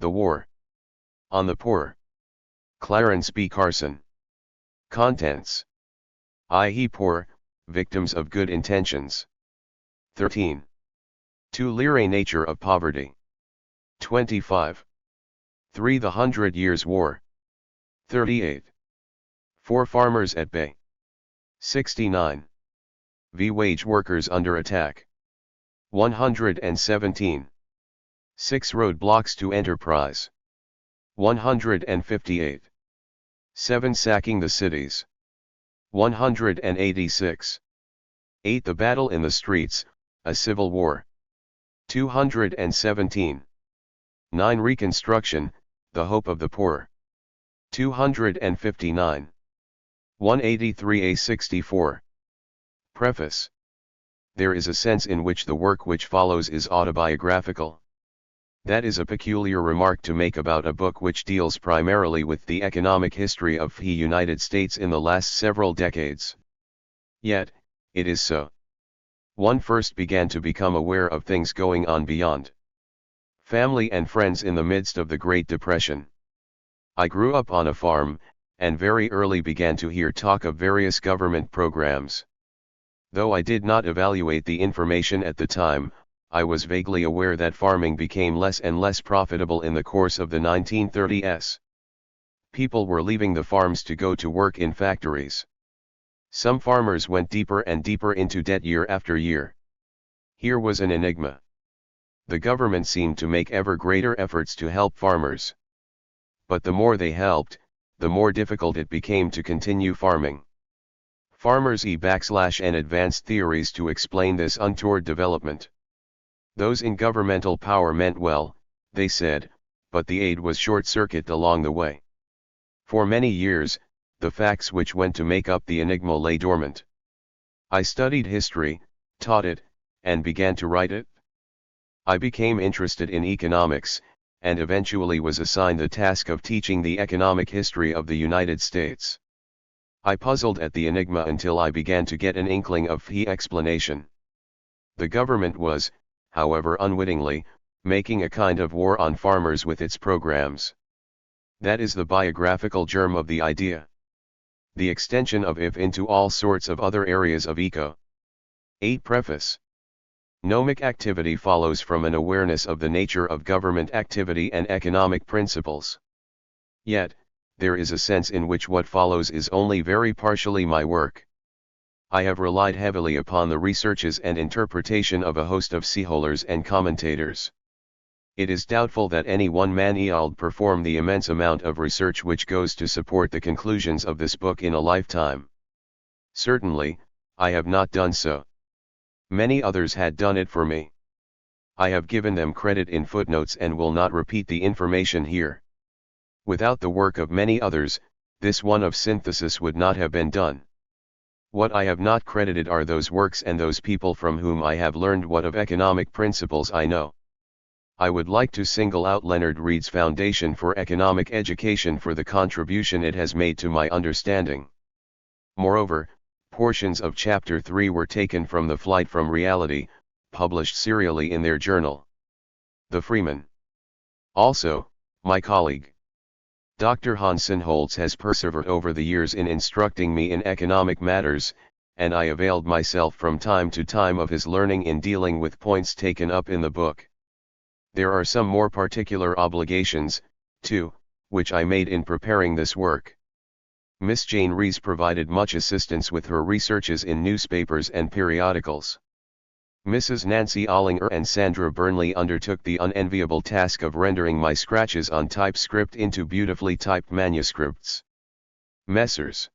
The War on the Poor. Clarence B. Carson. Contents. I.e. poor, victims of good intentions. 13. To Lyrae nature of poverty. 25. 3. The 100 Years' War. 38. 4 Farmers at Bay. 69. V. Wage workers under attack. 117. 6 Roadblocks to enterprise. 158. 7 Sacking the cities. 186. 8 The battle in the streets, a civil war. 217. 9 Reconstruction, the hope of the poor. 259. 183a64. Preface. There is a sense in which the work which follows is autobiographical. That is a peculiar remark to make about a book which deals primarily with the economic history of the United States in the last several decades. Yet, it is so. One first began to become aware of things going on beyond family and friends in the midst of the Great Depression. I grew up on a farm, and very early began to hear talk of various government programs. Though I did not evaluate the information at the time, I was vaguely aware that farming became less and less profitable in the course of the 1930s. People were leaving the farms to go to work in factories. Some farmers went deeper and deeper into debt year after year. Here was an enigma. The government seemed to make ever greater efforts to help farmers. But the more they helped, the more difficult it became to continue farming. Farmers and advanced theories to explain this untoward development. Those in governmental power meant well, they said, but the aid was short-circuited along the way. For many years, the facts which went to make up the enigma lay dormant. I studied history, taught it, and began to write it. I became interested in economics, and eventually was assigned the task of teaching the economic history of the United States. I puzzled at the enigma until I began to get an inkling of the explanation. The government was, however unwittingly, making a kind of war on farmers with its programs. That is the biographical germ of the idea. The extension of it into all sorts of other areas of eco. 8 Preface. Nomic activity follows from an awareness of the nature of government activity and economic principles. Yet, there is a sense in which what follows is only very partially my work. I have relied heavily upon the researches and interpretation of a host of scholars and commentators. It is doubtful that any one man could perform the immense amount of research which goes to support the conclusions of this book in a lifetime. Certainly, I have not done so. Many others had done it for me. I have given them credit in footnotes and will not repeat the information here. Without the work of many others, this one of synthesis would not have been done. What I have not credited are those works and those people from whom I have learned what of economic principles I know. I would like to single out Leonard Read's Foundation for Economic Education for the contribution it has made to my understanding. Moreover, portions of Chapter 3 were taken from The Flight from Reality, published serially in their journal, The Freeman. Also, my colleague, Dr. Hansen Holtz has persevered over the years in instructing me in economic matters, and I availed myself from time to time of his learning in dealing with points taken up in the book. There are some more particular obligations, too, which I made in preparing this work. Miss Jane Rees provided much assistance with her researches in newspapers and periodicals. Mrs. Nancy Ollinger and Sandra Burnley undertook the unenviable task of rendering my scratches on typescript into beautifully typed manuscripts. Messrs.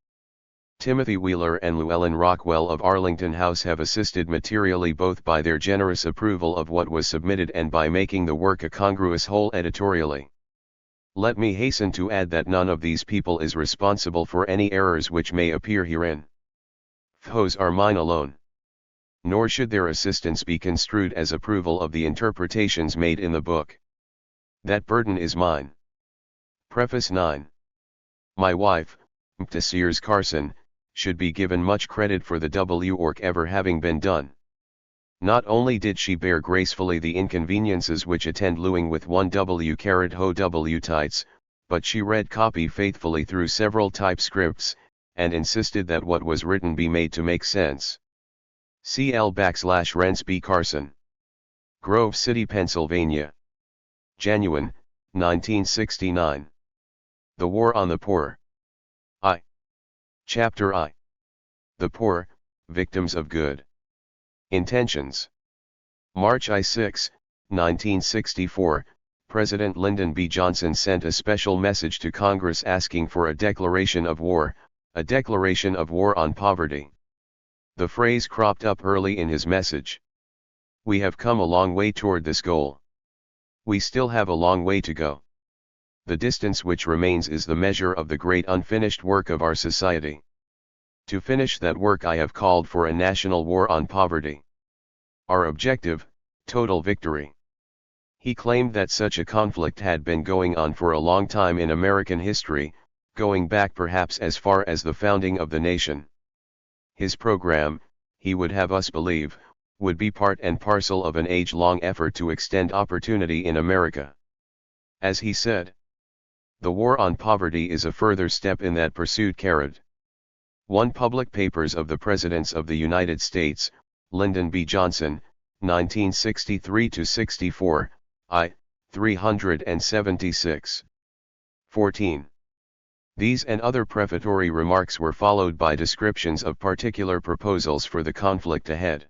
Timothy Wheeler and Llewellyn Rockwell of Arlington House have assisted materially both by their generous approval of what was submitted and by making the work a congruous whole editorially. Let me hasten to add that none of these people is responsible for any errors which may appear herein. Those are mine alone. Nor should their assistance be construed as approval of the interpretations made in the book. That burden is mine. Preface 9. My wife, Mrs. Carson, should be given much credit for the work ever having been done. Not only did she bear gracefully the inconveniences which attend lewing with 1W tights, but she read copy faithfully through several typescripts, and insisted that what was written be made to make sense. CL/Rents B. Carson. Grove City, Pennsylvania. January, 1969. The War on the Poor. I. Chapter I. The Poor, Victims of Good Intentions. March 6, 1964, President Lyndon B. Johnson sent a special message to Congress asking for a declaration of war on poverty. The phrase cropped up early in his message. We have come a long way toward this goal. We still have a long way to go. The distance which remains is the measure of the great unfinished work of our society. To finish that work I have called for a national war on poverty. Our objective, total victory. He claimed that such a conflict had been going on for a long time in American history, going back perhaps as far as the founding of the nation. His program, he would have us believe, would be part and parcel of an age-long effort to extend opportunity in America. As he said, the war on poverty is a further step in that pursuit. 1 Public Papers of the Presidents of the United States, Lyndon B. Johnson, 1963-64, I. 376. 14. These and other prefatory remarks were followed by descriptions of particular proposals for the conflict ahead.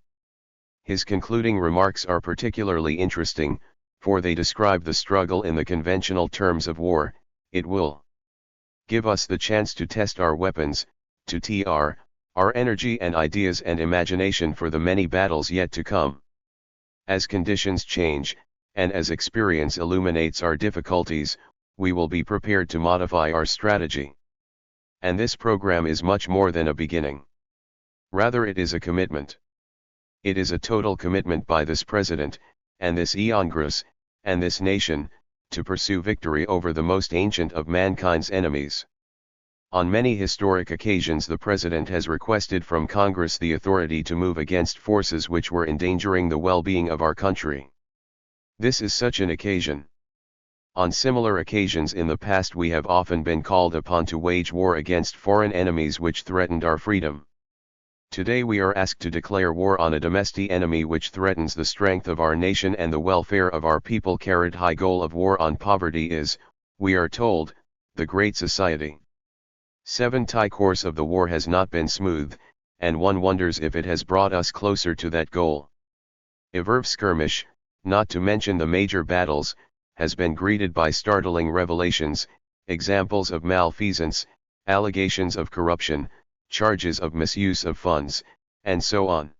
His concluding remarks are particularly interesting, for they describe the struggle in the conventional terms of war. It will give us the chance to test our weapons, to tr our energy and ideas and imagination for the many battles yet to come. As conditions change, and as experience illuminates our difficulties, we will be prepared to modify our strategy. And this program is much more than a beginning. Rather, it is a commitment. It is a total commitment by this President, and this Congress, and this nation, to pursue victory over the most ancient of mankind's enemies. On many historic occasions the President has requested from Congress the authority to move against forces which were endangering the well-being of our country. This is such an occasion. On similar occasions in the past we have often been called upon to wage war against foreign enemies which threatened our freedom. Today we are asked to declare war on a domestic enemy which threatens the strength of our nation and the welfare of our people. High goal of war on poverty is, we are told, the Great Society. 7 course of the war has not been smooth, and one wonders if it has brought us closer to that goal. Every skirmish, not to mention the major battles, has been greeted by startling revelations, examples of malfeasance, allegations of corruption, charges of misuse of funds, and so on.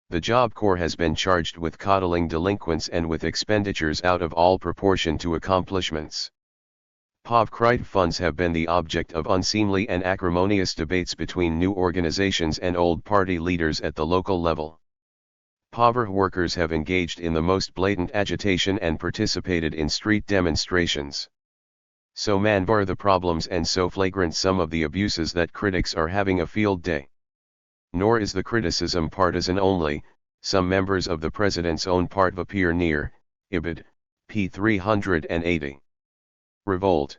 The Job Corps has been charged with coddling delinquents and with expenditures out of all proportion to accomplishments. Poverty funds have been the object of unseemly and acrimonious debates between new organizations and old party leaders at the local level. Poverty workers have engaged in the most blatant agitation and participated in street demonstrations. So manvar the problems and so flagrant some of the abuses that critics are having a field day. Nor is the criticism partisan only. Some members of the President's own part appear near, Ibid, p. 380. Revolt.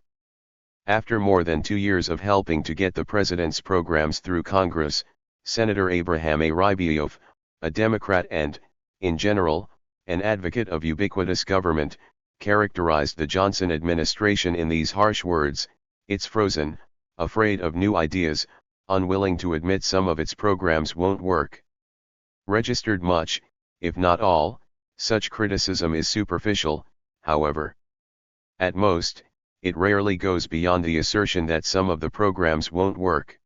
After more than 2 years of helping to get the President's programs through Congress, Senator Abraham A. Rybioff, a Democrat and, in general, an advocate of ubiquitous government, characterized the Johnson administration in these harsh words: "It's frozen, afraid of new ideas, unwilling to admit some of its programs won't work." Registered much, if not all, such criticism is superficial, however. At most, it rarely goes beyond the assertion that some of the programs won't work.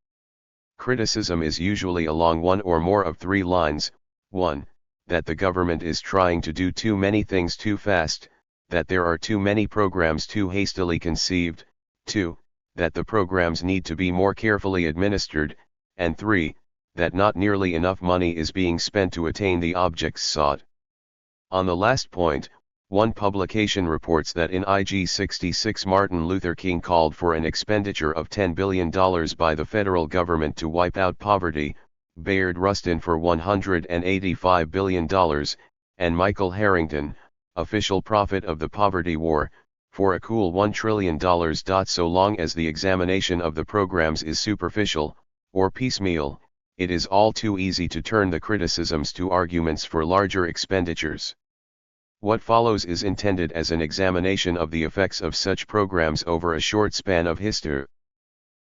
Criticism is usually along one or more of 3 lines: 1. That the government is trying to do too many things too fast, that there are too many programs too hastily conceived; 2. That the programs need to be more carefully administered; and 3. That not nearly enough money is being spent to attain the objects sought. On the last point, one publication reports that in IG 66 Martin Luther King called for an expenditure of $10 billion by the federal government to wipe out poverty, Bayard Rustin for $185 billion, and Michael Harrington, official prophet of the poverty war, for a cool $1 trillion. So long as the examination of the programs is superficial, or piecemeal, it is all too easy to turn the criticisms to arguments for larger expenditures. What follows is intended as an examination of the effects of such programs over a short span of history.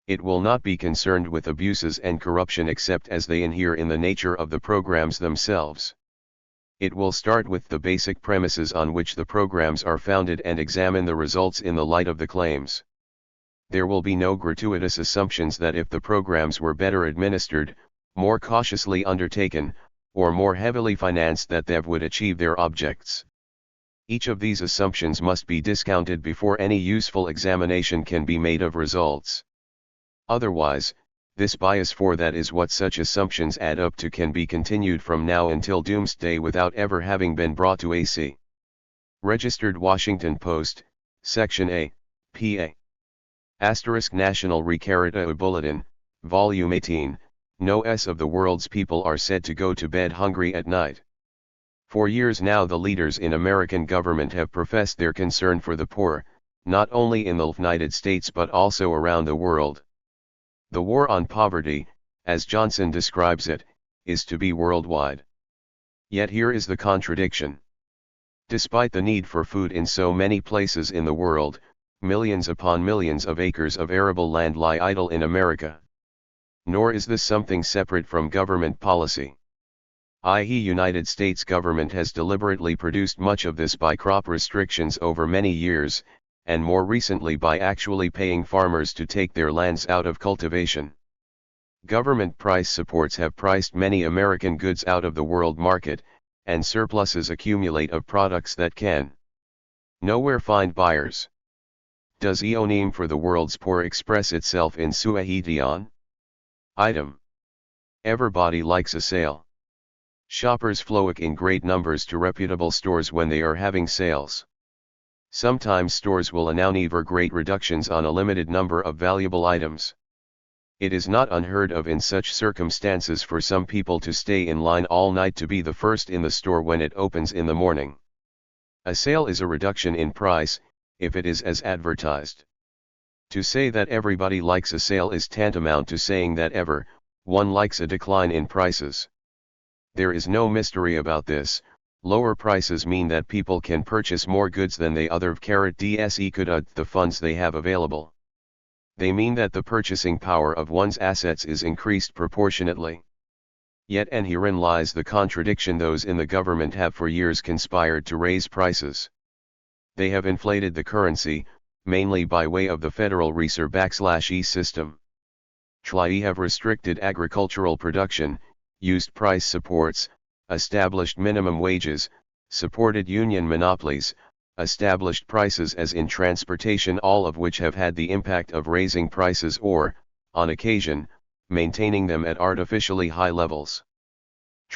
It will not be concerned with abuses and corruption except as they inhere in the nature of the programs themselves. It will start with the basic premises on which the programs are founded and examine the results in the light of the claims. There will be no gratuitous assumptions that if the programs were better administered, more cautiously undertaken, or more heavily financed that they would achieve their objects. Each of these assumptions must be discounted before any useful examination can be made of results. Otherwise, this bias for that is what such assumptions add up to can be continued from now until doomsday without ever having been brought to a.c. Registered Washington Post, Section A, PA. * National Recarita Bulletin, Volume 18, No S of the world's people are said to go to bed hungry at night. For years now the leaders in American government have professed their concern for the poor, not only in the United States but also around the world. The war on poverty, as Johnson describes it, is to be worldwide. Yet here is the contradiction. Despite the need for food in so many places in the world, millions upon millions of acres of arable land lie idle in America. Nor is this something separate from government policy. I.e., United States government has deliberately produced much of this by crop restrictions over many years, and more recently by actually paying farmers to take their lands out of cultivation. Government price supports have priced many American goods out of the world market, and surpluses accumulate of products that can nowhere find buyers. Does eonim for the world's poor express itself in suahitian? Item. Everybody likes a sale. Shoppers flock in great numbers to reputable stores when they are having sales. Sometimes stores will announce great reductions on a limited number of valuable items. It is not unheard of in such circumstances for some people to stay in line all night to be the first in the store when it opens in the morning. A sale is a reduction in price, if it is as advertised. To say that everybody likes a sale is tantamount to saying that everyone likes a decline in prices. There is no mystery about this. Lower prices mean that people can purchase more goods than they otherwise could the funds they have available. They mean that the purchasing power of one's assets is increased proportionately. Yet and herein lies the contradiction: those in the government have for years conspired to raise prices. They have inflated the currency, mainly by way of the Federal Reserve/E system. They have restricted agricultural production, used price supports, established minimum wages, supported union monopolies, established prices as in transportation, all of which have had the impact of raising prices or, on occasion, maintaining them at artificially high levels.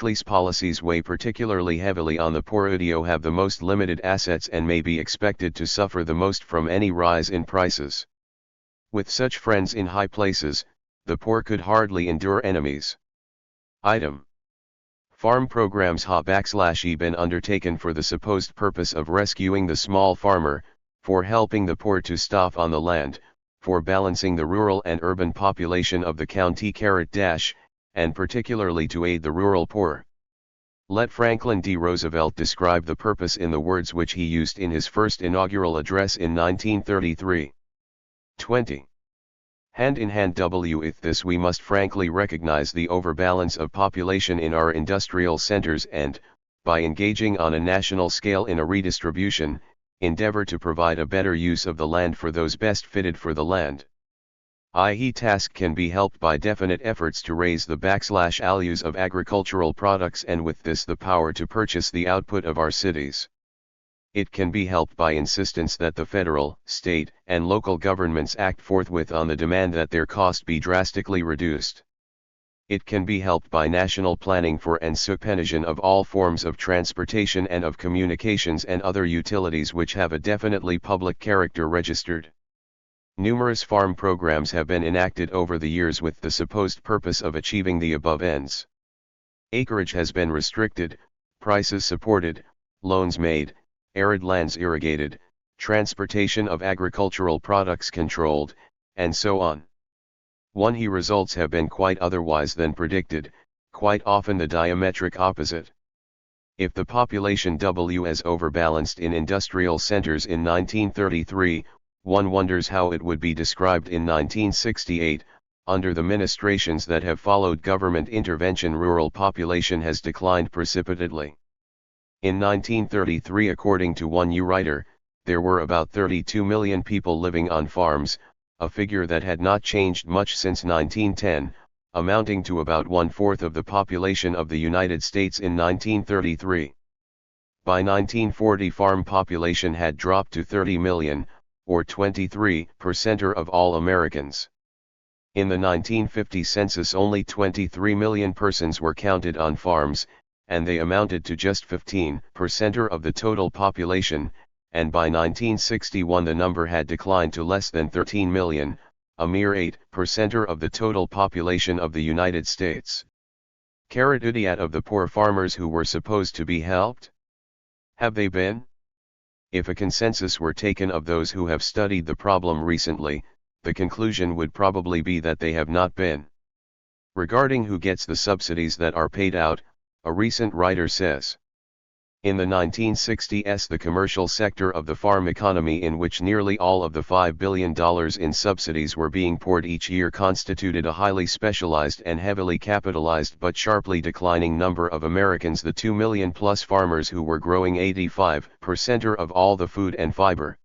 These policies weigh particularly heavily on the poor who have the most limited assets and may be expected to suffer the most from any rise in prices. With such friends in high places, the poor could hardly endure enemies. Item. Farm programs have been undertaken for the supposed purpose of rescuing the small farmer, for helping the poor to stop on the land, for balancing the rural and urban population of the county, and particularly to aid the rural poor. Let Franklin D. Roosevelt describe the purpose in the words which he used in his first inaugural address in 1933. 20. Hand in hand with this we must frankly recognize the overbalance of population in our industrial centers and, by engaging on a national scale in a redistribution, endeavor to provide a better use of the land for those best fitted for the land. I.e., task can be helped by definite efforts to raise the values of agricultural products and with this the power to purchase the output of our cities. It can be helped by insistence that the federal, state, and local governments act forthwith on the demand that their cost be drastically reduced. It can be helped by national planning for and supervision of all forms of transportation and of communications and other utilities which have a definitely public character registered. Numerous farm programs have been enacted over the years with the supposed purpose of achieving the above ends. Acreage has been restricted, prices supported, loans made, arid lands irrigated, transportation of agricultural products controlled, and so on. The results have been quite otherwise than predicted, quite often the diametric opposite. If the population was overbalanced in industrial centers in 1933, one wonders how it would be described in 1968. Under the ministrations that have followed government intervention, rural population has declined precipitately. In 1933, according to one writer, there were about 32 million people living on farms, a figure that had not changed much since 1910, amounting to about 1/4 of the population of the United States in 1933. By 1940, farm population had dropped to 30 million, or 23% of all Americans. In the 1950 census, only 23 million persons were counted on farms, and they amounted to just 15% of the total population, and by 1961 the number had declined to less than 13 million, a mere 8% of the total population of the United States. Idiot of the poor farmers who were supposed to be helped? Have they been? If a consensus were taken of those who have studied the problem recently, the conclusion would probably be that they have not been. Regarding who gets the subsidies that are paid out, a recent writer says, in the 1960s the commercial sector of the farm economy, in which nearly all of the $5 billion in subsidies were being poured each year, constituted a highly specialized and heavily capitalized but sharply declining number of Americans, the 2 million plus farmers who were growing 85% of all the food and fiber.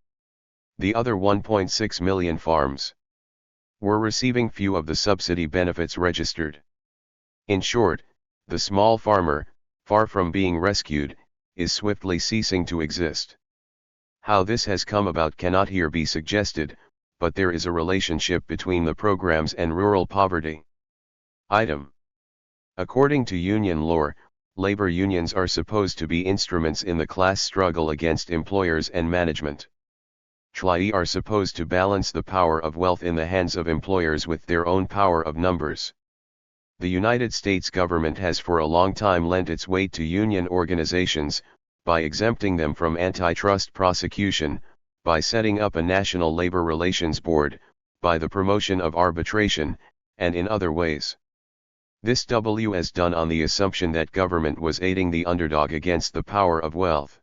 The other 1.6 million farms were receiving few of the subsidy benefits registered. In short, the small farmer, far from being rescued, is swiftly ceasing to exist. How this has come about cannot here be suggested, but there is a relationship between the programs and rural poverty. Item. According to union law, labor unions are supposed to be instruments in the class struggle against employers and management. THIRD are supposed to balance the power of wealth in the hands of employers with their own power of numbers. The United States government has for a long time lent its weight to union organizations, by exempting them from antitrust prosecution, by setting up a National Labor Relations Board, by the promotion of arbitration, and in other ways. This was done on the assumption that government was aiding the underdog against the power of wealth.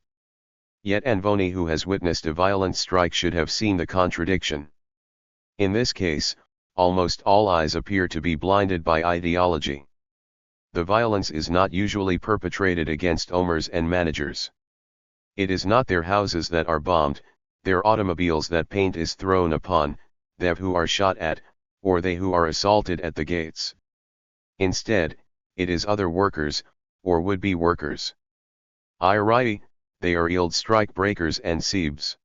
Yet Anvoni, who has witnessed a violent strike, should have seen the contradiction. In this case, almost all eyes appear to be blinded by ideology. The violence is not usually perpetrated against owners and managers. It is not their houses that are bombed, their automobiles that paint is thrown upon, they who are shot at, or they who are assaulted at the gates. Instead, it is other workers, or would-be workers. They are yield strike breakers and siebes.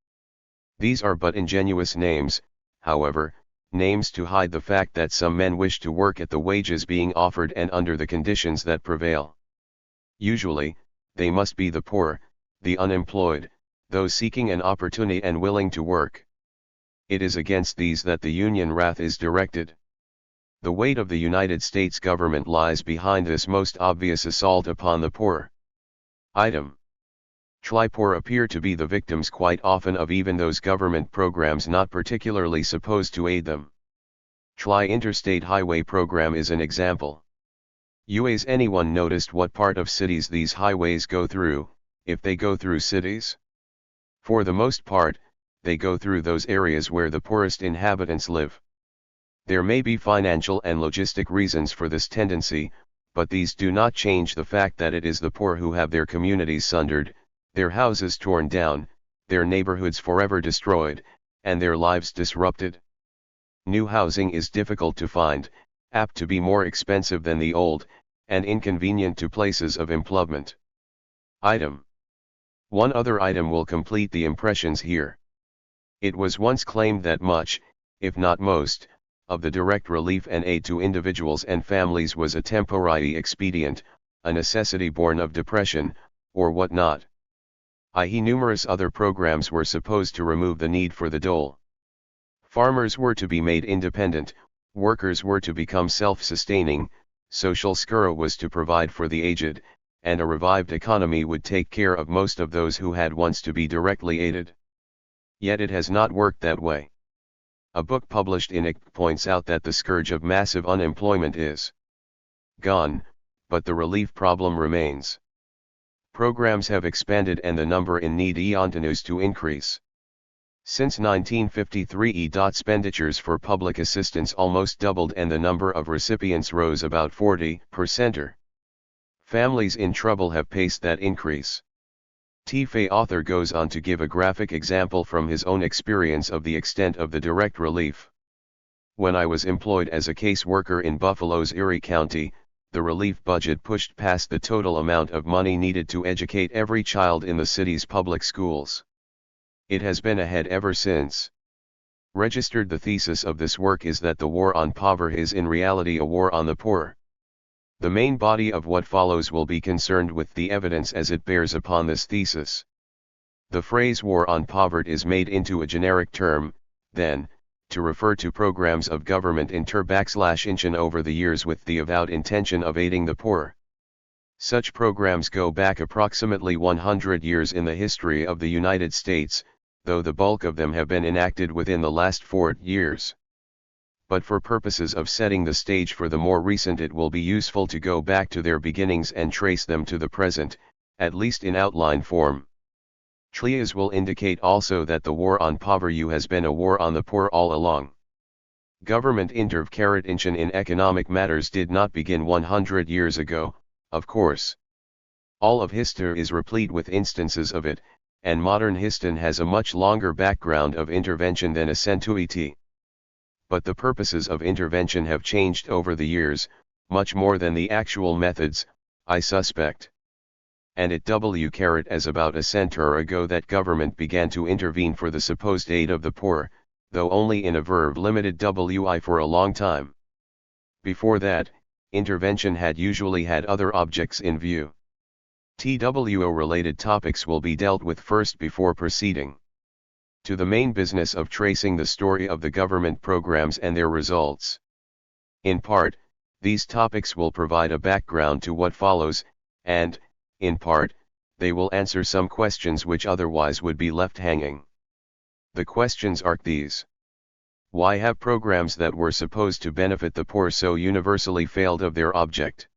These are but ingenuous names, however, names to hide the fact that some men wish to work at the wages being offered and under the conditions that prevail. Usually, they must be the poor, the unemployed, those seeking an opportunity and willing to work. It is against these that the union wrath is directed. The weight of the United States government lies behind this most obvious assault upon the poor. Item. Poor appear to be the victims quite often of even those government programs not particularly supposed to aid them. Interstate highway program is an example. Has anyone noticed what part of cities these highways go through, if they go through cities? For the most part, they go through those areas where the poorest inhabitants live. There may be financial and logistic reasons for this tendency, but these do not change the fact that it is the poor who have their communities sundered, their houses torn down, their neighborhoods forever destroyed, and their lives disrupted. New housing is difficult to find, apt to be more expensive than the old, and inconvenient to places of employment. Item. One other item will complete the impressions here. It was once claimed that much, if not most, of the direct relief and aid to individuals and families was a temporary expedient, a necessity born of depression, or what not. I.e., numerous other programs were supposed to remove the need for the dole. Farmers were to be made independent, workers were to become self-sustaining, social security was to provide for the aged, and a revived economy would take care of most of those who had once to be directly aided. Yet it has not worked that way. A book published in IC points out that the scourge of massive unemployment is gone, but the relief problem remains. Programs have expanded and the number in need continues to increase. Since 1953 expenditures for public assistance almost doubled and the number of recipients rose about 40%. Families in trouble have paced that increase. TFA author goes on to give a graphic example from his own experience of the extent of the direct relief. When I was employed as a caseworker in Buffalo's Erie County, the relief budget pushed past the total amount of money needed to educate every child in the city's public schools. It has been ahead ever since. Registered, the thesis of this work is that the war on poverty is in reality a war on the poor. The main body of what follows will be concerned with the evidence as it bears upon this thesis. The phrase war on poverty is made into a generic term, then, to refer to programs of government inter-inchen over the years with the avowed intention of aiding the poor. Such programs go back approximately 100 years in the history of the United States, though the bulk of them have been enacted within the last 4 years. But for purposes of setting the stage for the more recent, it will be useful to go back to their beginnings and trace them to the present, at least in outline form. Trias will indicate also that the war on poverty has been a war on the poor all along. Government intervention in economic matters did not begin 100 years ago, of course. All of history is replete with instances of it, and modern history has a much longer background of intervention than a century. But the purposes of intervention have changed over the years, much more than the actual methods, I suspect. And it as about a century ago that government began to intervene for the supposed aid of the poor, though only in a verb-limited wi for a long time. Before that, intervention had usually had other objects in view. TWO-related topics will be dealt with first before proceeding to the main business of tracing the story of the government programs and their results. In part, these topics will provide a background to what follows, and, in part, they will answer some questions which otherwise would be left hanging. The questions are these. Why have programs that were supposed to benefit the poor so universally failed of their object?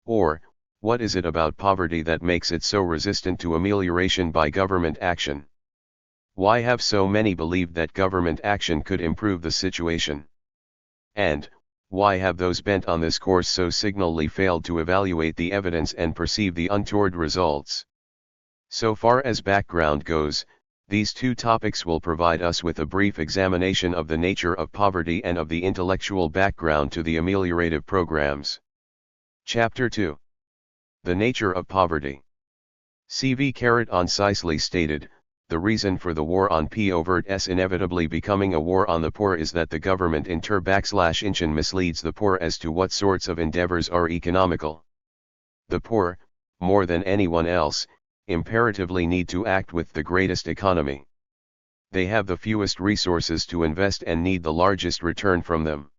Or, what is it about poverty that makes it so resistant to amelioration by government action? Why have so many believed that government action could improve the situation? And, why have those bent on this course so signally failed to evaluate the evidence and perceive the untoward results? So far as background goes, these two topics will provide us with a brief examination of the nature of poverty and of the intellectual background to the ameliorative programs. Chapter 2. The nature of poverty. CV concisely stated, the reason for the war on poverty inevitably becoming a war on the poor is that the government inter-inchen misleads the poor as to what sorts of endeavors are economical. The poor, more than anyone else, imperatively need to act with the greatest economy. They have the fewest resources to invest and need the largest return from them.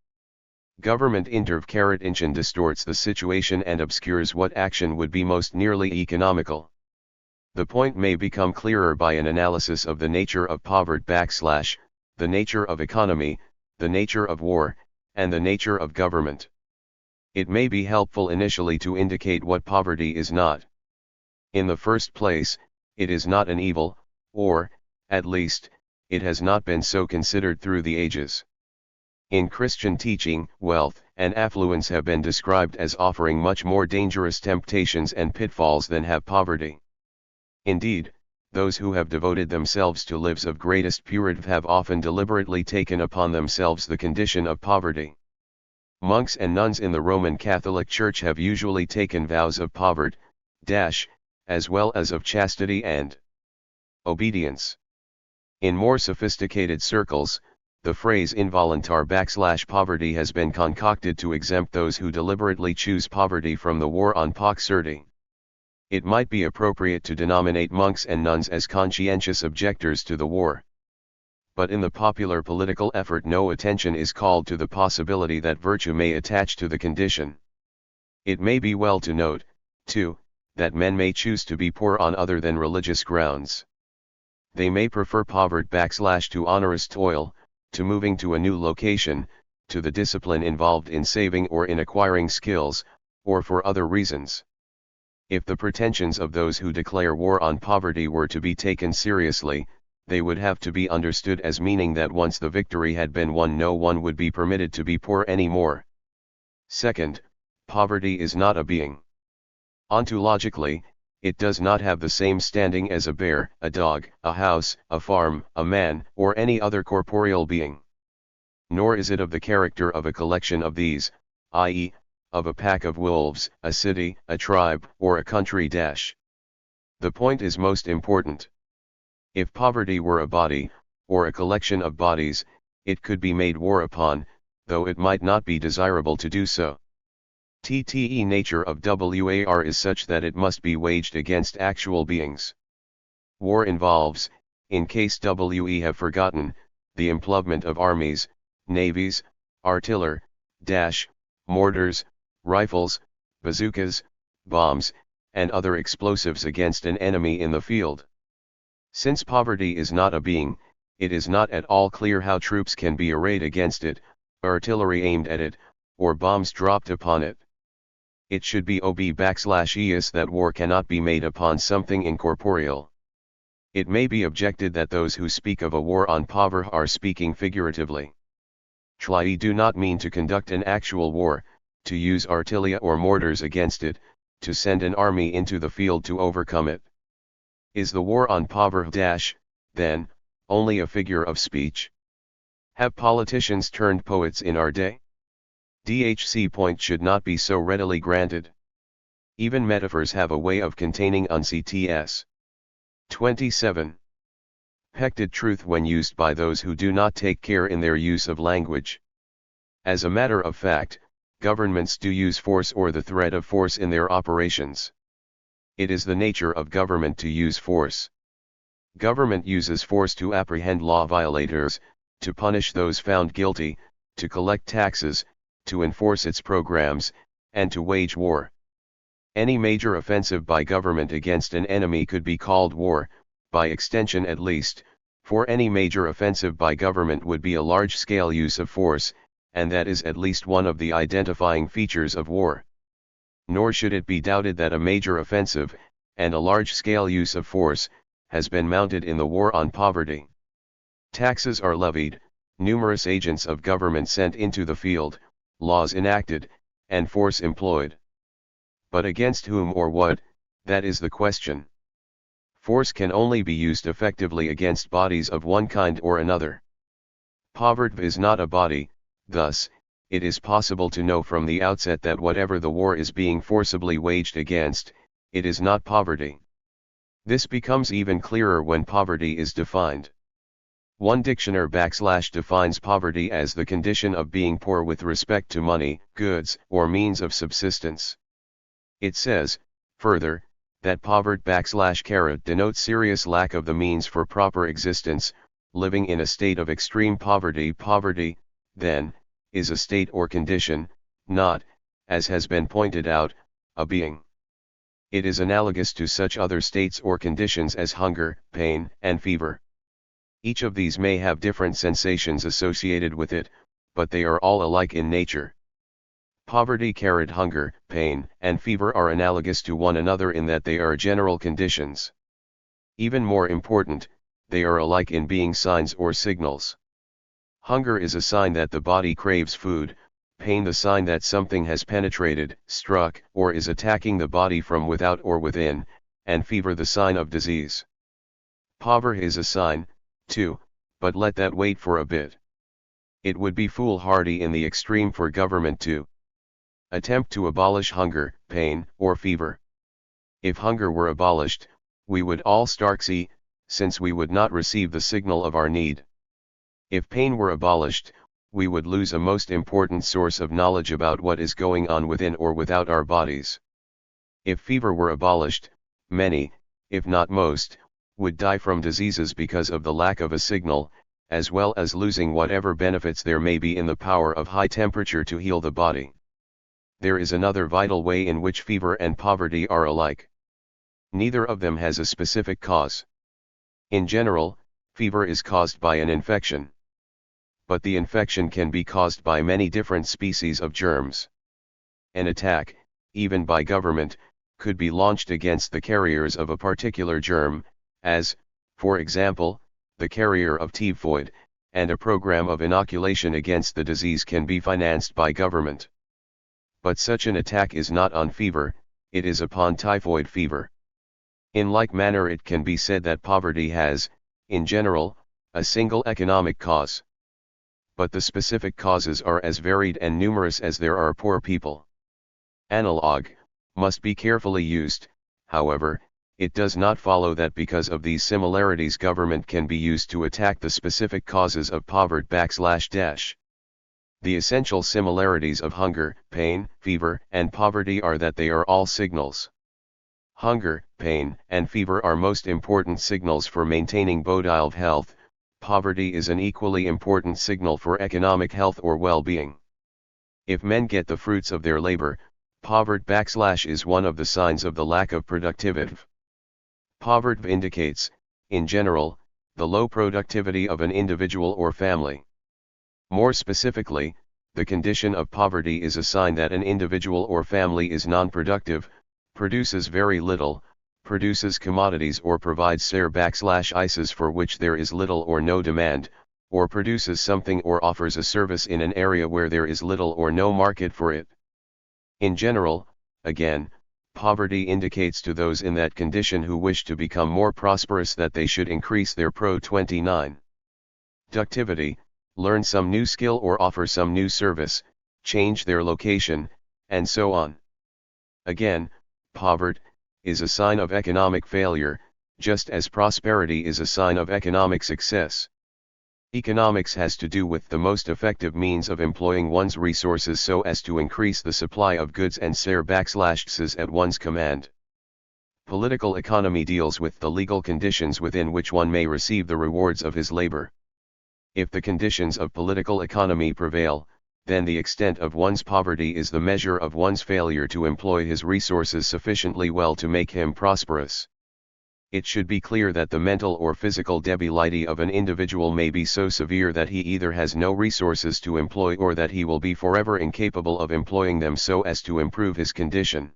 Government intervention distorts the situation and obscures what action would be most nearly economical. The point may become clearer by an analysis of the nature of poverty / the nature of economy, the nature of war, and the nature of government. It may be helpful initially to indicate what poverty is not. In the first place, it is not an evil, or, at least, it has not been so considered through the ages. In Christian teaching, wealth and affluence have been described as offering much more dangerous temptations and pitfalls than have poverty. Indeed, those who have devoted themselves to lives of greatest purity have often deliberately taken upon themselves the condition of poverty. Monks and nuns in the Roman Catholic Church have usually taken vows of poverty, as well as of chastity and obedience. In more sophisticated circles, the phrase involuntary /poverty has been concocted to exempt those who deliberately choose poverty from the war on poverty. It might be appropriate to denominate monks and nuns as conscientious objectors to the war. but in the popular political effort no attention is called to the possibility that virtue may attach to the condition. It may be well to note, too, that men may choose to be poor on other than religious grounds. They may prefer poverty to onerous toil, to moving to a new location, to the discipline involved in saving or in acquiring skills, or for other reasons. If the pretensions of those who declare war on poverty were to be taken seriously, they would have to be understood as meaning that once the victory had been won no one would be permitted to be poor anymore. Second, poverty is not a being. Ontologically, it does not have the same standing as a bear, a dog, a house, a farm, a man, or any other corporeal being. Nor is it of the character of a collection of these, i.e., of a pack of wolves, a city, a tribe, or a country. The point is most important. If poverty were a body, or a collection of bodies, it could be made war upon, though it might not be desirable to do so. The nature of war is such that it must be waged against actual beings. War involves, in case we have forgotten, the employment of armies, navies, artillery, mortars, rifles, bazookas, bombs, and other explosives against an enemy in the field. Since poverty is not a being, it is not at all clear how troops can be arrayed against it, artillery aimed at it, or bombs dropped upon it. It should be ob/es that war cannot be made upon something incorporeal. It may be objected that those who speak of a war on poverty are speaking figuratively. They do not mean to conduct an actual war, to use artillery or mortars against it, to send an army into the field to overcome it. Is the war on poverty, then, only a figure of speech? Have politicians turned poets in our day? The point should not be so readily granted. Even metaphors have a way of containing uncts. 27. Pected truth when used by those who do not take care in their use of language. As a matter of fact, governments do use force or the threat of force in their operations. It is the nature of government to use force. Government uses force to apprehend law violators, to punish those found guilty, to collect taxes, to enforce its programs, and to wage war. Any major offensive by government against an enemy could be called war, by extension at least, for any major offensive by government would be a large-scale use of force, and that is at least one of the identifying features of war. Nor should it be doubted that a major offensive, and a large-scale use of force, has been mounted in the war on poverty. Taxes are levied, numerous agents of government sent into the field, laws enacted, and force employed. But against whom or what, that is the question. Force can only be used effectively against bodies of one kind or another. Poverty is not a body, thus, it is possible to know from the outset that whatever the war is being forcibly waged against, it is not poverty. This becomes even clearer when poverty is defined. One dictionary / defines poverty as the condition of being poor with respect to money, goods, or means of subsistence. It says, further, that poverty / denotes serious lack of the means for proper existence, living in a state of extreme poverty. Poverty, then, is a state or condition, not, as has been pointed out, a being. It is analogous to such other states or conditions as hunger, pain, and fever. Each of these may have different sensations associated with it, but they are all alike in nature. Poverty, hunger, pain, and fever are analogous to one another in that they are general conditions. Even more important, they are alike in being signs or signals. Hunger is a sign that the body craves food, pain the sign that something has penetrated, struck, or is attacking the body from without or within, and fever the sign of disease. Poverty is a sign, too, but let that wait for a bit. It would be foolhardy in the extreme for government to attempt to abolish hunger, pain, or fever. If hunger were abolished, we would all starve, since we would not receive the signal of our need. If pain were abolished, we would lose a most important source of knowledge about what is going on within or without our bodies. If fever were abolished, many, if not most, would die from diseases because of the lack of a signal, as well as losing whatever benefits there may be in the power of high temperature to heal the body. There is another vital way in which fever and poverty are alike. Neither of them has a specific cause. In general, fever is caused by an infection. But the infection can be caused by many different species of germs. An attack, even by government, could be launched against the carriers of a particular germ, as, for example, the carrier of typhoid, and a program of inoculation against the disease can be financed by government. But such an attack is not on fever, it is upon typhoid fever. In like manner it can be said that poverty has, in general, a single economic cause. But the specific causes are as varied and numerous as there are poor people. Analog must be carefully used, however, it does not follow that because of these similarities government can be used to attack the specific causes of poverty /. The essential similarities of hunger, pain, fever, and poverty are that they are all signals. Hunger, pain, and fever are most important signals for maintaining bodily health. Poverty is an equally important signal for economic health or well-being. If men get the fruits of their labor, poverty / is one of the signs of the lack of productivity. Poverty indicates, in general, the low productivity of an individual or family. More specifically, the condition of poverty is a sign that an individual or family is non-productive, produces very little, produces commodities or provides /ices for which there is little or no demand, or produces something or offers a service in an area where there is little or no market for it. In general, again, poverty indicates to those in that condition who wish to become more prosperous that they should increase their productivity, learn some new skill or offer some new service, change their location, and so on. Again, poverty is a sign of economic failure, just as prosperity is a sign of economic success. Economics has to do with the most effective means of employing one's resources so as to increase the supply of goods and /s at one's command. Political economy deals with the legal conditions within which one may receive the rewards of his labor. If the conditions of political economy prevail, then the extent of one's poverty is the measure of one's failure to employ his resources sufficiently well to make him prosperous. It should be clear that the mental or physical debility of an individual may be so severe that he either has no resources to employ or that he will be forever incapable of employing them so as to improve his condition.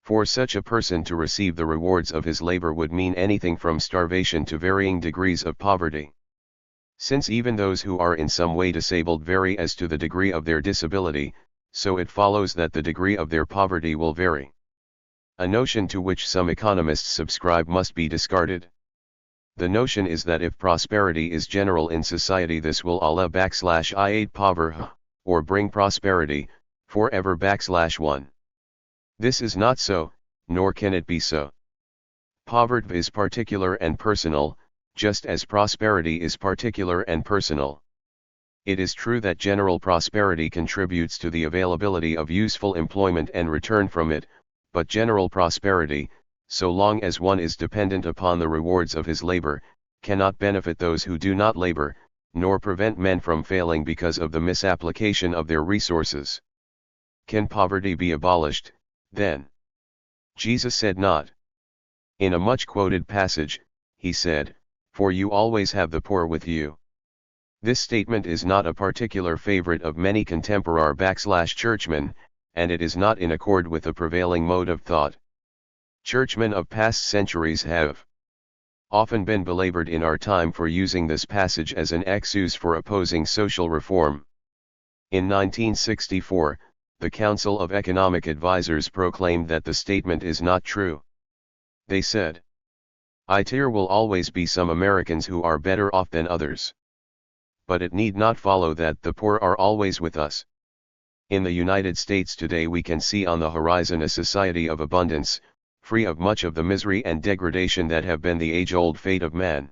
For such a person to receive the rewards of his labor would mean anything from starvation to varying degrees of poverty. Since even those who are in some way disabled vary as to the degree of their disability, so it follows that the degree of their poverty will vary. A notion to which some economists subscribe must be discarded. The notion is that if prosperity is general in society this will Allah /I poverty, or bring prosperity, forever /1. This is not so, nor can it be so. Poverty is particular and personal, just as prosperity is particular and personal. It is true that general prosperity contributes to the availability of useful employment and return from it, but general prosperity, so long as one is dependent upon the rewards of his labor, cannot benefit those who do not labor, nor prevent men from failing because of the misapplication of their resources. Can poverty be abolished, then? Jesus said not. In a much quoted passage, he said, "For you always have the poor with you." This statement is not a particular favorite of many contemporary /churchmen, and it is not in accord with the prevailing mode of thought. Churchmen of past centuries have often been belabored in our time for using this passage as an excuse for opposing social reform. In 1964, the Council of Economic Advisers proclaimed that the statement is not true. They said, "There will always be some Americans who are better off than others. But it need not follow that the poor are always with us." In the United States today we can see on the horizon a society of abundance, free of much of the misery and degradation that have been the age-old fate of man.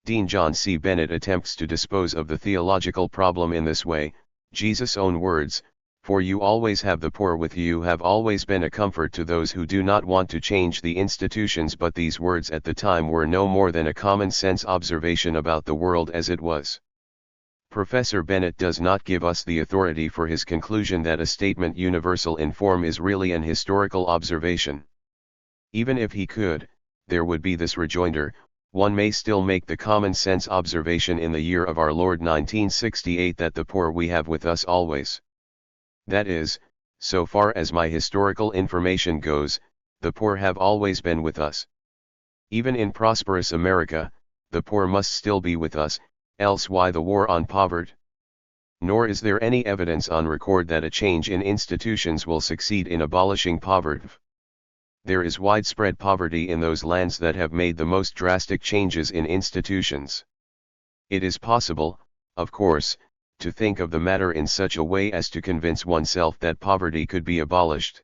Dean John C. Bennett attempts to dispose of the theological problem in this way, Jesus' own words, For you always have the poor with you, have always been a comfort to those who do not want to change the institutions. But these words at the time were no more than a common sense observation about the world as it was. Professor Bennett does not give us the authority for his conclusion that a statement universal in form is really an historical observation. Even if he could, there would be this rejoinder: one may still make the common sense observation in the year of our Lord 1968 that the poor we have with us always. That is, so far as my historical information goes, the poor have always been with us. Even in prosperous America, the poor must still be with us, else why the war on poverty? Nor is there any evidence on record that a change in institutions will succeed in abolishing poverty. There is widespread poverty in those lands that have made the most drastic changes in institutions. It is possible, of course, to think of the matter in such a way as to convince oneself that poverty could be abolished.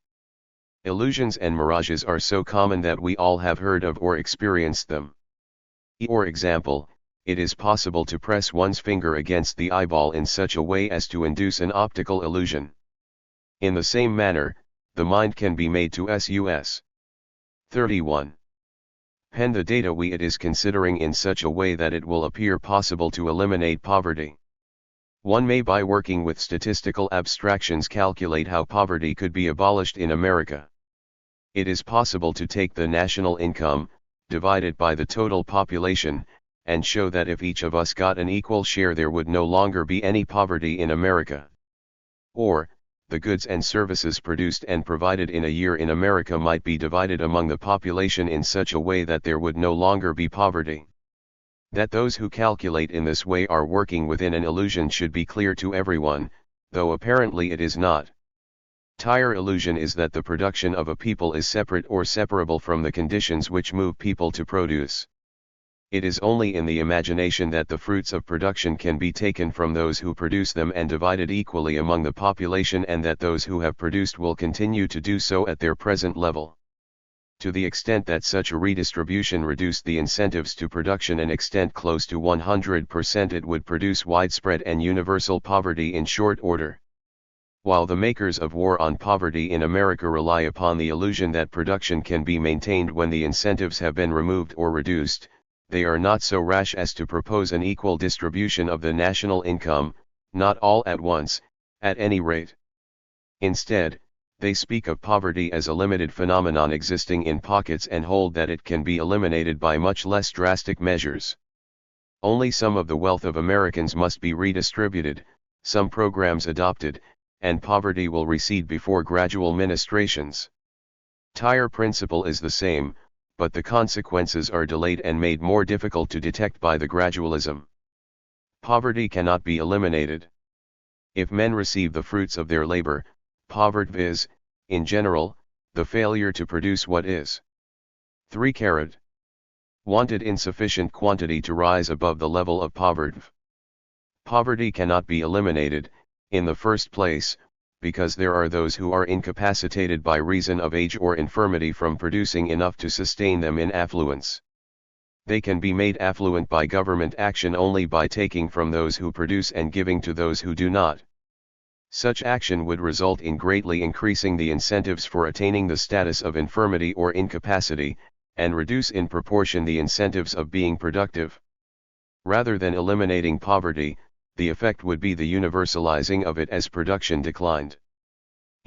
Illusions and mirages are so common that we all have heard of or experienced them. For example, it is possible to press one's finger against the eyeball in such a way as to induce an optical illusion. In the same manner, the mind can be made to sus. 31. Pen the data it is considering in such a way that it will appear possible to eliminate poverty. One may, by working with statistical abstractions, calculate how poverty could be abolished in America. It is possible to take the national income, divide it by the total population, and show that if each of us got an equal share there would no longer be any poverty in America. Or, the goods and services produced and provided in a year in America might be divided among the population in such a way that there would no longer be poverty. That those who calculate in this way are working within an illusion should be clear to everyone, though apparently it is not. Entire illusion is that the production of a people is separate or separable from the conditions which move people to produce. It is only in the imagination that the fruits of production can be taken from those who produce them and divided equally among the population, and that those who have produced will continue to do so at their present level. To the extent that such a redistribution reduced the incentives to production an extent close to 100%, it would produce widespread and universal poverty in short order. While the makers of War on Poverty in America rely upon the illusion that production can be maintained when the incentives have been removed or reduced, they are not so rash as to propose an equal distribution of the national income, not all at once, at any rate. Instead, they speak of poverty as a limited phenomenon existing in pockets and hold that it can be eliminated by much less drastic measures. Only some of the wealth of Americans must be redistributed, some programs adopted, and poverty will recede before gradual ministrations. Entire principle is the same, but the consequences are delayed and made more difficult to detect by the gradualism. Poverty cannot be eliminated. If men receive the fruits of their labor, poverty is, in general, the failure to produce what is 3 wanted in sufficient quantity to rise above the level of poverty. Poverty cannot be eliminated, in the first place, because there are those who are incapacitated by reason of age or infirmity from producing enough to sustain them in affluence. They can be made affluent by government action only by taking from those who produce and giving to those who do not. Such action would result in greatly increasing the incentives for attaining the status of infirmity or incapacity, and reduce in proportion the incentives of being productive. Rather than eliminating poverty, the effect would be the universalizing of it as production declined.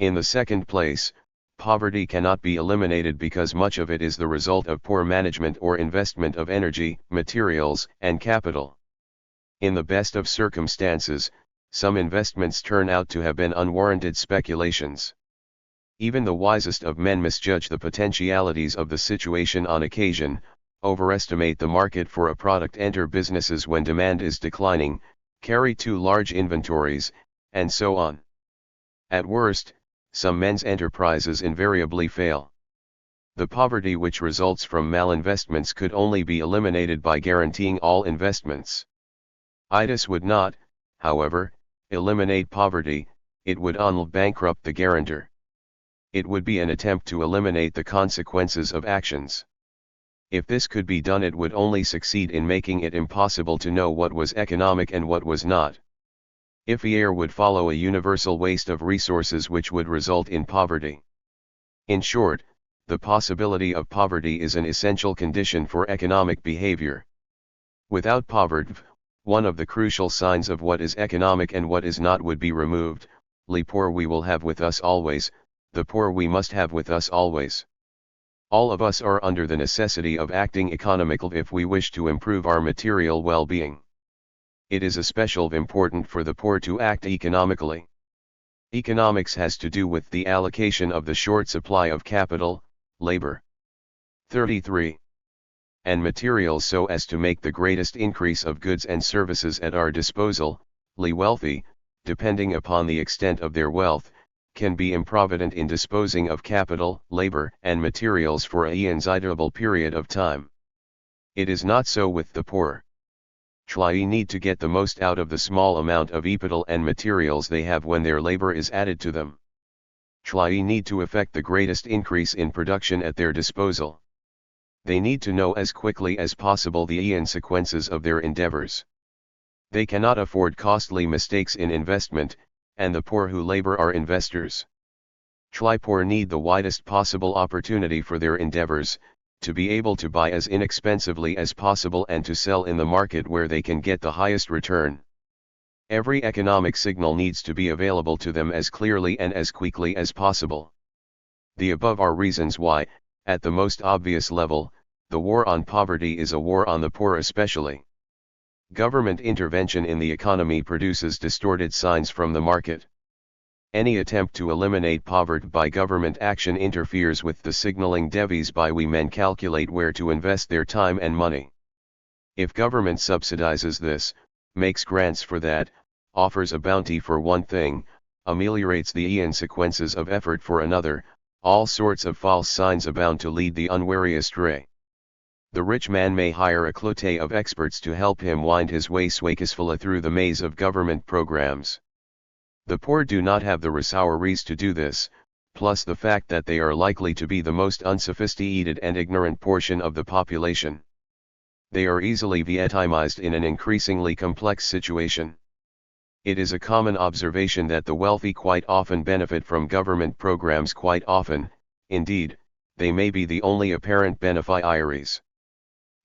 In the second place, poverty cannot be eliminated because much of it is the result of poor management or investment of energy, materials, and capital. In the best of circumstances, some investments turn out to have been unwarranted speculations. Even the wisest of men misjudge the potentialities of the situation on occasion, overestimate the market for a product, enter businesses when demand is declining, carry too large inventories, and so on. At worst, some men's enterprises invariably fail. The poverty which results from malinvestments could only be eliminated by guaranteeing all investments. IDIS would not, however, eliminate poverty, it would bankrupt the guarantor. It would be an attempt to eliminate the consequences of actions. If this could be done, it would only succeed in making it impossible to know what was economic and what was not. if air would follow a universal waste of resources which would result in poverty. In short, the possibility of poverty is an essential condition for economic behavior. Without poverty, one of the crucial signs of what is economic and what is not would be removed. The poor we will have with us always, the poor we must have with us always. All of us are under the necessity of acting economically if we wish to improve our material well-being. It is especially important for the poor to act economically. Economics has to do with the allocation of the short supply of capital, labor. 33. And materials so as to make the greatest increase of goods and services at our disposal. The wealthy, depending upon the extent of their wealth, can be improvident in disposing of capital, labor, and materials for a considerable period of time. It is not so with the poor. They need to get the most out of the small amount of capital and materials they have when their labor is added to them. They need to effect the greatest increase in production at their disposal. They need to know as quickly as possible the consequences of their endeavors. They cannot afford costly mistakes in investment, and the poor who labor are investors. Poor need the widest possible opportunity for their endeavors, to be able to buy as inexpensively as possible and to sell in the market where they can get the highest return. Every economic signal needs to be available to them as clearly and as quickly as possible. The above are reasons why, at the most obvious level, the war on poverty is a war on the poor especially. Government intervention in the economy produces distorted signs from the market. Any attempt to eliminate poverty by government action interferes with the signaling device by which men calculate where to invest their time and money. If government subsidizes this, makes grants for that, offers a bounty for one thing, ameliorates the consequences of effort for another, all sorts of false signs abound to lead the unwary astray. The rich man may hire a clote of experts to help him wind his way successfully through the maze of government programs. The poor do not have the resources to do this, plus the fact that they are likely to be the most unsophisticated and ignorant portion of the population. They are easily victimized in an increasingly complex situation. It is a common observation that the wealthy quite often benefit from government programs quite often, indeed, they may be the only apparent beneficiaries.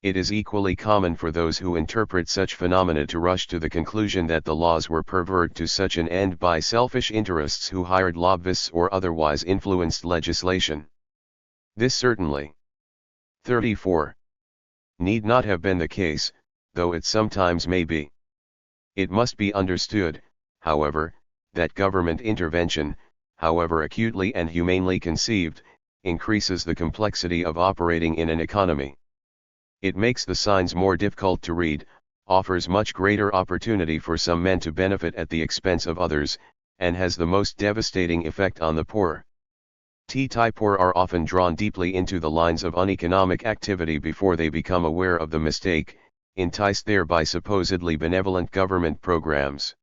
It is equally common for those who interpret such phenomena to rush to the conclusion that the laws were perverted to such an end by selfish interests who hired lobbyists or otherwise influenced legislation. This certainly 34. Need not have been the case, though it sometimes may be. It must be understood, however, that government intervention, however acutely and humanely conceived, increases the complexity of operating in an economy. It makes the signs more difficult to read, offers much greater opportunity for some men to benefit at the expense of others, and has the most devastating effect on the poor. Poor are often drawn deeply into the lines of uneconomic activity before they become aware of the mistake, enticed there by supposedly benevolent government programs.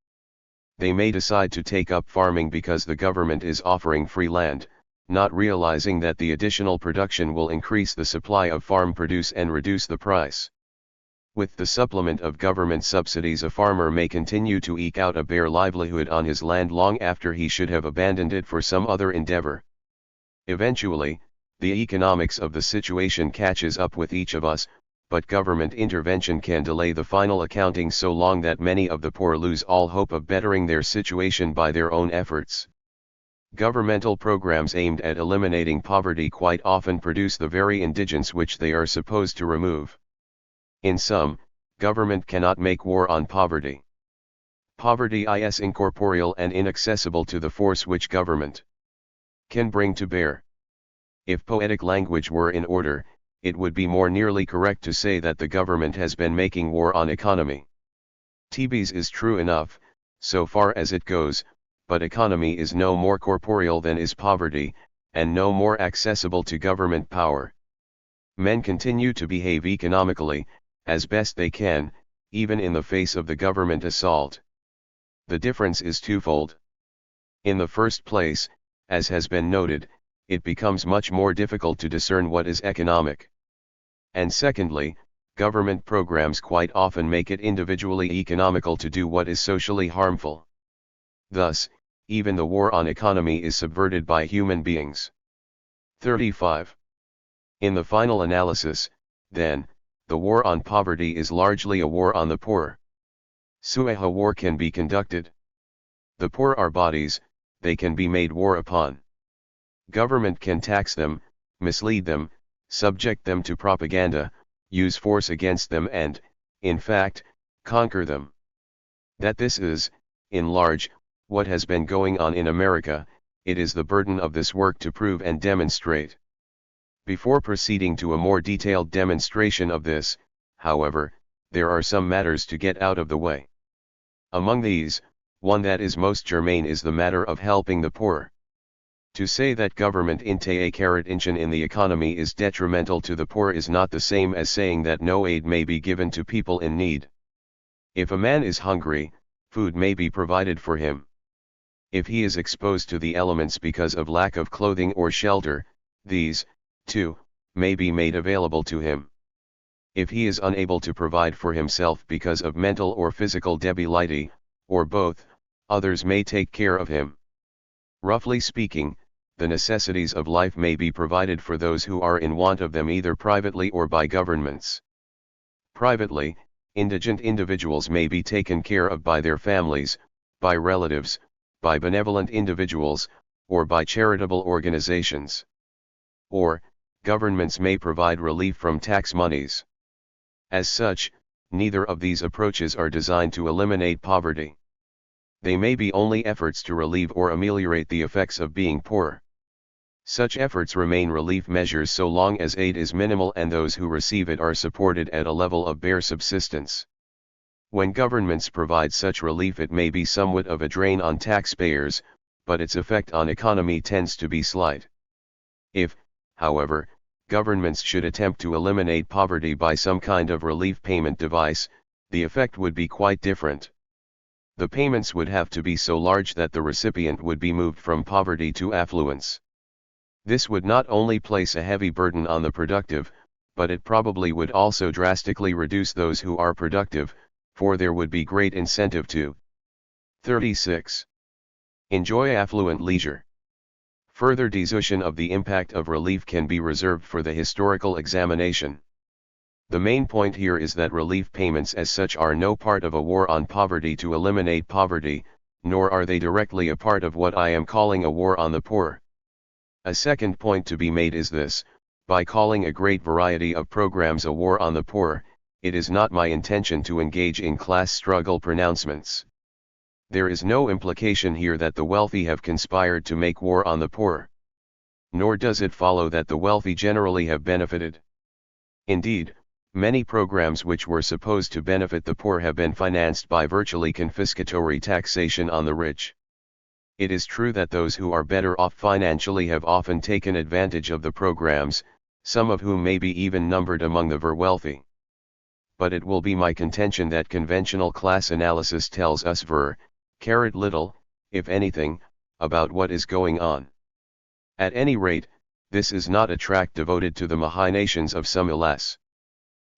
They may decide to take up farming because the government is offering free land, not realizing that the additional production will increase the supply of farm produce and reduce the price. With the supplement of government subsidies, a farmer may continue to eke out a bare livelihood on his land long after he should have abandoned it for some other endeavor. Eventually, the economics of the situation catches up with each of us, but government intervention can delay the final accounting so long that many of the poor lose all hope of bettering their situation by their own efforts. Governmental programs aimed at eliminating poverty quite often produce the very indigence which they are supposed to remove. In sum, government cannot make war on poverty. Poverty is incorporeal and inaccessible to the force which government can bring to bear. If poetic language were in order, it would be more nearly correct to say that the government has been making war on economy. TBS is true enough, so far as it goes, but economy is no more corporeal than is poverty, and no more accessible to government power. Men continue to behave economically, as best they can, even in the face of the government assault. The difference is twofold. In the first place, as has been noted, it becomes much more difficult to discern what is economic. And secondly, government programs quite often make it individually economical to do what is socially harmful. Thus, even the war on economy is subverted by human beings. 35. In the final analysis, then, the war on poverty is largely a war on the poor. Sueha war can be conducted. The poor are bodies, they can be made war upon. Government can tax them, mislead them, subject them to propaganda, use force against them and, in fact, conquer them. That this is, in large, what has been going on in America, it is the burden of this work to prove and demonstrate. Before proceeding to a more detailed demonstration of this, however, there are some matters to get out of the way. Among these, one that is most germane is the matter of helping the poor. To say that government intervention in the economy is detrimental to the poor is not the same as saying that no aid may be given to people in need. If a man is hungry, food may be provided for him. If he is exposed to the elements because of lack of clothing or shelter, these, too, may be made available to him. If he is unable to provide for himself because of mental or physical debility, or both, others may take care of him. Roughly speaking, the necessities of life may be provided for those who are in want of them either privately or by governments. Privately, indigent individuals may be taken care of by their families, by relatives, by benevolent individuals, or by charitable organizations. Or, governments may provide relief from tax monies. As such, neither of these approaches are designed to eliminate poverty. They may be only efforts to relieve or ameliorate the effects of being poor. Such efforts remain relief measures so long as aid is minimal and those who receive it are supported at a level of bare subsistence. When governments provide such relief, it may be somewhat of a drain on taxpayers, but its effect on economy tends to be slight. If, however, governments should attempt to eliminate poverty by some kind of relief payment device, the effect would be quite different. The payments would have to be so large that the recipient would be moved from poverty to affluence. This would not only place a heavy burden on the productive, but it probably would also drastically reduce those who are productive, for there would be great incentive to 36. Enjoy affluent leisure. Further discussion of the impact of relief can be reserved for the historical examination. The main point here is that relief payments as such are no part of a war on poverty to eliminate poverty, nor are they directly a part of what I am calling a war on the poor. A second point to be made is this: by calling a great variety of programs a war on the poor, it is not my intention to engage in class struggle pronouncements. There is no implication here that the wealthy have conspired to make war on the poor. Nor does it follow that the wealthy generally have benefited. Indeed, many programs which were supposed to benefit the poor have been financed by virtually confiscatory taxation on the rich. It is true that those who are better off financially have often taken advantage of the programs, some of whom may be even numbered among the very wealthy. But it will be my contention that conventional class analysis tells us little, if anything, about what is going on. At any rate, this is not a tract devoted to the machinations of some elites.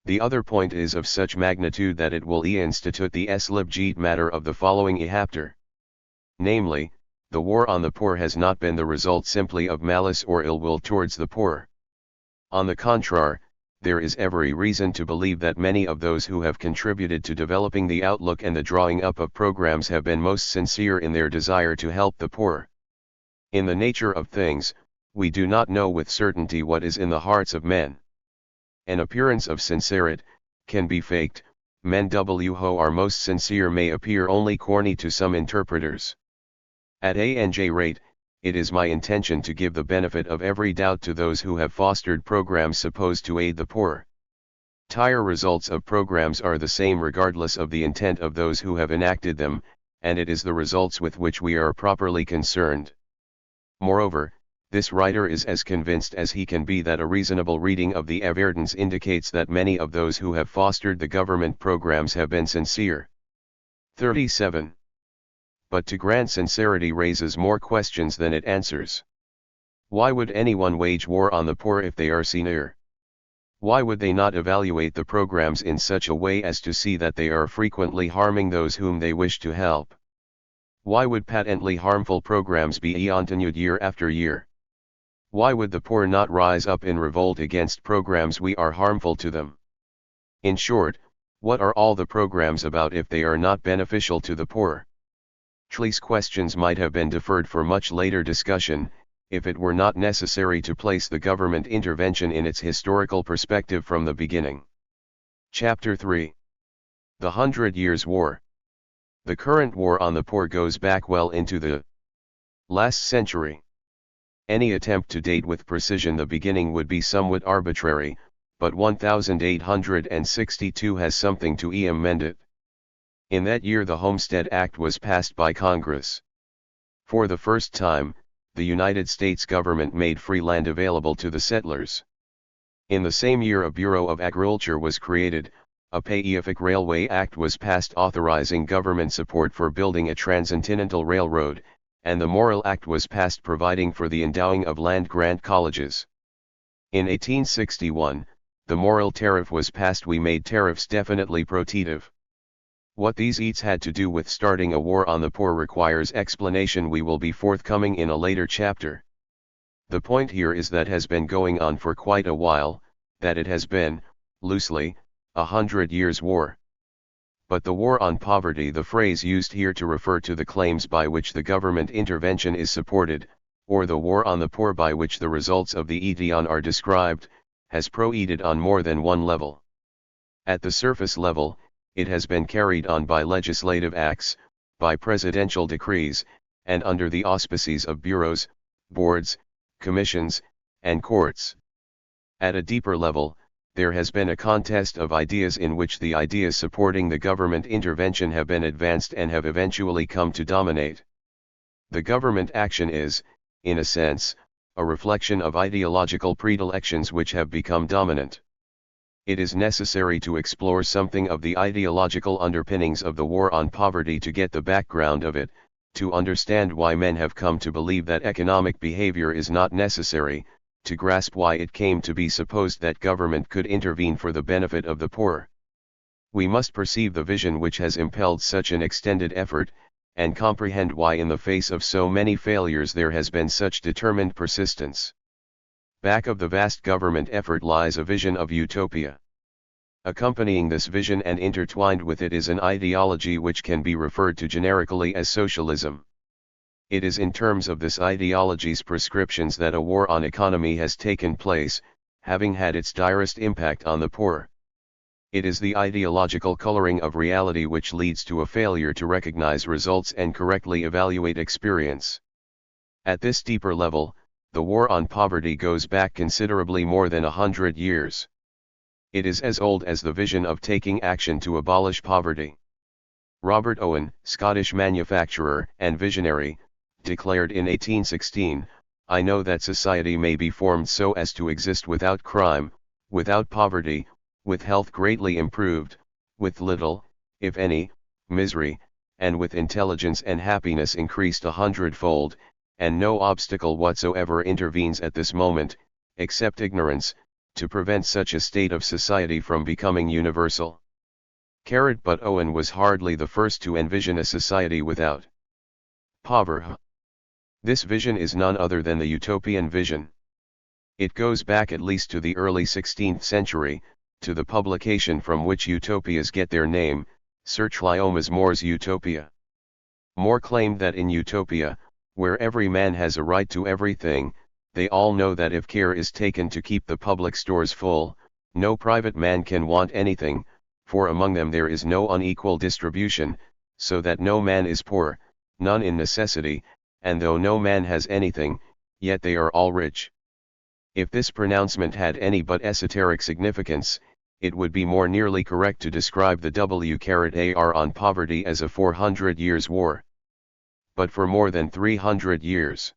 The other point is of such magnitude that it will institute the legit matter of the following chapter. Namely, the war on the poor has not been the result simply of malice or ill will towards the poor. On the contrary, there is every reason to believe that many of those who have contributed to developing the outlook and the drawing up of programs have been most sincere in their desire to help the poor. In the nature of things, we do not know with certainty what is in the hearts of men. An appearance of sincerity can be faked. Men who are most sincere may appear only corny to some interpreters. At any rate, it is my intention to give the benefit of every doubt to those who have fostered programs supposed to aid the poor. Dire results of programs are the same regardless of the intent of those who have enacted them, and it is the results with which we are properly concerned. Moreover, this writer is as convinced as he can be that a reasonable reading of the evidence indicates that many of those who have fostered the government programs have been sincere. 37. But to grant sincerity raises more questions than it answers. Why would anyone wage war on the poor if they are sincere? Why would they not evaluate the programs in such a way as to see that they are frequently harming those whom they wish to help? Why would patently harmful programs be continued year after year? Why would the poor not rise up in revolt against programs we are harmful to them? In short, what are all the programs about if they are not beneficial to the poor? These questions might have been deferred for much later discussion, if it were not necessary to place the government intervention in its historical perspective from the beginning. Chapter 3. The 100 Years' War. The current war on the poor goes back well into the last century. Any attempt to date with precision the beginning would be somewhat arbitrary, but 1862 has something to amend it. In that year the Homestead Act was passed by Congress. For the first time, the United States government made free land available to the settlers. In the same year a Bureau of Agriculture was created, a Pacific Railway Act was passed authorizing government support for building a transcontinental railroad, and the Morrill Act was passed providing for the endowing of land-grant colleges. In 1861, the Morrill Tariff was passed. We made tariffs definitely prohibitive. What these eats had to do with starting a war on the poor requires explanation. We will be forthcoming in a later chapter. The point here is that has been going on for quite a while, that it has been, loosely, 100 Years' War. But the war on poverty, the phrase used here to refer to the claims by which the government intervention is supported, or the war on the poor by which the results of the EDN are described, has proceeded on more than one level. At the surface level, it has been carried on by legislative acts, by presidential decrees, and under the auspices of bureaus, boards, commissions, and courts. At a deeper level, there has been a contest of ideas in which the ideas supporting the government intervention have been advanced and have eventually come to dominate. The government action is, in a sense, a reflection of ideological predilections which have become dominant. It is necessary to explore something of the ideological underpinnings of the war on poverty to get the background of it, to understand why men have come to believe that economic behavior is not necessary, to grasp why it came to be supposed that government could intervene for the benefit of the poor. We must perceive the vision which has impelled such an extended effort, and comprehend why in the face of so many failures there has been such determined persistence. Back of the vast government effort lies a vision of utopia. Accompanying this vision and intertwined with it is an ideology which can be referred to generically as socialism. It is in terms of this ideology's prescriptions that a war on economy has taken place, having had its direst impact on the poor. It is the ideological coloring of reality which leads to a failure to recognize results and correctly evaluate experience. At this deeper level, the war on poverty goes back considerably more than 100 years. It is as old as the vision of taking action to abolish poverty. Robert Owen, Scottish manufacturer and visionary, declared in 1816, "I know that society may be formed so as to exist without crime, without poverty, with health greatly improved, with little, if any, misery, and with intelligence and happiness increased 100-fold, and no obstacle whatsoever intervenes at this moment, except ignorance, to prevent such a state of society from becoming universal." But Owen was hardly the first to envision a society without poverty. This vision is none other than the utopian vision. It goes back at least to the early 16th century, to the publication from which utopias get their name, Sir Thomas More's Utopia. More claimed that in utopia, where every man has a right to everything, they all know that if care is taken to keep the public stores full, no private man can want anything, for among them there is no unequal distribution, so that no man is poor, none in necessity, and though no man has anything, yet they are all rich. If this pronouncement had any but esoteric significance, it would be more nearly correct to describe the war on poverty as a 400 years' war. But for more than 300 years,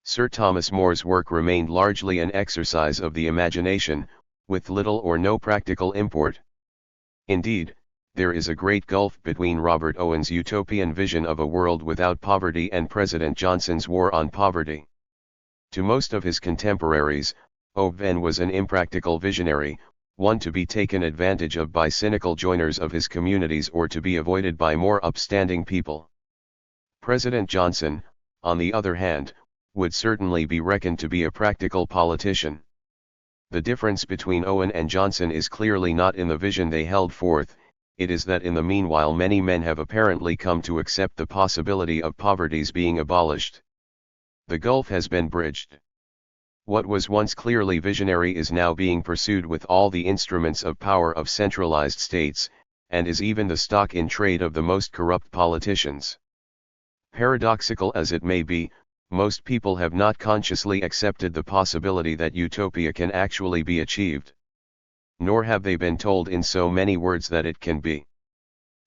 Sir Thomas More's work remained largely an exercise of the imagination, with little or no practical import. Indeed, there is a great gulf between Robert Owen's utopian vision of a world without poverty and President Johnson's war on poverty. To most of his contemporaries, Owen was an impractical visionary, one to be taken advantage of by cynical joiners of his communities or to be avoided by more upstanding people. President Johnson, on the other hand, would certainly be reckoned to be a practical politician. The difference between Owen and Johnson is clearly not in the vision they held forth, it is that in the meanwhile many men have apparently come to accept the possibility of poverty's being abolished. The gulf has been bridged. What was once clearly visionary is now being pursued with all the instruments of power of centralized states, and is even the stock in trade of the most corrupt politicians. Paradoxical as it may be, most people have not consciously accepted the possibility that utopia can actually be achieved. Nor have they been told in so many words that it can be.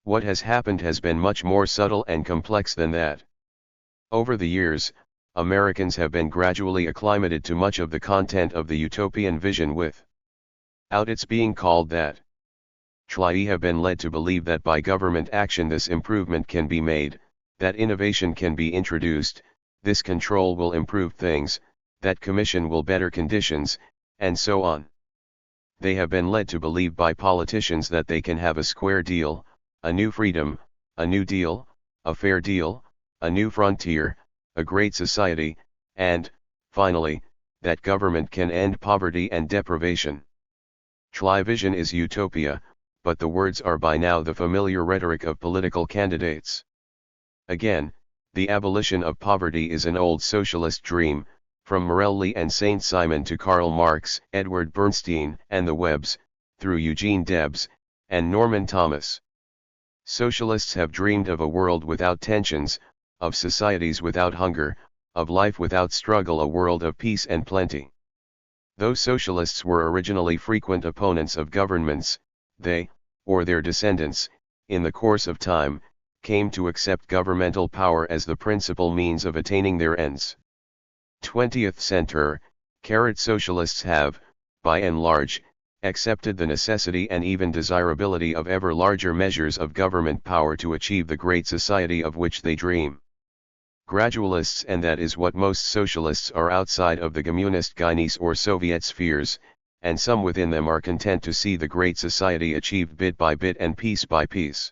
What has happened has been much more subtle and complex than that. Over the years, Americans have been gradually acclimated to much of the content of the utopian vision without its being called that. They have been led to believe that by government action this improvement can be made, that innovation can be introduced, this control will improve things, that commission will better conditions, and so on. They have been led to believe by politicians that they can have a square deal, a new freedom, a new deal, a fair deal, a new frontier, a great society, and, finally, that government can end poverty and deprivation. Vision is utopia, but the words are by now the familiar rhetoric of political candidates. Again, the abolition of poverty is an old socialist dream, from Morelli and Saint-Simon to Karl Marx, Edward Bernstein and the Webbs, through Eugene Debs, and Norman Thomas. Socialists have dreamed of a world without tensions, of societies without hunger, of life without struggle, a world of peace and plenty. Though socialists were originally frequent opponents of governments, they, or their descendants, in the course of time, came to accept governmental power as the principal means of attaining their ends. 20th century, socialists have, by and large, accepted the necessity and even desirability of ever larger measures of government power to achieve the great society of which they dream. Gradualists, and that is what most socialists are outside of the communist Guyanese or Soviet spheres, and some within them are content to see the great society achieved bit by bit and piece by piece.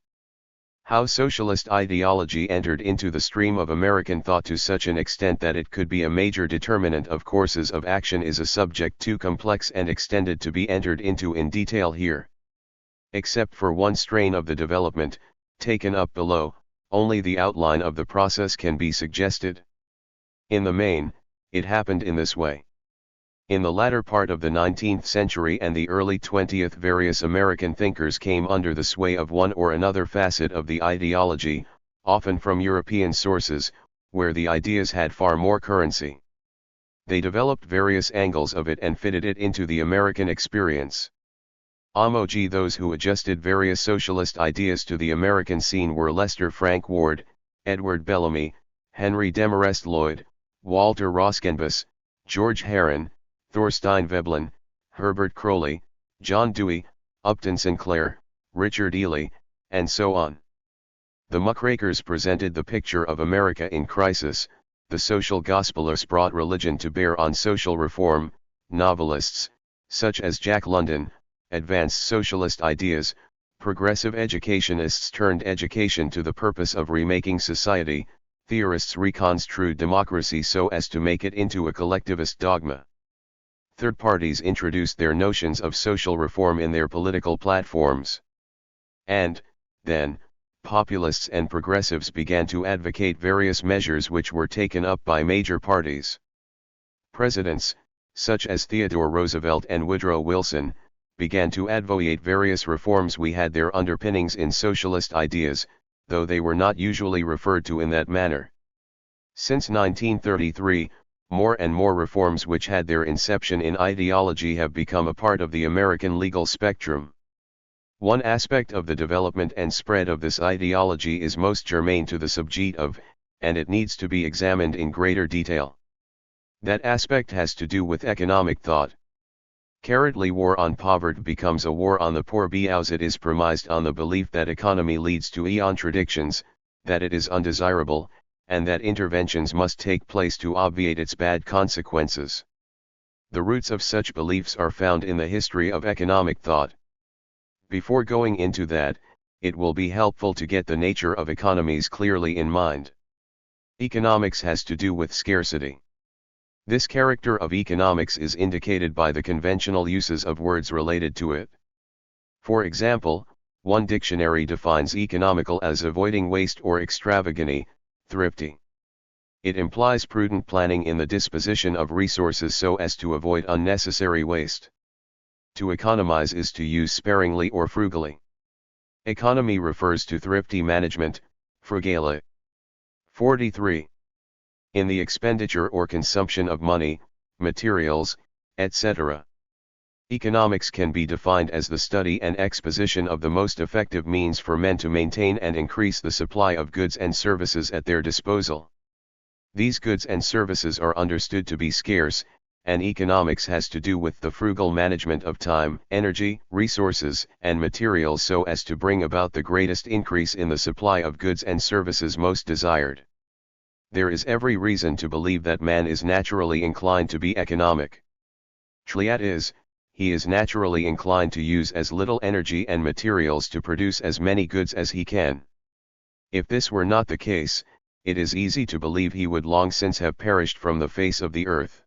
How socialist ideology entered into the stream of American thought to such an extent that it could be a major determinant of courses of action is a subject too complex and extended to be entered into in detail here. Except for one strain of the development, taken up below, only the outline of the process can be suggested. In the main, it happened in this way. In the latter part of the 19th century and the early 20th, various American thinkers came under the sway of one or another facet of the ideology, often from European sources, where the ideas had far more currency. They developed various angles of it and fitted it into the American experience. Those who adjusted various socialist ideas to the American scene were Lester Frank Ward, Edward Bellamy, Henry Demarest Lloyd, Walter Roskenbus, George Herron, Thorstein Veblen, Herbert Croly, John Dewey, Upton Sinclair, Richard Ely, and so on. The muckrakers presented the picture of America in crisis, the social gospelers brought religion to bear on social reform, novelists, such as Jack London, advanced socialist ideas, progressive educationists turned education to the purpose of remaking society, theorists reconstrued democracy so as to make it into a collectivist dogma. Third parties introduced their notions of social reform in their political platforms. And, then, populists and progressives began to advocate various measures which were taken up by major parties. Presidents, such as Theodore Roosevelt and Woodrow Wilson, began to advocate various reforms which had their underpinnings in socialist ideas, though they were not usually referred to in that manner. Since 1933, more and more reforms which had their inception in ideology have become a part of the American legal spectrum. One aspect of the development and spread of this ideology is most germane to the subject of, and it needs to be examined in greater detail. That aspect has to do with economic thought. War on poverty becomes a war on the poor because it is premised on the belief that economy leads to contradictions, that it is undesirable, and that interventions must take place to obviate its bad consequences. The roots of such beliefs are found in the history of economic thought. Before going into that, it will be helpful to get the nature of economies clearly in mind. Economics has to do with scarcity. This character of economics is indicated by the conventional uses of words related to it. For example, one dictionary defines economical as avoiding waste or extravagancy, thrifty. It implies prudent planning in the disposition of resources so as to avoid unnecessary waste. To economize is to use sparingly or frugally. Economy refers to thrifty management, frugality. 43. In the expenditure or consumption of money, materials, etc. Economics can be defined as the study and exposition of the most effective means for men to maintain and increase the supply of goods and services at their disposal. These goods and services are understood to be scarce, and economics has to do with the frugal management of time, energy, resources, and materials so as to bring about the greatest increase in the supply of goods and services most desired. There is every reason to believe that man is naturally inclined to be economic. That is, he is naturally inclined to use as little energy and materials to produce as many goods as he can. If this were not the case, it is easy to believe he would long since have perished from the face of the earth.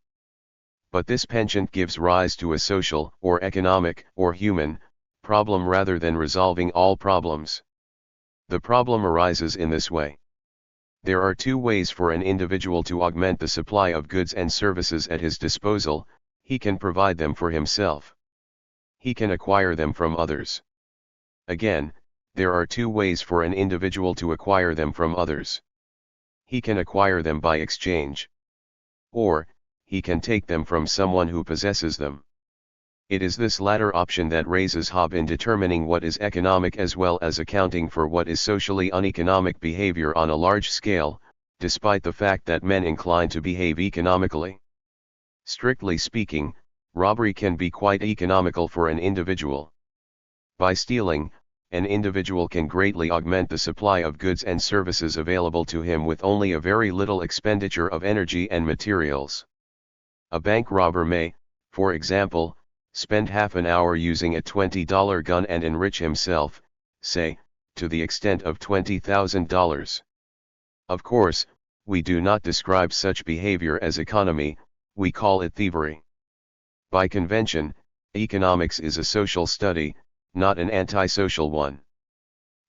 But this penchant gives rise to a social, or economic, or human, problem rather than resolving all problems. The problem arises in this way. There are two ways for an individual to augment the supply of goods and services at his disposal: he can provide them for himself. He can acquire them from others. Again, there are two ways for an individual to acquire them from others. He can acquire them by exchange. Or, he can take them from someone who possesses them. It is this latter option that raises hob in determining what is economic as well as accounting for what is socially uneconomic behavior on a large scale, despite the fact that men incline to behave economically. Strictly speaking, robbery can be quite economical for an individual. By stealing, an individual can greatly augment the supply of goods and services available to him with only a very little expenditure of energy and materials. A bank robber may, for example, spend half an hour using a $20 gun and enrich himself, say, to the extent of $20,000. Of course, we do not describe such behavior as economy, we call it thievery. By convention, economics is a social study, not an antisocial one.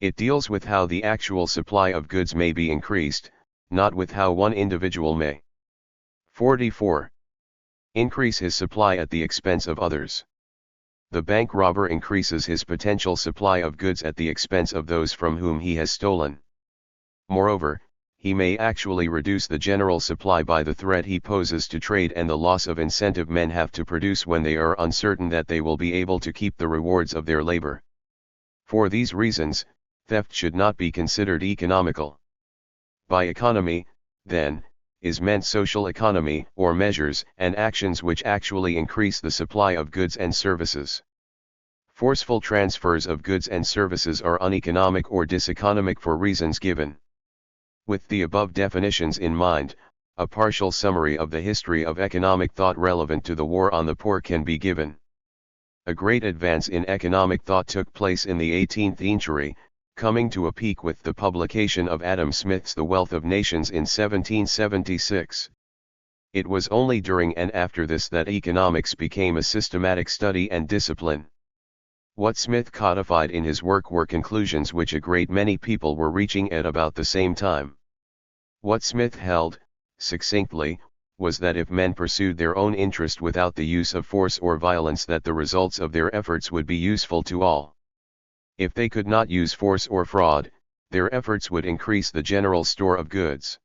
It deals with how the actual supply of goods may be increased, not with how one individual may. 44. Increase his supply at the expense of others. The bank robber increases his potential supply of goods at the expense of those from whom he has stolen. Moreover, he may actually reduce the general supply by the threat he poses to trade and the loss of incentive men have to produce when they are uncertain that they will be able to keep the rewards of their labor. For these reasons, theft should not be considered economical. By economy, then, is meant social economy, or measures and actions which actually increase the supply of goods and services. Forceful transfers of goods and services are uneconomic or diseconomic for reasons given. With the above definitions in mind, a partial summary of the history of economic thought relevant to the War on the Poor can be given. A great advance in economic thought took place in the 18th century, coming to a peak with the publication of Adam Smith's The Wealth of Nations in 1776. It was only during and after this that economics became a systematic study and discipline. What Smith codified in his work were conclusions which a great many people were reaching at about the same time. What Smith held, succinctly, was that if men pursued their own interest without the use of force or violence, that the results of their efforts would be useful to all. If they could not use force or fraud, their efforts would increase the general store of goods.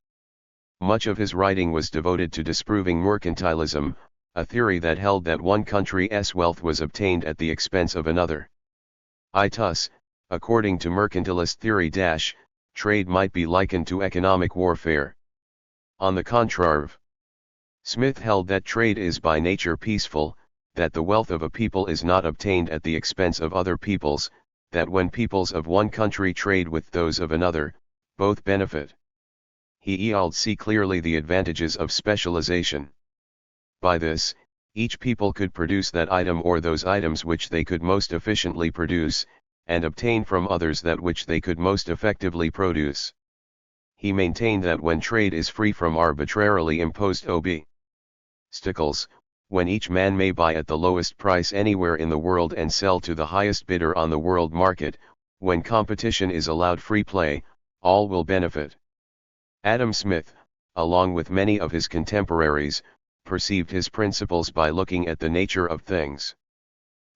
Much of his writing was devoted to disproving mercantilism, a theory that held that one country's wealth was obtained at the expense of another. Thus, according to mercantilist theory, trade might be likened to economic warfare. On the contrary, Smith held that trade is by nature peaceful, that the wealth of a people is not obtained at the expense of other peoples, that when peoples of one country trade with those of another, both benefit. He see clearly the advantages of specialization. By this, each people could produce that item or those items which they could most efficiently produce, and obtain from others that which they could most effectively produce. he maintained that when trade is free from arbitrarily imposed obstacles, when each man may buy at the lowest price anywhere in the world and sell to the highest bidder on the world market, when competition is allowed free play, all will benefit. Adam Smith, along with many of his contemporaries, perceived his principles by looking at the nature of things.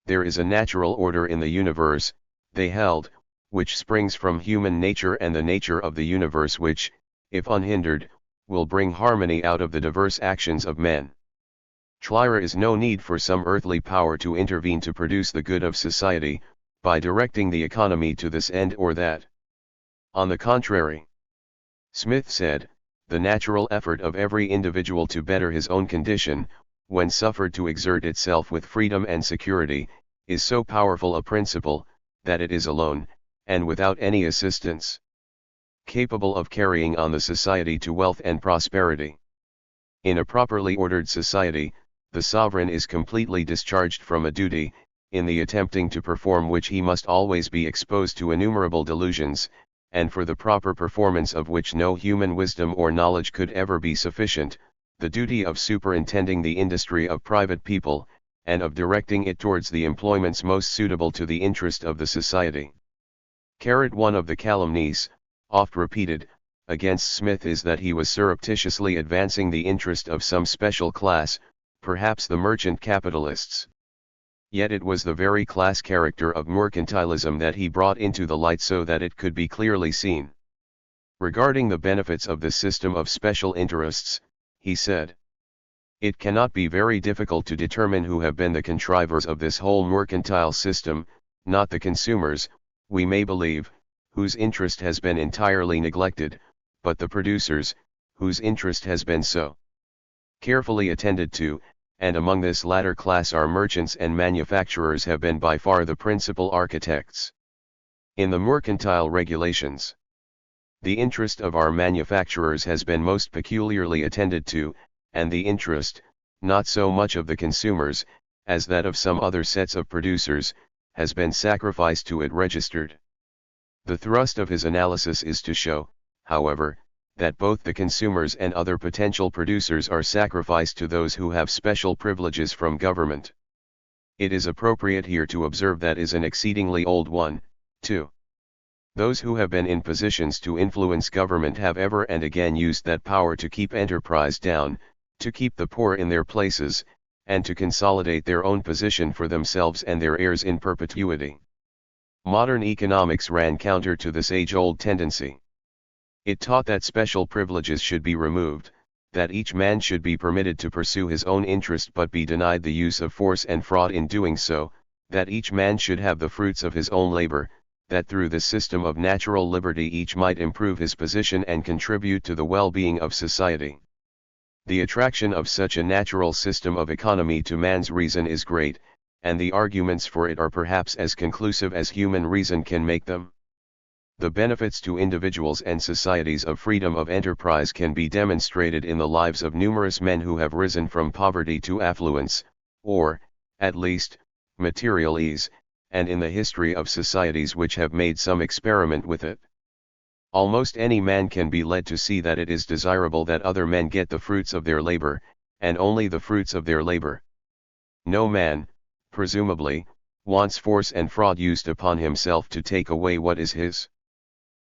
There is a natural order in the universe, they held, which springs from human nature and the nature of the universe which, if unhindered, will bring harmony out of the diverse actions of men. There is no need for some earthly power to intervene to produce the good of society, by directing the economy to this end or that. On the contrary, Smith said, the natural effort of every individual to better his own condition, when suffered to exert itself with freedom and security, is so powerful a principle, that it is alone, and without any assistance, capable of carrying on the society to wealth and prosperity. In a properly ordered society, the sovereign is completely discharged from a duty, in the attempting to perform which he must always be exposed to innumerable delusions, and for the proper performance of which no human wisdom or knowledge could ever be sufficient, the duty of superintending the industry of private people, and of directing it towards the employments most suitable to the interest of the society. One of the calumnies, oft repeated, against Smith is that he was surreptitiously advancing the interest of some special class, perhaps the merchant capitalists. Yet it was the very class character of mercantilism that he brought into the light so that it could be clearly seen. Regarding the benefits of this system of special interests, he said, "It cannot be very difficult to determine who have been the contrivers of this whole mercantile system, not the consumers, we may believe, whose interest has been entirely neglected, but the producers, whose interest has been so carefully attended to, and among this latter class our merchants and manufacturers have been by far the principal architects. In the mercantile regulations, the interest of our manufacturers has been most peculiarly attended to, and the interest, not so much of the consumers, as that of some other sets of producers, has been sacrificed to it registered." The thrust of his analysis is to show, however, that both the consumers and other potential producers are sacrificed to those who have special privileges from government. It is appropriate here to observe that is an exceedingly old one, too. Those who have been in positions to influence government have ever and again used that power to keep enterprise down, to keep the poor in their places, and to consolidate their own position for themselves and their heirs in perpetuity. Modern economics ran counter to this age-old tendency. It taught that special privileges should be removed, that each man should be permitted to pursue his own interest but be denied the use of force and fraud in doing so, that each man should have the fruits of his own labor, that through this system of natural liberty each might improve his position and contribute to the well-being of society. The attraction of such a natural system of economy to man's reason is great, and the arguments for it are perhaps as conclusive as human reason can make them. The benefits to individuals and societies of freedom of enterprise can be demonstrated in the lives of numerous men who have risen from poverty to affluence, or, at least, material ease, and in the history of societies which have made some experiment with it. Almost any man can be led to see that it is desirable that other men get the fruits of their labor, and only the fruits of their labor. No man, presumably, wants force and fraud used upon himself to take away what is his.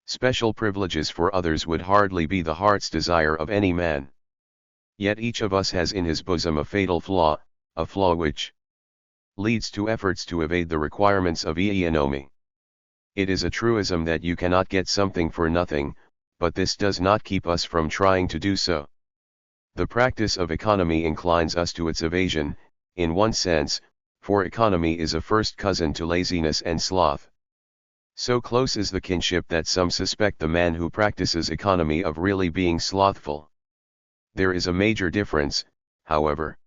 Special privileges for others would hardly be the heart's desire of any man. Yet each of us has in his bosom a fatal flaw, a flaw which leads to efforts to evade the requirements of economy. It is a truism that you cannot get something for nothing, but this does not keep us from trying to do so. The practice of economy inclines us to its evasion, in one sense, for economy is a first cousin to laziness and sloth. So close is the kinship that some suspect the man who practices economy of really being slothful. There is a major difference, however.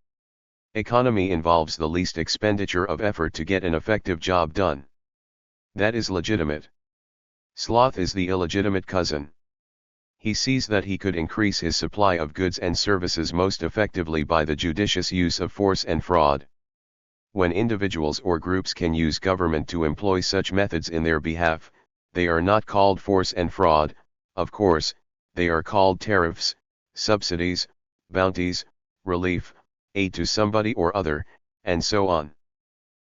Economy involves the least expenditure of effort to get an effective job done. That is legitimate. Sloth is the illegitimate cousin. He sees that he could increase his supply of goods and services most effectively by the judicious use of force and fraud. When individuals or groups can use government to employ such methods in their behalf, they are not called force and fraud, of course, they are called tariffs, subsidies, bounties, relief, aid to somebody or other, and so on.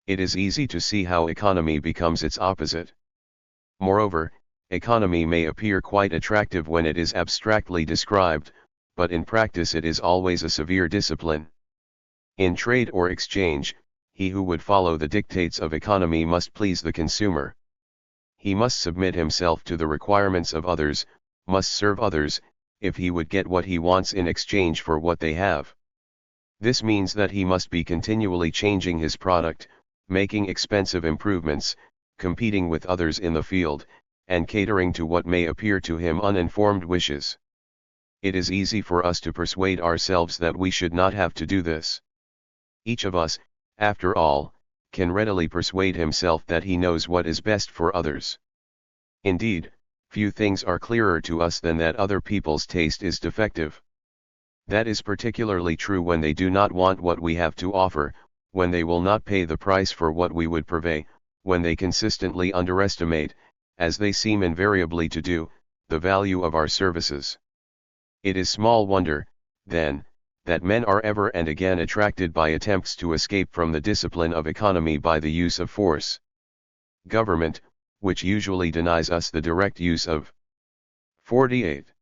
It is easy to see how economy becomes its opposite. Moreover, economy may appear quite attractive when it is abstractly described, but in practice it is always a severe discipline. In trade or exchange, he who would follow the dictates of economy must please the consumer. He must submit himself to the requirements of others, must serve others, if he would get what he wants in exchange for what they have. This means that he must be continually changing his product, making expensive improvements, competing with others in the field, and catering to what may appear to him uninformed wishes. It is easy for us to persuade ourselves that we should not have to do this. Each of us, after all, can readily persuade himself that he knows what is best for others. Indeed, few things are clearer to us than that other people's taste is defective. That is particularly true when they do not want what we have to offer, when they will not pay the price for what we would purvey, when they consistently underestimate, as they seem invariably to do, the value of our services. It is small wonder, then, that men are ever and again attracted by attempts to escape from the discipline of economy by the use of force. Government, which usually denies us the direct use of 48.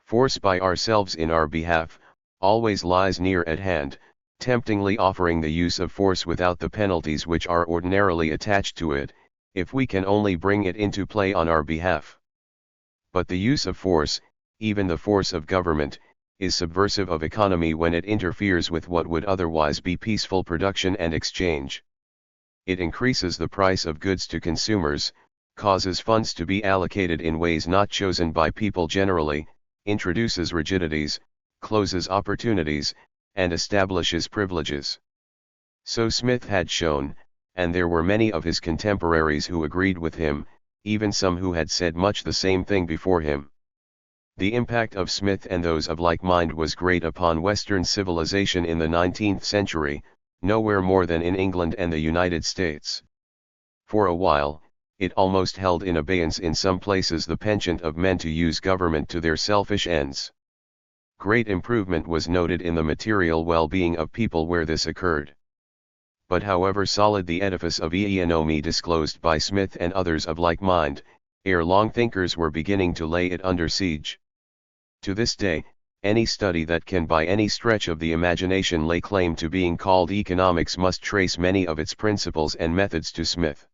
Force by ourselves in our behalf, always lies near at hand, temptingly offering the use of force without the penalties which are ordinarily attached to it, if we can only bring it into play on our behalf. But the use of force, even the force of government, is subversive of economy when it interferes with what would otherwise be peaceful production and exchange. It increases the price of goods to consumers, causes funds to be allocated in ways not chosen by people generally, introduces rigidities, closes opportunities, and establishes privileges. So Smith had shown, and there were many of his contemporaries who agreed with him, even some who had said much the same thing before him. The impact of Smith and those of like mind was great upon Western civilization in the 19th century, nowhere more than in England and the United States. For a while, it almost held in abeyance in some places the penchant of men to use government to their selfish ends. Great improvement was noted in the material well-being of people where this occurred. But however solid the edifice of economy disclosed by Smith and others of like mind, ere long thinkers were beginning to lay it under siege. To this day, any study that can by any stretch of the imagination lay claim to being called economics must trace many of its principles and methods to Smith.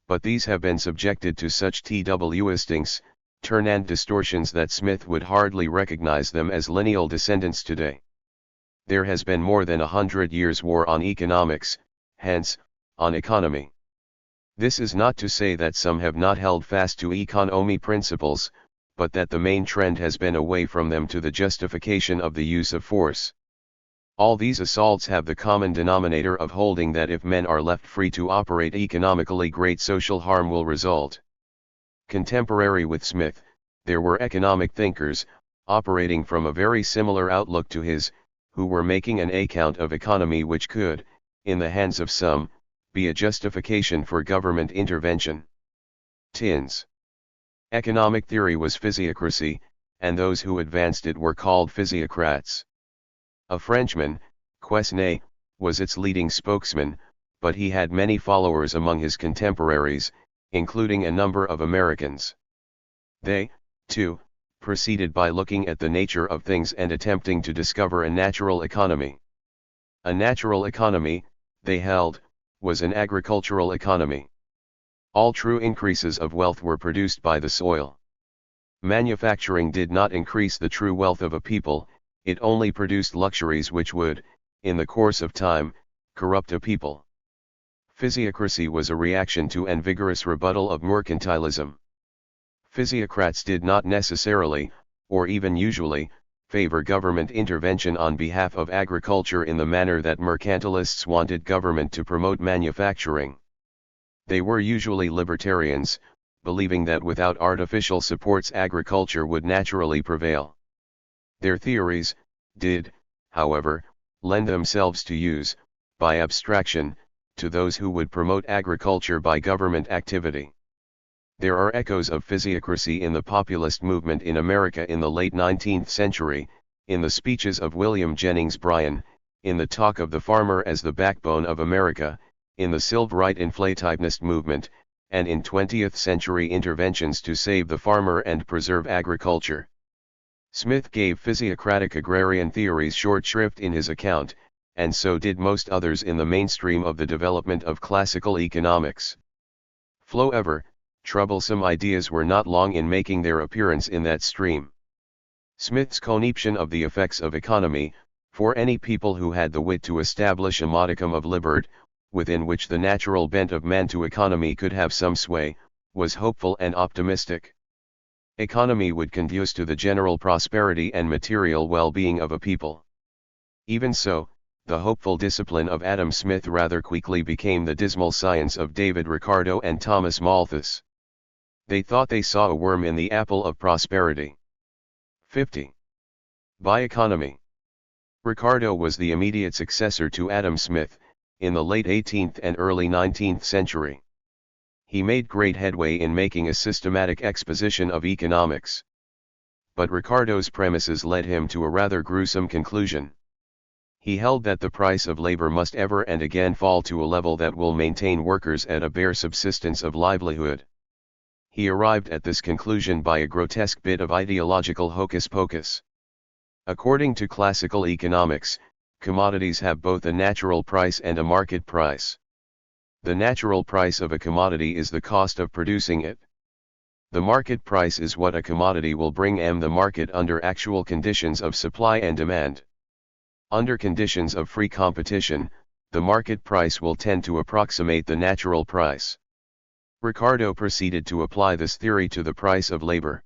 But these have been subjected to such twistings, turn and distortions that Smith would hardly recognize them as lineal descendants today. There has been more than 100 years' war on economics, hence, on economy. This is not to say that some have not held fast to economy principles, but that the main trend has been away from them to the justification of the use of force. All these assaults have the common denominator of holding that if men are left free to operate economically, great social harm will result. Contemporary with Smith, there were economic thinkers, operating from a very similar outlook to his, who were making an account of economy which could, in the hands of some, be a justification for government intervention. Tins. Economic theory was physiocracy, and those who advanced it were called physiocrats. A Frenchman, Quesnay, was its leading spokesman, but he had many followers among his contemporaries, including a number of Americans. They, too, proceeded by looking at the nature of things and attempting to discover a natural economy. A natural economy, they held, was an agricultural economy. All true increases of wealth were produced by the soil. Manufacturing did not increase the true wealth of a people, it only produced luxuries which would, in the course of time, corrupt a people. Physiocracy was a reaction to and vigorous rebuttal of mercantilism. Physiocrats did not necessarily, or even usually, favor government intervention on behalf of agriculture in the manner that mercantilists wanted government to promote manufacturing. They were usually libertarians, believing that without artificial supports agriculture would naturally prevail. Their theories did, however, lend themselves to use, by abstraction, to those who would promote agriculture by government activity. There are echoes of physiocracy in the populist movement in America in the late 19th century, in the speeches of William Jennings Bryan, in the talk of the farmer as the backbone of America, in the Silverite inflationist movement, and in 20th century interventions to save the farmer and preserve agriculture. Smith gave physiocratic agrarian theories short shrift in his account, and so did most others in the mainstream of the development of classical economics. However, troublesome ideas were not long in making their appearance in that stream. Smith's conception of the effects of economy, for any people who had the wit to establish a modicum of liberty, within which the natural bent of man to economy could have some sway, was hopeful and optimistic. Economy would conduce to the general prosperity and material well-being of a people. Even so, the hopeful discipline of Adam Smith rather quickly became the dismal science of David Ricardo and Thomas Malthus. They thought they saw a worm in the apple of prosperity. 50. By economy. Ricardo was the immediate successor to Adam Smith, in the late 18th and early 19th century. He made great headway in making a systematic exposition of economics. But Ricardo's premises led him to a rather gruesome conclusion. He held that the price of labor must ever and again fall to a level that will maintain workers at a bare subsistence of livelihood. He arrived at this conclusion by a grotesque bit of ideological hocus-pocus. According to classical economics, commodities have both a natural price and a market price. The natural price of a commodity is the cost of producing it. The market price is what a commodity will bring the market under actual conditions of supply and demand. Under conditions of free competition, the market price will tend to approximate the natural price. Ricardo proceeded to apply this theory to the price of labor.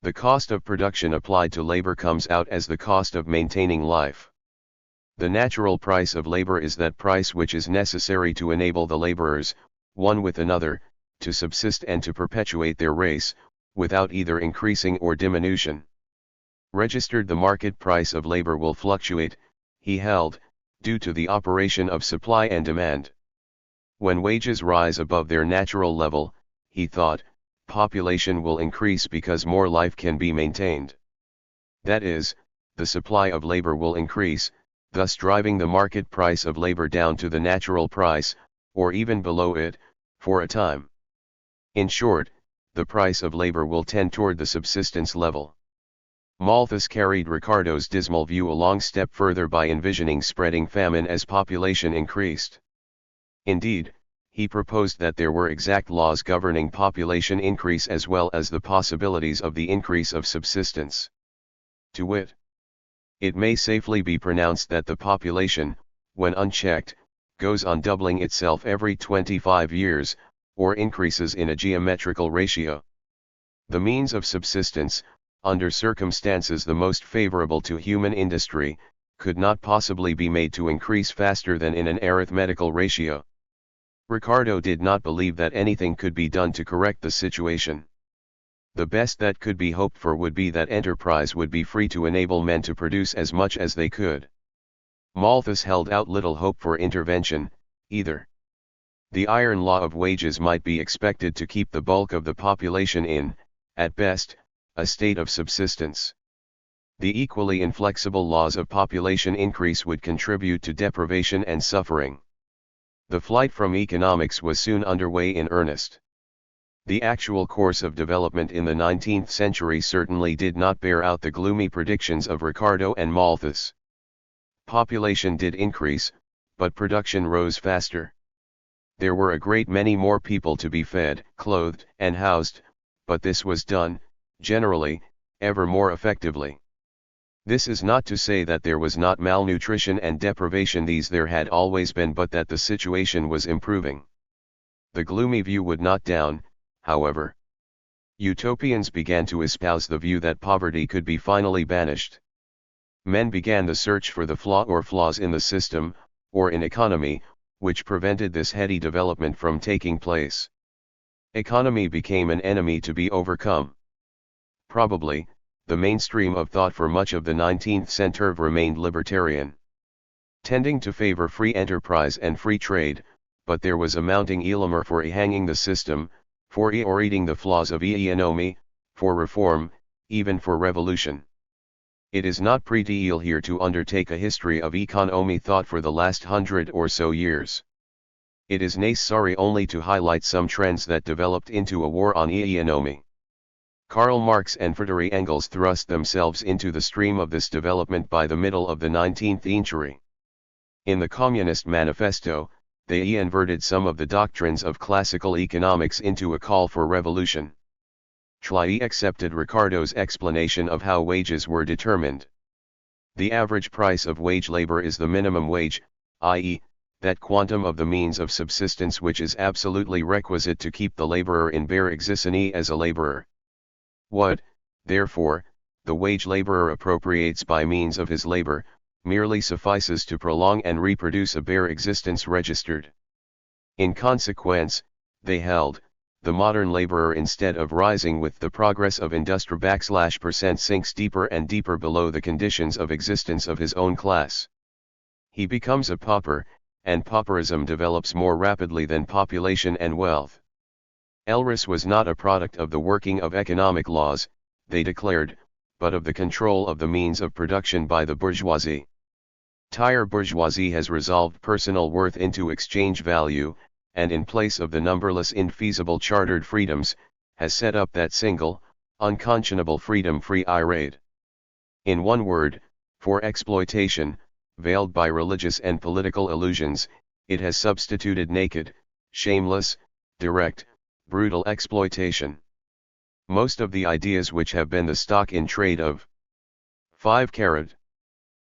The cost of production applied to labor comes out as the cost of maintaining life. The natural price of labor is that price which is necessary to enable the laborers, one with another, to subsist and to perpetuate their race, without either increasing or diminution. Registered the market price of labor will fluctuate, he held, due to the operation of supply and demand. When wages rise above their natural level, he thought, population will increase because more life can be maintained. That is, the supply of labor will increase, thus driving the market price of labor down to the natural price, or even below it, for a time. In short, the price of labor will tend toward the subsistence level. Malthus carried Ricardo's dismal view a long step further by envisioning spreading famine as population increased. Indeed, he proposed that there were exact laws governing population increase as well as the possibilities of the increase of subsistence. To wit, it may safely be pronounced that the population, when unchecked, goes on doubling itself every 25 years, or increases in a geometrical ratio. The means of subsistence, under circumstances the most favorable to human industry, could not possibly be made to increase faster than in an arithmetical ratio. Ricardo did not believe that anything could be done to correct the situation. The best that could be hoped for would be that enterprise would be free to enable men to produce as much as they could. Malthus held out little hope for intervention, either. The iron law of wages might be expected to keep the bulk of the population in, at best, a state of subsistence. The equally inflexible laws of population increase would contribute to deprivation and suffering. The flight from economics was soon underway in earnest. The actual course of development in the 19th century certainly did not bear out the gloomy predictions of Ricardo and Malthus. Population did increase, but production rose faster. There were a great many more people to be fed, clothed, and housed, but this was done, generally, ever more effectively. This is not to say that there was not malnutrition and deprivation, these there had always been, but that the situation was improving. The gloomy view would not down, however. Utopians began to espouse the view that poverty could be finally banished. Men began the search for the flaw or flaws in the system, or in economy, which prevented this heady development from taking place. Economy became an enemy to be overcome. Probably, the mainstream of thought for much of the 19th century remained libertarian, tending to favor free enterprise and free trade, but there was a mounting clamor for hanging the system, for eating the flaws of economy, for reform, even for revolution. It is not pretty here to undertake a history of economy thought for the last 100 or so years. It is necessary only to highlight some trends that developed into a war on economy. Karl Marx and Friedrich Engels thrust themselves into the stream of this development by the middle of the 19th century. In the Communist Manifesto, they inverted some of the doctrines of classical economics into a call for revolution. They accepted Ricardo's explanation of how wages were determined. The average price of wage labor is the minimum wage, i.e., that quantum of the means of subsistence which is absolutely requisite to keep the laborer in bare existence as a laborer. What, therefore, the wage laborer appropriates by means of his labor, merely suffices to prolong and reproduce a bare existence registered. In consequence, they held, the modern laborer instead of rising with the progress of industry /% sinks deeper and deeper below the conditions of existence of his own class. He becomes a pauper, and pauperism develops more rapidly than population and wealth. Elris was not a product of the working of economic laws, they declared, but of the control of the means of production by the bourgeoisie. THIRD bourgeoisie has resolved personal worth into exchange value, and in place of the numberless infeasible chartered freedoms, has set up that single, unconscionable freedom free trade. In one word, for exploitation, veiled by religious and political illusions, it has substituted naked, shameless, direct, brutal exploitation. Most of the ideas which have been the stock in trade of 5-carat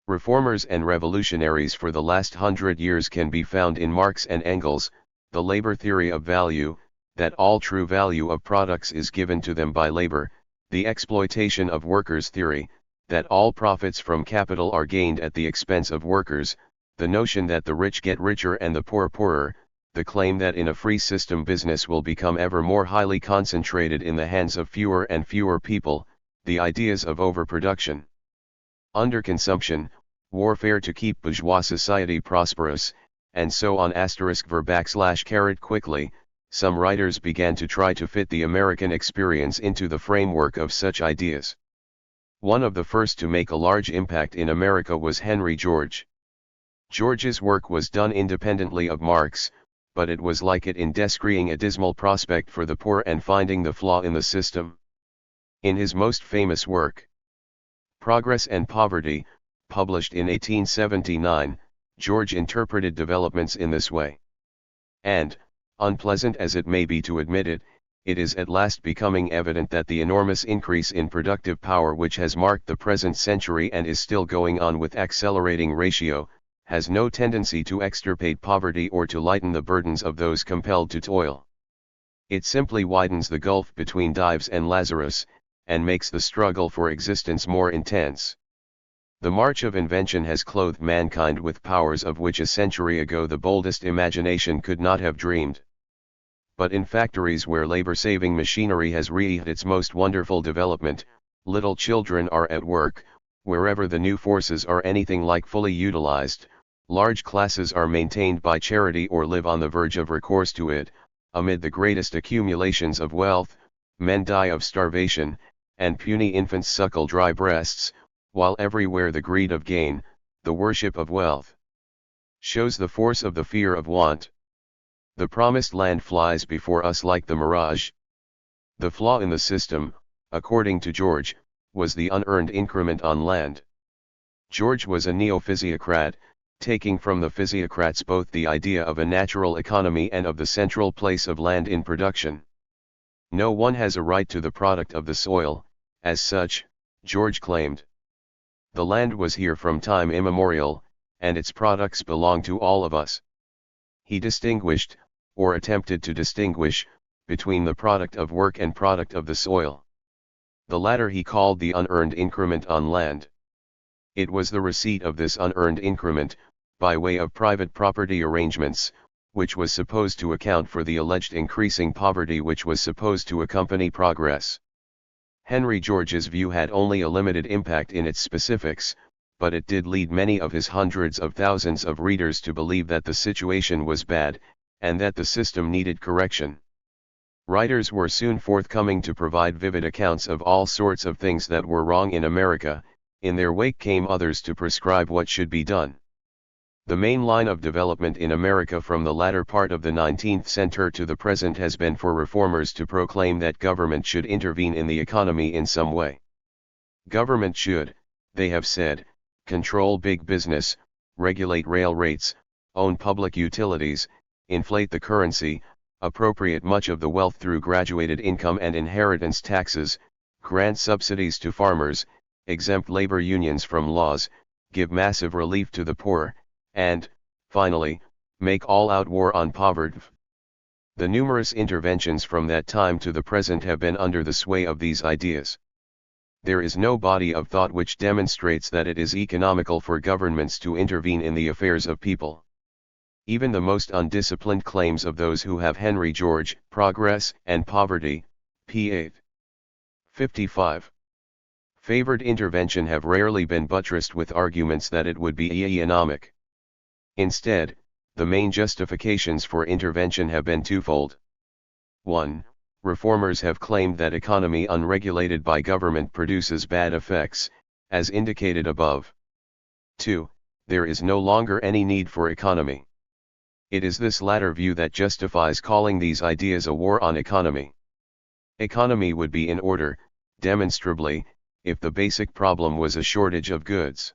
reformers and revolutionaries for the last 100 years can be found in Marx and Engels, the labor theory of value, that all true value of products is given to them by labor, the exploitation of workers theory, that all profits from capital are gained at the expense of workers, the notion that the rich get richer and the poor poorer, the claim that in a free system business will become ever more highly concentrated in the hands of fewer and fewer people, the ideas of overproduction, underconsumption, warfare to keep bourgeois society prosperous, and so on *ver / quickly, some writers began to try to fit the American experience into the framework of such ideas. One of the first to make a large impact in America was Henry George. George's work was done independently of Marx, but it was like it in describing a dismal prospect for the poor and finding the flaw in the system. In his most famous work, Progress and Poverty, published in 1879, George interpreted developments in this way. And, unpleasant as it may be to admit it, it is at last becoming evident that the enormous increase in productive power which has marked the present century and is still going on with accelerating ratio, has no tendency to extirpate poverty or to lighten the burdens of those compelled to toil. It simply widens the gulf between Dives and Lazarus, and makes the struggle for existence more intense. The march of invention has clothed mankind with powers of which a century ago the boldest imagination could not have dreamed. But in factories where labor-saving machinery has reached its most wonderful development, little children are at work. Wherever the new forces are anything like fully utilized, large classes are maintained by charity or live on the verge of recourse to it. Amid the greatest accumulations of wealth, men die of starvation, and puny infants suckle dry breasts, while everywhere the greed of gain, the worship of wealth, shows the force of the fear of want. The promised land flies before us like the mirage. The flaw in the system, according to George, was the unearned increment on land. George was a neo-physiocrat, taking from the physiocrats both the idea of a natural economy and of the central place of land in production. No one has a right to the product of the soil, as such, George claimed. The land was here from time immemorial, and its products belong to all of us. He distinguished, or attempted to distinguish, between the product of work and product of the soil. The latter he called the unearned increment on land. It was the receipt of this unearned increment, by way of private property arrangements, which was supposed to account for the alleged increasing poverty which was supposed to accompany progress. Henry George's view had only a limited impact in its specifics, but it did lead many of his hundreds of thousands of readers to believe that the situation was bad, and that the system needed correction. Writers were soon forthcoming to provide vivid accounts of all sorts of things that were wrong in America. In their wake came others to prescribe what should be done. The main line of development in America from the latter part of the 19th century to the present has been for reformers to proclaim that government should intervene in the economy in some way. Government should, they have said, control big business, regulate rail rates, own public utilities, inflate the currency, appropriate much of the wealth through graduated income and inheritance taxes, grant subsidies to farmers, exempt labor unions from laws, give massive relief to the poor, and, finally, make all-out war on poverty. The numerous interventions from that time to the present have been under the sway of these ideas. There is no body of thought which demonstrates that it is economical for governments to intervene in the affairs of people. Even the most undisciplined claims of those who have Henry George, Progress and Poverty, p. 55. Favored intervention have rarely been buttressed with arguments that it would be economic. Instead, the main justifications for intervention have been twofold. 1. Reformers have claimed that economy unregulated by government produces bad effects, as indicated above. 2. There is no longer any need for economy. It is this latter view that justifies calling these ideas a war on economy. Economy would be in order, demonstrably, if the basic problem was a shortage of goods.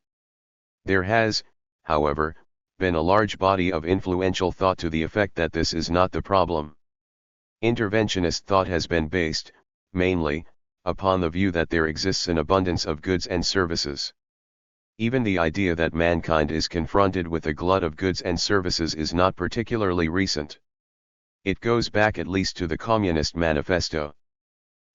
There has, however, been a large body of influential thought to the effect that this is not the problem. Interventionist thought has been based, mainly, upon the view that there exists an abundance of goods and services. Even the idea that mankind is confronted with a glut of goods and services is not particularly recent. It goes back at least to the Communist Manifesto.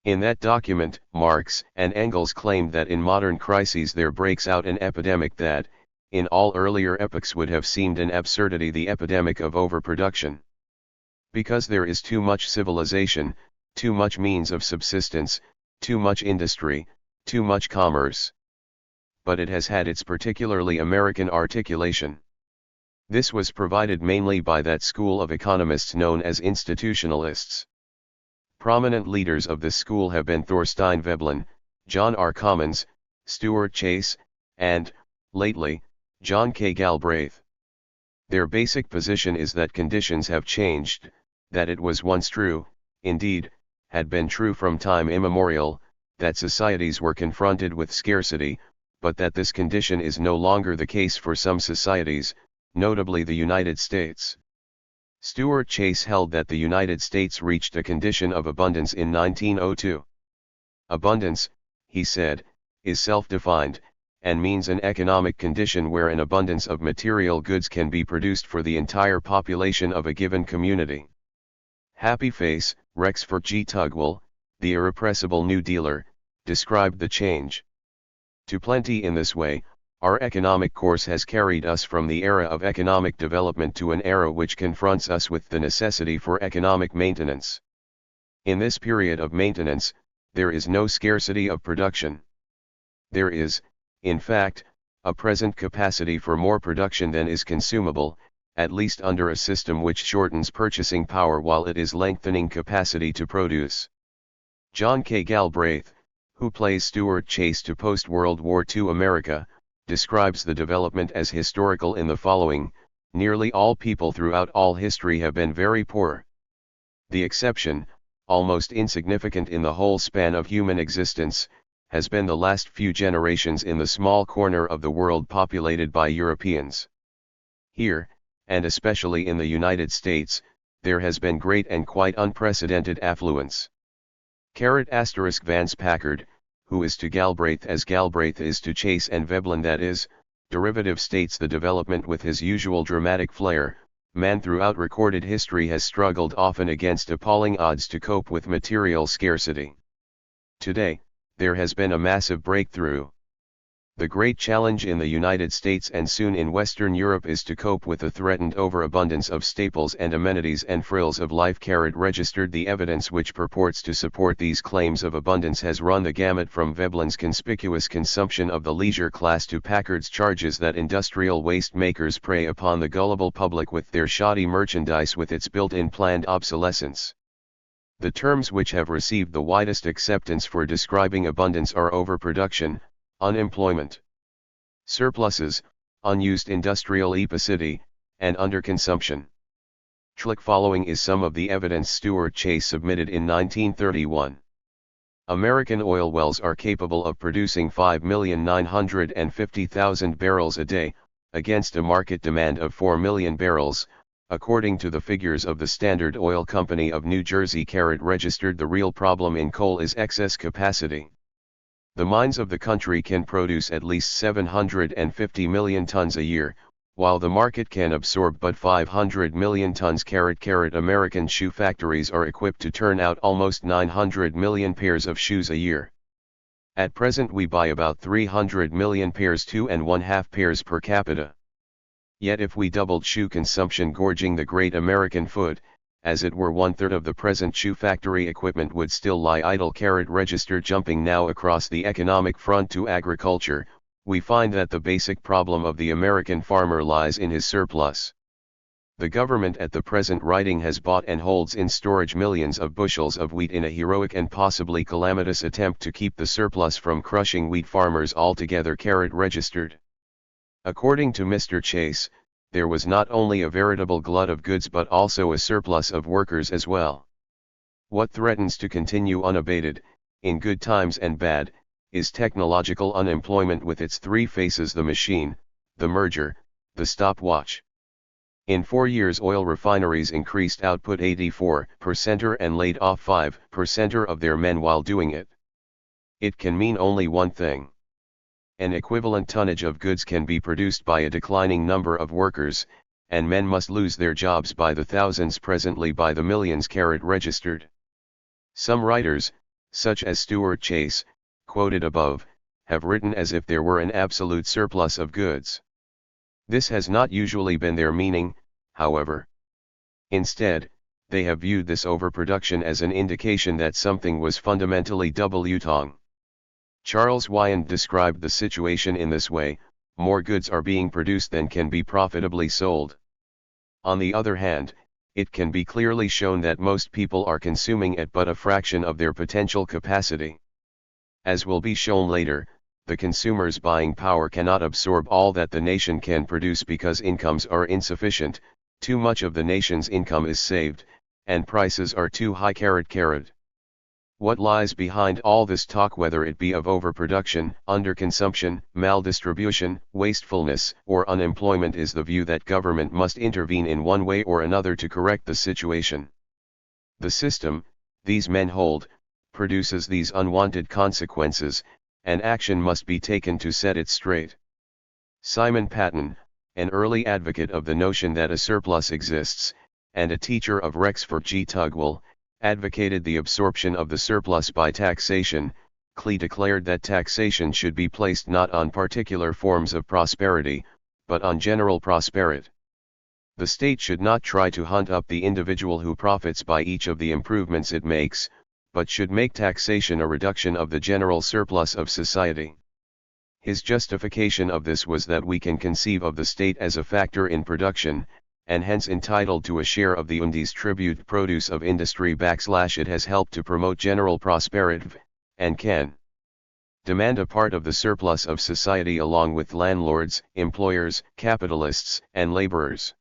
In that document, Marx and Engels claimed that in modern crises there breaks out an epidemic that, in all earlier epochs would have seemed an absurdity, the epidemic of overproduction. Because there is too much civilization, too much means of subsistence, too much industry, too much commerce. But it has had its particularly American articulation. This was provided mainly by that school of economists known as institutionalists. Prominent leaders of this school have been Thorstein Veblen, John R. Commons, Stuart Chase, and, lately, John K. Galbraith. Their basic position is that conditions have changed, that it was once true, indeed, had been true from time immemorial, that societies were confronted with scarcity, but that this condition is no longer the case for some societies, notably the United States. Stuart Chase held that the United States reached a condition of abundance in 1902. Abundance, he said, is self-defined, and means an economic condition where an abundance of material goods can be produced for the entire population of a given community. Happy Face, Rexford G. Tugwell, the irrepressible New Dealer, described the change to plenty in this way. Our economic course has carried us from the era of economic development to an era which confronts us with the necessity for economic maintenance. In this period of maintenance, there is no scarcity of production. There is, in fact, a present capacity for more production than is consumable, at least under a system which shortens purchasing power while it is lengthening capacity to produce. John K. Galbraith, who plays Stuart Chase to post-World War II America, describes the development as historical in the following: nearly all people throughout all history have been very poor. The exception, almost insignificant in the whole span of human existence, has been the last few generations in the small corner of the world populated by Europeans. Here, and especially in the United States, there has been great and quite unprecedented affluence. Vance Packard, who is to Galbraith as Galbraith is to Chase and Veblen, that is, derivative, states the development with his usual dramatic flair: man throughout recorded history has struggled often against appalling odds to cope with material scarcity. Today, there has been a massive breakthrough. The great challenge in the United States and soon in Western Europe is to cope with a threatened overabundance of staples and amenities and frills of life. Registered the evidence which purports to support these claims of abundance has run the gamut from Veblen's conspicuous consumption of the leisure class to Packard's charges that industrial waste makers prey upon the gullible public with their shoddy merchandise with its built-in planned obsolescence. The terms which have received the widest acceptance for describing abundance are overproduction, unemployment, surpluses, unused industrial capacity, and underconsumption. Following is some of the evidence Stuart Chase submitted in 1931. American oil wells are capable of producing 5,950,000 barrels a day, against a market demand of 4 million barrels, according to the figures of the Standard Oil Company of New Jersey. Registered. The real problem in coal is excess capacity. The mines of the country can produce at least 750 million tons a year, while the market can absorb but 500 million tons. American shoe factories are equipped to turn out almost 900 million pairs of shoes a year. At present we buy about 300 million pairs, 2.5 pairs per capita. Yet if we doubled shoe consumption, gorging the great American foot, as it were 1/3 of the present shoe factory equipment would still lie idle. Register. Jumping now across the economic front to agriculture, we find that the basic problem of the American farmer lies in his surplus. The government at the present writing has bought and holds in storage millions of bushels of wheat in a heroic and possibly calamitous attempt to keep the surplus from crushing wheat farmers altogether. Registered. According to Mr. Chase, there was not only a veritable glut of goods but also a surplus of workers as well. What threatens to continue unabated, in good times and bad, is technological unemployment with its three faces: the machine, the merger, the stopwatch. In 4 years oil refineries increased output 84% and laid off 5% of their men while doing it. It can mean only one thing. An equivalent tonnage of goods can be produced by a declining number of workers, and men must lose their jobs by the thousands, presently by the millions. Registered. Some writers, such as Stuart Chase, quoted above, have written as if there were an absolute surplus of goods. This has not usually been their meaning, however. Instead, they have viewed this overproduction as an indication that something was fundamentally wrong. Charles Wyand described the situation in this way: more goods are being produced than can be profitably sold. On the other hand, it can be clearly shown that most people are consuming at but a fraction of their potential capacity. As will be shown later, the consumer's buying power cannot absorb all that the nation can produce because incomes are insufficient, too much of the nation's income is saved, and prices are too high. What lies behind all this talk, whether it be of overproduction, underconsumption, maldistribution, wastefulness, or unemployment, is the view that government must intervene in one way or another to correct the situation. The system, these men hold, produces these unwanted consequences, and action must be taken to set it straight. Simon Patten, an early advocate of the notion that a surplus exists, and a teacher of Rexford G. Tugwell, advocated the absorption of the surplus by taxation. Clee declared that taxation should be placed not on particular forms of prosperity, but on general prosperity. The state should not try to hunt up the individual who profits by each of the improvements it makes, but should make taxation a reduction of the general surplus of society. His justification of this was that we can conceive of the state as a factor in production, and hence entitled to a share of the undistributed produce of industry / it has helped to promote general prosperity, and can demand a part of the surplus of society along with landlords, employers, capitalists, and laborers.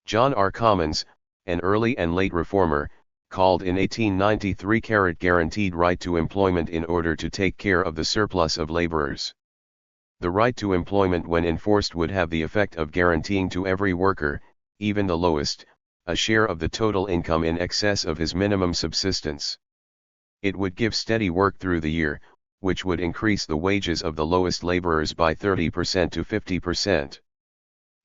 John R. Commons, an early and late reformer, called in 1893 guaranteed right to employment in order to take care of the surplus of laborers. The right to employment when enforced would have the effect of guaranteeing to every worker, even the lowest, a share of the total income in excess of his minimum subsistence. It would give steady work through the year, which would increase the wages of the lowest laborers by 30% to 50%.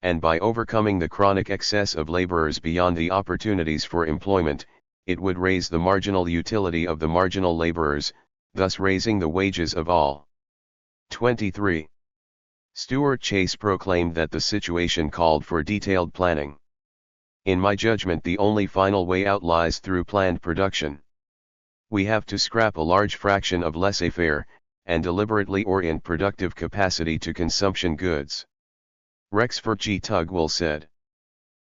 And by overcoming the chronic excess of laborers beyond the opportunities for employment, it would raise the marginal utility of the marginal laborers, thus raising the wages of all. 23. Stuart Chase proclaimed that the situation called for detailed planning. In my judgment, the only final way out lies through planned production. We have to scrap a large fraction of laissez-faire, and deliberately orient productive capacity to consumption goods. Rexford G. Tugwell said.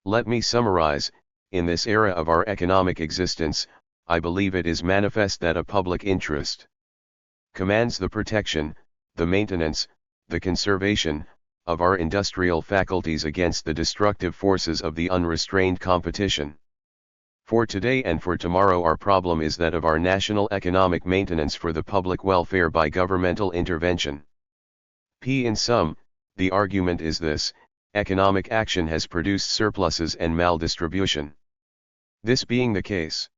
Let me summarize: in this era of our economic existence, I believe it is manifest that a public interest commands the protection, the maintenance, the conservation, of our industrial faculties against the destructive forces of the unrestrained competition. For today and for tomorrow our problem is that of our national economic maintenance for the public welfare by governmental intervention. In sum, the argument is this: economic action has produced surpluses and maldistribution. This being the case,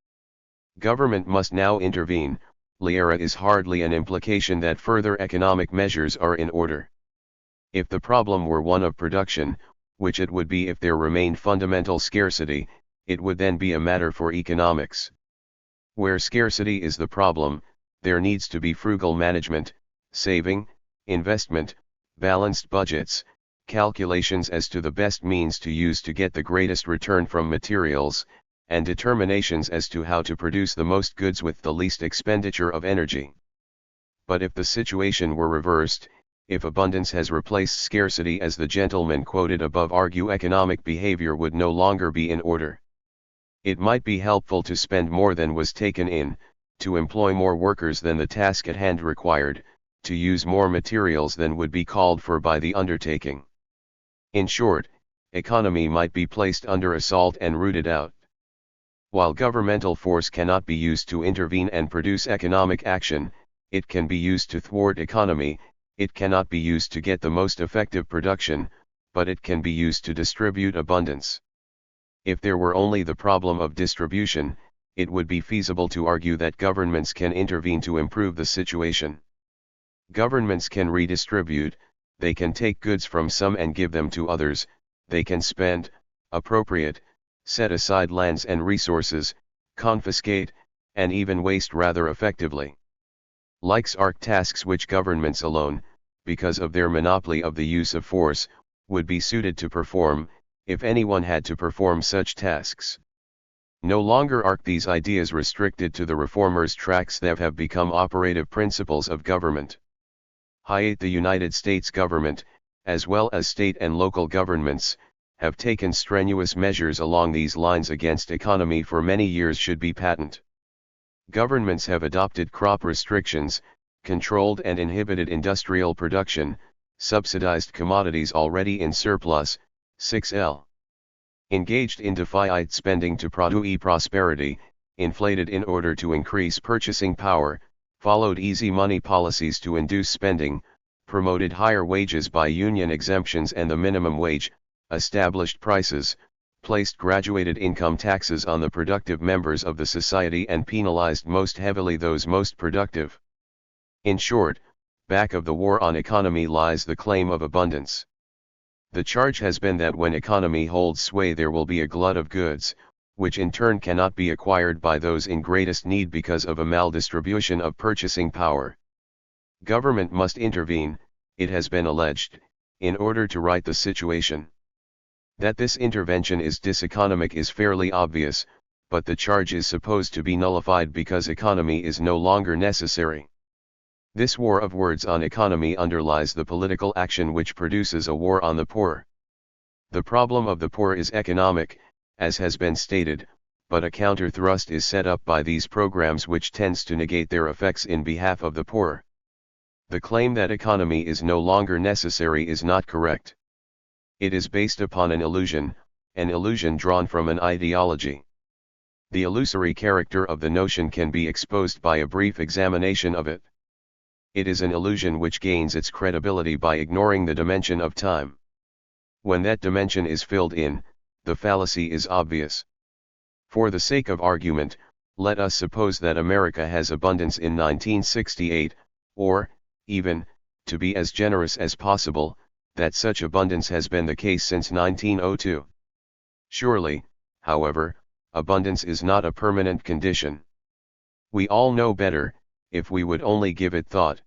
government must now intervene. Liera is hardly an implication that further economic measures are in order. If the problem were one of production, which it would be if there remained fundamental scarcity, it would then be a matter for economics. Where scarcity is the problem, there needs to be frugal management, saving, investment, balanced budgets, calculations as to the best means to use to get the greatest return from materials, and determinations as to how to produce the most goods with the least expenditure of energy. But if the situation were reversed, if abundance has replaced scarcity, as the gentleman quoted above, argue economic behavior would no longer be in order. It might be helpful to spend more than was taken in, to employ more workers than the task at hand required, to use more materials than would be called for by the undertaking. In short, economy might be placed under assault and rooted out. While governmental force cannot be used to intervene and produce economic action, it can be used to thwart economy. It cannot be used to get the most effective production, but it can be used to distribute abundance. If there were only the problem of distribution, it would be feasible to argue that governments can intervene to improve the situation. Governments can redistribute, they can take goods from some and give them to others, they can spend, appropriate, set aside lands and resources, confiscate, and even waste rather effectively. Likes are tasks which governments alone, because of their monopoly of the use of force, would be suited to perform, if anyone had to perform such tasks. No longer are these ideas restricted to the reformers' tracts that have become operative principles of government. The United States government, as well as state and local governments, have taken strenuous measures along these lines against economy for many years should be patent. Governments have adopted crop restrictions, controlled and inhibited industrial production, subsidized commodities already in surplus, 6L. Engaged in deficit spending to produce prosperity, inflated in order to increase purchasing power, followed easy money policies to induce spending, promoted higher wages by union exemptions and the minimum wage, established prices, placed graduated income taxes on the productive members of the society and penalized most heavily those most productive. In short, back of the war on economy lies the claim of abundance. The charge has been that when economy holds sway there will be a glut of goods, which in turn cannot be acquired by those in greatest need because of a maldistribution of purchasing power. Government must intervene, it has been alleged, in order to right the situation. That this intervention is diseconomic is fairly obvious, but the charge is supposed to be nullified because economy is no longer necessary. This war of words on economy underlies the political action which produces a war on the poor. The problem of the poor is economic, as has been stated, but a counter-thrust is set up by these programs which tends to negate their effects in behalf of the poor. The claim that economy is no longer necessary is not correct. It is based upon an illusion drawn from an ideology. The illusory character of the notion can be exposed by a brief examination of it. It is an illusion which gains its credibility by ignoring the dimension of time. When that dimension is filled in, the fallacy is obvious. For the sake of argument, let us suppose that America has abundance in 1968, or, even, to be as generous as possible, that such abundance has been the case since 1902. Surely, however, abundance is not a permanent condition. We all know better, if we would only give it thought.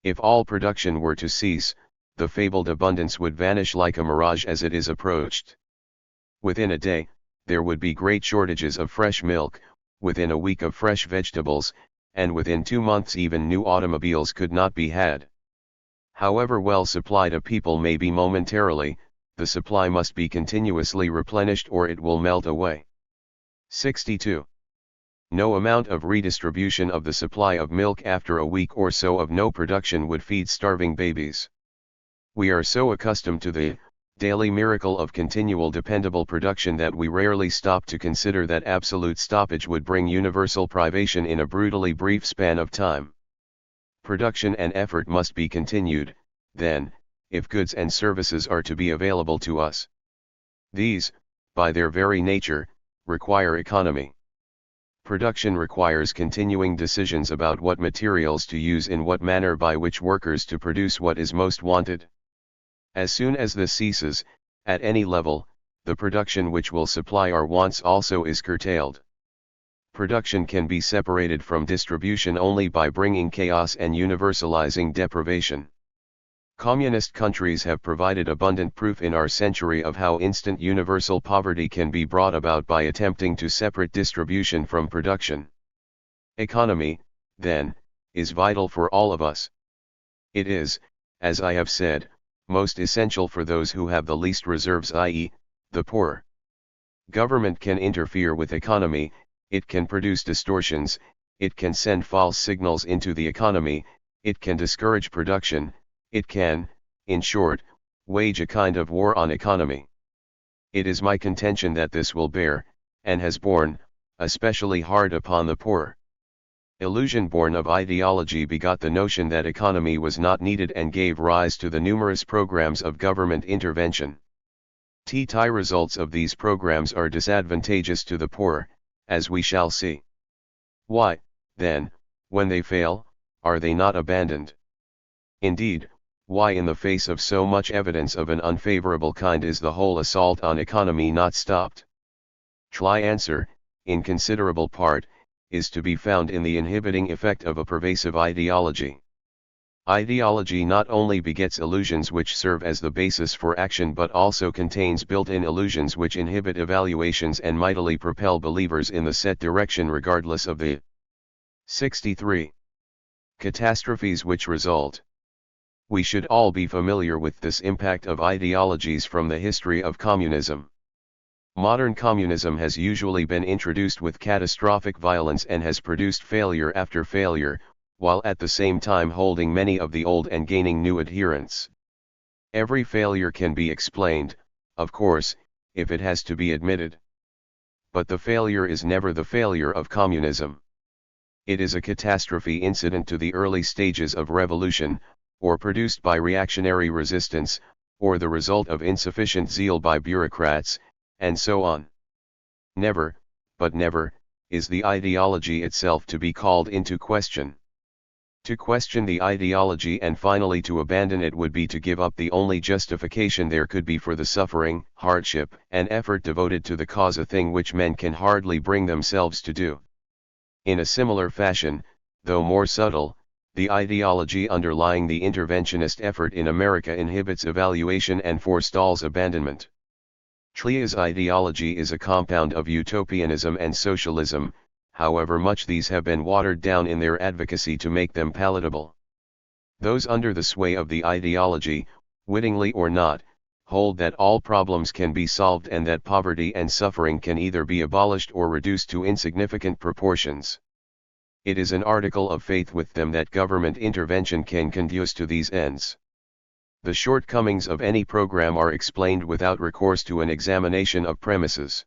If all production were to cease, the fabled abundance would vanish like a mirage as it is approached. Within a day, there would be great shortages of fresh milk, within a week of fresh vegetables, and within 2 months even new automobiles could not be had. However well supplied a people may be momentarily, the supply must be continuously replenished or it will melt away. 62. No amount of redistribution of the supply of milk after a week or so of no production would feed starving babies. We are so accustomed to the daily miracle of continual dependable production that we rarely stop to consider that absolute stoppage would bring universal privation in a brutally brief span of time. Production and effort must be continued, then, if goods and services are to be available to us. These, by their very nature, require economy. Production requires continuing decisions about what materials to use in what manner by which workers to produce what is most wanted. As soon as this ceases, at any level, the production which will supply our wants also is curtailed. Production can be separated from distribution only by bringing chaos and universalizing deprivation. Communist countries have provided abundant proof in our century of how instant universal poverty can be brought about by attempting to separate distribution from production. Economy, then, is vital for all of us. It is, as I have said, most essential for those who have the least reserves, i.e., the poor. Government can interfere with economy, it can produce distortions, it can send false signals into the economy, it can discourage production, it can, in short, wage a kind of war on economy. It is my contention that this will bear, and has borne, especially hard upon the poor. Illusion born of ideology begot the notion that economy was not needed and gave rise to the numerous programs of government intervention. The results of these programs are disadvantageous to the poor, as we shall see. Why, then, when they fail, are they not abandoned? Indeed, why in the face of so much evidence of an unfavorable kind is the whole assault on economy not stopped? Answer, in considerable part, is to be found in the inhibiting effect of a pervasive ideology. Ideology not only begets illusions which serve as the basis for action but also contains built-in illusions which inhibit evaluations and mightily propel believers in the set direction regardless of the 63 catastrophes which result. We should all be familiar with this impact of ideologies from the history of communism. Modern communism has usually been introduced with catastrophic violence and has produced failure after failure, while at the same time holding many of the old and gaining new adherents. Every failure can be explained, of course, if it has to be admitted. But the failure is never the failure of communism. It is a catastrophe incident to the early stages of revolution, or produced by reactionary resistance, or the result of insufficient zeal by bureaucrats, and so on. Never, but never, is the ideology itself to be called into question. To question the ideology and finally to abandon it would be to give up the only justification there could be for the suffering, hardship, and effort devoted to the cause, a thing which men can hardly bring themselves to do. In a similar fashion, though more subtle, the ideology underlying the interventionist effort in America inhibits evaluation and forestalls abandonment. Tlia's ideology is a compound of utopianism and socialism, however much these have been watered down in their advocacy to make them palatable. Those under the sway of the ideology, wittingly or not, hold that all problems can be solved and that poverty and suffering can either be abolished or reduced to insignificant proportions. It is an article of faith with them that government intervention can conduce to these ends. The shortcomings of any program are explained without recourse to an examination of premises.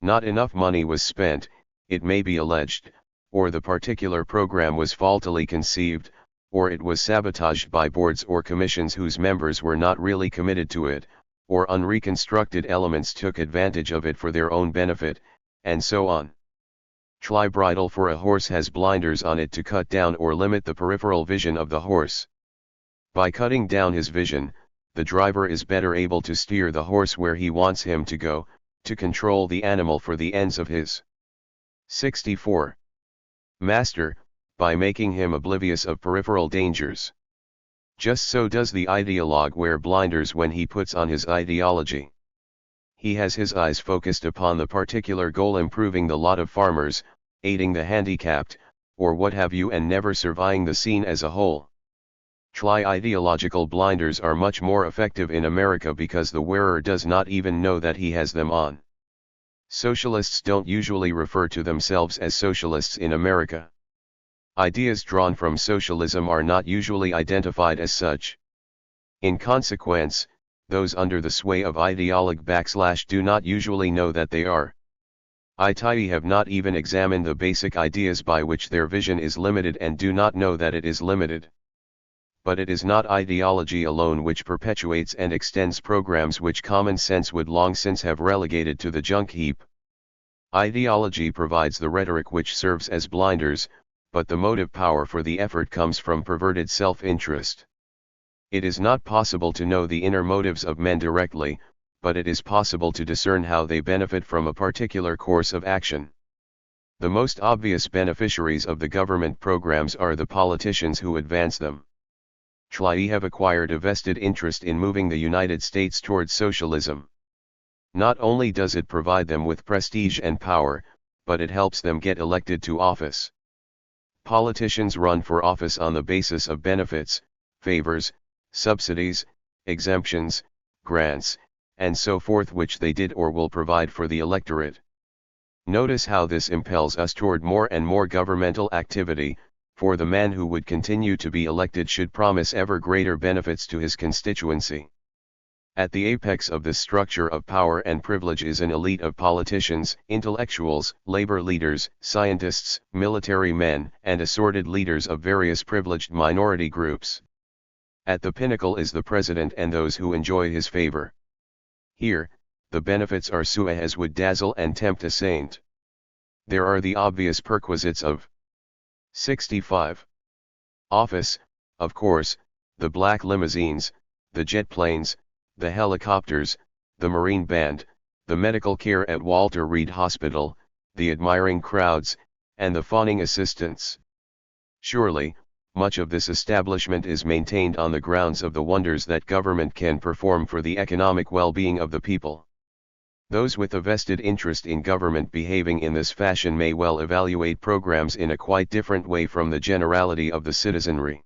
Not enough money was spent, it may be alleged, or the particular program was faultily conceived, or it was sabotaged by boards or commissions whose members were not really committed to it, or unreconstructed elements took advantage of it for their own benefit, and so on. Bridle for a horse has blinders on it to cut down or limit the peripheral vision of the horse. By cutting down his vision, the driver is better able to steer the horse where he wants him to go, to control the animal for the ends of his 64 master, by making him oblivious of peripheral dangers. Just so does the ideologue wear blinders when he puts on his ideology. He has his eyes focused upon the particular goal, improving the lot of farmers, aiding the handicapped, or what have you, and never surveying the scene as a whole. Ideological blinders are much more effective in America because the wearer does not even know that he has them on. Socialists don't usually refer to themselves as socialists in America. Ideas drawn from socialism are not usually identified as such. In consequence, those under the sway of ideologue / do not usually know that they are. ITI have not even examined the basic ideas by which their vision is limited and do not know that it is limited. But it is not ideology alone which perpetuates and extends programs which common sense would long since have relegated to the junk heap. Ideology provides the rhetoric which serves as blinders, but the motive power for the effort comes from perverted self-interest. It is not possible to know the inner motives of men directly, but it is possible to discern how they benefit from a particular course of action. The most obvious beneficiaries of the government programs are the politicians who advance them. THIRD have acquired a vested interest in moving the United States towards socialism. Not only does it provide them with prestige and power, but it helps them get elected to office. Politicians run for office on the basis of benefits, favors, subsidies, exemptions, grants, and so forth which they did or will provide for the electorate. Notice how this impels us toward more and more governmental activity, for the man who would continue to be elected should promise ever greater benefits to his constituency. At the apex of this structure of power and privilege is an elite of politicians, intellectuals, labor leaders, scientists, military men, and assorted leaders of various privileged minority groups. At the pinnacle is the president and those who enjoy his favor. Here, the benefits are such as would dazzle and tempt a saint. There are the obvious perquisites of 65. Office, of course, the black limousines, the jet planes, the helicopters, the Marine Band, the medical care at Walter Reed Hospital, the admiring crowds, and the fawning assistants. Surely, much of this establishment is maintained on the grounds of the wonders that government can perform for the economic well-being of the people. Those with a vested interest in government behaving in this fashion may well evaluate programs in a quite different way from the generality of the citizenry.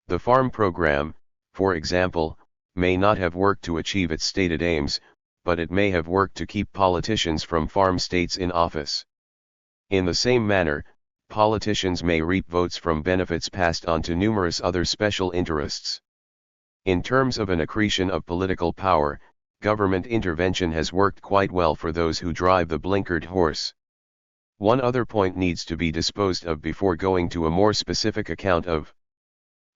The farm program, for example, may not have worked to achieve its stated aims, but it may have worked to keep politicians from farm states in office. In the same manner, politicians may reap votes from benefits passed on to numerous other special interests. In terms of an accretion of political power, government intervention has worked quite well for those who drive the blinkered horse. One other point needs to be disposed of before going to a more specific account of.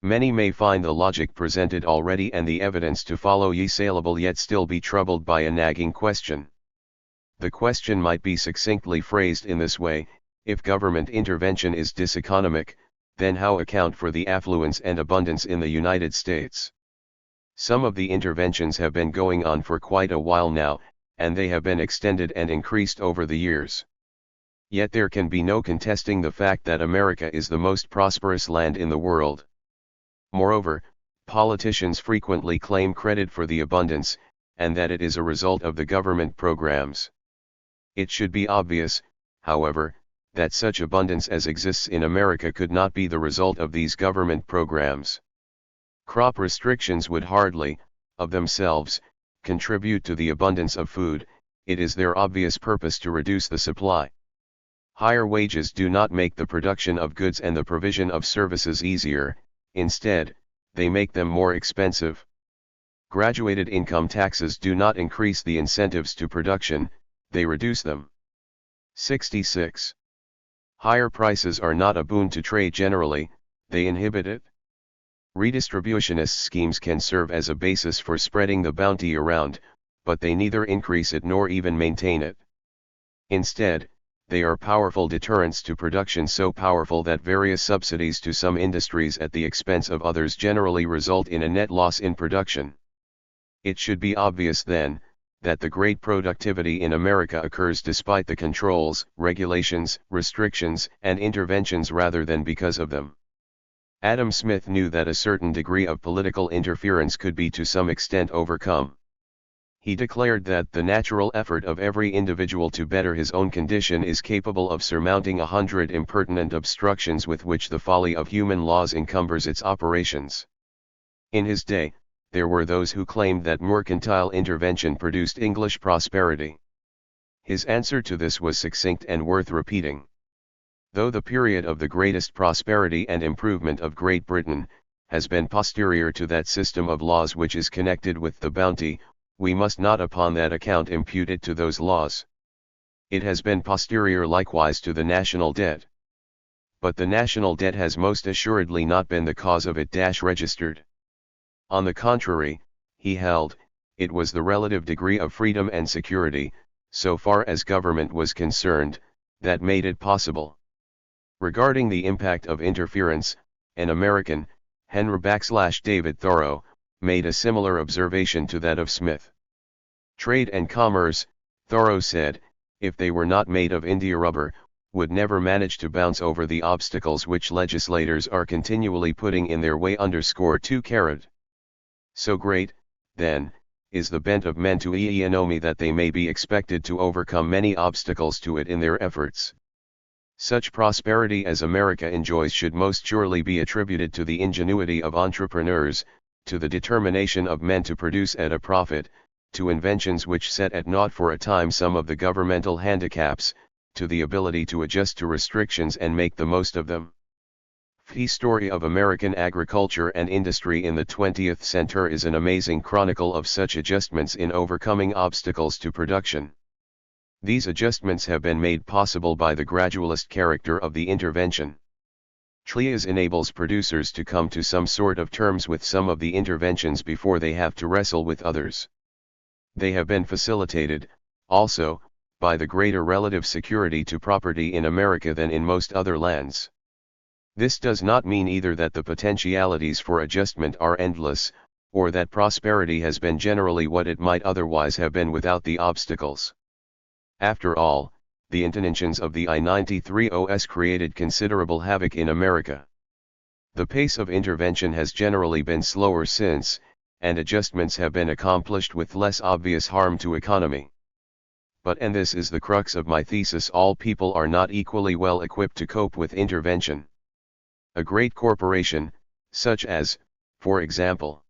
Many may find the logic presented already and the evidence to follow saleable yet still be troubled by a nagging question. The question might be succinctly phrased in this way: if government intervention is diseconomic, then how account for the affluence and abundance in the United States? Some of the interventions have been going on for quite a while now, and they have been extended and increased over the years. Yet there can be no contesting the fact that America is the most prosperous land in the world. Moreover, politicians frequently claim credit for the abundance, and that it is a result of the government programs. It should be obvious, however, that such abundance as exists in America could not be the result of these government programs. Crop restrictions would hardly, of themselves, contribute to the abundance of food. It is their obvious purpose to reduce the supply. Higher wages do not make the production of goods and the provision of services easier, instead, they make them more expensive. Graduated income taxes do not increase the incentives to production, they reduce them. 66. Higher prices are not a boon to trade generally, they inhibit it. Redistributionist schemes can serve as a basis for spreading the bounty around, but they neither increase it nor even maintain it. Instead, they are powerful deterrents to production, so powerful that various subsidies to some industries at the expense of others generally result in a net loss in production. It should be obvious then, that the great productivity in America occurs despite the controls, regulations, restrictions, and interventions rather than because of them. Adam Smith knew that a certain degree of political interference could be to some extent overcome. He declared that the natural effort of every individual to better his own condition is capable of surmounting 100 impertinent obstructions with which the folly of human laws encumbers its operations. In his day, there were those who claimed that mercantile intervention produced English prosperity. His answer to this was succinct and worth repeating. Though the period of the greatest prosperity and improvement of Great Britain has been posterior to that system of laws which is connected with the bounty, we must not upon that account impute it to those laws. It has been posterior likewise to the national debt. But the national debt has most assuredly not been the cause of it registered. On the contrary, he held, it was the relative degree of freedom and security, so far as government was concerned, that made it possible. Regarding the impact of interference, an American, Henry/David Thoreau, made a similar observation to that of Smith. Trade and commerce, Thoreau said, if they were not made of India rubber, would never manage to bounce over the obstacles which legislators are continually putting in their way. _2. So great, then, is the bent of men to economy that they may be expected to overcome many obstacles to it in their efforts. Such prosperity as America enjoys should most surely be attributed to the ingenuity of entrepreneurs, to the determination of men to produce at a profit, to inventions which set at naught for a time some of the governmental handicaps, to the ability to adjust to restrictions and make the most of them. The story of American agriculture and industry in the 20th century is an amazing chronicle of such adjustments in overcoming obstacles to production. These adjustments have been made possible by the gradualist character of the intervention. THIRD enables producers to come to some sort of terms with some of the interventions before they have to wrestle with others. They have been facilitated, also, by the greater relative security to property in America than in most other lands. This does not mean either that the potentialities for adjustment are endless, or that prosperity has been generally what it might otherwise have been without the obstacles. After all, the interventions of the I-93 created considerable havoc in America. The pace of intervention has generally been slower since, and adjustments have been accomplished with less obvious harm to economy. But, and this is the crux of my thesis, all people are not equally well equipped to cope with intervention. A great corporation, such as, for example,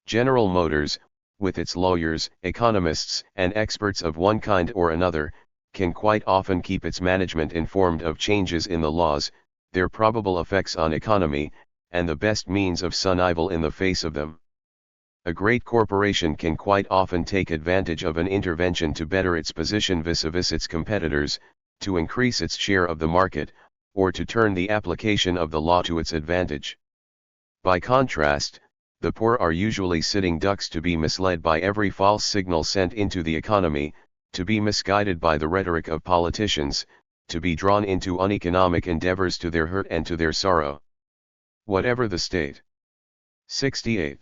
General Motors, with its lawyers, economists, and experts of one kind or another, can quite often keep its management informed of changes in the laws, their probable effects on economy, and the best means of survival in the face of them. A great corporation can quite often take advantage of an intervention to better its position vis-a-vis its competitors, to increase its share of the market, or to turn the application of the law to its advantage. By contrast, the poor are usually sitting ducks to be misled by every false signal sent into the economy, to be misguided by the rhetoric of politicians, to be drawn into uneconomic endeavors to their hurt and to their sorrow. Whatever the state. 68.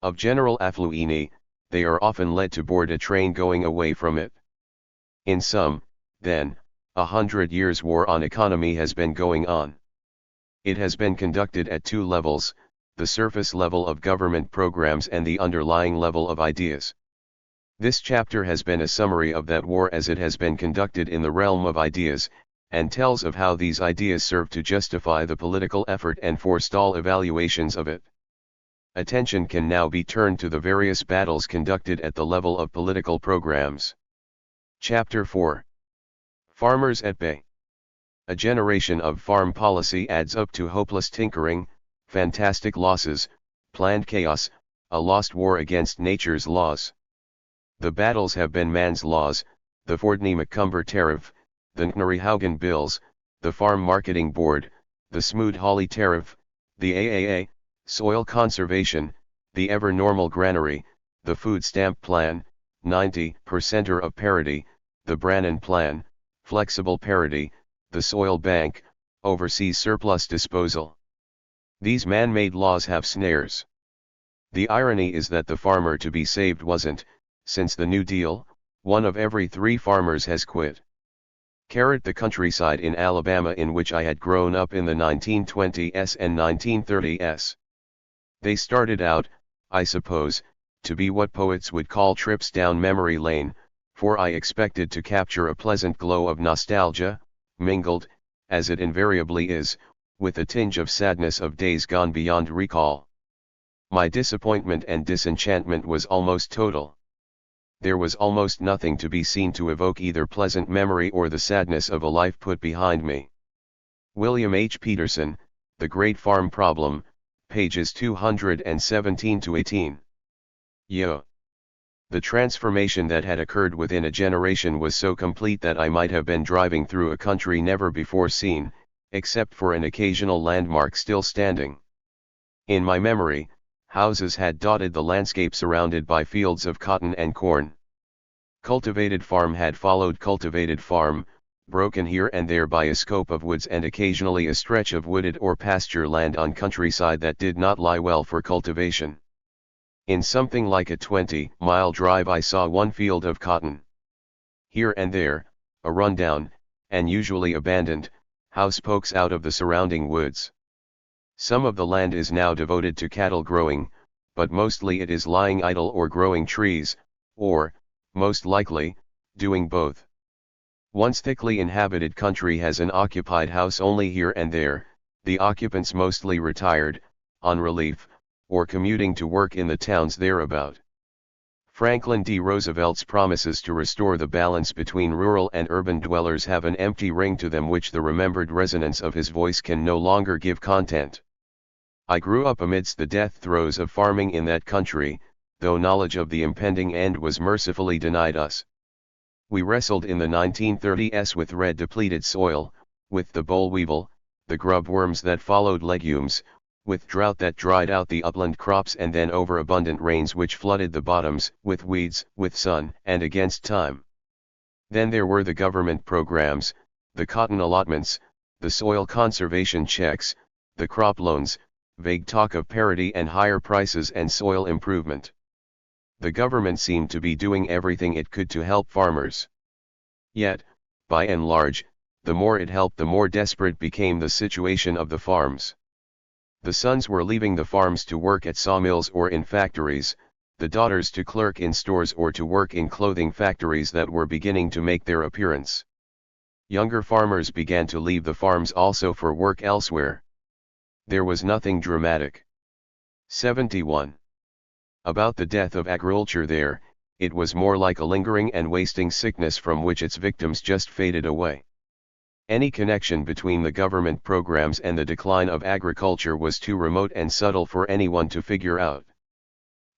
Of general affluency, they are often led to board a train going away from it. In sum, then, 100 years' war on economy has been going on. It has been conducted at two levels, the surface level of government programs and the underlying level of ideas. This chapter has been a summary of that war as it has been conducted in the realm of ideas, and tells of how these ideas serve to justify the political effort and forestall evaluations of it. Attention can now be turned to the various battles conducted at the level of political programs. Chapter 4. Farmers at Bay. A generation of farm policy adds up to hopeless tinkering, fantastic losses, planned chaos, a lost war against nature's laws. The battles have been man's laws, the Fordney-McCumber tariff, the Ncnary-Haugen bills, the Farm Marketing Board, the Smoot-Hawley tariff, the AAA, soil conservation, the ever-normal granary, the food stamp plan, 90% of parity, the Brannan plan, flexible parity, the soil bank, overseas surplus disposal. These man-made laws have snares. The irony is that the farmer to be saved wasn't, since the New Deal, one of every 3 farmers has quit. The countryside in Alabama in which I had grown up in the 1920s and 1930s. They started out, I suppose, to be what poets would call trips down memory lane, for I expected to capture a pleasant glow of nostalgia, mingled, as it invariably is, with a tinge of sadness of days gone beyond recall. My disappointment and disenchantment was almost total. there was almost nothing to be seen to evoke either pleasant memory or the sadness of a life put behind me. William H. Peterson, The Great Farm Problem, pages 217-18. The transformation that had occurred within a generation was so complete that I might have been driving through a country never before seen, except for an occasional landmark still standing. In my memory, houses had dotted the landscape surrounded by fields of cotton and corn. Cultivated farm had followed cultivated farm, broken here and there by a scope of woods and occasionally a stretch of wooded or pasture land on countryside that did not lie well for cultivation. In something like a 20-mile drive I saw one field of cotton. Here and there, a rundown, and usually abandoned, house pokes out of the surrounding woods. Some of the land is now devoted to cattle growing, but mostly it is lying idle or growing trees, or, most likely, doing both. Once thickly inhabited country has an occupied house only here and there, the occupants mostly retired, on relief, or commuting to work in the towns thereabout. Franklin D. Roosevelt's promises to restore the balance between rural and urban dwellers have an empty ring to them which the remembered resonance of his voice can no longer give content. I grew up amidst the death throes of farming in that country, though knowledge of the impending end was mercifully denied us. We wrestled in the 1930s with red depleted soil, with the boll weevil, the grub worms that followed legumes, with drought that dried out the upland crops and then overabundant rains which flooded the bottoms, with weeds, with sun, and against time. Then there were the government programs, the cotton allotments, the soil conservation checks, the crop loans, vague talk of parity and higher prices and soil improvement. The government seemed to be doing everything it could to help farmers. Yet, by and large, the more it helped the more desperate became the situation of the farms. The sons were leaving the farms to work at sawmills or in factories, the daughters to clerk in stores or to work in clothing factories that were beginning to make their appearance. Younger farmers began to leave the farms also for work elsewhere. There was nothing dramatic. 71. About the death of agriculture there, it was more like a lingering and wasting sickness from which its victims just faded away. Any connection between the government programs and the decline of agriculture was too remote and subtle for anyone to figure out.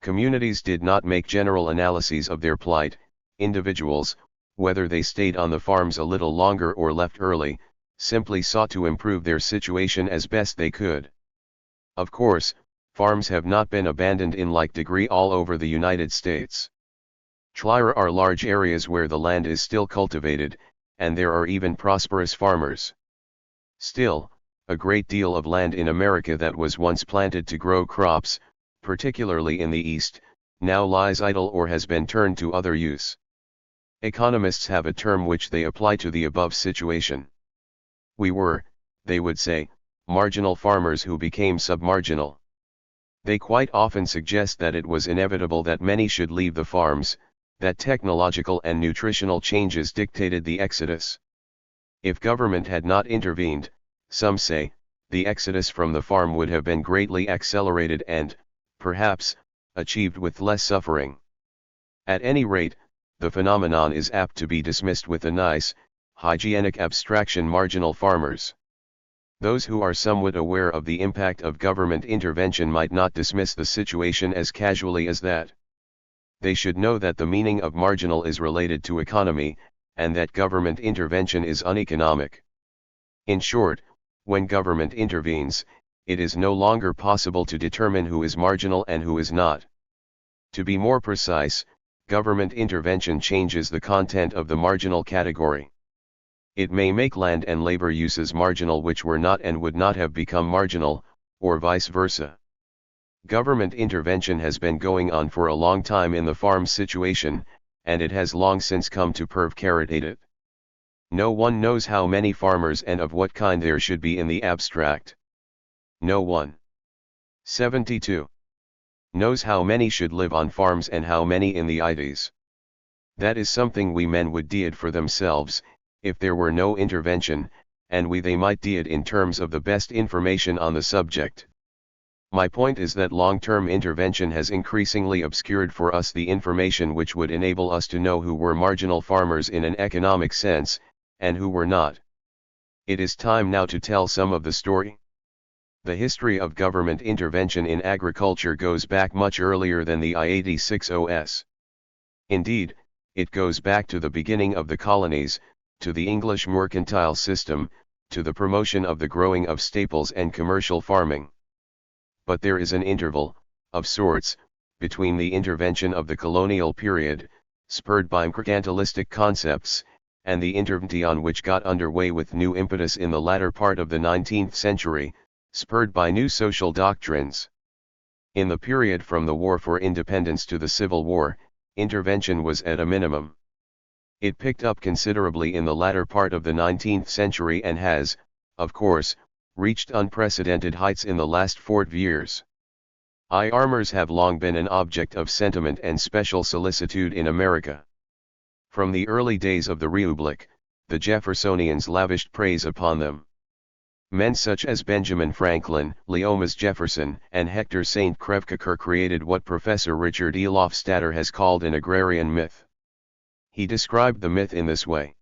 Communities did not make general analyses of their plight. Individuals, whether they stayed on the farms a little longer or left early, simply sought to improve their situation as best they could. Of course, farms have not been abandoned in like degree all over the United States. There are large areas where the land is still cultivated, and there are even prosperous farmers. Still, a great deal of land in America that was once planted to grow crops, particularly in the East, now lies idle or has been turned to other use. Economists have a term which they apply to the above situation. We were, they would say, marginal farmers who became submarginal. They quite often suggest that it was inevitable that many should leave the farms, that technological and nutritional changes dictated the exodus. If government had not intervened, some say, the exodus from the farm would have been greatly accelerated and, perhaps, achieved with less suffering. At any rate, the phenomenon is apt to be dismissed with a nice, hygienic abstraction: marginal farmers. Those who are somewhat aware of the impact of government intervention might not dismiss the situation as casually as that. They should know that the meaning of marginal is related to economy, and that government intervention is uneconomic. In short, when government intervenes, it is no longer possible to determine who is marginal and who is not. To be more precise, government intervention changes the content of the marginal category. It may make land and labor uses marginal which were not and would not have become marginal, or vice versa. Government intervention has been going on for a long time in the farm situation, and it has long since come to pervcarate it. No one knows how many farmers and of what kind there should be in the abstract. No one. 72. Knows how many should live on farms and how many in the ideas. That is something we men would decide for themselves, if there were no intervention, and they might decide in terms of the best information on the subject. My point is that long-term intervention has increasingly obscured for us the information which would enable us to know who were marginal farmers in an economic sense, and who were not. It is time now to tell some of the story. The history of government intervention in agriculture goes back much earlier than the I-86 OS. Indeed, it goes back to the beginning of the colonies, to the English mercantile system, to the promotion of the growing of staples and commercial farming. But there is an interval, of sorts, between the intervention of the colonial period, spurred by mercantilistic concepts, and the intervention which got underway with new impetus in the latter part of the 19th century, spurred by new social doctrines. In the period from the War for Independence to the Civil War, intervention was at a minimum. It picked up considerably in the latter part of the 19th century and has, of course, reached unprecedented heights in the last 40 years. Armors have long been an object of sentiment and special solicitude in America. From the early days of the Republic, the Jeffersonians lavished praise upon them. Men such as Benjamin Franklin, Thomas Jefferson, and Hector St. Crèvecoeur created what Professor Richard E. Lofstadter has called an agrarian myth. He described the myth in this way.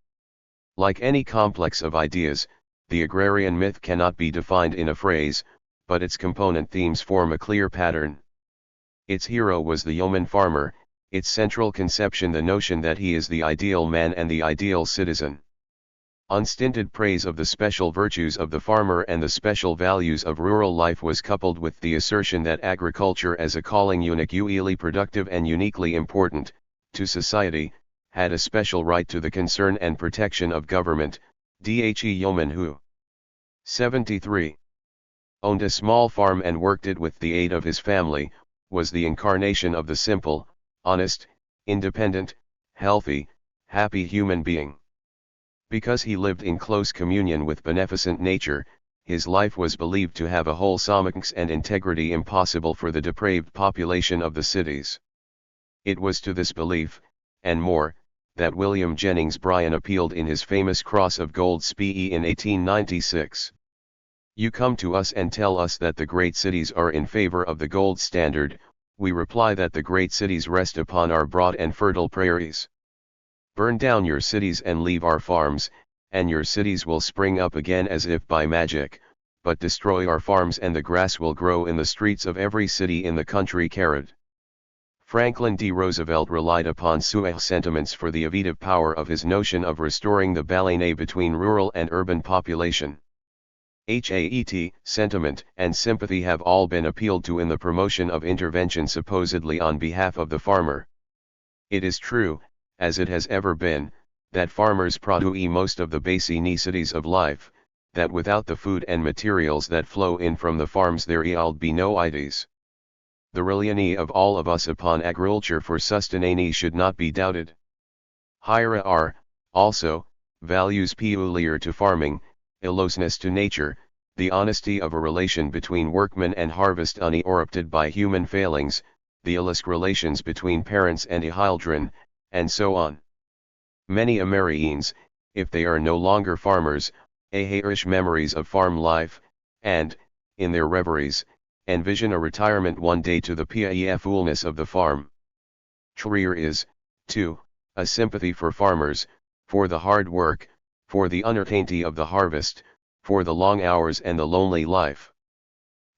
Like any complex of ideas, the agrarian myth cannot be defined in a phrase, but its component themes form a clear pattern. Its hero was the yeoman farmer, its central conception the notion that he is the ideal man and the ideal citizen. Unstinted praise of the special virtues of the farmer and the special values of rural life was coupled with the assertion that agriculture as a calling uniquely productive and uniquely important to society, had a special right to the concern and protection of government. The yeoman who 73 owned a small farm and worked it with the aid of his family, was the incarnation of the simple, honest, independent, healthy, happy human being. Because he lived in close communion with beneficent nature, his life was believed to have a wholesomeness and integrity impossible for the depraved population of the cities. It was to this belief, and more, that William Jennings Bryan appealed in his famous Cross of Gold speech in 1896. You come to us and tell us that the great cities are in favor of the gold standard, we reply that the great cities rest upon our broad and fertile prairies. Burn down your cities and leave our farms, and your cities will spring up again as if by magic, but destroy our farms and the grass will grow in the streets of every city in the country. Franklin D. Roosevelt relied upon such sentiments for the evasive power of his notion of restoring the balance between rural and urban population. Sentiment and sympathy have all been appealed to in the promotion of intervention supposedly on behalf of the farmer. It is true, as it has ever been, that farmers produce most of the basic necessities of life, that without the food and materials that flow in from the farms there would be no ides. The reliance of all of us upon agriculture for sustenance should not be doubted. Here are, also, values peculiar to farming, closeness to nature, the honesty of a relation between workman and harvest uninterrupted by human failings, the illicit relations between parents and children, and so on. Many Americans, if they are no longer farmers, cherish memories of farm life, and, in their reveries, envision a retirement one day to the peacefulness of the farm. There is, too, a sympathy for farmers, for the hard work, for the uncertainty of the harvest, for the long hours and the lonely life.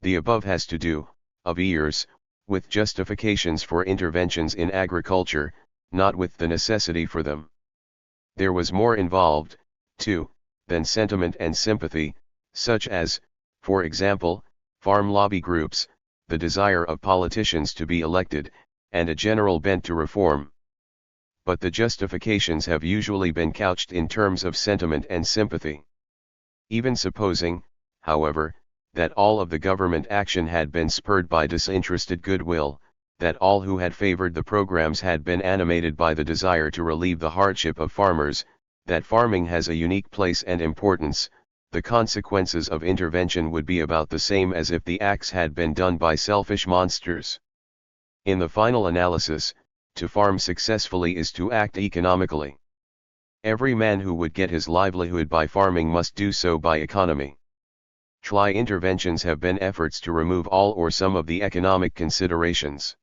The above has to do, of years, with justifications for interventions in agriculture, not with the necessity for them. There was more involved, too, than sentiment and sympathy, such as, for example, farm lobby groups, the desire of politicians to be elected, and a general bent to reform. But the justifications have usually been couched in terms of sentiment and sympathy. Even supposing, however, that all of the government action had been spurred by disinterested goodwill, that all who had favored the programs had been animated by the desire to relieve the hardship of farmers, that farming has a unique place and importance, the consequences of intervention would be about the same as if the acts had been done by selfish monsters. In the final analysis, to farm successfully is to act economically. Every man who would get his livelihood by farming must do so by economy. THI interventions have been efforts to remove all or some of the economic considerations.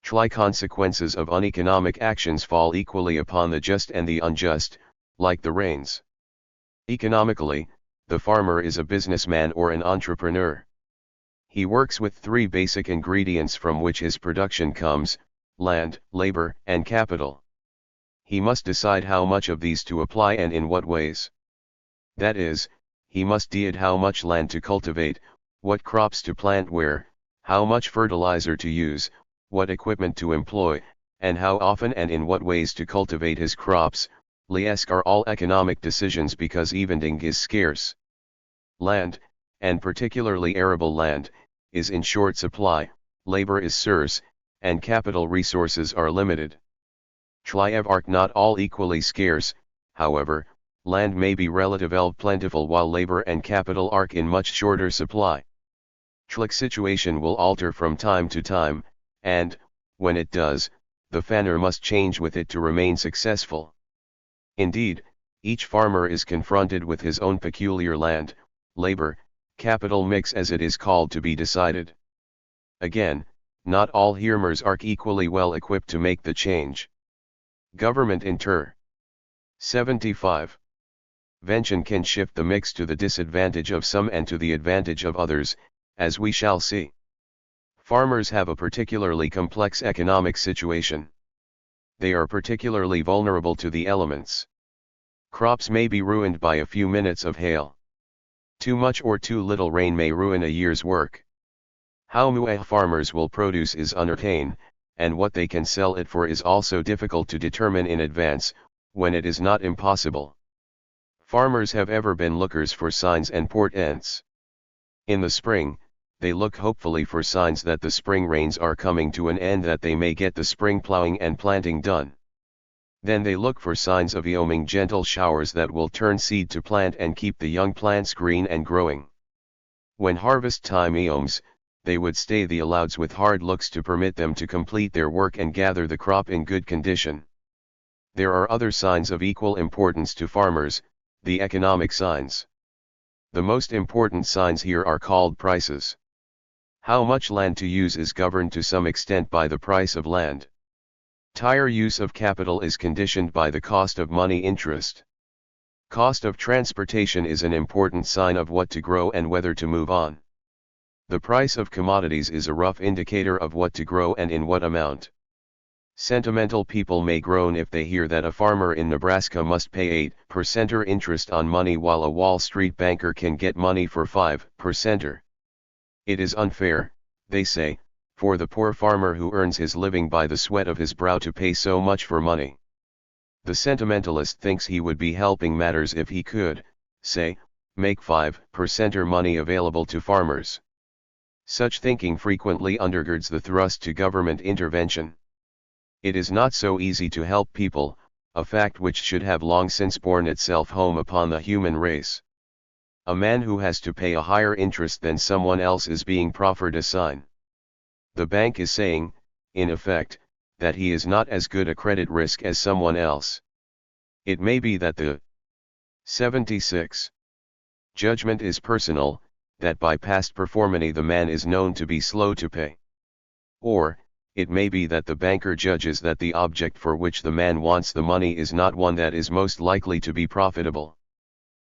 THI consequences of uneconomic actions fall equally upon the just and the unjust, like the rains. Economically, the farmer is a businessman or an entrepreneur. He works with three basic ingredients from which his production comes: land, labor, and capital. He must decide how much of these to apply and in what ways. That is, he must decide how much land to cultivate, what crops to plant where, how much fertilizer to use, what equipment to employ, and how often and in what ways to cultivate his crops. Liesque are all economic decisions because eventing is scarce. Land, and particularly arable land, is in short supply, labor is scarce, and capital resources are limited. THIEV are not all equally scarce, however, land may be relatively plentiful while labor and capital are in much shorter supply. THIC situation will alter from time to time, and, when it does, the farmer must change with it to remain successful. Indeed, each farmer is confronted with his own peculiar land, labor, capital mix as it is called to be decided. Again, not all farmers are equally well equipped to make the change. Government inter. 75. Vention can shift the mix to the disadvantage of some and to the advantage of others, as we shall see. Farmers have a particularly complex economic situation. They are particularly vulnerable to the elements. Crops may be ruined by a few minutes of hail. Too much or too little rain may ruin a year's work. How much farmers will produce is uncertain, and what they can sell it for is also difficult to determine in advance, when it is not impossible. Farmers have ever been lookers for signs and portents. In the spring, they look hopefully for signs that the spring rains are coming to an end, that they may get the spring plowing and planting done. Then they look for signs of eoming gentle showers that will turn seed to plant and keep the young plants green and growing. When harvest time eoms, they would stay the alouds with hard looks to permit them to complete their work and gather the crop in good condition. There are other signs of equal importance to farmers, the economic signs. The most important signs here are called prices. How much land to use is governed to some extent by the price of land. Tire use of capital is conditioned by the cost of money interest. Cost of transportation is an important sign of what to grow and whether to move on. The price of commodities is a rough indicator of what to grow and in what amount. Sentimental people may groan if they hear that a farmer in Nebraska must pay 8% interest on money while a Wall Street banker can get money for 5%. It is unfair, they say, for the poor farmer who earns his living by the sweat of his brow to pay so much for money. The sentimentalist thinks he would be helping matters if he could, say, make 5% money available to farmers. Such thinking frequently undergirds the thrust to government intervention. It is not so easy to help people, a fact which should have long since borne itself home upon the human race. A man who has to pay a higher interest than someone else is being proffered a sign. The bank is saying, in effect, that he is not as good a credit risk as someone else. It may be that the 76. Judgment is personal, that by past performance the man is known to be slow to pay. Or, it may be that the banker judges that the object for which the man wants the money is not one that is most likely to be profitable.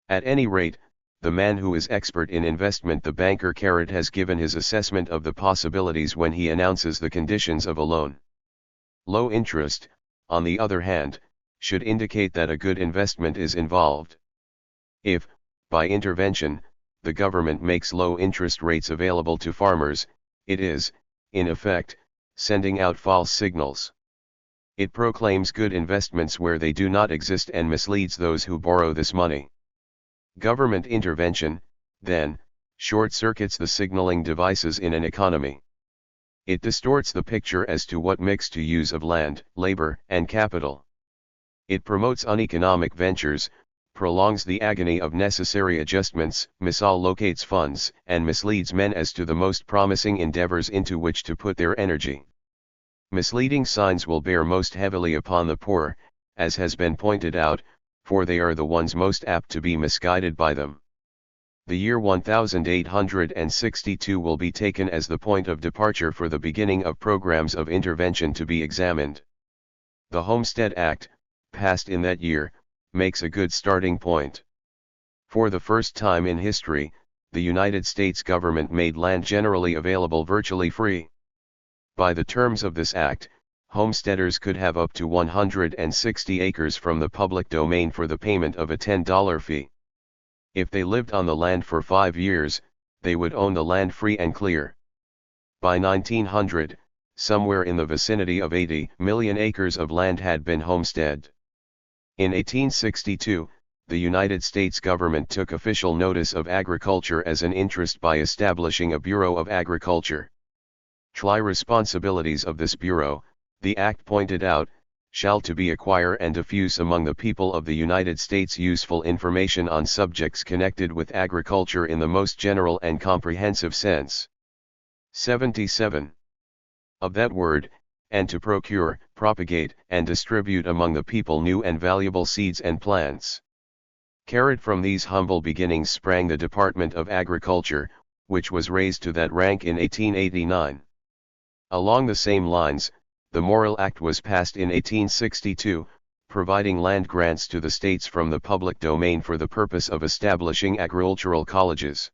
At any rate, the man who is expert in investment, the banker has given his assessment of the possibilities when he announces the conditions of a loan. Low interest, on the other hand, should indicate that a good investment is involved. If, by intervention, the government makes low interest rates available to farmers, it is, in effect, sending out false signals. It proclaims good investments where they do not exist and misleads those who borrow this money. Government intervention, then, short-circuits the signaling devices in an economy. It distorts the picture as to what mix to use of land, labor, and capital. It promotes uneconomic ventures, prolongs the agony of necessary adjustments, misallocates funds, and misleads men as to the most promising endeavors into which to put their energy. Misleading signs will bear most heavily upon the poor, as has been pointed out, for they are the ones most apt to be misguided by them. The year 1862 will be taken as the point of departure for the beginning of programs of intervention to be examined. The Homestead Act, passed in that year, makes a good starting point. For the first time in history, the United States government made land generally available virtually free. By the terms of this act, homesteaders could have up to 160 acres from the public domain for the payment of a $10 fee. If they lived on the land for 5 years, they would own the land free and clear. By 1900, somewhere in the vicinity of 80 million acres of land had been homesteaded. In 1862, the United States government took official notice of agriculture as an interest by establishing a Bureau of Agriculture. Responsibilities of this bureau, the act pointed out, shall to be acquire and diffuse among the people of the United States useful information on subjects connected with agriculture in the most general and comprehensive sense. 77. Of that word, and to procure, propagate, and distribute among the people new and valuable seeds and plants. From these humble beginnings sprang the Department of Agriculture, which was raised to that rank in 1889. Along the same lines, the Morrill Act was passed in 1862, providing land grants to the states from the public domain for the purpose of establishing agricultural colleges.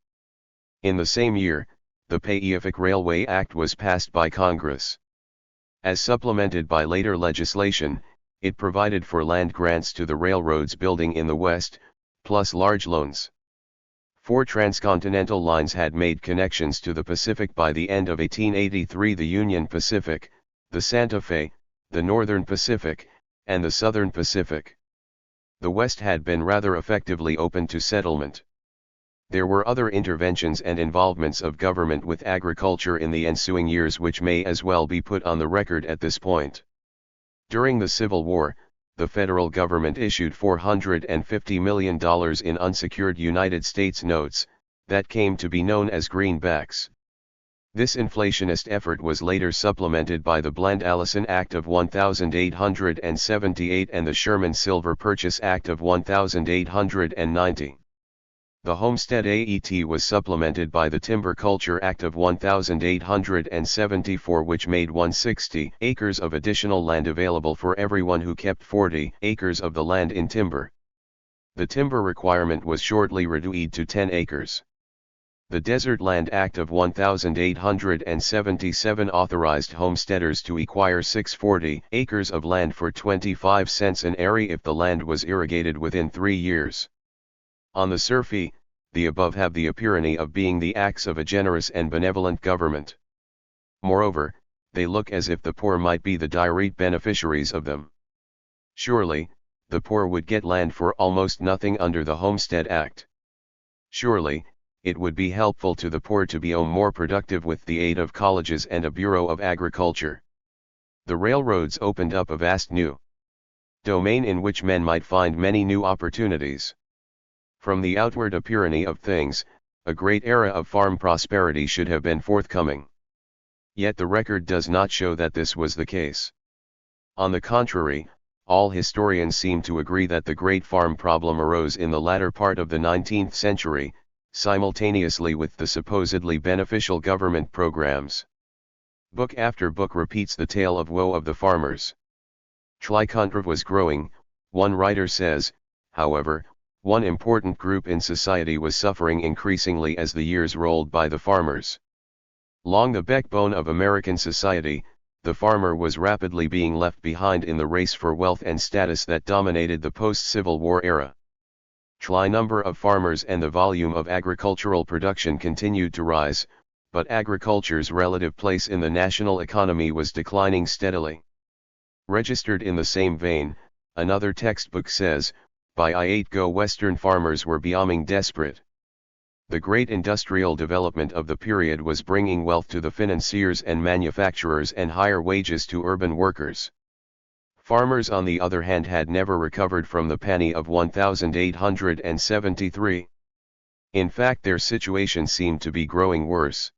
In the same year, the Pacific Railway Act was passed by Congress. As supplemented by later legislation, it provided for land grants to the railroads building in the West, plus large loans. 4 transcontinental lines had made connections to the Pacific by the end of 1883: the Union Pacific, the Santa Fe, the Northern Pacific, and the Southern Pacific. The West had been rather effectively open to settlement. There were other interventions and involvements of government with agriculture in the ensuing years which may as well be put on the record at this point. During the Civil War, the federal government issued $450 million in unsecured United States notes, that came to be known as greenbacks. This inflationist effort was later supplemented by the Bland-Allison Act of 1878 and the Sherman-Silver Purchase Act of 1890. The Homestead Act was supplemented by the Timber Culture Act of 1874, which made 160 acres of additional land available for everyone who kept 40 acres of the land in timber. The timber requirement was shortly reduced to 10 acres. The Desert Land Act of 1877 authorized homesteaders to acquire 640 acres of land for 25 cents an acre if the land was irrigated within 3 years. On the surface, the above have the appearance of being the acts of a generous and benevolent government. Moreover, they look as if the poor might be the direct beneficiaries of them. Surely, the poor would get land for almost nothing under the Homestead Act. Surely, it would be helpful to the poor to be more productive with the aid of colleges and a Bureau of Agriculture. The railroads opened up a vast new domain in which men might find many new opportunities. From the outward appearance of things, a great era of farm prosperity should have been forthcoming. Yet the record does not show that this was the case. On the contrary, all historians seem to agree that the great farm problem arose in the latter part of the 19th century, simultaneously with the supposedly beneficial government programs. Book after book repeats the tale of woe of the farmers. Tricontra was growing, one writer says. However, one important group in society was suffering increasingly as the years rolled by: the farmers. Long the backbone of American society, the farmer was rapidly being left behind in the race for wealth and status that dominated the post-Civil War era. Number of farmers and the volume of agricultural production continued to rise, but agriculture's relative place in the national economy was declining steadily. Registered in the same vein, another textbook says, by I-8 Western farmers were becoming desperate. The great industrial development of the period was bringing wealth to the financiers and manufacturers and higher wages to urban workers. Farmers, on the other hand, had never recovered from the panic of 1873. In fact, their situation seemed to be growing worse.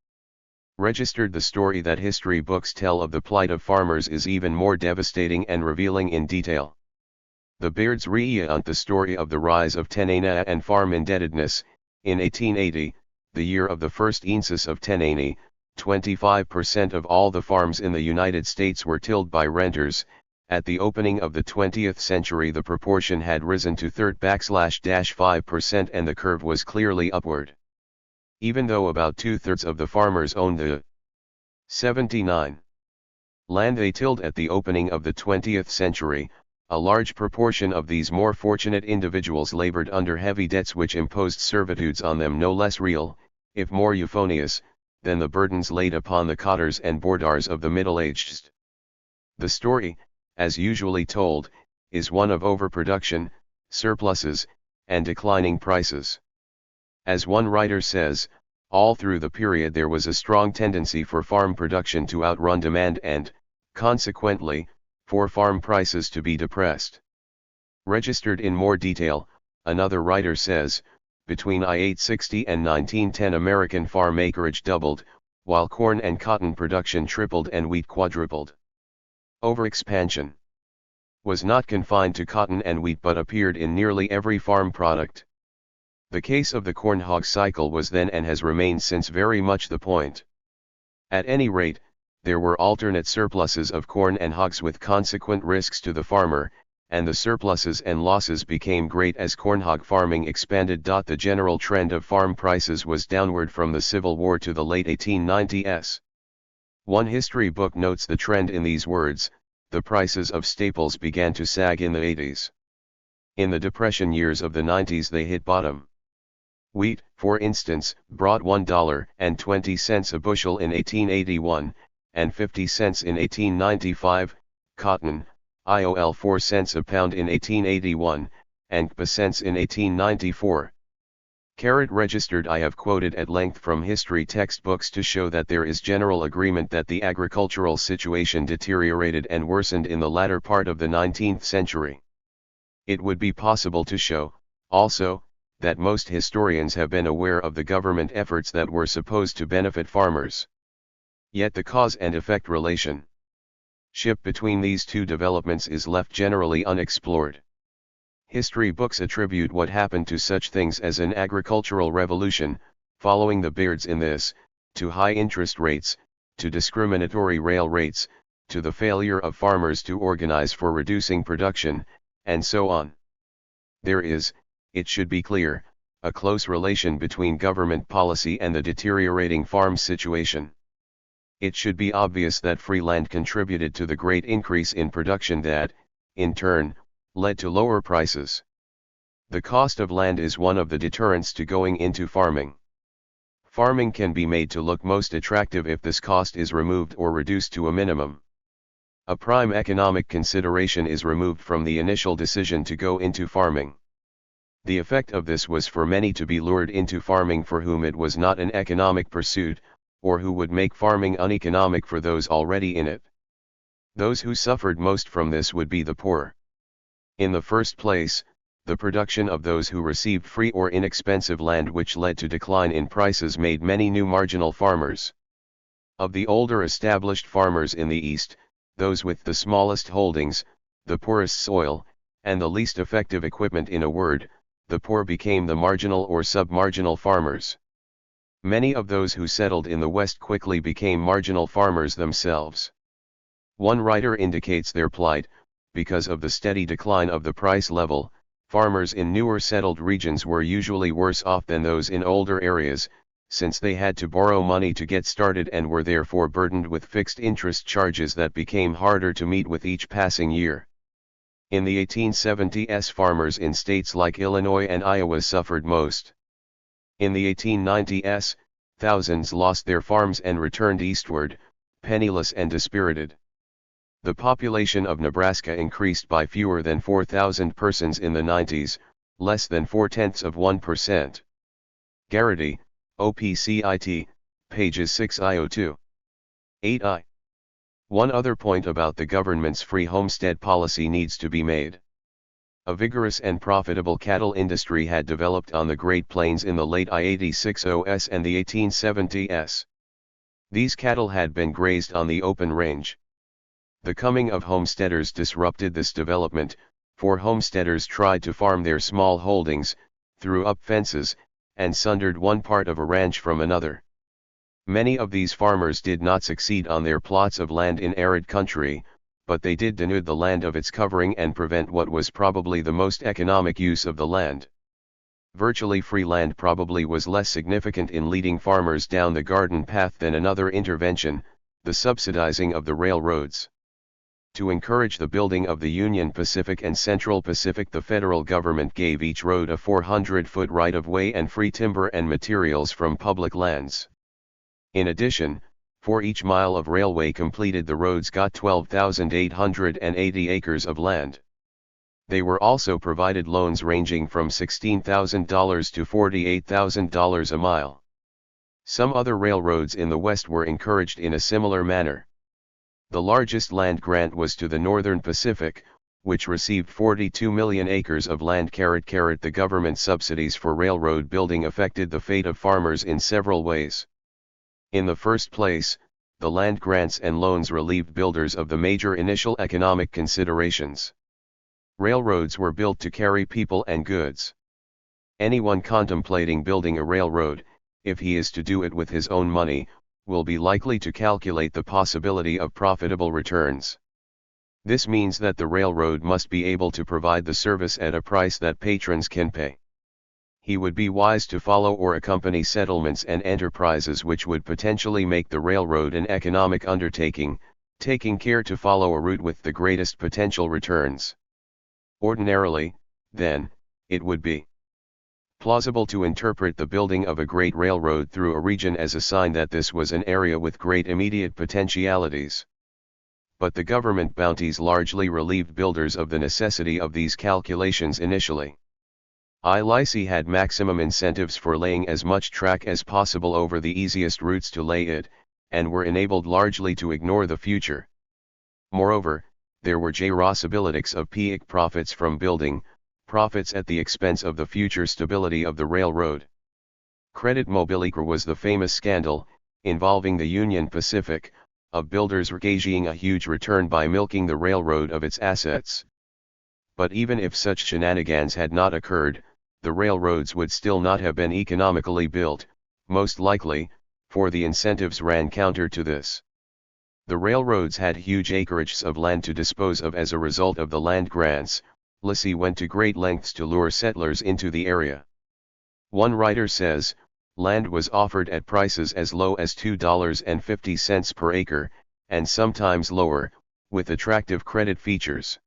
Registered, the story that history books tell of the plight of farmers is even more devastating and revealing in detail. The Beards recount the story of the rise of tenana and farm indebtedness, In 1880, the year of the first census of 1080, 25% of all the farms in the United States were tilled by renters. At the opening of the 20th century the proportion had risen to 30%-5% and the curve was clearly upward. Even though about 2/3 of the farmers owned the 79 land they tilled at the opening of the 20th century, a large proportion of these more fortunate individuals labored under heavy debts which imposed servitudes on them no less real, if more euphonious, than the burdens laid upon the cottars and boardars of the middle-aged. The story, as usually told, is one of overproduction, surpluses, and declining prices. As one writer says, all through the period there was a strong tendency for farm production to outrun demand and, consequently, for farm prices to be depressed. Registered in more detail, another writer says, between I-860 and 1910 American farm acreage doubled, while corn and cotton production tripled and wheat quadrupled. Overexpansion was not confined to cotton and wheat but appeared in nearly every farm product. The case of the corn hog cycle was then and has remained since very much the point. At any rate, there were alternate surpluses of corn and hogs with consequent risks to the farmer, and the surpluses and losses became great as corn hog farming expanded. The general trend of farm prices was downward from the Civil War to the late 1890s. One history book notes the trend in these words: the prices of staples began to sag in the 80s. In the Depression years of the 90s they hit bottom. Wheat, for instance, brought $1.20 a bushel in 1881, and 50 cents in 1895, cotton, IOL 4 cents a pound in 1881, and 0.00 cents in 1894. Registered. I have quoted at length from history textbooks to show that there is general agreement that the agricultural situation deteriorated and worsened in the latter part of the 19th century. It would be possible to show, also, that most historians have been aware of the government efforts that were supposed to benefit farmers. Yet the cause and effect relationship between these two developments is left generally unexplored. History books attribute what happened to such things as an agricultural revolution, following the beards in this, to high interest rates, to discriminatory rail rates, to the failure of farmers to organize for reducing production, and so on. There is, it should be clear, a close relation between government policy and the deteriorating farm situation. It should be obvious that free land contributed to the great increase in production that, in turn, led to lower prices. The cost of land is one of the deterrents to going into farming. Farming can be made to look most attractive if this cost is removed or reduced to a minimum. A prime economic consideration is removed from the initial decision to go into farming. The effect of this was for many to be lured into farming for whom it was not an economic pursuit, or who would make farming uneconomic for those already in it. Those who suffered most from this would be the poor. In the first place, the production of those who received free or inexpensive land, which led to decline in prices, made many new marginal farmers. Of the older established farmers in the East, those with the smallest holdings, the poorest soil, and the least effective equipment, in a word, the poor became the marginal or sub-marginal farmers. Many of those who settled in the West quickly became marginal farmers themselves. One writer indicates their plight: because of the steady decline of the price level, farmers in newer settled regions were usually worse off than those in older areas, since they had to borrow money to get started and were therefore burdened with fixed interest charges that became harder to meet with each passing year. In the 1870s, farmers in states like Illinois and Iowa suffered most. In the 1890s, thousands lost their farms and returned eastward, penniless and dispirited. The population of Nebraska increased by fewer than 4,000 persons in the 90s, less than 0.4%. Garrity, OPCIT, pages 6i02. 8i. One other point about the government's free homestead policy needs to be made. A vigorous and profitable cattle industry had developed on the Great Plains in the late I-86s and the 1870s. These cattle had been grazed on the open range. The coming of homesteaders disrupted this development, for homesteaders tried to farm their small holdings, threw up fences, and sundered one part of a ranch from another. Many of these farmers did not succeed on their plots of land in arid country, but they did denude the land of its covering and prevent what was probably the most economic use of the land. Virtually free land probably was less significant in leading farmers down the garden path than another intervention, the subsidizing of the railroads. To encourage the building of the Union Pacific and Central Pacific, the federal government gave each road a 400-foot right-of-way and free timber and materials from public lands. In addition, for each mile of railway completed, the roads got 12,880 acres of land. They were also provided loans ranging from $16,000 to $48,000 a mile. Some other railroads in the West were encouraged in a similar manner. The largest land grant was to the Northern Pacific, which received 42 million acres of land. The government subsidies for railroad building affected the fate of farmers in several ways. In the first place, the land grants and loans relieved builders of the major initial economic considerations. Railroads were built to carry people and goods. Anyone contemplating building a railroad, if he is to do it with his own money, will be likely to calculate the possibility of profitable returns. This means that the railroad must be able to provide the service at a price that patrons can pay. He would be wise to follow or accompany settlements and enterprises which would potentially make the railroad an economic undertaking, taking care to follow a route with the greatest potential returns. Ordinarily, then, it would be plausible to interpret the building of a great railroad through a region as a sign that this was an area with great immediate potentialities. But the government bounties largely relieved builders of the necessity of these calculations initially. ILIC had maximum incentives for laying as much track as possible over the easiest routes to lay it, and were enabled largely to ignore the future. Moreover, there were possibilities of peak profits from building, profits at the expense of the future stability of the railroad. Credit mobilique was the famous scandal, involving the Union Pacific, of builders gauging a huge return by milking the railroad of its assets. But even if such shenanigans had not occurred, the railroads would still not have been economically built, most likely, for the incentives ran counter to this. The railroads had huge acreages of land to dispose of as a result of the land grants. ILIC went to great lengths to lure settlers into the area. One writer says, land was offered at prices as low as $2.50 per acre, and sometimes lower, with attractive credit features.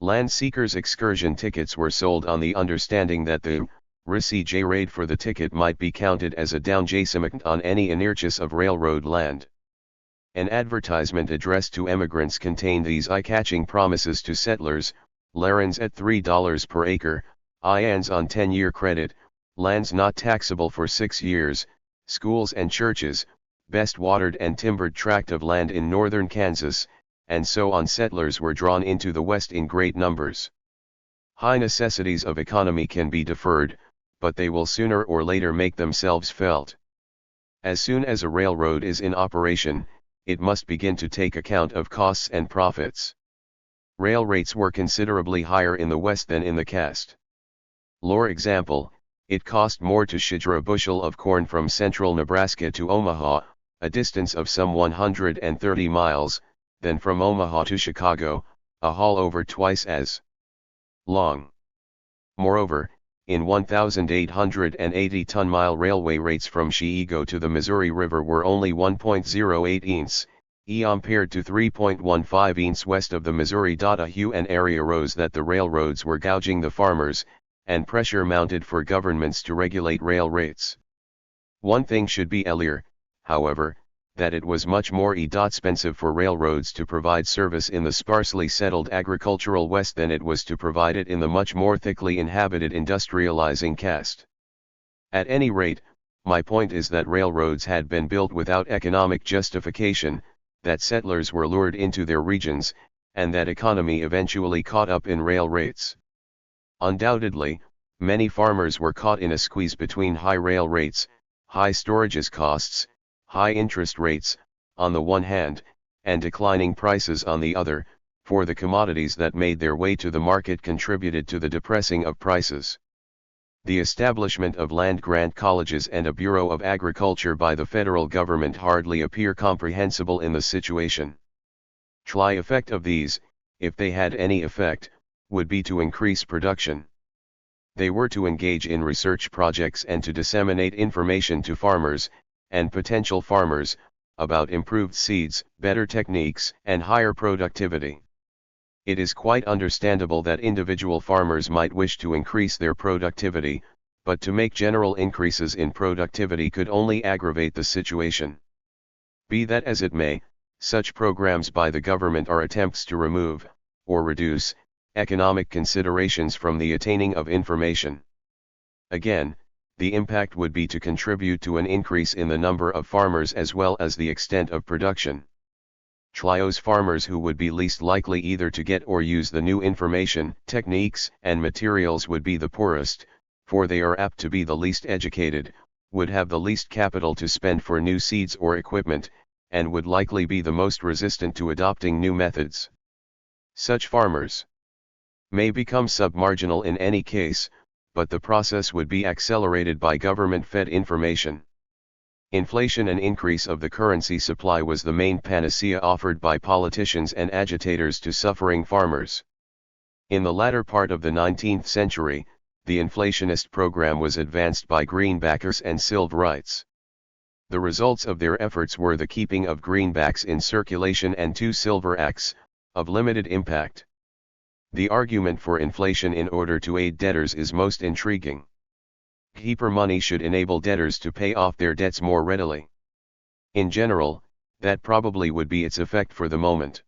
Land seekers' excursion tickets were sold on the understanding that the RCJ rate for the ticket might be counted as a down payment on any inertius of railroad land. An advertisement addressed to emigrants contained these eye-catching promises to settlers: lands at $3 per acre, IANs on 10-year credit, lands not taxable for 6 years, schools and churches, best watered and timbered tract of land in northern Kansas, and so on. Settlers were drawn into the West in great numbers. High necessities of economy can be deferred, but they will sooner or later make themselves felt. As soon as a railroad is in operation, it must begin to take account of costs and profits. Rail rates were considerably higher in the West than in the Cast. For example, it cost more to schedule a bushel of corn from central Nebraska to Omaha, a distance of some 130 miles, than from Omaha to Chicago, a haul over twice as long. Moreover, in 1,880-ton-mile railway rates from Chicago to the Missouri River were only 1.08 inches, compared to 3.15 inches west of the Missouri. A hue and area arose that the railroads were gouging the farmers, and pressure mounted for governments to regulate rail rates. One thing should be clear, however, that it was much more expensive for railroads to provide service in the sparsely settled agricultural West than it was to provide it in the much more thickly inhabited industrializing Cast. At any rate, my point is that railroads had been built without economic justification, that settlers were lured into their regions, and that economy eventually caught up in rail rates. Undoubtedly, many farmers were caught in a squeeze between high rail rates, high storages costs, high interest rates, on the one hand, and declining prices on the other, for the commodities that made their way to the market contributed to the depressing of prices. The establishment of land-grant colleges and a Bureau of Agriculture by the federal government hardly appear comprehensible in the situation. The effect of these, if they had any effect, would be to increase production. They were to engage in research projects and to disseminate information to farmers, and potential farmers, about improved seeds, better techniques, and higher productivity. It is quite understandable that individual farmers might wish to increase their productivity, but to make general increases in productivity could only aggravate the situation. Be that as it may, such programs by the government are attempts to remove, or reduce, economic considerations from the attaining of information. Again, the impact would be to contribute to an increase in the number of farmers as well as the extent of production. Those farmers who would be least likely either to get or use the new information, techniques, and materials would be the poorest, for they are apt to be the least educated, would have the least capital to spend for new seeds or equipment, and would likely be the most resistant to adopting new methods. Such farmers may become submarginal in any case, but the process would be accelerated by government-fed information. Inflation and increase of the currency supply was the main panacea offered by politicians and agitators to suffering farmers. In the latter part of the 19th century, the inflationist program was advanced by greenbackers and silverites. The results of their efforts were the keeping of greenbacks in circulation and 2 silver acts, of limited impact. The argument for inflation in order to aid debtors is most intriguing. Cheaper money should enable debtors to pay off their debts more readily. In general, that probably would be its effect for the moment.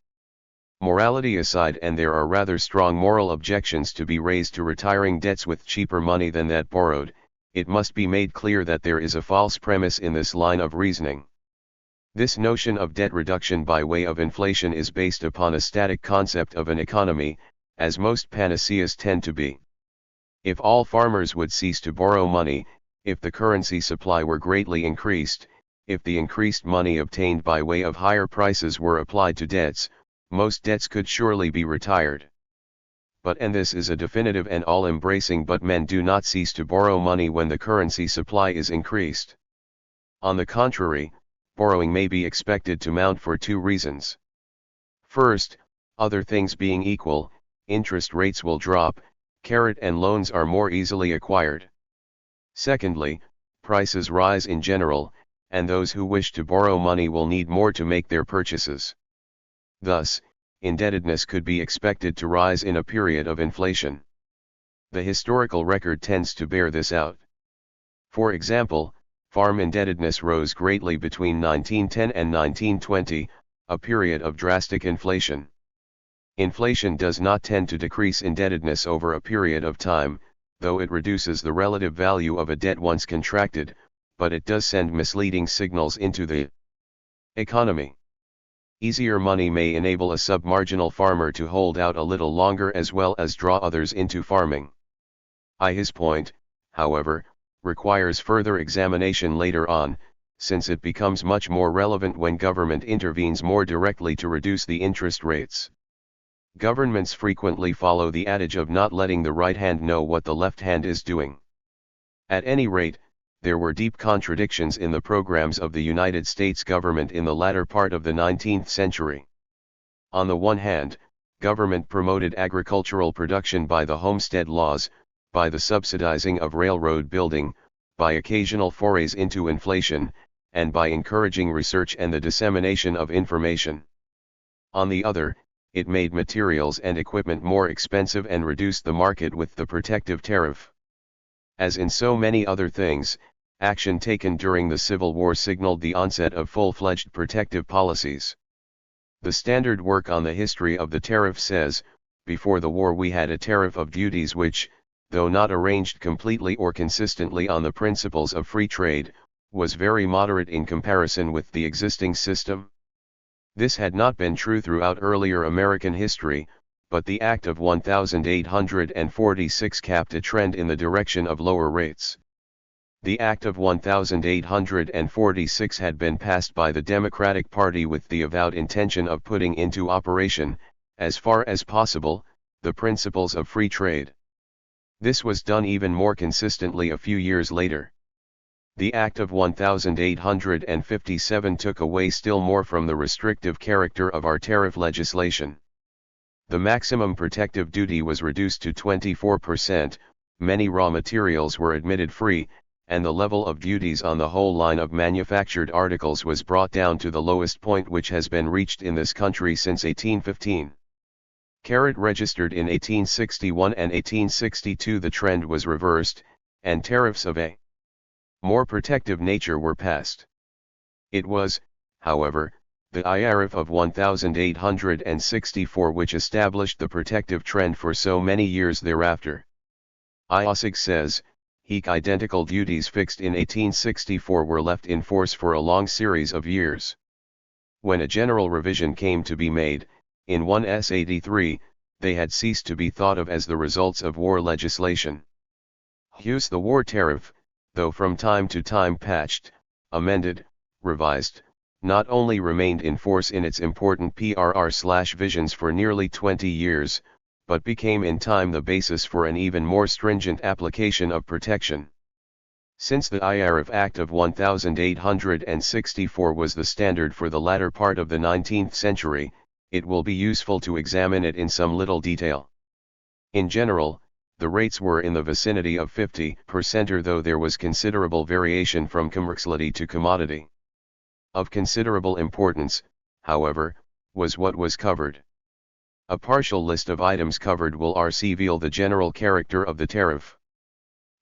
Morality aside, and there are rather strong moral objections to be raised to retiring debts with cheaper money than that borrowed, it must be made clear that there is a false premise in this line of reasoning. This notion of debt reduction by way of inflation is based upon a static concept of an economy, as most panaceas tend to be. If all farmers would cease to borrow money, if the currency supply were greatly increased, if the increased money obtained by way of higher prices were applied to debts, most debts could surely be retired. And this is a definitive and all-embracing but men do not cease to borrow money when the currency supply is increased. On the contrary, borrowing may be expected to mount for 2 reasons. First, other things being equal, interest rates will drop, and loans are more easily acquired. Secondly, prices rise in general, and those who wish to borrow money will need more to make their purchases. Thus, indebtedness could be expected to rise in a period of inflation. The historical record tends to bear this out. For example, farm indebtedness rose greatly between 1910 and 1920, a period of drastic inflation. Inflation does not tend to decrease indebtedness over a period of time, though it reduces the relative value of a debt once contracted, but it does send misleading signals into the economy. Easier money may enable a submarginal farmer to hold out a little longer as well as draw others into farming. His point, however, requires further examination later on, since it becomes much more relevant when government intervenes more directly to reduce the interest rates. Governments frequently follow the adage of not letting the right hand know what the left hand is doing. At any rate, there were deep contradictions in the programs of the United States government in the latter part of the 19th century. On the one hand, government promoted agricultural production by the homestead laws, by the subsidizing of railroad building, by occasional forays into inflation, and by encouraging research and the dissemination of information. On the other, it made materials and equipment more expensive and reduced the market with the protective tariff. As in so many other things, action taken during the Civil War signaled the onset of full-fledged protective policies. The standard work on the history of the tariff says, before the war we had a tariff of duties which, though not arranged completely or consistently on the principles of free trade, was very moderate in comparison with the existing system. This had not been true throughout earlier American history, but the Act of 1846 capped a trend in the direction of lower rates. The Act of 1846 had been passed by the Democratic Party with the avowed intention of putting into operation, as far as possible, the principles of free trade. This was done even more consistently a few years later. The Act of 1857 took away still more from the restrictive character of our tariff legislation. The maximum protective duty was reduced to 24%, many raw materials were admitted free, and the level of duties on the whole line of manufactured articles was brought down to the lowest point which has been reached in this country since 1815. Registered in 1861 and 1862 the trend was reversed, and tariffs of a more protective nature were passed. It was, however, the IRF of 1864 which established the protective trend for so many years thereafter. Iosig says, identical duties fixed in 1864 were left in force for a long series of years. When a general revision came to be made, in 1S83, they had ceased to be thought of as the results of war legislation. Hughes the war tariff, though from time to time patched, amended, revised, not only remained in force in its important PRR/visions for nearly 20 years, but became in time the basis for an even more stringent application of protection. Since the IRF Act of 1864 was the standard for the latter part of the 19th century, it will be useful to examine it in some little detail. In general, the rates were in the vicinity of 50%, though there was considerable variation from commodity to commodity. Of considerable importance, however, was what was covered. A partial list of items covered will reveal the general character of the tariff.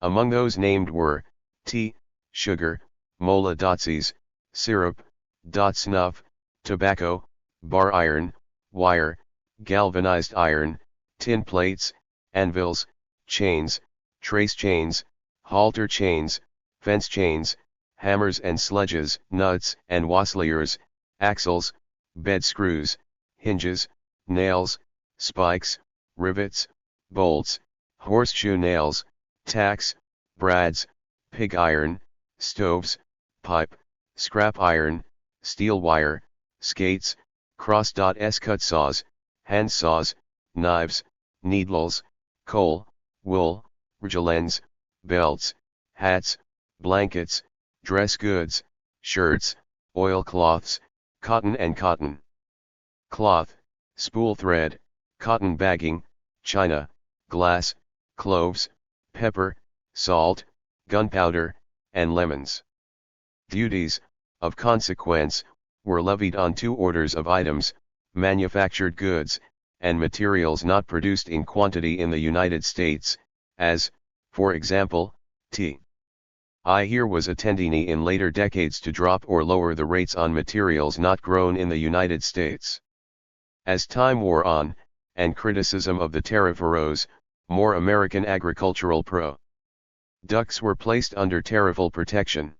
Among those named were, tea, sugar, mola dotsies, syrup, snuff, tobacco, bar iron, wire, galvanized iron, tin plates, anvils, chains, trace chains, halter chains, fence chains, hammers and sledges, nuts and wasliers, axles, bed screws, hinges, nails, spikes, rivets, bolts, horseshoe nails, tacks, brads, pig iron, stoves, pipe, scrap iron, steel wire, skates, cross-s cut saws, hand saws, knives, needles, coal, wool, rigolets, belts, hats, blankets, dress goods, shirts, oilcloths, cotton and cotton cloth, spool thread, cotton bagging, china, glass, cloves, pepper, salt, gunpowder, and lemons. Duties, of consequence, were levied on two orders of items, manufactured goods, and materials not produced in quantity in the United States, as, for example, tea. Here was a tendency in later decades to drop or lower the rates on materials not grown in the United States. As time wore on, and criticism of the tariff arose, more American agricultural products were placed under tariffal protection.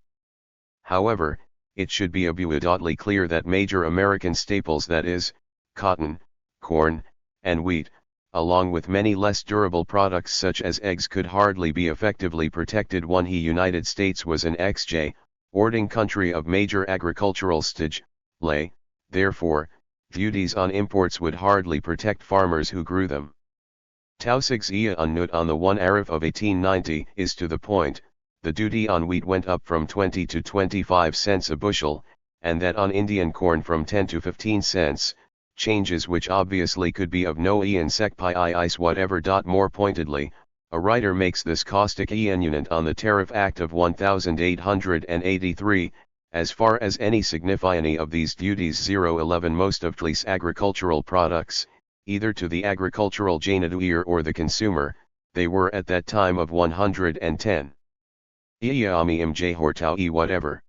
However, it should be abundantly clear that major American staples, that is, cotton, corn, and wheat, along with many less durable products such as eggs, could hardly be effectively protected when the United States was an exporting country of major agricultural stage, therefore, duties on imports would hardly protect farmers who grew them. Tausig's unnut on the 1 Arif of 1890 is to the point. The duty on wheat went up from 20 to 25 cents a bushel, and that on Indian corn from 10 to 15 cents, changes which obviously could be of no insect pi ice whatever. More pointedly, a writer makes this caustic unit on the Tariff Act of 1883, as far as any signifying of these duties 011 most of these agricultural products, either to the agricultural janitor or the consumer, they were at that time of 110. Iyami mj hortau whatever.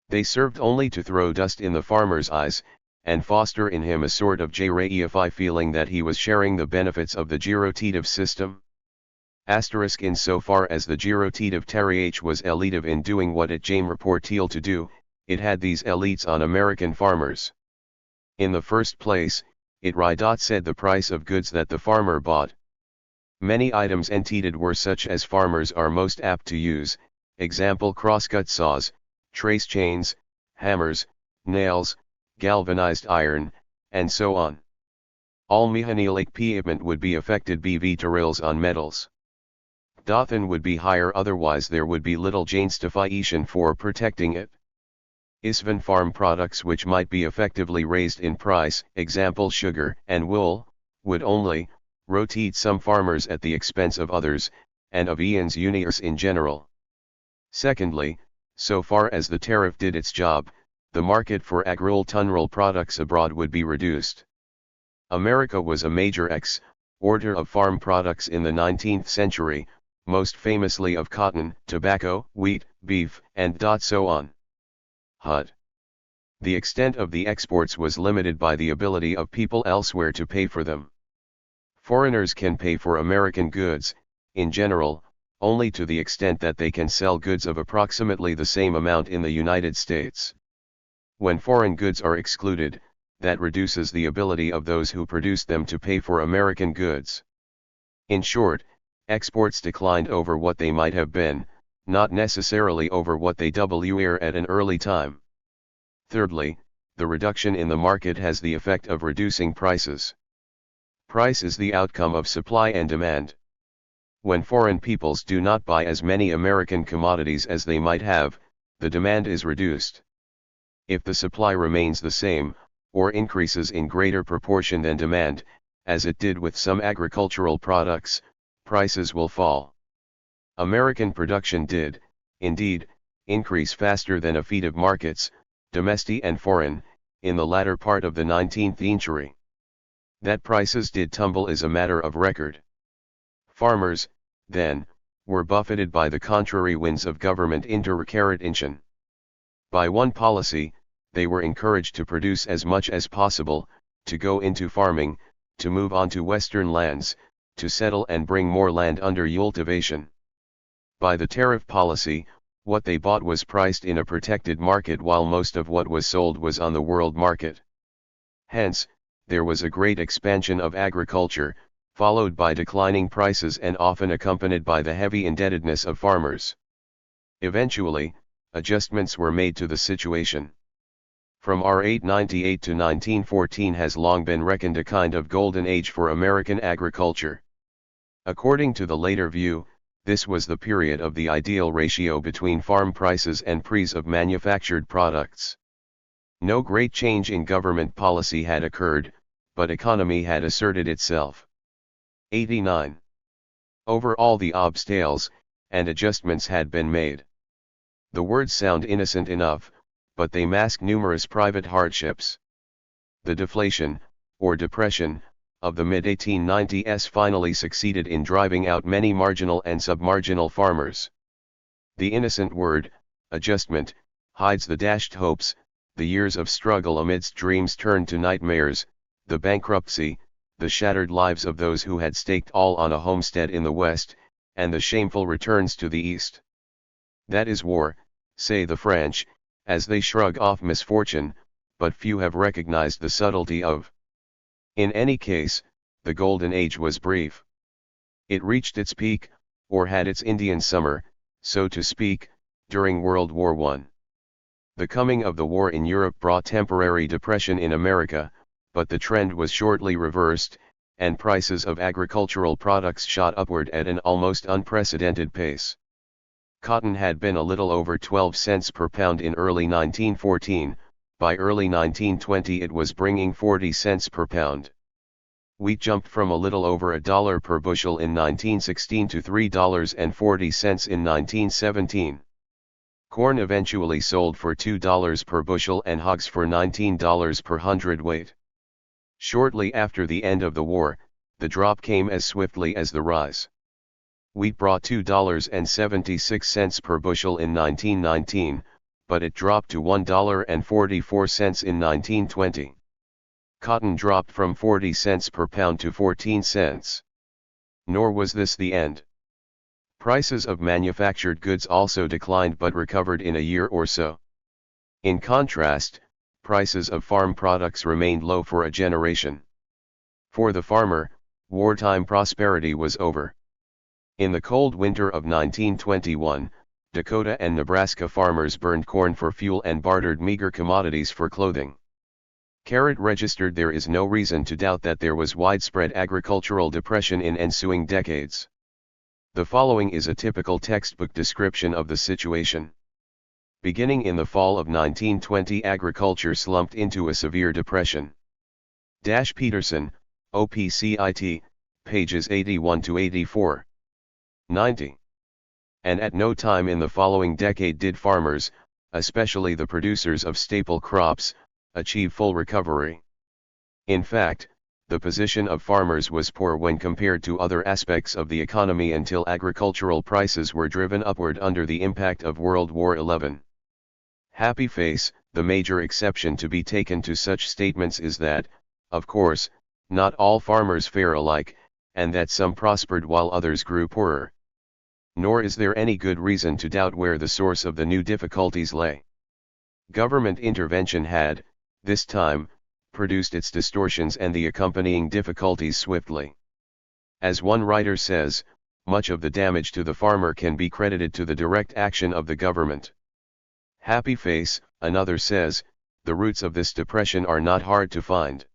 They served only to throw dust in the farmer's eyes, and foster in him a sort of jraifi feeling that he was sharing the benefits of the girotative system. Asterisk insofar as the girotative tarih was elitive in doing what it jame reportil to do, it had these elites on American farmers. In the first place, it said the price of goods that the farmer bought. Many items entitled were such as farmers are most apt to use, example crosscut saws, trace chains, hammers, nails, galvanized iron, and so on. All mechanical equipment would be affected bv tarils on metals. Dothan would be higher, otherwise there would be little justification for protecting it. Even farm products which might be effectively raised in price, example sugar and wool, would only rotate some farmers at the expense of others, and of Ian's universe in general. Secondly, so far as the tariff did its job, the market for agricultural products abroad would be reduced. America was a major exporter of farm products in the 19th century, most famously of cotton, tobacco, wheat, beef, and so on. HUD. The extent of the exports was limited by the ability of people elsewhere to pay for them. Foreigners can pay for American goods, in general, only to the extent that they can sell goods of approximately the same amount in the United States. When foreign goods are excluded, that reduces the ability of those who produce them to pay for American goods. In short, exports declined over what they might have been, not necessarily over what they were at an early time. Thirdly, the reduction in the market has the effect of reducing prices. Price is the outcome of supply and demand. When foreign peoples do not buy as many American commodities as they might have, the demand is reduced. If the supply remains the same, or increases in greater proportion than demand, as it did with some agricultural products, prices will fall. American production did, indeed, increase faster than a feat of markets, domestic and foreign, in the latter part of the 19th century. That prices did tumble is a matter of record. Farmers, then, were buffeted by the contrary winds of government intervention. By one policy, they were encouraged to produce as much as possible, to go into farming, to move on to western lands, to settle and bring more land under cultivation. By the tariff policy, what they bought was priced in a protected market while most of what was sold was on the world market. Hence, there was a great expansion of agriculture, followed by declining prices and often accompanied by the heavy indebtedness of farmers. Eventually, adjustments were made to the situation. From R898 to 1914 has long been reckoned a kind of golden age for American agriculture. According to the later view, this was the period of the ideal ratio between farm prices and price of manufactured products. No great change in government policy had occurred, but economy had asserted itself. 89. Overall the obstacles and adjustments had been made. The words sound innocent enough, but they mask numerous private hardships. The deflation, or depression, of the mid-1890s finally succeeded in driving out many marginal and submarginal farmers. The innocent word, adjustment, hides the dashed hopes, the years of struggle amidst dreams turned to nightmares, the bankruptcy, the shattered lives of those who had staked all on a homestead in the West, and the shameful returns to the East. That is war, say the French, as they shrug off misfortune, but few have recognized the subtlety of. In any case, the Golden Age was brief. It reached its peak, or had its Indian summer, so to speak, during World War I. The coming of the war in Europe brought temporary depression in America, but the trend was shortly reversed, and prices of agricultural products shot upward at an almost unprecedented pace. Cotton had been a little over 12 cents per pound in early 1914, by early 1920 it was bringing 40 cents per pound. Wheat jumped from a little over $1 per bushel in 1916 to $3.40 in 1917. Corn eventually sold for $2 per bushel and hogs for $19 per hundredweight. Shortly after the end of the war, the drop came as swiftly as the rise. Wheat brought $2.76 per bushel in 1919, but it dropped to $1.44 in 1920. Cotton dropped from 40 cents per pound to 14 cents. Nor was this the end. Prices of manufactured goods also declined but recovered in a year or so. In contrast, prices of farm products remained low for a generation. For the farmer, wartime prosperity was over. In the cold winter of 1921, Dakota and Nebraska farmers burned corn for fuel and bartered meager commodities for clothing. Carrot registered there is no reason to doubt that there was widespread agricultural depression in ensuing decades. The following is a typical textbook description of the situation. Beginning in the fall of 1920, agriculture slumped into a severe depression. Peterson, OPCIT, pages 81 to 84. 90. And at no time in the following decade did farmers, especially the producers of staple crops, achieve full recovery. In fact, the position of farmers was poor when compared to other aspects of the economy until agricultural prices were driven upward under the impact of World War XI. Happy face, the major exception to be taken to such statements is that, of course, not all farmers fare alike, and that some prospered while others grew poorer. Nor is there any good reason to doubt where the source of the new difficulties lay. Government intervention had, this time, produced its distortions and the accompanying difficulties swiftly. As one writer says, much of the damage to the farmer can be credited to the direct action of the government. Happy face, another says, the roots of this depression are not hard to find.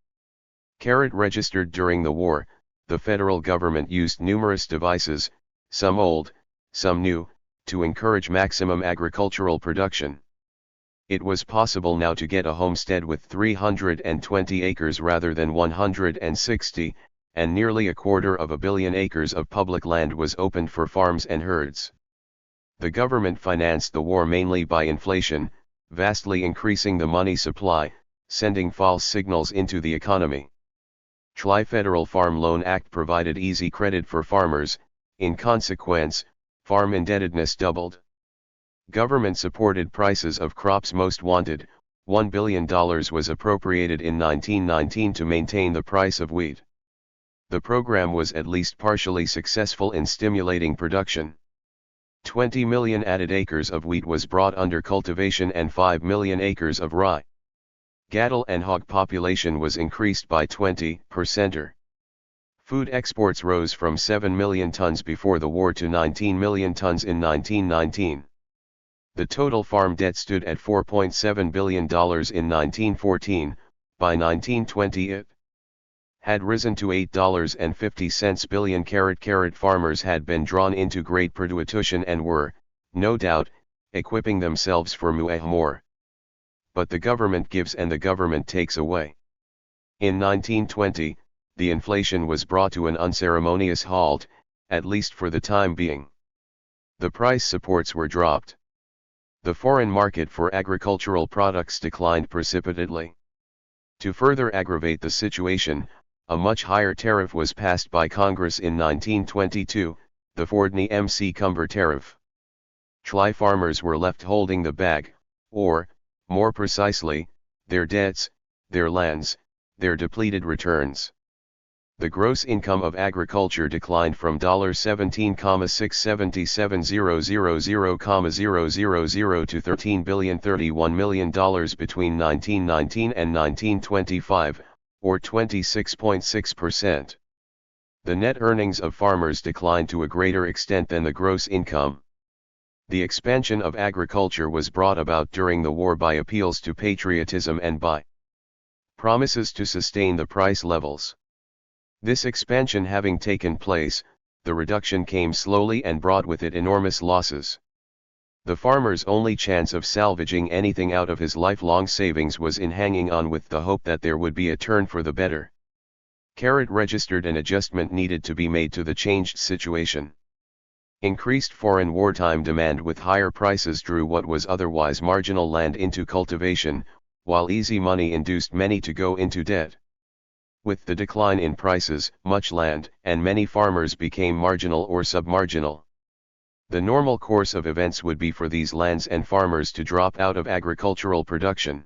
Registered during the war, the federal government used numerous devices, some old, some new, to encourage maximum agricultural production. It was possible now to get a homestead with 320 acres rather than 160, and nearly 250 million acres of public land was opened for farms and herds. The government financed the war mainly by inflation, vastly increasing the money supply, sending false signals into the economy. Federal Farm Loan Act provided easy credit for farmers. In consequence, farm indebtedness doubled. Government-supported prices of crops most wanted, $1 billion was appropriated in 1919 to maintain the price of wheat. The program was at least partially successful in stimulating production. 20 million added acres of wheat was brought under cultivation and 5 million acres of rye. Cattle and hog population was increased by 20%. Food exports rose from 7 million tons before the war to 19 million tons in 1919. The total farm debt stood at $4.7 billion in 1914, by 1920 it had risen to $8.50 billion. Farmers had been drawn into great production and were, no doubt, equipping themselves for more. But the government gives and the government takes away. In 1920, the inflation was brought to an unceremonious halt, at least for the time being. The price supports were dropped. The foreign market for agricultural products declined precipitately. To further aggravate the situation, a much higher tariff was passed by Congress in 1922, the Ford-Cumber tariff. Farmers were left holding the bag, or, more precisely, their debts, their lands, their depleted returns. The gross income of agriculture declined from $17,677,000,000 to $13,031 million between 1919 and 1925, or 26.6%. The net earnings of farmers declined to a greater extent than the gross income. The expansion of agriculture was brought about during the war by appeals to patriotism and by promises to sustain the price levels. This expansion having taken place, the reduction came slowly and brought with it enormous losses. The farmer's only chance of salvaging anything out of his lifelong savings was in hanging on with the hope that there would be a turn for the better. Registered an adjustment needed to be made to the changed situation. Increased foreign wartime demand with higher prices drew what was otherwise marginal land into cultivation, while easy money induced many to go into debt. With the decline in prices, much land and many farmers became marginal or submarginal. The normal course of events would be for these lands and farmers to drop out of agricultural production.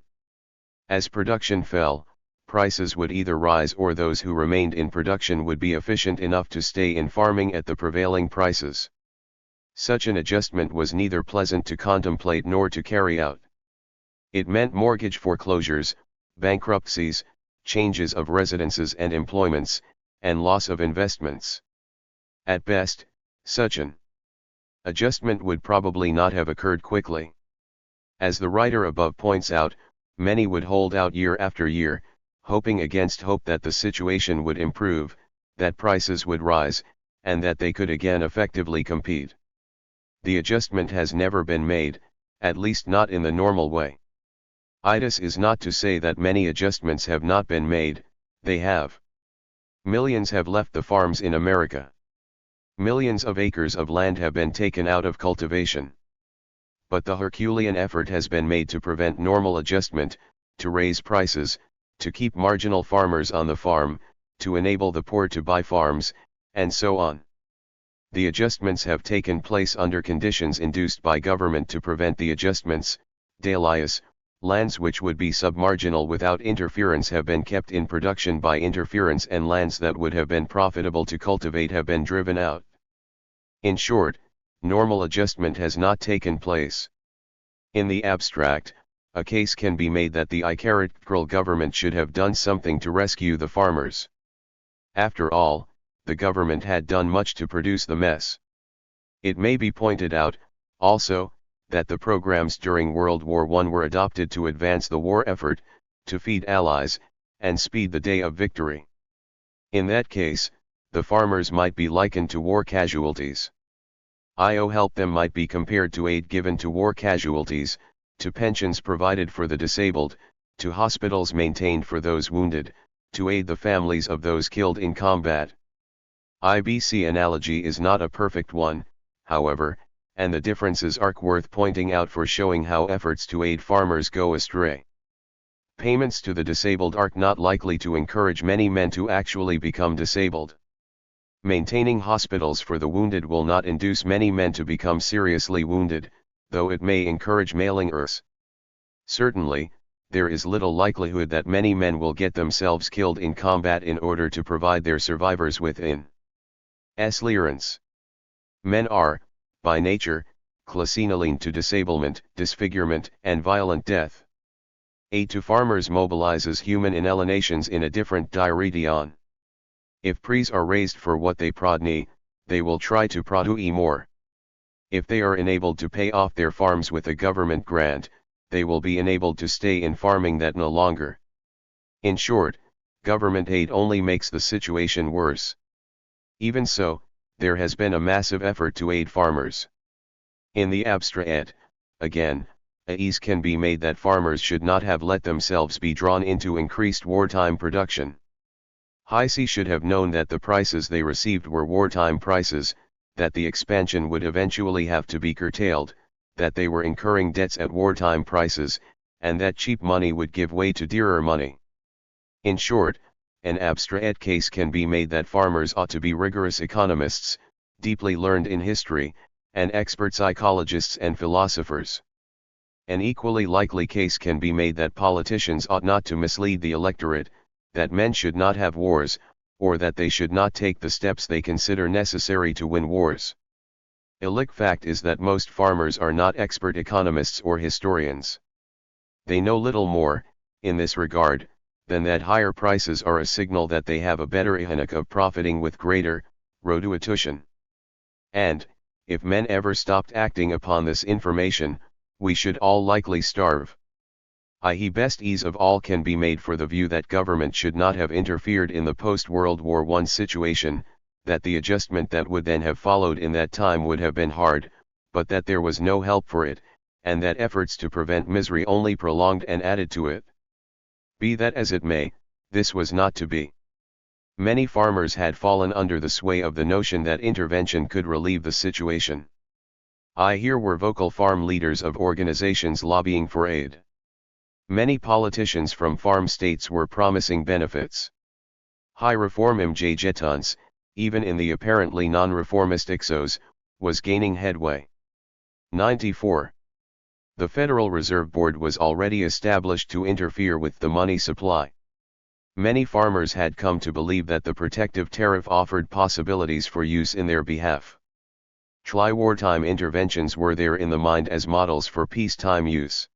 As production fell, prices would either rise or those who remained in production would be efficient enough to stay in farming at the prevailing prices. Such an adjustment was neither pleasant to contemplate nor to carry out. It meant mortgage foreclosures, bankruptcies, changes of residences and employments, and loss of investments. At best, such an adjustment would probably not have occurred quickly. As the writer above points out, many would hold out year after year, hoping against hope that the situation would improve, that prices would rise, and that they could again effectively compete. The adjustment has never been made, at least not in the normal way. This is not to say that many adjustments have not been made, they have. Millions have left the farms in America. Millions of acres of land have been taken out of cultivation. But the Herculean effort has been made to prevent normal adjustment, to raise prices, to keep marginal farmers on the farm, to enable the poor to buy farms, and so on. The adjustments have taken place under conditions induced by government to prevent the adjustments. Dalias, lands which would be submarginal without interference have been kept in production by interference, and lands that would have been profitable to cultivate have been driven out. In short, normal adjustment has not taken place. In the abstract, a case can be made that the icarical government should have done something to rescue the farmers. After all, the government had done much to produce the mess. It may be pointed out, also, that the programs during World War I were adopted to advance the war effort, to feed allies, and speed the day of victory. In that case, the farmers might be likened to war casualties. Help them might be compared to aid given to war casualties, to pensions provided for the disabled, to hospitals maintained for those wounded, to aid the families of those killed in combat. IBC analogy is not a perfect one, however, and the differences are worth pointing out for showing how efforts to aid farmers go astray. Payments to the disabled are not likely to encourage many men to actually become disabled. Maintaining hospitals for the wounded will not induce many men to become seriously wounded, though it may encourage mailing earths. Certainly, there is little likelihood that many men will get themselves killed in combat in order to provide their survivors with clearance. Men are, by nature, clinician to disablement, disfigurement, and violent death. Aid to farmers mobilizes human inalienations in a different direction. If prees are raised for what they prodne, they will try to produce more. If they are enabled to pay off their farms with a government grant, they will be enabled to stay in farming that no longer. In short, government aid only makes the situation worse. Even so, there has been a massive effort to aid farmers. In the abstract, again, a case can be made that farmers should not have let themselves be drawn into increased wartime production. C should have known that the prices they received were wartime prices, that the expansion would eventually have to be curtailed, that they were incurring debts at wartime prices, and that cheap money would give way to dearer money. In short, an abstract case can be made that farmers ought to be rigorous economists, deeply learned in history, and expert psychologists and philosophers. An equally likely case can be made that politicians ought not to mislead the electorate, that men should not have wars, or that they should not take the steps they consider necessary to win wars. Fact is that most farmers are not expert economists or historians. They know little more, in this regard, than that higher prices are a signal that they have a better chance of profiting with greater retribution. And, if men ever stopped acting upon this information, we should all likely starve. Best ease of all can be made for the view that government should not have interfered in the post-World War I situation, that the adjustment that would then have followed in that time would have been hard, but that there was no help for it, and that efforts to prevent misery only prolonged and added to it. Be that as it may, this was not to be. Many farmers had fallen under the sway of the notion that intervention could relieve the situation. Here were vocal farm leaders of organizations lobbying for aid. Many politicians from farm states were promising benefits. Reform mjjetons, even in the apparently non-reformist Ixos, was gaining headway. 94. The Federal Reserve Board was already established to interfere with the money supply. Many farmers had come to believe that the protective tariff offered possibilities for use in their behalf. Wartime interventions were there in the mind as models for peacetime use.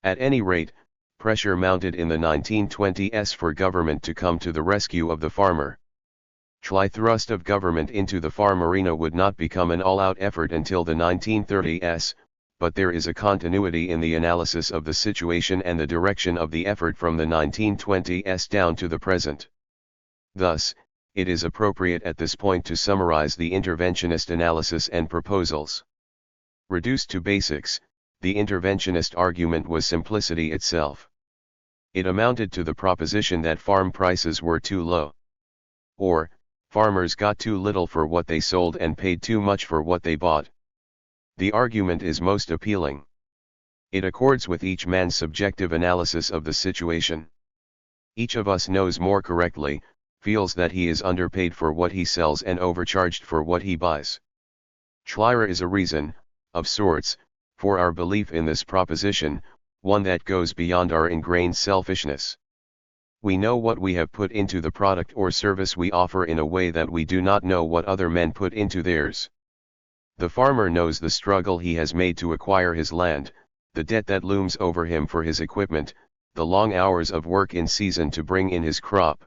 At any rate, pressure mounted in the 1920s for government to come to the rescue of the farmer. Thrust of government into the farm arena would not become an all-out effort until the 1930s, but there is a continuity in the analysis of the situation and the direction of the effort from the 1920s down to the present. Thus, it is appropriate at this point to summarize the interventionist analysis and proposals. Reduced to basics, the interventionist argument was simplicity itself. It amounted to the proposition that farm prices were too low. Or, farmers got too little for what they sold and paid too much for what they bought. The argument is most appealing. It accords with each man's subjective analysis of the situation. Each of us knows more correctly, feels that he is underpaid for what he sells and overcharged for what he buys. Schleyer is a reason, of sorts, for our belief in this proposition, one that goes beyond our ingrained selfishness. We know what we have put into the product or service we offer in a way that we do not know what other men put into theirs. The farmer knows the struggle he has made to acquire his land, the debt that looms over him for his equipment, the long hours of work in season to bring in his crop.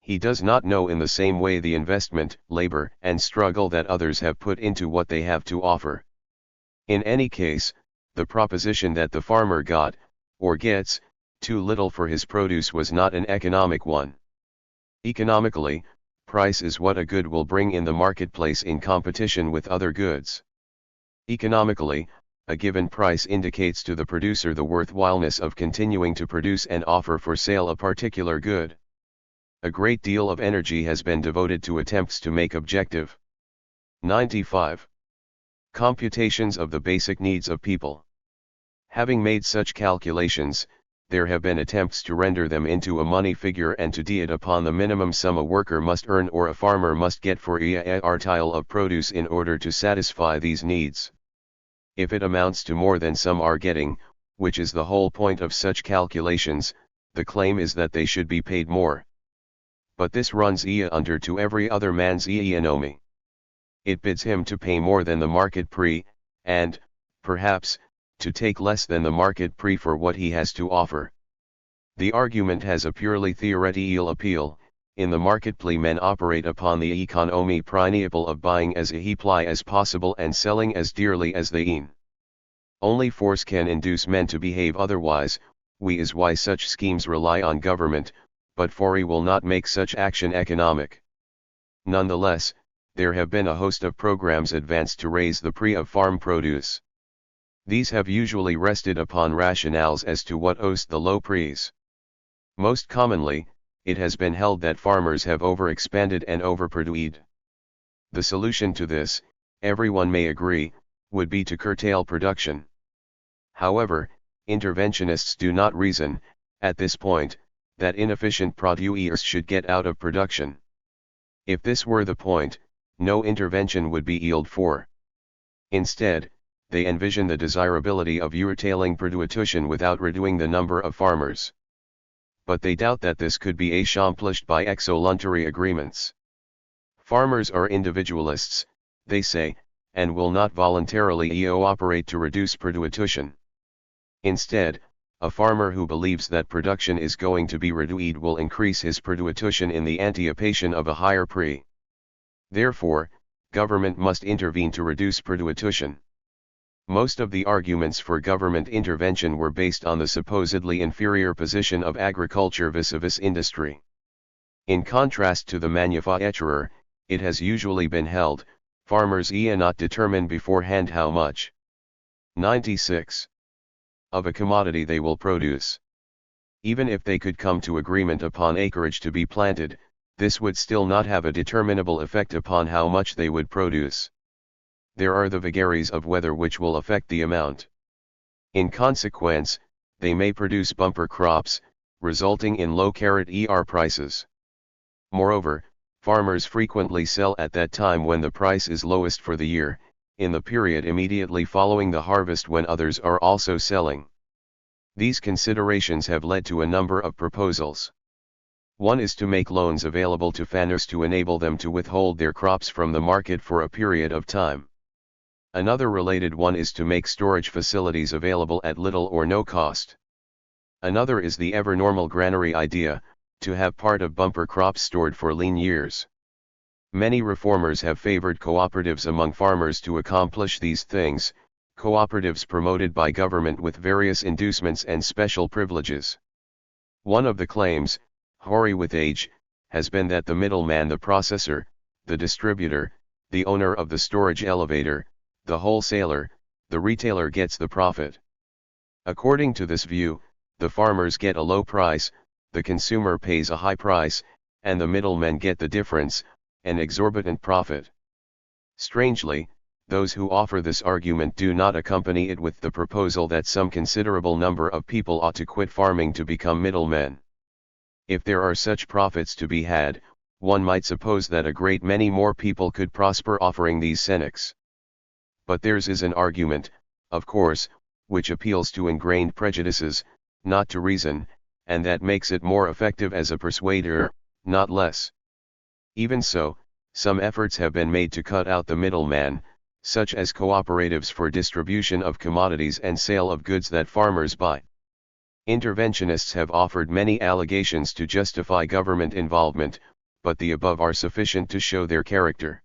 He does not know in the same way the investment, labor, and struggle that others have put into what they have to offer. In any case, the proposition that the farmer got, or gets, too little for his produce was not an economic one. Economically, price is what a good will bring in the marketplace in competition with other goods. Economically, a given price indicates to the producer the worthwhileness of continuing to produce and offer for sale a particular good. A great deal of energy has been devoted to attempts to make objective 95 computations of the basic needs of people. Having made such calculations, there have been attempts to render them into a money figure and to d it upon the minimum sum a worker must earn or a farmer must get for a artile of produce in order to satisfy these needs. If it amounts to more than some are getting, which is the whole point of such calculations, the claim is that they should be paid more. But this runs under to every other man's economy. It bids him to pay more than the market pre, and, perhaps, to take less than the market pre for what he has to offer. The argument has a purely theoretical appeal. In the marketplace men operate upon the economy principle of buying as cheaply as possible and selling as dearly as they can. Only force can induce men to behave otherwise, is why such schemes rely on government, but force will not make such action economic. Nonetheless, there have been a host of programs advanced to raise the price of farm produce. These have usually rested upon rationales as to what owes the low price. Most commonly, it has been held that farmers have overexpanded and overproduced. The solution to this, everyone may agree, would be to curtail production. However, interventionists do not reason, at this point, that inefficient producers should get out of production. If this were the point, no intervention would be yield for. Instead, they envision the desirability of curtailing production without reducing the number of farmers. But they doubt that this could be accomplished by exoluntary agreements. Farmers are individualists, they say, and will not voluntarily cooperate to reduce production. Instead, a farmer who believes that production is going to be reduced will increase his production in the anticipation of a higher price. Therefore, government must intervene to reduce production. Most of the arguments for government intervention were based on the supposedly inferior position of agriculture vis-a-vis industry. In contrast to the manufacturer, it has usually been held, farmers not determine beforehand how much 96 of a commodity they will produce. Even if they could come to agreement upon acreage to be planted, this would still not have a determinable effect upon how much they would produce. There are the vagaries of weather which will affect the amount. In consequence, they may produce bumper crops, resulting in low prices. Moreover, farmers frequently sell at that time when the price is lowest for the year, in the period immediately following the harvest when others are also selling. These considerations have led to a number of proposals. One is to make loans available to farmers to enable them to withhold their crops from the market for a period of time. Another related one is to make storage facilities available at little or no cost. Another is the ever-normal granary idea, to have part of bumper crops stored for lean years. Many reformers have favored cooperatives among farmers to accomplish these things, cooperatives promoted by government with various inducements and special privileges. One of the claims, hoary with age, has been that the middleman, the processor, the distributor, the owner of the storage elevator, the wholesaler, the retailer gets the profit. According to this view, the farmers get a low price, the consumer pays a high price, and the middlemen get the difference, an exorbitant profit. Strangely, those who offer this argument do not accompany it with the proposal that some considerable number of people ought to quit farming to become middlemen. If there are such profits to be had, one might suppose that a great many more people could prosper offering these cynics. But theirs is an argument, of course, which appeals to ingrained prejudices, not to reason, and that makes it more effective as a persuader, not less. Even so, some efforts have been made to cut out the middleman, such as cooperatives for distribution of commodities and sale of goods that farmers buy. Interventionists have offered many allegations to justify government involvement, but the above are sufficient to show their character.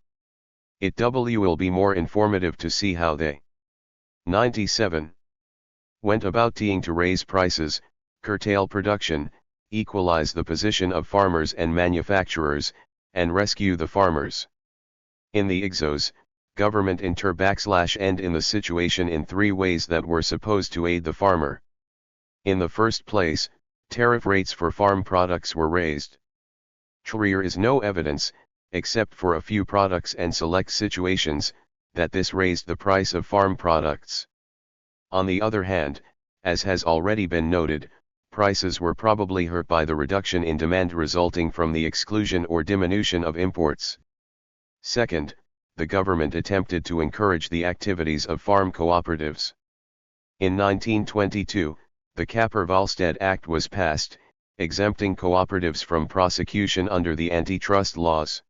It will be more informative to see how they 97. Went about trying to raise prices, curtail production, equalize the position of farmers and manufacturers, and rescue the farmers. In the exos, government end in the situation in three ways that were supposed to aid the farmer. In the first place, tariff rates for farm products were raised. There is no evidence, except for a few products and select situations, that this raised the price of farm products. On the other hand, as has already been noted, prices were probably hurt by the reduction in demand resulting from the exclusion or diminution of imports. Second, the government attempted to encourage the activities of farm cooperatives. In 1922, the Capper-Volstead Act was passed, exempting cooperatives from prosecution under the antitrust laws.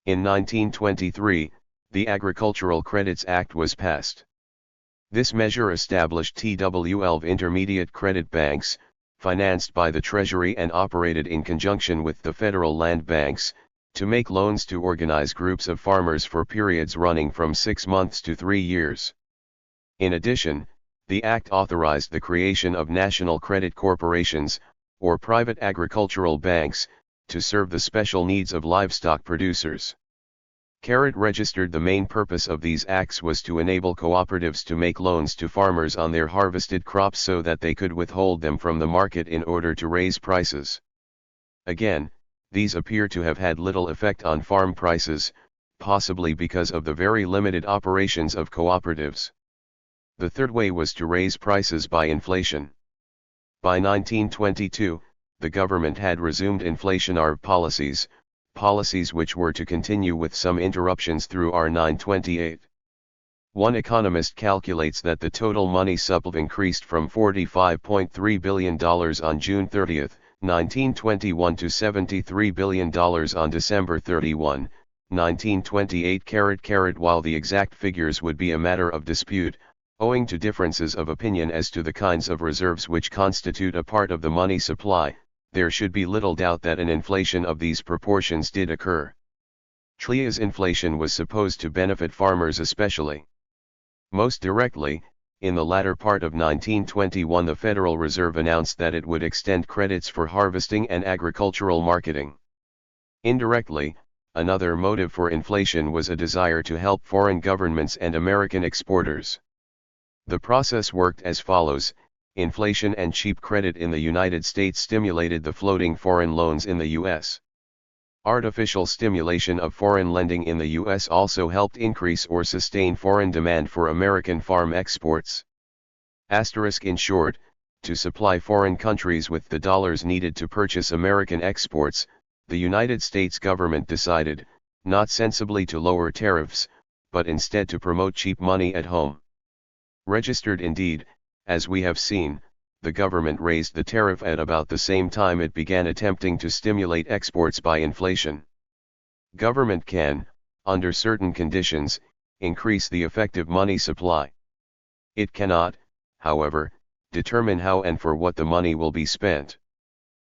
In 1923, the Agricultural Credits Act was passed. This measure established TWLV intermediate credit banks, financed by the Treasury and operated in conjunction with the federal land banks, to make loans to organize groups of farmers for periods running from 6 months to 3 years. In addition, the Act authorized the creation of national credit corporations, or private agricultural banks, to serve the special needs of livestock producers. Registered the main purpose of these acts was to enable cooperatives to make loans to farmers on their harvested crops so that they could withhold them from the market in order to raise prices. Again, these appear to have had little effect on farm prices, possibly because of the very limited operations of cooperatives. The third way was to raise prices by inflation. By 1922, the government had resumed inflationary policies, policies which were to continue with some interruptions through R 928. One economist calculates that the total money supply increased from $45.3 billion on June 30, 1921 to $73 billion on December 31, 1928. While the exact figures would be a matter of dispute, owing to differences of opinion as to the kinds of reserves which constitute a part of the money supply, there should be little doubt that an inflation of these proportions did occur. Tria's inflation was supposed to benefit farmers especially. Most directly, in the latter part of 1921 the Federal Reserve announced that it would extend credits for harvesting and agricultural marketing. Indirectly, another motive for inflation was a desire to help foreign governments and American exporters. The process worked as follows. Inflation and cheap credit in the United States stimulated the floating foreign loans in the U.S. Artificial stimulation of foreign lending in the U.S. also helped increase or sustain foreign demand for American farm exports. In short, to supply foreign countries with the dollars needed to purchase American exports, the United States government decided, not sensibly to lower tariffs, but instead to promote cheap money at home. Registered indeed, as we have seen, the government raised the tariff at about the same time it began attempting to stimulate exports by inflation. Government can, under certain conditions, increase the effective money supply. It cannot, however, determine how and for what the money will be spent.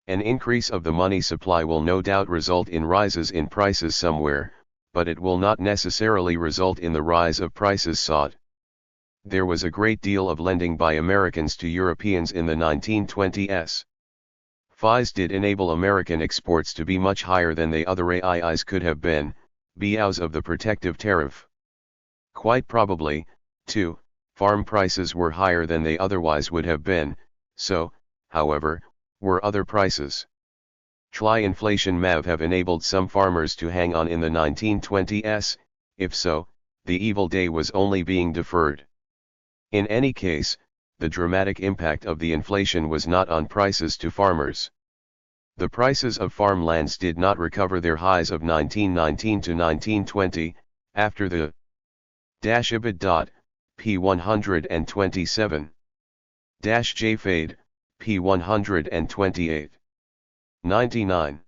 An increase of the money supply will no doubt result in rises in prices somewhere, but it will not necessarily result in the rise of prices sought. There was a great deal of lending by Americans to Europeans in the 1920s. FIs did enable American exports to be much higher than they otherwise could have been, because of the protective tariff. Quite probably, too, farm prices were higher than they otherwise would have been, so, however, were other prices. Inflation may have enabled some farmers to hang on in the 1920s, if so, the evil day was only being deferred. In any case, the dramatic impact of the inflation was not on prices to farmers. The prices of farmlands did not recover their highs of 1919 to 1920, after the -ibid. P 127 -jfade, P 128. 99.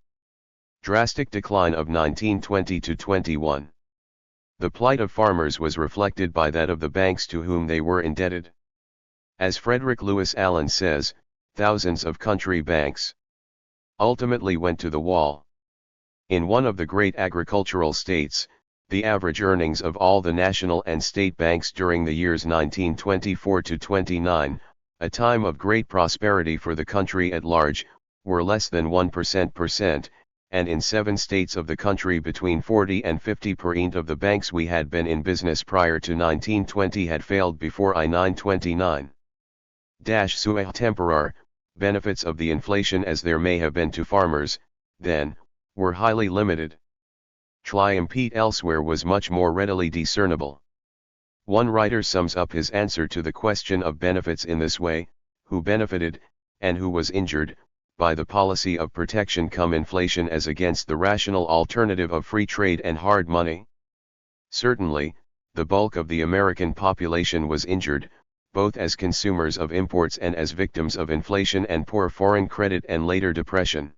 Drastic decline of 1920 to 21. The plight of farmers was reflected by that of the banks to whom they were indebted. As Frederick Lewis Allen says, thousands of country banks ultimately went to the wall. In one of the great agricultural states, the average earnings of all the national and state banks during the years 1924 to 29, a time of great prosperity for the country at large, were less than 1%, and in 7 states of the country between 40 and 50% of the banks we had been in business prior to 1920 had failed before I-929. Sui temporar, benefits of the inflation as there may have been to farmers, then, were highly limited. Triumph elsewhere was much more readily discernible. One writer sums up his answer to the question of benefits in this way: who benefited, and who was injured, by the policy of protection cum inflation as against the rational alternative of free trade and hard money? Certainly, the bulk of the American population was injured, both as consumers of imports and as victims of inflation and poor foreign credit and later depression.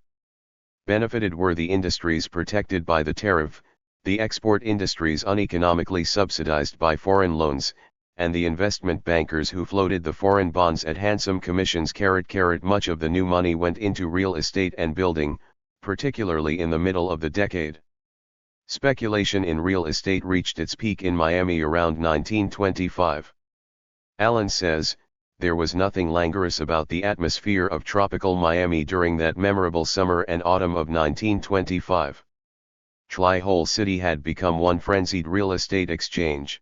Benefited were the industries protected by the tariff, the export industries uneconomically subsidized by foreign loans, and the investment bankers who floated the foreign bonds at handsome commissions. Much of the new money went into real estate and building, particularly in the middle of the decade. Speculation in real estate reached its peak in Miami around 1925. Allen says, there was nothing languorous about the atmosphere of tropical Miami during that memorable summer and autumn of 1925. Whole city had become one frenzied real estate exchange.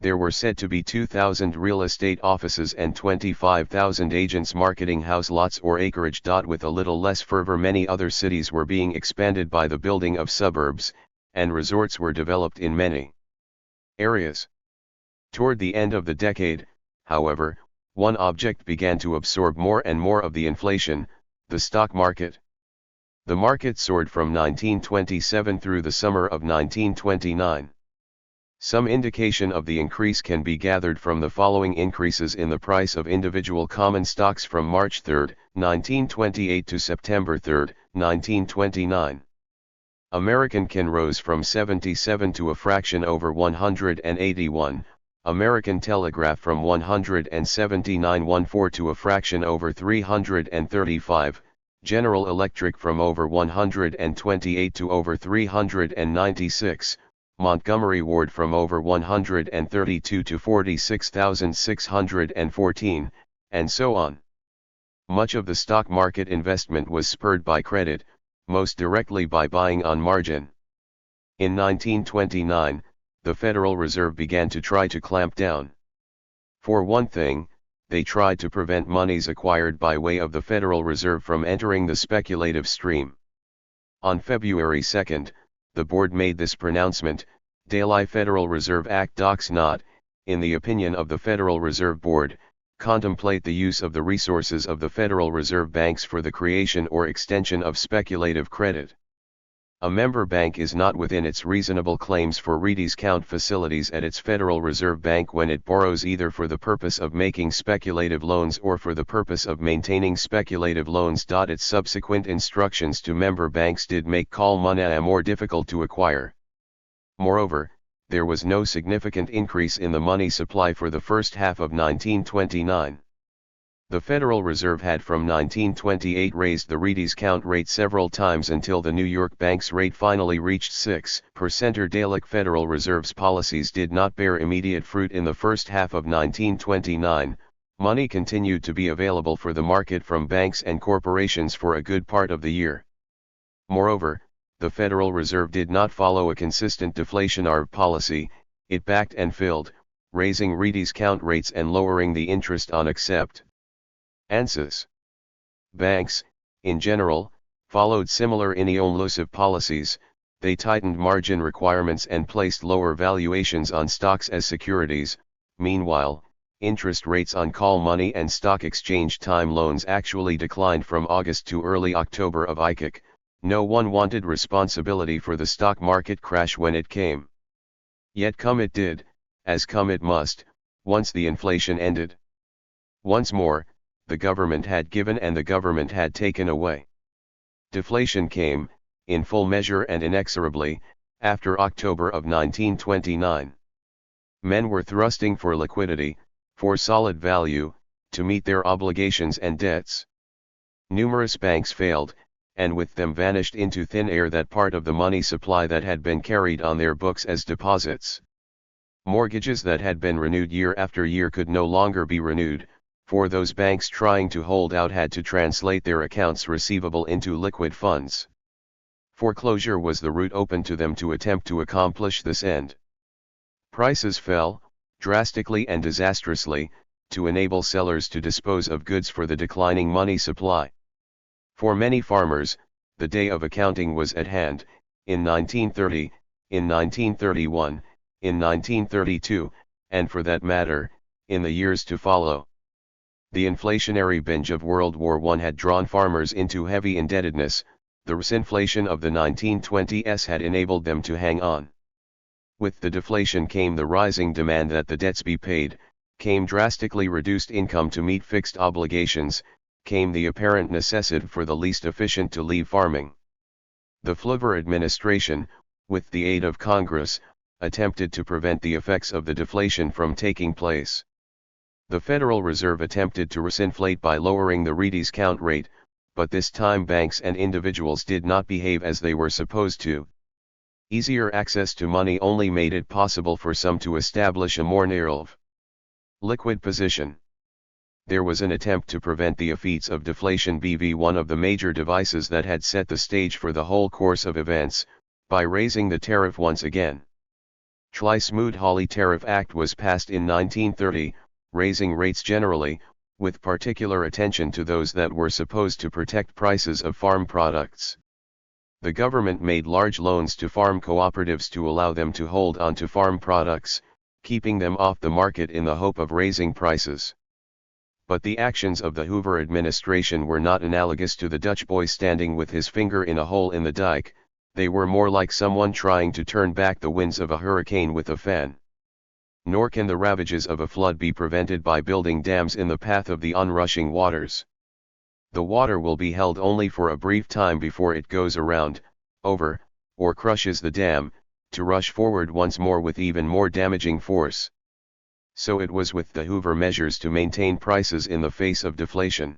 There were said to be 2,000 real estate offices and 25,000 agents marketing house lots or acreage. With a little less fervor, many other cities were being expanded by the building of suburbs, and resorts were developed in many areas. Toward the end of the decade, however, one object began to absorb more and more of the inflation: the stock market. The market soared from 1927 through the summer of 1929. Some indication of the increase can be gathered from the following increases in the price of individual common stocks from March 3, 1928 to September 3, 1929. American Can rose from 77 to a fraction over 181, American Telegraph from 179.14 to a fraction over 335, General Electric from over 128 to over 396, Montgomery Ward from over 132 to 46,614, and so on. Much of the stock market investment was spurred by credit, most directly by buying on margin. In 1929, the Federal Reserve began to try to clamp down. For one thing, they tried to prevent monies acquired by way of the Federal Reserve from entering the speculative stream. On February 2, the board made this pronouncement: Daily Federal Reserve Act docs not, in the opinion of the Federal Reserve Board, contemplate the use of the resources of the Federal Reserve banks for the creation or extension of speculative credit. A member bank is not within its reasonable claims for rediscount facilities at its Federal Reserve Bank when it borrows either for the purpose of making speculative loans or for the purpose of maintaining speculative loans. Its subsequent instructions to member banks did make call money more difficult to acquire. Moreover, there was no significant increase in the money supply for the first half of 1929. The Federal Reserve had from 1928 raised the rediscount rate several times until the New York Bank's rate finally reached 6%. Daily Federal Reserve's policies did not bear immediate fruit in the first half of 1929, Money continued to be available for the market from banks and corporations for a good part of the year. Moreover, the Federal Reserve did not follow a consistent deflationary policy. It backed and filled, raising rediscount rates and lowering the interest on acceptances. Banks, in general, followed similar elusive policies. They tightened margin requirements and placed lower valuations on stocks as securities. Meanwhile, interest rates on call money and stock exchange time loans actually declined from August to early October of ICIC. No one wanted responsibility for the stock market crash when it came. Yet come it did, as come it must, once the inflation ended. Once more, the government had given and the government had taken away. Deflation came, in full measure and inexorably, after October of 1929. Men were thrusting for liquidity, for solid value, to meet their obligations and debts. Numerous banks failed, and with them vanished into thin air that part of the money supply that had been carried on their books as deposits. Mortgages that had been renewed year after year could no longer be renewed, for those banks trying to hold out had to translate their accounts receivable into liquid funds. Foreclosure was the route open to them to attempt to accomplish this end. Prices fell, drastically and disastrously, to enable sellers to dispose of goods for the declining money supply. For many farmers, the day of accounting was at hand, in 1930, in 1931, in 1932, and for that matter, in the years to follow. The inflationary binge of World War I had drawn farmers into heavy indebtedness. The resinflation of the 1920s had enabled them to hang on. With the deflation came the rising demand that the debts be paid, came drastically reduced income to meet fixed obligations, came the apparent necessity for the least efficient to leave farming. The Buford administration, with the aid of Congress, attempted to prevent the effects of the deflation from taking place. The Federal Reserve attempted to resinflate by lowering the rediscount rate, but this time banks and individuals did not behave as they were supposed to. Easier access to money only made it possible for some to establish a more narrow liquid position. There was an attempt to prevent the effects of deflation BV one of the major devices that had set the stage for the whole course of events, by raising the tariff once again. Smoot-Hawley Tariff Act was passed in 1930, raising rates generally, with particular attention to those that were supposed to protect prices of farm products. The government made large loans to farm cooperatives to allow them to hold on to farm products, keeping them off the market in the hope of raising prices. But the actions of the Hoover administration were not analogous to the Dutch boy standing with his finger in a hole in the dike. They were more like someone trying to turn back the winds of a hurricane with a fan. Nor can the ravages of a flood be prevented by building dams in the path of the onrushing waters. The water will be held only for a brief time before it goes around, over, or crushes the dam, to rush forward once more with even more damaging force. So it was with the Hoover measures to maintain prices in the face of deflation.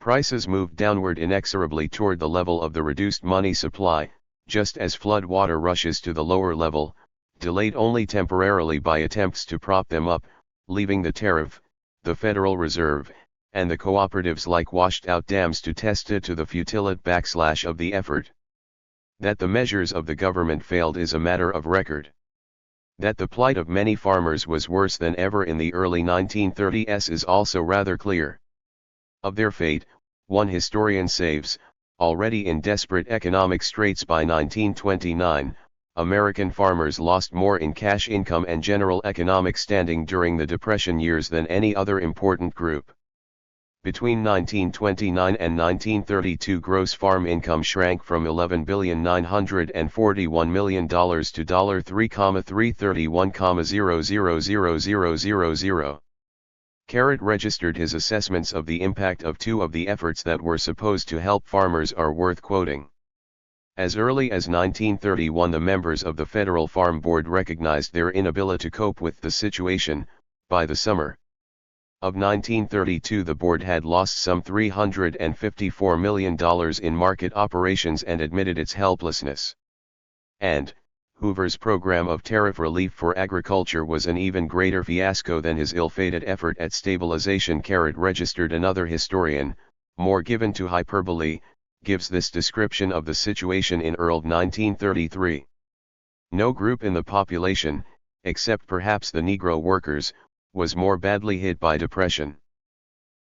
Prices moved downward inexorably toward the level of the reduced money supply, just as flood water rushes to the lower level, delayed only temporarily by attempts to prop them up, leaving the tariff, the Federal Reserve, and the cooperatives like washed-out dams to test it to the futility of the effort. That the measures of the government failed is a matter of record. That the plight of many farmers was worse than ever in the early 1930s is also rather clear. Of their fate, one historian saves, already in desperate economic straits by 1929, American farmers lost more in cash income and general economic standing during the Depression years than any other important group. Between 1929 and 1932 gross farm income shrank from $11,941,000,000 to $3,331,000,000. Carrot registered his assessments of the impact of two of the efforts that were supposed to help farmers are worth quoting. As early as 1931 the members of the Federal Farm Board recognized their inability to cope with the situation. By the summer of 1932 the board had lost some $354 million in market operations and admitted its helplessness. And, Hoover's program of tariff relief for agriculture was an even greater fiasco than his ill-fated effort at stabilization. Registered another historian, more given to hyperbole, gives this description of the situation in early 1933. No group in the population, except perhaps the Negro workers, was more badly hit by depression.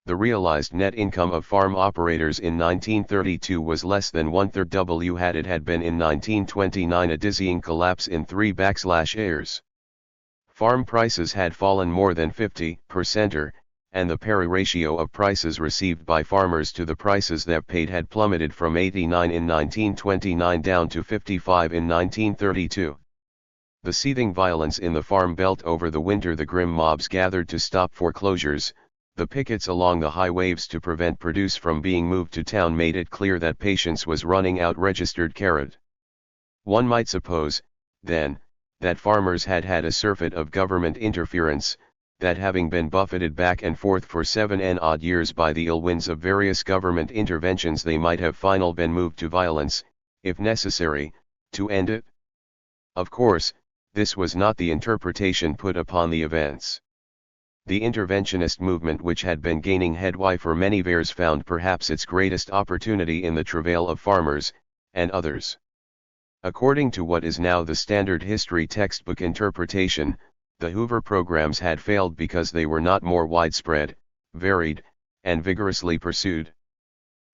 The realized net income of farm operators in 1932 was less than one-third what it had been in 1929, a dizzying collapse in 3 years. Farm prices had fallen more than 50%, and the pari ratio of prices received by farmers to the prices that paid had plummeted from 89 in 1929 down to 55 in 1932. The seething violence in the farm belt over the winter, the grim mobs gathered to stop foreclosures, the pickets along the highways to prevent produce from being moved to town made it clear that patience was running out. Registered carrot. One might suppose, then, that farmers had had a surfeit of government interference, that having been buffeted back and forth for 7 odd years by the ill winds of various government interventions, they might have finally been moved to violence, if necessary, to end it. Of course, this was not the interpretation put upon the events. The interventionist movement, which had been gaining headway for many years, found perhaps its greatest opportunity in the travail of farmers, and others. According to what is now the standard history textbook interpretation, the Hoover programs had failed because they were not more widespread, varied, and vigorously pursued.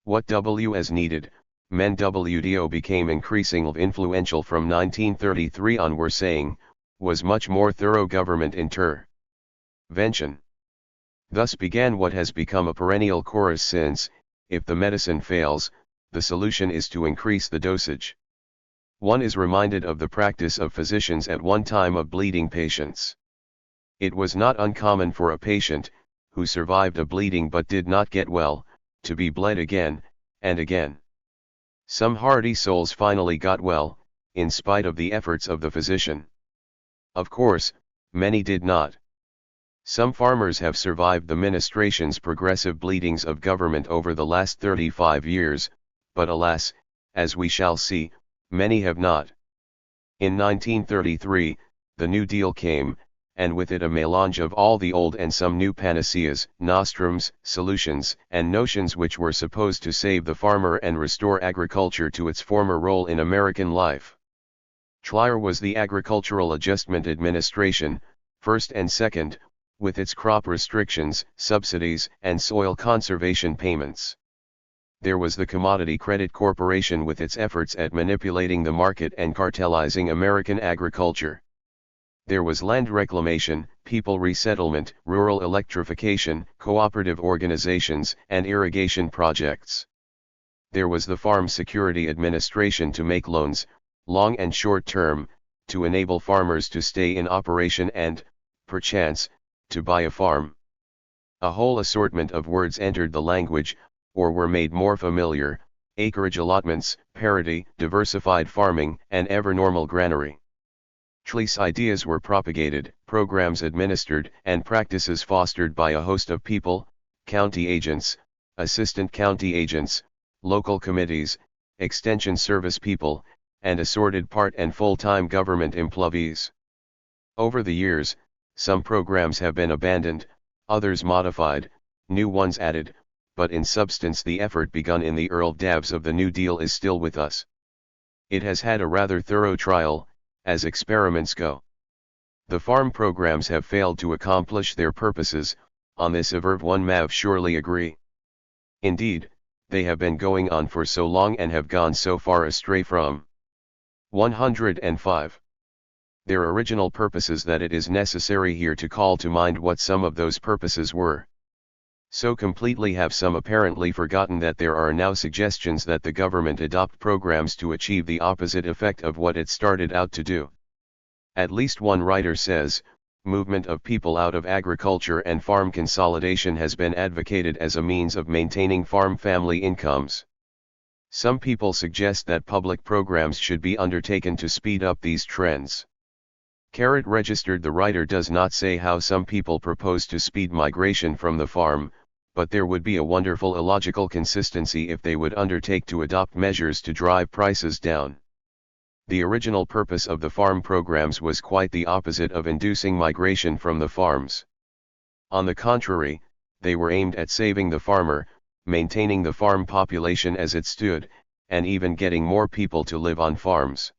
What was needed, men WDO became increasingly influential from 1933 on were saying, was much more thorough government intervention. Thus began what has become a perennial chorus since, if the medicine fails, the solution is to increase the dosage. One is reminded of the practice of physicians at one time of bleeding patients. It was not uncommon for a patient, who survived a bleeding but did not get well, to be bled again, and again. Some hardy souls finally got well, in spite of the efforts of the physician. Of course, many did not. Some farmers have survived the ministration's progressive bleedings of government over the last 35 years, but alas, as we shall see, many have not. In 1933, the New Deal came, and with it a melange of all the old and some new panaceas, nostrums, solutions, and notions which were supposed to save the farmer and restore agriculture to its former role in American life. THIRD was the Agricultural Adjustment Administration, first and second, with its crop restrictions, subsidies, and soil conservation payments. There was the Commodity Credit Corporation with its efforts at manipulating the market and cartelizing American agriculture. There was land reclamation, people resettlement, rural electrification, cooperative organizations, and irrigation projects. There was the Farm Security Administration to make loans, long and short term, to enable farmers to stay in operation and, perchance, to buy a farm. A whole assortment of words entered the language, or were made more familiar: acreage allotments, parity, diversified farming, and ever-normal granary. These ideas were propagated, programs administered, and practices fostered by a host of people: county agents, assistant county agents, local committees, extension service people, and assorted part and full-time government employees. Over the years, some programs have been abandoned, others modified, new ones added, but in substance the effort begun in the early days of the New Deal is still with us. It has had a rather thorough trial, as experiments go. The farm programs have failed to accomplish their purposes, on this everyone may surely agree. Indeed, they have been going on for so long and have gone so far astray from 105. Their original purposes that it is necessary here to call to mind what some of those purposes were. So completely have some apparently forgotten that there are now suggestions that the government adopt programs to achieve the opposite effect of what it started out to do. At least one writer says, movement of people out of agriculture and farm consolidation has been advocated as a means of maintaining farm family incomes. Some people suggest that public programs should be undertaken to speed up these trends. Registered the writer does not say how some people propose to speed migration from the farm, but there would be a wonderful illogical consistency if they would undertake to adopt measures to drive prices down. The original purpose of the farm programs was quite the opposite of inducing migration from the farms. On the contrary, they were aimed at saving the farmer, maintaining the farm population as it stood, and even getting more people to live on farms.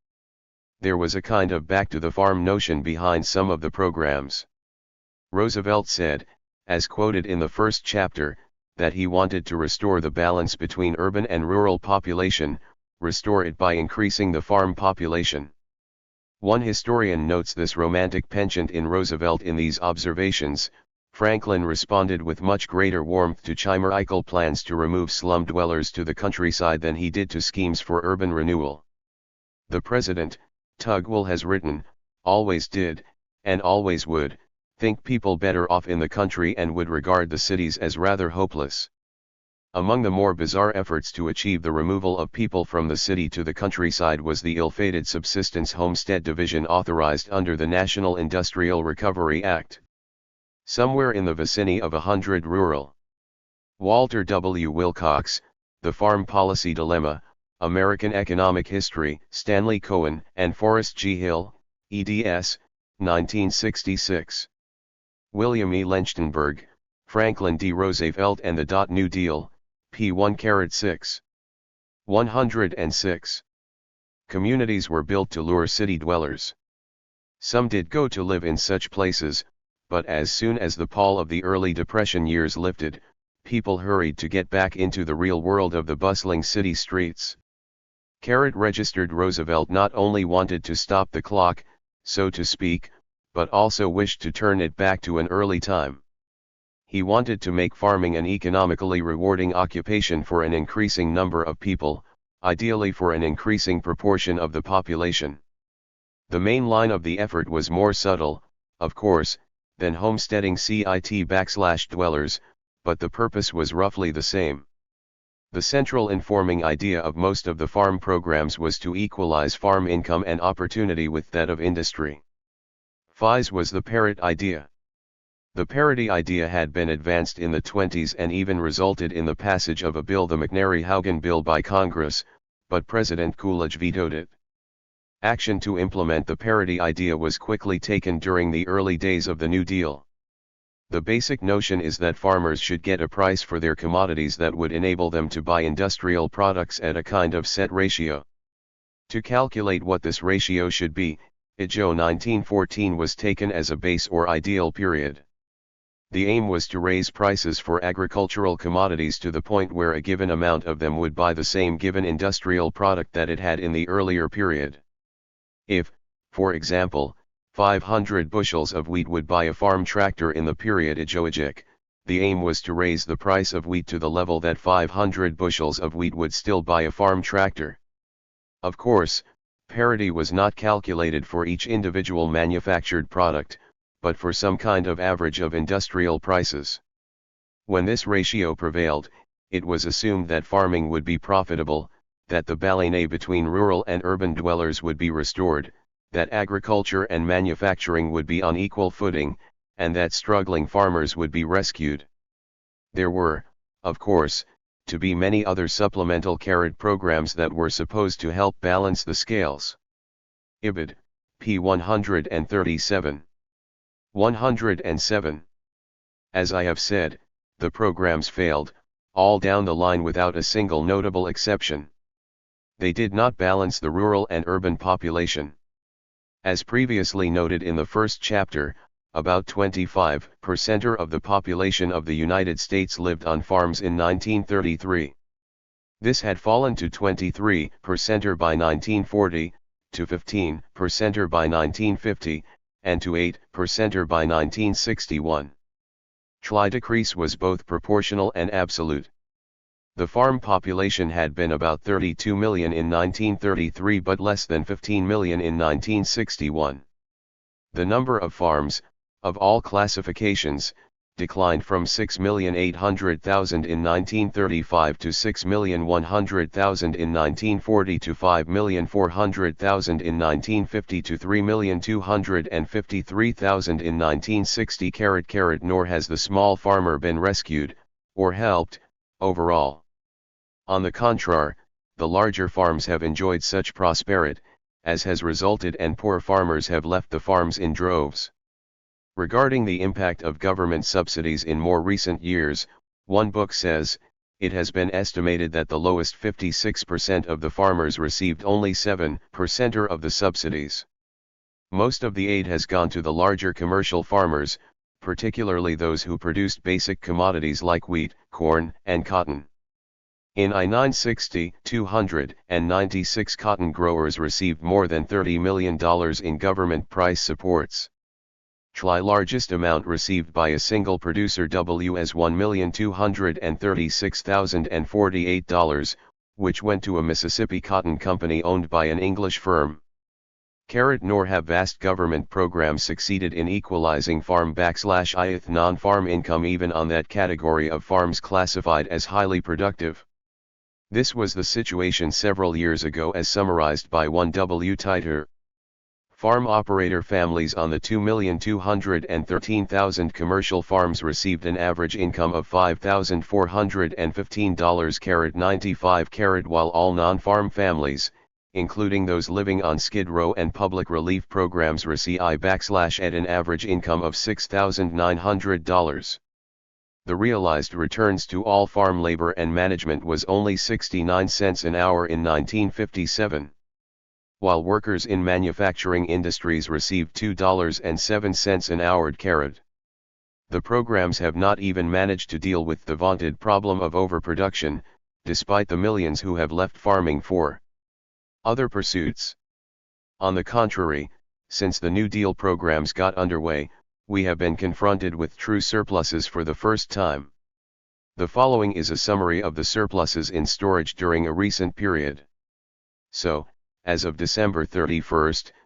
There was a kind of back to the farm notion behind some of the programs. Roosevelt said, as quoted in the first chapter, that he wanted to restore the balance between urban and rural population, restore it by increasing the farm population. One historian notes this romantic penchant in Roosevelt in these observations. Franklin responded with much greater warmth to chimerical plans to remove slum dwellers to the countryside than he did to schemes for urban renewal. The president, Tugwell has written, always did, and always would, think people better off in the country and would regard the cities as rather hopeless. Among the more bizarre efforts to achieve the removal of people from the city to the countryside was the ill-fated subsistence homestead division authorized under the National Industrial Recovery Act. Somewhere in the vicinity of 100 rural. Walter W. Wilcox, The Farm Policy Dilemma, American Economic History, Stanley Cohen and Forrest G. Hill, eds. 1966. William E. Lechtenberg, Franklin D. Roosevelt and the New Deal, p. 1-6. 106. Communities were built to lure city dwellers. Some did go to live in such places, but as soon as the pall of the early Depression years lifted, people hurried to get back into the real world of the bustling city streets. Registered Roosevelt not only wanted to stop the clock, so to speak, but also wished to turn it back to an early time. He wanted to make farming an economically rewarding occupation for an increasing number of people, ideally for an increasing proportion of the population. The main line of the effort was more subtle, of course, than homesteading cit/dwellers, but the purpose was roughly the same. The central informing idea of most of the farm programs was to equalize farm income and opportunity with that of industry. FIS was the parrot idea. The parity idea had been advanced in the 20s and even resulted in the passage of a bill, the McNary-Haugen Bill, by Congress, but President Coolidge vetoed it. Action to implement the parity idea was quickly taken during the early days of the New Deal. The basic notion is that farmers should get a price for their commodities that would enable them to buy industrial products at a kind of set ratio. To calculate what this ratio should be, IJO 1914 was taken as a base or ideal period. The aim was to raise prices for agricultural commodities to the point where a given amount of them would buy the same given industrial product that it had in the earlier period. If, for example, 500 bushels of wheat would buy a farm tractor in the period IJOIJIC, the aim was to raise the price of wheat to the level that 500 bushels of wheat would still buy a farm tractor. Of course, parity was not calculated for each individual manufactured product, but for some kind of average of industrial prices. When this ratio prevailed, it was assumed that farming would be profitable, that the balance between rural and urban dwellers would be restored, that agriculture and manufacturing would be on equal footing, and that struggling farmers would be rescued. There were, of course, to be many other supplemental programs that were supposed to help balance the scales. Ibid, p. 137. 107. As I have said, the programs failed, all down the line without a single notable exception. They did not balance the rural and urban population. As previously noted in the first chapter, about 25% of the population of the United States lived on farms in 1933. This had fallen to 23% by 1940, to 15% by 1950, and to 8% by 1961. The decrease was both proportional and absolute. The farm population had been about 32 million in 1933 but less than 15 million in 1961. The number of farms, of all classifications, declined from 6,800,000 in 1935 to 6,100,000 in 1940 to 5,400,000 in 1950 to 3,253,000 in 1960. Nor has the small farmer been rescued, or helped, overall. On the contrary, the larger farms have enjoyed such prosperity, as has resulted, and poor farmers have left the farms in droves. Regarding the impact of government subsidies in more recent years, one book says, it has been estimated that the lowest 56% of the farmers received only 7% of the subsidies. Most of the aid has gone to the larger commercial farmers, particularly those who produced basic commodities like wheat, corn, and cotton. In I-960, 296 cotton growers received more than $30 million in government price supports. The largest amount received by a single producer was $1,236,048, which went to a Mississippi cotton company owned by an English firm. Nor have vast government programs succeeded in equalizing farm/ith non-farm income even on that category of farms classified as highly productive. This was the situation several years ago, as summarized by one W. Titer. Farm operator families on the 2,213,000 commercial farms received an average income of $5,415.95, while all non-farm families, including those living on Skid Row and public relief programs, received an average income of $6,900. The realized returns to all farm labor and management was only 69 cents an hour in 1957. While workers in manufacturing industries received $2.07 an hour. The programs have not even managed to deal with the vaunted problem of overproduction, despite the millions who have left farming for other pursuits. On the contrary, since the New Deal programs got underway, we have been confronted with true surpluses for the first time. The following is a summary of the surpluses in storage during a recent period. So, as of December 31,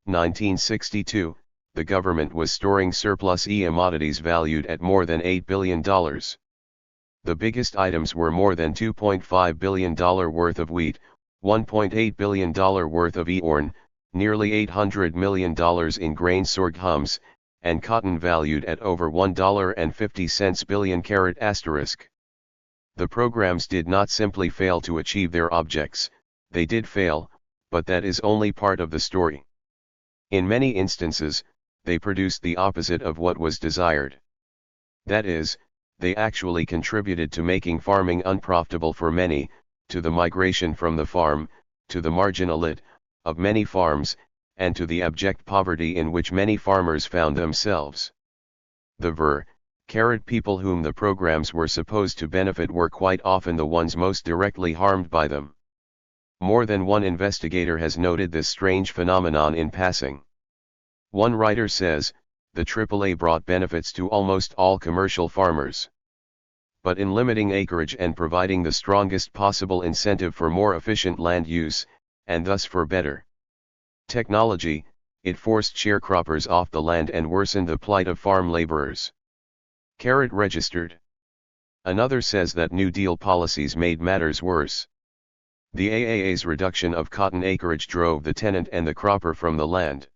1962, the government was storing surplus commodities valued at more than $8 billion. The biggest items were more than $2.5 billion worth of wheat, $1.8 billion worth of corn, nearly $800 million in grain sorghums, and cotton valued at over $1.50 billion. The programs did not simply fail to achieve their objects, they did fail, but that is only part of the story. In many instances, they produced the opposite of what was desired. That is, they actually contributed to making farming unprofitable for many, to the migration from the farm, to the marginality of many farms, and to the abject poverty in which many farmers found themselves. The people whom the programs were supposed to benefit were quite often the ones most directly harmed by them. More than one investigator has noted this strange phenomenon in passing. One writer says, the AAA brought benefits to almost all commercial farmers. But in limiting acreage and providing the strongest possible incentive for more efficient land use, and thus for better technology, it forced sharecroppers off the land and worsened the plight of farm laborers. Registered. Another says that New Deal policies made matters worse. The AAA's reduction of cotton acreage drove the tenant and the cropper from the land.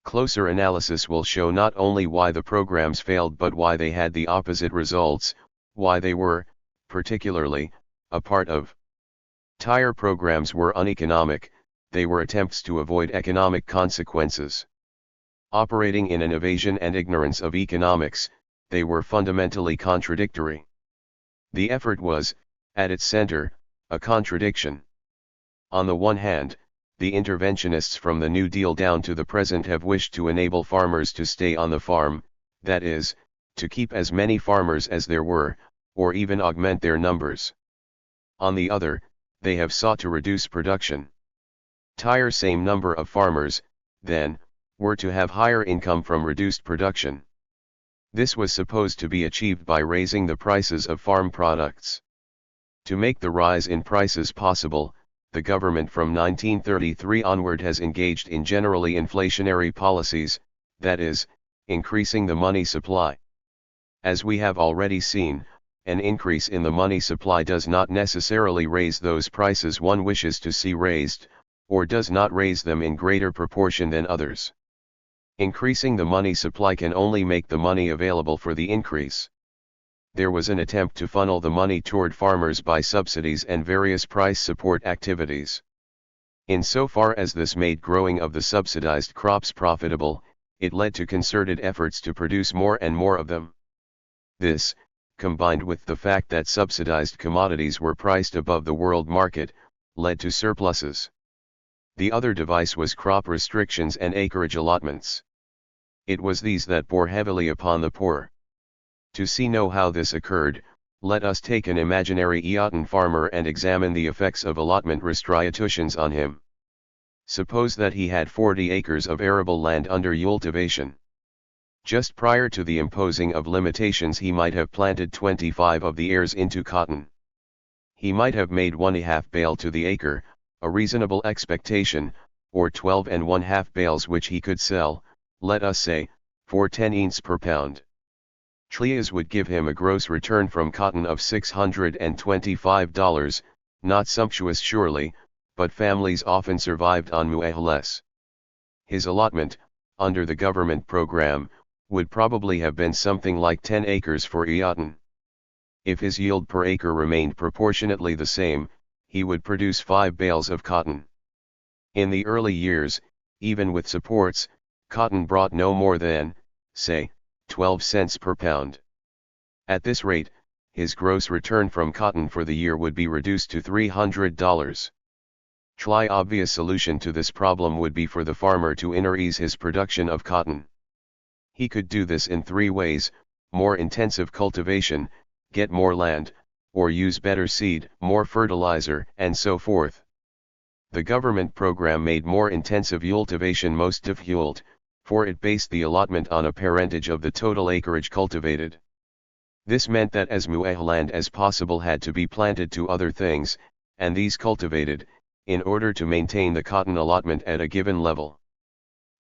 Closer analysis will show not only why the programs failed but why they had the opposite results, why they were, particularly, a part of. Tire programs were uneconomic, they were attempts to avoid economic consequences. Operating in an evasion and ignorance of economics, they were fundamentally contradictory. The effort was, at its center, a contradiction. On the one hand, the interventionists from the New Deal down to the present have wished to enable farmers to stay on the farm, that is, to keep as many farmers as there were, or even augment their numbers. On the other, they have sought to reduce production. Same number of farmers, then, were to have higher income from reduced production. This was supposed to be achieved by raising the prices of farm products. To make the rise in prices possible, the government from 1933 onward has engaged in generally inflationary policies, that is, increasing the money supply. As we have already seen, an increase in the money supply does not necessarily raise those prices one wishes to see raised, or does not raise them in greater proportion than others. Increasing the money supply can only make the money available for the increase. There was an attempt to funnel the money toward farmers by subsidies and various price support activities. Insofar as this made growing of the subsidized crops profitable, it led to concerted efforts to produce more and more of them. This, combined with the fact that subsidized commodities were priced above the world market, led to surpluses. The other device was crop restrictions and acreage allotments. It was these that bore heavily upon the poor. To know how this occurred, let us take an imaginary Eoten farmer and examine the effects of allotment restitutions on him. Suppose that he had 40 acres of arable land under cultivation. Just prior to the imposing of limitations he might have planted 25 of the acres into cotton. He might have made 1/2 bale to the acre, a reasonable expectation, or 12 1/2 bales which he could sell, let us say, for 10 cents per pound. This would give him a gross return from cotton of $625, not sumptuous surely, but families often survived on much less. His allotment, under the government program, would probably have been something like 10 acres for Eoten. If his yield per acre remained proportionately the same, he would produce 5 bales of cotton. In the early years, even with supports, cotton brought no more than, say, 12 cents per pound. At this rate, his gross return from cotton for the year would be reduced to $300. The obvious solution to this problem would be for the farmer to increase his production of cotton. He could do this in 3 ways: more intensive cultivation, get more land, or use better seed, more fertilizer, and so forth. The government program made more intensive cultivation most difficult, for it based the allotment on a parentage of the total acreage cultivated. This meant that as much land as possible had to be planted to other things, and these cultivated, in order to maintain the cotton allotment at a given level.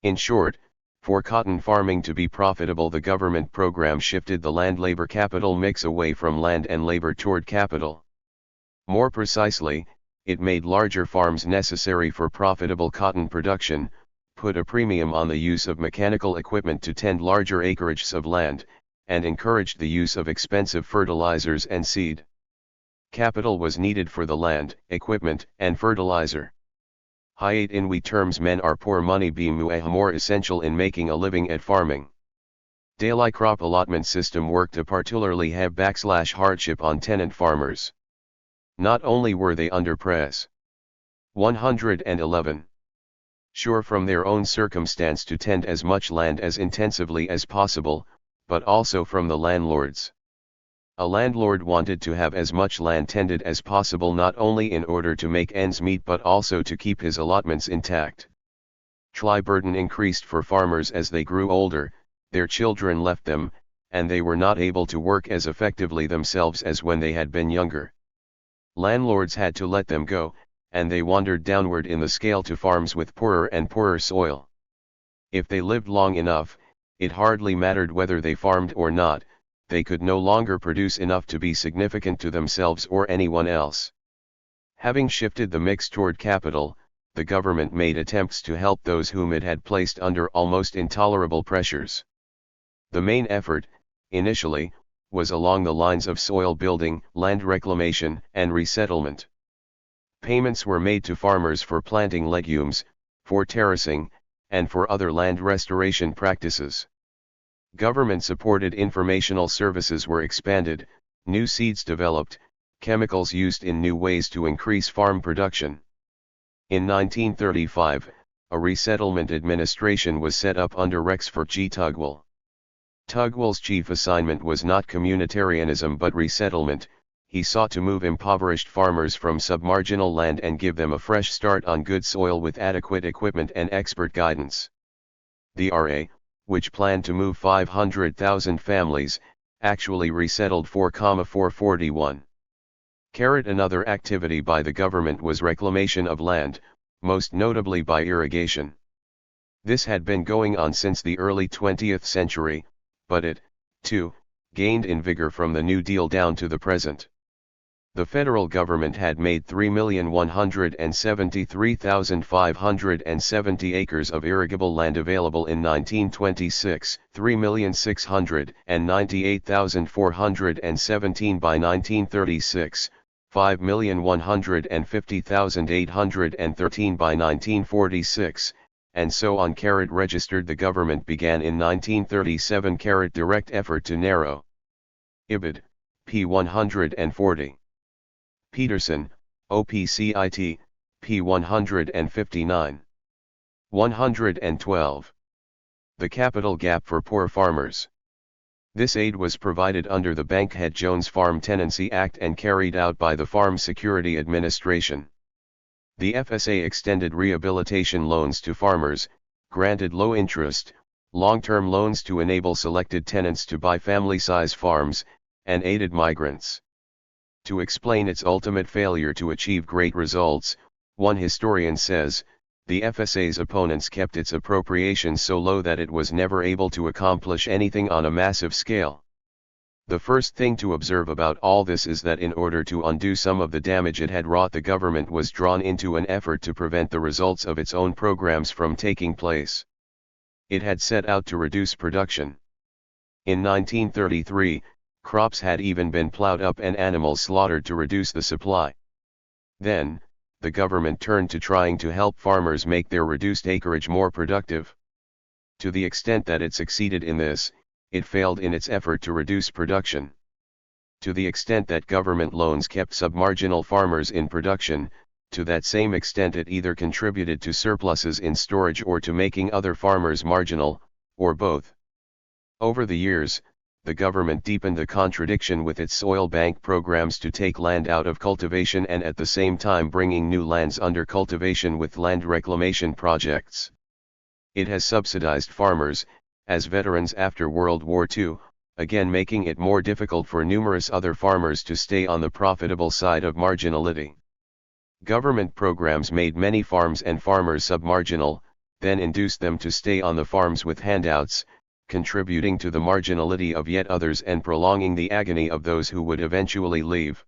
In short, for cotton farming to be profitable, the government program shifted the land-labor capital mix away from land and labor toward capital. More precisely, it made larger farms necessary for profitable cotton production, put a premium on the use of mechanical equipment to tend larger acreages of land, and encouraged the use of expensive fertilizers and seed. Capital was needed for the land, equipment, and fertilizer. Hiate in we terms men are poor money be more essential in making a living at farming. Daily crop allotment system worked a particularly heavy hardship on tenant farmers. Not only were they under press. 111. Sure from their own circumstance to tend as much land as intensively as possible, but also from the landlords. A landlord wanted to have as much land tended as possible not only in order to make ends meet but also to keep his allotments intact. The burden increased for farmers as they grew older, their children left them, and they were not able to work as effectively themselves as when they had been younger. Landlords had to let them go, and they wandered downward in the scale to farms with poorer and poorer soil. If they lived long enough, it hardly mattered whether they farmed or not, they could no longer produce enough to be significant to themselves or anyone else. Having shifted the mix toward capital, the government made attempts to help those whom it had placed under almost intolerable pressures. The main effort, initially, was along the lines of soil building, land reclamation, and resettlement. Payments were made to farmers for planting legumes, for terracing, and for other land restoration practices. Government-supported informational services were expanded, new seeds developed, chemicals used in new ways to increase farm production. In 1935, a resettlement administration was set up under Rexford G. Tugwell. Tugwell's chief assignment was not communitarianism but resettlement. He sought to move impoverished farmers from submarginal land and give them a fresh start on good soil with adequate equipment and expert guidance. The RA, which planned to move 500,000 families, actually resettled 4,441. Another activity by the government was reclamation of land, most notably by irrigation. This had been going on since the early 20th century, but it, too, gained in vigor from the New Deal down to the present. The federal government had made 3,173,570 acres of irrigable land available in 1926, 3,698,417 by 1936, 5,150,813 by 1946, and so on. Registered. The government began in 1937. Direct effort to narrow. Ibid, p. 140. Peterson, OPCIT, p. 159. 112. The capital gap for poor farmers. This aid was provided under the Bankhead-Jones Farm Tenancy Act and carried out by the Farm Security Administration. The FSA extended rehabilitation loans to farmers, granted low-interest, long-term loans to enable selected tenants to buy family-size farms, and aided migrants. To explain its ultimate failure to achieve great results, one historian says, the FSA's opponents kept its appropriations so low that it was never able to accomplish anything on a massive scale. The first thing to observe about all this is that in order to undo some of the damage it had wrought, the government was drawn into an effort to prevent the results of its own programs from taking place. It had set out to reduce production. In 1933, crops had even been plowed up and animals slaughtered to reduce the supply. Then, the government turned to trying to help farmers make their reduced acreage more productive. To the extent that it succeeded in this, it failed in its effort to reduce production. To the extent that government loans kept submarginal farmers in production, to that same extent it either contributed to surpluses in storage or to making other farmers marginal, or both. Over the years, the government deepened the contradiction with its soil bank programs to take land out of cultivation and at the same time bringing new lands under cultivation with land reclamation projects. It has subsidized farmers, as veterans after World War II, again making it more difficult for numerous other farmers to stay on the profitable side of marginality. Government programs made many farms and farmers submarginal, then induced them to stay on the farms with handouts, contributing to the marginality of yet others and prolonging the agony of those who would eventually leave.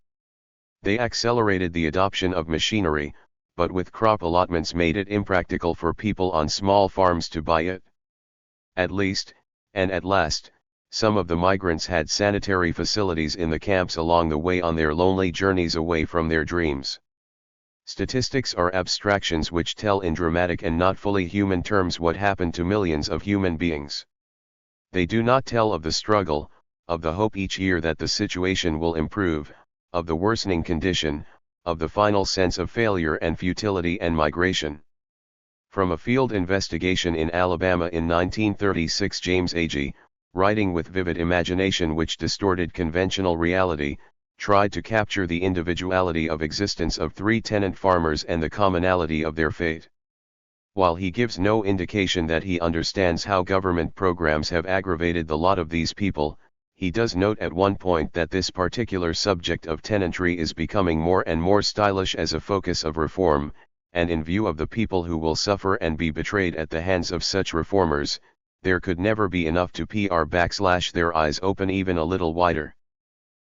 They accelerated the adoption of machinery, but with crop allotments made it impractical for people on small farms to buy it. At least, and at last, some of the migrants had sanitary facilities in the camps along the way on their lonely journeys away from their dreams. Statistics are abstractions which tell in dramatic and not fully human terms what happened to millions of human beings. They do not tell of the struggle, of the hope each year that the situation will improve, of the worsening condition, of the final sense of failure and futility and migration. From a field investigation in Alabama in 1936, James Agee, writing with vivid imagination which distorted conventional reality, tried to capture the individuality of existence of 3 tenant farmers and the commonality of their fate. While he gives no indication that he understands how government programs have aggravated the lot of these people, he does note at one point that this particular subject of tenantry is becoming more and more stylish as a focus of reform, and in view of the people who will suffer and be betrayed at the hands of such reformers, there could never be enough to their eyes open even a little wider.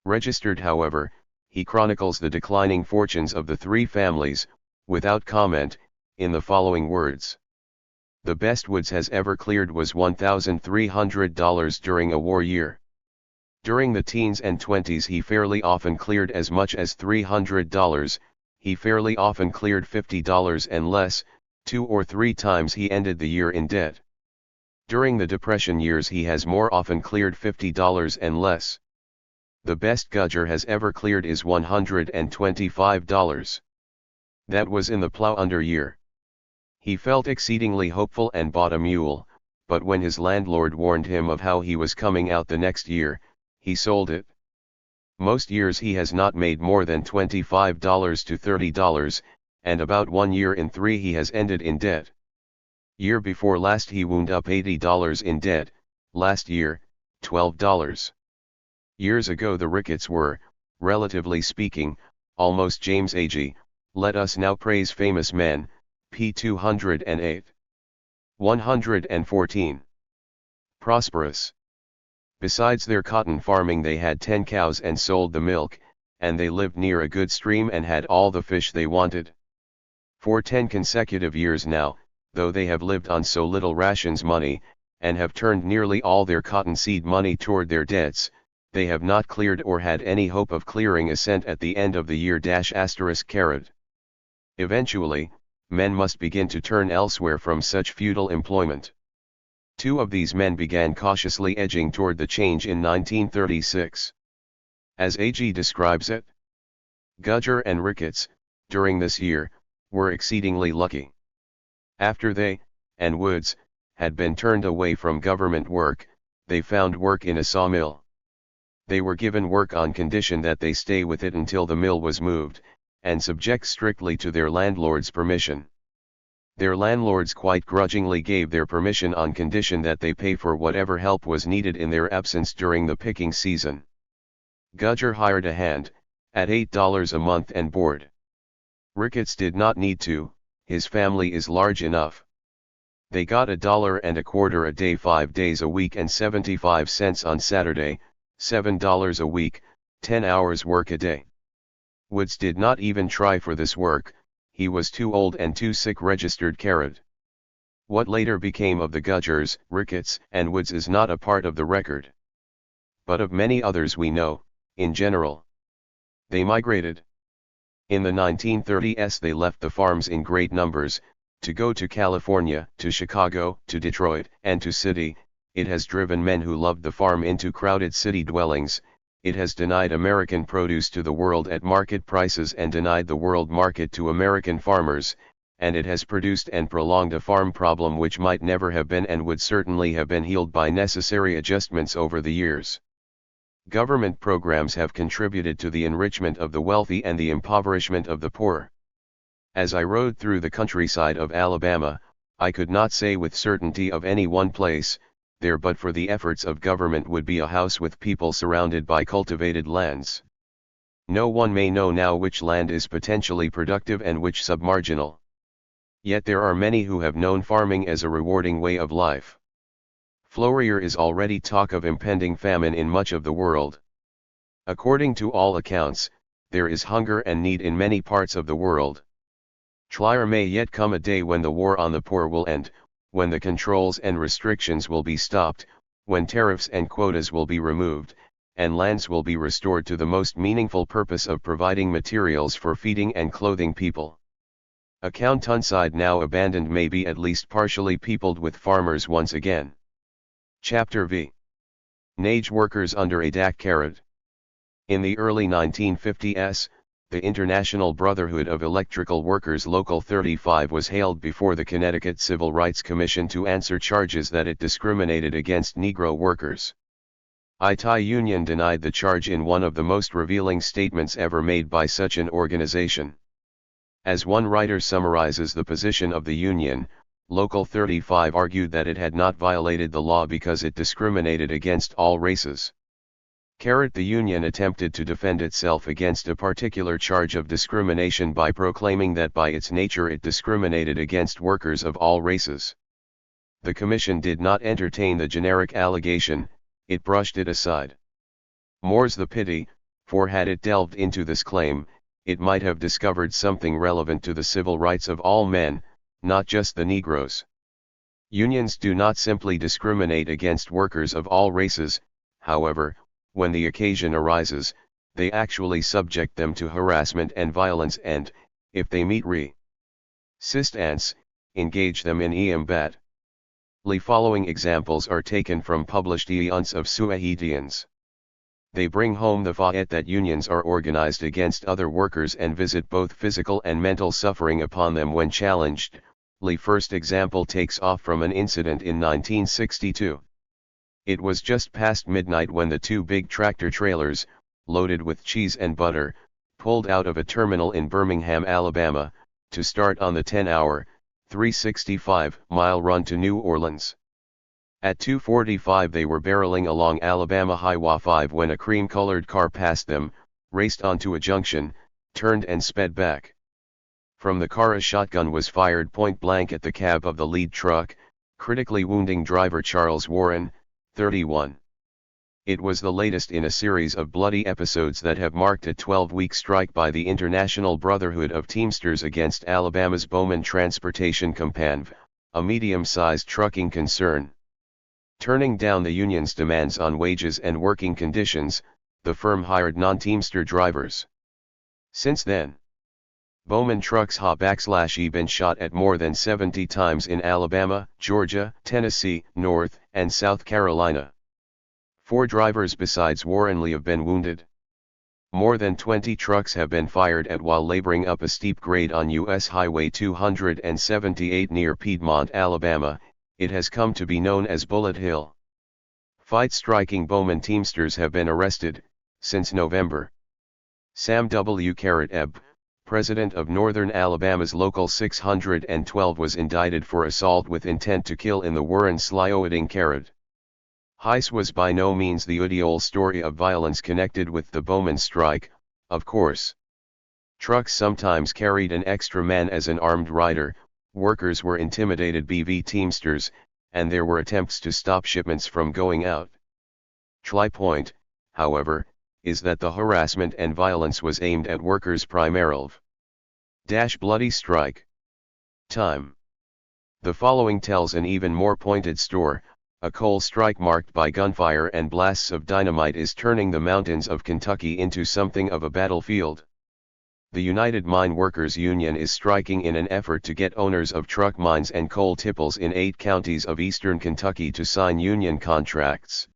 Registered, however, he chronicles the declining fortunes of the 3 families, without comment, in the following words. The best Woods has ever cleared was $1,300 during a war year. During the teens and 20s he fairly often cleared as much as $300, he fairly often cleared $50 and less, 2 or 3 times he ended the year in debt. During the Depression years he has more often cleared $50 and less. The best Gudger has ever cleared is $125. That was in the plow under year. He felt exceedingly hopeful and bought a mule, but when his landlord warned him of how he was coming out the next year, he sold it. Most years he has not made more than $25 to $30, and about 1 year in 3 he has ended in debt. Year before last he wound up $80 in debt, last year, $12. Years ago the rickets were, relatively speaking, almost James Agee. Let us now praise famous men, p. 208. 114. Prosperous. Besides their cotton farming they had 10 cows and sold the milk, and they lived near a good stream and had all the fish they wanted. For 10 consecutive years now, though they have lived on so little rations money, and have turned nearly all their cottonseed money toward their debts, they have not cleared or had any hope of clearing a cent at the end of the year. Eventually, men must begin to turn elsewhere from such futile employment. Two of these men began cautiously edging toward the change in 1936. As A.G. describes it, Gudger and Ricketts, during this year, were exceedingly lucky. After they, and Woods, had been turned away from government work, they found work in a sawmill. They were given work on condition that they stay with it until the mill was moved, and subject strictly to their landlord's permission. Their landlords quite grudgingly gave their permission on condition that they pay for whatever help was needed in their absence during the picking season. Gudger hired a hand, at $8 a month and board. Ricketts did not need to, his family is large enough. They got $1.25 a day 5 days a week and 75 cents on Saturday, $7 a week, 10 hours work a day. Woods did not even try for this work, he was too old and too sick. What later became of the Gudgers, Ricketts, and Woods is not a part of the record. But of many others we know, in general. They migrated. In the 1930s they left the farms in great numbers, to go to California, to Chicago, to Detroit, and to city. It has driven men who loved the farm into crowded city dwellings. It has denied American produce to the world at market prices and denied the world market to American farmers, and it has produced and prolonged a farm problem which might never have been and would certainly have been healed by necessary adjustments over the years. Government programs have contributed to the enrichment of the wealthy and the impoverishment of the poor. As I rode through the countryside of Alabama, I could not say with certainty of any one place, there but for the efforts of government would be a house with people surrounded by cultivated lands. No one may know now which land is potentially productive and which submarginal. Yet there are many who have known farming as a rewarding way of life. Flourier is already talk of impending famine in much of the world. According to all accounts, there is hunger and need in many parts of the world. There may yet come a day when the war on the poor will end, when the controls and restrictions will be stopped, when tariffs and quotas will be removed, and lands will be restored to the most meaningful purpose of providing materials for feeding and clothing people. A countryside now abandoned may be at least partially peopled with farmers once again. Chapter V. Nage workers under a DAC. In the early 1950s, the International Brotherhood of Electrical Workers Local 35 was hailed before the Connecticut Civil Rights Commission to answer charges that it discriminated against Negro workers. ITI Union denied the charge in one of the most revealing statements ever made by such an organization. As one writer summarizes the position of the union, Local 35 argued that it had not violated the law because it discriminated against all races. The union attempted to defend itself against a particular charge of discrimination by proclaiming that by its nature it discriminated against workers of all races. The commission did not entertain the generic allegation, it brushed it aside. More's the pity, for had it delved into this claim, it might have discovered something relevant to the civil rights of all men, not just the Negroes. Unions do not simply discriminate against workers of all races, however, when the occasion arises, they actually subject them to harassment and violence and, if they meet resistance, engage them in embat. The following examples are taken from published eons of Suahitians. They bring home the fact that unions are organized against other workers and visit both physical and mental suffering upon them when challenged. The first example takes off from an incident in 1962. It was just past midnight when the two big tractor trailers, loaded with cheese and butter, pulled out of a terminal in Birmingham, Alabama, to start on the 10-hour, 365-mile run to New Orleans. At 2:45 they were barreling along Alabama Highway 5 when a cream-colored car passed them, raced onto a junction, turned and sped back. From the car a shotgun was fired point-blank at the cab of the lead truck, critically wounding driver Charles Warren, 31. It was the latest in a series of bloody episodes that have marked a 12-week strike by the International Brotherhood of Teamsters against Alabama's Bowman Transportation Company, a medium-sized trucking concern. Turning down the union's demands on wages and working conditions, the firm hired non-Teamster drivers. Since then, Bowman trucks have been shot at more than 70 times in Alabama, Georgia, Tennessee, North and South Carolina. 4 drivers besides Warren Lee have been wounded. More than 20 trucks have been fired at while laboring up a steep grade on U.S. Highway 278 near Piedmont, Alabama. It has come to be known as Bullet Hill. Fight-striking Bowman Teamsters have been arrested since November. Sam W. Ebb, president of Northern Alabama's Local 612, was indicted for assault with intent to kill in the Warren-Slioading Carrot. Heis was by no means the ideal story of violence connected with the Bowman strike, of course. Trucks sometimes carried an extra man as an armed rider, workers were intimidated BV Teamsters, and there were attempts to stop shipments from going out. The point, however, is that the harassment and violence was aimed at workers primarily. Bloody strike. Time. The following tells an even more pointed story. A coal strike marked by gunfire and blasts of dynamite is turning the mountains of Kentucky into something of a battlefield. The United Mine Workers Union is striking in an effort to get owners of truck mines and coal tipples in 8 counties of eastern Kentucky to sign union contracts.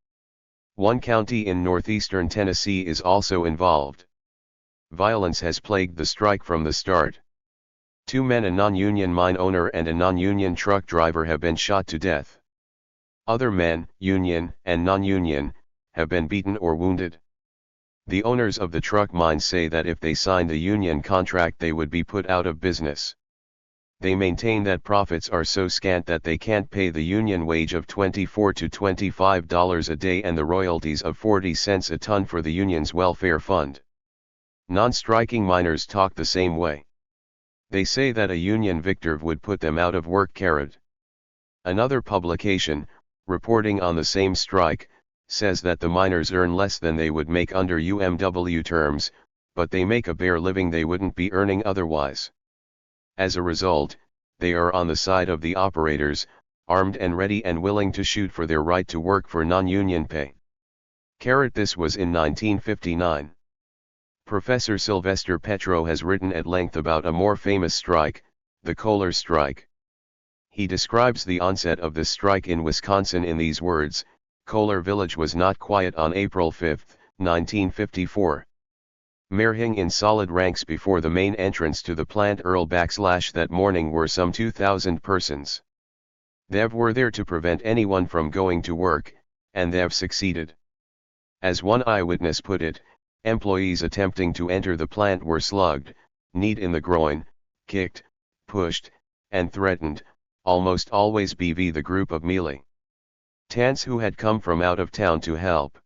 One county in northeastern Tennessee is also involved. Violence has plagued the strike from the start. 2 men, a non-union mine owner and a non-union truck driver, have been shot to death. Other men, union and non-union, have been beaten or wounded. The owners of the truck mines say that if they signed the union contract they would be put out of business. They maintain that profits are so scant that they can't pay the union wage of $24 to $25 a day and the royalties of 40 cents a ton for the union's welfare fund. Non-striking miners talk the same way. They say that a union victor would put them out of work. Another publication, reporting on the same strike, says that the miners earn less than they would make under UMW terms, but they make a bare living they wouldn't be earning otherwise. As a result, they are on the side of the operators, armed and ready and willing to shoot for their right to work for non-union pay. This was in 1959. Professor Sylvester Petro has written at length about a more famous strike, the Kohler strike. He describes the onset of this strike in Wisconsin in these words: Kohler Village was not quiet on April 5, 1954. Marching in solid ranks before the main entrance to the plant that morning were some 2,000 persons. They were there to prevent anyone from going to work, and they've succeeded. As one eyewitness put it, employees attempting to enter the plant were slugged, kneed in the groin, kicked, pushed, and threatened, almost always BV the group of mealy tants who had come from out of town to help.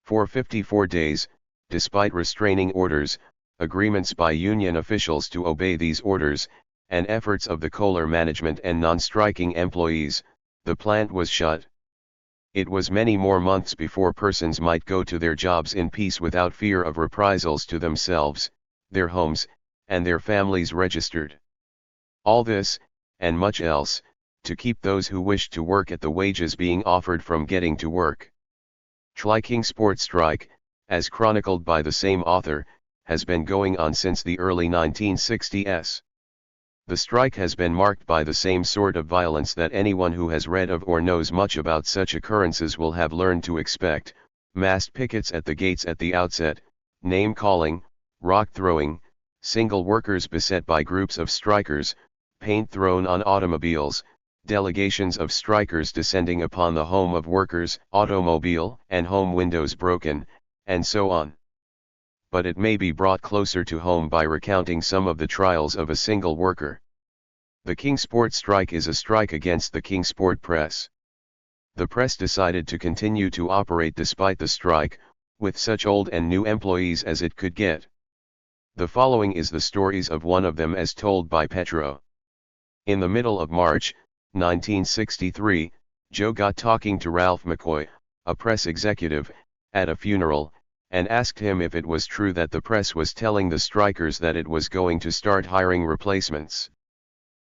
For 54 days, despite restraining orders, agreements by union officials to obey these orders, and efforts of the Kohler management and non-striking employees, the plant was shut. It was many more months before persons might go to their jobs in peace without fear of reprisals to themselves, their homes, and their families registered. All this, and much else, to keep those who wished to work at the wages being offered from getting to work. Kingsport strike, as chronicled by the same author, has been going on since the early 1960s. The strike has been marked by the same sort of violence that anyone who has read of or knows much about such occurrences will have learned to expect: massed pickets at the gates at the outset, name-calling, rock-throwing, single workers beset by groups of strikers, paint thrown on automobiles, delegations of strikers descending upon the home of workers, automobile and home windows broken, and so on. But it may be brought closer to home by recounting some of the trials of a single worker. The Kingsport strike is a strike against the Kingsport press. The press decided to continue to operate despite the strike, with such old and new employees as it could get. The following is the stories of one of them as told by Petro. In the middle of March, 1963, Joe got talking to Ralph McCoy, a press executive, at a funeral, and asked him if it was true that the press was telling the strikers that it was going to start hiring replacements.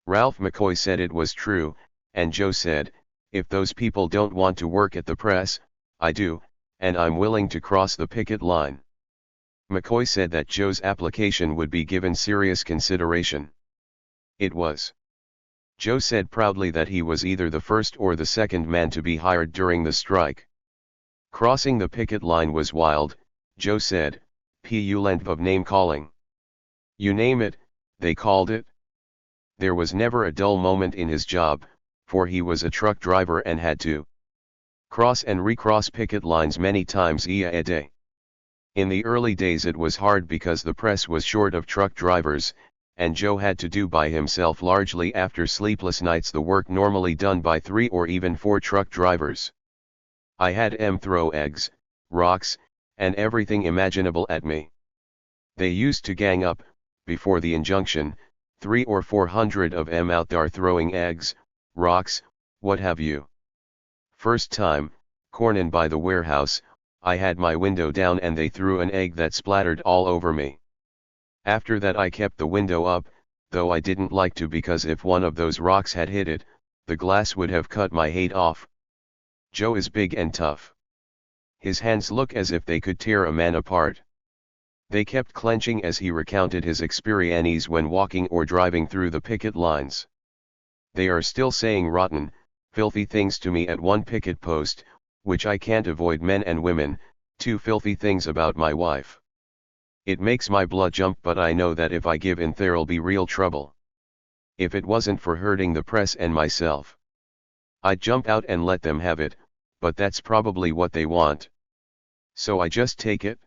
Ralph McCoy said it was true, and Joe said, If those people don't want to work at the press, I do, and I'm willing to cross the picket line. McCoy said that Joe's application would be given serious consideration. It was. Joe said proudly that he was either the first or the second man to be hired during the strike. Crossing the picket line was wild, Joe said, pu length of name-calling. You name it, they called it. There was never a dull moment in his job, for he was a truck driver and had to cross and recross picket lines many times a day. In the early days it was hard because the press was short of truck drivers, and Joe had to do by himself largely after sleepless nights the work normally done by 3 or even 4 truck drivers. I had them throw eggs, rocks, and everything imaginable at me. They used to gang up, before the injunction, 300 or 400 of them out there throwing eggs, rocks, what have you. First time, cornin' by the warehouse, I had my window down and they threw an egg that splattered all over me. After that I kept the window up, though I didn't like to because if one of those rocks had hit it, the glass would have cut my head off. Joe is big and tough. His hands look as if they could tear a man apart. They kept clenching as he recounted his experiences when walking or driving through the picket lines. They are still saying rotten, filthy things to me at one picket post, which I can't avoid, men and women, 2 filthy things about my wife. It makes my blood jump, but I know that if I give in there'll be real trouble. If it wasn't for hurting the press and myself, I'd jump out and let them have it, but that's probably what they want. So I just take it.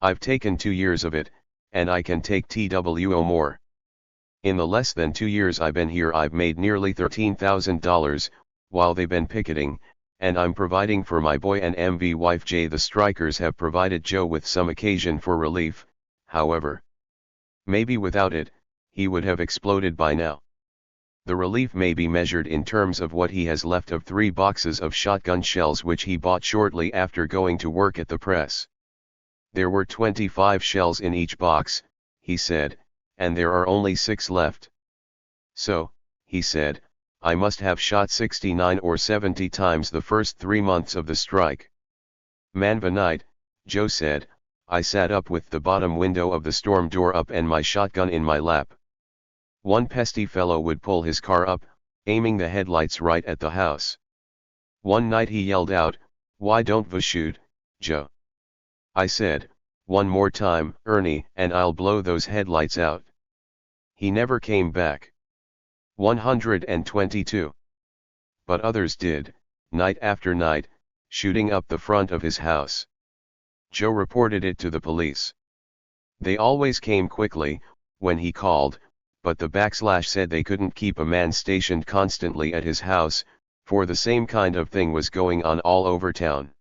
I've taken 2 years of it, and I can take TWO more. In the less than 2 years I've been here I've made nearly $13,000, while they've been picketing, and I'm providing for my boy and MV wife Jay. The strikers have provided Joe with some occasion for relief, however. Maybe without it, he would have exploded by now. The relief may be measured in terms of what he has left of 3 boxes of shotgun shells which he bought shortly after going to work at the press. There were 25 shells in each box, he said, and there are only 6 left. So, he said, I must have shot 69 or 70 times the first 3 months of the strike. Manva night, Joe said, I sat up with the bottom window of the storm door up and my shotgun in my lap. One pesty fellow would pull his car up, aiming the headlights right at the house. One night he yelled out, "Why don't we shoot, Joe?" I said, "One more time, Ernie, and I'll blow those headlights out." He never came back. 122. But others did, night after night, shooting up the front of his house. Joe reported it to the police. They always came quickly, when he called, but the / said they couldn't keep a man stationed constantly at his house, for the same kind of thing was going on all over town.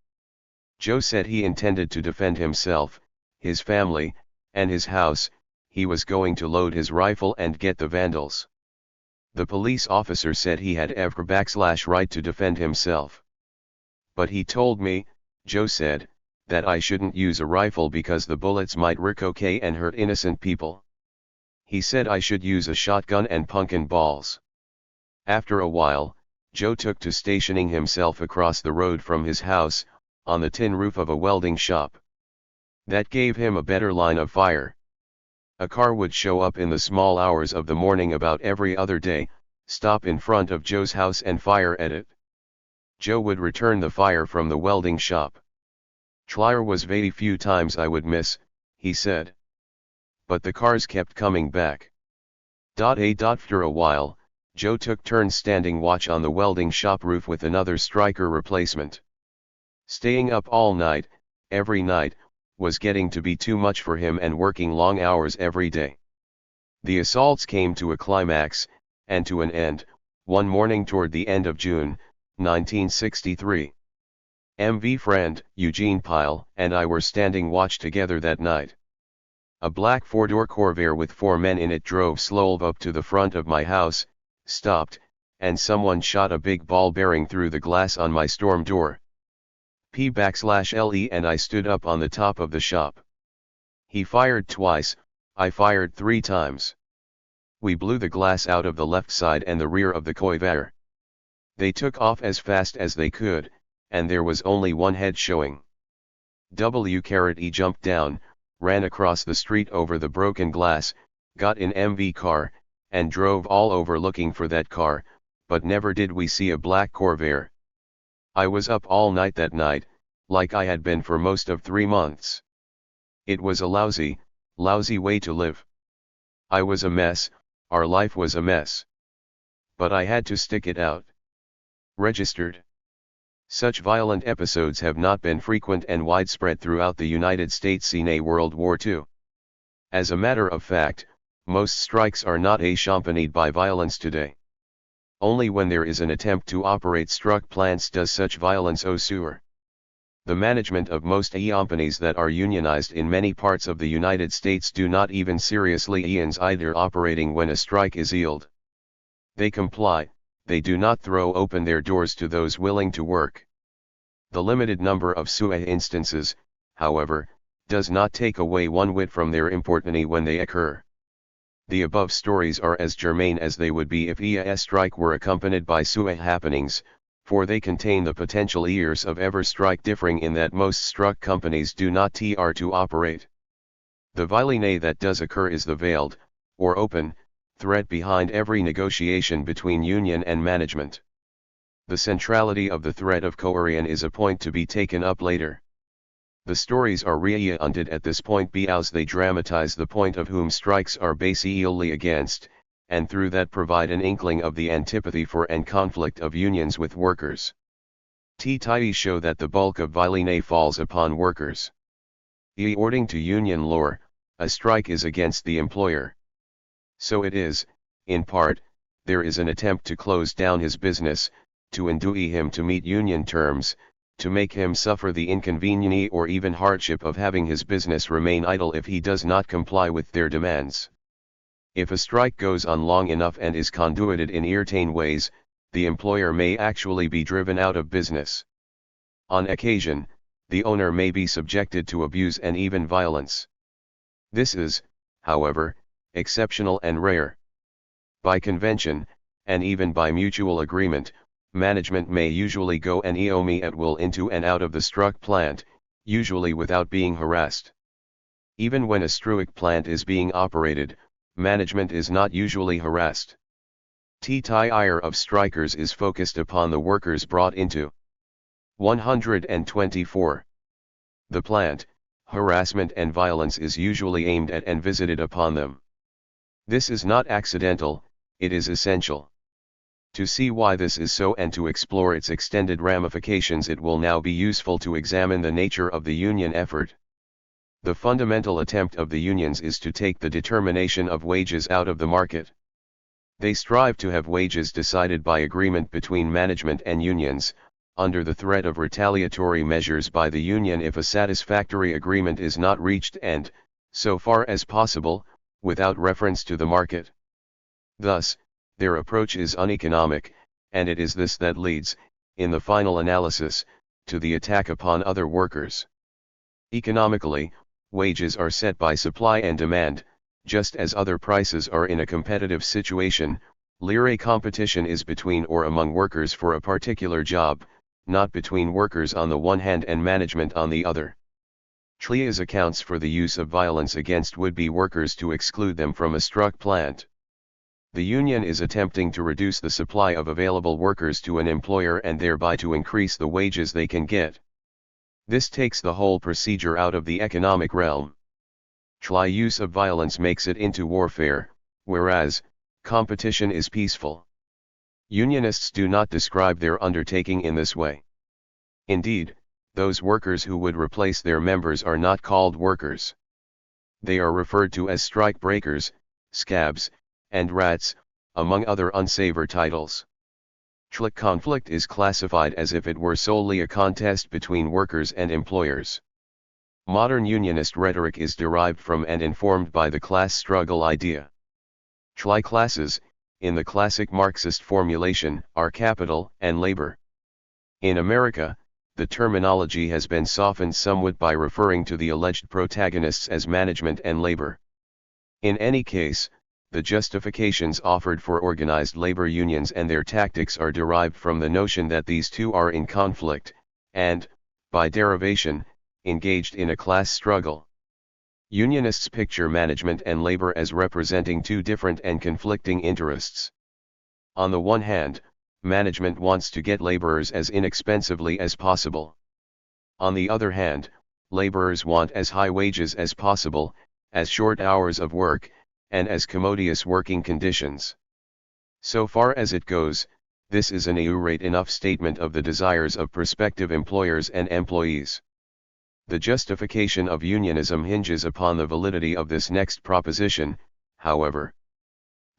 Joe said he intended to defend himself, his family, and his house. He was going to load his rifle and get the vandals. The police officer said he had every / right to defend himself. But he told me, Joe said, that I shouldn't use a rifle because the bullets might ricochet and hurt innocent people. He said I should use a shotgun and pumpkin balls. After a while, Joe took to stationing himself across the road from his house, on the tin roof of a welding shop. That gave him a better line of fire. A car would show up in the small hours of the morning about every other day, stop in front of Joe's house and fire at it. Joe would return the fire from the welding shop. "Trier was very few times I would miss," he said. But the cars kept coming back. After a while, Joe took turns standing watch on the welding shop roof with another striker replacement. Staying up all night, every night, was getting to be too much for him, and working long hours every day. The assaults came to a climax, and to an end, one morning toward the end of June, 1963. MV friend, Eugene Pyle, and I were standing watch together that night. A black 4-door Corvair with 4 men in it drove slowly up to the front of my house, stopped, and someone shot a big ball bearing through the glass on my storm door. /LE and I stood up on the top of the shop. He fired twice, I fired 3 times. We blew the glass out of the left side and the rear of the Corvair. They took off as fast as they could, and there was only one head showing. W-E jumped down, ran across the street over the broken glass, got in MV car, and drove all over looking for that car, but never did we see a black Corvair. I was up all night that night, like I had been for most of 3 months. It was a lousy way to live. I was a mess, our life was a mess. But I had to stick it out. Registered. Such violent episodes have not been frequent and widespread throughout the United States since World War II. As a matter of fact, most strikes are not accompanied by violence today. Only when there is an attempt to operate struck plants does such violence occur. The management of most companies that are unionized in many parts of the United States do not even seriously either operating when a strike is held. They comply, they do not throw open their doors to those willing to work. The limited number of SUA instances, however, does not take away one whit from their importance when they occur. The above stories are as germane as they would be if a strike were accompanied by SUA happenings, for they contain the potential years of ever strike, differing in that most struck companies do not try to operate. The violence that does occur is the veiled, or open, threat behind every negotiation between union and management. The centrality of the threat of coercion is a point to be taken up later. The stories are reunted at this point because they dramatize the point of whom strikes are basically against, and through that provide an inkling of the antipathy for and conflict of unions with workers. THIRD show that the bulk of violence falls upon workers. According to union lore, a strike is against the employer. So it is, in part, there is an attempt to close down his business, to induce him to meet union terms, to make him suffer the inconvenience or even hardship of having his business remain idle if he does not comply with their demands. If a strike goes on long enough and is conducted in irritating ways, the employer may actually be driven out of business. On occasion, the owner may be subjected to abuse and even violence. This is, however, exceptional and rare. By convention, and even by mutual agreement, management may usually go and EOME at will into and out of the struck plant, usually without being harassed. Even when a struck plant is being operated, management is not usually harassed. THIRD of strikers is focused upon the workers brought into 124. The plant, harassment and violence is usually aimed at and visited upon them. This is not accidental, it is essential. To see why this is so and to explore its extended ramifications, it will now be useful to examine the nature of the union effort. The fundamental attempt of the unions is to take the determination of wages out of the market. They strive to have wages decided by agreement between management and unions, under the threat of retaliatory measures by the union if a satisfactory agreement is not reached and, so far as possible, without reference to the market. Thus, their approach is uneconomic, and it is this that leads, in the final analysis, to the attack upon other workers. Economically, wages are set by supply and demand, just as other prices are in a competitive situation. Competition is between or among workers for a particular job, not between workers on the one hand and management on the other. THIRD accounts for the use of violence against would-be workers to exclude them from a struck plant. The union is attempting to reduce the supply of available workers to an employer and thereby to increase the wages they can get. This takes the whole procedure out of the economic realm. THIRD use of violence makes it into warfare, whereas competition is peaceful. Unionists do not describe their undertaking in this way. Indeed, those workers who would replace their members are not called workers. They are referred to as strike breakers, scabs, and rats, among other unsavory titles. THIRD conflict is classified as if it were solely a contest between workers and employers. Modern unionist rhetoric is derived from and informed by the class struggle idea. THIRD classes, in the classic Marxist formulation, are capital and labor. In America, the terminology has been softened somewhat by referring to the alleged protagonists as management and labor. In any case, the justifications offered for organized labor unions and their tactics are derived from the notion that these two are in conflict, and, by derivation, engaged in a class struggle. Unionists picture management and labor as representing two different and conflicting interests. On the one hand, management wants to get laborers as inexpensively as possible. On the other hand, laborers want as high wages as possible, as short hours of work, and as commodious working conditions. So far as it goes, this is an accurate enough statement of the desires of prospective employers and employees. The justification of unionism hinges upon the validity of this next proposition, however.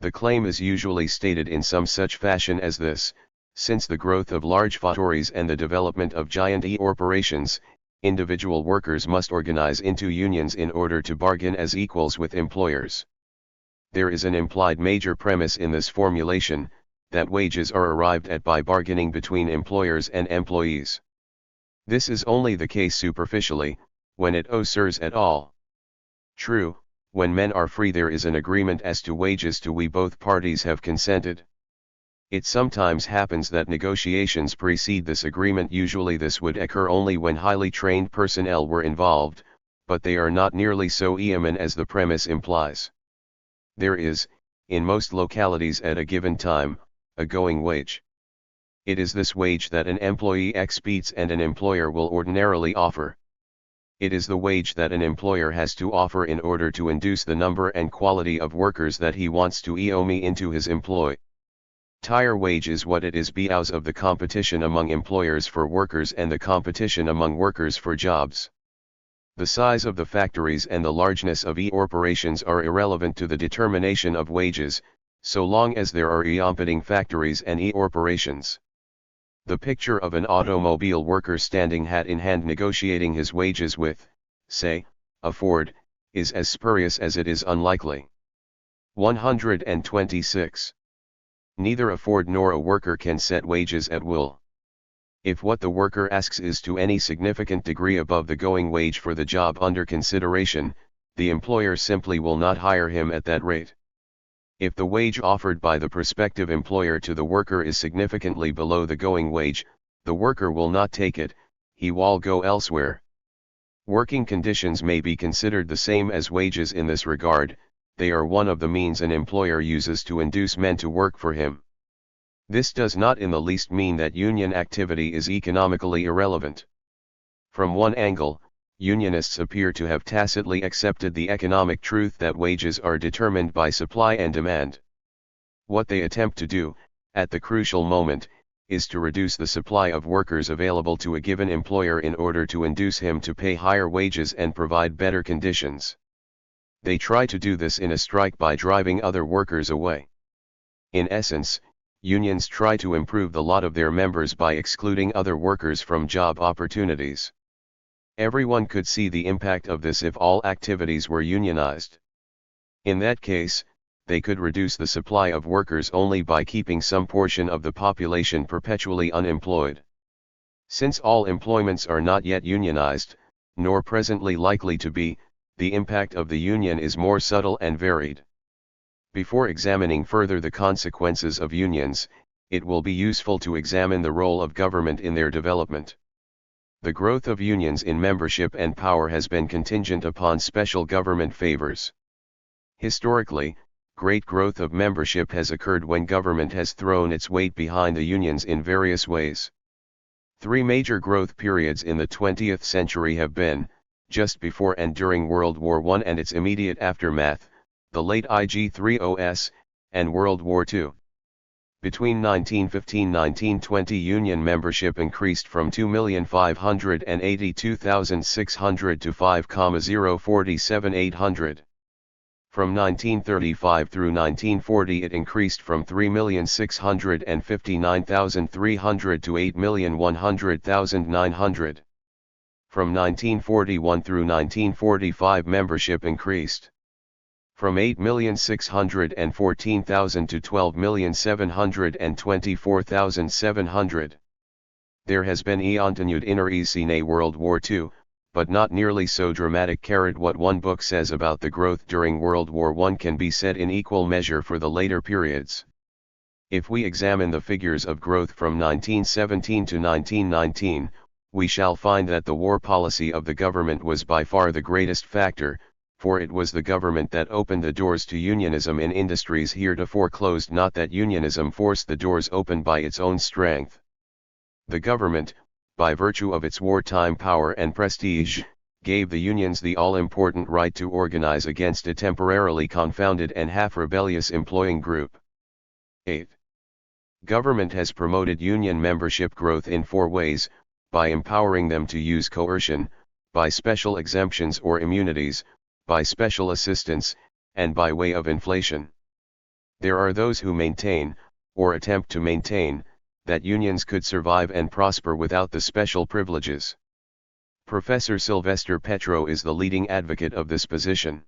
The claim is usually stated in some such fashion as this: since the growth of large factories and the development of giant corporations, individual workers must organize into unions in order to bargain as equals with employers. There is an implied major premise in this formulation, that wages are arrived at by bargaining between employers and employees. This is only the case superficially, when it occurs at all. True, when men are free there is an agreement as to wages to which both parties have consented. It sometimes happens that negotiations precede this agreement. Usually this would occur only when highly trained personnel were involved, but they are not nearly so common as the premise implies. There is, in most localities at a given time, a going wage. It is this wage that an employee expects and an employer will ordinarily offer. It is the wage that an employer has to offer in order to induce the number and quality of workers that he wants to employ into his employ. Tire wage is what it is because of the competition among employers for workers and the competition among workers for jobs. The size of the factories and the largeness of corporations are irrelevant to the determination of wages, so long as there are competing factories and corporations. The picture of an automobile worker standing hat in hand negotiating his wages with, say, a Ford, is as spurious as it is unlikely. 126. Neither a Ford nor a worker can set wages at will. If what the worker asks is to any significant degree above the going wage for the job under consideration, the employer simply will not hire him at that rate. If the wage offered by the prospective employer to the worker is significantly below the going wage, the worker will not take it, he will go elsewhere. Working conditions may be considered the same as wages in this regard. They are one of the means an employer uses to induce men to work for him. This does not in the least mean that union activity is economically irrelevant. From one angle, unionists appear to have tacitly accepted the economic truth that wages are determined by supply and demand. What they attempt to do, at the crucial moment, is to reduce the supply of workers available to a given employer in order to induce him to pay higher wages and provide better conditions. They try to do this in a strike by driving other workers away. In essence, unions try to improve the lot of their members by excluding other workers from job opportunities. Everyone could see the impact of this if all activities were unionized. In that case, they could reduce the supply of workers only by keeping some portion of the population perpetually unemployed. Since all employments are not yet unionized, nor presently likely to be, the impact of the union is more subtle and varied. Before examining further the consequences of unions, it will be useful to examine the role of government in their development. The growth of unions in membership and power has been contingent upon special government favors. Historically, great growth of membership has occurred when government has thrown its weight behind the unions in various ways. Three major growth periods in the 20th century have been, just before and during World War I and its immediate aftermath, the late IG-30s, and World War II. Between 1915–1920 Union membership increased from 2,582,600 to 5,047,800. From 1935 through 1940 it increased from 3,659,300 to 8,100,900. From 1941 through 1945 membership increased from 8,614,000 to 12,724,700. There has been continued interesse in World War II, but not nearly so dramatic. What one book says about the growth during World War I can be said in equal measure for the later periods. If we examine the figures of growth from 1917 to 1919, we shall find that the war policy of the government was by far the greatest factor, for it was the government that opened the doors to unionism in industries heretofore closed, not that unionism forced the doors open by its own strength. The government, by virtue of its wartime power and prestige, gave the unions the all-important right to organize against a temporarily confounded and half-rebellious employing group. 8. Government has promoted union membership growth in 4 ways: by empowering them to use coercion, by special exemptions or immunities, by special assistance, and by way of inflation. There are those who maintain, or attempt to maintain, that unions could survive and prosper without the special privileges. Professor Sylvester Petro is the leading advocate of this position.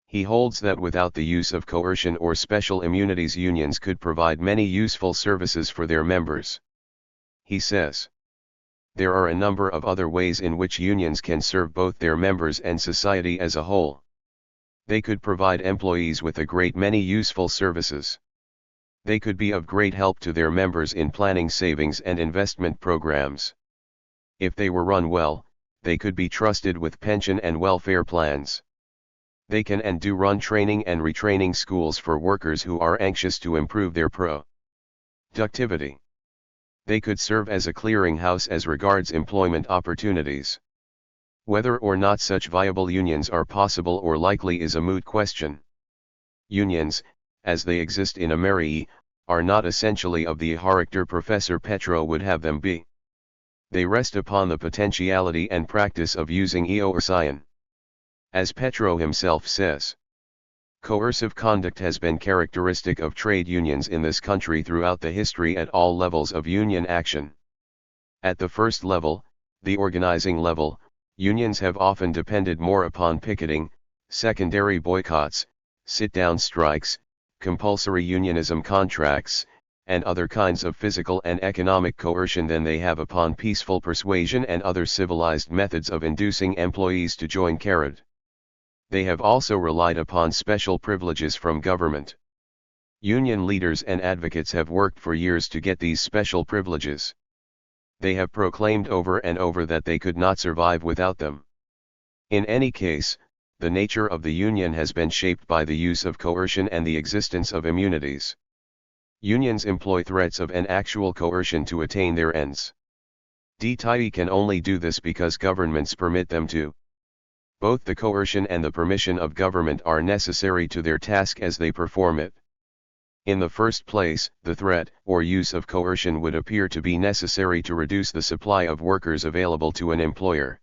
He holds that without the use of coercion or special immunities, unions could provide many useful services for their members. He says, there are a number of other ways in which unions can serve both their members and society as a whole. They could provide employees with a great many useful services. They could be of great help to their members in planning savings and investment programs. If they were run well, they could be trusted with pension and welfare plans. They can and do run training and retraining schools for workers who are anxious to improve their productivity. They could serve as a clearinghouse as regards employment opportunities. Whether or not such viable unions are possible or likely is a moot question. Unions, as they exist in America, are not essentially of the character Professor Petro would have them be. They rest upon the potentiality and practice of using coercion. As Petro himself says, coercive conduct has been characteristic of trade unions in this country throughout the history at all levels of union action. At the first level, the organizing level, unions have often depended more upon picketing, secondary boycotts, sit-down strikes, compulsory unionism contracts, and other kinds of physical and economic coercion than they have upon peaceful persuasion and other civilized methods of inducing employees to join CARD. They have also relied upon special privileges from government. Union leaders and advocates have worked for years to get these special privileges. They have proclaimed over and over that they could not survive without them. In any case, the nature of the union has been shaped by the use of coercion and the existence of immunities. Unions employ threats of and actual coercion to attain their ends. THIRD can only do this because governments permit them to. Both the coercion and the permission of government are necessary to their task as they perform it. In the first place, the threat or use of coercion would appear to be necessary to reduce the supply of workers available to an employer.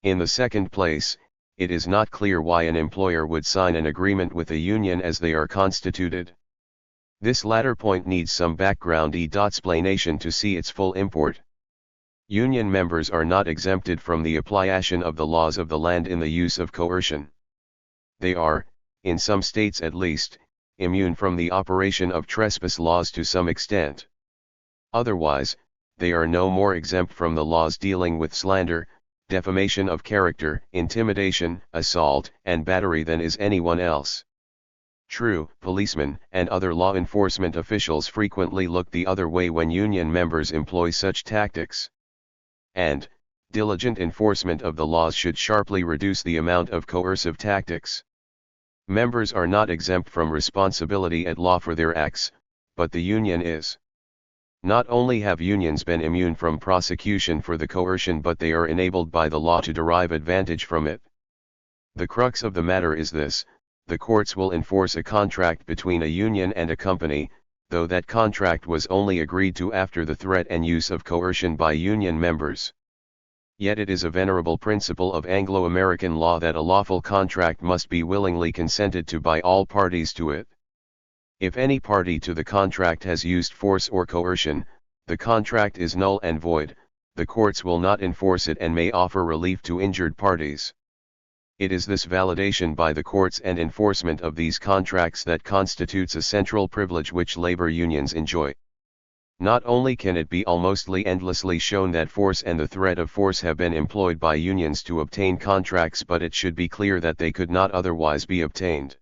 In the second place, it is not clear why an employer would sign an agreement with a union as they are constituted. This latter point needs some background explanation to see its full import. Union members are not exempted from the application of the laws of the land in the use of coercion. They are, in some states at least, immune from the operation of trespass laws to some extent. Otherwise, they are no more exempt from the laws dealing with slander, defamation of character, intimidation, assault, and battery than is anyone else. True, policemen and other law enforcement officials frequently look the other way when union members employ such tactics. And, diligent enforcement of the laws should sharply reduce the amount of coercive tactics. Members are not exempt from responsibility at law for their acts, but the union is. Not only have unions been immune from prosecution for the coercion, but they are enabled by the law to derive advantage from it. The crux of the matter is this: the courts will enforce a contract between a union and a company, though that contract was only agreed to after the threat and use of coercion by union members. Yet it is a venerable principle of Anglo-American law that a lawful contract must be willingly consented to by all parties to it. If any party to the contract has used force or coercion, the contract is null and void. The courts will not enforce it and may offer relief to injured parties. It is this validation by the courts and enforcement of these contracts that constitutes a central privilege which labor unions enjoy. Not only can it be almostly endlessly shown that force and the threat of force have been employed by unions to obtain contracts, but it should be clear that they could not otherwise be obtained.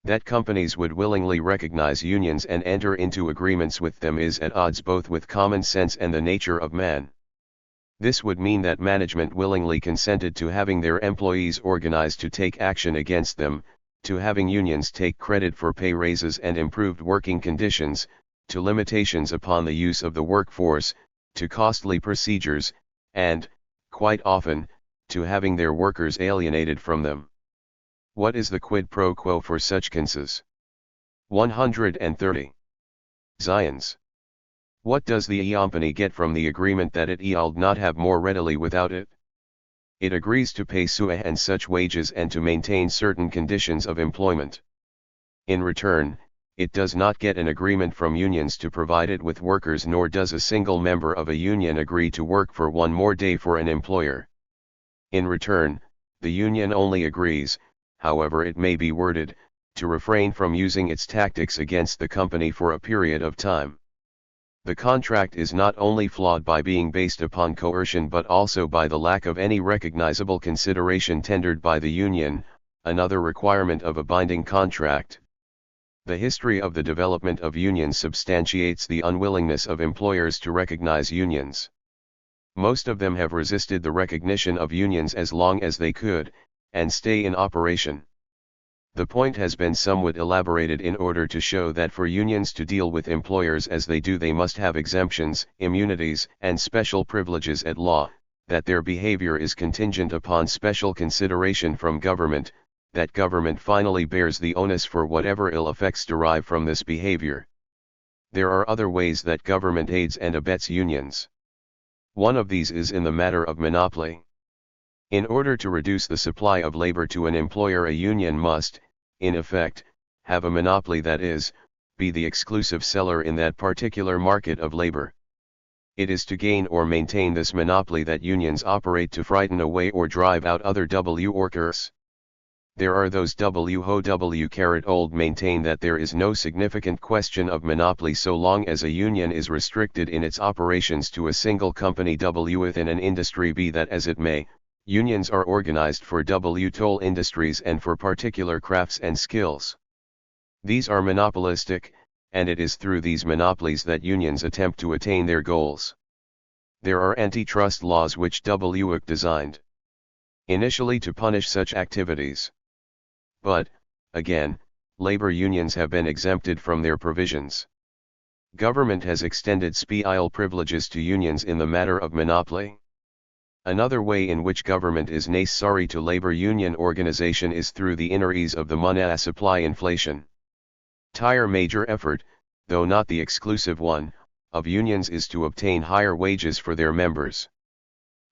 That companies would willingly recognize unions and enter into agreements with them is at odds both with common sense and the nature of man. This would mean that management willingly consented to having their employees organized to take action against them, to having unions take credit for pay raises and improved working conditions, to limitations upon the use of the workforce, to costly procedures, and, quite often, to having their workers alienated from them. What is the quid pro quo for such cases? 130. Zions. What does the company get from the agreement that it yield not have more readily without it? It agrees to pay suah and such wages and to maintain certain conditions of employment. In return, it does not get an agreement from unions to provide it with workers, nor does a single member of a union agree to work for one more day for an employer. In return, the union only agrees, however it may be worded, to refrain from using its tactics against the company for a period of time. The contract is not only flawed by being based upon coercion but also by the lack of any recognizable consideration tendered by the union, another requirement of a binding contract. The history of the development of unions substantiates the unwillingness of employers to recognize unions. Most of them have resisted the recognition of unions as long as they could, and stay in operation. The point has been somewhat elaborated in order to show that for unions to deal with employers as they do, they must have exemptions, immunities, and special privileges at law, that their behavior is contingent upon special consideration from government, that government finally bears the onus for whatever ill effects derive from this behavior. There are other ways that government aids and abets unions. One of these is in the matter of monopoly. In order to reduce the supply of labor to an employer, a union must, in effect, have a monopoly, that is, be the exclusive seller in that particular market of labor. It is to gain or maintain this monopoly that unions operate to frighten away or drive out other workers. There are those old maintain that there is no significant question of monopoly so long as a union is restricted in its operations to a single company within an industry, be that as it may. Unions are organized for toll industries and for particular crafts and skills. These are monopolistic, and it is through these monopolies that unions attempt to attain their goals. There are antitrust laws which designed initially to punish such activities. But, again, labor unions have been exempted from their provisions. Government has extended special privileges to unions in the matter of monopoly. Another way in which government is necessary to labor union organization is through the inner ease of the money supply inflation. Their major effort, though not the exclusive one, of unions is to obtain higher wages for their members.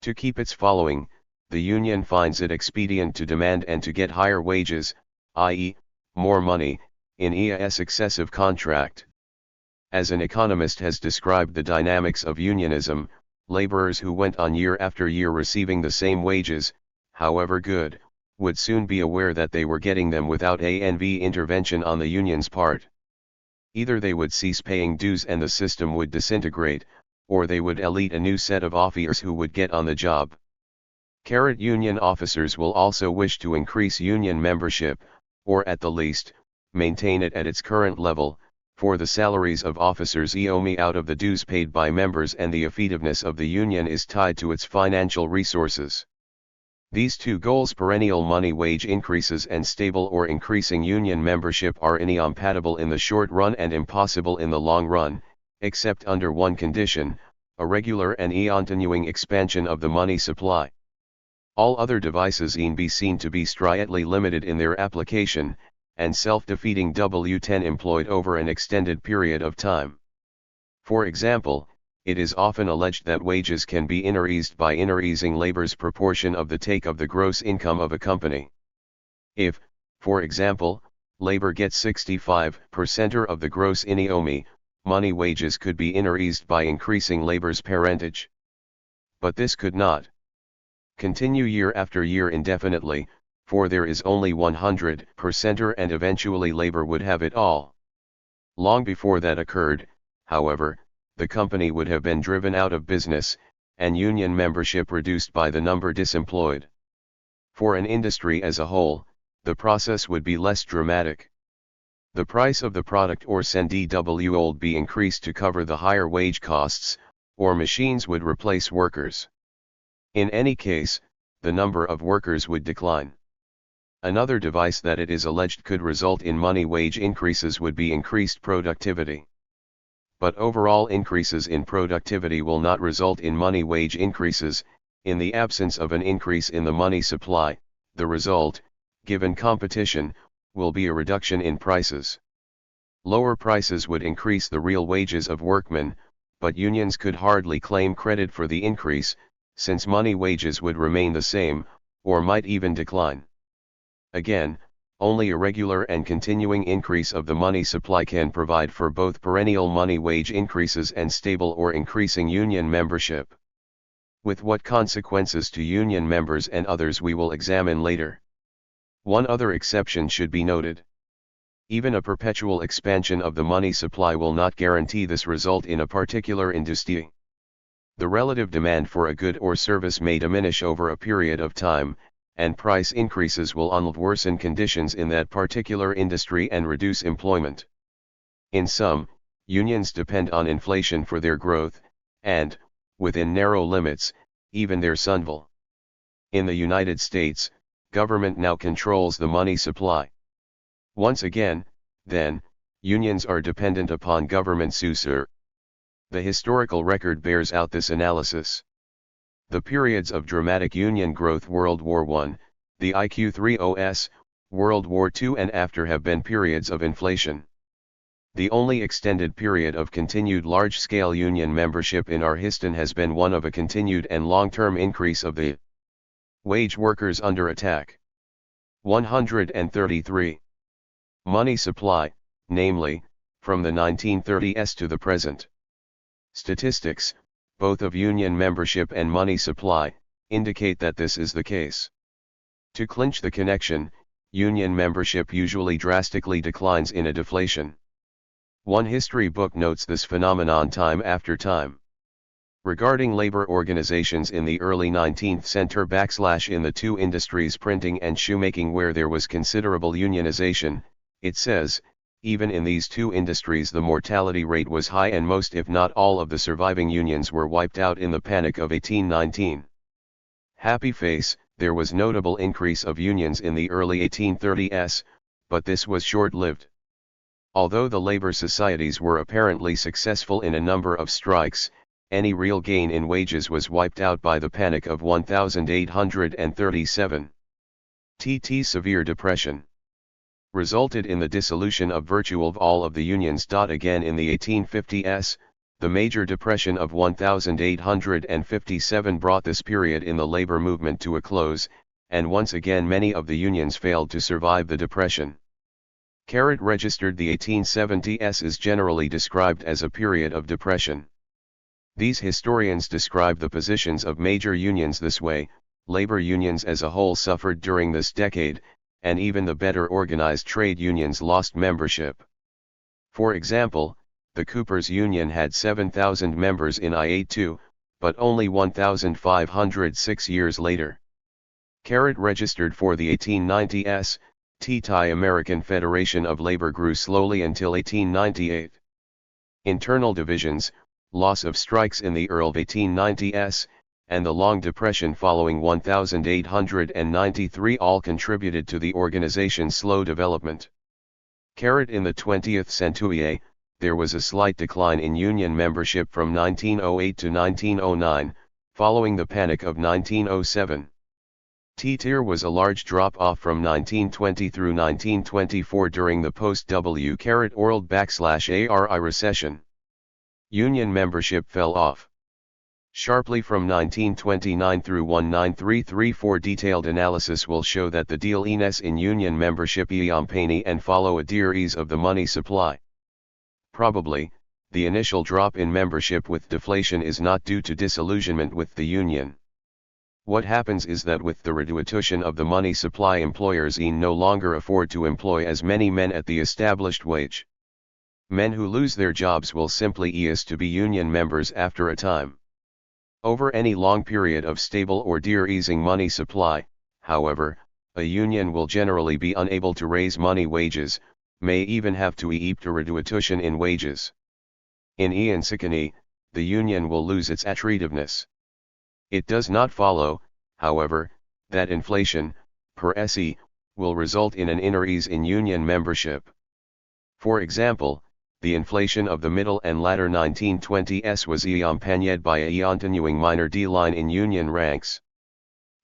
To keep its following, the union finds it expedient to demand and to get higher wages, i.e., more money, in a successive contract. As an economist has described the dynamics of unionism, laborers who went on year after year receiving the same wages, however good, would soon be aware that they were getting them without intervention on the union's part. Either they would cease paying dues and the system would disintegrate, or they would elect a new set of officers who would get on the job. Union officers will also wish to increase union membership, or at the least, maintain it at its current level, for the salaries of officers out of the dues paid by members, and the effectiveness of the union is tied to its financial resources. These two goals, perennial money wage increases and stable or increasing union membership, are incompatible in the short run and impossible in the long run, except under one condition: a regular and continuing expansion of the money supply. All other devices be seen to be strictly limited in their application, and self-defeating employed over an extended period of time. For example, it is often alleged that wages can be increased by increasing labor's proportion of the take of the gross income of a company. If, for example, labor gets 65% of the gross income, money wages could be increased by increasing labor's parentage. But this could not continue year after year indefinitely, for there is only 100% and eventually labor would have it all. Long before that occurred, however, the company would have been driven out of business, and union membership reduced by the number disemployed. For an industry as a whole, the process would be less dramatic. The price of the product or CNDW would be increased to cover the higher wage costs, or machines would replace workers. In any case, the number of workers would decline. Another device that it is alleged could result in money wage increases would be increased productivity. But overall increases in productivity will not result in money wage increases. In the absence of an increase in the money supply, the result, given competition, will be a reduction in prices. Lower prices would increase the real wages of workmen, but unions could hardly claim credit for the increase, since money wages would remain the same, or might even decline. Again, only a regular and continuing increase of the money supply can provide for both perennial money wage increases and stable or increasing union membership. With what consequences to union members and others we will examine later. One other exception should be noted. Even a perpetual expansion of the money supply will not guarantee this result in a particular industry. The relative demand for a good or service may diminish over a period of time, and price increases will worsen conditions in that particular industry and reduce employment. In sum, unions depend on inflation for their growth, and, within narrow limits, even their survival. In the United States, government now controls the money supply. Once again, then, unions are dependent upon government successor. The historical record bears out this analysis. The periods of dramatic union growth World War I, the IQ30s, World War II and after have been periods of inflation. The only extended period of continued large-scale union membership in our history has been one of a continued and long-term increase of the wage workers under attack. 133. Money supply, namely, from the 1930s to the present. Statistics, both of union membership and money supply, indicate that this is the case. To clinch the connection, union membership usually drastically declines in a deflation. One history book notes this phenomenon time after time. Regarding labor organizations in the early 19th century in the two industries printing and shoemaking where there was considerable unionization, it says, even in these two industries the mortality rate was high and most if not all of the surviving unions were wiped out in the Panic of 1819. Happy face, there was notable increase of unions in the early 1830s, but this was short-lived. Although the labor societies were apparently successful in a number of strikes, any real gain in wages was wiped out by the Panic of 1837. Severe Depression resulted in the dissolution of virtually all of the unions. Again in the 1850s, the major depression of 1857 brought this period in the labor movement to a close, and once again many of the unions failed to survive the depression. Registered the 1870s is generally described as a period of depression. These historians describe the positions of major unions this way: labor unions as a whole suffered during this decade, and even the better organized trade unions lost membership. For example, the Coopers Union had 7,000 members in I-82, but only 1,500 years later. Registered for the 1890s, THI American Federation of Labor grew slowly until 1898. Internal divisions, loss of strikes in the early 1890s, and the long depression following 1893 all contributed to the organization's slow development. In the 20th century, there was a slight decline in union membership from 1908 to 1909, following the Panic of 1907. There was a large drop-off from 1920 through 1924 during the post-world-ARI recession. Union membership fell off sharply from 1929 through 1934. Detailed analysis will show that the decline in union membership accompany and follow a decrease of the money supply. Probably, the initial drop in membership with deflation is not due to disillusionment with the union. What happens is that with the reduction of the money supply, employers no longer afford to employ as many men at the established wage. Men who lose their jobs will simply cease to be union members after a time. Over any long period of stable or decreasing money supply, however, a union will generally be unable to raise money wages, may even have to eat a reduction in wages. In Ian the union will lose its attractiveness. It does not follow, however, that inflation, per se, will result in an increase in union membership. For example, the inflation of the middle and latter 1920s was accompanied by a continuing minor decline in union ranks.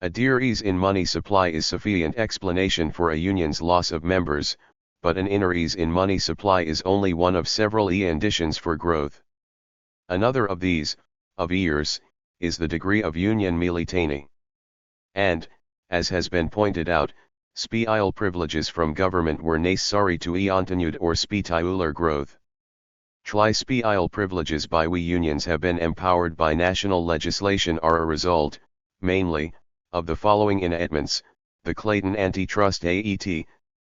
A decrease in money supply is sufficient explanation for a union's loss of members, but an increase in money supply is only one of several conditions for growth. Another of these, of years, is the degree of union militancy. And, as has been pointed out, special privileges from government were necessary to continued or spectacular growth. Special privileges by we unions have been empowered by national legislation are a result, mainly, of the following enactments: the Clayton Antitrust Act,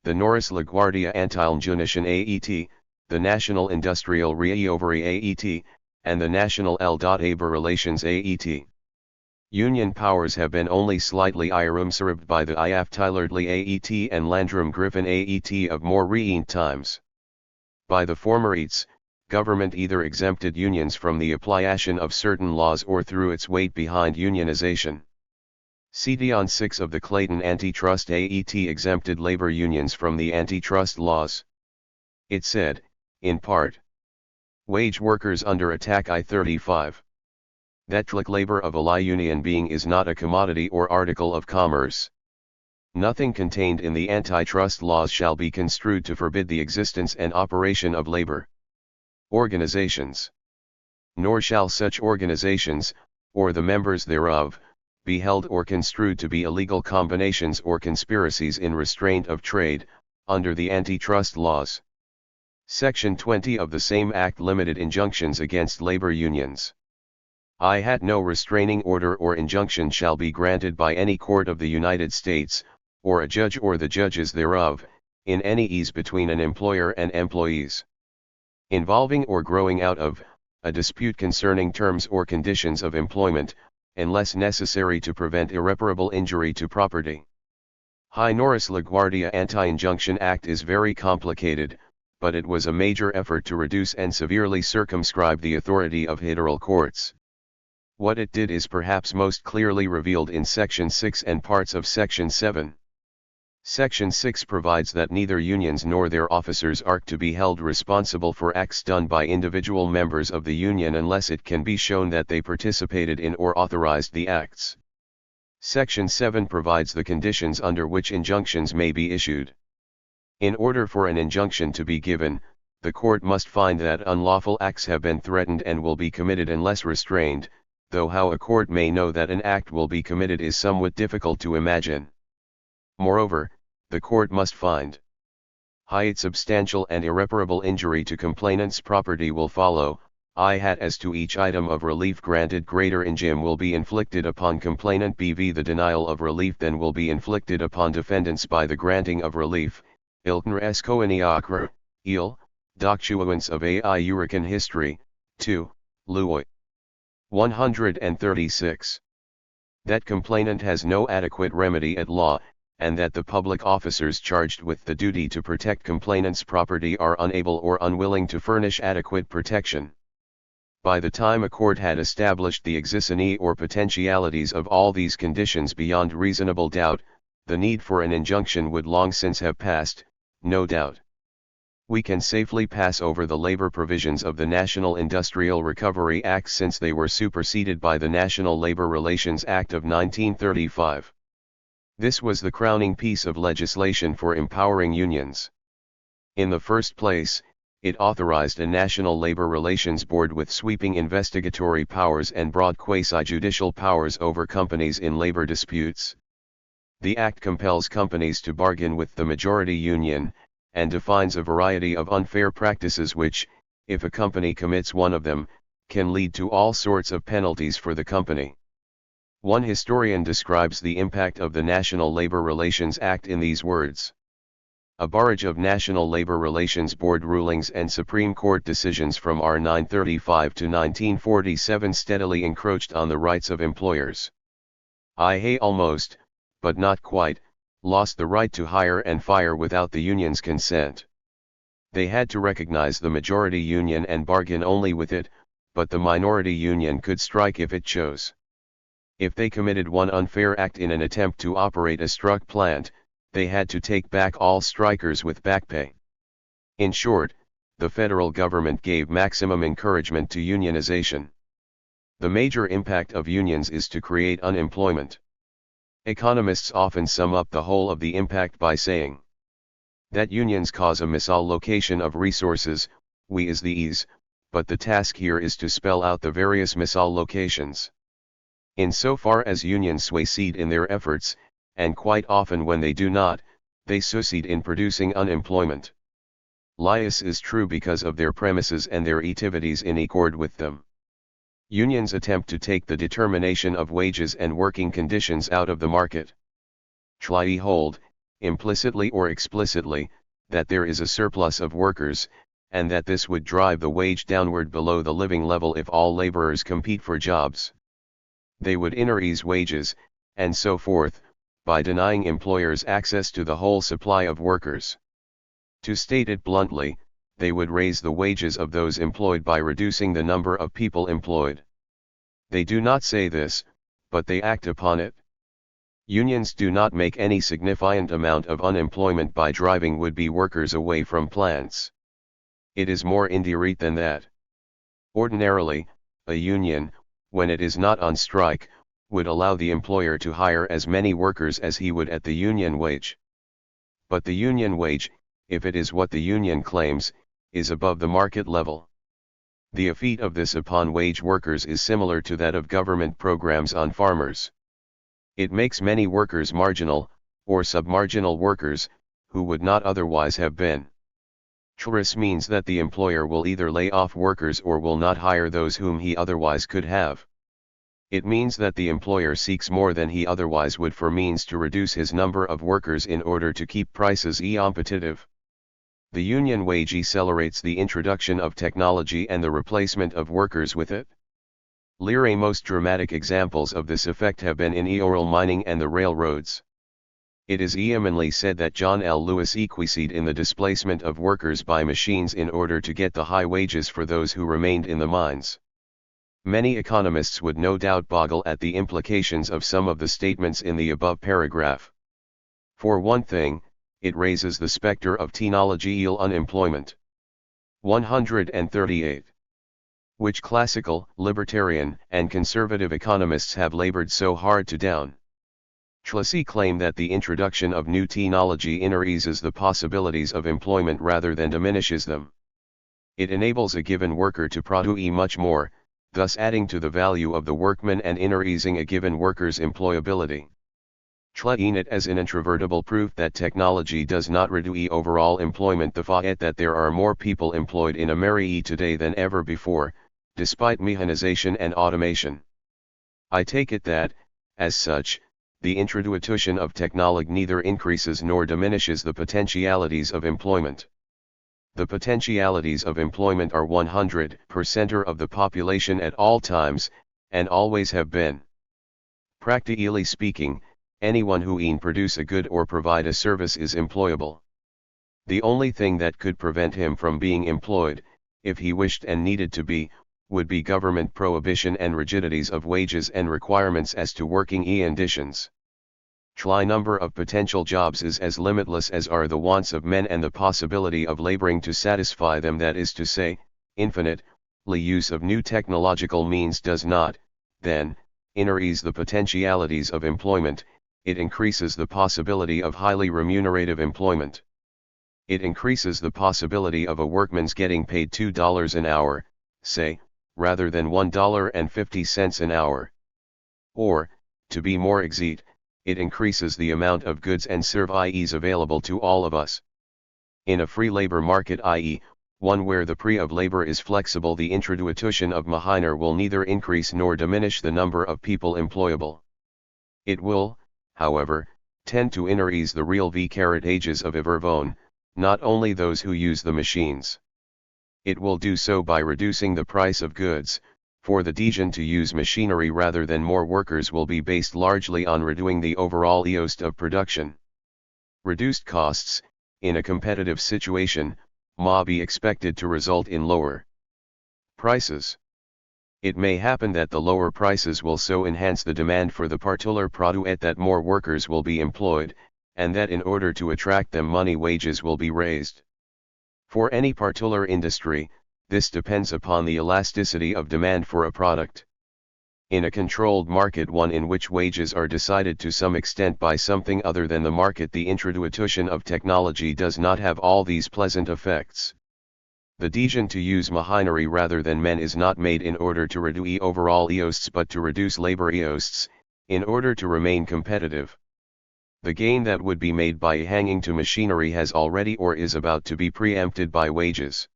the Norris LaGuardia Anti-Injunction Act, the National Industrial Recovery Act, and the National Labor Relations Act. Union powers have been only slightly served by the IF Tylerley Act and Landrum Griffin Act of more recent times. By the former acts, government either exempted unions from the application of certain laws or threw its weight behind unionization. Section 6 of the Clayton Antitrust Act exempted labor unions from the antitrust laws. It said, in part, wage workers under attack I-35. That labor of a union being is not a commodity or article of commerce. Nothing contained in the antitrust laws shall be construed to forbid the existence and operation of labor organizations. Nor shall such organizations, or the members thereof, be held or construed to be illegal combinations or conspiracies in restraint of trade, under the antitrust laws. Section 20 of the same Act limited injunctions against labor unions. No restraining order or injunction shall be granted by any court of the United States, or a judge or the judges thereof, in any ease between an employer and employees, involving or growing out of, a dispute concerning terms or conditions of employment, unless necessary to prevent irreparable injury to property. Norris LaGuardia Anti-Injunction Act is very complicated, but it was a major effort to reduce and severely circumscribe the authority of federal courts. What it did is perhaps most clearly revealed in Section 6 and parts of Section 7. Section 6 provides that neither unions nor their officers are to be held responsible for acts done by individual members of the union unless it can be shown that they participated in or authorized the acts. Section 7 provides the conditions under which injunctions may be issued. In order for an injunction to be given, the court must find that unlawful acts have been threatened and will be committed unless restrained, though how a court may know that an act will be committed is somewhat difficult to imagine. Moreover, the court must find substantial and irreparable injury to complainant's property will follow, as to each item of relief granted greater injury will be inflicted upon complainant bv the denial of relief than will be inflicted upon defendants by the granting of relief, ilkner escoeniacra, il, doctuance of a Hurricane History, 2, Louis. 136. That complainant has no adequate remedy at law, and that the public officers charged with the duty to protect complainant's property are unable or unwilling to furnish adequate protection. By the time a court had established the existence or potentialities of all these conditions beyond reasonable doubt, the need for an injunction would long since have passed, no doubt. We can safely pass over the labor provisions of the National Industrial Recovery Act since they were superseded by the National Labor Relations Act of 1935. This was the crowning piece of legislation for empowering unions. In the first place, it authorized a National Labor Relations Board with sweeping investigatory powers and broad quasi-judicial powers over companies in labor disputes. The Act compels companies to bargain with the majority union, and defines a variety of unfair practices which, if a company commits one of them, can lead to all sorts of penalties for the company. One historian describes the impact of the National Labor Relations Act in these words. A barrage of National Labor Relations Board rulings and Supreme Court decisions from R 935 to 1947 steadily encroached on the rights of employers. I almost, but not quite, lost the right to hire and fire without the union's consent. They had to recognize the majority union and bargain only with it, but the minority union could strike if it chose. If they committed one unfair act in an attempt to operate a struck plant, they had to take back all strikers with back pay. In short, the federal government gave maximum encouragement to unionization. The major impact of unions is to create unemployment. Economists often sum up the whole of the impact by saying that unions cause a misallocation of resources. We is the ease, but the task here is to spell out the various misallocations. Insofar as unions succeed in their efforts, and quite often when they do not, they succeed in producing unemployment. Lias is true because of their premises and their activities in accord with them. Unions attempt to take the determination of wages and working conditions out of the market. Try hold, implicitly or explicitly, that there is a surplus of workers, and that this would drive the wage downward below the living level if all laborers compete for jobs. They would increase wages, and so forth, by denying employers access to the whole supply of workers. To state it bluntly, they would raise the wages of those employed by reducing the number of people employed. They do not say this, but they act upon it. Unions do not make any significant amount of unemployment by driving would-be workers away from plants. It is more indirect than that. Ordinarily, a union, when it is not on strike, would allow the employer to hire as many workers as he would at the union wage. But the union wage, if it is what the union claims, is above the market level. The effect of this upon wage workers is similar to that of government programs on farmers. It makes many workers marginal, or submarginal workers, who would not otherwise have been. This means that the employer will either lay off workers or will not hire those whom he otherwise could have. It means that the employer seeks more than he otherwise would for means to reduce his number of workers in order to keep prices competitive. The union wage accelerates the introduction of technology and the replacement of workers with it. Lyrae most dramatic examples of this effect have been in oil mining and the railroads. It is commonly said that John L. Lewis equiesced in the displacement of workers by machines in order to get the high wages for those who remained in the mines. Many economists would no doubt boggle at the implications of some of the statements in the above paragraph. For one thing, it raises the specter of technological unemployment. 138. Which classical, libertarian, and conservative economists have labored so hard to down. Schlessie claim that the introduction of new technology increases the possibilities of employment rather than diminishes them. It enables a given worker to produce much more, thus adding to the value of the workman and increasing a given worker's employability. Schlessie it as an incontrovertible proof that technology does not reduce overall employment, the fact that there are more people employed in America today than ever before, despite mechanization and automation. I take it that, as such, the introduction of technology neither increases nor diminishes the potentialities of employment. The potentialities of employment are 100% of the population at all times, and always have been. Practically speaking, anyone who can produce a good or provide a service is employable. The only thing that could prevent him from being employed, if he wished and needed to be, would be government prohibition and rigidities of wages and requirements as to working conditions. The number of potential jobs is as limitless as are the wants of men and the possibility of laboring to satisfy them, that is to say, infinite. The use of new technological means does not, then, increase the potentialities of employment, it increases the possibility of highly remunerative employment. It increases the possibility of a workman's getting paid $2 an hour, say, rather than $1.50 an hour. Or, to be more exact, it increases the amount of goods and services available to all of us. In a free labor market, i.e., one where the price of labor is flexible, the introduction of machiner will neither increase nor diminish the number of people employable. It will, however, tend to increase the real ages of everyone, not only those who use the machines. It will do so by reducing the price of goods, for the decision to use machinery rather than more workers will be based largely on reducing the overall cost of production. Reduced costs, in a competitive situation, may be expected to result in lower prices. It may happen that the lower prices will so enhance the demand for the particular product that more workers will be employed, and that in order to attract them money wages will be raised. For any particular industry, this depends upon the elasticity of demand for a product. In a controlled market, one in which wages are decided to some extent by something other than the market, the introduction of technology does not have all these pleasant effects. The decision to use machinery rather than men is not made in order to reduce overall costs but to reduce labor costs, in order to remain competitive. The gain that would be made by hanging to machinery has already or is about to be preempted by wages.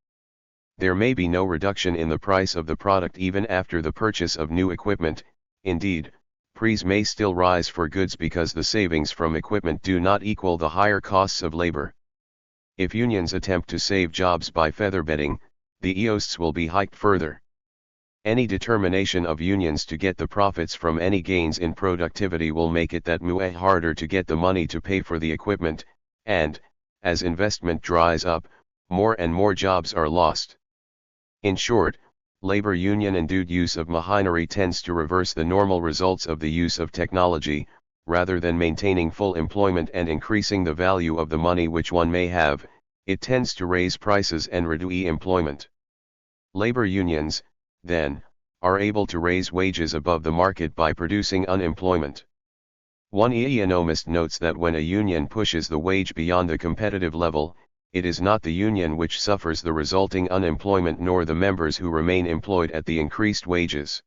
There may be no reduction in the price of the product even after the purchase of new equipment. Indeed, prices may still rise for goods because the savings from equipment do not equal the higher costs of labor. If unions attempt to save jobs by featherbedding, the costs will be hiked further. Any determination of unions to get the profits from any gains in productivity will make it that much harder to get the money to pay for the equipment, and, as investment dries up, more and more jobs are lost. In short, labor union-induced use of machinery tends to reverse the normal results of the use of technology, rather than maintaining full employment and increasing the value of the money which one may have. It tends to raise prices and reduce employment. Labor unions, then, are able to raise wages above the market by producing unemployment. One economist notes that when a union pushes the wage beyond the competitive level, it is not the union which suffers the resulting unemployment nor the members who remain employed at the increased wages.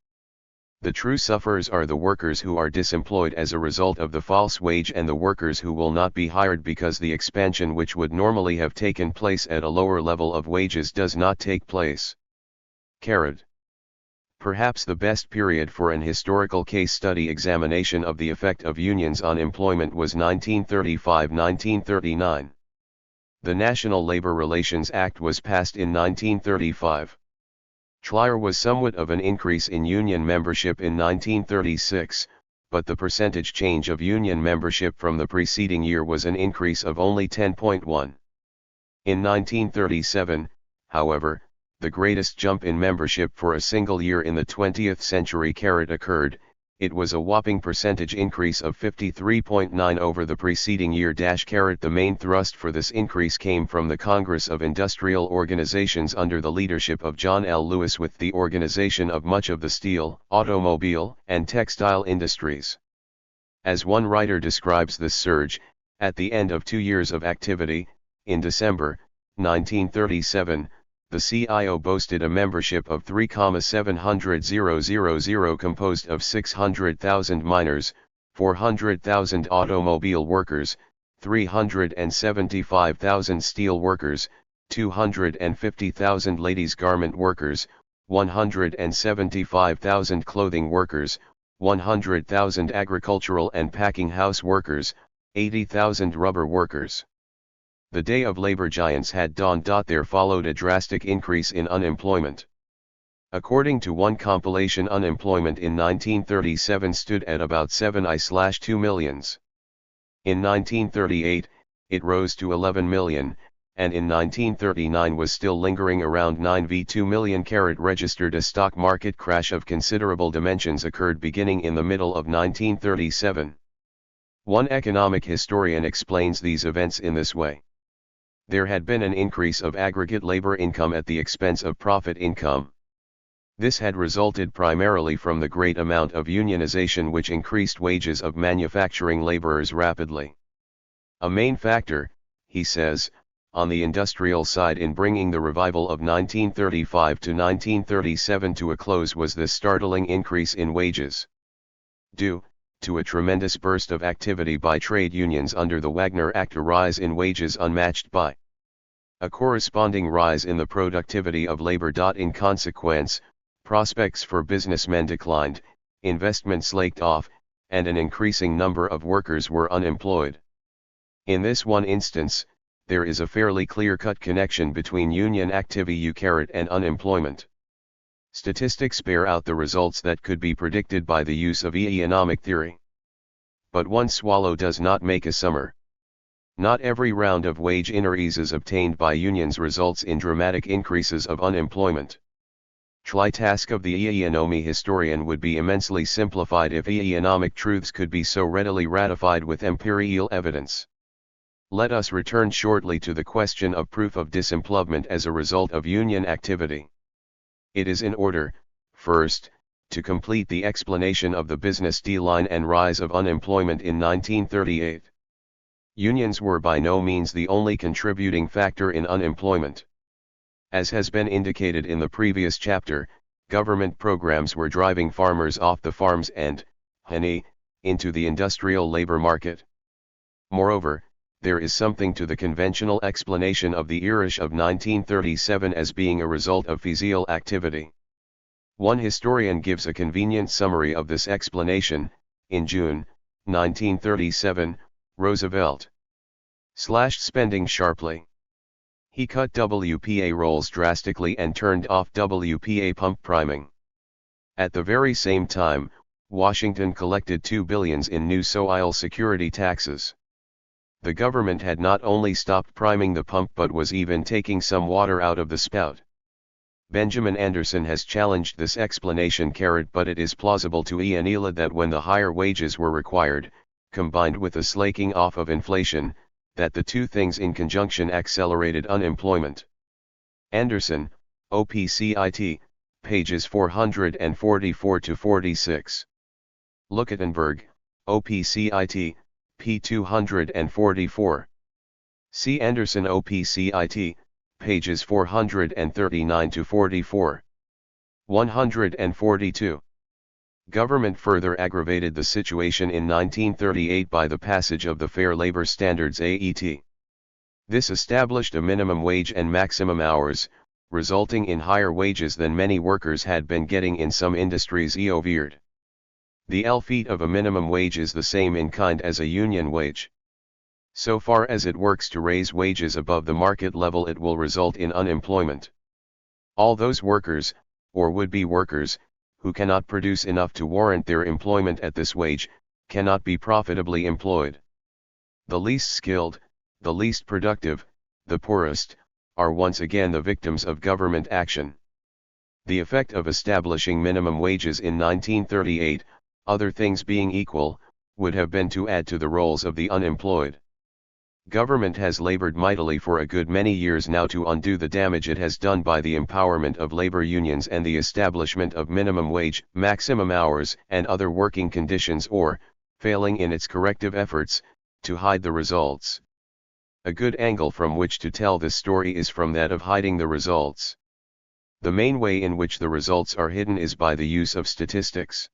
The true sufferers are the workers who are disemployed as a result of the false wage and the workers who will not be hired because the expansion which would normally have taken place at a lower level of wages does not take place. Perhaps the best period for an historical case study examination of the effect of unions on employment was 1935–1939. The National Labor Relations Act was passed in 1935. There was somewhat of an increase in union membership in 1936, but the percentage change of union membership from the preceding year was an increase of only 10.1. In 1937, however, the greatest jump in membership for a single year in the 20th century occurred. It was a whopping percentage increase of 53.9 over the preceding year. The main thrust for this increase came from the Congress of Industrial Organizations under the leadership of John L. Lewis, with the organization of much of the steel, automobile, and textile industries. As one writer describes this surge, at the end of 2 years of activity, in December 1937, the CIO boasted a membership of 3,700,000 composed of 600,000 miners, 400,000 automobile workers, 375,000 steel workers, 250,000 ladies' garment workers, 175,000 clothing workers, 100,000 agricultural and packing house workers, 80,000 rubber workers. The day of labor giants had dawned. There followed a drastic increase in unemployment. According to one compilation, unemployment in 1937 stood at about 7.2 millions. In 1938, it rose to 11 million, and in 1939 was still lingering around 9.2 million. Registered a stock market crash of considerable dimensions occurred beginning in the middle of 1937. One economic historian explains these events in this way. There had been an increase of aggregate labor income at the expense of profit income. This had resulted primarily from the great amount of unionization which increased wages of manufacturing laborers rapidly. A main factor, he says, on the industrial side in bringing the revival of 1935 to 1937 to a close was this startling increase in wages. Due to a tremendous burst of activity by trade unions under the Wagner Act, a rise in wages unmatched by a corresponding rise in the productivity of labor. In consequence, prospects for businessmen declined, investment slaked off, and an increasing number of workers were unemployed. In this one instance, there is a fairly clear-cut connection between union activity and unemployment. Statistics bear out the results that could be predicted by the use of economic theory. But one swallow does not make a summer. Not every round of wage increases obtained by unions results in dramatic increases of unemployment. The task of the economy historian would be immensely simplified if economic truths could be so readily ratified with empirical evidence. Let us return shortly to the question of proof of disemployment as a result of union activity. It is in order, first, to complete the explanation of the business decline and rise of unemployment in 1938. Unions were by no means the only contributing factor in unemployment. As has been indicated in the previous chapter, government programs were driving farmers off the farms and, into the industrial labor market. Moreover, there is something to the conventional explanation of the Irish of 1937 as being a result of physical activity. One historian gives a convenient summary of this explanation. In June 1937, Roosevelt slashed spending sharply. He cut WPA rolls drastically and turned off WPA pump priming. At the very same time, Washington collected $2 billion in new Social Security taxes. The government had not only stopped priming the pump but was even taking some water out of the spout. Benjamin Anderson has challenged this explanation, but it is plausible to enumerate that when the higher wages were required, combined with the slaking off of inflation, that the two things in conjunction accelerated unemployment. Anderson, OPCIT, pages 444-46. Lukattenberg, OPCIT, p. 244. C. Anderson, OPCIT, pages 439-44. 142. Government further aggravated the situation in 1938 by the passage of the Fair Labor Standards Act. This established a minimum wage and maximum hours, resulting in higher wages than many workers had been getting in some industries eovered. The feat of a minimum wage is the same in kind as a union wage. So far as it works to raise wages above the market level, it will result in unemployment. All those workers, or would-be workers, who cannot produce enough to warrant their employment at this wage, cannot be profitably employed. The least skilled, the least productive, the poorest, are once again the victims of government action. The effect of establishing minimum wages in 1938, other things being equal, would have been to add to the rolls of the unemployed. Government has labored mightily for a good many years now to undo the damage it has done by the empowerment of labor unions and the establishment of minimum wage, maximum hours, and other working conditions, or, failing in its corrective efforts, to hide the results. A good angle from which to tell this story is from that of hiding the results. The main way in which the results are hidden is by the use of statistics.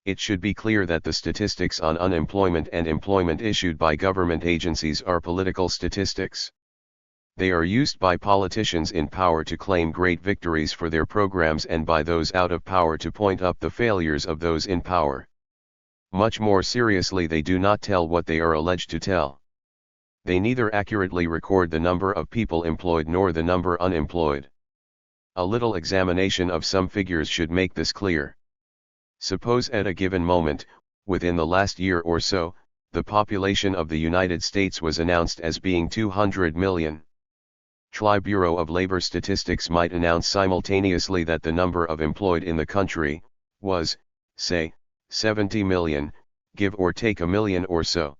It should be clear that the statistics on unemployment and employment issued by government agencies are political statistics. They are used by politicians in power to claim great victories for their programs and by those out of power to point up the failures of those in power. Much more seriously, they do not tell what they are alleged to tell. They neither accurately record the number of people employed nor the number unemployed. A little examination of some figures should make this clear. Suppose at a given moment, within the last year or so, the population of the United States was announced as being 200 million. The Bureau of Labor Statistics might announce simultaneously that the number of employed in the country was, say, 70 million, give or take a million or so.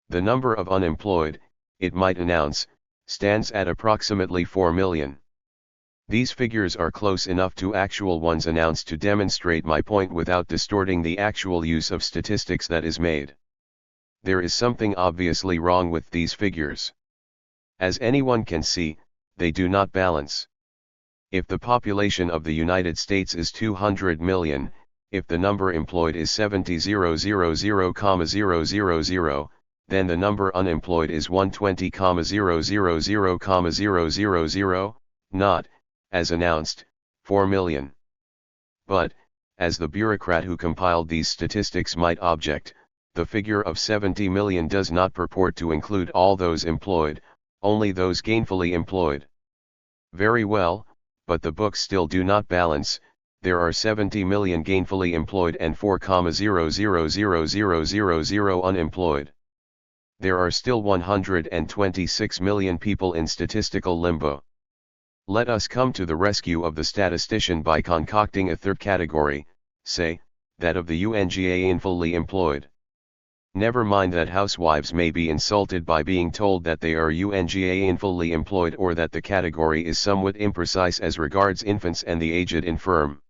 The number of unemployed, it might announce, stands at approximately 4 million. These figures are close enough to actual ones announced to demonstrate my point without distorting the actual use of statistics that is made. There is something obviously wrong with these figures. As anyone can see, they do not balance. If the population of the United States is 200 million, if the number employed is 70,000,000, then the number unemployed is 120,000,000, not, as announced, 4 million. But, as the bureaucrat who compiled these statistics might object, the figure of 70 million does not purport to include all those employed, only those gainfully employed. Very well, but the books still do not balance. There are 70 million gainfully employed and 4,000,000 unemployed. There are still 126 million people in statistical limbo. Let us come to the rescue of the statistician by concocting a third category, say, that of the gainfully employed. Never mind that housewives may be insulted by being told that they are gainfully employed, or that the category is somewhat imprecise as regards infants and the aged infirm.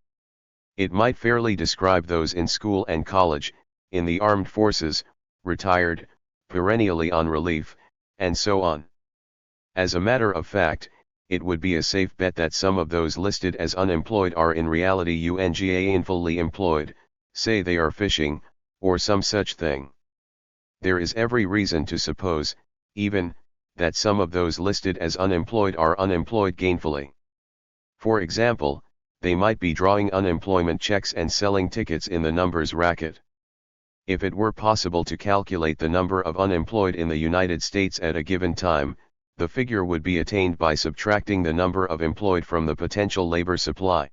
It might fairly describe those in school and college, in the armed forces, retired, perennially on relief, and so on. As a matter of fact, it would be a safe bet that some of those listed as unemployed are in reality gainfully employed, say they are fishing, or some such thing. There is every reason to suppose, even, that some of those listed as unemployed are unemployed gainfully. For example, they might be drawing unemployment checks and selling tickets in the numbers racket. If it were possible to calculate the number of unemployed in the United States at a given time, the figure would be attained by subtracting the number of employed from the potential labor supply.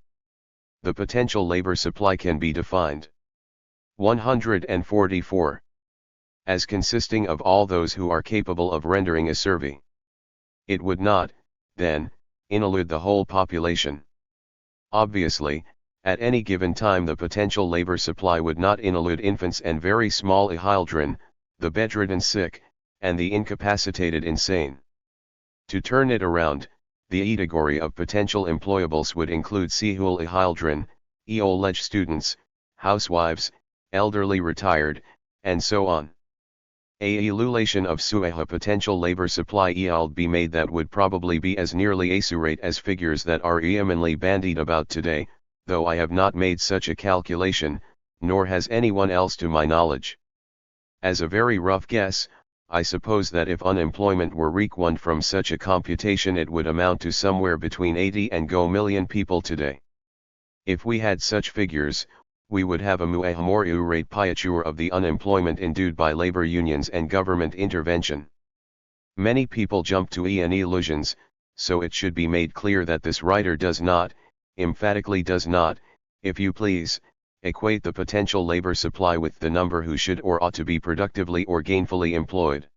The potential labor supply can be defined. 144. As consisting of all those who are capable of rendering a service. It would not, then, include the whole population. Obviously, at any given time the potential labor supply would not include infants and very small children, the bedridden sick, and the incapacitated insane. To turn it around, the category of potential employables would include children, college students, housewives, elderly retired, and so on. A evaluation of such potential labor supply would be made that would probably be as nearly accurate as figures that are commonly bandied about today, though I have not made such a calculation, nor has anyone else to my knowledge. As a very rough guess, I suppose that if unemployment were reckoned from such a computation it would amount to somewhere between 80 and go million people today. If we had such figures, we would have a more accurate picture of the unemployment induced by labor unions and government intervention. Many people jump to illusions, so it should be made clear that this writer does not, emphatically does not, if you please, equate the potential labor supply with the number who should or ought to be productively or gainfully employed.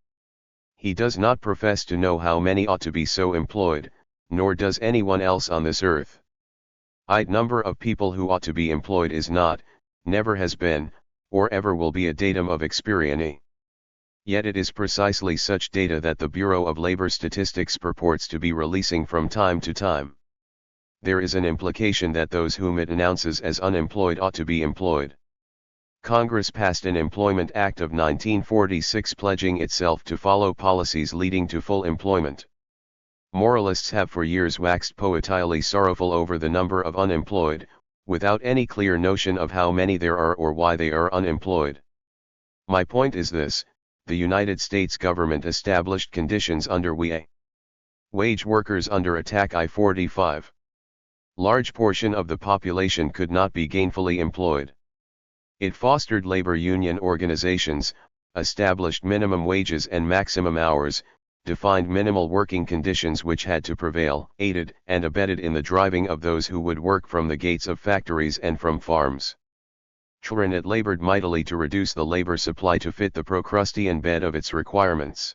He does not profess to know how many ought to be so employed, nor does anyone else on this earth. The number of people who ought to be employed is not, never has been, or ever will be a datum of experience. Yet it is precisely such data that the Bureau of Labor Statistics purports to be releasing from time to time. There is an implication that those whom it announces as unemployed ought to be employed. Congress passed an Employment Act of 1946 pledging itself to follow policies leading to full employment. Moralists have for years waxed poetically sorrowful over the number of unemployed, without any clear notion of how many there are or why they are unemployed. My point is this: the United States government established conditions under which wage workers under attack. 45. Large portion of the population could not be gainfully employed. It fostered labor union organizations, established minimum wages and maximum hours, defined minimal working conditions which had to prevail, aided and abetted in the driving of those who would work from the gates of factories and from farms. It labored mightily to reduce the labor supply to fit the Procrustean bed of its requirements.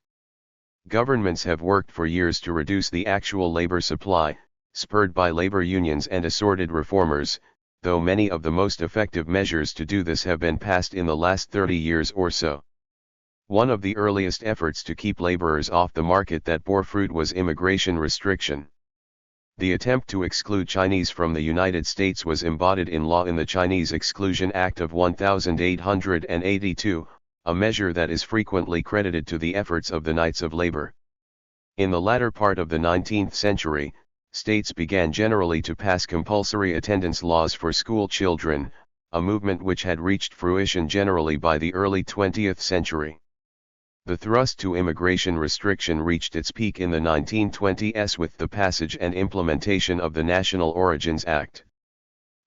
Governments have worked for years to reduce the actual labor supply, spurred by labor unions and assorted reformers, though many of the most effective measures to do this have been passed in the last 30 years or so. One of the earliest efforts to keep laborers off the market that bore fruit was immigration restriction. The attempt to exclude Chinese from the United States was embodied in law in the Chinese Exclusion Act of 1882, a measure that is frequently credited to the efforts of the Knights of Labor. In the latter part of the 19th century, states began generally to pass compulsory attendance laws for school children, a movement which had reached fruition generally by the early 20th century. The thrust to immigration restriction reached its peak in the 1920s with the passage and implementation of the National Origins Act.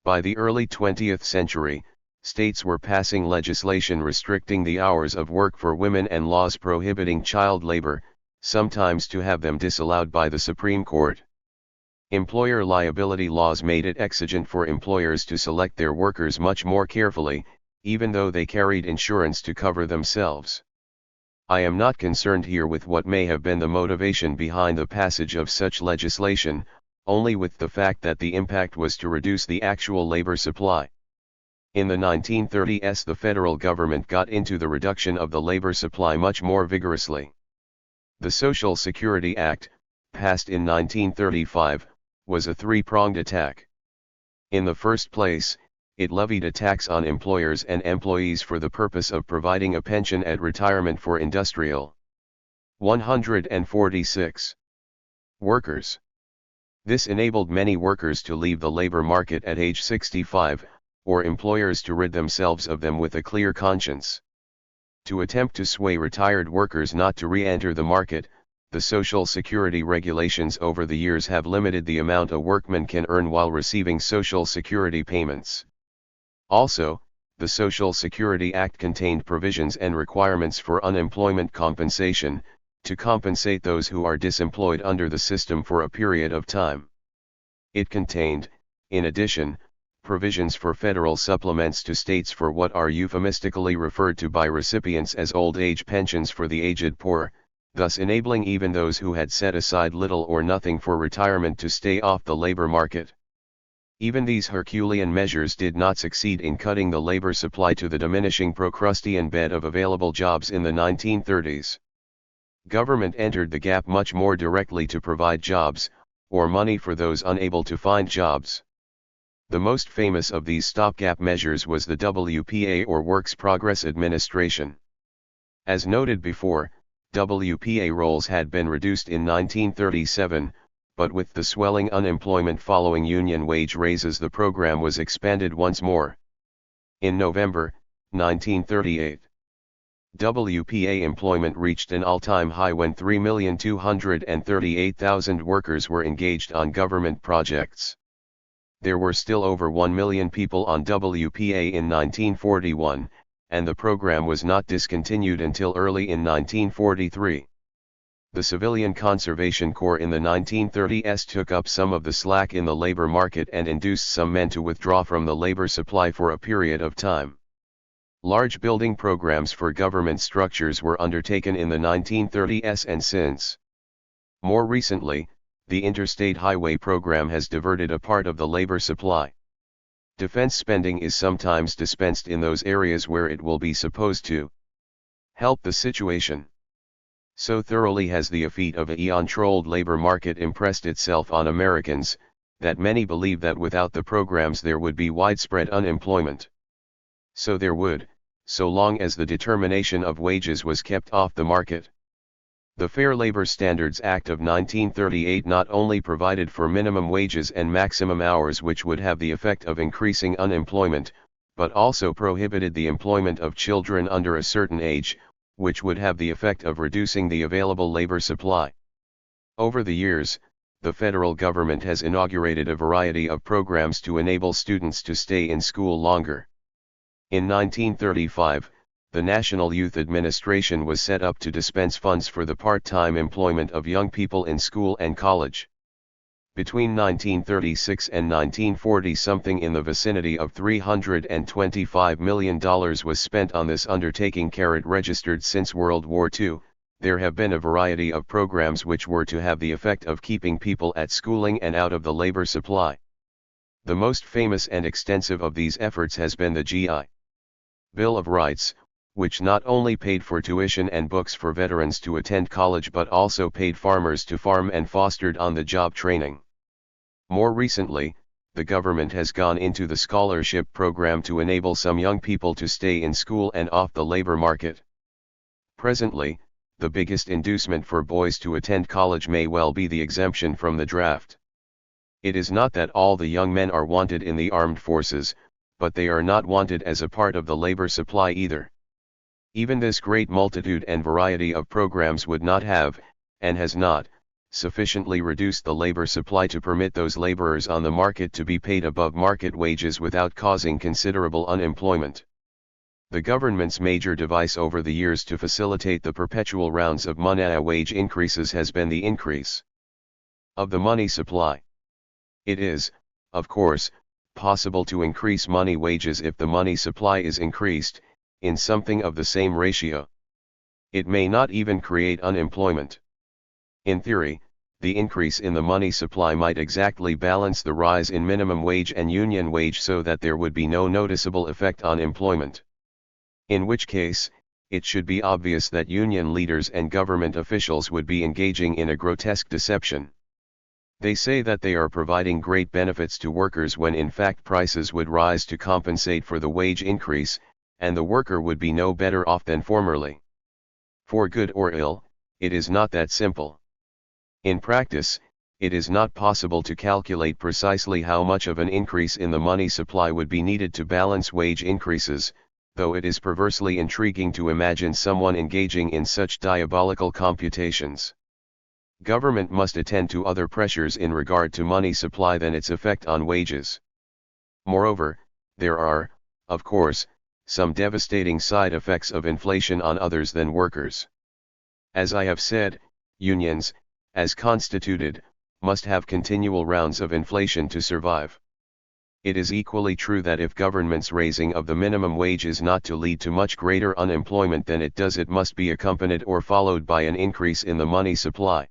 By the early 20th century, states were passing legislation restricting the hours of work for women and laws prohibiting child labor, sometimes to have them disallowed by the Supreme Court. Employer liability laws made it exigent for employers to select their workers much more carefully, even though they carried insurance to cover themselves. I am not concerned here with what may have been the motivation behind the passage of such legislation, only with the fact that the impact was to reduce the actual labor supply. In the 1930s, the federal government got into the reduction of the labor supply much more vigorously. The Social Security Act, passed in 1935, was a three-pronged attack. In the first place, it levied a tax on employers and employees for the purpose of providing a pension at retirement for industrial 146 workers. This enabled many workers to leave the labor market at age 65, or employers to rid themselves of them with a clear conscience. To attempt to sway retired workers not to re-enter the market, the Social Security regulations over the years have limited the amount a workman can earn while receiving Social Security payments. Also, the Social Security Act contained provisions and requirements for unemployment compensation, to compensate those who are disemployed under the system for a period of time. It contained, in addition, provisions for federal supplements to states for what are euphemistically referred to by recipients as old age pensions for the aged poor, thus enabling even those who had set aside little or nothing for retirement to stay off the labor market. Even these Herculean measures did not succeed in cutting the labor supply to the diminishing Procrustean bed of available jobs in the 1930s. Government entered the gap much more directly to provide jobs, or money for those unable to find jobs. The most famous of these stopgap measures was the WPA, or Works Progress Administration. As noted before, WPA rolls had been reduced in 1937, but with the swelling unemployment following union wage raises, the program was expanded once more. In November 1938, WPA employment reached an all-time high when 3,238,000 workers were engaged on government projects. There were still over 1 million people on WPA in 1941, and the program was not discontinued until early in 1943. The Civilian Conservation Corps in the 1930s took up some of the slack in the labor market and induced some men to withdraw from the labor supply for a period of time. Large building programs for government structures were undertaken in the 1930s and since. More recently, the Interstate Highway Program has diverted a part of the labor supply. Defense spending is sometimes dispensed in those areas where it will be supposed to help the situation. So thoroughly has the effete of a controlled labor market impressed itself on Americans, that many believe that without the programs there would be widespread unemployment. So there would, so long as the determination of wages was kept off the market. The Fair Labor Standards Act of 1938 not only provided for minimum wages and maximum hours, which would have the effect of increasing unemployment, but also prohibited the employment of children under a certain age, which would have the effect of reducing the available labor supply. Over the years, the federal government has inaugurated a variety of programs to enable students to stay in school longer. In 1935, the National Youth Administration was set up to dispense funds for the part-time employment of young people in school and college. Between 1936 and 1940, something in the vicinity of $325 million was spent on this undertaking. Registered since World War II, there have been a variety of programs which were to have the effect of keeping people at schooling and out of the labor supply. The most famous and extensive of these efforts has been the G.I. Bill of Rights, which not only paid for tuition and books for veterans to attend college but also paid farmers to farm and fostered on-the-job training. More recently, the government has gone into the scholarship program to enable some young people to stay in school and off the labor market. Presently, the biggest inducement for boys to attend college may well be the exemption from the draft. It is not that all the young men are wanted in the armed forces, but they are not wanted as a part of the labor supply either. Even this great multitude and variety of programs would not have, and has not, sufficiently reduced the labor supply to permit those laborers on the market to be paid above market wages without causing considerable unemployment. The government's major device over the years to facilitate the perpetual rounds of money wage increases has been the increase of the money supply. It is, of course, possible to increase money wages if the money supply is increased, in something of the same ratio. It may not even create unemployment. In theory, the increase in the money supply might exactly balance the rise in minimum wage and union wage so that there would be no noticeable effect on employment. In which case, it should be obvious that union leaders and government officials would be engaging in a grotesque deception. They say that they are providing great benefits to workers when in fact prices would rise to compensate for the wage increase, and the worker would be no better off than formerly. For good or ill, it is not that simple. In practice, it is not possible to calculate precisely how much of an increase in the money supply would be needed to balance wage increases, though it is perversely intriguing to imagine someone engaging in such diabolical computations. Government must attend to other pressures in regard to money supply than its effect on wages. Moreover, there are, of course, some devastating side effects of inflation on others than workers. As I have said, unions, as constituted, must have continual rounds of inflation to survive. It is equally true that if government's raising of the minimum wage is not to lead to much greater unemployment than it does, it must be accompanied or followed by an increase in the money supply.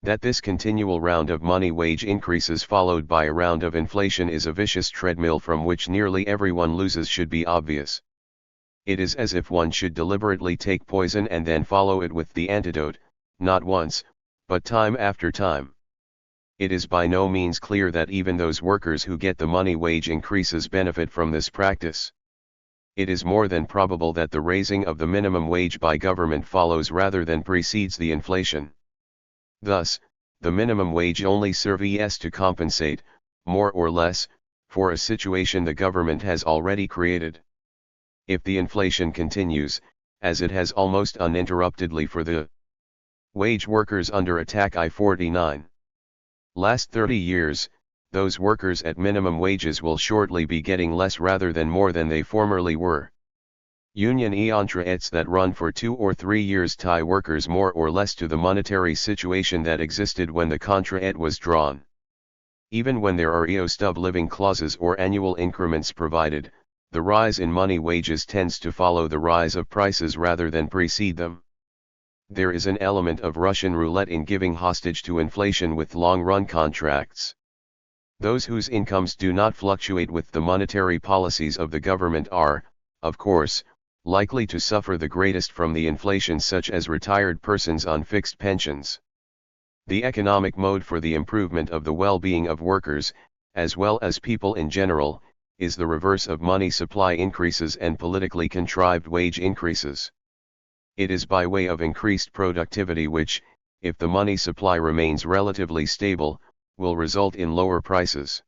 That this continual round of money wage increases followed by a round of inflation is a vicious treadmill from which nearly everyone loses should be obvious. It is as if one should deliberately take poison and then follow it with the antidote, not once, but time after time. It is by no means clear that even those workers who get the money wage increases benefit from this practice. It is more than probable that the raising of the minimum wage by government follows rather than precedes the inflation. Thus, the minimum wage only serves to compensate, more or less, for a situation the government has already created. If the inflation continues, as it has almost uninterruptedly for the wage workers under attack I-49 last 30 years, those workers at minimum wages will shortly be getting less rather than more than they formerly were. Union contracts that run for 2 or 3 years tie workers more or less to the monetary situation that existed when the contract was drawn. Even when there are stub living clauses or annual increments provided, the rise in money wages tends to follow the rise of prices rather than precede them. There is an element of Russian roulette in giving hostage to inflation with long-run contracts. Those whose incomes do not fluctuate with the monetary policies of the government are, of course, likely to suffer the greatest from the inflation, such as retired persons on fixed pensions. The economic mode for the improvement of the well-being of workers, as well as people in general, is the reverse of money supply increases and politically contrived wage increases. It is by way of increased productivity which, if the money supply remains relatively stable, will result in lower prices.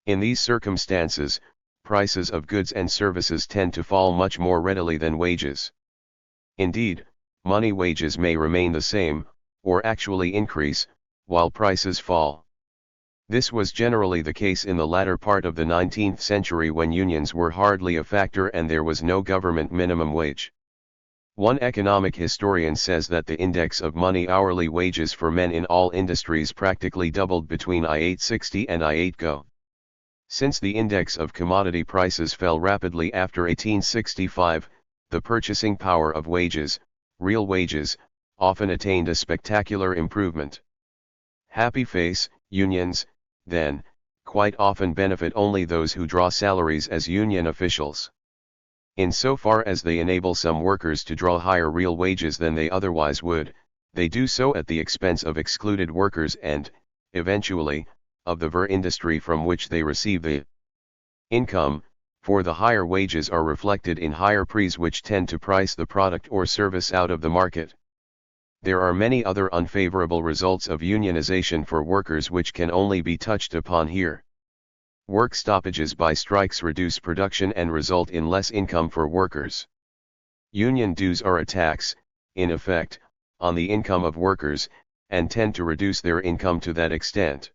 In these circumstances, prices of goods and services tend to fall much more readily than wages. Indeed, money wages may remain the same, or actually increase, while prices fall. This was generally the case in the latter part of the 19th century when unions were hardly a factor and there was no government minimum wage. One economic historian says that the index of money hourly wages for men in all industries practically doubled between I-860 and I-8go. Since the index of commodity prices fell rapidly after 1865, the purchasing power of wages, real wages, often attained a spectacular improvement. Happy face, unions, then, quite often benefit only those who draw salaries as union officials. Insofar as they enable some workers to draw higher real wages than they otherwise would, they do so at the expense of excluded workers and, eventually, of the industry from which they receive the income, for the higher wages are reflected in higher prices which tend to price the product or service out of the market. There are many other unfavorable results of unionization for workers which can only be touched upon here. Work stoppages by strikes reduce production and result in less income for workers. Union dues are a tax, in effect, on the income of workers, and tend to reduce their income to that extent.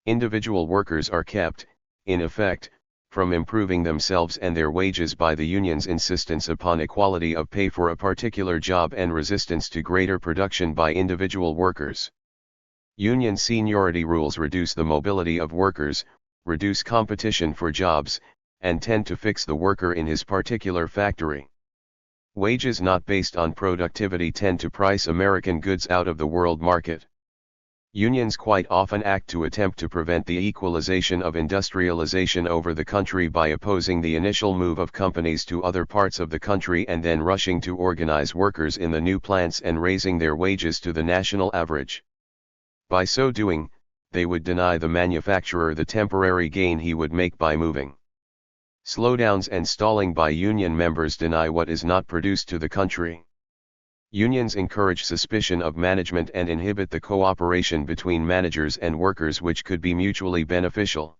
Individual workers are kept, in effect, from improving themselves and their wages by the union's insistence upon equality of pay for a particular job and resistance to greater production by individual workers. Union seniority rules reduce the mobility of workers, reduce competition for jobs, and tend to fix the worker in his particular factory. Wages not based on productivity tend to price American goods out of the world market. Unions quite often act to attempt to prevent the equalization of industrialization over the country by opposing the initial move of companies to other parts of the country and then rushing to organize workers in the new plants and raising their wages to the national average. By so doing, they would deny the manufacturer the temporary gain he would make by moving. Slowdowns and stalling by union members deny what is not produced to the country. Unions encourage suspicion of management and inhibit the cooperation between managers and workers which could be mutually beneficial.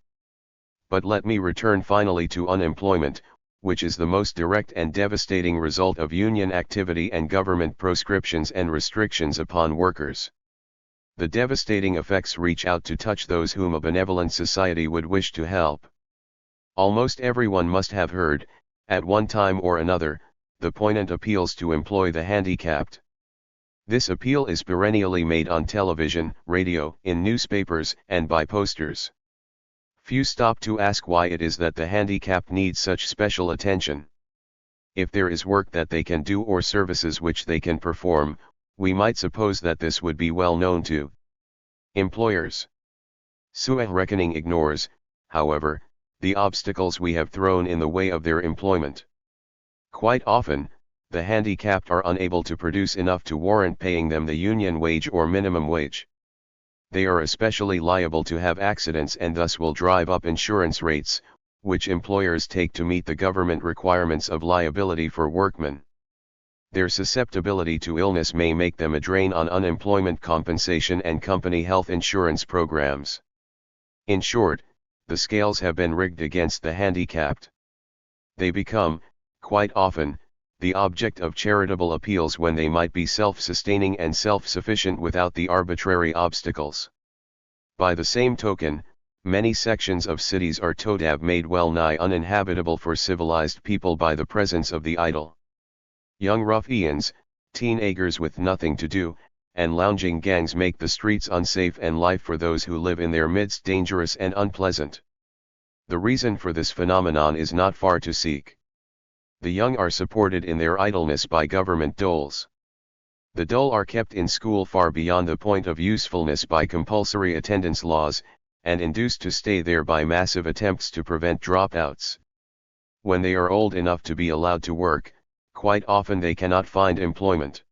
But let me return finally to unemployment, which is the most direct and devastating result of union activity and government proscriptions and restrictions upon workers. The devastating effects reach out to touch those whom a benevolent society would wish to help. Almost everyone must have heard, at one time or another, the poignant appeals to employ the handicapped. This appeal is perennially made on television, radio, in newspapers, and by posters. Few stop to ask why it is that the handicapped need such special attention. If there is work that they can do or services which they can perform, we might suppose that this would be well known to employers. Sua reckoning ignores, however, the obstacles we have thrown in the way of their employment. Quite often, the handicapped are unable to produce enough to warrant paying them the union wage or minimum wage. They are especially liable to have accidents and thus will drive up insurance rates, which employers take to meet the government requirements of liability for workmen. Their susceptibility to illness may make them a drain on unemployment compensation and company health insurance programs. In short, the scales have been rigged against the handicapped. They become, quite often, the object of charitable appeals when they might be self-sustaining and self-sufficient without the arbitrary obstacles. By the same token, many sections of cities are made well nigh uninhabitable for civilized people by the presence of the idle. Young ruffians, teenagers with nothing to do, and lounging gangs make the streets unsafe and life for those who live in their midst dangerous and unpleasant. The reason for this phenomenon is not far to seek. The young are supported in their idleness by government doles. The dull are kept in school far beyond the point of usefulness by compulsory attendance laws, and induced to stay there by massive attempts to prevent dropouts. When they are old enough to be allowed to work, quite often they cannot find employment.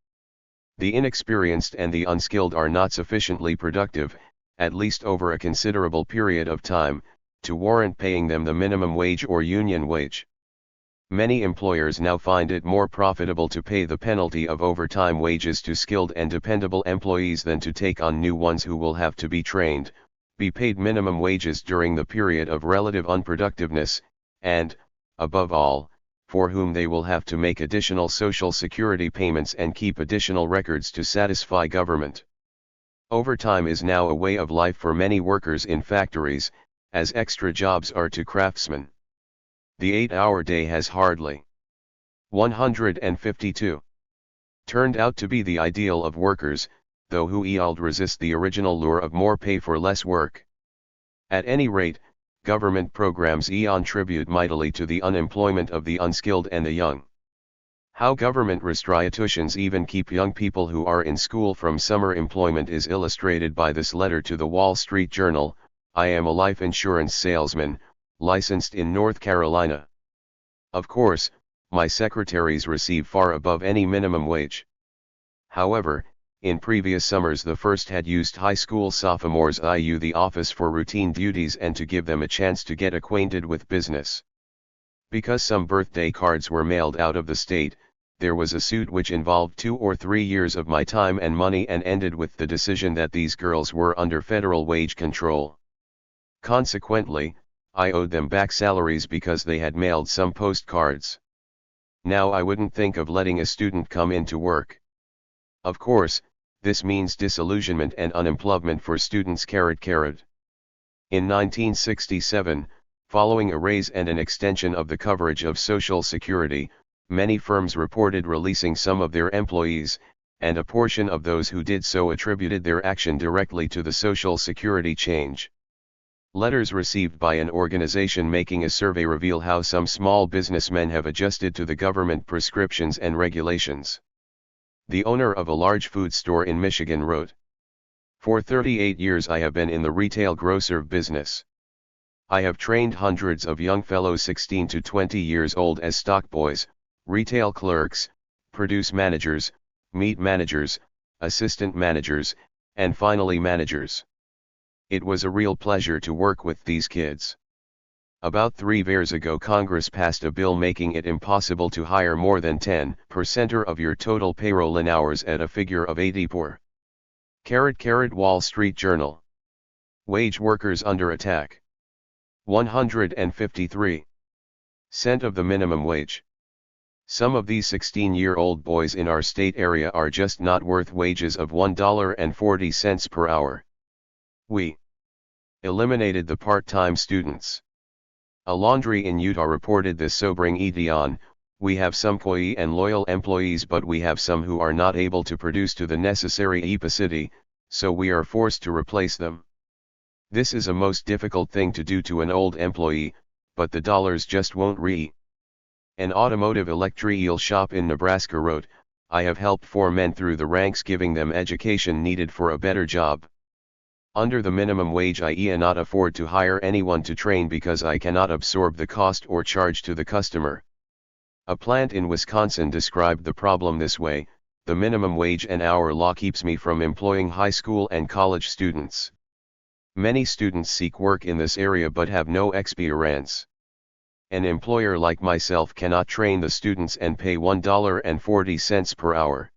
The inexperienced and the unskilled are not sufficiently productive, at least over a considerable period of time, to warrant paying them the minimum wage or union wage. Many employers now find it more profitable to pay the penalty of overtime wages to skilled and dependable employees than to take on new ones who will have to be trained, be paid minimum wages during the period of relative unproductiveness, and, above all, for whom they will have to make additional Social Security payments and keep additional records to satisfy government. Overtime is now a way of life for many workers in factories, as extra jobs are to craftsmen. The 8-hour day has hardly 152 turned out to be the ideal of workers, though who yield resist the original lure of more pay for less work. At any rate, government programs contribute mightily to the unemployment of the unskilled and the young. How government restitutions even keep young people who are in school from summer employment is illustrated by this letter to the Wall Street Journal. I am a life insurance salesman, licensed in North Carolina. Of course, my secretaries receive far above any minimum wage. However, in previous summers the first had used high school sophomores in the office for routine duties and to give them a chance to get acquainted with business. Because some birthday cards were mailed out of the state, there was a suit which involved 2 or 3 years of my time and money and ended with the decision that these girls were under federal wage control. Consequently, I owed them back salaries because they had mailed some postcards. Now I wouldn't think of letting a student come in to work. Of course, this means disillusionment and unemployment for students. In 1967, Following a raise and an extension of the coverage of Social Security, many firms reported releasing some of their employees, and a portion of those who did so attributed their action directly to the Social Security change. Letters received by an organization making a survey reveal how some small businessmen have adjusted to the government prescriptions and regulations. The owner of a large food store in Michigan wrote, "For 38 years I have been in the retail grocer business. I have trained hundreds of young fellows 16 to 20 years old as stock boys, retail clerks, produce managers, meat managers, assistant managers, and finally managers. It was a real pleasure to work with these kids. About 3 years ago Congress passed a bill making it impossible to hire more than 10% of your total payroll in hours at a figure of 80 per. Wall Street Journal. Wage workers under attack. 153% of the minimum wage. Some of these 16-year-old boys in our state area are just not worth wages of $1.40 per hour. We eliminated the part-time students. A laundry in Utah reported this sobering on, we have some coy and loyal employees but we have some who are not able to produce to the necessary capacity, so we are forced to replace them. This is a most difficult thing to do to an old employee, but the dollars just won't re. An automotive electrical shop in Nebraska wrote, I have helped 4 men through the ranks giving them education needed for a better job. Under the minimum wage I cannot afford to hire anyone to train because I cannot absorb the cost or charge to the customer. A plant in Wisconsin described the problem this way, the minimum wage and hour law keeps me from employing high school and college students. Many students seek work in this area but have no experience. An employer like myself cannot train the students and pay $1.40 per hour.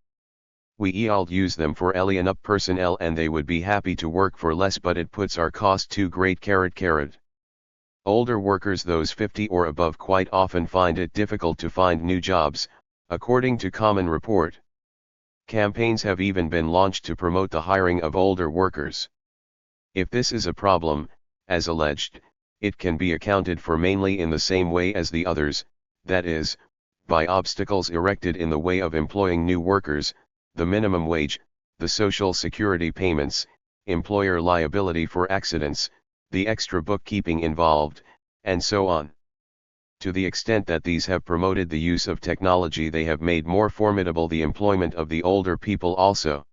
We all use them for alien up personnel and they would be happy to work for less but it puts our cost too great. Older workers those 50 or above quite often find it difficult to find new jobs, according to Common Report. Campaigns have even been launched to promote the hiring of older workers. If this is a problem, as alleged, it can be accounted for mainly in the same way as the others, that is, by obstacles erected in the way of employing new workers, the minimum wage, the Social Security payments, employer liability for accidents, the extra bookkeeping involved, and so on. To the extent that these have promoted the use of technology they have made more formidable the employment of the older people also.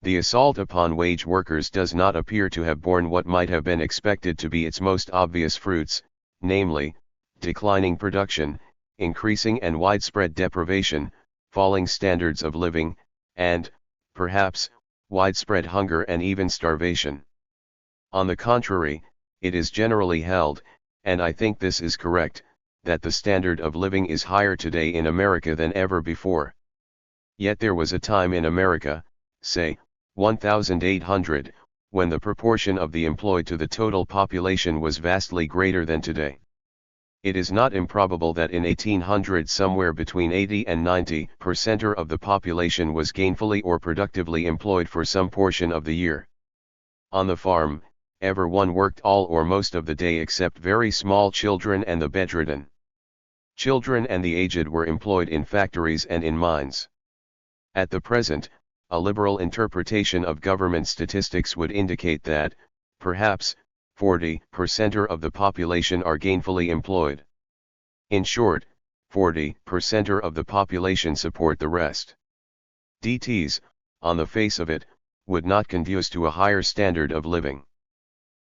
The assault upon wage workers does not appear to have borne what might have been expected to be its most obvious fruits, namely, declining production, increasing and widespread deprivation, falling standards of living, and, perhaps, widespread hunger and even starvation. On the contrary, it is generally held, and I think this is correct, that the standard of living is higher today in America than ever before. Yet there was a time in America, say, 1800, when the proportion of the employed to the total population was vastly greater than today. It is not improbable that in 1800 somewhere between 80 and 90% of the population was gainfully or productively employed for some portion of the year. On the farm, everyone worked all or most of the day except very small children and the bedridden. Children and the aged were employed in factories and in mines. At the present, a liberal interpretation of government statistics would indicate that, perhaps, 40% of the population are gainfully employed. In short, 40% of the population support the rest. DTs, on the face of it, would not conduce to a higher standard of living.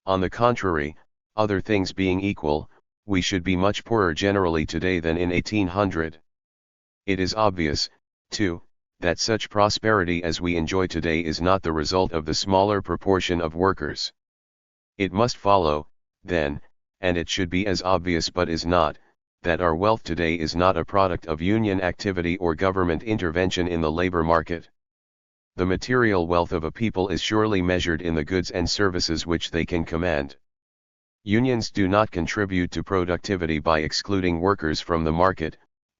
On the contrary, other things being equal, we should be much poorer generally today than in 1800. It is obvious, too, that such prosperity as we enjoy today is not the result of the smaller proportion of workers. It must follow, then, and it should be as obvious but is not, that our wealth today is not a product of union activity or government intervention in the labor market. The material wealth of a people is surely measured in the goods and services which they can command. Unions do not contribute to productivity by excluding workers from the market,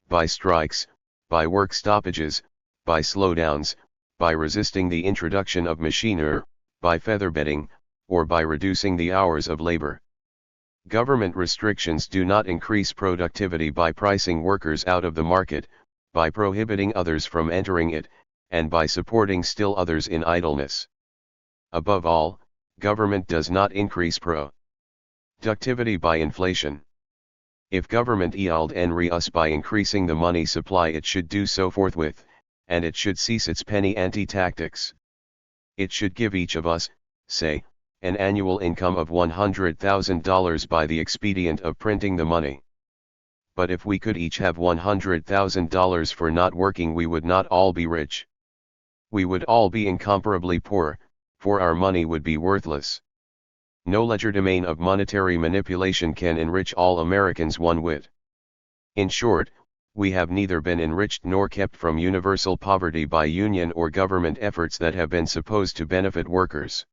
by strikes, by work stoppages, by slowdowns, by resisting the introduction of machinery, by featherbedding, or by reducing the hours of labor. Government restrictions do not increase productivity by pricing workers out of the market, by prohibiting others from entering it, and by supporting still others in idleness. Above all, government does not increase productivity by inflation. If government yield enrich us by increasing the money supply, it should do so forthwith, and it should cease its penny ante tactics. It should give each of us, say, an annual income of $100,000 by the expedient of printing the money. But if we could each have $100,000 for not working, we would not all be rich. We would all be incomparably poor, for our money would be worthless. No legerdemain of monetary manipulation can enrich all Americans one whit. In short, we have neither been enriched nor kept from universal poverty by union or government efforts that have been supposed to benefit workers.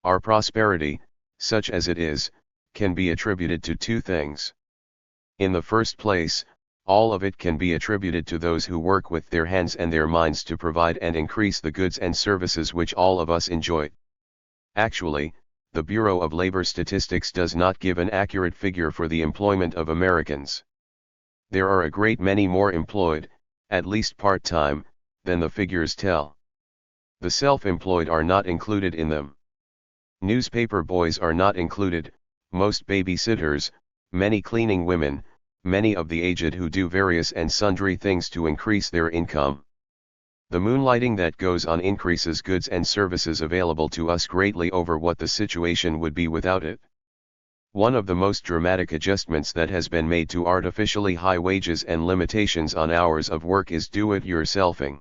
Our prosperity, such as it is, can be attributed to two things. In the first place, all of it can be attributed to those who work with their hands and their minds to provide and increase the goods and services which all of us enjoy. Actually, the Bureau of Labor Statistics does not give an accurate figure for the employment of Americans. There are a great many more employed, at least part-time, than the figures tell. The self-employed are not included in them. Newspaper boys are not included, most babysitters, many cleaning women, many of the aged who do various and sundry things to increase their income. The moonlighting that goes on increases goods and services available to us greatly over what the situation would be without it. One of the most dramatic adjustments that has been made to artificially high wages and limitations on hours of work is do-it-yourselfing.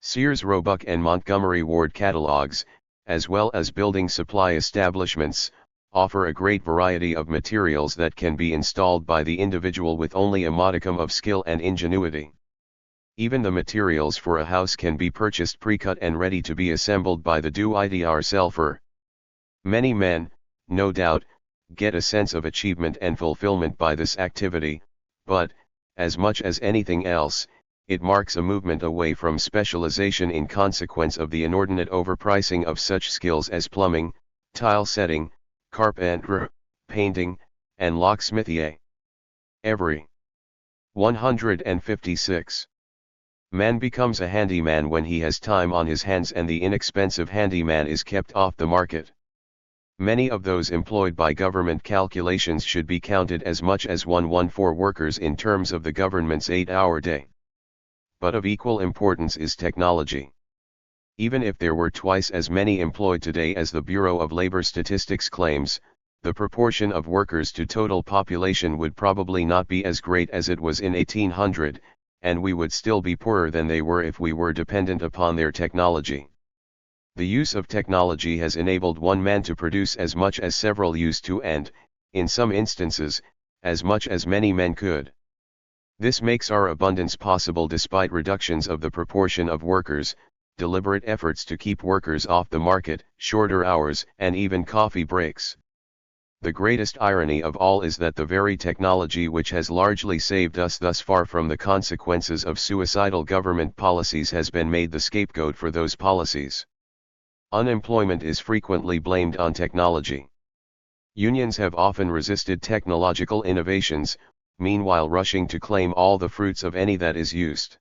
Sears Roebuck and Montgomery Ward catalogs, as well as building supply establishments, offer a great variety of materials that can be installed by the individual with only a modicum of skill and ingenuity. Even the materials for a house can be purchased pre-cut and ready to be assembled by the do-it-yourselfer. Many men, no doubt, get a sense of achievement and fulfillment by this activity, but, as much as anything else, it marks a movement away from specialization in consequence of the inordinate overpricing of such skills as plumbing, tile setting, carpentry, painting, and locksmithing. Every 156. Man becomes a handyman when he has time on his hands, and the inexpensive handyman is kept off the market. Many of those employed by government calculations should be counted as much as 114 workers in terms of the government's 8-hour day. But of equal importance is technology. Even if there were twice as many employed today as the Bureau of Labor Statistics claims, the proportion of workers to total population would probably not be as great as it was in 1800, and we would still be poorer than they were if we were dependent upon their technology. The use of technology has enabled one man to produce as much as several used to, and, in some instances, as much as many men could. This makes our abundance possible despite reductions of the proportion of workers, deliberate efforts to keep workers off the market, shorter hours, and even coffee breaks. The greatest irony of all is that the very technology which has largely saved us thus far from the consequences of suicidal government policies has been made the scapegoat for those policies. Unemployment is frequently blamed on technology. Unions have often resisted technological innovations, meanwhile rushing to claim all the fruits of any that is used.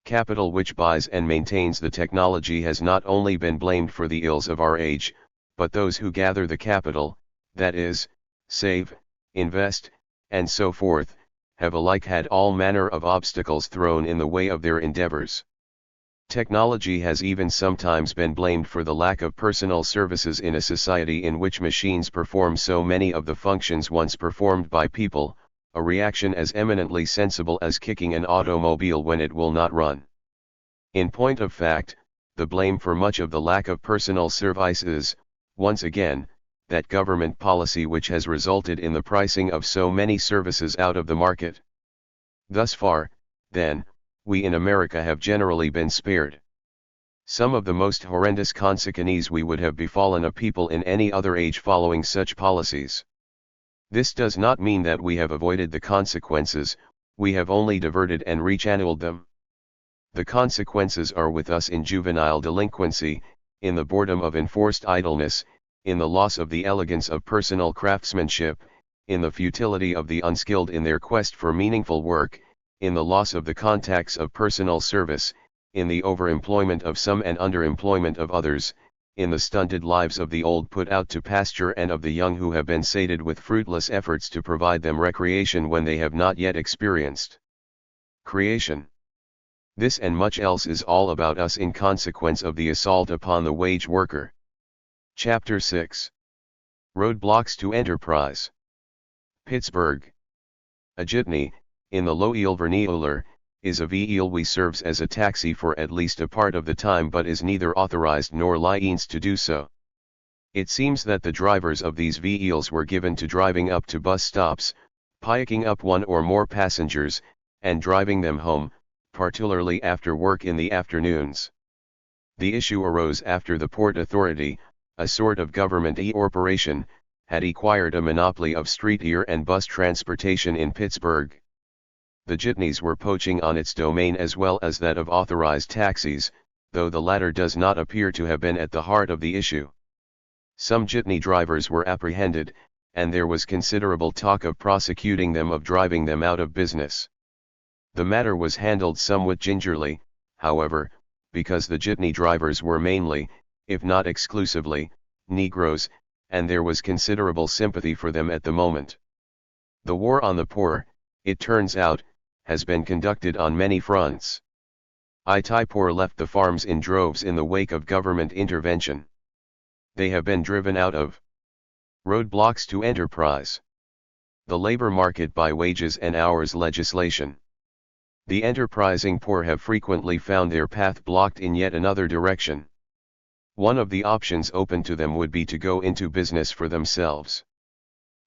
Capital which buys and maintains the technology has not only been blamed for the ills of our age, but those who gather the capital, that is, save, invest, and so forth, have alike had all manner of obstacles thrown in the way of their endeavors. Technology has even sometimes been blamed for the lack of personal services in a society in which machines perform so many of the functions once performed by people, a reaction as eminently sensible as kicking an automobile when it will not run. In point of fact, the blame for much of the lack of personal service is, once again, that government policy which has resulted in the pricing of so many services out of the market. Thus far, then, we in America have generally been spared. Some of the most horrendous consequences would have befallen a people in any other age following such policies. This does not mean that we have avoided the consequences, we have only diverted and rechanneled them. The consequences are with us in juvenile delinquency, in the boredom of enforced idleness, in the loss of the elegance of personal craftsmanship, in the futility of the unskilled in their quest for meaningful work, in the loss of the contacts of personal service, in the overemployment of some and underemployment of others, in the stunted lives of the old put out to pasture and of the young who have been sated with fruitless efforts to provide them recreation when they have not yet experienced creation. This and much else is all about us in consequence of the assault upon the wage worker. Chapter 6. Roadblocks to Enterprise. Pittsburgh. A jitney, in the Loeil vernacular, is a vehicle which serves as a taxi for at least a part of the time but is neither authorized nor licensed to do so. It seems that the drivers of these vehicles were given to driving up to bus stops, picking up one or more passengers, and driving them home, particularly after work in the afternoons. The issue arose after the Port Authority, a sort of government operation, had acquired a monopoly of street and bus transportation in Pittsburgh. The jitneys were poaching on its domain as well as that of authorized taxis, though the latter does not appear to have been at the heart of the issue. Some jitney drivers were apprehended, and there was considerable talk of prosecuting them, of driving them out of business. The matter was handled somewhat gingerly, however, because the jitney drivers were mainly, if not exclusively, Negroes, and there was considerable sympathy for them at the moment. The war on the poor, it turns out, has been conducted on many fronts. The poor left the farms in droves in the wake of government intervention. They have been driven out of roadblocks to enterprise. The labor market by wages and hours legislation. The enterprising poor have frequently found their path blocked in yet another direction. One of the options open to them would be to go into business for themselves.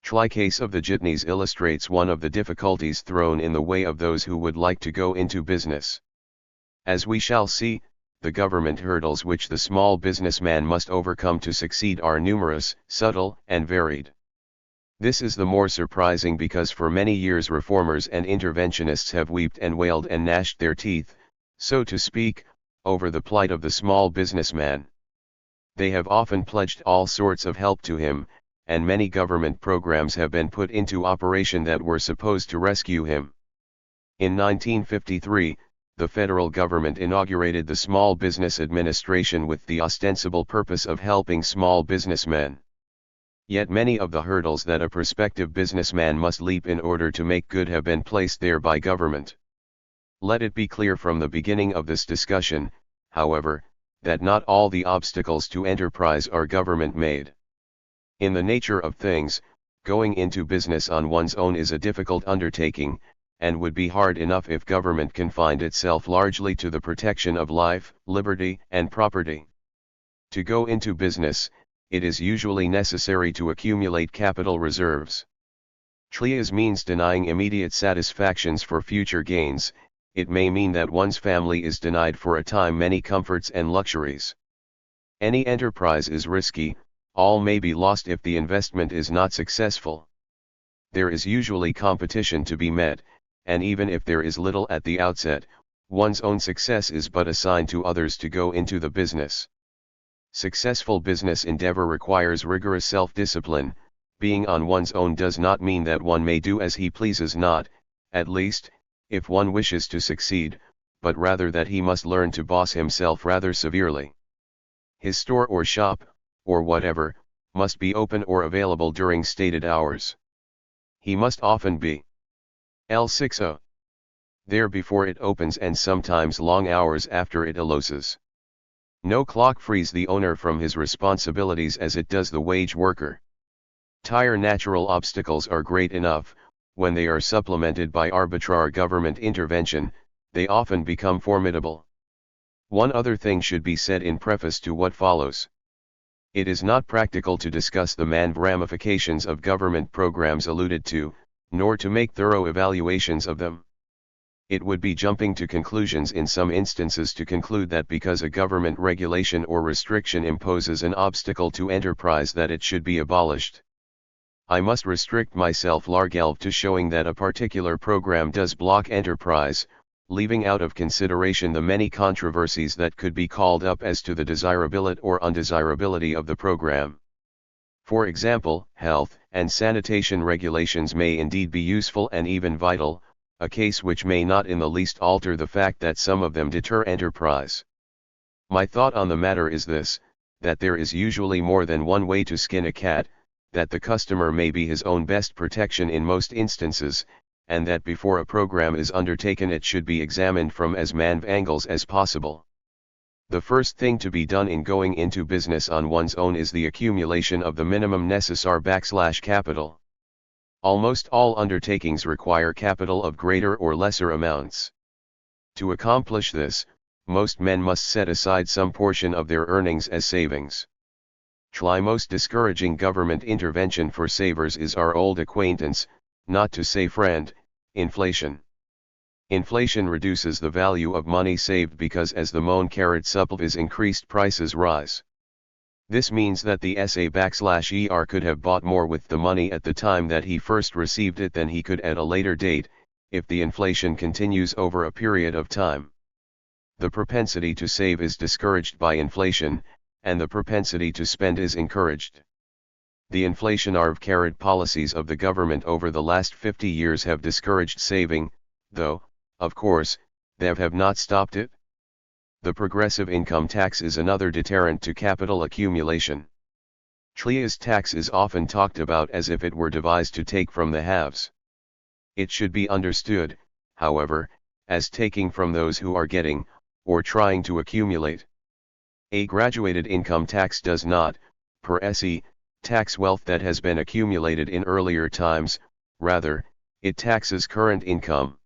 The case of the jitneys illustrates one of the difficulties thrown in the way of those who would like to go into business. As we shall see, the government hurdles which the small businessman must overcome to succeed are numerous, subtle, and varied. This is the more surprising because for many years reformers and interventionists have wept and wailed and gnashed their teeth, so to speak, over the plight of the small businessman. They have often pledged all sorts of help to him, and many government programs have been put into operation that were supposed to rescue him. In 1953, the federal government inaugurated the Small Business Administration with the ostensible purpose of helping small businessmen. Yet many of the hurdles that a prospective businessman must leap in order to make good have been placed there by government. Let it be clear from the beginning of this discussion, however, that not all the obstacles to enterprise are government-made. In the nature of things, going into business on one's own is a difficult undertaking, and would be hard enough if government confined itself largely to the protection of life, liberty, and property. To go into business, it is usually necessary to accumulate capital reserves. This means denying immediate satisfactions for future gains. It may mean that one's family is denied for a time many comforts and luxuries. Any enterprise is risky. All may be lost if the investment is not successful. There is usually competition to be met, and even if there is little at the outset, one's own success is but a sign to others to go into the business. Successful business endeavor requires rigorous self-discipline. Being on one's own does not mean that one may do as he pleases, not, at least, if one wishes to succeed, but rather that he must learn to boss himself rather severely. His store or shop, or whatever, must be open or available during stated hours. He must often be L60 there before it opens and sometimes long hours after it closes. No clock frees the owner from his responsibilities as it does the wage worker. Natural obstacles are great enough. When they are supplemented by arbitrary government intervention, they often become formidable. One other thing should be said in preface to what follows. It is not practical to discuss the many ramifications of government programs alluded to, nor to make thorough evaluations of them. It would be jumping to conclusions in some instances to conclude that because a government regulation or restriction imposes an obstacle to enterprise that it should be abolished. I must restrict myself largely to showing that a particular program does block enterprise, leaving out of consideration the many controversies that could be called up as to the desirability or undesirability of the program. For example, health and sanitation regulations may indeed be useful and even vital, a case which may not in the least alter the fact that some of them deter enterprise. My thought on the matter is this, that there is usually more than one way to skin a cat, that the customer may be his own best protection in most instances, and that before a program is undertaken it should be examined from as many angles as possible. The first thing to be done in going into business on one's own is the accumulation of the minimum necessary capital. Almost all undertakings require capital of greater or lesser amounts. To accomplish this, most men must set aside some portion of their earnings as savings. The most discouraging government intervention for savers is our old acquaintance, not to say friend, inflation. Inflation reduces the value of money saved because as the monetary supply is increased, prices rise. This means that the SA/ER could have bought more with the money at the time that he first received it than he could at a later date, if the inflation continues over a period of time. The propensity to save is discouraged by inflation, and the propensity to spend is encouraged. The inflation-carried policies of the government over the last 50 years have discouraged saving, though, of course, they have not stopped it. The progressive income tax is another deterrent to capital accumulation. THIRD tax is often talked about as if it were devised to take from the haves. It should be understood, however, as taking from those who are getting, or trying to accumulate. A graduated income tax does not, per se, tax wealth that has been accumulated in earlier times, rather, it taxes current income.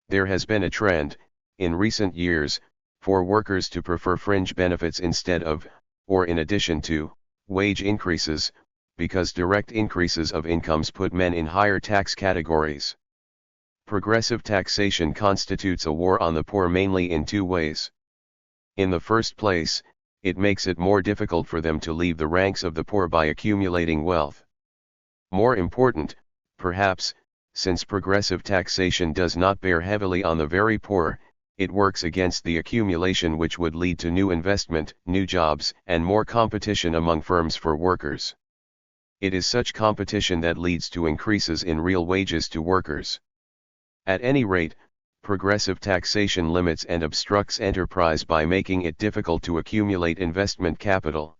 There has been a trend, in recent years, for workers to prefer fringe benefits instead of, or in addition to, wage increases, because direct increases of incomes put men in higher tax categories. Progressive taxation constitutes a war on the poor mainly in two ways. In the first place, it makes it more difficult for them to leave the ranks of the poor by accumulating wealth. More important, perhaps, since progressive taxation does not bear heavily on the very poor, it works against the accumulation which would lead to new investment, new jobs, and more competition among firms for workers. It is such competition that leads to increases in real wages to workers. At any rate, progressive taxation limits and obstructs enterprise by making it difficult to accumulate investment capital.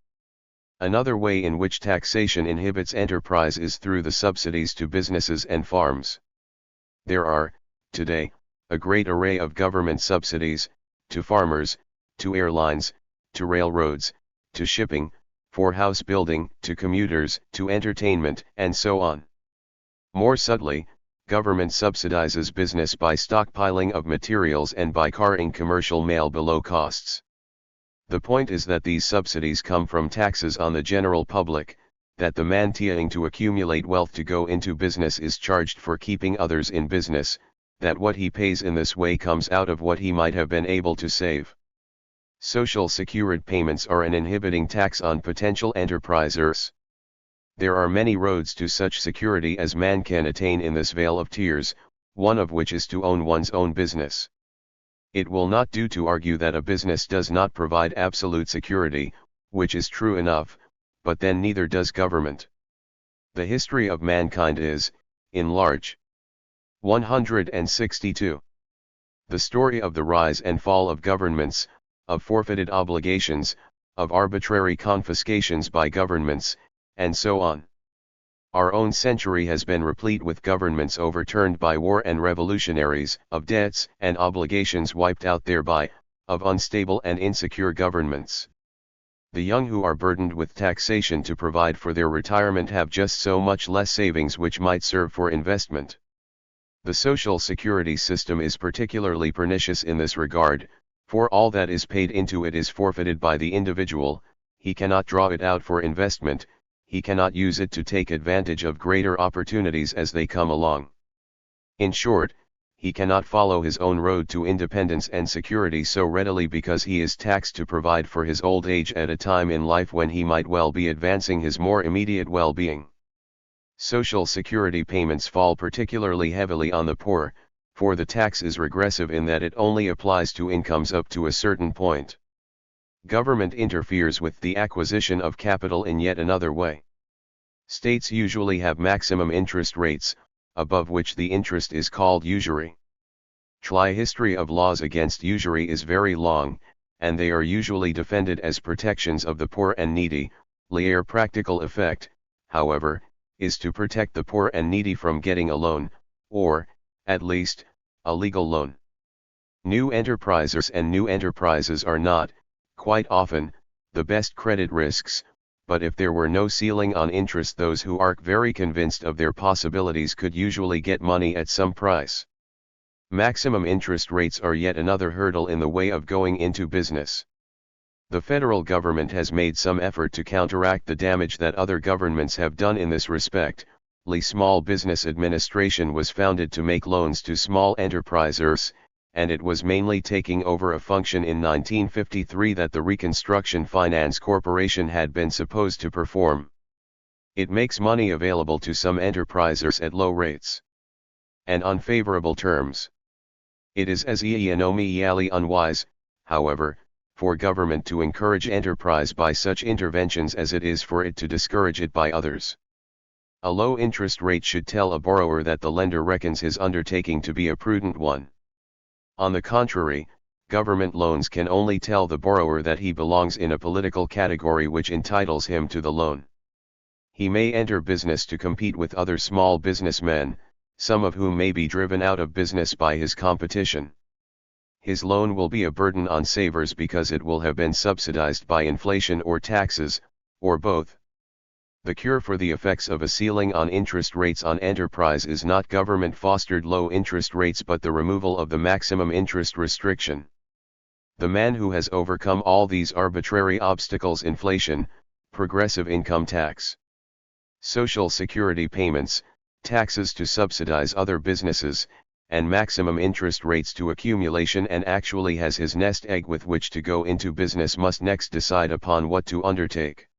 Another way in which taxation inhibits enterprise is through the subsidies to businesses and farms. There are, today, a great array of government subsidies, to farmers, to airlines, to railroads, to shipping, for house building, to commuters, to entertainment, and so on. More subtly, government subsidizes business by stockpiling of materials and by carting commercial mail below costs. The point is that these subsidies come from taxes on the general public, that the man trying to accumulate wealth to go into business is charged for keeping others in business, that what he pays in this way comes out of what he might have been able to save. Social Security payments are an inhibiting tax on potential enterprisers. There are many roads to such security as man can attain in this vale of tears, one of which is to own one's own business. It will not do to argue that a business does not provide absolute security, which is true enough, but then neither does government. The history of mankind is, in large. 162. The story of the rise and fall of governments, of forfeited obligations, of arbitrary confiscations by governments, and so on. Our own century has been replete with governments overturned by war and revolutionaries, of debts and obligations wiped out thereby, of unstable and insecure governments. The young who are burdened with taxation to provide for their retirement have just so much less savings which might serve for investment. The social security system is particularly pernicious in this regard, for all that is paid into it is forfeited by the individual, he cannot draw it out for investment, he cannot use it to take advantage of greater opportunities as they come along. In short, he cannot follow his own road to independence and security so readily because he is taxed to provide for his old age at a time in life when he might well be advancing his more immediate well-being. Social security payments fall particularly heavily on the poor, for the tax is regressive in that it only applies to incomes up to a certain point. Government interferes with the acquisition of capital in yet another way. States usually have maximum interest rates, above which the interest is called usury. The history of laws against usury is very long, and they are usually defended as protections of the poor and needy. Their practical effect, however, is to protect the poor and needy from getting a loan, or, at least, a legal loan. New enterprisers and new enterprises are not, quite often, the best credit risks, but if there were no ceiling on interest, those who are very convinced of their possibilities could usually get money at some price. Maximum interest rates are yet another hurdle in the way of going into business. The federal government has made some effort to counteract the damage that other governments have done in this respect. The Small Business Administration was founded to make loans to small enterprisers, and it was mainly taking over a function in 1953 that the Reconstruction Finance Corporation had been supposed to perform. It makes money available to some enterprisers at low rates and unfavorable terms. It is as economically unwise, however, for government to encourage enterprise by such interventions as it is for it to discourage it by others. A low interest rate should tell a borrower that the lender reckons his undertaking to be a prudent one. On the contrary, government loans can only tell the borrower that he belongs in a political category which entitles him to the loan. He may enter business to compete with other small businessmen, some of whom may be driven out of business by his competition. His loan will be a burden on savers because it will have been subsidized by inflation or taxes, or both. The cure for the effects of a ceiling on interest rates on enterprise is not government-fostered low interest rates but the removal of the maximum interest restriction. The man who has overcome all these arbitrary obstacles, inflation, progressive income tax, Social Security payments, taxes to subsidize other businesses, and maximum interest rates to accumulation, and actually has his nest egg with which to go into business, must next decide upon what to undertake.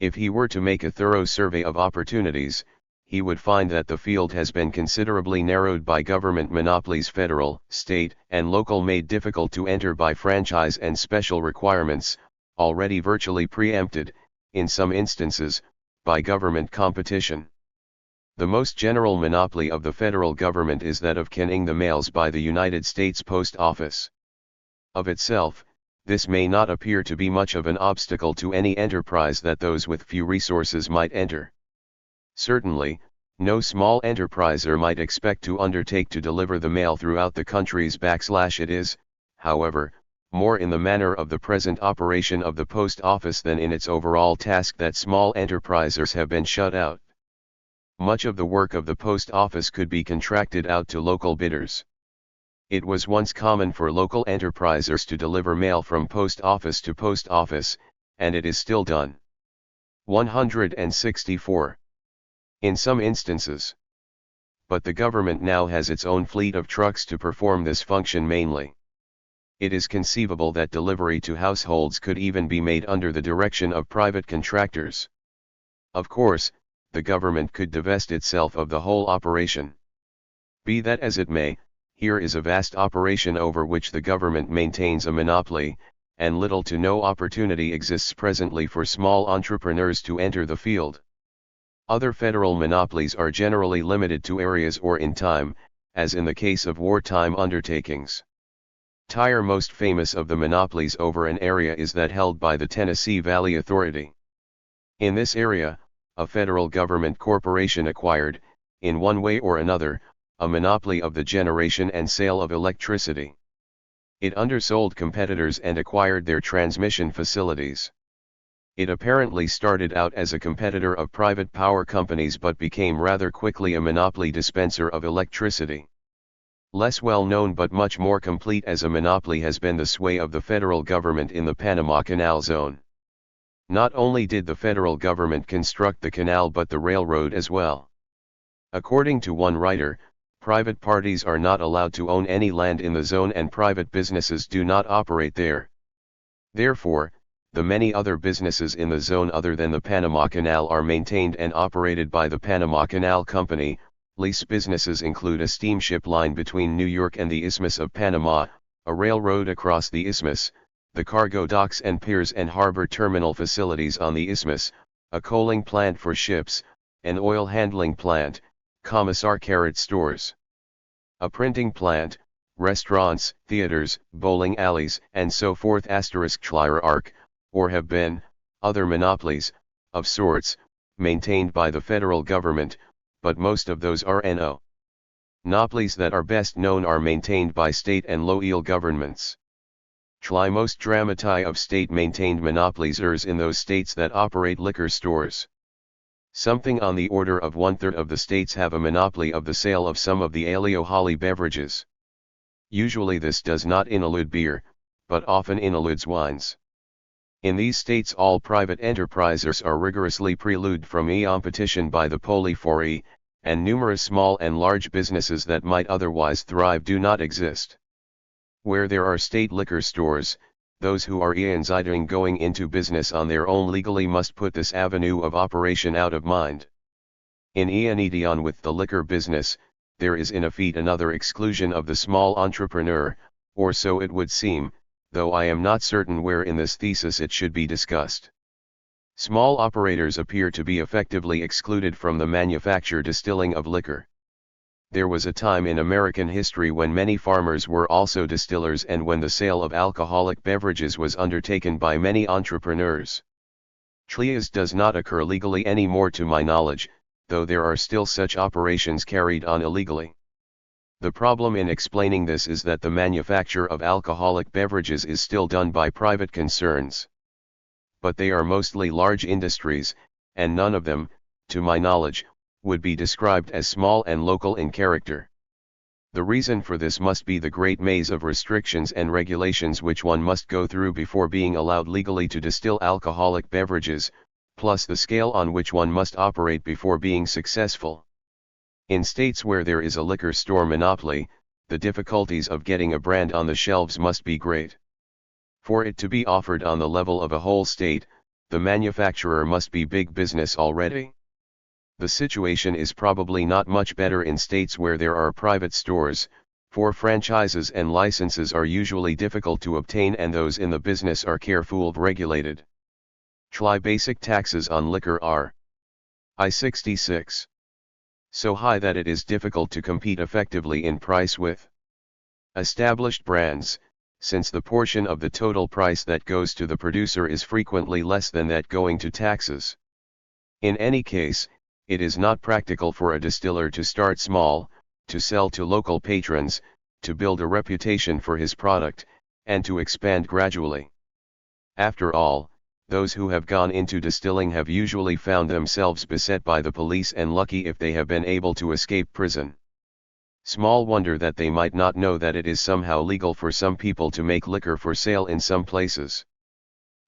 If he were to make a thorough survey of opportunities, he would find that the field has been considerably narrowed by government monopolies, federal, state, and local, made difficult to enter by franchise and special requirements, already virtually preempted, in some instances, by government competition. The most general monopoly of the federal government is that of kenning the mails by the United States Post Office. Of itself, this may not appear to be much of an obstacle to any enterprise that those with few resources might enter. Certainly, no small enterpriser might expect to undertake to deliver the mail throughout the country's it is, however, more in the manner of the present operation of the post office than in its overall task that small enterprisers have been shut out. Much of the work of the post office could be contracted out to local bidders. It was once common for local enterprisers to deliver mail from post office to post office, and it is still done. 164. In some instances. But the government now has its own fleet of trucks to perform this function mainly. It is conceivable that delivery to households could even be made under the direction of private contractors. Of course, the government could divest itself of the whole operation. Be that as it may, here is a vast operation over which the government maintains a monopoly, and little to no opportunity exists presently for small entrepreneurs to enter the field. Other federal monopolies are generally limited to areas or in time, as in the case of wartime undertakings. The most famous of the monopolies over an area is that held by the Tennessee Valley Authority. In this area, a federal government corporation acquired, in one way or another, a monopoly of the generation and sale of electricity. It undersold competitors and acquired their transmission facilities. It apparently started out as a competitor of private power companies but became rather quickly a monopoly dispenser of electricity. Less well known but much more complete as a monopoly has been the sway of the federal government in the Panama Canal Zone. Not only did the federal government construct the canal but the railroad as well. According to one writer, private parties are not allowed to own any land in the zone and private businesses do not operate there. Therefore, the many other businesses in the zone other than the Panama Canal are maintained and operated by the Panama Canal Company. Lease businesses include a steamship line between New York and the Isthmus of Panama, a railroad across the isthmus, the cargo docks and piers and harbor terminal facilities on the isthmus, a coaling plant for ships, an oil handling plant, commissar stores, a printing plant, restaurants, theaters, bowling alleys, and so forth *arc, or have been, other monopolies, of sorts, maintained by the federal government, but most of those are no. Monopolies that are best known are maintained by state and local governments. Most dramati of state-maintained monopolies are in those states that operate liquor stores. Something on the order of 1/3 of the states have a monopoly of the sale of some of the alcoholic beverages. Usually this does not include beer, but often includes wines. In these states all private enterprises are rigorously precluded from competition by the police, and numerous small and large businesses that might otherwise thrive do not exist. Where there are state liquor stores, those who are considering going into business on their own legally must put this avenue of operation out of mind. In on with the liquor business, there is in effect another exclusion of the small entrepreneur, or so it would seem, though I am not certain where in this thesis it should be discussed. Small operators appear to be effectively excluded from the manufacture distilling of liquor. There was a time in American history when many farmers were also distillers and when the sale of alcoholic beverages was undertaken by many entrepreneurs. This does not occur legally anymore to my knowledge, though there are still such operations carried on illegally. The problem in explaining this is that the manufacture of alcoholic beverages is still done by private concerns. But they are mostly large industries, and none of them, to my knowledge, would be described as small and local in character. The reason for this must be the great maze of restrictions and regulations which one must go through before being allowed legally to distill alcoholic beverages, plus the scale on which one must operate before being successful. In states where there is a liquor store monopoly, the difficulties of getting a brand on the shelves must be great. For it to be offered on the level of a whole state, the manufacturer must be big business already. The situation is probably not much better in states where there are private stores, for franchises and licenses are usually difficult to obtain and those in the business are carefully regulated. Basic taxes on liquor are I-66. So high that it is difficult to compete effectively in price with established brands, since the portion of the total price that goes to the producer is frequently less than that going to taxes. In any case, it is not practical for a distiller to start small, to sell to local patrons, to build a reputation for his product, and to expand gradually. After all, those who have gone into distilling have usually found themselves beset by the police and lucky if they have been able to escape prison. Small wonder that they might not know that it is somehow legal for some people to make liquor for sale in some places.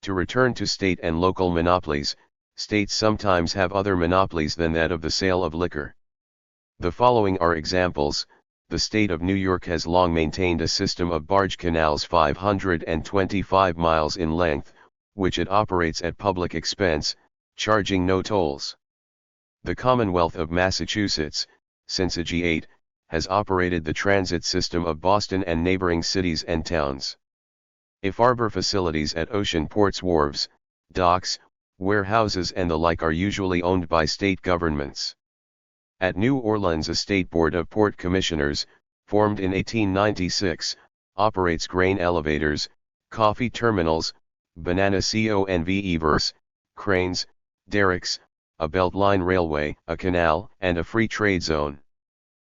To return to state and local monopolies, states sometimes have other monopolies than that of the sale of liquor. The following are examples. The state of New York has long maintained a system of barge canals 525 miles in length, which it operates at public expense, charging no tolls. The Commonwealth of Massachusetts, since '8, has operated the transit system of Boston and neighboring cities and towns. Harbor facilities at ocean ports, wharves, docks, warehouses and the like are usually owned by state governments. At New Orleans, a state board of port commissioners, formed in 1896, operates grain elevators, coffee terminals, banana conveyors, cranes, derricks, a beltline railway, a canal, and a free trade zone.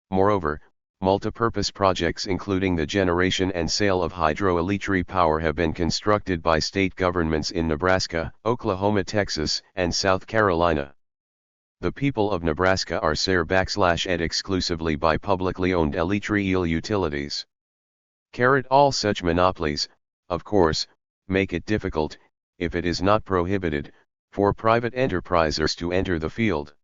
Moreover, multipurpose projects including the generation and sale of hydroelectric power have been constructed by state governments in Nebraska, Oklahoma, Texas, and South Carolina. The people of Nebraska are served exclusively by publicly owned electrical utilities. All such monopolies, of course, make it difficult, if it is not prohibited, for private enterprisers to enter the field.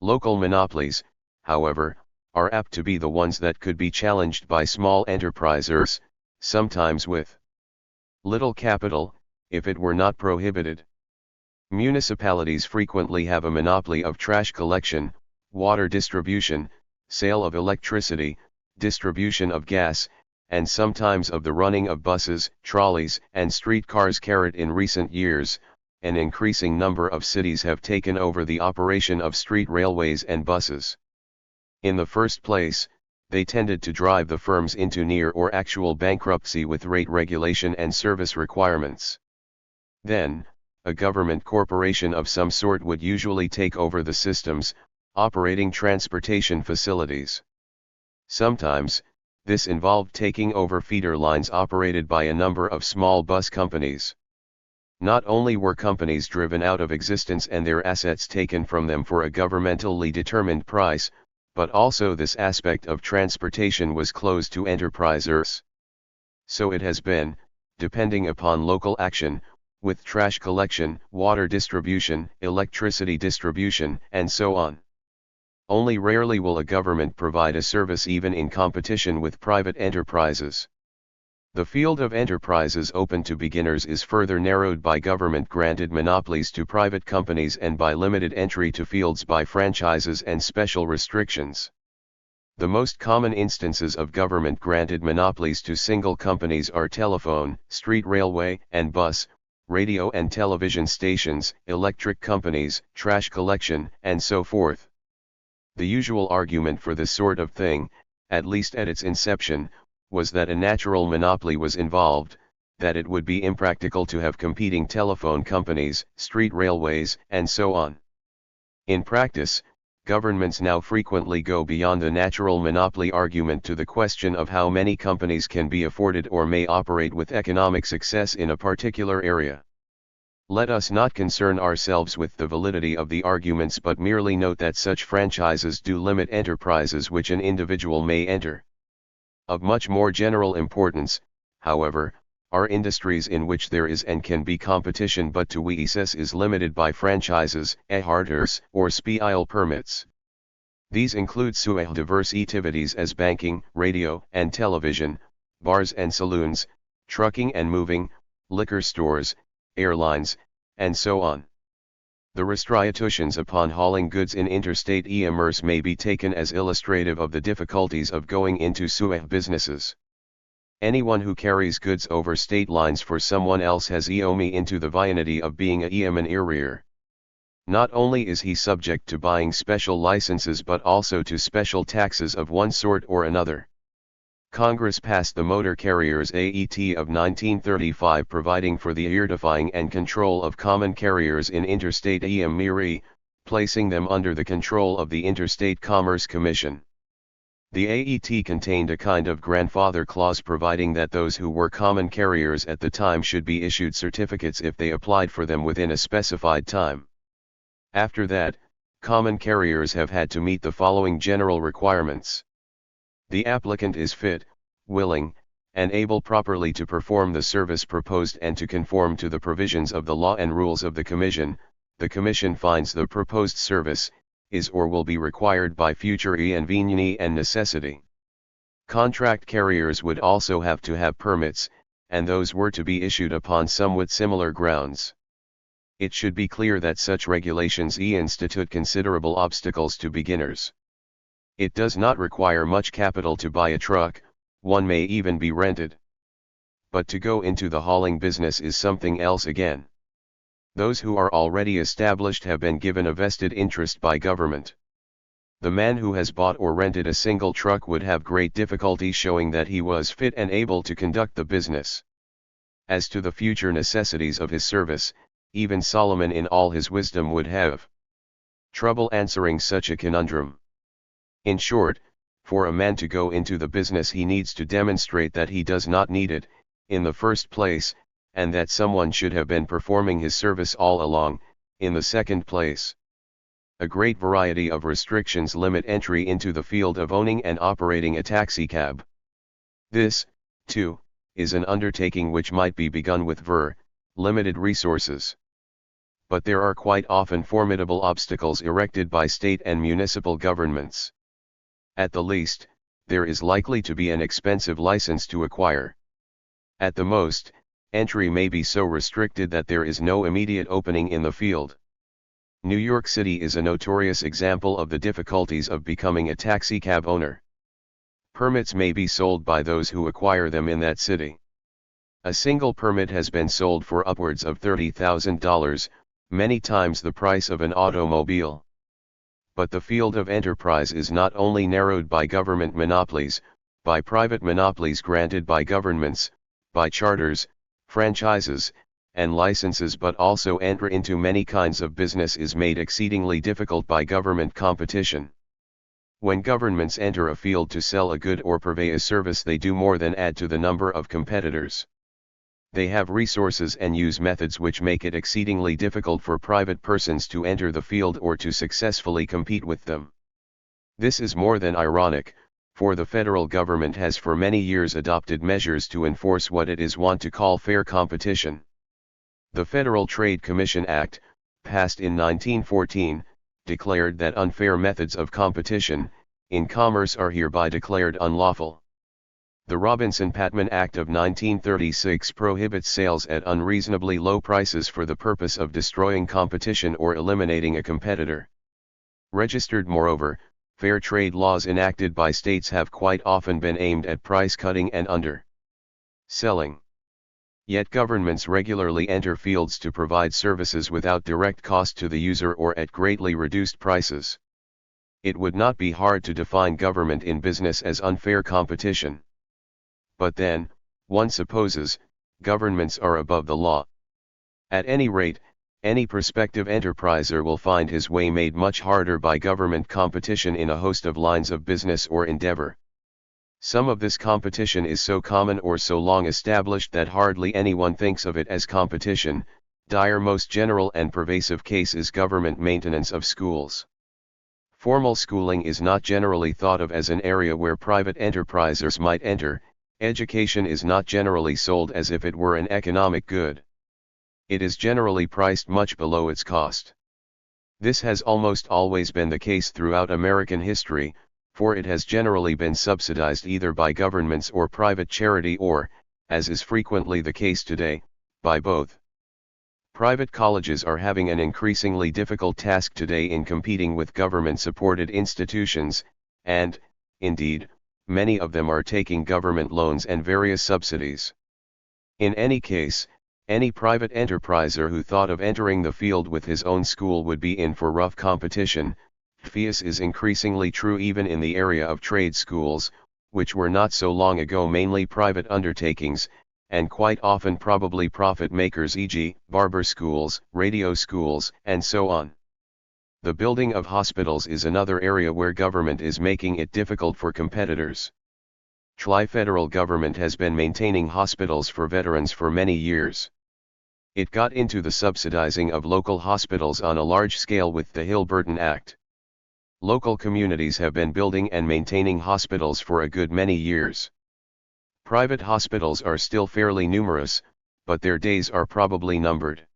Local monopolies, however, are apt to be the ones that could be challenged by small enterprisers, sometimes with little capital, if it were not prohibited. Municipalities frequently have a monopoly of trash collection, water distribution, sale of electricity, distribution of gas, and sometimes of the running of buses, trolleys, and streetcars. In recent years, an increasing number of cities have taken over the operation of street railways and buses. In the first place, they tended to drive the firms into near or actual bankruptcy with rate regulation and service requirements. Then, a government corporation of some sort would usually take over the systems, operating transportation facilities. Sometimes, this involved taking over feeder lines operated by a number of small bus companies. Not only were companies driven out of existence and their assets taken from them for a governmentally determined price, but also this aspect of transportation was closed to enterprisers. So it has been, depending upon local action, with trash collection, water distribution, electricity distribution, and so on. Only rarely will a government provide a service even in competition with private enterprises. The field of enterprises open to beginners is further narrowed by government-granted monopolies to private companies and by limited entry to fields by franchises and special restrictions. The most common instances of government-granted monopolies to single companies are telephone, street railway and bus, radio and television stations, electric companies, trash collection, and so forth. The usual argument for this sort of thing, at least at its inception, was that a natural monopoly was involved, that it would be impractical to have competing telephone companies, street railways, and so on. In practice, governments now frequently go beyond the natural monopoly argument to the question of how many companies can be afforded or may operate with economic success in a particular area. Let us not concern ourselves with the validity of the arguments but merely note that such franchises do limit enterprises which an individual may enter. Of much more general importance, however, are industries in which there is and can be competition but to access is limited by franchises, charters, or special permits. These include such diverse activities as banking, radio and television, bars and saloons, trucking and moving, liquor stores, airlines, and so on. The restrictions upon hauling goods in interstate e-commerce may be taken as illustrative of the difficulties of going into such businesses. Anyone who carries goods over state lines for someone else has me into the vicinity of being a intermediary. Not only is he subject to buying special licenses but also to special taxes of one sort or another. Congress passed the Motor Carriers Act of 1935 providing for the identifying and control of common carriers in interstate e-commerce, placing them under the control of the Interstate Commerce Commission. The Act contained a kind of grandfather clause providing that those who were common carriers at the time should be issued certificates if they applied for them within a specified time. After that, common carriers have had to meet the following general requirements. The applicant is fit, willing, and able properly to perform the service proposed and to conform to the provisions of the law and rules of the Commission. The Commission finds the proposed service is or will be required by future convenience and necessity. Contract carriers would also have to have permits, and those were to be issued upon somewhat similar grounds. It should be clear that such regulations institute considerable obstacles to beginners. It does not require much capital to buy a truck, one may even be rented. But to go into the hauling business is something else again. Those who are already established have been given a vested interest by government. The man who has bought or rented a single truck would have great difficulty showing that he was fit and able to conduct the business. As to the future necessities of his service, even Solomon in all his wisdom would have trouble answering such a conundrum. In short, for a man to go into the business he needs to demonstrate that he does not need it, in the first place, and that someone should have been performing his service all along, in the second place. A great variety of restrictions limit entry into the field of owning and operating a taxicab. This, too, is an undertaking which might be begun with limited resources. But there are quite often formidable obstacles erected by state and municipal governments. At the least, there is likely to be an expensive license to acquire. At the most, entry may be so restricted that there is no immediate opening in the field. New York City is a notorious example of the difficulties of becoming a taxicab owner. Permits may be sold by those who acquire them in that city. A single permit has been sold for upwards of $30,000, many times the price of an automobile. But the field of enterprise is not only narrowed by government monopolies, by private monopolies granted by governments, by charters, franchises, and licenses, but also enter into many kinds of business is made exceedingly difficult by government competition. When governments enter a field to sell a good or purvey a service, they do more than add to the number of competitors. They have resources and use methods which make it exceedingly difficult for private persons to enter the field or to successfully compete with them. This is more than ironic, for the federal government has for many years adopted measures to enforce what it is wont to call fair competition. The Federal Trade Commission Act, passed in 1914, declared that unfair methods of competition in commerce are hereby declared unlawful. The Robinson-Patman Act of 1936 prohibits sales at unreasonably low prices for the purpose of destroying competition or eliminating a competitor. Registered, moreover, fair trade laws enacted by states have quite often been aimed at price cutting and underselling. Yet governments regularly enter fields to provide services without direct cost to the user or at greatly reduced prices. It would not be hard to define government in business as unfair competition. But then, one supposes, governments are above the law. At any rate, any prospective enterpriser will find his way made much harder by government competition in a host of lines of business or endeavor. Some of this competition is so common or so long established that hardly anyone thinks of it as competition. Dire most general and pervasive case is government maintenance of schools. Formal schooling is not generally thought of as an area where private enterprisers might enter. Education is not generally sold as if it were an economic good. It is generally priced much below its cost. This has almost always been the case throughout American history, for it has generally been subsidized either by governments or private charity or, as is frequently the case today, by both. Private colleges are having an increasingly difficult task today in competing with government-supported institutions, and, indeed, many of them are taking government loans and various subsidies. In any case, any private enterpriser who thought of entering the field with his own school would be in for rough competition. This is increasingly true even in the area of trade schools, which were not so long ago mainly private undertakings, and quite often probably profit makers, e.g., barber schools, radio schools, and so on. The building of hospitals is another area where government is making it difficult for competitors. The federal government has been maintaining hospitals for veterans for many years. It got into the subsidizing of local hospitals on a large scale with the Hill-Burton Act. Local communities have been building and maintaining hospitals for a good many years. Private hospitals are still fairly numerous, but their days are probably numbered.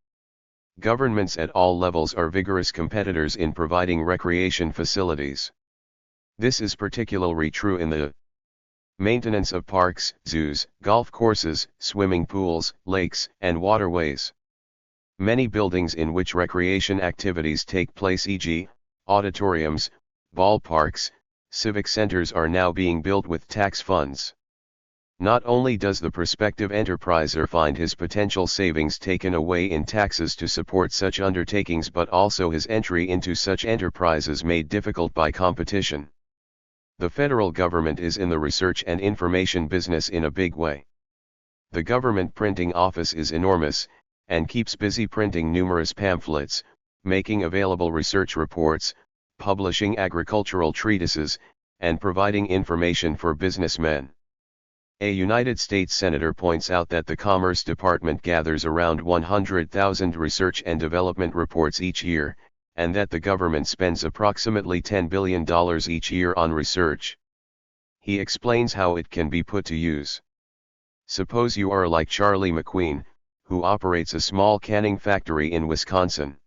Governments at all levels are vigorous competitors in providing recreation facilities. This is particularly true in the maintenance of parks, zoos, golf courses, swimming pools, lakes, and waterways. Many buildings in which recreation activities take place, e.g., auditoriums, ballparks, civic centers, are now being built with tax funds. Not only does the prospective enterpriser find his potential savings taken away in taxes to support such undertakings, but also his entry into such enterprises made difficult by competition. The federal government is in the research and information business in a big way. The government printing office is enormous, and keeps busy printing numerous pamphlets, making available research reports, publishing agricultural treatises, and providing information for businessmen. A United States Senator points out that the Commerce Department gathers around 100,000 research and development reports each year, and that the government spends approximately $10 billion each year on research. He explains how it can be put to use. Suppose you are like Charlie McQueen, who operates a small canning factory in Wisconsin.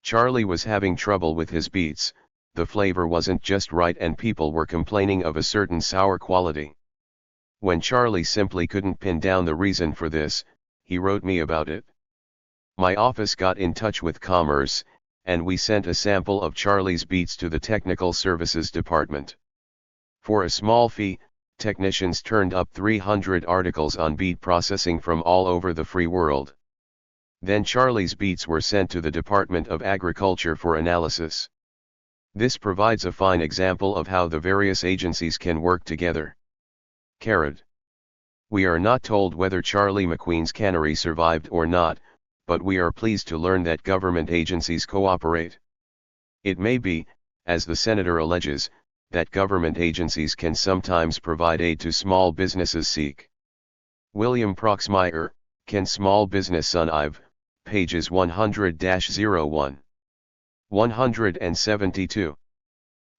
Charlie was having trouble with his beets, the flavor wasn't just right and people were complaining of a certain sour quality. When Charlie simply couldn't pin down the reason for this, he wrote me about it. My office got in touch with Commerce, and we sent a sample of Charlie's beets to the Technical Services Department. For a small fee, technicians turned up 300 articles on beet processing from all over the free world. Then Charlie's beets were sent to the Department of Agriculture for analysis. This provides a fine example of how the various agencies can work together. We are not told whether Charlie McQueen's cannery survived or not, but we are pleased to learn that government agencies cooperate. It may be, as the senator alleges, that government agencies can sometimes provide aid to small businesses seek. William Proxmire, Can Small Business Survive? Pages 100-01. 172.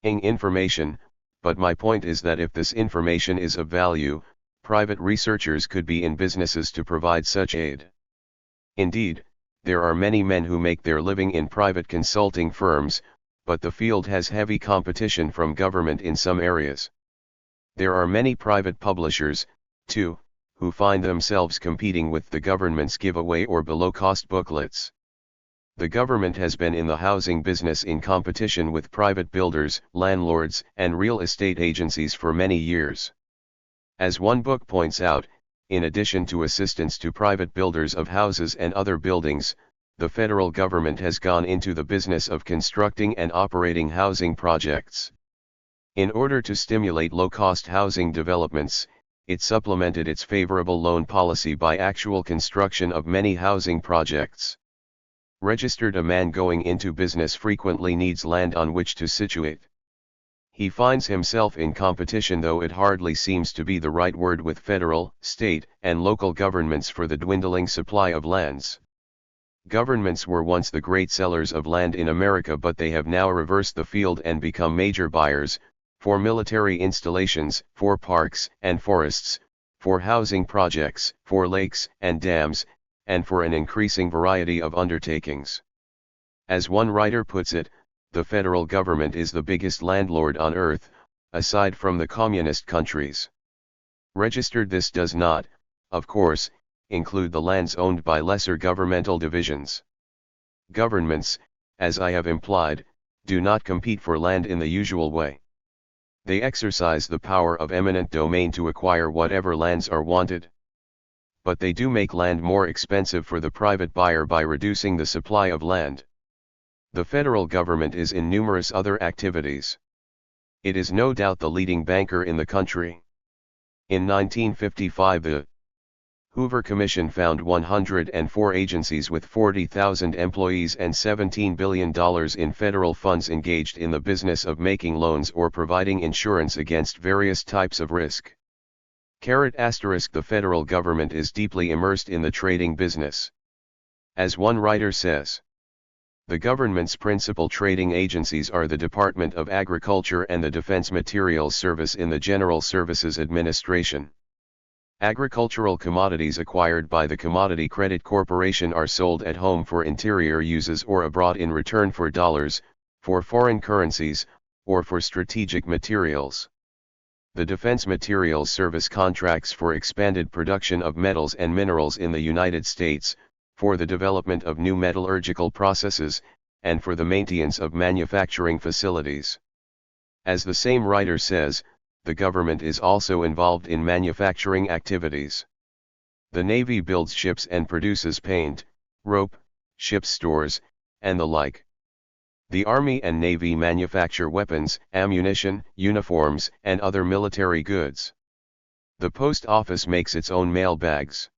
Information, but my point is that if this information is of value, private researchers could be in businesses to provide such aid. Indeed, there are many men who make their living in private consulting firms, but the field has heavy competition from government in some areas. There are many private publishers, too, who find themselves competing with the government's giveaway or below-cost booklets. The government has been in the housing business in competition with private builders, landlords, and real estate agencies for many years. As one book points out, in addition to assistance to private builders of houses and other buildings, the federal government has gone into the business of constructing and operating housing projects. In order to stimulate low-cost housing developments, it supplemented its favorable loan policy by actual construction of many housing projects. Registered a man going into business frequently needs land on which to situate. He finds himself in competition, though it hardly seems to be the right word, with federal, state, and local governments for the dwindling supply of lands. Governments were once the great sellers of land in America, but they have now reversed the field and become major buyers, for military installations, for parks and forests, for housing projects, for lakes and dams, and for an increasing variety of undertakings. As one writer puts it, the federal government is the biggest landlord on earth, aside from the communist countries. Registered, this does not, of course, include the lands owned by lesser governmental divisions. Governments, as I have implied, do not compete for land in the usual way. They exercise the power of eminent domain to acquire whatever lands are wanted. But they do make land more expensive for the private buyer by reducing the supply of land. The federal government is in numerous other activities. It is no doubt the leading banker in the country. In 1955, the Hoover Commission found 104 agencies with 40,000 employees and $17 billion in federal funds engaged in the business of making loans or providing insurance against various types of risk. The federal government is deeply immersed in the trading business. As one writer says, the government's principal trading agencies are the Department of Agriculture and the Defense Materials Service in the General Services Administration. Agricultural commodities acquired by the Commodity Credit Corporation are sold at home for interior uses or abroad in return for dollars, for foreign currencies, or for strategic materials. The Defense Materials Service contracts for expanded production of metals and minerals in the United States, for the development of new metallurgical processes, and for the maintenance of manufacturing facilities. As the same writer says, the government is also involved in manufacturing activities. The Navy builds ships and produces paint, rope, ship stores, and the like. The Army and Navy manufacture weapons, ammunition, uniforms, and other military goods. The post office makes its own mail bags.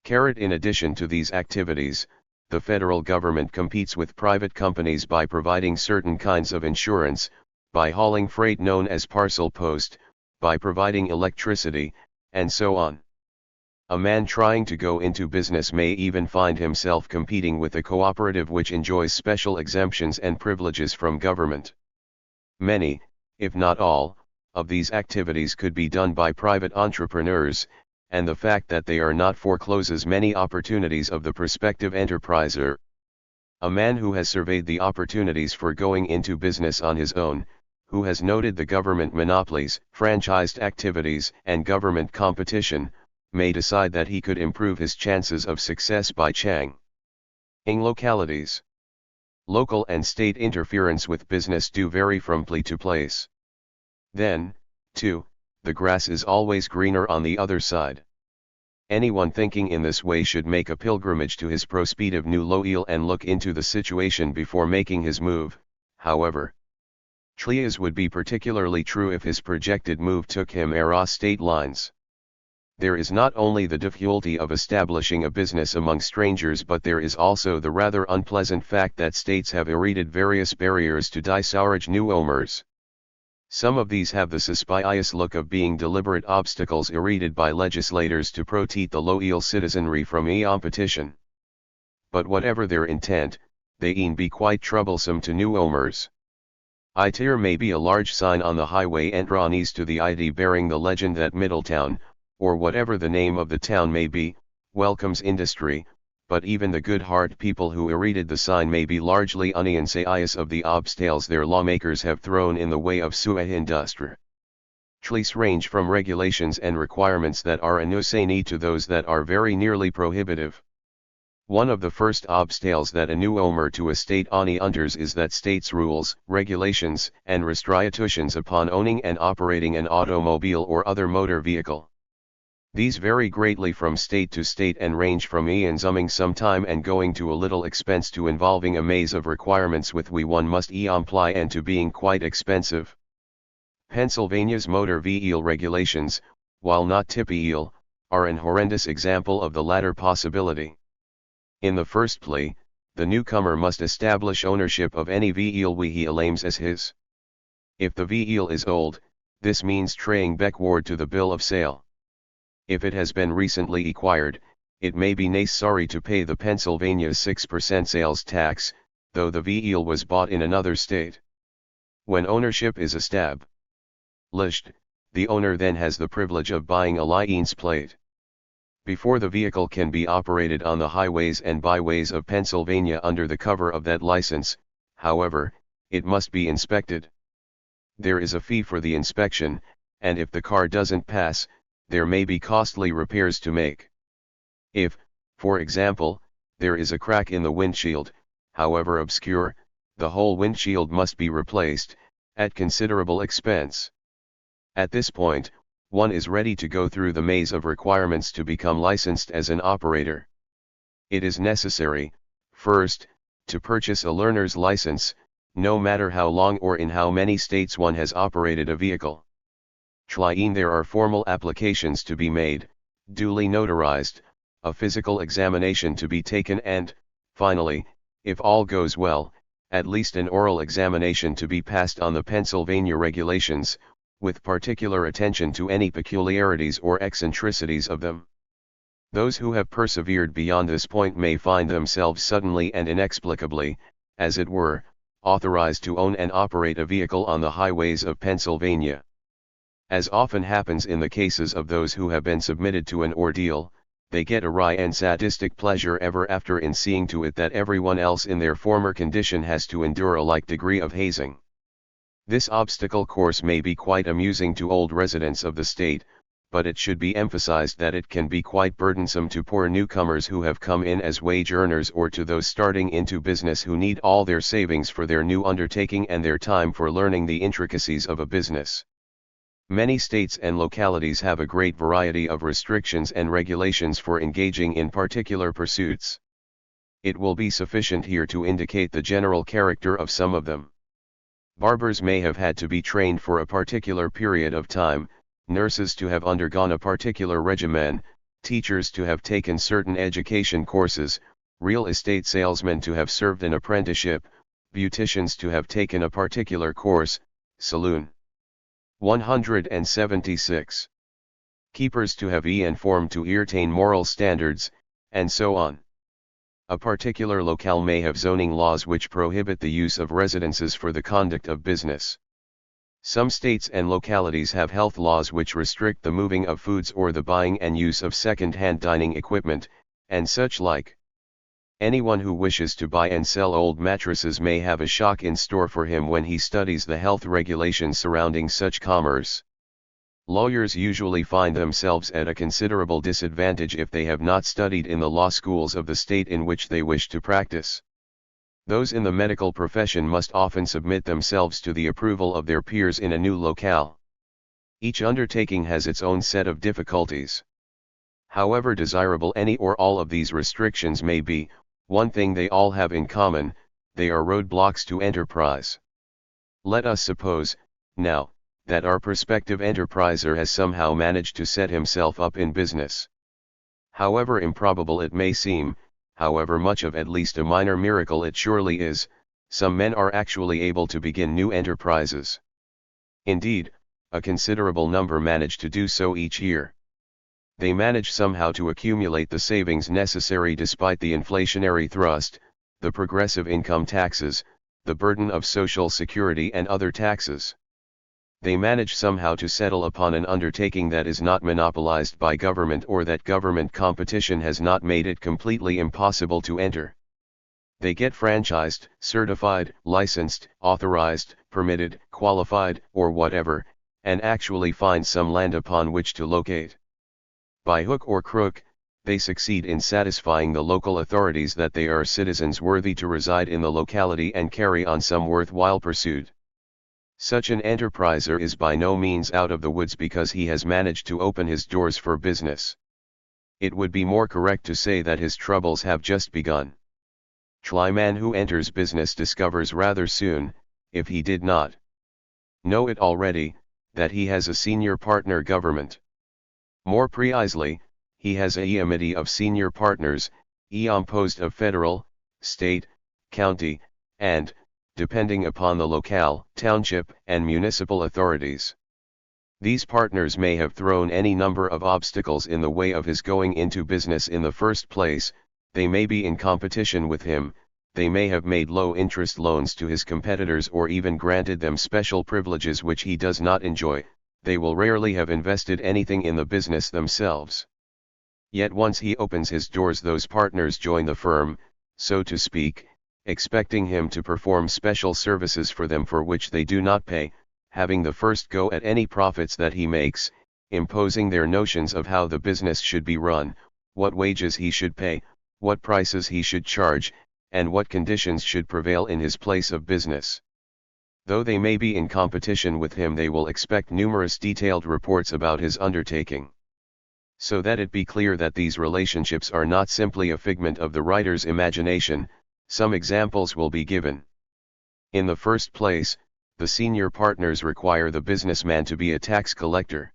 In addition to these activities, the federal government competes with private companies by providing certain kinds of insurance, by hauling freight known as parcel post, by providing electricity, and so on. A man trying to go into business may even find himself competing with a cooperative which enjoys special exemptions and privileges from government. Many, if not all, of these activities could be done by private entrepreneurs, and the fact that they are not forecloses many opportunities of the prospective enterpriser. A man who has surveyed the opportunities for going into business on his own, who has noted the government monopolies, franchised activities, and government competition, may decide that he could improve his chances of success by changing localities. Local and state interference with business do vary from place to place. Then, too, the grass is always greener on the other side. Anyone thinking in this way should make a pilgrimage to his prospective new local and look into the situation before making his move, however. This would be particularly true if his projected move took him across state lines. There is not only the difficulty of establishing a business among strangers, but there is also the rather unpleasant fact that states have erected various barriers to discourage newcomers. Some of these have the suspicious look of being deliberate obstacles erected by legislators to protect the loyal citizenry from competition. But whatever their intent, they can be quite troublesome to newcomers. There may be a large sign on the highway entrance to the ID bearing the legend that Middletown, or whatever the name of the town may be, welcomes industry, but even the good-hearted people who erected the sign may be largely unconscious of the obstacles their lawmakers have thrown in the way of such industry. These range from regulations and requirements that are insane to those that are very nearly prohibitive. One of the first obstacles that a newcomer to a state encounters is that state's rules, regulations, and restrictions upon owning and operating an automobile or other motor vehicle. These vary greatly from state to state and range from consuming some time and going to a little expense to involving a maze of requirements with one must comply and to being quite expensive. Pennsylvania's motor vehicle regulations, while not typical, are an horrendous example of the latter possibility. In the first place, the newcomer must establish ownership of any vehicle he claims as his. If the vehicle is old, this means traying backward to the bill of sale. If it has been recently acquired, it may be necessary to pay the Pennsylvania's 6% sales tax, though the vehicle was bought in another state. When ownership is established, the owner then has the privilege of buying a license plate. Before the vehicle can be operated on the highways and byways of Pennsylvania under the cover of that license, however, it must be inspected. There is a fee for the inspection, and if the car doesn't pass, there may be costly repairs to make. If, for example, there is a crack in the windshield, however obscure, the whole windshield must be replaced, at considerable expense. At this point, one is ready to go through the maze of requirements to become licensed as an operator. It is necessary, first, to purchase a learner's license, no matter how long or in how many states one has operated a vehicle. There are formal applications to be made, duly notarized, a physical examination to be taken and, finally, if all goes well, at least an oral examination to be passed on the Pennsylvania regulations, with particular attention to any peculiarities or eccentricities of them. Those who have persevered beyond this point may find themselves suddenly and inexplicably, as it were, authorized to own and operate a vehicle on the highways of Pennsylvania. As often happens in the cases of those who have been submitted to an ordeal, they get a wry and sadistic pleasure ever after in seeing to it that everyone else in their former condition has to endure a like degree of hazing. This obstacle course may be quite amusing to old residents of the state, but it should be emphasized that it can be quite burdensome to poor newcomers who have come in as wage earners or to those starting into business who need all their savings for their new undertaking and their time for learning the intricacies of a business. Many states and localities have a great variety of restrictions and regulations for engaging in particular pursuits. It will be sufficient here to indicate the general character of some of them. Barbers may have had to be trained for a particular period of time, nurses to have undergone a particular regimen, teachers to have taken certain education courses, real estate salesmen to have served an apprenticeship, beauticians to have taken a particular course, saloon. 176. Keepers to have informed to attain moral standards, and so on. A particular locale may have zoning laws which prohibit the use of residences for the conduct of business. Some states and localities have health laws which restrict the moving of foods or the buying and use of second-hand dining equipment, and such like. Anyone who wishes to buy and sell old mattresses may have a shock in store for him when he studies the health regulations surrounding such commerce. Lawyers usually find themselves at a considerable disadvantage if they have not studied in the law schools of the state in which they wish to practice. Those in the medical profession must often submit themselves to the approval of their peers in a new locale. Each undertaking has its own set of difficulties. However desirable any or all of these restrictions may be, one thing they all have in common: they are roadblocks to enterprise. Let us suppose, now, that our prospective enterpriser has somehow managed to set himself up in business. However improbable it may seem, however much of at least a minor miracle it surely is, some men are actually able to begin new enterprises. Indeed, a considerable number manage to do so each year. They manage somehow to accumulate the savings necessary despite the inflationary thrust, the progressive income taxes, the burden of Social Security and other taxes. They manage somehow to settle upon an undertaking that is not monopolized by government, or that government competition has not made it completely impossible to enter. They get franchised, certified, licensed, authorized, permitted, qualified, or whatever, and actually find some land upon which to locate. By hook or crook, they succeed in satisfying the local authorities that they are citizens worthy to reside in the locality and carry on some worthwhile pursuit. Such an enterpriser is by no means out of the woods because he has managed to open his doors for business. It would be more correct to say that his troubles have just begun. The man who enters business discovers rather soon, if he did not know it already, that he has a senior partner government. More precisely, he has a committee of senior partners, composed of federal, state, county, and, depending upon the locale, township and municipal authorities. These partners may have thrown any number of obstacles in the way of his going into business in the first place. They may be in competition with him, they may have made low-interest loans to his competitors or even granted them special privileges which he does not enjoy. They will rarely have invested anything in the business themselves. Yet once he opens his doors, those partners join the firm, so to speak, expecting him to perform special services for them for which they do not pay, having the first go at any profits that he makes, imposing their notions of how the business should be run, what wages he should pay, what prices he should charge, and what conditions should prevail in his place of business. Though they may be in competition with him, they will expect numerous detailed reports about his undertaking. So that it be clear that these relationships are not simply a figment of the writer's imagination, some examples will be given. In the first place, the senior partners require the businessman to be a tax collector.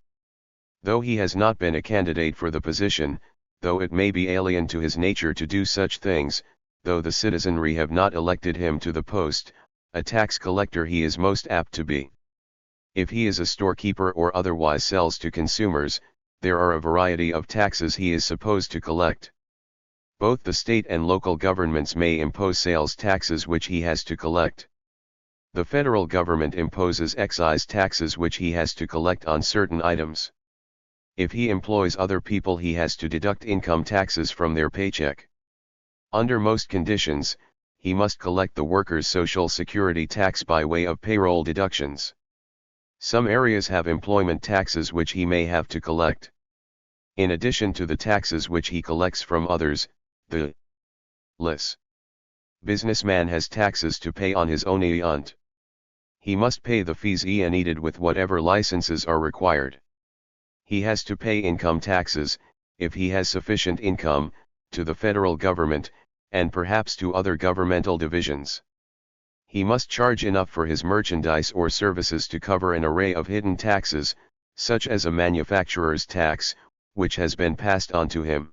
Though he has not been a candidate for the position, though it may be alien to his nature to do such things, though the citizenry have not elected him to the post, a tax collector he is most apt to be. If he is a storekeeper or otherwise sells to consumers, there are a variety of taxes he is supposed to collect. Both the state and local governments may impose sales taxes which he has to collect. The federal government imposes excise taxes which he has to collect on certain items. If he employs other people, he has to deduct income taxes from their paycheck. Under most conditions, he must collect the workers' Social Security tax by way of payroll deductions. Some areas have employment taxes which he may have to collect. In addition to the taxes which he collects from others, the businessman has taxes to pay on his own account. He must pay the fees needed with whatever licenses are required. He has to pay income taxes, if he has sufficient income, to the federal government, and perhaps to other governmental divisions. He must charge enough for his merchandise or services to cover an array of hidden taxes, such as a manufacturer's tax, which has been passed on to him.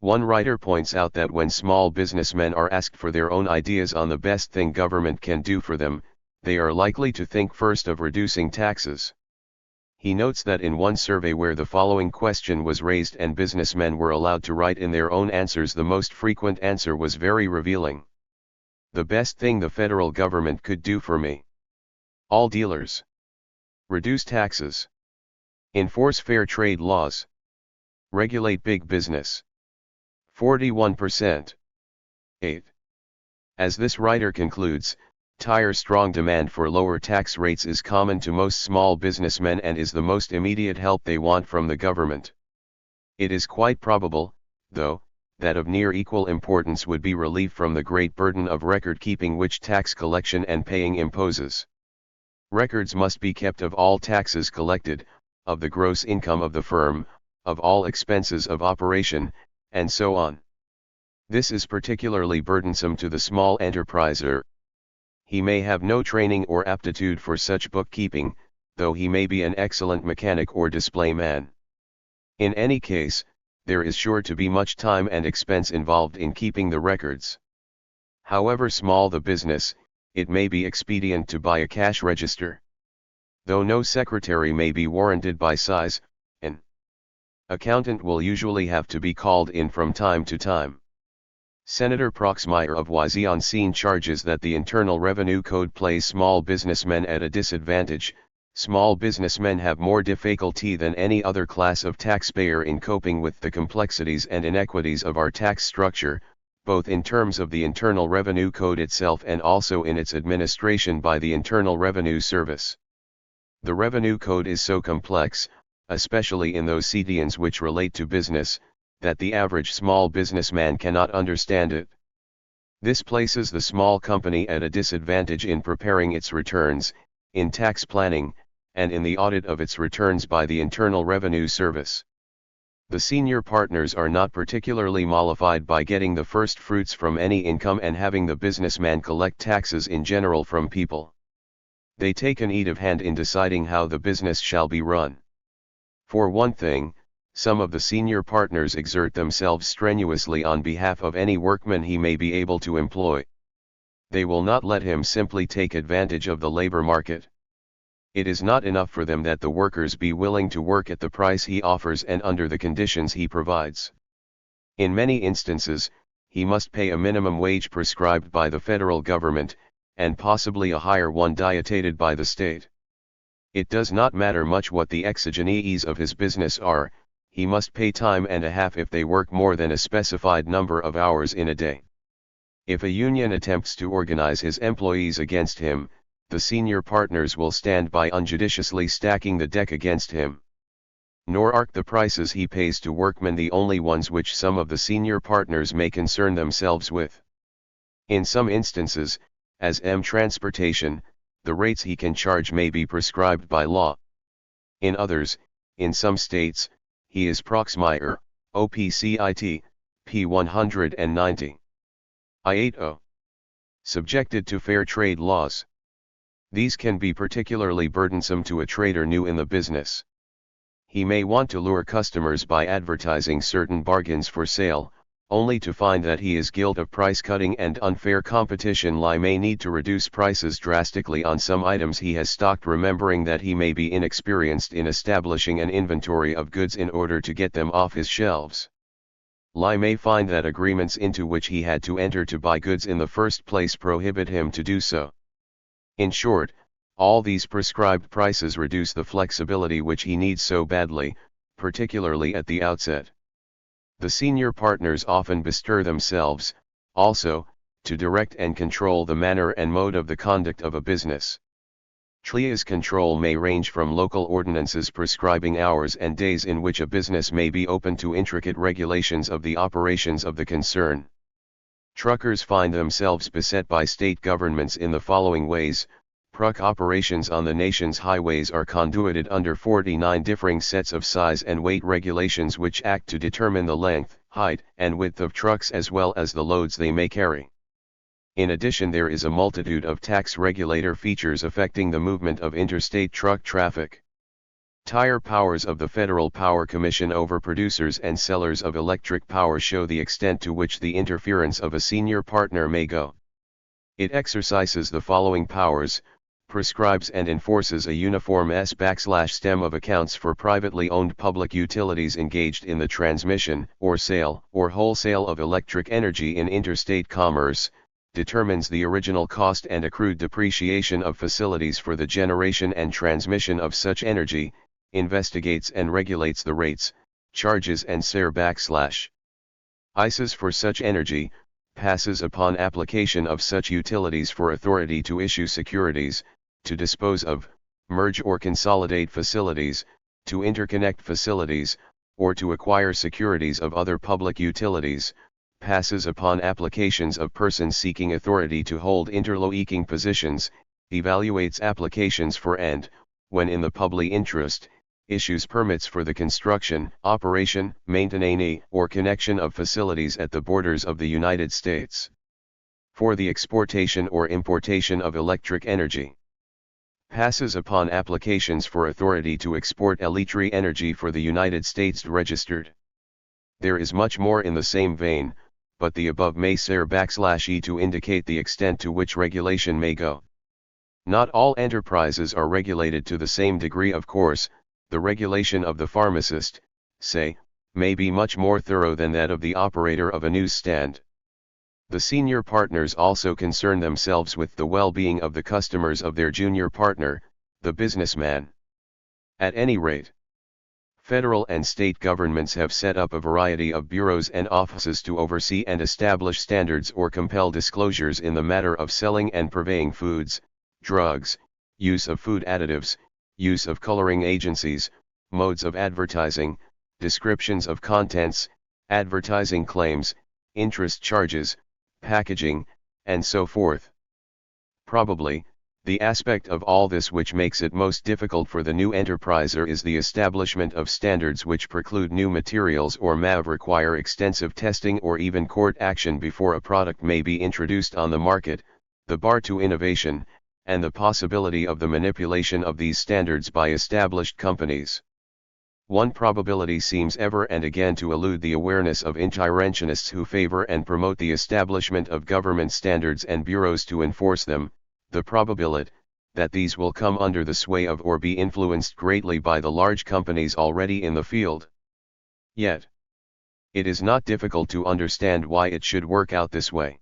One writer points out that when small businessmen are asked for their own ideas on the best thing government can do for them, they are likely to think first of reducing taxes. He notes that in one survey where the following question was raised and businessmen were allowed to write in their own answers, the most frequent answer was very revealing. The best thing the federal government could do for me. All dealers. Reduce taxes. Enforce fair trade laws. Regulate big business. 41%. 8. As this writer concludes, strong demand for lower tax rates is common to most small businessmen and is the most immediate help they want from the government. It is quite probable, though, that of near equal importance would be relief from the great burden of record keeping which tax collection and paying imposes. Records must be kept of all taxes collected, of the gross income of the firm, of all expenses of operation, and so on. This is particularly burdensome to the small enterpriser. He may have no training or aptitude for such bookkeeping, though he may be an excellent mechanic or display man. In any case, there is sure to be much time and expense involved in keeping the records. However small the business, it may be expedient to buy a cash register. Though no secretary may be warranted by size, an accountant will usually have to be called in from time to time. Senator Proxmire of Wisconsin charges that the Internal Revenue Code places small businessmen at a disadvantage. Small businessmen have more difficulty than any other class of taxpayer in coping with the complexities and inequities of our tax structure, both in terms of the Internal Revenue Code itself and also in its administration by the Internal Revenue Service. The Revenue Code is so complex, especially in those sections which relate to business, that the average small businessman cannot understand it. This places the small company at a disadvantage in preparing its returns, in tax planning, and in the audit of its returns by the Internal Revenue Service. The senior partners are not particularly mollified by getting the first fruits from any income and having the businessman collect taxes in general from people. They take an active hand in deciding how the business shall be run. For one thing, some of the senior partners exert themselves strenuously on behalf of any workman he may be able to employ. They will not let him simply take advantage of the labor market. It is not enough for them that the workers be willing to work at the price he offers and under the conditions he provides. In many instances, he must pay a minimum wage prescribed by the federal government, and possibly a higher one dictated by the state. It does not matter much what the exigencies of his business are, he must pay time and a half if they work more than a specified number of hours in a day. If a union attempts to organize his employees against him, the senior partners will stand by unjudiciously stacking the deck against him. Nor are the prices he pays to workmen the only ones which some of the senior partners may concern themselves with. In some instances, as transportation, the rates he can charge may be prescribed by law. In others, in some states, he is Proxmire, OPCIT, P 190. I-80. Subjected to fair trade laws. These can be particularly burdensome to a trader new in the business. He may want to lure customers by advertising certain bargains for sale, only to find that he is guilty of price cutting and unfair competition. He may need to reduce prices drastically on some items he has stocked, remembering that he may be inexperienced in establishing an inventory of goods in order to get them off his shelves. He may find that agreements into which he had to enter to buy goods in the first place prohibit him to do so. In short, all these prescribed prices reduce the flexibility which he needs so badly, particularly at the outset. The senior partners often bestir themselves, also, to direct and control the manner and mode of the conduct of a business. THIRD control may range from local ordinances prescribing hours and days in which a business may be open to intricate regulations of the operations of the concern. Truckers find themselves beset by state governments in the following ways. Truck operations on the nation's highways are conduited under 49 differing sets of size and weight regulations which act to determine the length, height, and width of trucks as well as the loads they may carry. In addition, there is a multitude of tax regulator features affecting the movement of interstate truck traffic. Tire powers of the Federal Power Commission over producers and sellers of electric power show the extent to which the interference of a senior partner may go. It exercises the following powers: prescribes and enforces a uniform S/stem of accounts for privately owned public utilities engaged in the transmission, or sale, or wholesale of electric energy in interstate commerce, determines the original cost and accrued depreciation of facilities for the generation and transmission of such energy, investigates and regulates the rates, charges and ICEs for such energy, passes upon application of such utilities for authority to issue securities, to dispose of, merge or consolidate facilities, to interconnect facilities, or to acquire securities of other public utilities, passes upon applications of persons seeking authority to hold interlocuting positions, evaluates applications for and, when in the public interest, issues permits for the construction, operation, maintenance, or connection of facilities at the borders of the United States. For the exportation or importation of electric energy. Passes upon applications for authority to export electric energy for the United States registered. There is much more in the same vein, but the above may serve /e to indicate the extent to which regulation may go. Not all enterprises are regulated to the same degree, of course. The regulation of the pharmacist, say, may be much more thorough than that of the operator of a newsstand. The senior partners also concern themselves with the well-being of the customers of their junior partner, the businessman. At any rate, federal and state governments have set up a variety of bureaus and offices to oversee and establish standards or compel disclosures in the matter of selling and purveying foods, drugs, use of food additives, use of coloring agencies, modes of advertising, descriptions of contents, advertising claims, interest charges, packaging, and so forth. Probably, the aspect of all this which makes it most difficult for the new enterpriser is the establishment of standards which preclude new materials or may require extensive testing or even court action before a product may be introduced on the market, the bar to innovation, and the possibility of the manipulation of these standards by established companies. One probability seems ever and again to elude the awareness of interventionists who favor and promote the establishment of government standards and bureaus to enforce them, the probability that these will come under the sway of or be influenced greatly by the large companies already in the field. Yet, it is not difficult to understand why it should work out this way.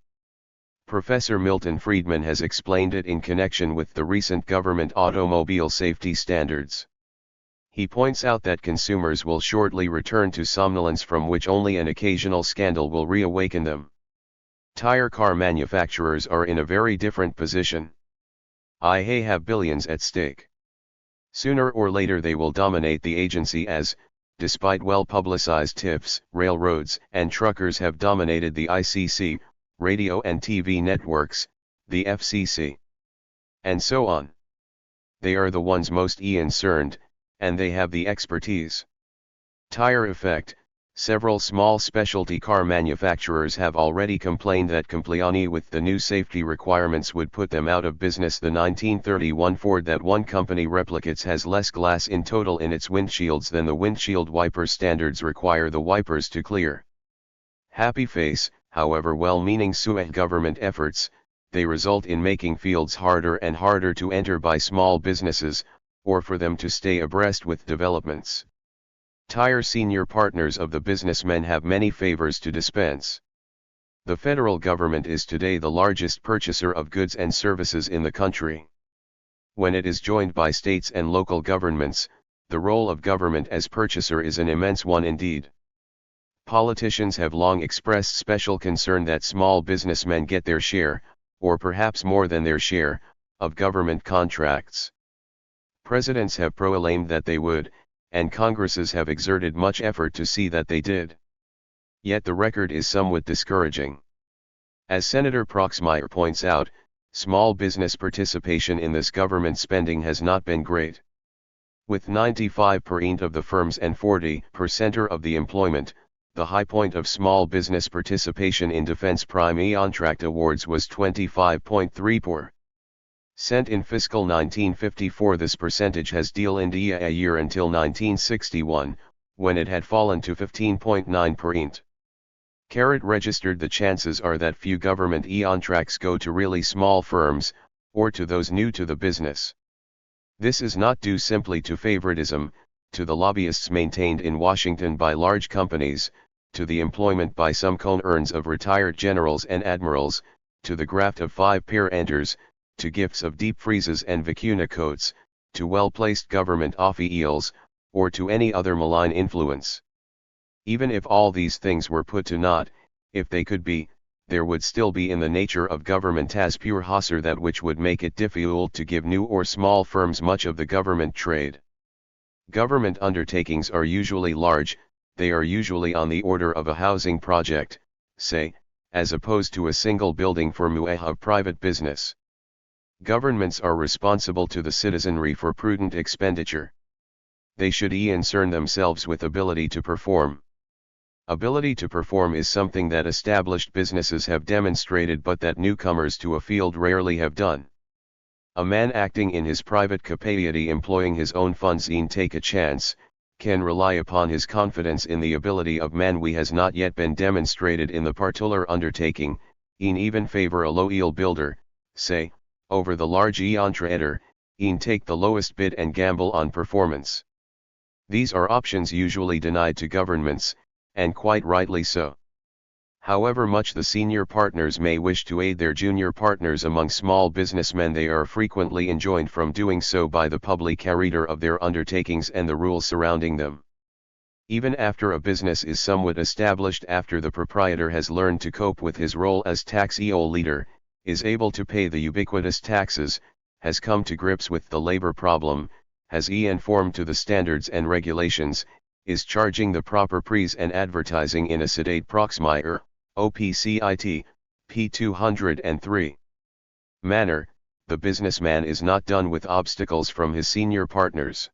Professor Milton Friedman has explained it in connection with the recent government automobile safety standards. He points out that consumers will shortly return to somnolence from which only an occasional scandal will reawaken them. Tire car manufacturers are in a very different position. They have billions at stake. Sooner or later they will dominate the agency as, despite well-publicized tips, railroads and truckers have dominated the ICC, radio and TV networks, the FCC, and so on. They are the ones most concerned, and they have the expertise. Tire effect. Several small specialty car manufacturers have already complained that complying with the new safety requirements would put them out of business. The 1931 Ford that one company replicates has less glass in total in its windshields than the windshield wiper standards require the wipers to clear. Happy face, however well-meaning government efforts, they result in making fields harder and harder to enter by small businesses, or for them to stay abreast with developments. Tire senior partners of the businessmen have many favors to dispense. The federal government is today the largest purchaser of goods and services in the country. When it is joined by states and local governments, the role of government as purchaser is an immense one indeed. Politicians have long expressed special concern that small businessmen get their share, or perhaps more than their share, of government contracts. Presidents have proclaimed that they would, and Congresses have exerted much effort to see that they did. Yet the record is somewhat discouraging. As Senator Proxmire points out, small business participation in this government spending has not been great. With 95% of the firms and 40% of the employment, the high point of small business participation in defense prime contract awards was 25.3%. In fiscal 1954. This percentage has declined a year until 1961, when it had fallen to 15.9%. Registered the chances are that few government contracts go to really small firms, or to those new to the business. This is not due simply to favoritism, to the lobbyists maintained in Washington by large companies, to the employment by some co-earns of retired generals and admirals, to the graft of 5-pair enters, to gifts of deep freezes and vicuna coats, to well-placed government officials, or to any other malign influence. Even if all these things were put to naught, if they could be, there would still be in the nature of government as pure hauser that which would make it difficult to give new or small firms much of the government trade. Government undertakings are usually large, they are usually on the order of a housing project, say, as opposed to a single building for of private business. Governments are responsible to the citizenry for prudent expenditure. they should concern themselves with ability to perform. Ability to perform is something that established businesses have demonstrated but that newcomers to a field rarely have done. A man acting in his private capacity employing his own funds take a chance, can rely upon his confidence in the ability of man we has not yet been demonstrated in the particular undertaking, even favor a low builder, say, over the large entreater, take the lowest bid and gamble on performance. These are options usually denied to governments, and quite rightly so. However much the senior partners may wish to aid their junior partners among small businessmen, they are frequently enjoined from doing so by the public character of their undertakings and the rules surrounding them. Even after a business is somewhat established, after the proprietor has learned to cope with his role as tax leader, is able to pay the ubiquitous taxes, has come to grips with the labor problem, has informed to the standards and regulations, is charging the proper price and advertising in a sedate proxmire, OPCIT, P203 manner, the businessman is not done with obstacles from his senior partners.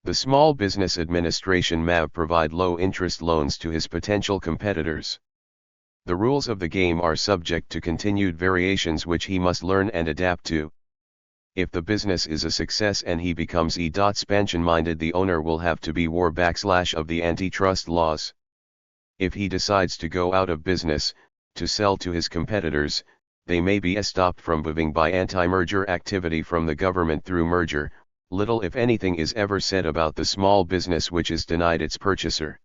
The Small Business Administration may provide low-interest loans to his potential competitors. The rules of the game are subject to continued variations which he must learn and adapt to. If the business is a success and he becomes expansion-minded, the owner will have to be aware of the antitrust laws. If he decides to go out of business, to sell to his competitors, they may be stopped from moving by anti-merger activity from the government through merger. Little if anything is ever said about the small business which is denied its purchaser.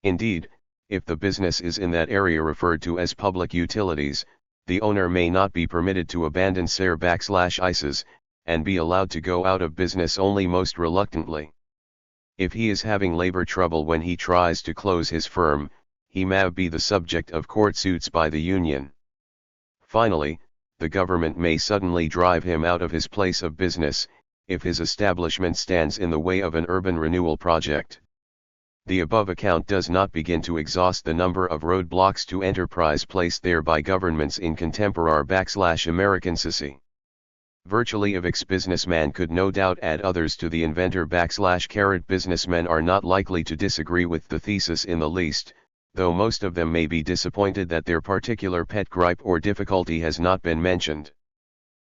Indeed, if the business is in that area referred to as public utilities, the owner may not be permitted to abandon their ISs, and be allowed to go out of business only most reluctantly. If he is having labor trouble when he tries to close his firm, he may be the subject of court suits by the union. Finally, the government may suddenly drive him out of his place of business, if his establishment stands in the way of an urban renewal project. The above account does not begin to exhaust the number of roadblocks to enterprise placed there by governments in contemporary American society. Virtually of ex-businessman could no doubt add others to the inventor businessmen are not likely to disagree with the thesis in the least, though most of them may be disappointed that their particular pet gripe or difficulty has not been mentioned.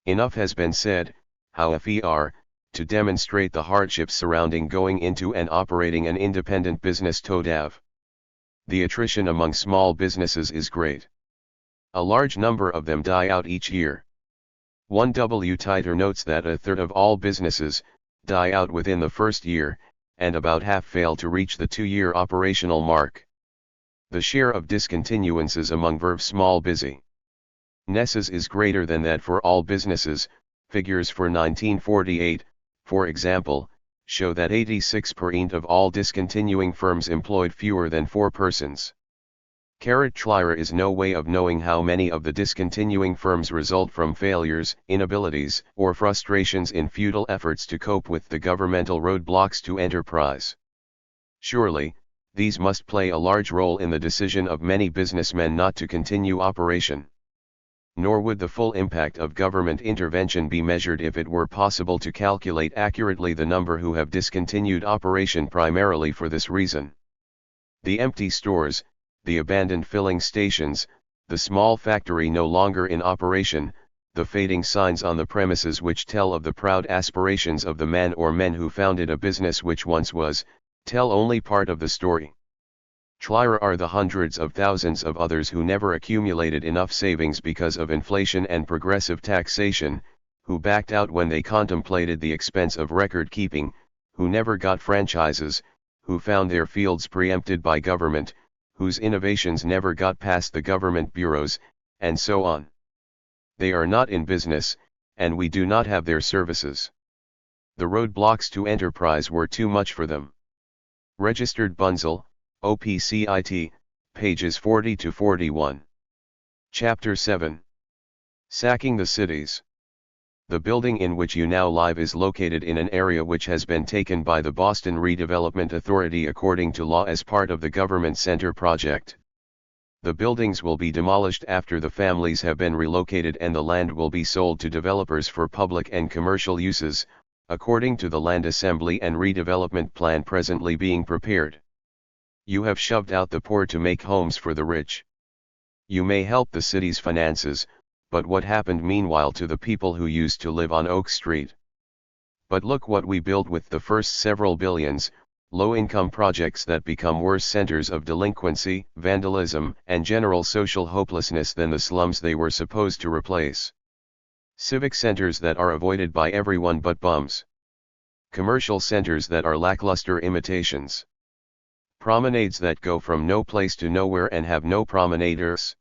Enough has been said, however, to demonstrate the hardships surrounding going into and operating an independent business todav. The attrition among small businesses is great. A large number of them die out each year. 1W Titer notes that a third of all businesses die out within the first year, and about half fail to reach the 2-year operational mark. The share of discontinuances among small businesses is greater than that for all businesses. Figures for 1948, for example, show that 86% of all discontinuing firms employed fewer than 4 persons. There is no way of knowing how many of the discontinuing firms result from failures, inabilities, or frustrations in futile efforts to cope with the governmental roadblocks to enterprise. Surely, these must play a large role in the decision of many businessmen not to continue operation. Nor would the full impact of government intervention be measured if it were possible to calculate accurately the number who have discontinued operation primarily for this reason. The empty stores, the abandoned filling stations, the small factory no longer in operation, the fading signs on the premises which tell of the proud aspirations of the man or men who founded a business which once was, tell only part of the story. There are the hundreds of thousands of others who never accumulated enough savings because of inflation and progressive taxation, who backed out when they contemplated the expense of record keeping, who never got franchises, who found their fields preempted by government, whose innovations never got past the government bureaus, and so on. They are not in business, and we do not have their services. The roadblocks to enterprise were too much for them. Registered Bunzel, OPCIT, pages 40 to 41. Chapter 7. Sacking the Cities. The building in which you now live is located in an area which has been taken by the Boston Redevelopment Authority according to law as part of the Government Center project. The buildings will be demolished after the families have been relocated and the land will be sold to developers for public and commercial uses, according to the land assembly and redevelopment plan presently being prepared. You have shoved out the poor to make homes for the rich. You may help the city's finances, but what happened meanwhile to the people who used to live on Oak Street? But look what we built with the first several billions, low-income projects that become worse centers of delinquency, vandalism, and general social hopelessness than the slums they were supposed to replace. Civic centers that are avoided by everyone but bums. Commercial centers that are lackluster imitations. Promenades that go from no place to nowhere and have no promenaders.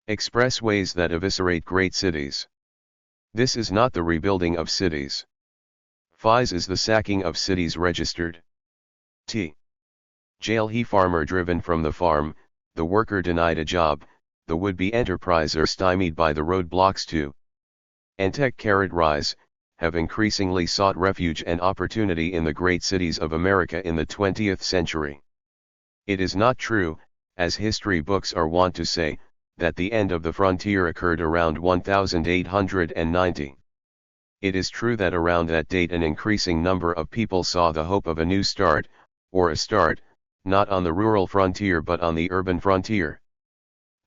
Expressways that eviscerate great cities. This is not the rebuilding of cities. FIS is the sacking of cities registered. Jail he farmer driven from the farm, the worker denied a job, the would-be enterpriser stymied by the roadblocks to rise, have increasingly sought refuge and opportunity in the great cities of America in the 20th century. It is not true, as history books are wont to say, that the end of the frontier occurred around 1890. It is true that around that date an increasing number of people saw the hope of a new start, or a start, not on the rural frontier but on the urban frontier.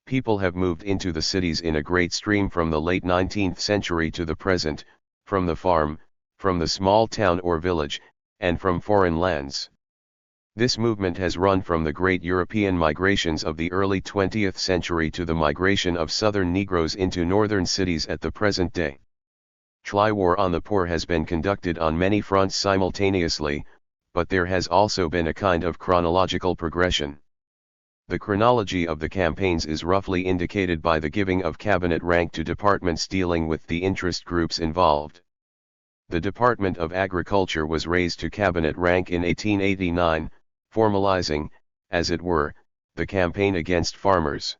People have moved into the cities in a great stream from the late 19th century to the present, from the farm, from the small town or village, and from foreign lands. This movement has run from the great European migrations of the early 20th century to the migration of southern Negroes into northern cities at the present day. War on the poor has been conducted on many fronts simultaneously, but there has also been a kind of chronological progression. The chronology of the campaigns is roughly indicated by the giving of cabinet rank to departments dealing with the interest groups involved. The Department of Agriculture was raised to cabinet rank in 1889, formalizing, as it were, the campaign against farmers.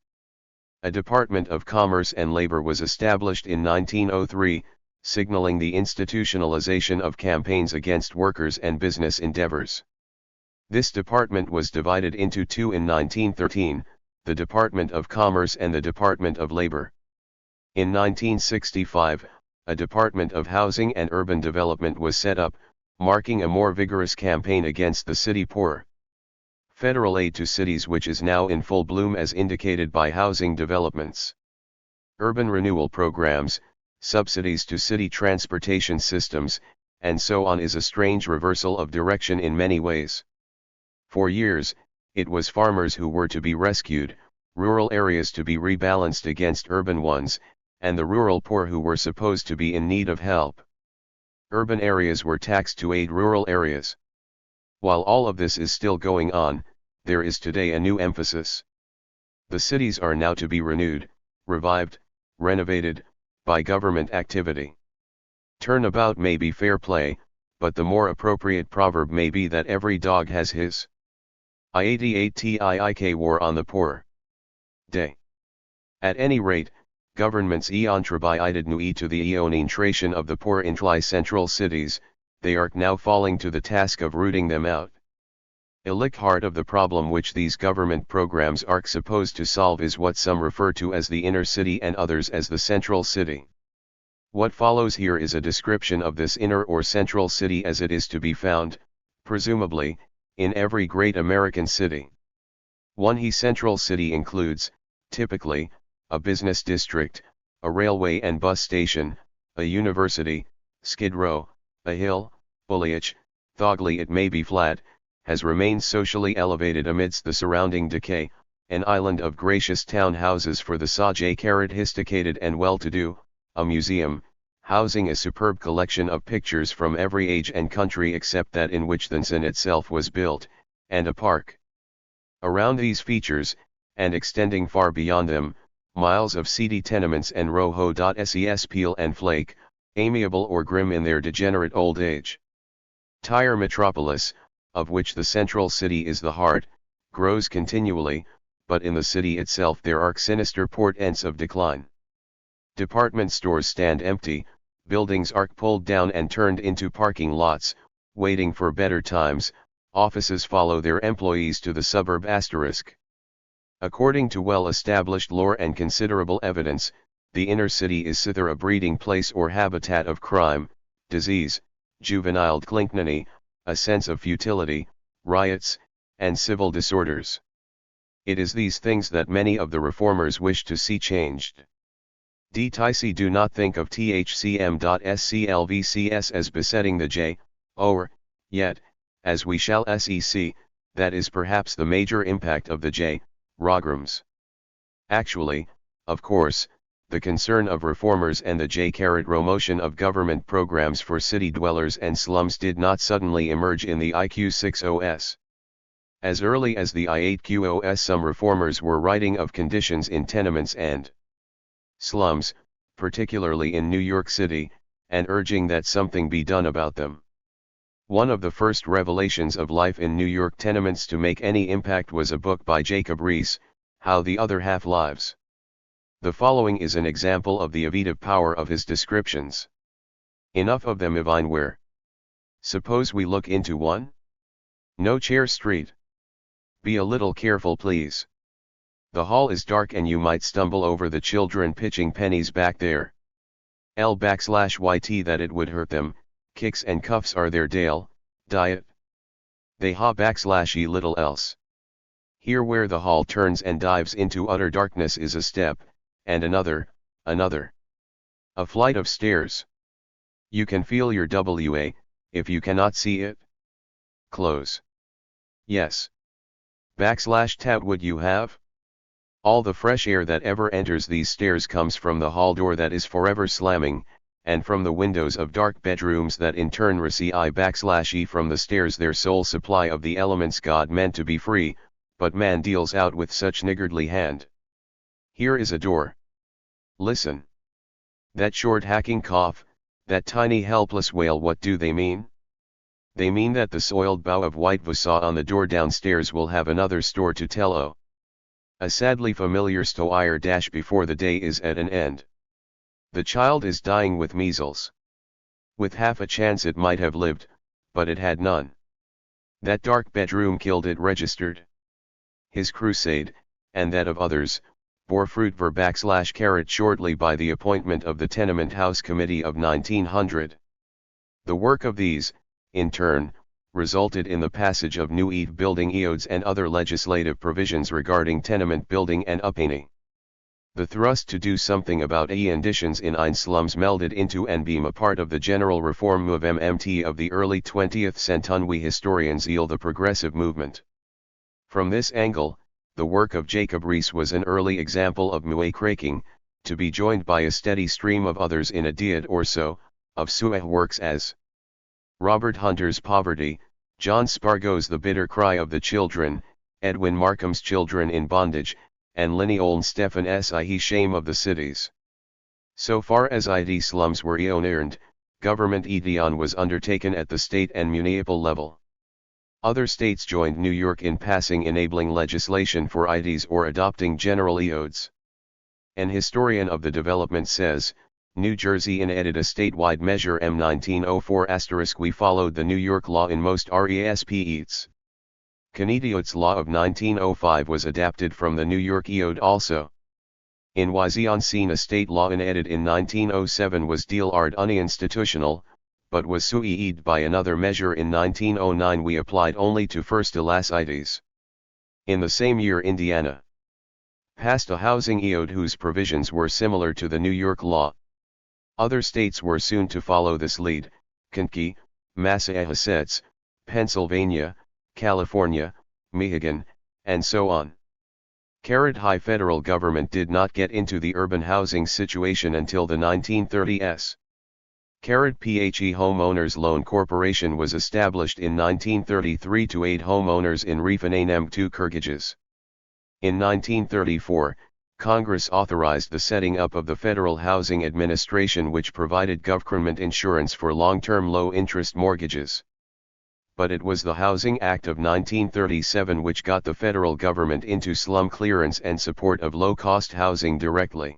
A Department of Commerce and Labor was established in 1903, signaling the institutionalization of campaigns against workers and business endeavors. This department was divided into two in 1913, the Department of Commerce and the Department of Labor. In 1965, a Department of Housing and Urban Development was set up, marking a more vigorous campaign against the city poor. Federal aid to cities which is now in full bloom as indicated by housing developments. Urban renewal programs, subsidies to city transportation systems, and so on is a strange reversal of direction in many ways. For years, it was farmers who were to be rescued, rural areas to be rebalanced against urban ones, and the rural poor who were supposed to be in need of help. Urban areas were taxed to aid rural areas. While all of this is still going on, there is today a new emphasis. The cities are now to be renewed, revived, renovated, by government activity. Turnabout may be fair play, but the more appropriate proverb may be that every dog has his IADATIIK war on the poor day. At any rate, governments entrebided nui to the eonentration of the poor in central cities, they are now falling to the task of rooting them out. A heart of the problem which these government programs are supposed to solve is what some refer to as the inner city and others as the central city. What follows here is a description of this inner or central city as it is to be found, presumably, in every great American city. One central city includes, typically, a business district, a railway and bus station, a university, Skid Row, a hill, foliage, thoughtly it may be flat, has remained socially elevated amidst the surrounding decay, an island of gracious town houses for the sophisticated and well-to-do, a museum, housing a superb collection of pictures from every age and country except that in which the Sun itself was built, and a park. Around these features, and extending far beyond them, miles of seedy tenements and row-ses peel and flake, amiable or grim in their degenerate old age. Tyre metropolis, of which the central city is the heart, grows continually, but in the city itself there are sinister portents of decline. Department stores stand empty, buildings are pulled down and turned into parking lots, waiting for better times, offices follow their employees to the suburb *. According to well-established lore and considerable evidence, the inner city is thither a breeding place or habitat of crime, disease, juvenile delinquency, a sense of futility, riots, and civil disorders. It is these things that many of the reformers wish to see changed. DTIC do not think of THCM.SCLVCS as besetting the J, or, yet, as we shall see, that is perhaps the major impact of the J, Rograms. Actually, of course, the concern of reformers and the J-ro motion of government programs for city dwellers and slums did not suddenly emerge in the IQ6OS. As early as the I8QOS, some reformers were writing of conditions in tenements and slums, particularly in New York City, and urging that something be done about them. One of the first revelations of life in New York tenements to make any impact was a book by Jacob Riis, How the Other Half Lives. The following is an example of the evocative power of his descriptions. Enough of them Ivineware. Suppose we look into one? No Chair Street. Be a little careful please. The hall is dark and you might stumble over the children pitching pennies back there. L/YT that it would hurt them, kicks and cuffs are their diet. They ha/e little else. Here where the hall turns and dives into utter darkness is a step, and another. A flight of stairs. You can feel your WA, if you cannot see it. Close. Yes. /tat would you have? All the fresh air that ever enters these stairs comes from the hall door that is forever slamming, and from the windows of dark bedrooms that in turn receive /e from the stairs their sole supply of the elements God meant to be free, but man deals out with such niggardly hand. Here is a door. Listen. That short hacking cough, that tiny helpless wail, what do they mean? They mean that the soiled bough of white saw on the door downstairs will have another store to tell o. A sadly familiar stoire before the day is at an end. The child is dying with measles. With half a chance it might have lived, but it had none. That dark bedroom killed it registered. His crusade, and that of others, bore fruit /carrot shortly by the appointment of the Tenement House Committee of 1900. The work of these, in turn, resulted in the passage of new building eodes and other legislative provisions regarding tenement building and upkeep. The thrust to do something about conditions in ein slums melded into and became a part of the general reform movement of the early 20th century. We historians yield the progressive movement. From this angle, the work of Jacob Riis was an early example of muckraking, to be joined by a steady stream of others in a decade or so, of such works as Robert Hunter's Poverty, John Spargo's The Bitter Cry of the Children, Edwin Markham's Children in Bondage, and Linny Olnstephen's Shame of the Cities. So far as slums were concerned, government was undertaken at the state and municipal level. Other states joined New York in passing enabling legislation for IDs or adopting general eodes. An historian of the development says, New Jersey enacted a statewide measure M 1904*. We followed the New York law in most RESPs. Connecticut's law of 1905 was adapted from the New York eode also. In Wisconsin a state law enacted in 1907 was deemed uninstitutional, but was succeeded by another measure in 1909 we applied only to first-class IDs. In the same year Indiana passed a housing eode whose provisions were similar to the New York law. Other states were soon to follow this lead, Kentucky, Massachusetts, Pennsylvania, California, Michigan, and so on. High federal government did not get into the urban housing situation until the 1930s. PHE Homeowners Loan Corporation was established in 1933 to aid homeowners in refinancing two mortgages. In 1934, Congress authorized the setting up of the Federal Housing Administration, which provided government insurance for long-term low-interest mortgages. But it was the Housing Act of 1937 which got the federal government into slum clearance and support of low-cost housing directly.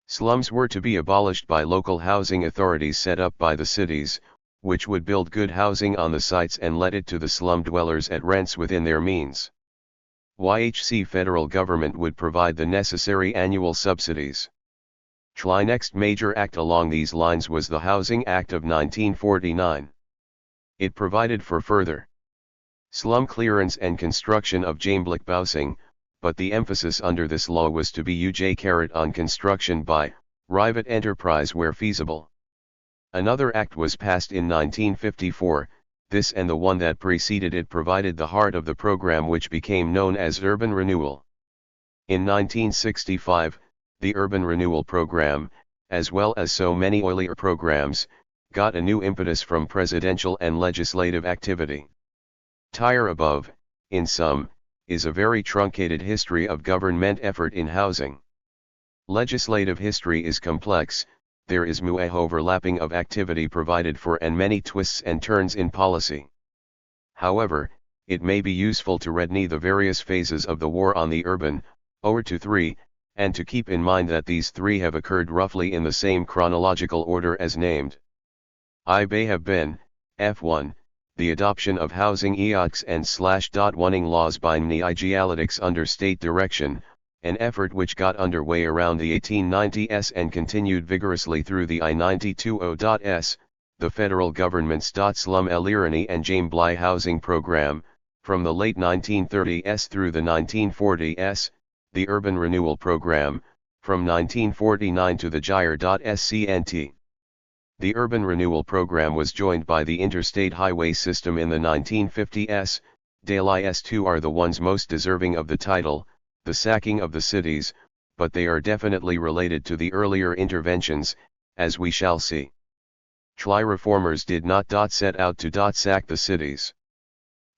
Slums were to be abolished by local housing authorities set up by the cities, which would build good housing on the sites and let it to the slum dwellers at rents within their means. YHC federal government would provide the necessary annual subsidies. THIRD next major act along these lines was the Housing Act of 1949. It provided for further slum clearance and construction of public housing, but the emphasis under this law was to be on construction by private enterprise where feasible. Another act was passed in 1954, this and the one that preceded it provided the heart of the program which became known as urban renewal. In 1965, the urban renewal program, as well as so many earlier programs, got a new impetus from presidential and legislative activity. THIRD above, in sum, is a very truncated history of government effort in housing. Legislative history is complex, there is much overlapping of activity provided for and many twists and turns in policy. However, it may be useful to read the various phases of the war on the urban, over to 3, and to keep in mind that these 3 have occurred roughly in the same chronological order as named. I may have been, F1, the adoption of housing EOCs and /1ing laws by Nigealitics under state direction, an effort which got underway around the 1890s and continued vigorously through the I-92s, the federal government's slum elirani and Jamblai housing program, from the late 1930s through the 1940s, the urban renewal program, from 1949 to the Gyre.scnt. The urban renewal program was joined by the interstate highway system in the 1950s, Dalis 2 are the ones most deserving of the title, the sacking of the cities, but they are definitely related to the earlier interventions, as we shall see. THIRD reformers did not set out to sack the cities.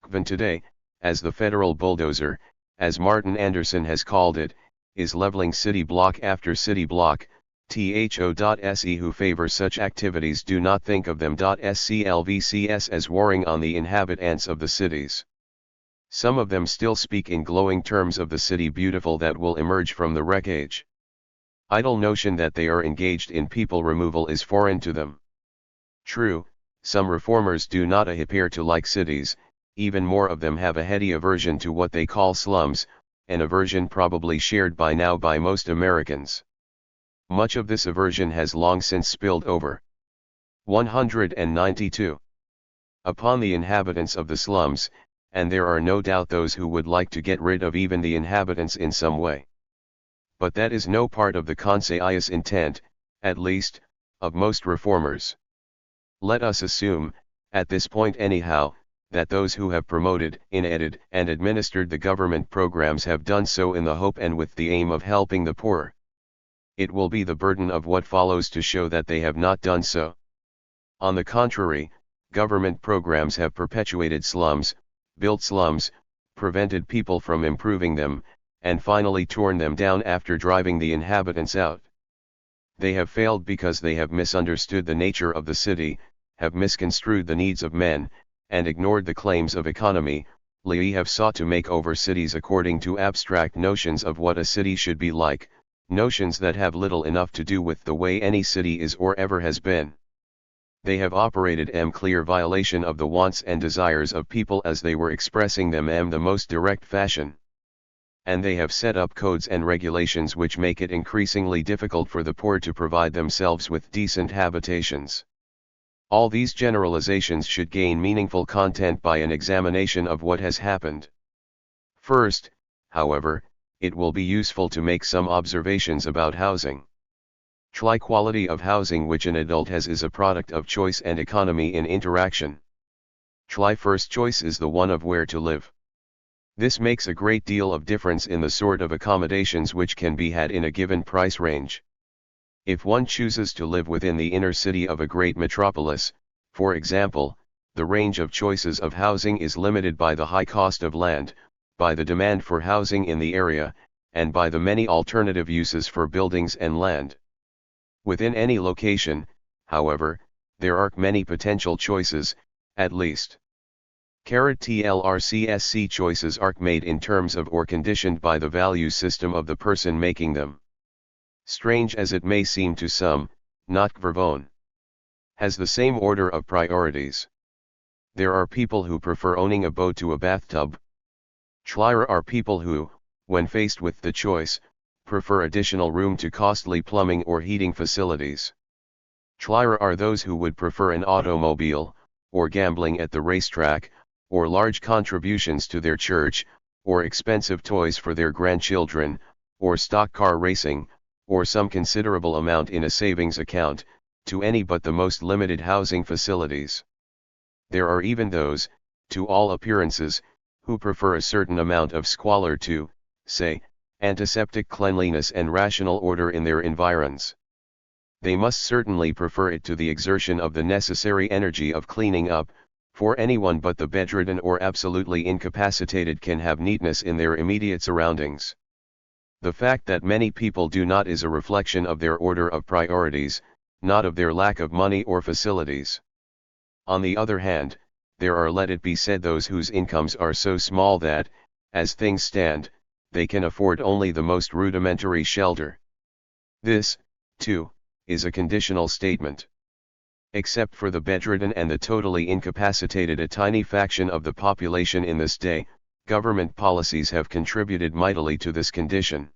Even today, as the federal bulldozer, as Martin Anderson has called it, is leveling city block after city block, THO.SE who favor such activities do not think of them .SCLVCS as warring on the inhabitants of the cities. Some of them still speak in glowing terms of the city beautiful that will emerge from the wreckage. Idle notion that they are engaged in people removal is foreign to them. True, some reformers do not appear to like cities, even more of them have a heady aversion to what they call slums, an aversion probably shared by now by most Americans. Much of this aversion has long since spilled over. 192. Upon the inhabitants of the slums, and there are no doubt those who would like to get rid of even the inhabitants in some way. But that is no part of the conscious intent, at least, of most reformers. Let us assume, at this point anyhow, that those who have promoted, enacted, and administered the government programs have done so in the hope and with the aim of helping the poor. It will be the burden of what follows to show that they have not done so. On the contrary, government programs have perpetuated slums, built slums, prevented people from improving them, and finally torn them down after driving the inhabitants out. They have failed because they have misunderstood the nature of the city, have misconstrued the needs of men, and ignored the claims of economy. They have sought to make over cities according to abstract notions of what a city should be like, notions that have little enough to do with the way any city is or ever has been. They have operated in clear violation of the wants and desires of people as they were expressing them in the most direct fashion. And they have set up codes and regulations which make it increasingly difficult for the poor to provide themselves with decent habitations. All these generalizations should gain meaningful content by an examination of what has happened. First, however, it will be useful to make some observations about housing. The quality of housing which an adult has is a product of choice and economy in interaction. The first choice is the one of where to live. This makes a great deal of difference in the sort of accommodations which can be had in a given price range. If one chooses to live within the inner city of a great metropolis, for example, the range of choices of housing is limited by the high cost of land, by the demand for housing in the area, and by the many alternative uses for buildings and land. Within any location, however, there are many potential choices, at least. TLRCSC choices are made in terms of or conditioned by the value system of the person making them. Strange as it may seem to some, not Vervon has the same order of priorities. There are people who prefer owning a boat to a bathtub. There are people who, when faced with the choice, prefer additional room to costly plumbing or heating facilities. Chlira are those who would prefer an automobile, or gambling at the racetrack, or large contributions to their church, or expensive toys for their grandchildren, or stock car racing, or some considerable amount in a savings account, to any but the most limited housing facilities. There are even those, to all appearances, who prefer a certain amount of squalor to, say, antiseptic cleanliness and rational order in their environs. They must certainly prefer it to the exertion of the necessary energy of cleaning up, for anyone but the bedridden or absolutely incapacitated can have neatness in their immediate surroundings. The fact that many people do not is a reflection of their order of priorities, not of their lack of money or facilities. On the other hand, there are, let it be said, those whose incomes are so small that, as things stand, they can afford only the most rudimentary shelter. This, too, is a conditional statement. Except for the bedridden and the totally incapacitated, a tiny faction of the population in this day, government policies have contributed mightily to this condition.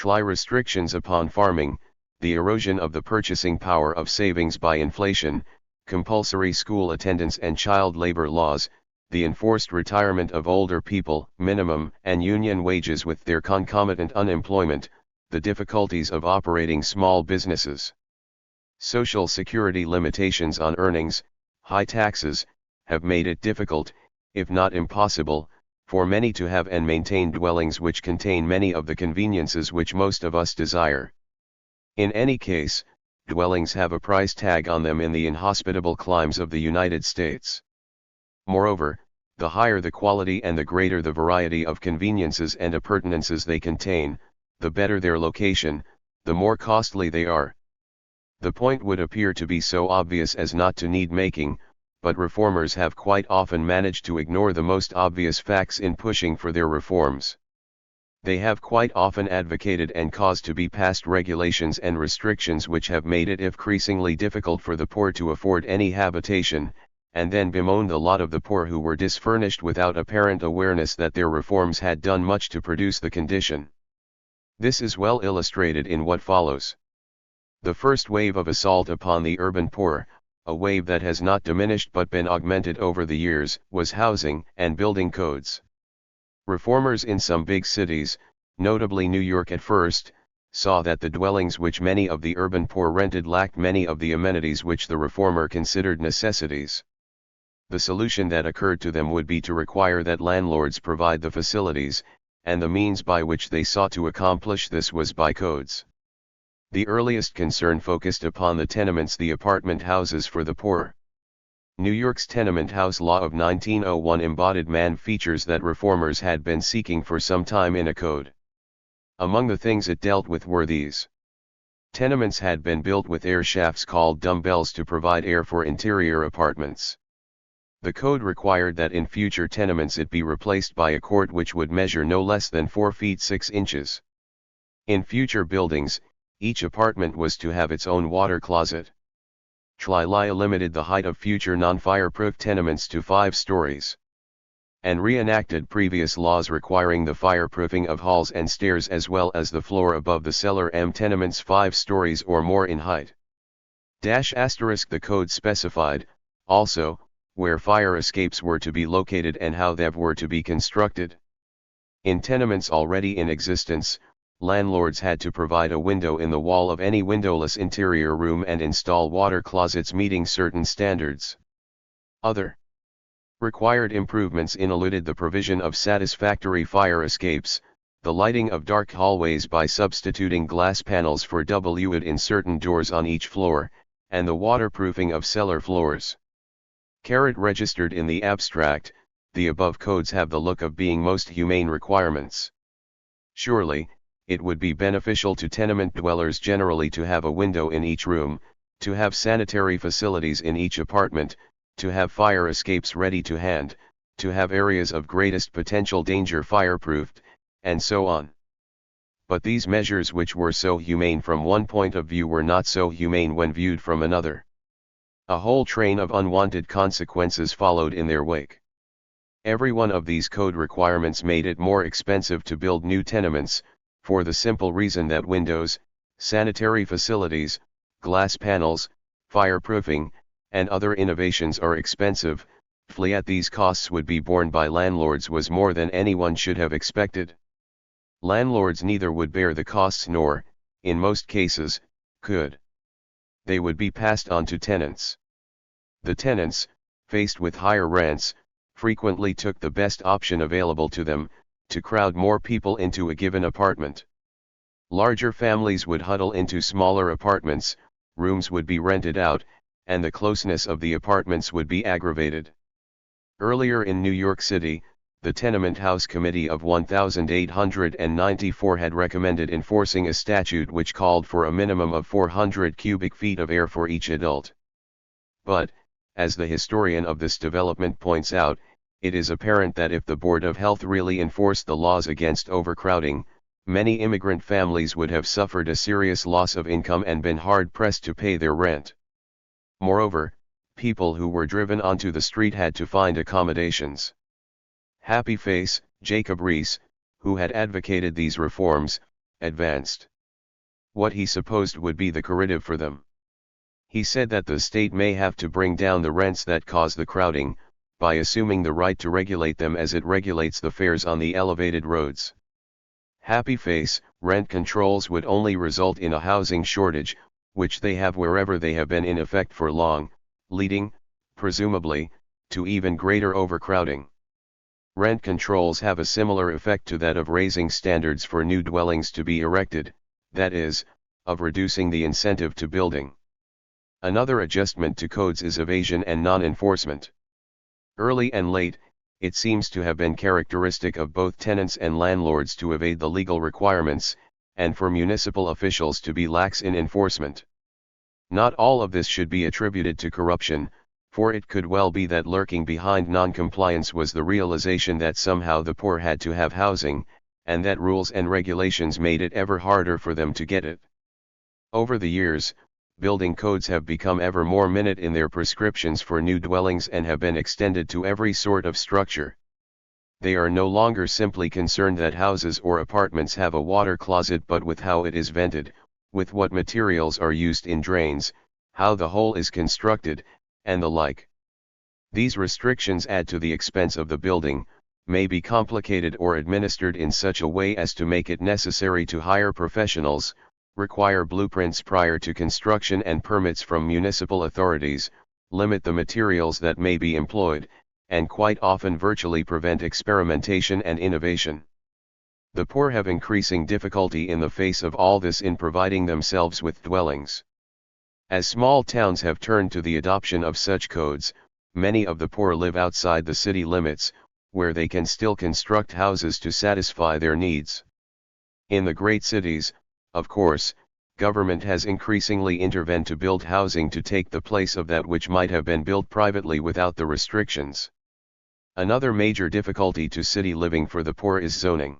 Restrictions upon farming, the erosion of the purchasing power of savings by inflation, compulsory school attendance and child labor laws, the enforced retirement of older people, minimum and union wages with their concomitant unemployment, the difficulties of operating small businesses. Social security limitations on earnings, high taxes, have made it difficult, if not impossible, for many to have and maintain dwellings which contain many of the conveniences which most of us desire. In any case, dwellings have a price tag on them in the inhospitable climes of the United States. Moreover, the higher the quality and the greater the variety of conveniences and appurtenances they contain, the better their location, the more costly they are. The point would appear to be so obvious as not to need making, but reformers have quite often managed to ignore the most obvious facts in pushing for their reforms. They have quite often advocated and caused to be passed regulations and restrictions which have made it increasingly difficult for the poor to afford any habitation, and then bemoaned the lot of the poor who were disfurnished without apparent awareness that their reforms had done much to produce the condition. This is well illustrated in what follows. The first wave of assault upon the urban poor, a wave that has not diminished but been augmented over the years, was housing and building codes. Reformers in some big cities, notably New York at first, saw that the dwellings which many of the urban poor rented lacked many of the amenities which the reformer considered necessities. The solution that occurred to them would be to require that landlords provide the facilities, and the means by which they sought to accomplish this was by codes. The earliest concern focused upon the tenements, the apartment houses for the poor. New York's tenement house law of 1901 embodied features that reformers had been seeking for some time in a code. Among the things it dealt with were these. Tenements had been built with air shafts called dumbbells to provide air for interior apartments. The code required that in future tenements it be replaced by a court which would measure no less than 4 feet 6 inches. In future buildings, each apartment was to have its own water closet. Tlilia limited the height of future non-fireproof tenements to 5 stories. And reenacted previous laws requiring the fireproofing of halls and stairs as well as the floor above the cellar tenements 5 stories or more in height. The code specified, also, where fire escapes were to be located and how they were to be constructed. In tenements already in existence, landlords had to provide a window in the wall of any windowless interior room and install water closets meeting certain standards. Other required improvements included the provision of satisfactory fire escapes, the lighting of dark hallways by substituting glass panels for wood in certain doors on each floor, and the waterproofing of cellar floors. Registered in the abstract, the above codes have the look of being most humane requirements. Surely, it would be beneficial to tenement dwellers generally to have a window in each room, to have sanitary facilities in each apartment, to have fire escapes ready to hand, to have areas of greatest potential danger fireproofed, and so on. But these measures which were so humane from one point of view were not so humane when viewed from another. A whole train of unwanted consequences followed in their wake. Every one of these code requirements made it more expensive to build new tenements, for the simple reason that windows, sanitary facilities, glass panels, fireproofing, and other innovations are expensive. Flee at these costs would be borne by landlords was more than anyone should have expected. Landlords neither would bear the costs nor, in most cases, could. They would be passed on to tenants. The tenants, faced with higher rents, frequently took the best option available to them, to crowd more people into a given apartment. Larger families would huddle into smaller apartments, rooms would be rented out, and the closeness of the apartments would be aggravated. Earlier in New York City, the Tenement House Committee of 1894 had recommended enforcing a statute which called for a minimum of 400 cubic feet of air for each adult. But, as the historian of this development points out, it is apparent that if the Board of Health really enforced the laws against overcrowding, many immigrant families would have suffered a serious loss of income and been hard-pressed to pay their rent. Moreover, people who were driven onto the street had to find accommodations. Happy Face, Jacob Riis, who had advocated these reforms, advanced what he supposed would be the corrective for them. He said that the state may have to bring down the rents that cause the crowding, by assuming the right to regulate them as it regulates the fares on the elevated roads. Happy Face, rent controls would only result in a housing shortage, which they have wherever they have been in effect for long, leading, presumably, to even greater overcrowding. Rent controls have a similar effect to that of raising standards for new dwellings to be erected, that is, of reducing the incentive to building. Another adjustment to codes is evasion and non-enforcement. Early and late, it seems to have been characteristic of both tenants and landlords to evade the legal requirements, and for municipal officials to be lax in enforcement. Not all of this should be attributed to corruption, for it could well be that lurking behind non-compliance was the realization that somehow the poor had to have housing, and that rules and regulations made it ever harder for them to get it. Over the years, building codes have become ever more minute in their prescriptions for new dwellings and have been extended to every sort of structure. They are no longer simply concerned that houses or apartments have a water closet, but with how it is vented, with what materials are used in drains, how the whole is constructed, and the like. These restrictions add to the expense of the building, may be complicated or administered in such a way as to make it necessary to hire professionals, require blueprints prior to construction and permits from municipal authorities, limit the materials that may be employed, and quite often virtually prevent experimentation and innovation. The poor have increasing difficulty in the face of all this in providing themselves with dwellings. As small towns have turned to the adoption of such codes, many of the poor live outside the city limits, where they can still construct houses to satisfy their needs. In the great cities, of course, government has increasingly intervened to build housing to take the place of that which might have been built privately without the restrictions. Another major difficulty to city living for the poor is zoning.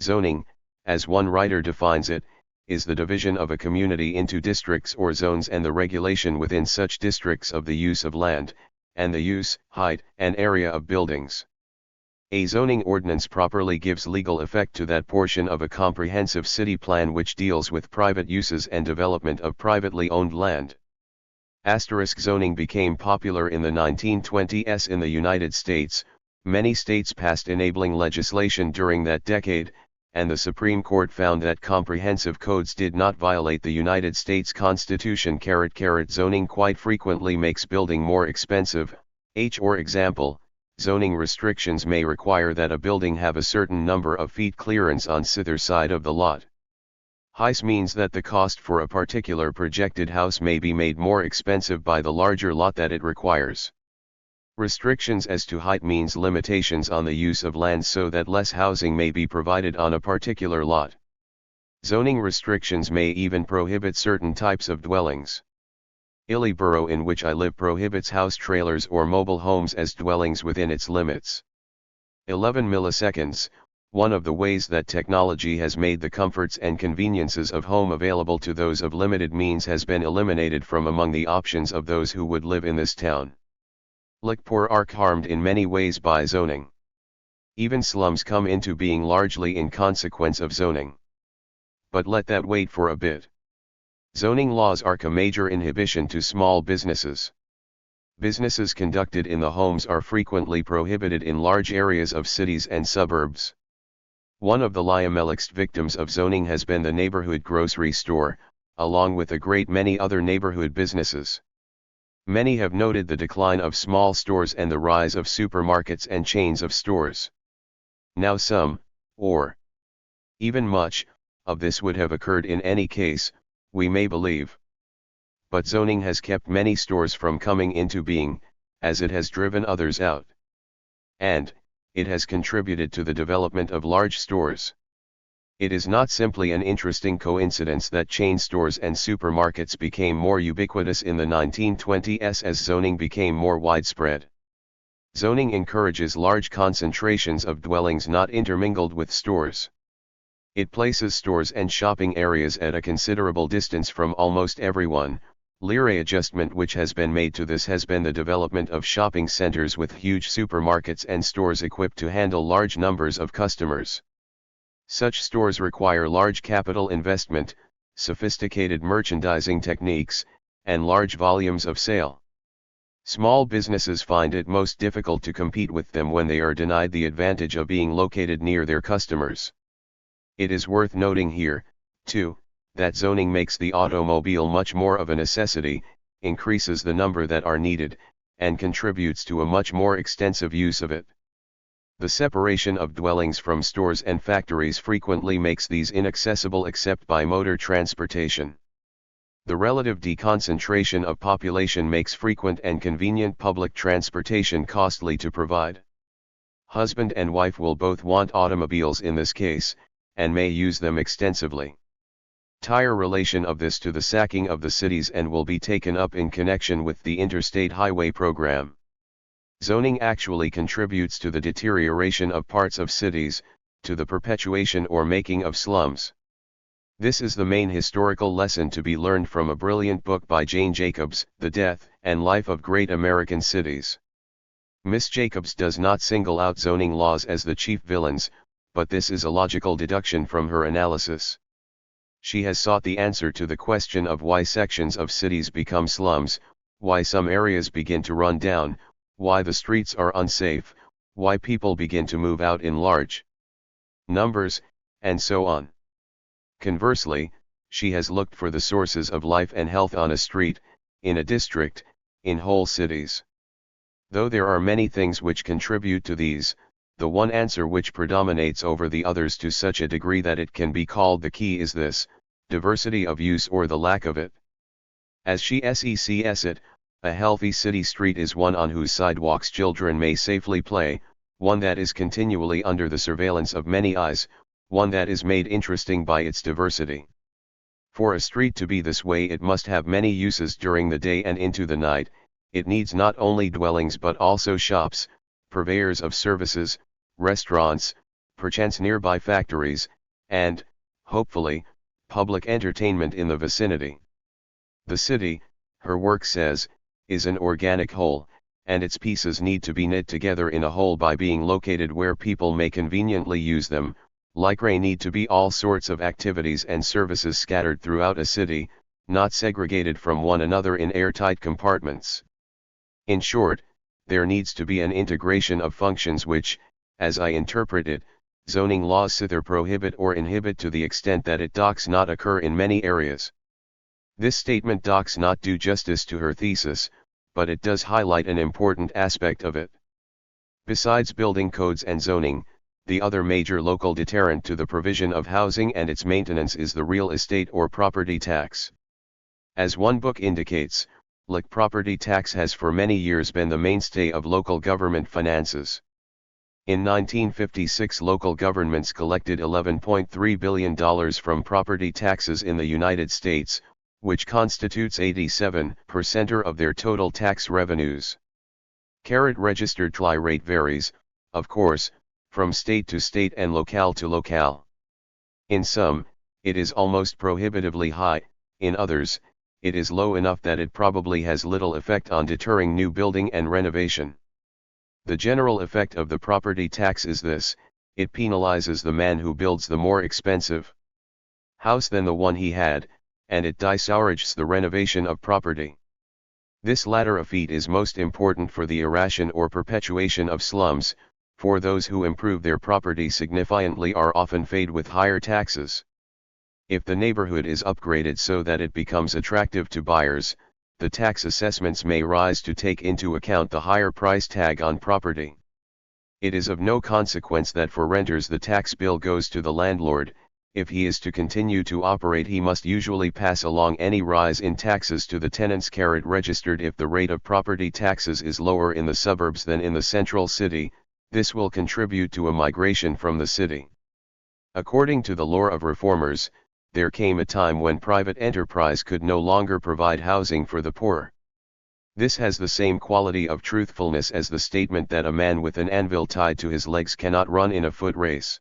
Zoning, as one writer defines it, is the division of a community into districts or zones and the regulation within such districts of the use of land, and the use, height, and area of buildings. A zoning ordinance properly gives legal effect to that portion of a comprehensive city plan which deals with private uses and development of privately owned land. Zoning became popular in the 1920s in the United States. Many states passed enabling legislation during that decade, and the Supreme Court found that comprehensive codes did not violate the United States Constitution. Zoning quite frequently makes building more expensive. For example, zoning restrictions may require that a building have a certain number of feet clearance on either side of the lot. Height means that the cost for a particular projected house may be made more expensive by the larger lot that it requires. Restrictions as to height means limitations on the use of land so that less housing may be provided on a particular lot. Zoning restrictions may even prohibit certain types of dwellings. Illy borough in which I live prohibits house trailers or mobile homes as dwellings within its limits. 11 milliseconds. One of the ways that technology has made the comforts and conveniences of home available to those of limited means has been eliminated from among the options of those who would live in this town. Poor are harmed in many ways by zoning. Even slums come into being largely in consequence of zoning. But let that wait for a bit. Zoning laws are a major inhibition to small businesses. Businesses conducted in the homes are frequently prohibited in large areas of cities and suburbs. One of the liameligst victims of zoning has been the neighborhood grocery store, along with a great many other neighborhood businesses. Many have noted the decline of small stores and the rise of supermarkets and chains of stores. Now some, or even much, of this would have occurred in any case, we may believe. But zoning has kept many stores from coming into being, as it has driven others out. And, it has contributed to the development of large stores. It is not simply an interesting coincidence that chain stores and supermarkets became more ubiquitous in the 1920s as zoning became more widespread. Zoning encourages large concentrations of dwellings not intermingled with stores. It places stores and shopping areas at a considerable distance from almost everyone. The adjustment which has been made to this has been the development of shopping centers with huge supermarkets and stores equipped to handle large numbers of customers. Such stores require large capital investment, sophisticated merchandising techniques, and large volumes of sale. Small businesses find it most difficult to compete with them when they are denied the advantage of being located near their customers. It is worth noting here, too, that zoning makes the automobile much more of a necessity, increases the number that are needed, and contributes to a much more extensive use of it. The separation of dwellings from stores and factories frequently makes these inaccessible except by motor transportation. The relative deconcentration of population makes frequent and convenient public transportation costly to provide. Husband and wife will both want automobiles in this case, and may use them extensively. Tire relation of this to the sacking of the cities and will be taken up in connection with the Interstate Highway Program. Zoning actually contributes to the deterioration of parts of cities, to the perpetuation or making of slums. This is the main historical lesson to be learned from a brilliant book by Jane Jacobs, The Death and Life of Great American Cities. Miss Jacobs does not single out zoning laws as the chief villains, but this is a logical deduction from her analysis. She has sought the answer to the question of why sections of cities become slums, why some areas begin to run down, why the streets are unsafe, why people begin to move out in large numbers, and so on. Conversely, she has looked for the sources of life and health on a street, in a district, in whole cities. Though there are many things which contribute to these, the one answer which predominates over the others to such a degree that it can be called the key is this: diversity of use or the lack of it. As she says it, a healthy city street is one on whose sidewalks children may safely play, one that is continually under the surveillance of many eyes, one that is made interesting by its diversity. For a street to be this way, it must have many uses during the day and into the night. It needs not only dwellings but also shops, purveyors of services, restaurants, perchance nearby factories, and, hopefully, public entertainment in the vicinity. The city, her work says, is an organic whole, and its pieces need to be knit together in a whole by being located where people may conveniently use them. Like need to be all sorts of activities and services scattered throughout a city, not segregated from one another in airtight compartments. In short, there needs to be an integration of functions which, as I interpret it, zoning laws either prohibit or inhibit to the extent that it does not occur in many areas. This statement does not do justice to her thesis, but it does highlight an important aspect of it. Besides building codes and zoning, the other major local deterrent to the provision of housing and its maintenance is the real estate or property tax. As one book indicates, the property tax has for many years been the mainstay of local government finances. In 1956, local governments collected $11.3 billion from property taxes in the United States, which constitutes 87% of their total tax revenues. Registered TLI rate varies, of course, from state to state and locale to locale. In some, it is almost prohibitively high, in others, it is low enough that it probably has little effect on deterring new building and renovation. The general effect of the property tax is this: it penalizes the man who builds the more expensive house than the one he had, and it discourages the renovation of property. This latter feat is most important for the erosion or perpetuation of slums, for those who improve their property significantly are often paid with higher taxes. If the neighborhood is upgraded so that it becomes attractive to buyers, the tax assessments may rise to take into account the higher price tag on property. It is of no consequence that for renters the tax bill goes to the landlord. If he is to continue to operate, he must usually pass along any rise in taxes to the tenants. Registered if the rate of property taxes is lower in the suburbs than in the central city, this will contribute to a migration from the city. According to the lore of reformers, there came a time when private enterprise could no longer provide housing for the poor. This has the same quality of truthfulness as the statement that a man with an anvil tied to his legs cannot run in a foot race.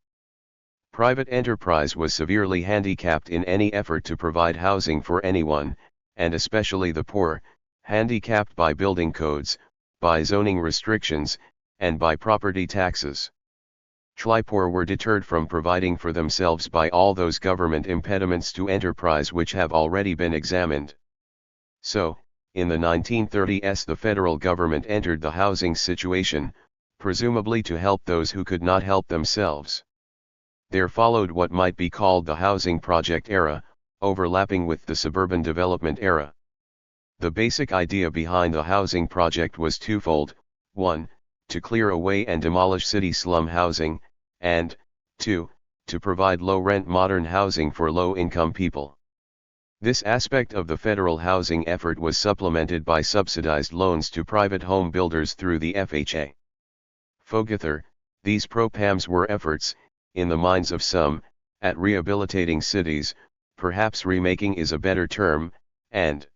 Private enterprise was severely handicapped in any effort to provide housing for anyone, and especially the poor, handicapped by building codes, by zoning restrictions, and by property taxes. The poor were deterred from providing for themselves by all those government impediments to enterprise which have already been examined. So, in the 1930s the federal government entered the housing situation, presumably to help those who could not help themselves. There followed what might be called the housing project era, overlapping with the suburban development era. The basic idea behind the housing project was twofold: 1, to clear away and demolish city slum housing, and 2, to provide low-rent modern housing for low-income people. This aspect of the federal housing effort was supplemented by subsidized loans to private home builders through the FHA. Together, these programs were efforts, in the minds of some, at rehabilitating cities, perhaps remaking is a better term, and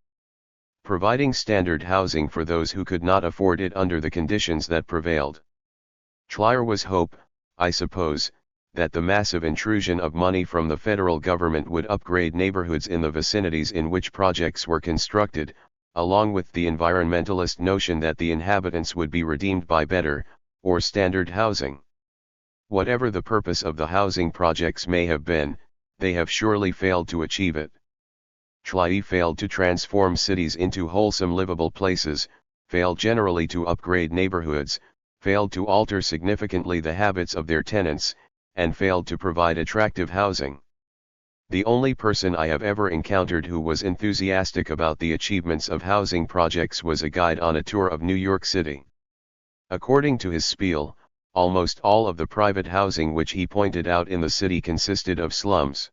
providing standard housing for those who could not afford it under the conditions that prevailed. There was hope, I suppose, that the massive intrusion of money from the federal government would upgrade neighborhoods in the vicinities in which projects were constructed, along with the environmentalist notion that the inhabitants would be redeemed by better, or standard housing. Whatever the purpose of the housing projects may have been, they have surely failed to achieve it. They failed to transform cities into wholesome livable places, failed generally to upgrade neighborhoods, failed to alter significantly the habits of their tenants, and failed to provide attractive housing. The only person I have ever encountered who was enthusiastic about the achievements of housing projects was a guide on a tour of New York City. According to his spiel, almost all of the private housing which he pointed out in the city consisted of slums.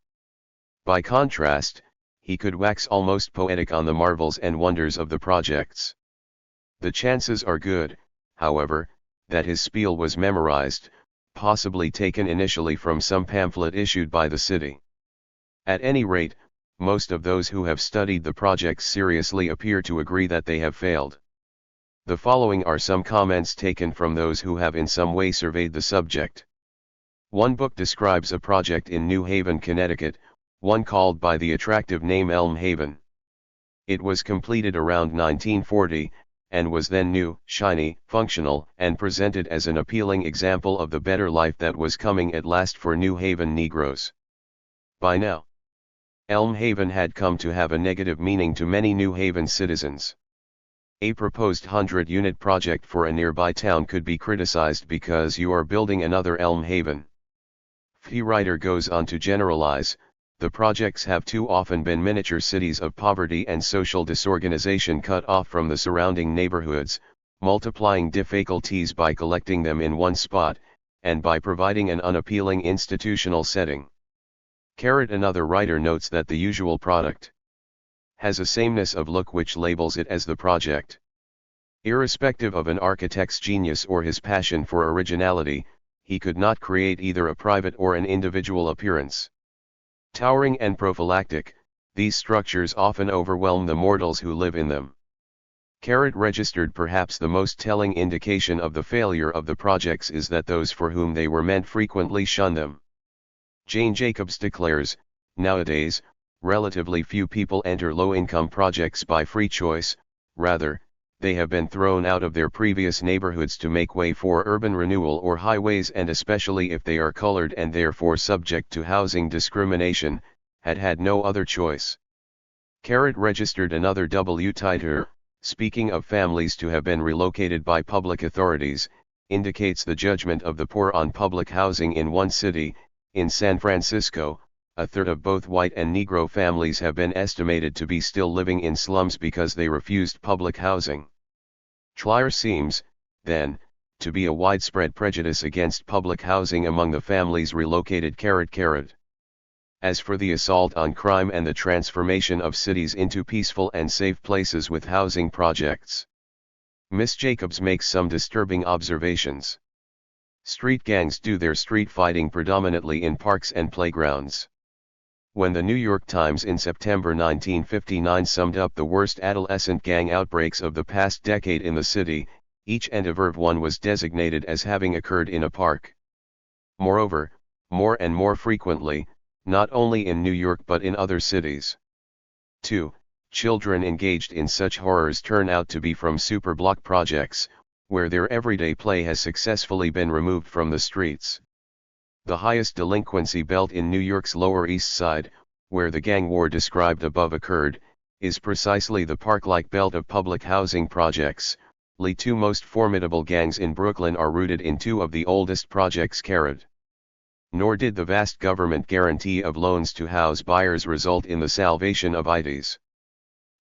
By contrast, he could wax almost poetic on the marvels and wonders of the projects. The chances are good, however, that his spiel was memorized, possibly taken initially from some pamphlet issued by the city. At any rate, most of those who have studied the projects seriously appear to agree that they have failed. The following are some comments taken from those who have in some way surveyed the subject. One book describes a project in New Haven, Connecticut, one called by the attractive name Elm Haven. It was completed around 1940, and was then new, shiny, functional, and presented as an appealing example of the better life that was coming at last for New Haven Negroes. By now, Elm Haven had come to have a negative meaning to many New Haven citizens. A proposed 100-unit project for a nearby town could be criticized because you are building another Elm Haven. The writer goes on to generalize, the projects have too often been miniature cities of poverty and social disorganization cut off from the surrounding neighborhoods, multiplying difficulties by collecting them in one spot, and by providing an unappealing institutional setting. Another writer notes that the usual product has a sameness of look which labels it as the project. Irrespective of an architect's genius or his passion for originality, he could not create either a private or an individual appearance. Towering and prophylactic, these structures often overwhelm the mortals who live in them. Registered perhaps the most telling indication of the failure of the projects is that those for whom they were meant frequently shun them. Jane Jacobs declares, nowadays, relatively few people enter low-income projects by free choice, rather, they have been thrown out of their previous neighborhoods to make way for urban renewal or highways, and especially if they are colored and therefore subject to housing discrimination, had had no other choice. Registered another W title, speaking of families to have been relocated by public authorities, indicates the judgment of the poor on public housing in one city. In San Francisco, a third of both white and Negro families have been estimated to be still living in slums because they refused public housing. There seems, then, to be a widespread prejudice against public housing among the families relocated. As for the assault on crime and the transformation of cities into peaceful and safe places with housing projects, Miss Jacobs makes some disturbing observations. Street gangs do their street fighting predominantly in parks and playgrounds. When the New York Times in September 1959 summed up the worst adolescent gang outbreaks of the past decade in the city, each and every one was designated as having occurred in a park. Moreover, more and more frequently, not only in New York but in other cities. 2. Children engaged in such horrors turn out to be from superblock projects, where their everyday play has successfully been removed from the streets. The highest delinquency belt in New York's Lower East Side, where the gang war described above occurred, is precisely the park-like belt of public housing projects. The two most formidable gangs in Brooklyn are rooted in two of the oldest projects. Nor did the vast government guarantee of loans to house buyers result in the salvation of IDs.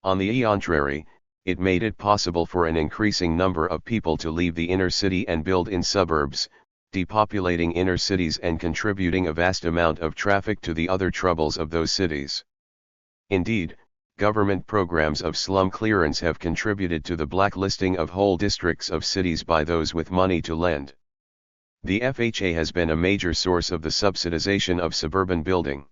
On the contrary, it made it possible for an increasing number of people to leave the inner city and build in suburbs, depopulating inner cities and contributing a vast amount of traffic to the other troubles of those cities. Indeed, government programs of slum clearance have contributed to the blacklisting of whole districts of cities by those with money to lend. The FHA has been a major source of the subsidization of suburban building.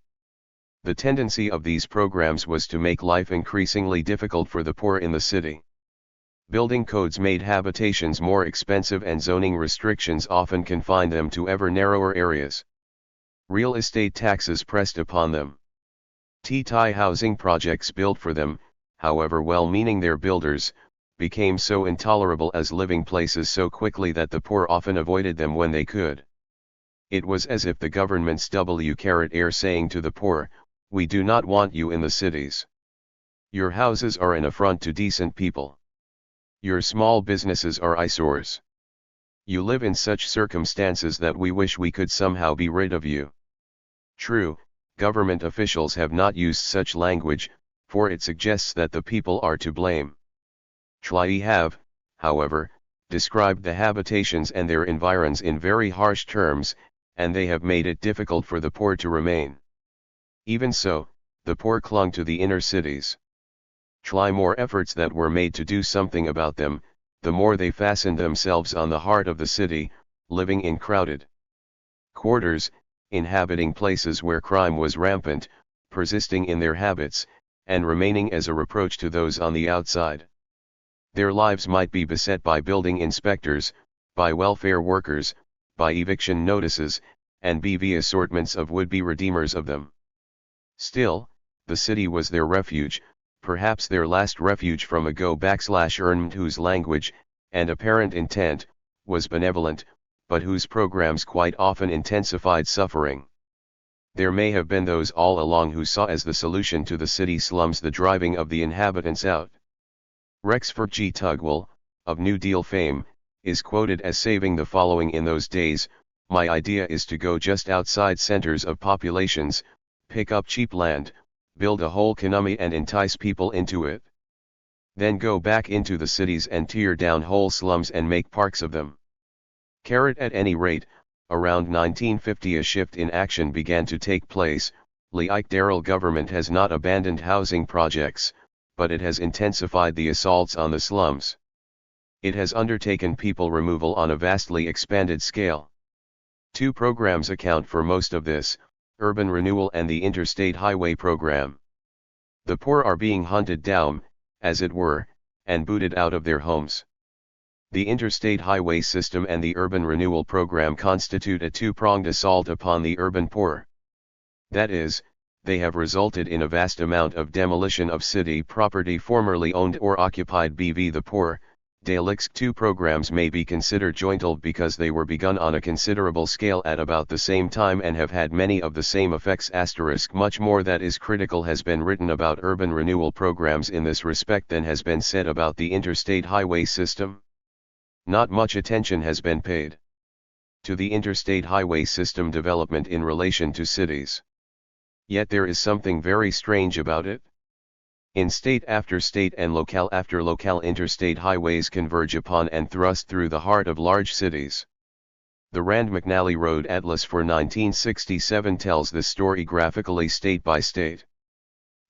The tendency of these programs was to make life increasingly difficult for the poor in the city. Building codes made habitations more expensive and zoning restrictions often confined them to ever narrower areas. Real estate taxes pressed upon them. Housing projects built for them, however well-meaning their builders, became so intolerable as living places so quickly that the poor often avoided them when they could. It was as if the government's air saying to the poor, "We do not want you in the cities. Your houses are an affront to decent people. Your small businesses are eyesores. You live in such circumstances that we wish we could somehow be rid of you." True, government officials have not used such language, for it suggests that the people are to blame. They have, however, described the habitations and their environs in very harsh terms, and they have made it difficult for the poor to remain. Even so, the poor clung to the inner cities. The more efforts that were made to do something about them, the more they fastened themselves on the heart of the city, living in crowded quarters, inhabiting places where crime was rampant, persisting in their habits, and remaining as a reproach to those on the outside. Their lives might be beset by building inspectors, by welfare workers, by eviction notices, and BV assortments of would-be redeemers of them. Still, the city was their refuge, perhaps their last refuge from a go-earned whose language, and apparent intent, was benevolent, but whose programs quite often intensified suffering. There may have been those all along who saw as the solution to the city slums the driving of the inhabitants out. Rexford G. Tugwell, of New Deal fame, is quoted as saying the following: "In those days, my idea is to go just outside centers of populations, pick up cheap land, build a whole economy and entice people into it. Then go back into the cities and tear down whole slums and make parks of them." At any rate, around 1950 a shift in action began to take place. The Darrell government has not abandoned housing projects, but it has intensified the assaults on the slums. It has undertaken people removal on a vastly expanded scale. Two programs account for most of this: urban renewal and the interstate highway program. The poor are being hunted down, as it were, and booted out of their homes. The interstate highway system and the urban renewal program constitute a two-pronged assault upon the urban poor. That is, they have resulted in a vast amount of demolition of city property formerly owned or occupied by the poor, Deluxe 2 programs may be considered jointly because they were begun on a considerable scale at about the same time and have had many of the same effects. Much more that is critical has been written about urban renewal programs in this respect than has been said about the interstate highway system. Not much attention has been paid to the interstate highway system development in relation to cities. Yet there is something very strange about it. In state after state and locale after locale, interstate highways converge upon and thrust through the heart of large cities. The Rand-McNally Road Atlas for 1967 tells this story graphically state by state.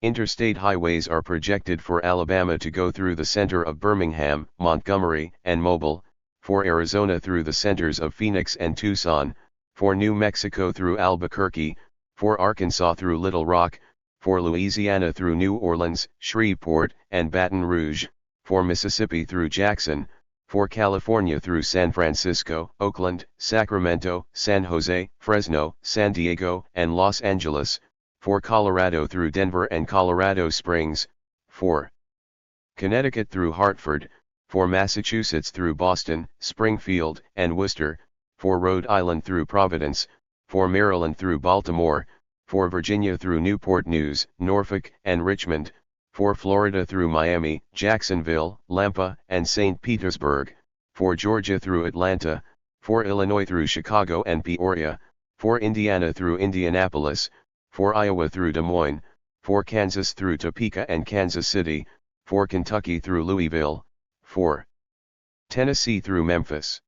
Interstate highways are projected for Alabama to go through the center of Birmingham, Montgomery, and Mobile, for Arizona through the centers of Phoenix and Tucson, for New Mexico through Albuquerque, for Arkansas through Little Rock, for Louisiana through New Orleans, Shreveport, and Baton Rouge, for Mississippi through Jackson, for California through San Francisco, Oakland, Sacramento, San Jose, Fresno, San Diego, and Los Angeles, for Colorado through Denver and Colorado Springs, for Connecticut through Hartford, for Massachusetts through Boston, Springfield, and Worcester, for Rhode Island through Providence, for Maryland through Baltimore, for Virginia through Newport News, Norfolk, and Richmond, for Florida through Miami, Jacksonville, Lampa, and St. Petersburg, for Georgia through Atlanta, for Illinois through Chicago and Peoria, for Indiana through Indianapolis, for Iowa through Des Moines, for Kansas through Topeka and Kansas City, for Kentucky through Louisville, for Tennessee through Memphis,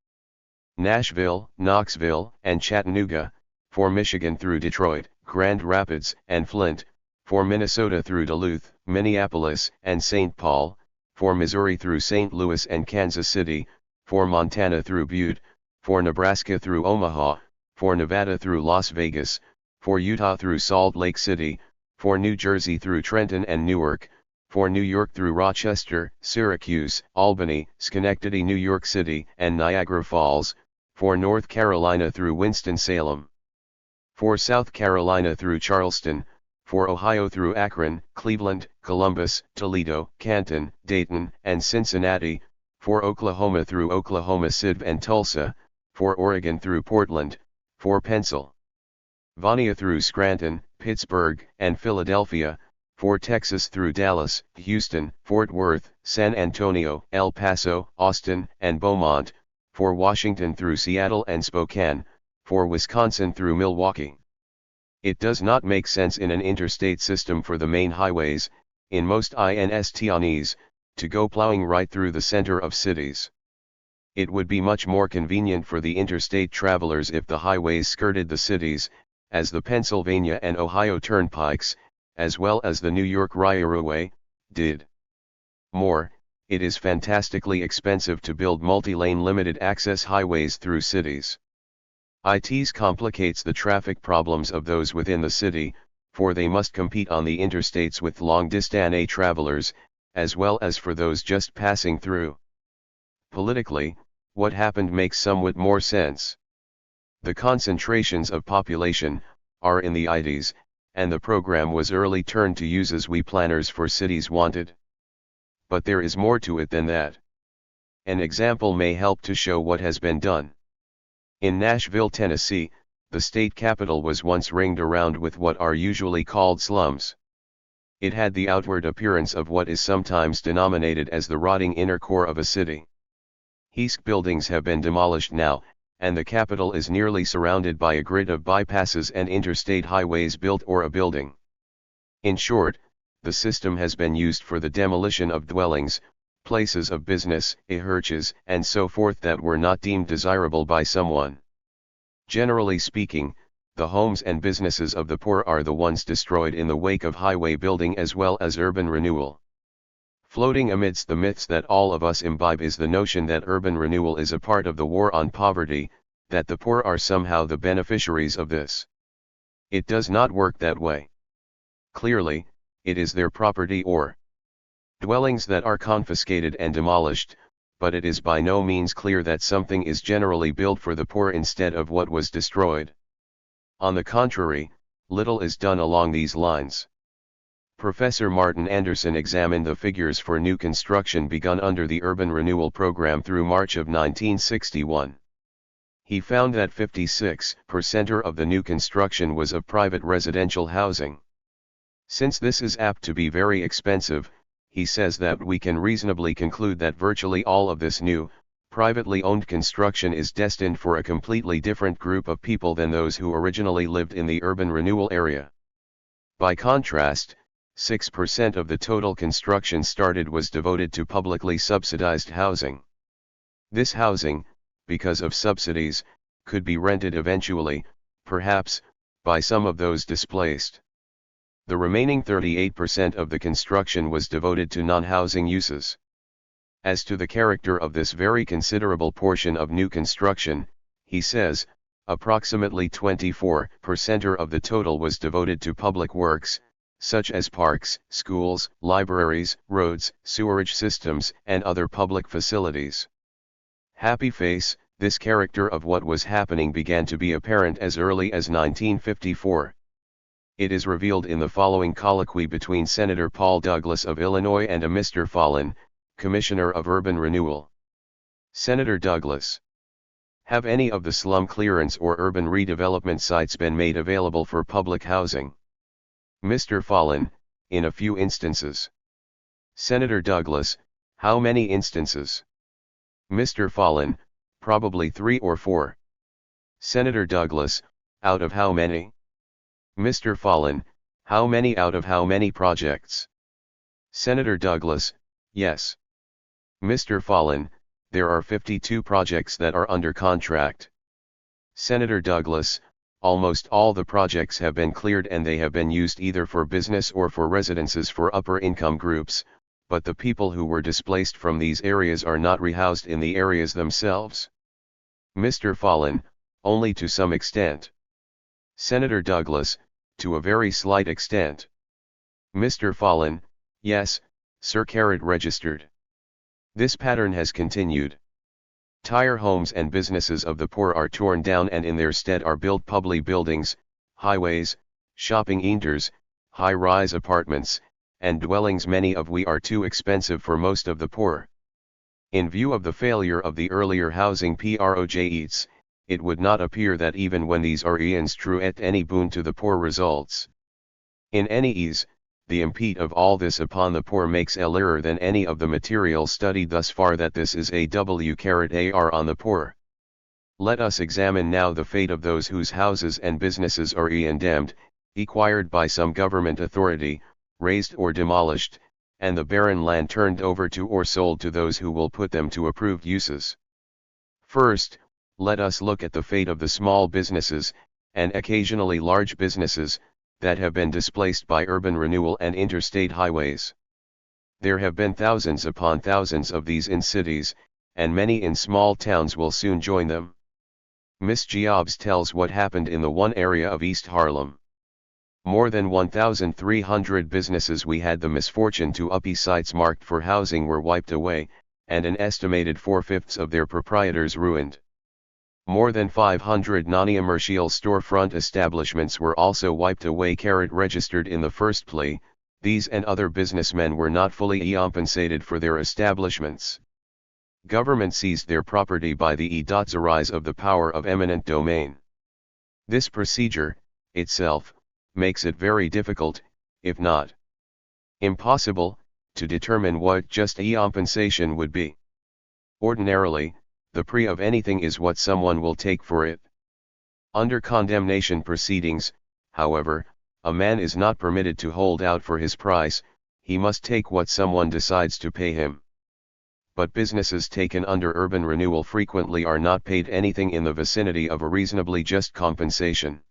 Nashville, Knoxville, and Chattanooga, for Michigan through Detroit, Grand Rapids, and Flint, for Minnesota through Duluth, Minneapolis, and St. Paul, for Missouri through St. Louis and Kansas City, for Montana through Butte, for Nebraska through Omaha, for Nevada through Las Vegas, for Utah through Salt Lake City, for New Jersey through Trenton and Newark, for New York through Rochester, Syracuse, Albany, Schenectady, New York City, and Niagara Falls, for North Carolina through Winston-Salem, for South Carolina through Charleston, for Ohio through Akron, Cleveland, Columbus, Toledo, Canton, Dayton, and Cincinnati, for Oklahoma through Oklahoma City and Tulsa, for Oregon through Portland, for Pennsylvania through Scranton, Pittsburgh, and Philadelphia, for Texas through Dallas, Houston, Fort Worth, San Antonio, El Paso, Austin, and Beaumont, for Washington through Seattle and Spokane, for Wisconsin through Milwaukee. It does not make sense in an interstate system for the main highways, in most INSTs, to go plowing right through the center of cities. It would be much more convenient for the interstate travelers if the highways skirted the cities, as the Pennsylvania and Ohio turnpikes, as well as the New York Railway, did. More, it is fantastically expensive to build multi-lane limited access highways through cities. It complicates the traffic problems of those within the city, for they must compete on the interstates with long-distance travelers, as well as for those just passing through. Politically, what happened makes somewhat more sense. The concentrations of population are in the IDs, and the program was early turned to use as we planners for cities wanted. But there is more to it than that. An example may help to show what has been done. In Nashville, Tennessee, the state capital was once ringed around with what are usually called slums. It had the outward appearance of what is sometimes denominated as the rotting inner core of a city. Historic buildings have been demolished now, and the capital is nearly surrounded by a grid of bypasses and interstate highways built or a building. In short, the system has been used for the demolition of dwellings, places of business, churches, and so forth that were not deemed desirable by someone. Generally speaking, the homes and businesses of the poor are the ones destroyed in the wake of highway building as well as urban renewal. Floating amidst the myths that all of us imbibe is the notion that urban renewal is a part of the war on poverty, that the poor are somehow the beneficiaries of this. It does not work that way. Clearly, it is their property or dwellings that are confiscated and demolished, but it is by no means clear that something is generally built for the poor instead of what was destroyed. On the contrary, little is done along these lines. Professor Martin Anderson examined the figures for new construction begun under the Urban Renewal Program through March of 1961. He found that 56% of the new construction was of private residential housing. Since this is apt to be very expensive, he says that we can reasonably conclude that virtually all of this new, privately owned construction is destined for a completely different group of people than those who originally lived in the urban renewal area. By contrast, 6% of the total construction started was devoted to publicly subsidized housing. This housing, because of subsidies, could be rented eventually, perhaps, by some of those displaced. The remaining 38% of the construction was devoted to non-housing uses. As to the character of this very considerable portion of new construction, he says, approximately 24% of the total was devoted to public works, such as parks, schools, libraries, roads, sewerage systems, and other public facilities. Happy face, this character of what was happening began to be apparent as early as 1954. It is revealed in the following colloquy between Senator Paul Douglas of Illinois and a Mr. Fallon, Commissioner of Urban Renewal. Senator Douglas: have any of the slum clearance or urban redevelopment sites been made available for public housing? Mr. Fallon: in a few instances. Senator Douglas: how many instances? Mr. Fallon: probably 3 or 4. Senator Douglas: out of how many? Mr. Fallon: how many out of how many projects? Senator Douglas: yes. Mr. Fallon: there are 52 projects that are under contract. Senator Douglas: almost all the projects have been cleared and they have been used either for business or for residences for upper income groups, but the people who were displaced from these areas are not rehoused in the areas themselves. Mr. Fallon: only to some extent. Senator Douglas: to a very slight extent. Mr. Fallon: yes, sir. Registered. This pattern has continued. Tire homes and businesses of the poor are torn down and in their stead are built public buildings, highways, shopping centers, high-rise apartments, and dwellings, many of which are too expensive for most of the poor. In view of the failure of the earlier housing projects, it would not appear that even when these are true at any boon to the poor results. In any ease, the impete of all this upon the poor makes clearer than any of the material studied thus far that this is a war on the poor. Let us examine now the fate of those whose houses and businesses are condemned, acquired by some government authority, razed or demolished, and the barren land turned over to or sold to those who will put them to approved uses. First, let us look at the fate of the small businesses, and occasionally large businesses, that have been displaced by urban renewal and interstate highways. There have been thousands upon thousands of these in cities, and many in small towns will soon join them. Miss Jobs tells what happened in the one area of East Harlem. More than 1,300 businesses we had the misfortune to uppy sites marked for housing were wiped away, and an estimated 4/5 of their proprietors ruined. More than 500 non-commercial storefront establishments were also wiped away. Registered in the first plea, these and other businessmen were not fully compensated for their establishments. Government seized their property by the rise of the power of eminent domain. This procedure, itself, makes it very difficult, if not impossible, to determine what just compensation would be. Ordinarily, the price of anything is what someone will take for it. Under condemnation proceedings, however, a man is not permitted to hold out for his price, he must take what someone decides to pay him. But businesses taken under urban renewal frequently are not paid anything in the vicinity of a reasonably just compensation.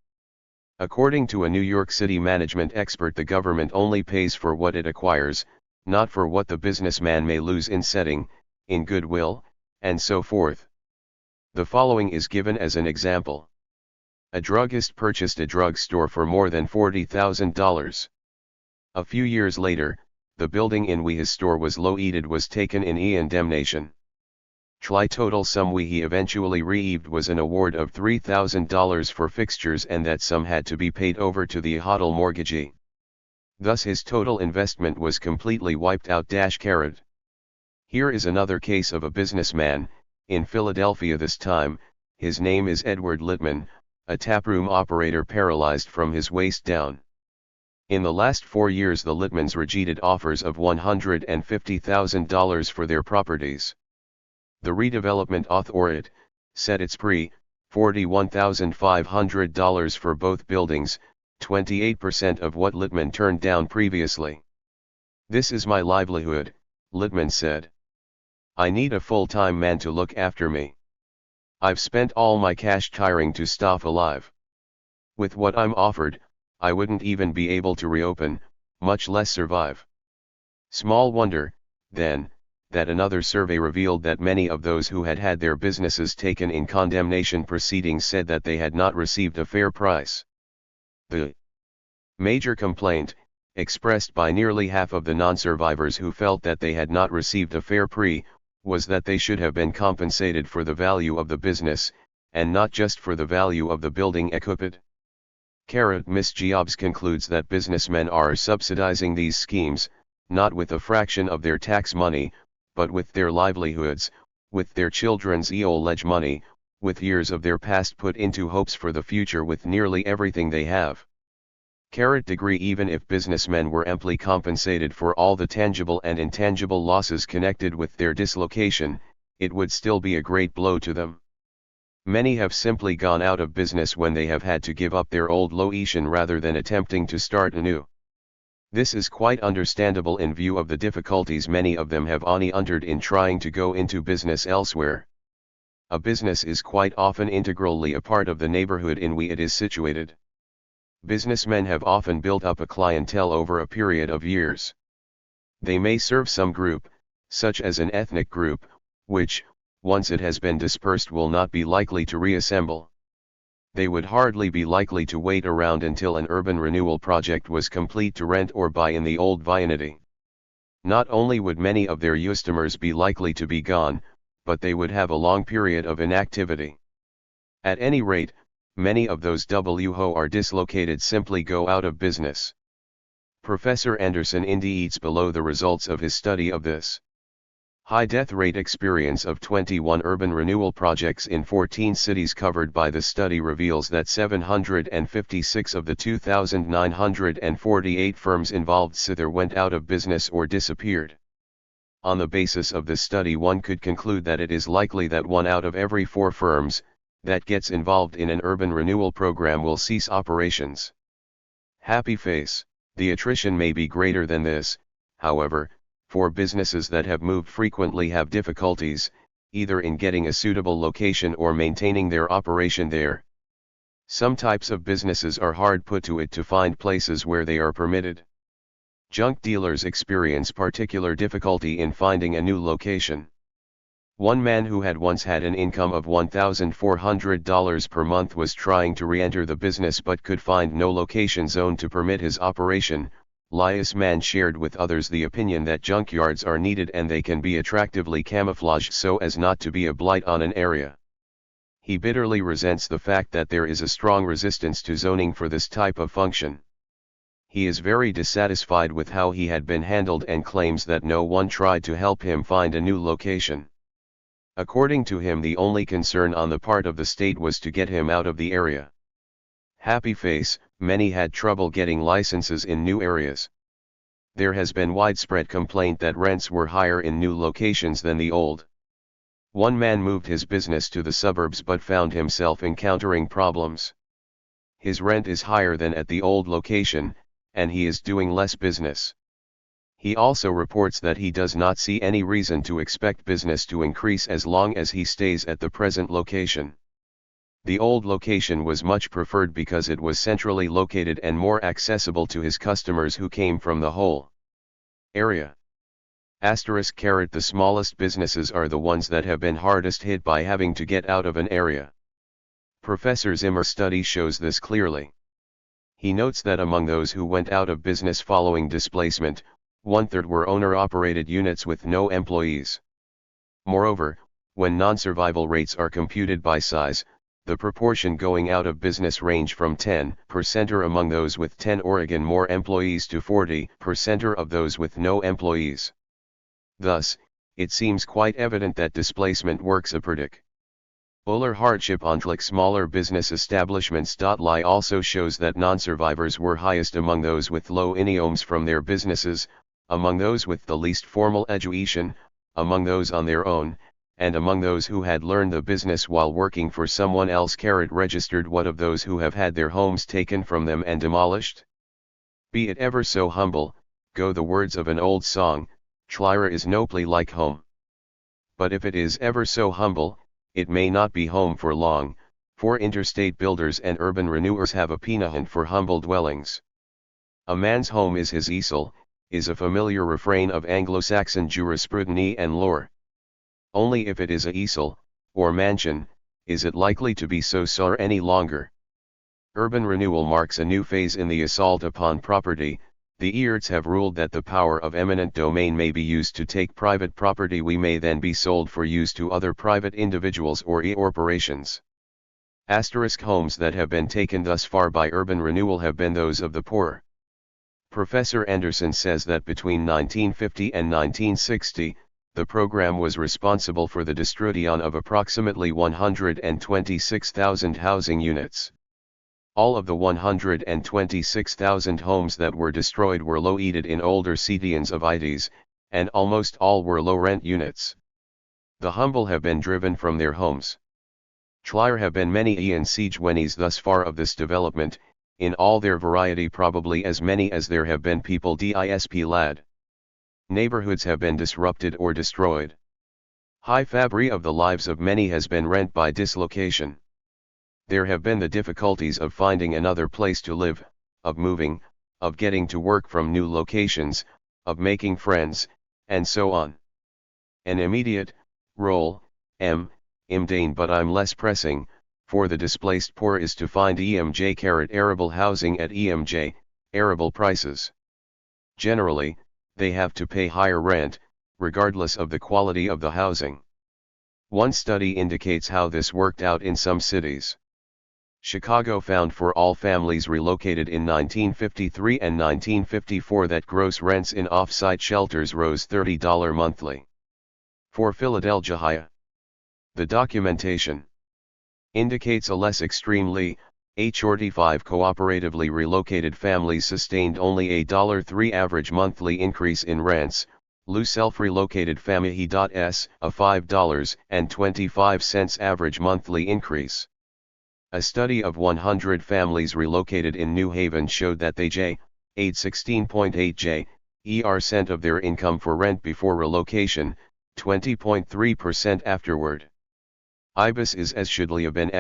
According to a New York City management expert, the government only pays for what it acquires, not for what the businessman may lose in setting, in goodwill, and so forth. The following is given as an example. A druggist purchased a drugstore for more than $40,000. A few years later, the building in which his store was located was taken in indemnation. The total sum he eventually received was an award of $3,000 for fixtures, and that sum had to be paid over to the hotel mortgagee. Thus his total investment was completely wiped out. Carat. Here is another case of a businessman, in Philadelphia this time. His name is Edward Littman, a taproom operator paralyzed from his waist down. In the last 4 years the Littmans rejected offers of $150,000 for their properties. The redevelopment authority set its $41,500 for both buildings, 28% of what Littman turned down previously. "This is my livelihood," Littman said. "I need a full-time man to look after me. I've spent all my cash trying to stay alive. With what I'm offered, I wouldn't even be able to reopen, much less survive." Small wonder, then, that another survey revealed that many of those who had had their businesses taken in condemnation proceedings said that they had not received a fair price. The major complaint, expressed by nearly half of the non-survivors who felt that they had not received a fair price, was that they should have been compensated for the value of the business, and not just for the value of the building equipped. Miss Jobs concludes that businessmen are subsidizing these schemes, not with a fraction of their tax money, but with their livelihoods, with their children's college money, with years of their past put into hopes for the future, with nearly everything they have. Degree even if businessmen were amply compensated for all the tangible and intangible losses connected with their dislocation, it would still be a great blow to them. Many have simply gone out of business when they have had to give up their old location rather than attempting to start anew. This is quite understandable in view of the difficulties many of them have encountered in trying to go into business elsewhere. A business is quite often integrally a part of the neighborhood in which it is situated. Businessmen have often built up a clientele over a period of years. They may serve some group, such as an ethnic group, which, once it has been dispersed, will not be likely to reassemble. They would hardly be likely to wait around until an urban renewal project was complete to rent or buy in the old vicinity. Not only would many of their customers be likely to be gone, but they would have a long period of inactivity. At any rate, many of those who are dislocated simply go out of business. Professor Anderson indicates below the results of his study of this high death rate experience of 21 urban renewal projects in 14 cities covered by the study reveals that 756 of the 2,948 firms involved either went out of business or disappeared. On the basis of this study, one could conclude that it is likely that 1 out of every 4 firms that gets involved in an urban renewal program will cease operations. Happy face. The attrition may be greater than this, however, for businesses that have moved frequently have difficulties, either in getting a suitable location or maintaining their operation there. Some types of businesses are hard put to it to find places where they are permitted. Junk dealers experience particular difficulty in finding a new location. One man who had once had an income of $1,400 per month was trying to re-enter the business but could find no location zone to permit his operation. This man shared with others the opinion that junkyards are needed and they can be attractively camouflaged so as not to be a blight on an area. He bitterly resents the fact that there is a strong resistance to zoning for this type of function. He is very dissatisfied with how he had been handled and claims that no one tried to help him find a new location. According to him, the only concern on the part of the state was to get him out of the area. Happy face. Many had trouble getting licenses in new areas. There has been widespread complaint that rents were higher in new locations than the old. One man moved his business to the suburbs but found himself encountering problems. His rent is higher than at the old location, and he is doing less business. He also reports that he does not see any reason to expect business to increase as long as he stays at the present location. The old location was much preferred because it was centrally located and more accessible to his customers who came from the whole area. The smallest businesses are the ones that have been hardest hit by having to get out of an area. Professor Zimmer's study shows this clearly. He notes that among those who went out of business following displacement, 1/3 were owner-operated units with no employees. Moreover, when non-survival rates are computed by size, The proportion going out of business range from 10% or among those with 10 or again more employees to 40% or of those with no employees. Thus, it seems quite evident that displacement works a predict. Uller hardship on smaller business establishments. Lie also shows that non-survivors were highest among those with low incomes from their businesses, among those with the least formal education, among those on their own, and among those who had learned the business while working for someone else. Registered what of those who have had their homes taken from them and demolished? Be it ever so humble, go the words of an old song, Tlyra is nobly like home. But if it is ever so humble, it may not be home for long, for interstate builders and urban renewers have a penchant for humble dwellings. A man's home is his easel, is a familiar refrain of Anglo-Saxon jurisprudence and lore. Only if it is a easel, or mansion, is it likely to be so any longer. Urban renewal marks a new phase in the assault upon property. The Earts have ruled that the power of eminent domain may be used to take private property we may then be sold for use to other private individuals or corporations. Homes that have been taken thus far by urban renewal have been those of the poor. Professor Anderson says that between 1950 and 1960, the program was responsible for the destruction of approximately 126,000 housing units. All of the 126,000 homes that were destroyed were located in older cities of IDs, and almost all were low-rent units. The humble have been driven from their homes. There have been many consequences thus far of this development, in all their variety probably as many as there have been people lad. Neighborhoods have been disrupted or destroyed. High fabric of the lives of many has been rent by dislocation. There have been the difficulties of finding another place to live, of moving, of getting to work from new locations, of making friends, and so on. An immediate, role, imdane but I'm less pressing, for the displaced poor is to find arable housing at arable prices. Generally, they have to pay higher rent, regardless of the quality of the housing. One study indicates how this worked out in some cities. Chicago found for all families relocated in 1953 and 1954 that gross rents in off-site shelters rose $30 monthly. For Philadelphia, the documentation indicates a less extremely, 45 cooperatively relocated families sustained only a $3 average monthly increase in rents, Lou self-relocated family.s a $5.25 average monthly increase. A study of 100 families relocated in New Haven showed that they paid 16.8% of their income for rent before relocation, 20.3% afterward. Ibis is as shouldly have been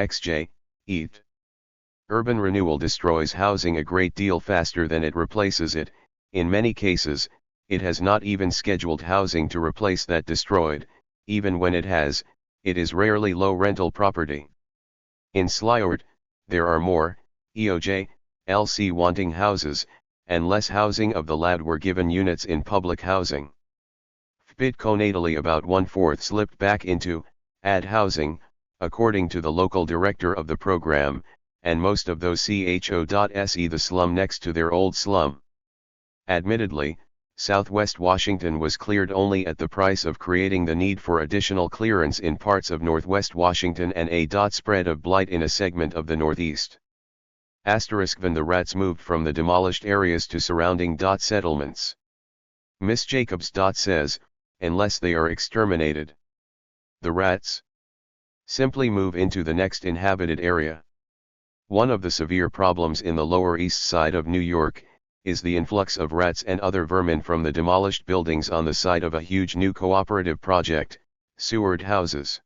eat. Urban renewal destroys housing a great deal faster than it replaces it. In many cases, it has not even scheduled housing to replace that destroyed. Even when it has, it is rarely low rental property. In Sliort, there are more, LC wanting houses, and less housing of the lad were given units in public housing. Fbit conatally about 1/4 slipped back into, ad housing, according to the local director of the program, and most of those CHO.SE the slum next to their old slum. Admittedly, Southwest Washington was cleared only at the price of creating the need for additional clearance in parts of Northwest Washington and a spread of blight in a segment of the Northeast. When the rats moved from the demolished areas to surrounding settlements. Miss Jacobs says, unless they are exterminated. The rats simply move into the next inhabited area. One of the severe problems in the Lower East Side of New York is the influx of rats and other vermin from the demolished buildings on the site of a huge new cooperative project, sewered houses.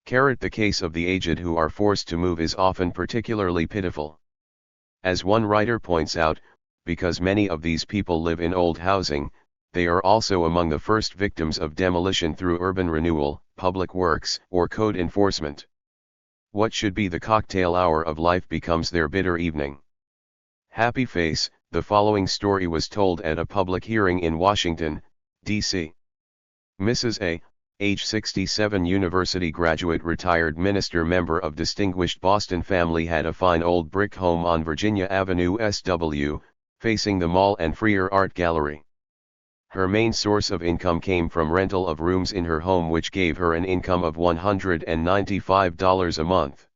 The case of the aged who are forced to move is often particularly pitiful. As one writer points out, because many of these people live in old housing, they are also among the first victims of demolition through urban renewal, public works, or code enforcement. What should be the cocktail hour of life becomes their bitter evening. Happy face. The following story was told at a public hearing in Washington, D.C. Mrs. A, age 67, university graduate, retired minister, member of distinguished Boston family, had a fine old brick home on Virginia Avenue SW, facing the mall and Freer Art Gallery. Her main source of income came from rental of rooms in her home, which gave her an income of $195 a month.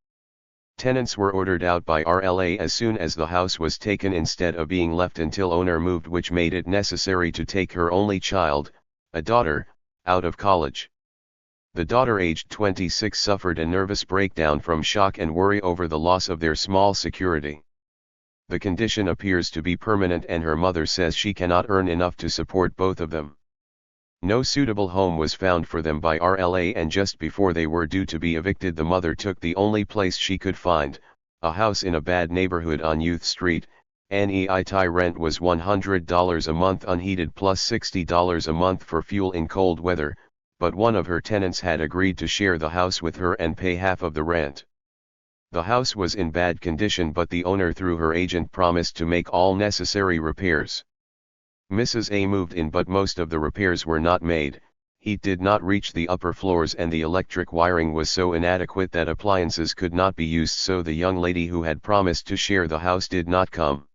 Tenants were ordered out by RLA as soon as the house was taken, instead of being left until owner moved, which made it necessary to take her only child, a daughter, out of college. The daughter, aged 26, suffered a nervous breakdown from shock and worry over the loss of their small security. The condition appears to be permanent, and her mother says she cannot earn enough to support both of them. No suitable home was found for them by RLA, and just before they were due to be evicted, the mother took the only place she could find, a house in a bad neighborhood on Youth Street. NEIT rent was $100 a month unheated plus $60 a month for fuel in cold weather, but one of her tenants had agreed to share the house with her and pay half of the rent. The house was in bad condition, but the owner, through her agent, promised to make all necessary repairs. Mrs. A moved in, but most of the repairs were not made. Heat did not reach the upper floors, and the electric wiring was so inadequate that appliances could not be used, so the young lady who had promised to share the house did not come.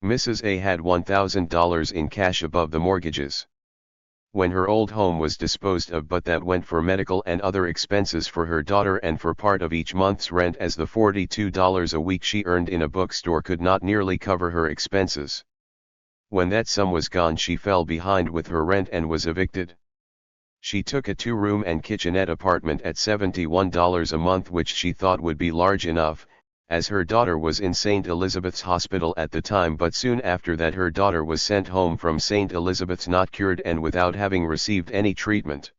Mrs. A had $1,000 in cash above the mortgages. When her old home was disposed of, but that went for medical and other expenses for her daughter and for part of each month's rent, as the $42 a week she earned in a bookstore could not nearly cover her expenses. When that sum was gone, she fell behind with her rent and was evicted. She took a 2-room and kitchenette apartment at $71 a month, which she thought would be large enough, as her daughter was in St. Elizabeth's Hospital at the time, but soon after that her daughter was sent home from St. Elizabeth's not cured and without having received any treatment.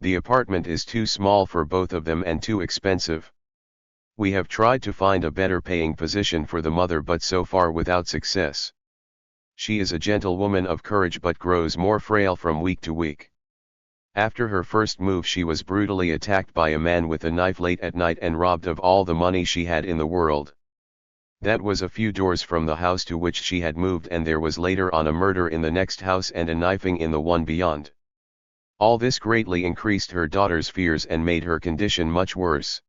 The apartment is too small for both of them and too expensive. We have tried to find a better paying position for the mother, but so far without success. She is a gentlewoman of courage, but grows more frail from week to week. After her first move, she was brutally attacked by a man with a knife late at night and robbed of all the money she had in the world. That was a few doors from the house to which she had moved, and there was later on a murder in the next house and a knifing in the one beyond. All this greatly increased her daughter's fears and made her condition much worse.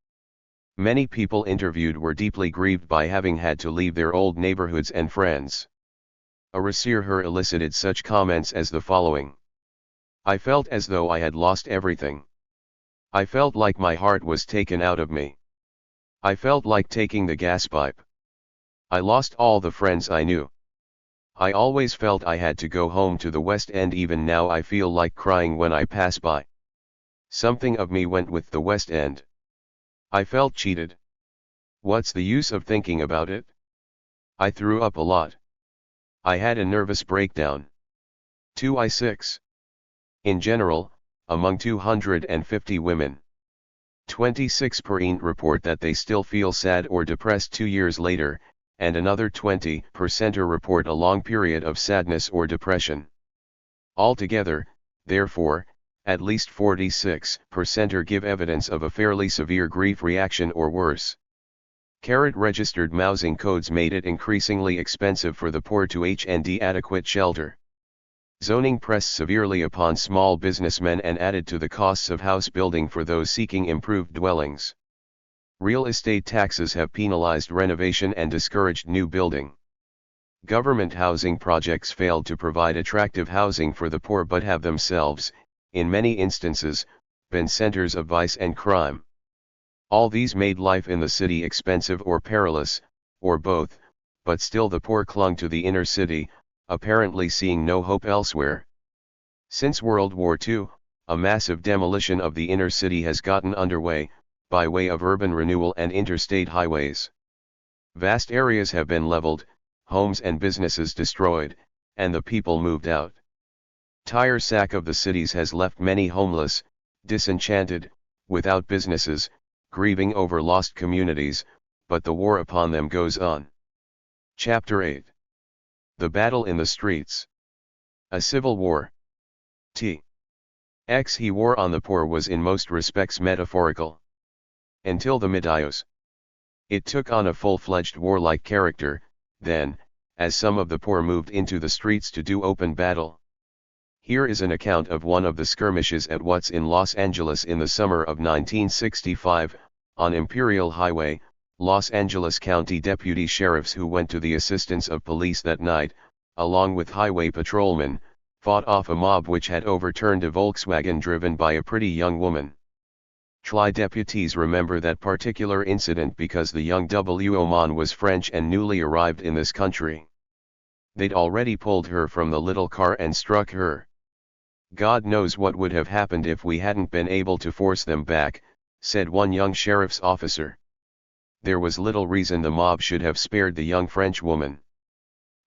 Many people interviewed were deeply grieved by having had to leave their old neighborhoods and friends. A researcher elicited such comments as the following: "I felt as though I had lost everything. I felt like my heart was taken out of me. I felt like taking the gas pipe. I lost all the friends I knew. I always felt I had to go home to the West End. Even now I feel like crying when I pass by. Something of me went with the West End. I felt cheated. What's the use of thinking about it? I threw up a lot. I had a nervous breakdown. 2i6. In general, among 250 women, 26% report that they still feel sad or depressed 2 years later, and another 20% report a long period of sadness or depression. Altogether, therefore, at least 46% give evidence of a fairly severe grief reaction or worse. Registered housing codes made it increasingly expensive for the poor to find adequate shelter. Zoning pressed severely upon small businessmen and added to the costs of house building for those seeking improved dwellings. Real estate taxes have penalized renovation and discouraged new building. Government housing projects failed to provide attractive housing for the poor, but have themselves, in many instances, been centers of vice and crime. All these made life in the city expensive or perilous, or both, but still the poor clung to the inner city, apparently seeing no hope elsewhere. Since World War II, a massive demolition of the inner city has gotten underway, by way of urban renewal and interstate highways. Vast areas have been leveled, homes and businesses destroyed, and the people moved out. Tire sack of the cities has left many homeless, disenchanted, without businesses, grieving over lost communities, but the war upon them goes on. Chapter 8. The Battle in the Streets. A Civil War. He war on the poor was in most respects metaphorical. Until the mid-ios. It took on a full-fledged warlike character, then, as some of the poor moved into the streets to do open battle. Here is an account of one of the skirmishes at what's in Los Angeles in the summer of 1965, on Imperial Highway. Los Angeles County deputy sheriffs who went to the assistance of police that night, along with highway patrolmen, fought off a mob which had overturned a Volkswagen driven by a pretty young woman. TLI deputies remember that particular incident because the young woman was French and newly arrived in this country. They'd already pulled her from the little car and struck her. God knows what would have happened if we hadn't been able to force them back, said one young sheriff's officer. There was little reason the mob should have spared the young French woman.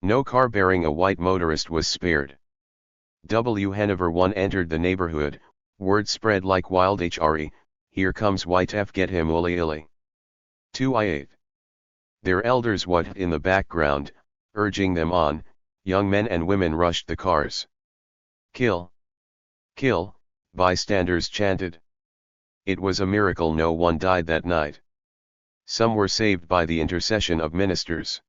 No car bearing a white motorist was spared. Hanover 1 entered the neighborhood, word spread like wild here comes white F, get him illy illy. 2 Their elders what in the background, urging them on, young men and women rushed the cars. Kill! Kill! Bystanders chanted. It was a miracle no one died that night. Some were saved by the intercession of ministers.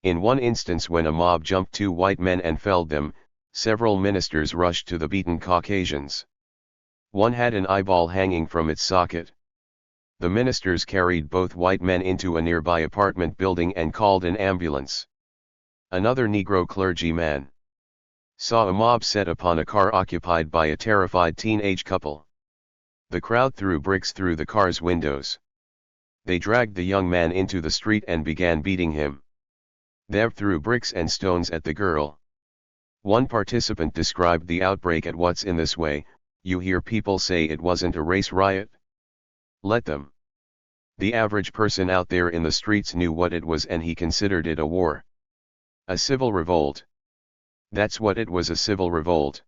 In one instance when a mob jumped 2 white men and felled them, several ministers rushed to the beaten Caucasians. One had an eyeball hanging from its socket. The ministers carried both white men into a nearby apartment building and called an ambulance. Another Negro clergyman saw a mob set upon a car occupied by a terrified teenage couple. The crowd threw bricks through the car's windows. They dragged the young man into the street and began beating him. They threw bricks and stones at the girl. One participant described the outbreak at what's in this way: you hear people say it wasn't a race riot? Let them. The average person out there in the streets knew what it was and he considered it a war. A civil revolt. That's what it was, a civil revolt.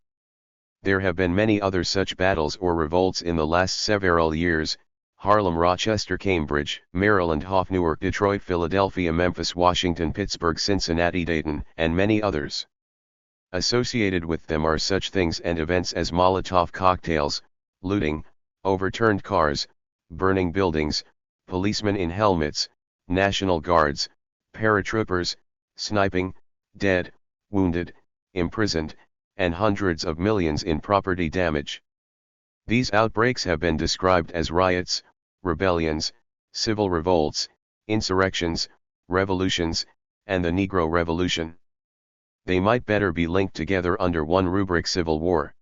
There have been many other such battles or revolts in the last several years: Harlem, Rochester, Cambridge, Maryland, Hof, Newark, Detroit, Philadelphia, Memphis, Washington, Pittsburgh, Cincinnati, Dayton, and many others. Associated with them are such things and events as Molotov cocktails, looting, overturned cars, burning buildings, policemen in helmets, National Guards, paratroopers, sniping, dead, wounded, imprisoned, and hundreds of millions in property damage. These outbreaks have been described as riots, rebellions, civil revolts, insurrections, revolutions, and the Negro Revolution. They might better be linked together under one rubric: Civil War.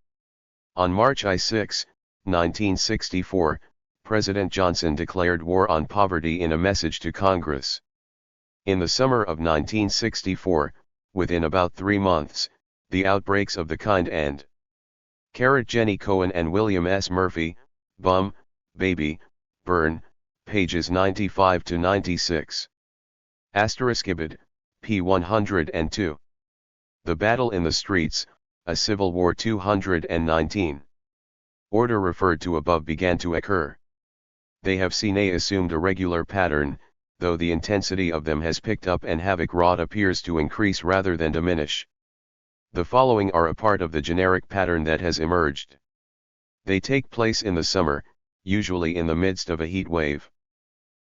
On March 6, 1964, President Johnson declared war on poverty in a message to Congress. In the summer of 1964, within about 3 months, the outbreaks of the kind end. Jenny Cohen and William S. Murphy, Bum, Baby, Burn, pages 95 to 96. *Ibid, p. 102. The Battle in the Streets, a Civil War. 219. Order referred to above began to occur. They have seen assumed a regular pattern, though the intensity of them has picked up and havoc wrought appears to increase rather than diminish. The following are a part of the generic pattern that has emerged. They take place in the summer, usually in the midst of a heat wave.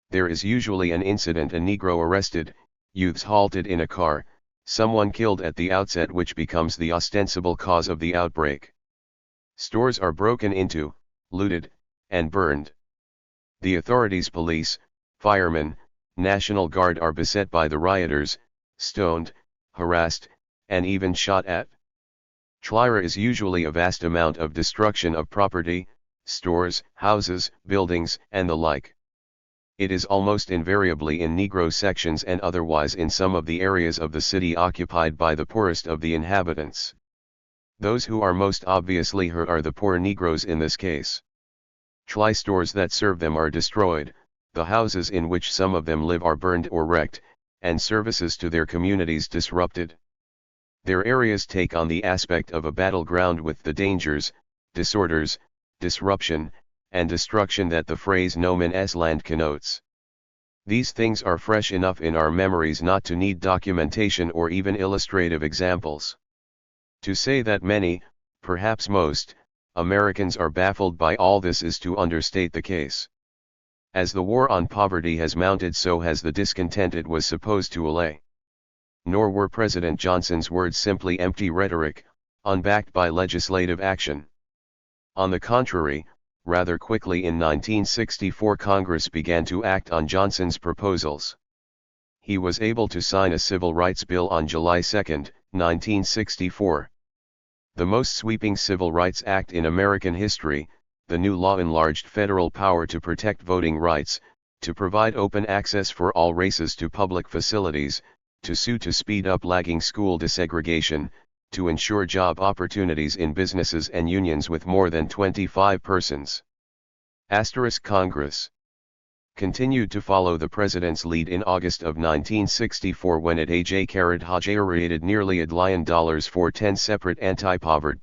There is usually an incident: a Negro arrested, youths halted in a car, someone killed at the outset which becomes the ostensible cause of the outbreak. Stores are broken into, looted, and burned. The authorities, police, firemen, National Guard, are beset by the rioters, stoned, harassed, and even shot at. There is usually a vast amount of destruction of property, stores, houses, buildings, and the like. It is almost invariably in Negro sections and otherwise in some of the areas of the city occupied by the poorest of the inhabitants. Those who are most obviously hurt are the poor Negroes in this case. Stores that serve them are destroyed, the houses in which some of them live are burned or wrecked, and services to their communities disrupted. Their areas take on the aspect of a battleground with the dangers, disorders, disruption, and destruction that the phrase no man's land connotes. These things are fresh enough in our memories not to need documentation or even illustrative examples. To say that many, perhaps most, Americans are baffled by all this is to understate the case. As the war on poverty has mounted, so has the discontent it was supposed to allay. Nor were President Johnson's words simply empty rhetoric, unbacked by legislative action. On the contrary, rather quickly in 1964 Congress began to act on Johnson's proposals. He was able to sign a civil rights bill on July 2, 1964. The most sweeping civil rights act in American history, the new law enlarged federal power to protect voting rights, to provide open access for all races to public facilities, to sue to speed up lagging school desegregation, to ensure job opportunities in businesses and unions with more than 25 persons. Congress continued to follow the president's lead in August of 1964 when it hajared nearly $1 billion for 10 separate anti-poverty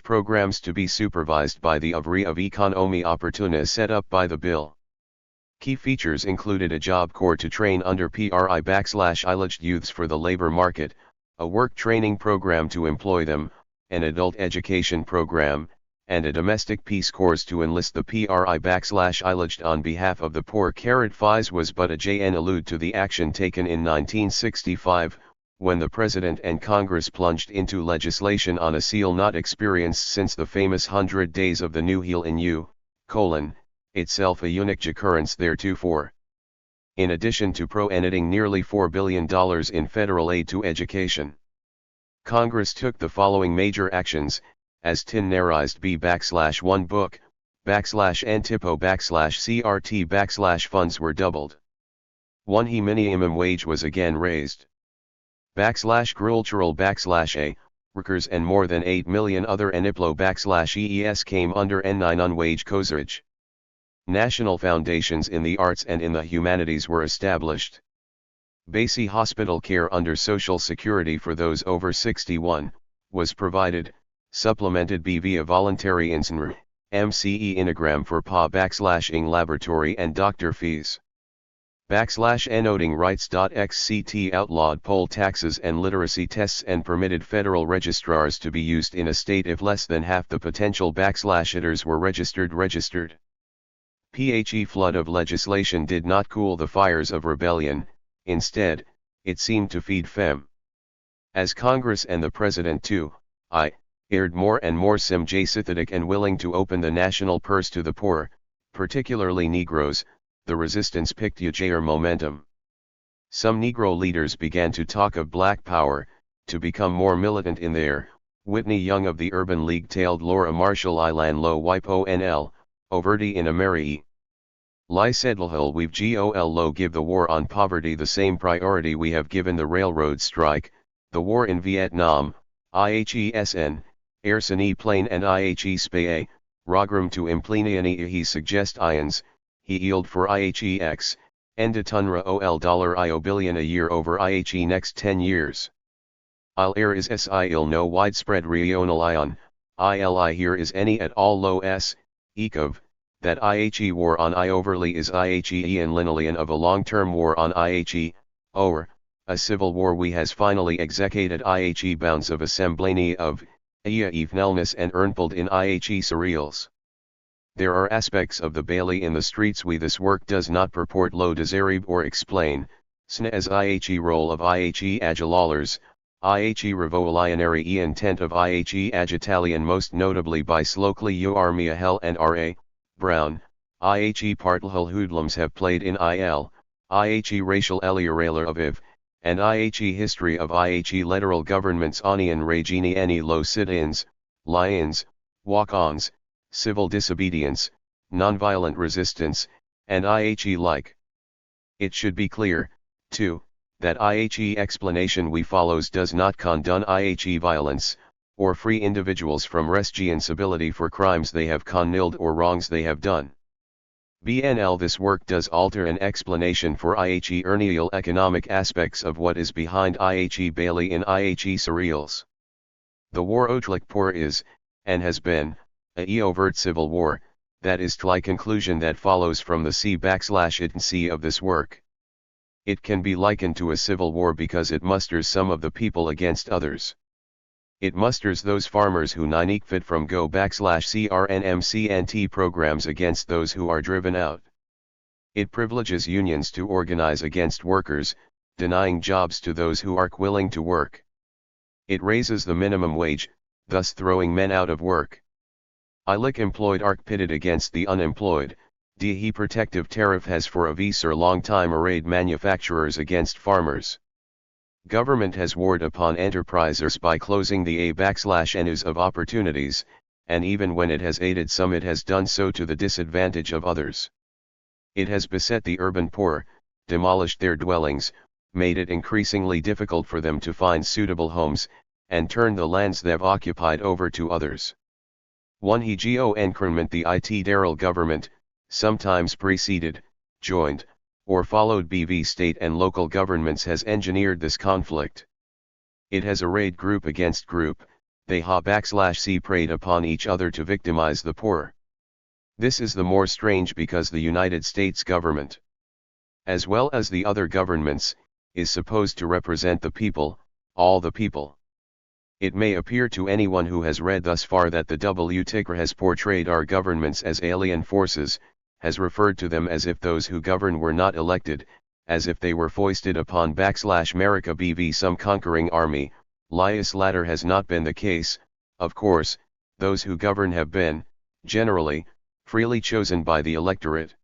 programs to be supervised by the Uvri of Economy Opportuna set up by the bill. Key features included a job corps to train under PRI/ILGed youths for the labor market, a work training program to employ them, an adult education program, and a domestic peace corps to enlist the PRI/ILGed on behalf of the poor. FIS was but a JN allude to the action taken in 1965, when the President and Congress plunged into legislation on a seal not experienced since the famous 100 Days of the New Heal in U, itself a unique occurrence theretofore. In addition to pro-enacting nearly $4 billion in federal aid to education, Congress took the following major actions, as tinnarized B/1 book, /antipo /CRT /funds were doubled. 1. He minimum wage was again raised. /cultural /a, workers and more than 8 million other eniplo /ees came under N9 on wage coverage. National foundations in the arts and in the humanities were established. Basic hospital care under Social Security for those over 61, was provided, supplemented via voluntary INSNR, MCE inogram for PA/ing laboratory and doctor fees. /ennoting rights.xct outlawed poll taxes and literacy tests and permitted federal registrars to be used in a state if less than half the potential /hitters were registered. Flood of legislation did not cool the fires of rebellion, instead, it seemed to feed them. As Congress and the President too, aired more and more sympathetic and willing to open the national purse to the poor, particularly Negroes, the resistance picked up momentum. Some Negro leaders began to talk of black power, to become more militant in their, Whitney Young of the Urban League tailed Laura Marshall Ilan Lo Yponl, Overty in Amerie. Li Sedlhul we've gol lo give the war on poverty the same priority we have given the railroad strike, the war in Vietnam, IHESN, Arsene Plain and IHE Spae, Rogram to Impleniani he suggest ions, he yield for IHEX, endatunra $ol billion a year over IHE next 10 years. Il air is SIL no widespread regional ion, ILI here is any at all low s, ECOV, that IHE war on I overly is IHE and linolian of a long-term war on IHE, or, a civil war we has finally executed IHE bounds of assembly of, Ia evenelness and earnpld in IHE cereals. There are aspects of the Bailey in the streets we this work does not purport lo desirib or explain, sna as IHE role of IHE agilolers, IHE revolutionary intent of IHE agitalian most notably by Slocley U Armia Hell and R.A. Brown, IHE partlhul hoodlums have played in IHE racial eliuraler of IV, and IHE history of IHE literal governments onion regini any low sit-ins, lie-ins, walk-ons, civil disobedience, nonviolent resistance, and IHE like. It should be clear, too, that IHE explanation we follows does not condone IHE violence, or free individuals from responsibility for crimes they have connilled or wrongs they have done. BNL this work does alter an explanation for IHE ernial economic aspects of what is behind IHE Bailey in IHE cereals. The war outlook poor is, and has been, a overt civil war, that is tly conclusion that follows from the C/it of this work. It can be likened to a civil war because it musters some of the people against others. It musters those farmers who nike fit from go/CRNMCNT programs against those who are driven out. It privileges unions to organize against workers, denying jobs to those who are willing to work. It raises the minimum wage, thus throwing men out of work. ILIC employed ARC pitted against the unemployed. DE protective tariff has for a long time arrayed manufacturers against farmers. Government has warred upon enterprisers by closing the A/N's of opportunities, and even when it has aided some it has done so to the disadvantage of others. It has beset the urban poor, demolished their dwellings, made it increasingly difficult for them to find suitable homes, and turned the lands they've occupied over to others. One he encroachment the THIRD government, sometimes preceded, joined, or followed BV state and local governments has engineered this conflict. It has arrayed group against group, they ha/c preyed upon each other to victimize the poor. This is the more strange because the United States government, as well as the other governments, is supposed to represent the people, all the people. It may appear to anyone who has read thus far that the WTICR has portrayed our governments as alien forces, has referred to them as if those who govern were not elected, as if they were foisted upon /America BV some conquering army. This latter has not been the case. Of course, those who govern have been, generally, freely chosen by the electorate.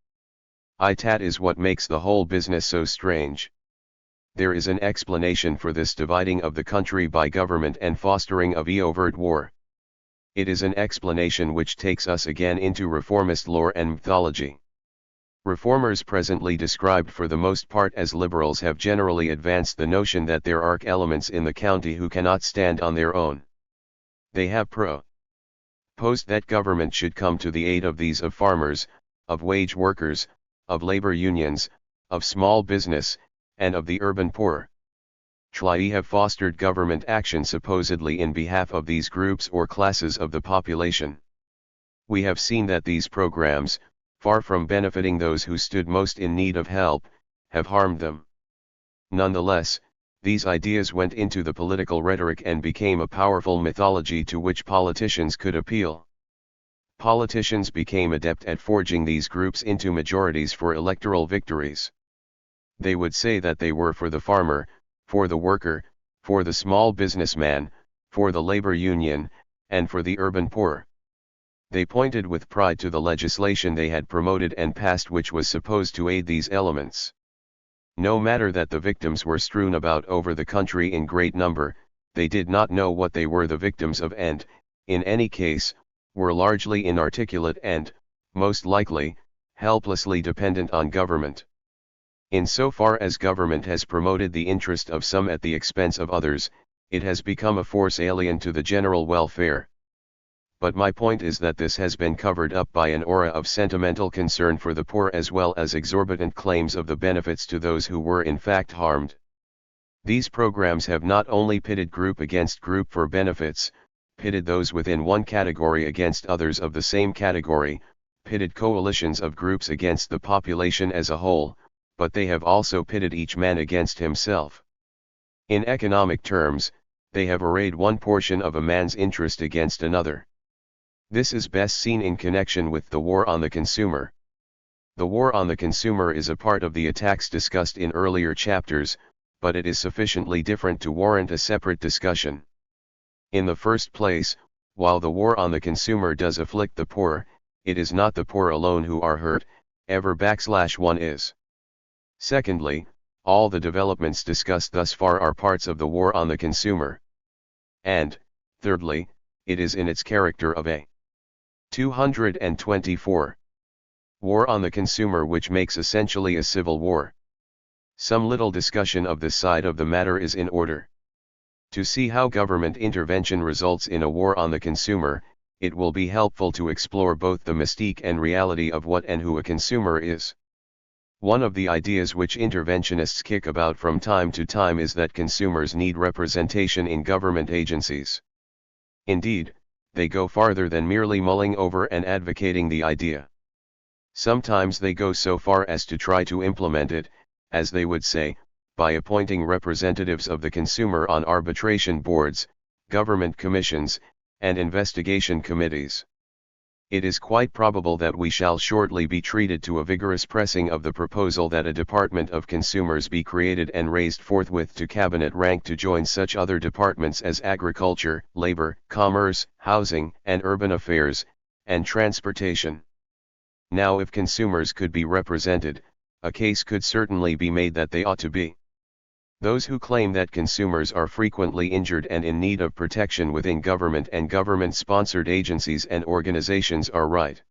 That is what makes the whole business so strange. There is an explanation for this dividing of the country by government and fostering of overt war. It is an explanation which takes us again into reformist lore and mythology. Reformers presently described for the most part as liberals have generally advanced the notion that there are elements in the county who cannot stand on their own. They have proposed that government should come to the aid of these of farmers, of wage workers, of labor unions, of small business, and of the urban poor. They have fostered government action supposedly in behalf of these groups or classes of the population. We have seen that these programs, far from benefiting those who stood most in need of help, have harmed them. Nonetheless, these ideas went into the political rhetoric and became a powerful mythology to which politicians could appeal. Politicians became adept at forging these groups into majorities for electoral victories. They would say that they were for the farmer, for the worker, for the small businessman, for the labor union, and for the urban poor. They pointed with pride to the legislation they had promoted and passed which was supposed to aid these elements. No matter that the victims were strewn about over the country in great number, they did not know what they were the victims of and, in any case, were largely inarticulate and, most likely, helplessly dependent on government. In so far as government has promoted the interest of some at the expense of others, it has become a force alien to the general welfare. But my point is that this has been covered up by an aura of sentimental concern for the poor as well as exorbitant claims of the benefits to those who were in fact harmed. These programs have not only pitted group against group for benefits, pitted those within one category against others of the same category, pitted coalitions of groups against the population as a whole, but they have also pitted each man against himself. In economic terms, they have arrayed one portion of a man's interest against another. This is best seen in connection with the war on the consumer. The war on the consumer is a part of the attacks discussed in earlier chapters, but it is sufficiently different to warrant a separate discussion. In the first place, while the war on the consumer does afflict the poor, it is not the poor alone who are hurt, ever/one is. Secondly, all the developments discussed thus far are parts of the war on the consumer. And, thirdly, it is in its character of a 224 war on the consumer which makes essentially a civil war. Some little discussion of this side of the matter is in order. To see how government intervention results in a war on the consumer, it will be helpful to explore both the mystique and reality of what and who a consumer is. One of the ideas which interventionists kick about from time to time is that consumers need representation in government agencies. Indeed, they go farther than merely mulling over and advocating the idea. Sometimes they go so far as to try to implement it, as they would say, by appointing representatives of the consumer on arbitration boards, government commissions, and investigation committees. It is quite probable that we shall shortly be treated to a vigorous pressing of the proposal that a Department of Consumers be created and raised forthwith to cabinet rank to join such other departments as Agriculture, Labor, Commerce, Housing and Urban Affairs, and Transportation. Now if consumers could be represented, a case could certainly be made that they ought to be. Those who claim that consumers are frequently injured and in need of protection within government and government-sponsored agencies and organizations are right.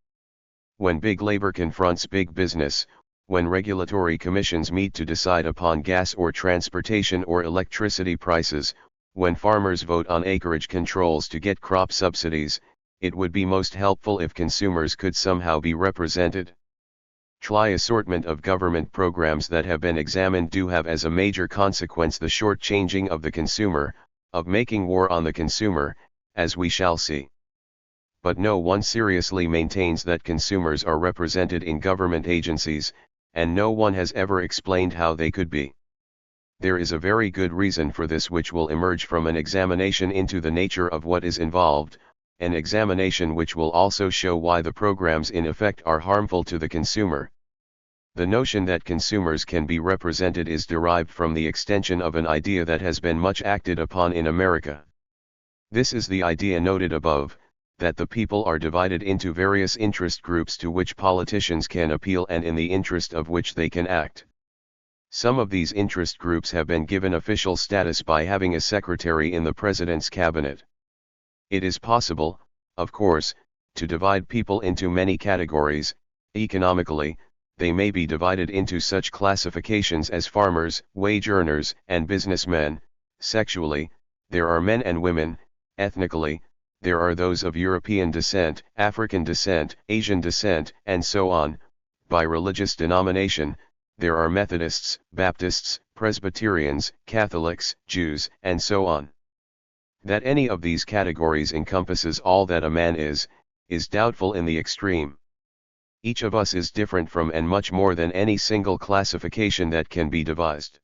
When big labor confronts big business, when regulatory commissions meet to decide upon gas or transportation or electricity prices, when farmers vote on acreage controls to get crop subsidies, it would be most helpful if consumers could somehow be represented. THIRD assortment of government programs that have been examined do have as a major consequence the short-changing of the consumer, of making war on the consumer, as we shall see. But no one seriously maintains that consumers are represented in government agencies, and no one has ever explained how they could be. There is a very good reason for this which will emerge from an examination into the nature of what is involved, an examination which will also show why the programs in effect are harmful to the consumer. The notion that consumers can be represented is derived from the extension of an idea that has been much acted upon in America. This is the idea noted above, that the people are divided into various interest groups to which politicians can appeal and in the interest of which they can act. Some of these interest groups have been given official status by having a secretary in the president's cabinet. It is possible, of course, to divide people into many categories. Economically, they may be divided into such classifications as farmers, wage earners, and businessmen. Sexually, there are men and women. Ethnically, there are those of European descent, African descent, Asian descent, and so on. By religious denomination, there are Methodists, Baptists, Presbyterians, Catholics, Jews, and so on. That any of these categories encompasses all that a man is doubtful in the extreme. Each of us is different from and much more than any single classification that can be devised.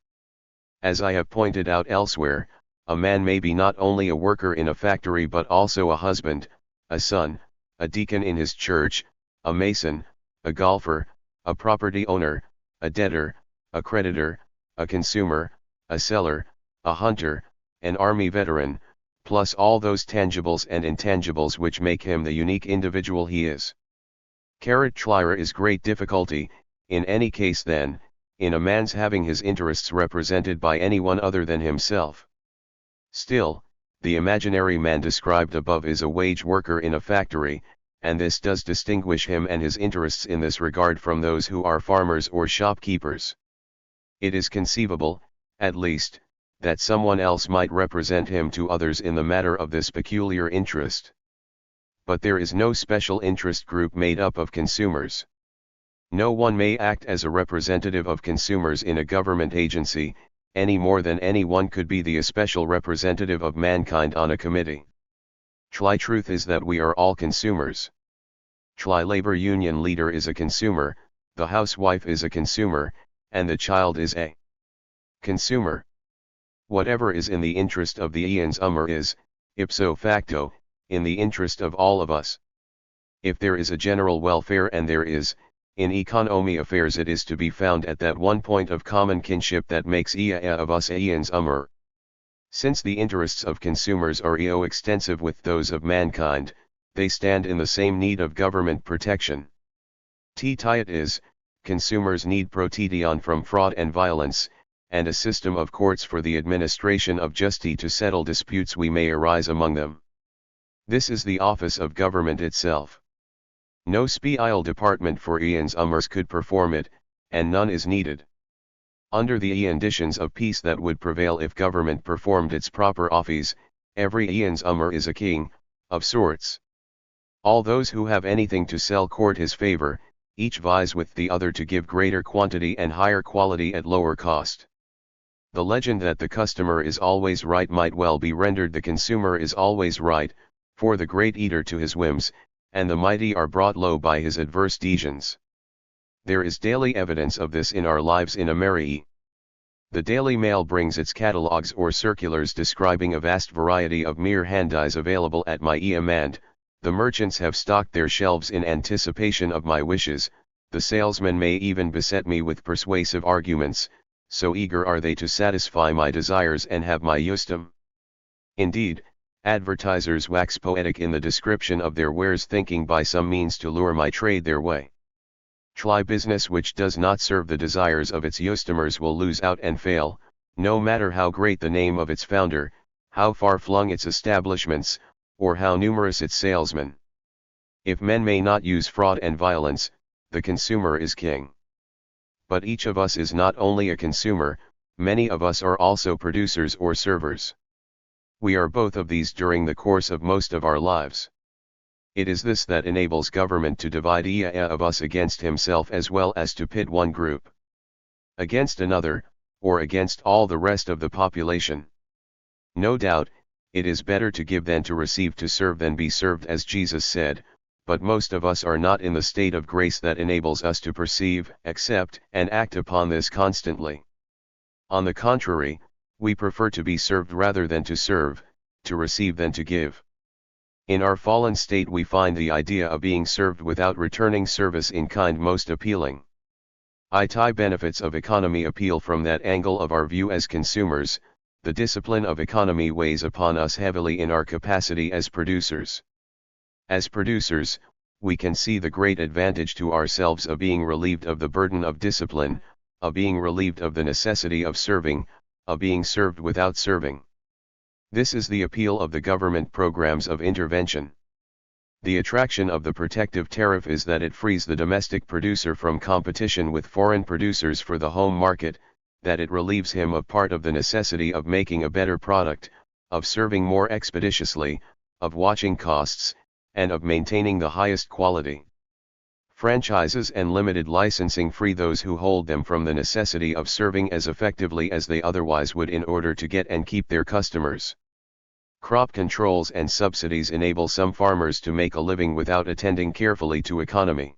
As I have pointed out elsewhere, a man may be not only a worker in a factory but also a husband, a son, a deacon in his church, a mason, a golfer, a property owner, a debtor, a creditor, a consumer, a seller, a hunter, an army veteran, plus all those tangibles and intangibles which make him the unique individual he is. There is great difficulty, in any case then, in a man's having his interests represented by anyone other than himself. Still, the imaginary man described above is a wage worker in a factory, and this does distinguish him and his interests in this regard from those who are farmers or shopkeepers. It is conceivable, at least, that someone else might represent him to others in the matter of this peculiar interest. But there is no special interest group made up of consumers. No one may act as a representative of consumers in a government agency, any more than any one could be the especial representative of mankind on a committee. Truth is that we are all consumers. Labor union leader is a consumer, the housewife is a consumer, and the child is a consumer. Whatever is in the interest of the Ians is, ipso facto, in the interest of all of us. If there is a general welfare, and there is, in economy affairs, it is to be found at that one point of common kinship that makes of us Ians Since the interests of consumers are extensive with those of mankind, they stand in the same need of government protection. It is, consumers need protection from fraud and violence, and a system of courts for the administration of justice to settle disputes we may arise among them. This is the office of government itself. No special department for Ians could perform it, and none is needed. Under the conditions of peace that would prevail if government performed its proper office, every Ians is a king, of sorts. All those who have anything to sell court his favor, each vies with the other to give greater quantity and higher quality at lower cost. The legend that the customer is always right might well be rendered the consumer is always right, for the great eater to his whims, and the mighty are brought low by his adverse decisions. There is daily evidence of this in our lives in America. The Daily Mail brings its catalogs or circulars describing a vast variety of mere handis available at my command, The merchants have stocked their shelves in anticipation of my wishes, the salesmen may even beset me with persuasive arguments, so eager are they to satisfy my desires and have my justum. Indeed, advertisers wax poetic in the description of their wares, thinking by some means to lure my trade their way. Try business which does not serve the desires of its customers will lose out and fail, no matter how great the name of its founder, how far-flung its establishments, or how numerous its salesmen. If men may not use fraud and violence, the consumer is king. But each of us is not only a consumer, many of us are also producers or servers. We are both of these during the course of most of our lives. It is this that enables government to divide each of us against himself, as well as to pit one group against another, or against all the rest of the population. No doubt, it is better to give than to receive, to serve than be served, as Jesus said, but most of us are not in the state of grace that enables us to perceive, accept, and act upon this constantly. On the contrary, we prefer to be served rather than to serve, to receive than to give. In our fallen state we find the idea of being served without returning service in kind most appealing. IT benefits of economy appeal from that angle of our view as consumers. The discipline of economy weighs upon us heavily in our capacity as producers. As producers, we can see the great advantage to ourselves of being relieved of the burden of discipline, of being relieved of the necessity of serving, of being served without serving. This is the appeal of the government programs of intervention. The attraction of the protective tariff is that it frees the domestic producer from competition with foreign producers for the home market, that it relieves him of part of the necessity of making a better product, of serving more expeditiously, of watching costs, and of maintaining the highest quality. Franchises and limited licensing free those who hold them from the necessity of serving as effectively as they otherwise would in order to get and keep their customers. Crop controls and subsidies enable some farmers to make a living without attending carefully to economy.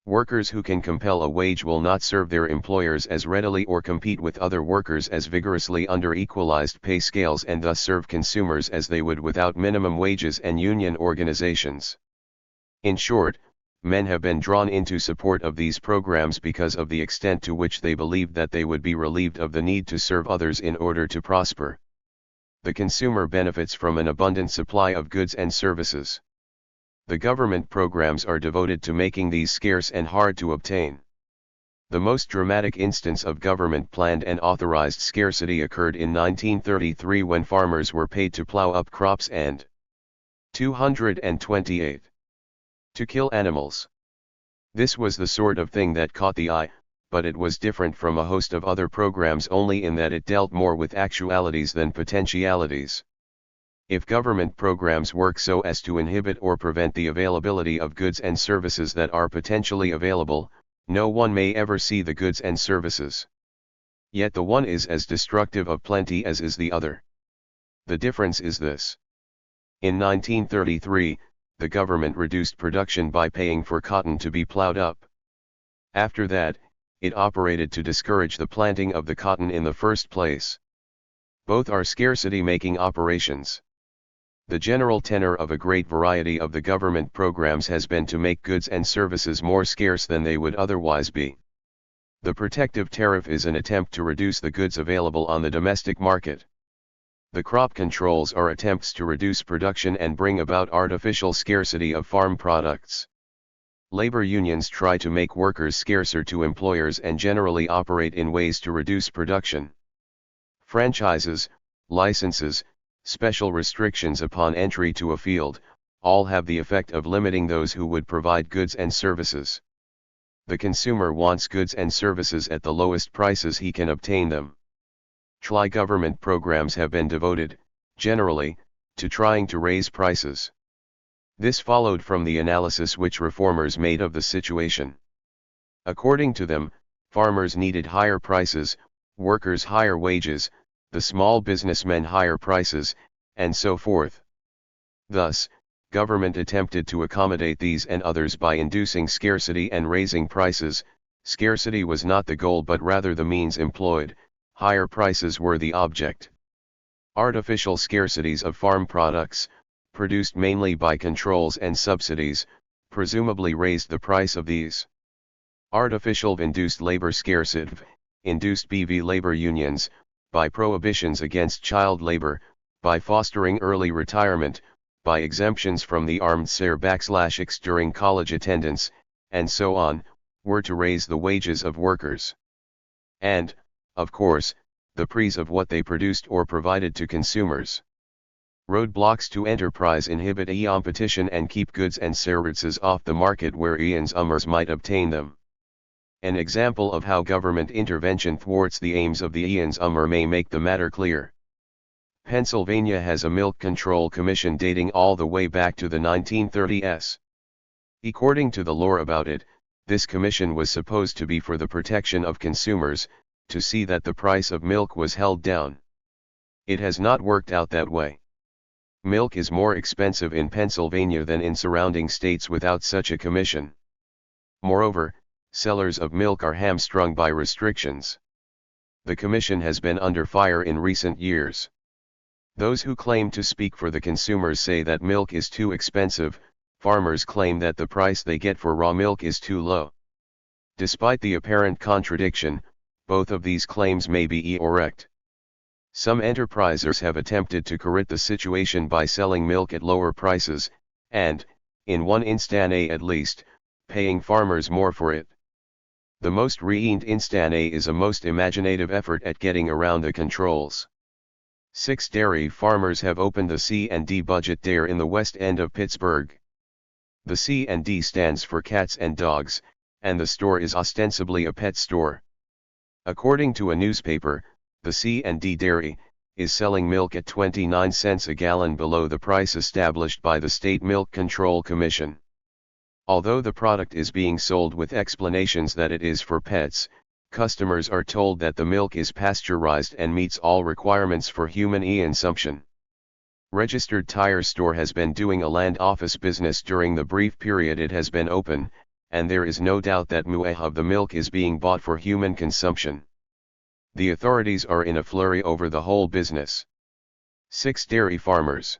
Workers who can compel a wage will not serve their employers as readily or compete with other workers as vigorously under equalized pay scales, and thus serve consumers as they would without minimum wages and union organizations. In short, men have been drawn into support of these programs because of the extent to which they believed that they would be relieved of the need to serve others in order to prosper. The consumer benefits from an abundant supply of goods and services. The government programs are devoted to making these scarce and hard to obtain. The most dramatic instance of government-planned and authorized scarcity occurred in 1933 when farmers were paid to plow up crops and 228 to kill animals. This was the sort of thing that caught the eye, but it was different from a host of other programs only in that it dealt more with actualities than potentialities. If government programs work so as to inhibit or prevent the availability of goods and services that are potentially available, no one may ever see the goods and services. Yet the one is as destructive of plenty as is the other. The difference is this. In 1933, the government reduced production by paying for cotton to be plowed up. After that, it operated to discourage the planting of the cotton in the first place. Both are scarcity-making operations. The general tenor of a great variety of the government programs has been to make goods and services more scarce than they would otherwise be. The protective tariff is an attempt to reduce the goods available on the domestic market. The crop controls are attempts to reduce production and bring about artificial scarcity of farm products. Labor unions try to make workers scarcer to employers and generally operate in ways to reduce production. Franchises, licenses, special restrictions upon entry to a field, all have the effect of limiting those who would provide goods and services. The consumer wants goods and services at the lowest prices he can obtain them. Government programs have been devoted, generally, to trying to raise prices. This followed from the analysis which reformers made of the situation. According to them, farmers needed higher prices, workers higher wages, the small businessmen higher prices, and so forth. Thus, government attempted to accommodate these and others by inducing scarcity and raising prices. Scarcity was not the goal but rather the means employed, higher prices were the object. Artificial scarcities of farm products, produced mainly by controls and subsidies, presumably raised the price of these. Artificial induced labor scarcity, induced BV labor unions, by prohibitions against child labor, by fostering early retirement, by exemptions from the armed SER/X during college attendance, and so on, were to raise the wages of workers. And, of course, the price of what they produced or provided to consumers. Roadblocks to enterprise inhibit competition and keep goods and services off the market where consumers might obtain them. An example of how government intervention thwarts the aims of the consumer may make the matter clear. Pennsylvania has a milk control commission dating all the way back to the 1930s. According to the lore about it, this commission was supposed to be for the protection of consumers, to see that the price of milk was held down. It has not worked out that way. Milk is more expensive in Pennsylvania than in surrounding states without such a commission. Moreover, sellers of milk are hamstrung by restrictions. The commission has been under fire in recent years. Those who claim to speak for the consumers say that milk is too expensive, farmers claim that the price they get for raw milk is too low. Despite the apparent contradiction, both of these claims may be correct. Some enterprisers have attempted to correct the situation by selling milk at lower prices, and, in one instance at least, paying farmers more for it. The most recent instance is a most imaginative effort at getting around the controls. 6 dairy farmers have opened the C&D budget dairy in the West End of Pittsburgh. The C&D stands for cats and dogs, and the store is ostensibly a pet store. According to a newspaper, the C&D dairy is selling milk at 29 cents a gallon below the price established by the State Milk Control Commission. Although the product is being sold with explanations that it is for pets, customers are told that the milk is pasteurized and meets all requirements for human consumption. Registered Tire Store has been doing a land office business during the brief period it has been open, and there is no doubt that much of the milk is being bought for human consumption. The authorities are in a flurry over the whole business. 6 dairy farmers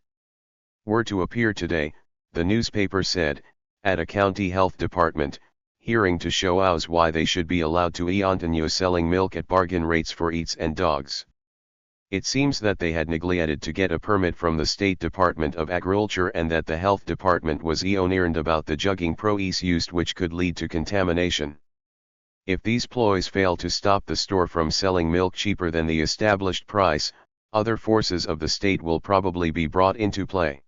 were to appear today, the newspaper said, at a county health department hearing to show us why they should be allowed to continue selling milk at bargain rates for cats and dogs. It seems that they had neglected to get a permit from the State Department of Agriculture and that the health department was ignorant about the jugging process used, which could lead to contamination. If these ploys fail to stop the store from selling milk cheaper than the established price, other forces of the state will probably be brought into play.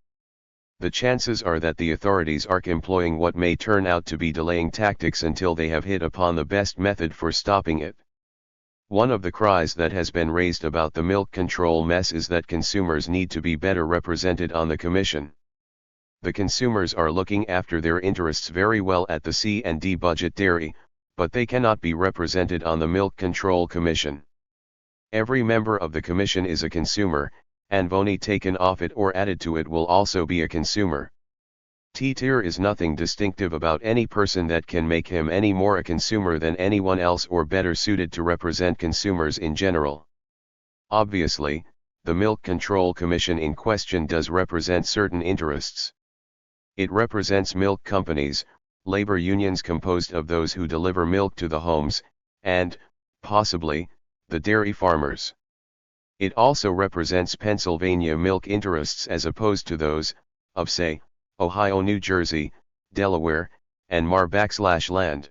The chances are that the authorities are employing what may turn out to be delaying tactics until they have hit upon the best method for stopping it. One of the cries that has been raised about the milk control mess is that consumers need to be better represented on the commission. The consumers are looking after their interests very well at the C&D budget dairy, but they cannot be represented on the Milk Control Commission. Every member of the commission is a consumer, and money taken off it or added to it will also be a consumer. There is nothing distinctive about any person that can make him any more a consumer than anyone else or better suited to represent consumers in general. Obviously, the Milk Control Commission in question does represent certain interests. It represents milk companies, labor unions composed of those who deliver milk to the homes, and, possibly, the dairy farmers. It also represents Pennsylvania milk interests as opposed to those, of say, Ohio, New Jersey, Delaware, and Mar/land.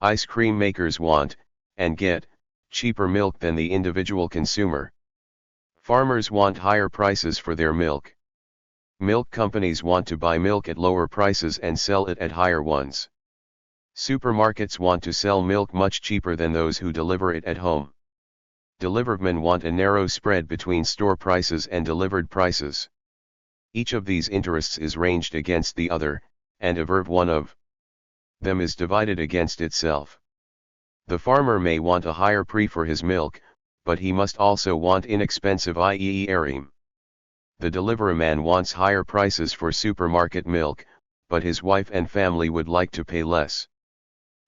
Ice cream makers want, and get, cheaper milk than the individual consumer. Farmers want higher prices for their milk. Milk companies want to buy milk at lower prices and sell it at higher ones. Supermarkets want to sell milk much cheaper than those who deliver it at home. Delivermen want a narrow spread between store prices and delivered prices. Each of these interests is ranged against the other, and every one of them is divided against itself. The farmer may want a higher price for his milk, but he must also want inexpensive ieem. The deliveryman wants higher prices for supermarket milk, but his wife and family would like to pay less.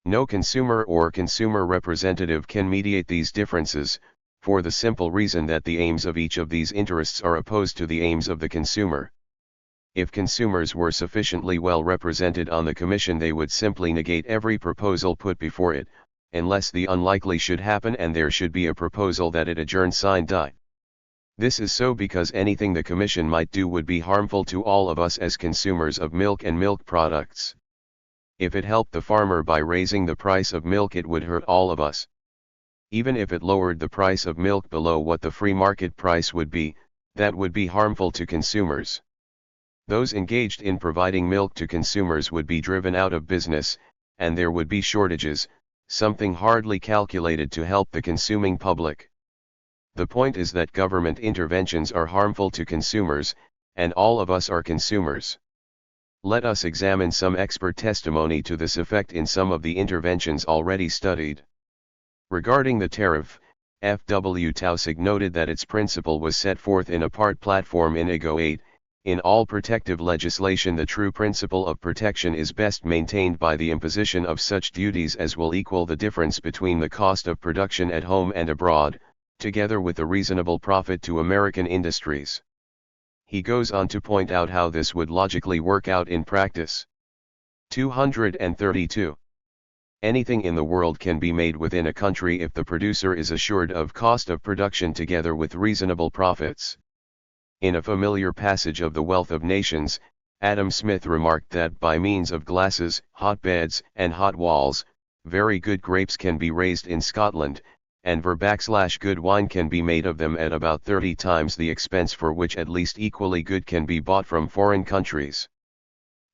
No consumer or consumer representative can mediate these differences, for the simple reason that the aims of each of these interests are opposed to the aims of the consumer. If consumers were sufficiently well represented on the commission, they would simply negate every proposal put before it, unless the unlikely should happen and there should be a proposal that it adjourn sine die. This is so because anything the commission might do would be harmful to all of us as consumers of milk and milk products. If it helped the farmer by raising the price of milk, it would hurt all of us. Even if it lowered the price of milk below what the free market price would be, that would be harmful to consumers. Those engaged in providing milk to consumers would be driven out of business, and there would be shortages, something hardly calculated to help the consuming public. The point is that government interventions are harmful to consumers, and all of us are consumers. Let us examine some expert testimony to this effect in some of the interventions already studied. Regarding the tariff, F.W. Taussig noted that its principle was set forth in a part platform in IGO 8. In all protective legislation, the true principle of protection is best maintained by the imposition of such duties as will equal the difference between the cost of production at home and abroad, together with a reasonable profit to American industries. He goes on to point out how this would logically work out in practice. 232. Anything in the world can be made within a country if the producer is assured of cost of production together with reasonable profits. In a familiar passage of The Wealth of Nations, Adam Smith remarked that by means of glasses, hotbeds, and hot walls, very good grapes can be raised in Scotland, and good wine can be made of them at about 30 times the expense for which at least equally good can be bought from foreign countries.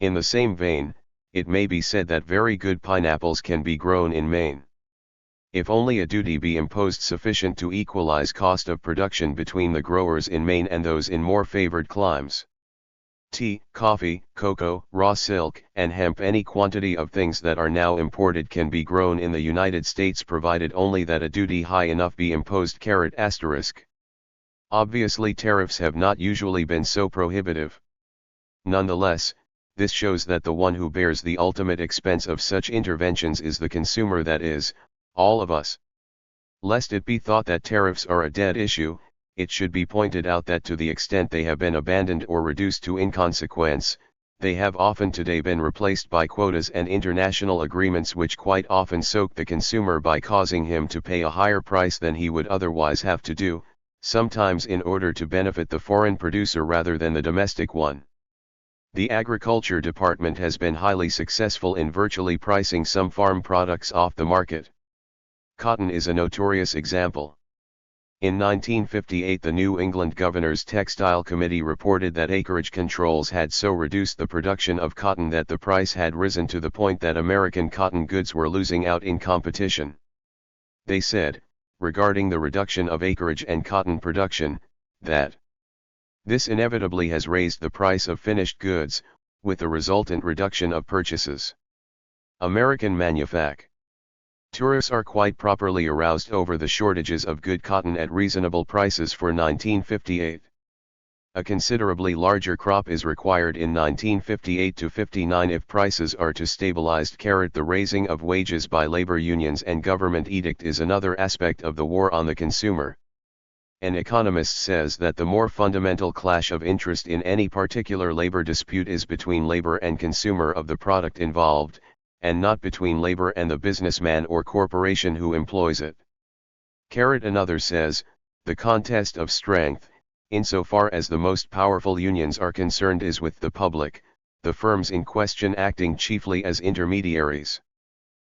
In the same vein, it may be said that very good pineapples can be grown in Maine. If only a duty be imposed sufficient to equalize cost of production between the growers in Maine and those in more favored climes. Tea, coffee, cocoa, raw silk, and hemp, any quantity of things that are now imported can be grown in the United States provided only that a duty high enough be imposed. Obviously, tariffs have not usually been so prohibitive. Nonetheless, this shows that the one who bears the ultimate expense of such interventions is the consumer, that is, all of us. Lest it be thought that tariffs are a dead issue, it should be pointed out that to the extent they have been abandoned or reduced to inconsequence, they have often today been replaced by quotas and international agreements which quite often soak the consumer by causing him to pay a higher price than he would otherwise have to do, sometimes in order to benefit the foreign producer rather than the domestic one. The Agriculture Department has been highly successful in virtually pricing some farm products off the market. Cotton is a notorious example. In 1958, the New England Governor's Textile Committee reported that acreage controls had so reduced the production of cotton that the price had risen to the point that American cotton goods were losing out in competition. They said, regarding the reduction of acreage and cotton production, that this inevitably has raised the price of finished goods, with the resultant reduction of purchases. American manufacturers are quite properly aroused over the shortages of good cotton at reasonable prices for 1958. A considerably larger crop is required in 1958 to 59 if prices are to stabilize. The raising of wages by labor unions and government edict is another aspect of the war on the consumer. An economist says that the more fundamental clash of interest in any particular labor dispute is between labor and consumer of the product involved, and not between labor and the businessman or corporation who employs it. Another says, the contest of strength, insofar as the most powerful unions are concerned, is with the public, the firms in question acting chiefly as intermediaries.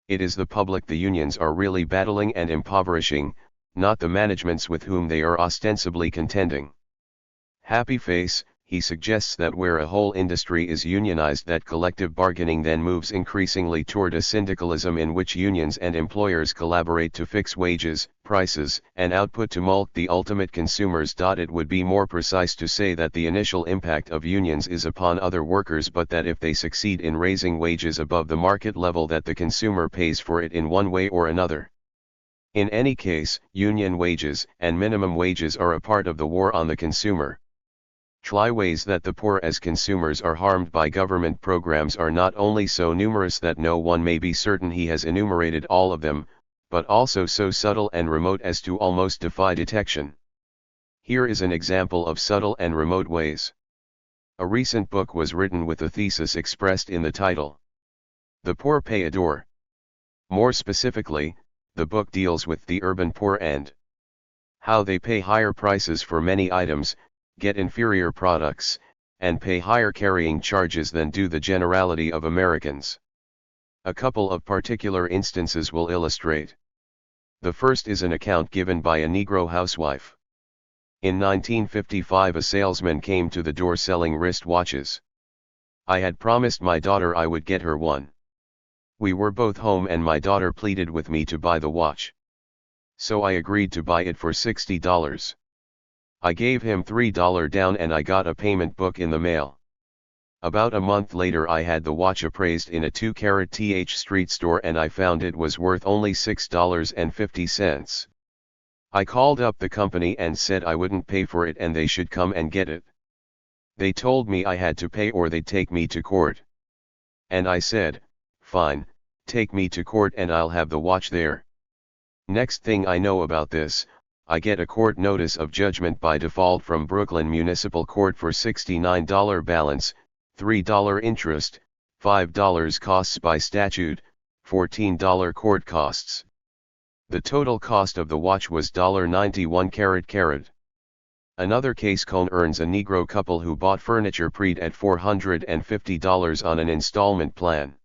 It is the public the unions are really battling and impoverishing, not the managements with whom they are ostensibly contending. Happy face, he suggests that where a whole industry is unionized, that collective bargaining then moves increasingly toward a syndicalism in which unions and employers collaborate to fix wages, prices, and output to mulct the ultimate consumers. It would be more precise to say that the initial impact of unions is upon other workers, but that if they succeed in raising wages above the market level, that the consumer pays for it in one way or another. In any case, union wages and minimum wages are a part of the war on the consumer. Ways that the poor as consumers are harmed by government programs are not only so numerous that no one may be certain he has enumerated all of them, but also so subtle and remote as to almost defy detection. Here is an example of subtle and remote ways. A recent book was written with the thesis expressed in the title. The poor pay a door. More specifically, the book deals with the urban poor and how they pay higher prices for many items, get inferior products, and pay higher carrying charges than do the generality of Americans. A couple of particular instances will illustrate. The first is an account given by a Negro housewife. In 1955 a salesman came to the door selling wrist watches. I had promised my daughter I would get her one. We were both home and my daughter pleaded with me to buy the watch. So I agreed to buy it for $60. I gave him $3 down and I got a payment book in the mail. About a month later I had the watch appraised in a 2-carat Th Street store and I found it was worth only $6.50. I called up the company and said I wouldn't pay for it and they should come and get it. They told me I had to pay or they'd take me to court. And I said, fine, take me to court and I'll have the watch there. Next thing I know about this, I get a court notice of judgment by default from Brooklyn Municipal Court for $69 balance, $3 interest, $5 costs by statute, $14 court costs. The total cost of the watch was $91 carat. Another case concerns a Negro couple who bought furniture pre'd at $450 on an installment plan.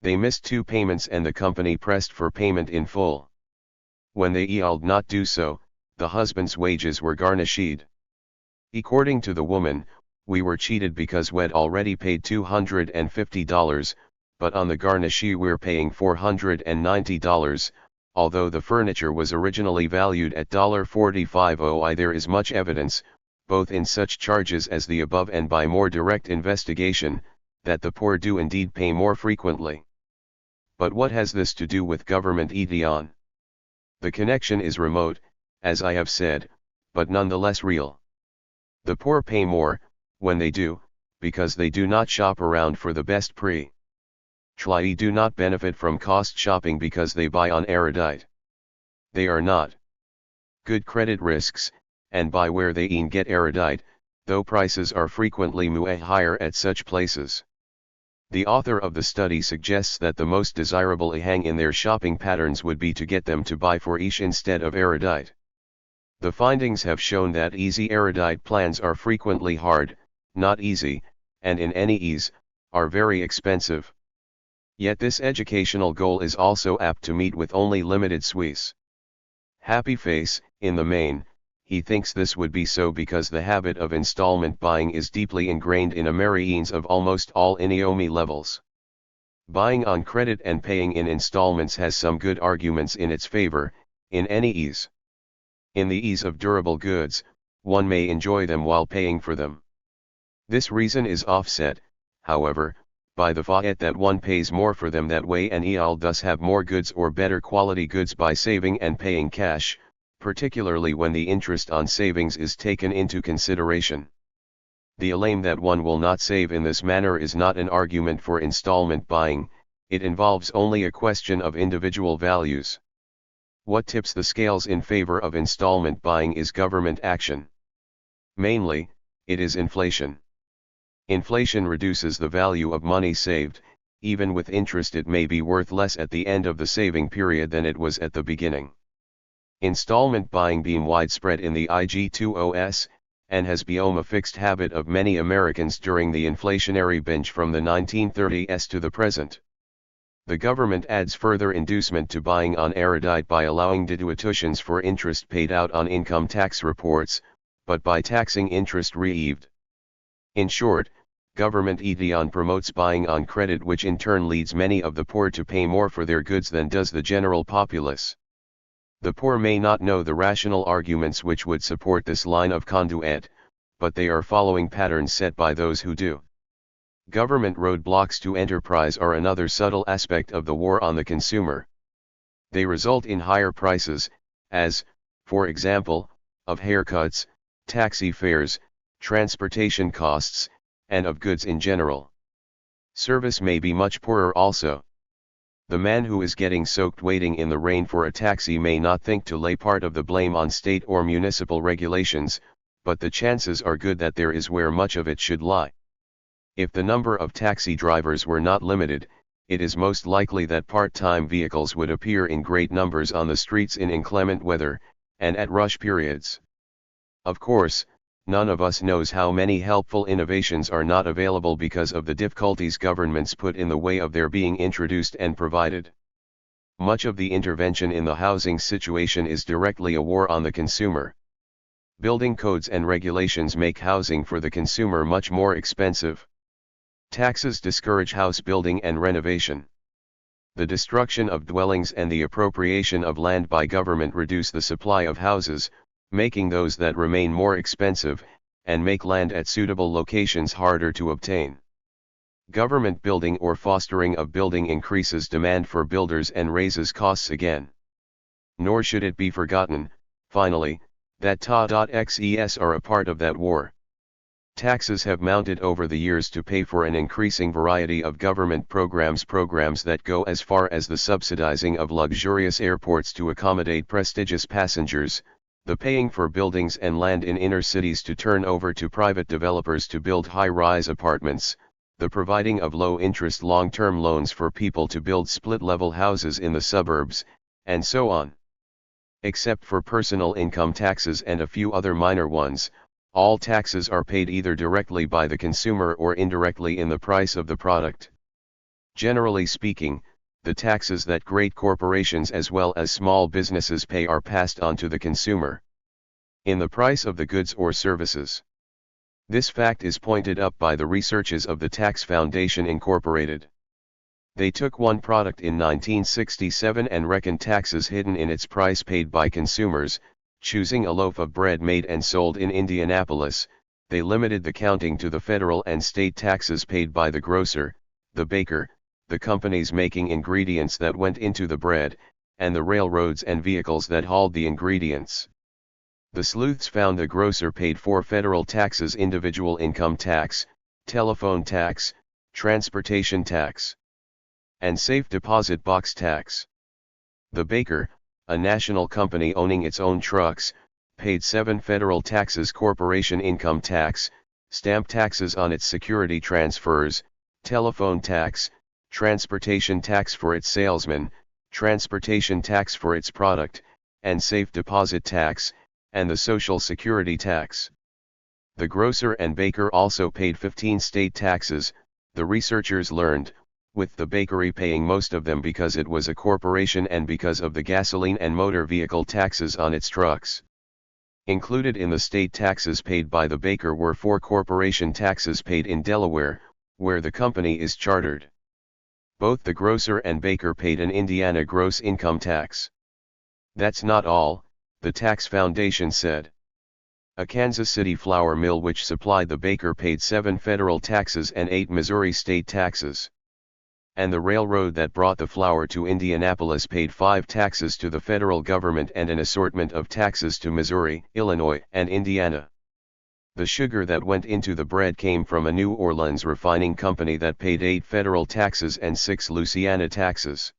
They missed 2 payments and the company pressed for payment in full. When they yield not do so, the husband's wages were garnished. According to the woman, we were cheated because we'd already paid $250, but on the garnishee we're paying $490, although the furniture was originally valued at $45. There is much evidence, both in such charges as the above and by more direct investigation, that the poor do indeed pay more frequently. But what has this to do with government on? The connection is remote, as I have said, but nonetheless real. The poor pay more, when they do, because they do not shop around for the best pre. They do not benefit from cost shopping because they buy on erudite. They are not good credit risks, and buy where they get erudite, though prices are frequently higher at such places. The author of the study suggests that the most desirable hang in their shopping patterns would be to get them to buy for each instead of erudite. The findings have shown that easy erudite plans are frequently hard, not easy, and in any ease, are very expensive. Yet this educational goal is also apt to meet with only limited success. Happy face, in the main, he thinks this would be so because the habit of installment buying is deeply ingrained in Americans of almost all income levels. Buying on credit and paying in installments has some good arguments in its favor, in any ease. In the ease of durable goods, one may enjoy them while paying for them. This reason is offset, however, by the fact that one pays more for them that way and thus have more goods or better quality goods by saving and paying cash, particularly when the interest on savings is taken into consideration. The claim that one will not save in this manner is not an argument for installment buying, it involves only a question of individual values. What tips the scales in favor of installment buying is government action. Mainly, it is inflation. Inflation reduces the value of money saved, even with interest it may be worth less at the end of the saving period than it was at the beginning. Installment buying being widespread in the IG2OS, and has become a fixed habit of many Americans during the inflationary binge from the 1930s to the present. The government adds further inducement to buying on erudite by allowing deductions for interest paid out on income tax reports, but by taxing interest received. In short, government promotes buying on credit, which in turn leads many of the poor to pay more for their goods than does the general populace. The poor may not know the rational arguments which would support this line of conduit, but they are following patterns set by those who do. Government roadblocks to enterprise are another subtle aspect of the war on the consumer. They result in higher prices, as, for example, of haircuts, taxi fares, transportation costs, and of goods in general. Service may be much poorer also. The man who is getting soaked waiting in the rain for a taxi may not think to lay part of the blame on state or municipal regulations, but the chances are good that there is where much of it should lie. If the number of taxi drivers were not limited, it is most likely that part-time vehicles would appear in great numbers on the streets in inclement weather, and at rush periods. Of course, none of us knows how many helpful innovations are not available because of the difficulties governments put in the way of their being introduced and provided. Much of the intervention in the housing situation is directly a war on the consumer. Building codes and regulations make housing for the consumer much more expensive. Taxes discourage house building and renovation. The destruction of dwellings and the appropriation of land by government reduce the supply of houses, making those that remain more expensive, and make land at suitable locations harder to obtain. Government building or fostering of building increases demand for builders and raises costs again. Nor should it be forgotten, finally, that THIRD-WORLDISM are a part of that war. Taxes have mounted over the years to pay for an increasing variety of government programs that go as far as the subsidizing of luxurious airports to accommodate prestigious passengers, the paying for buildings and land in inner cities to turn over to private developers to build high-rise apartments, the providing of low-interest long-term loans for people to build split-level houses in the suburbs, and so on. Except for personal income taxes and a few other minor ones, all taxes are paid either directly by the consumer or indirectly in the price of the product. Generally speaking, the taxes that great corporations as well as small businesses pay are passed on to the consumer in the price of the goods or services. This fact is pointed up by the researches of the Tax Foundation Incorporated. They took one product in 1967 and reckoned taxes hidden in its price paid by consumers. Choosing a loaf of bread made and sold in Indianapolis, they limited the counting to the federal and state taxes paid by the grocer, the baker, the companies making ingredients that went into the bread, and the railroads and vehicles that hauled the ingredients. The sleuths found the grocer paid 4 federal taxes: individual income tax, telephone tax, transportation tax, and safe deposit box tax. The baker, a national company owning its own trucks, paid 7 federal taxes: corporation income tax, stamp taxes on its security transfers, telephone tax, transportation tax for its salesmen, transportation tax for its product, and safe deposit tax, and the Social Security tax. The grocer and baker also paid 15 state taxes, the researchers learned, with the bakery paying most of them because it was a corporation and because of the gasoline and motor vehicle taxes on its trucks. Included in the state taxes paid by the baker were 4 corporation taxes paid in Delaware, where the company is chartered. Both the grocer and baker paid an Indiana gross income tax. That's not all, the Tax Foundation said. A Kansas City flour mill which supplied the baker paid 7 federal taxes and 8 Missouri state taxes. And the railroad that brought the flour to Indianapolis paid 5 taxes to the federal government and an assortment of taxes to Missouri, Illinois, and Indiana. The sugar that went into the bread came from a New Orleans refining company that paid 8 federal taxes and 6 Louisiana taxes.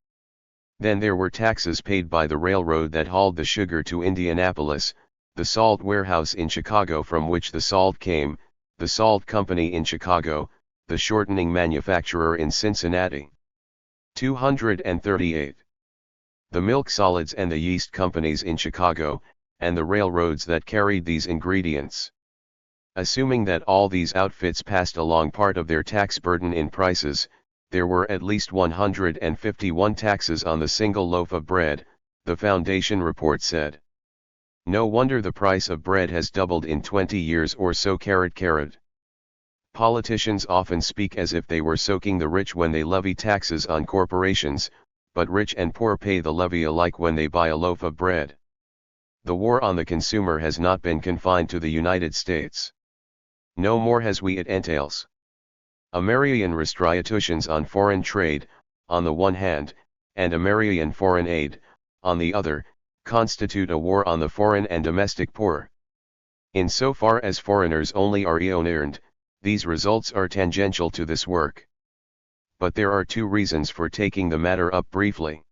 Then there were taxes paid by the railroad that hauled the sugar to Indianapolis, the salt warehouse in Chicago from which the salt came, the salt company in Chicago, the shortening manufacturer in Cincinnati. 238. The milk solids and the yeast companies in Chicago, and the railroads that carried these ingredients. Assuming that all these outfits passed along part of their tax burden in prices, there were at least 151 taxes on the single loaf of bread, the Foundation report said. No wonder the price of bread has doubled in 20 years or so. Politicians often speak as if they were soaking the rich when they levy taxes on corporations, but rich and poor pay the levy alike when they buy a loaf of bread. The war on the consumer has not been confined to the United States. No more has we it entails. American restrictions on foreign trade, on the one hand, and American foreign aid, on the other, constitute a war on the foreign and domestic poor. In so far as foreigners only are earned, these results are tangential to this work. But there are 2 reasons for taking the matter up briefly.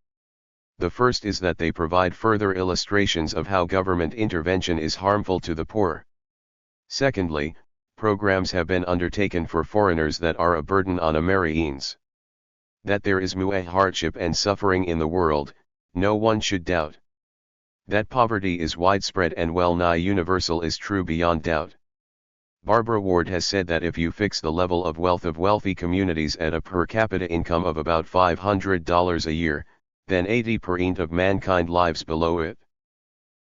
The first is that they provide further illustrations of how government intervention is harmful to the poor. Secondly, programs have been undertaken for foreigners that are a burden on Americans. That there is much hardship and suffering in the world, no one should doubt. That poverty is widespread and well-nigh universal is true beyond doubt. Barbara Ward has said that if you fix the level of wealth of wealthy communities at a per capita income of about $500 a year, then 80% of mankind lives below it.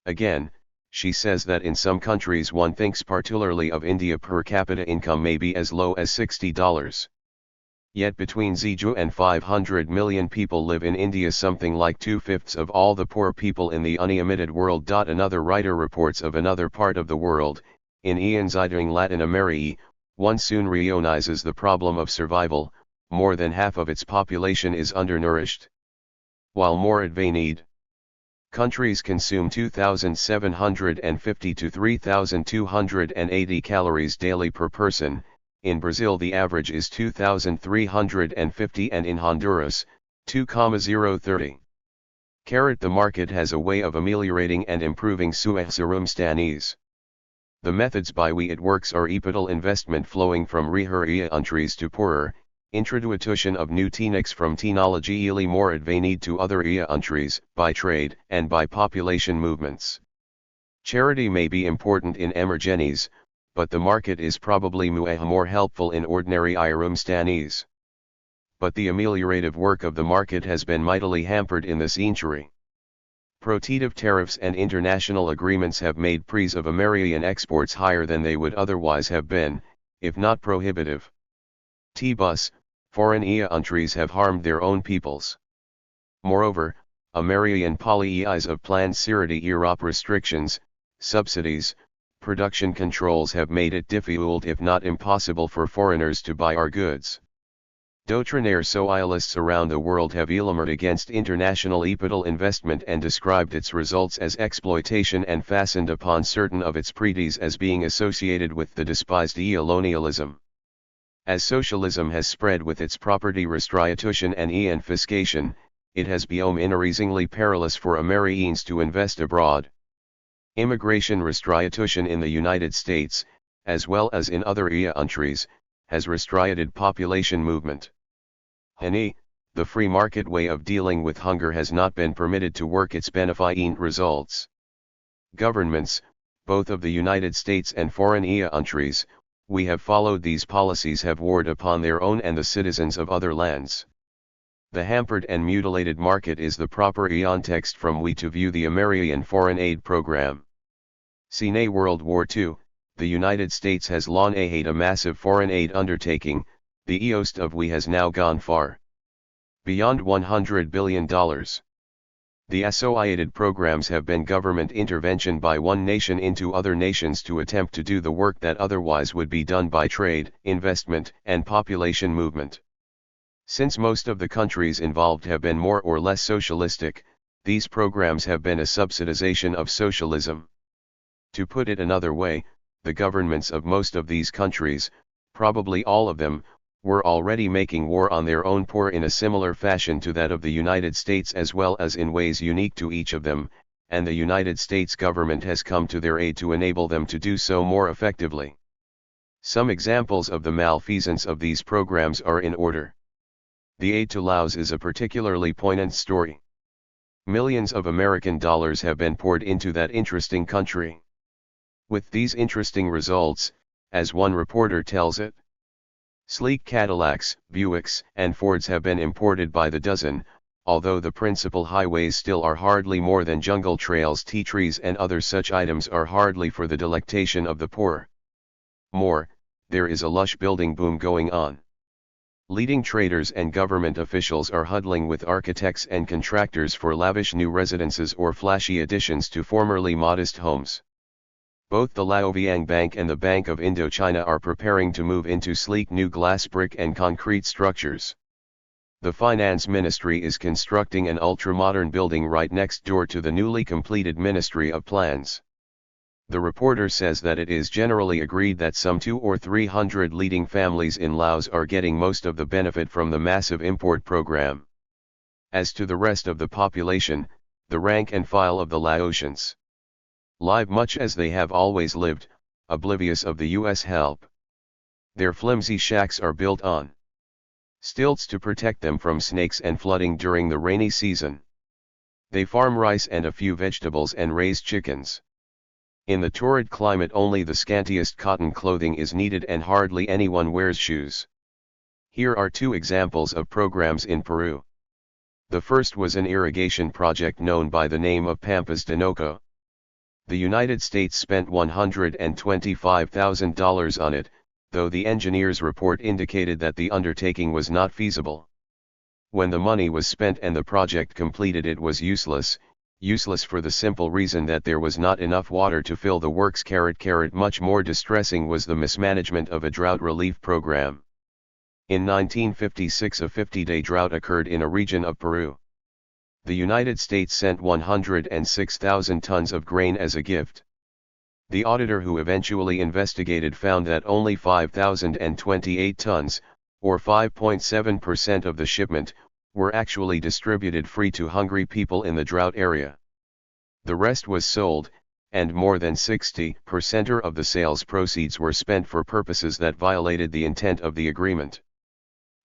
Again, she says that in some countries one thinks particularly of India per capita income may be as low as $60. Yet between 0 and 500 million people live in India, something like 2/5 of all the poor people in the unemitted world. Another writer reports of another part of the world, in Ianziding Latin America, one soon realizes the problem of survival, more than half of its population is undernourished. While more advanced countries consume 2,750 to 3,280 calories daily per person. In Brazil the average is 2,350 and in Honduras, 2,030. The market has a way of ameliorating and improving suas circumstances. The methods by which it works are epital investment flowing from riher countries to poorer, introduction of new techniques from technology more advanced to other countries, by trade and by population movements. Charity may be important in emergencies, but the market is probably more helpful in ordinary circumstances. But the ameliorative work of the market has been mightily hampered in this century. Protective tariffs and international agreements have made price of American exports higher than they would otherwise have been, if not prohibitive. T-bus, foreign countries have harmed their own peoples. Moreover, American policies of planned security Europe restrictions, subsidies, production controls have made it difficult if not impossible for foreigners to buy our goods. Doctrinaire socialists around the world have elarmed against international epital investment and described its results as exploitation and fastened upon certain of its treaties as being associated with the despised colonialism. As socialism has spread with its property restitution and confiscation, it has become increasingly perilous for Americans to invest abroad. Immigration restitution in the United States, as well as in other countries, has restricted population movement. The free market way of dealing with hunger has not been permitted to work its beneficent results. Governments, both of the United States and foreign countries, we have followed these policies have warred upon their own and the citizens of other lands. The hampered and mutilated market is the proper context from which to view the American foreign aid program. Since World War II, the United States has long had a massive foreign aid undertaking, the cost of which has now gone far beyond $100 billion. The associated programs have been government intervention by one nation into other nations to attempt to do the work that otherwise would be done by trade, investment, and population movement. Since most of the countries involved have been more or less socialistic, these programs have been a subsidization of socialism. To put it another way, the governments of most of these countries, probably all of them, were already making war on their own poor in a similar fashion to that of the United States as well as in ways unique to each of them, and the United States government has come to their aid to enable them to do so more effectively. Some examples of the malfeasance of these programs are in order. The aid to Laos is a particularly poignant story. Millions of American dollars have been poured into that interesting country. With these interesting results, as one reporter tells it, sleek Cadillacs, Buicks, and Fords have been imported by the dozen, although the principal highways still are hardly more than jungle trails. Tea trees and other such items are hardly for the delectation of the poor. More, there is a lush building boom going on. Leading traders and government officials are huddling with architects and contractors for lavish new residences or flashy additions to formerly modest homes. Both the Lao Viang Bank and the Bank of Indochina are preparing to move into sleek new glass brick and concrete structures. The Finance Ministry is constructing an ultra-modern building right next door to the newly completed Ministry of Plans. The reporter says that it is generally agreed that some 200 or 300 leading families in Laos are getting most of the benefit from the massive import program. As to the rest of the population, the rank and file of the Laotians live much as they have always lived, oblivious of the U.S. help. Their flimsy shacks are built on stilts to protect them from snakes and flooding during the rainy season. They farm rice and a few vegetables and raise chickens. In the torrid climate only the scantiest cotton clothing is needed and hardly anyone wears shoes. Here are two examples of programs in Peru. The first was an irrigation project known by the name of Pampas de Noco. The United States spent $125,000 on it, though the engineer's report indicated that the undertaking was not feasible. When the money was spent and the project completed, it was useless for the simple reason that there was not enough water to fill the works. Much more distressing was the mismanagement of a drought relief program. In 1956 a 50-day drought occurred in a region of Peru. The United States sent 106,000 tons of grain as a gift. The auditor who eventually investigated found that only 5,028 tons, or 5.7% of the shipment, were actually distributed free to hungry people in the drought area. The rest was sold, and more than 60% of the sales proceeds were spent for purposes that violated the intent of the agreement.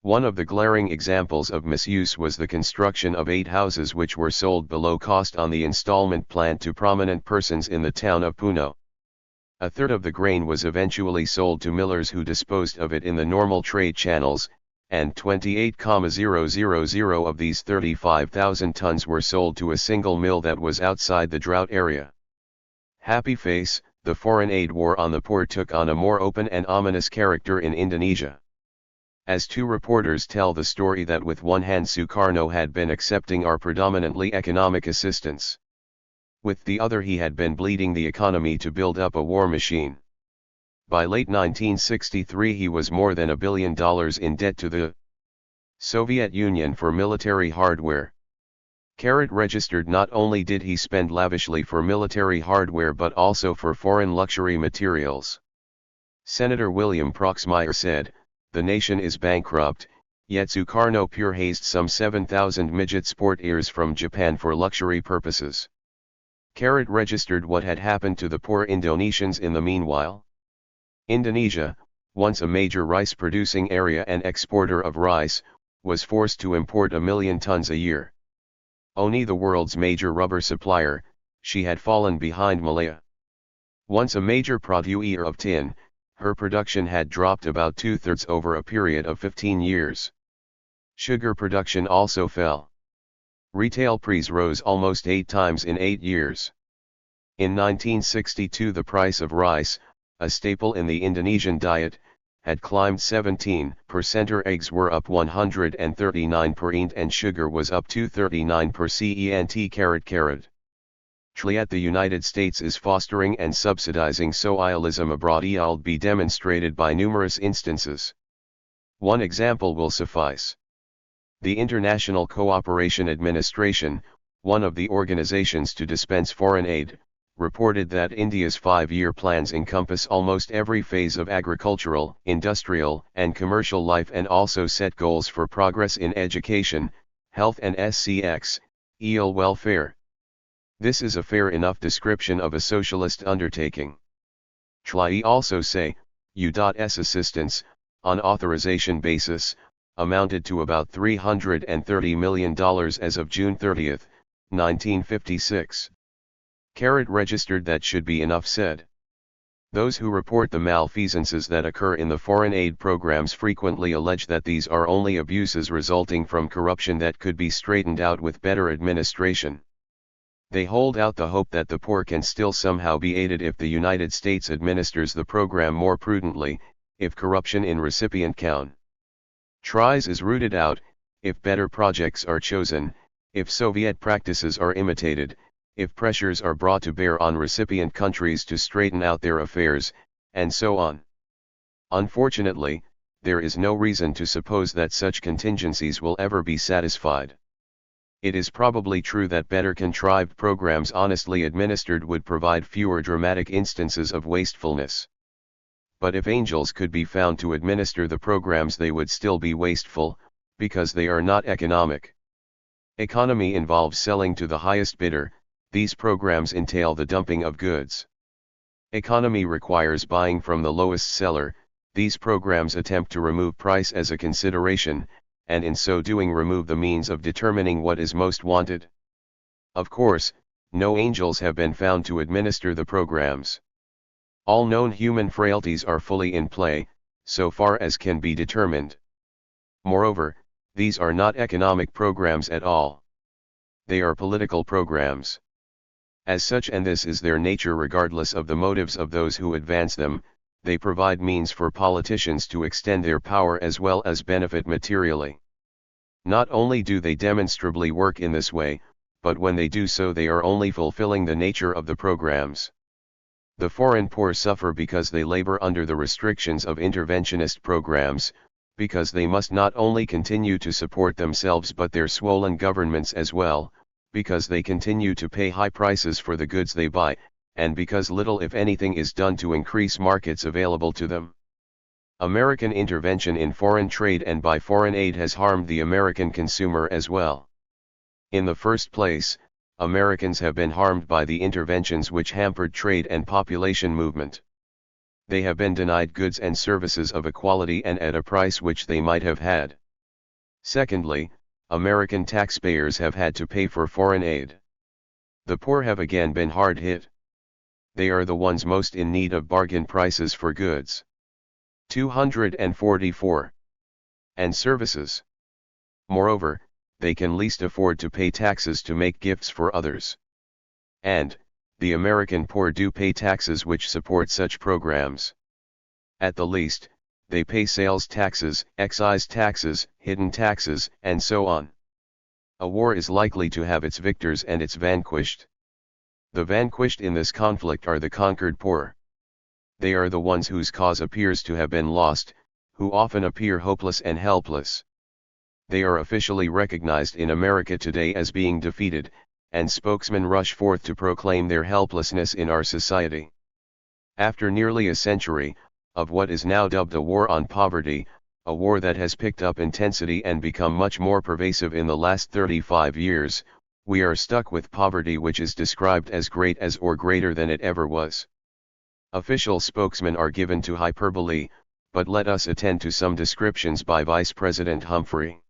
One of the glaring examples of misuse was the construction of 8 houses which were sold below cost on the installment plan to prominent persons in the town of Puno. A third of the grain was eventually sold to millers who disposed of it in the normal trade channels, and 28,000 of these 35,000 tons were sold to a single mill that was outside the drought area. Happy face, the foreign aid war on the poor took on a more open and ominous character in Indonesia. As two reporters tell the story that with one hand Sukarno had been accepting our predominantly economic assistance. With the other he had been bleeding the economy to build up a war machine. By late 1963 he was more than $1 billion in debt to the Soviet Union for military hardware. Registered not only did he spend lavishly for military hardware but also for foreign luxury materials. Senator William Proxmire said, "The nation is bankrupt, yet Sukarno pure hazed some 7,000 midget sport ears from Japan for luxury purposes." Registered what had happened to the poor Indonesians in the meanwhile. Indonesia, once a major rice-producing area and exporter of rice, was forced to import 1 million tons a year. Only the world's major rubber supplier, she had fallen behind Malaya. Once a major producer of tin, her production had dropped about 2/3 over a period of 15 years. Sugar production also fell. Retail price rose almost 8 times in 8 years. In 1962 the price of rice, a staple in the Indonesian diet, had climbed 17%. Eggs were up 139% and sugar was up 239%. Yet the United States is fostering and subsidizing socialism abroad. It'll be demonstrated by numerous instances. One example will suffice. The International Cooperation Administration, one of the organizations to dispense foreign aid, reported that India's 5-year plans encompass almost every phase of agricultural, industrial, and commercial life and also set goals for progress in education, health and social welfare. This is a fair enough description of a socialist undertaking. THIRD also say, U.S. assistance, on authorization basis, amounted to about $330 million as of June 30, 1956. Registered that should be enough said. Those who report the malfeasances that occur in the foreign aid programs frequently allege that these are only abuses resulting from corruption that could be straightened out with better administration. They hold out the hope that the poor can still somehow be aided if the United States administers the program more prudently, if corruption in recipient countries is rooted out, if better projects are chosen, if Soviet practices are imitated, if pressures are brought to bear on recipient countries to straighten out their affairs, and so on. Unfortunately, there is no reason to suppose that such contingencies will ever be satisfied. It is probably true that better contrived programs honestly administered would provide fewer dramatic instances of wastefulness. But if angels could be found to administer the programs, they would still be wasteful, because they are not economic. Economy involves selling to the highest bidder. These programs entail the dumping of goods. Economy requires buying from the lowest seller. These programs attempt to remove price as a consideration, and in so doing remove the means of determining what is most wanted. Of course, no angels have been found to administer the programs. All known human frailties are fully in play, so far as can be determined. Moreover, these are not economic programs at all. They are political programs. As such, and this is their nature regardless of the motives of those who advance them, they provide means for politicians to extend their power as well as benefit materially. Not only do they demonstrably work in this way, but when they do so they are only fulfilling the nature of the programs. The foreign poor suffer because they labor under the restrictions of interventionist programs, because they must not only continue to support themselves but their swollen governments as well, because they continue to pay high prices for the goods they buy, and because little if anything is done to increase markets available to them. American intervention in foreign trade and by foreign aid has harmed the American consumer as well. In the first place, Americans have been harmed by the interventions which hampered trade and population movement. They have been denied goods and services of a quality and at a price which they might have had. Secondly, American taxpayers have had to pay for foreign aid. The poor have again been hard hit. They are the ones most in need of bargain prices for goods. 244. And services. Moreover, they can least afford to pay taxes to make gifts for others. And, the American poor do pay taxes which support such programs. At the least, they pay sales taxes, excise taxes, hidden taxes, and so on. A war is likely to have its victors and its vanquished. The vanquished in this conflict are the conquered poor. They are the ones whose cause appears to have been lost, who often appear hopeless and helpless. They are officially recognized in America today as being defeated, and spokesmen rush forth to proclaim their helplessness in our society. After nearly a century, of what is now dubbed a war on poverty, a war that has picked up intensity and become much more pervasive in the last 35 years, we are stuck with poverty which is described as great as or greater than it ever was. Official spokesmen are given to hyperbole, but let us attend to some descriptions by Vice President Humphrey.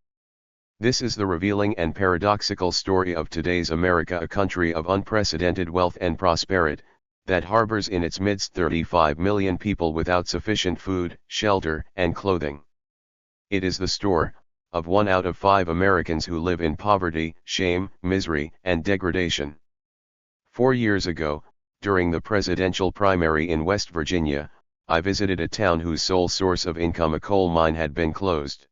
This is the revealing and paradoxical story of today's America, a country of unprecedented wealth and prosperity, that harbors in its midst 35 million people without sufficient food, shelter, and clothing. It is the story of 1 out of 5 Americans who live in poverty, shame, misery, and degradation. 4 years ago, during the presidential primary in West Virginia, I visited a town whose sole source of income, a coal mine, had been closed.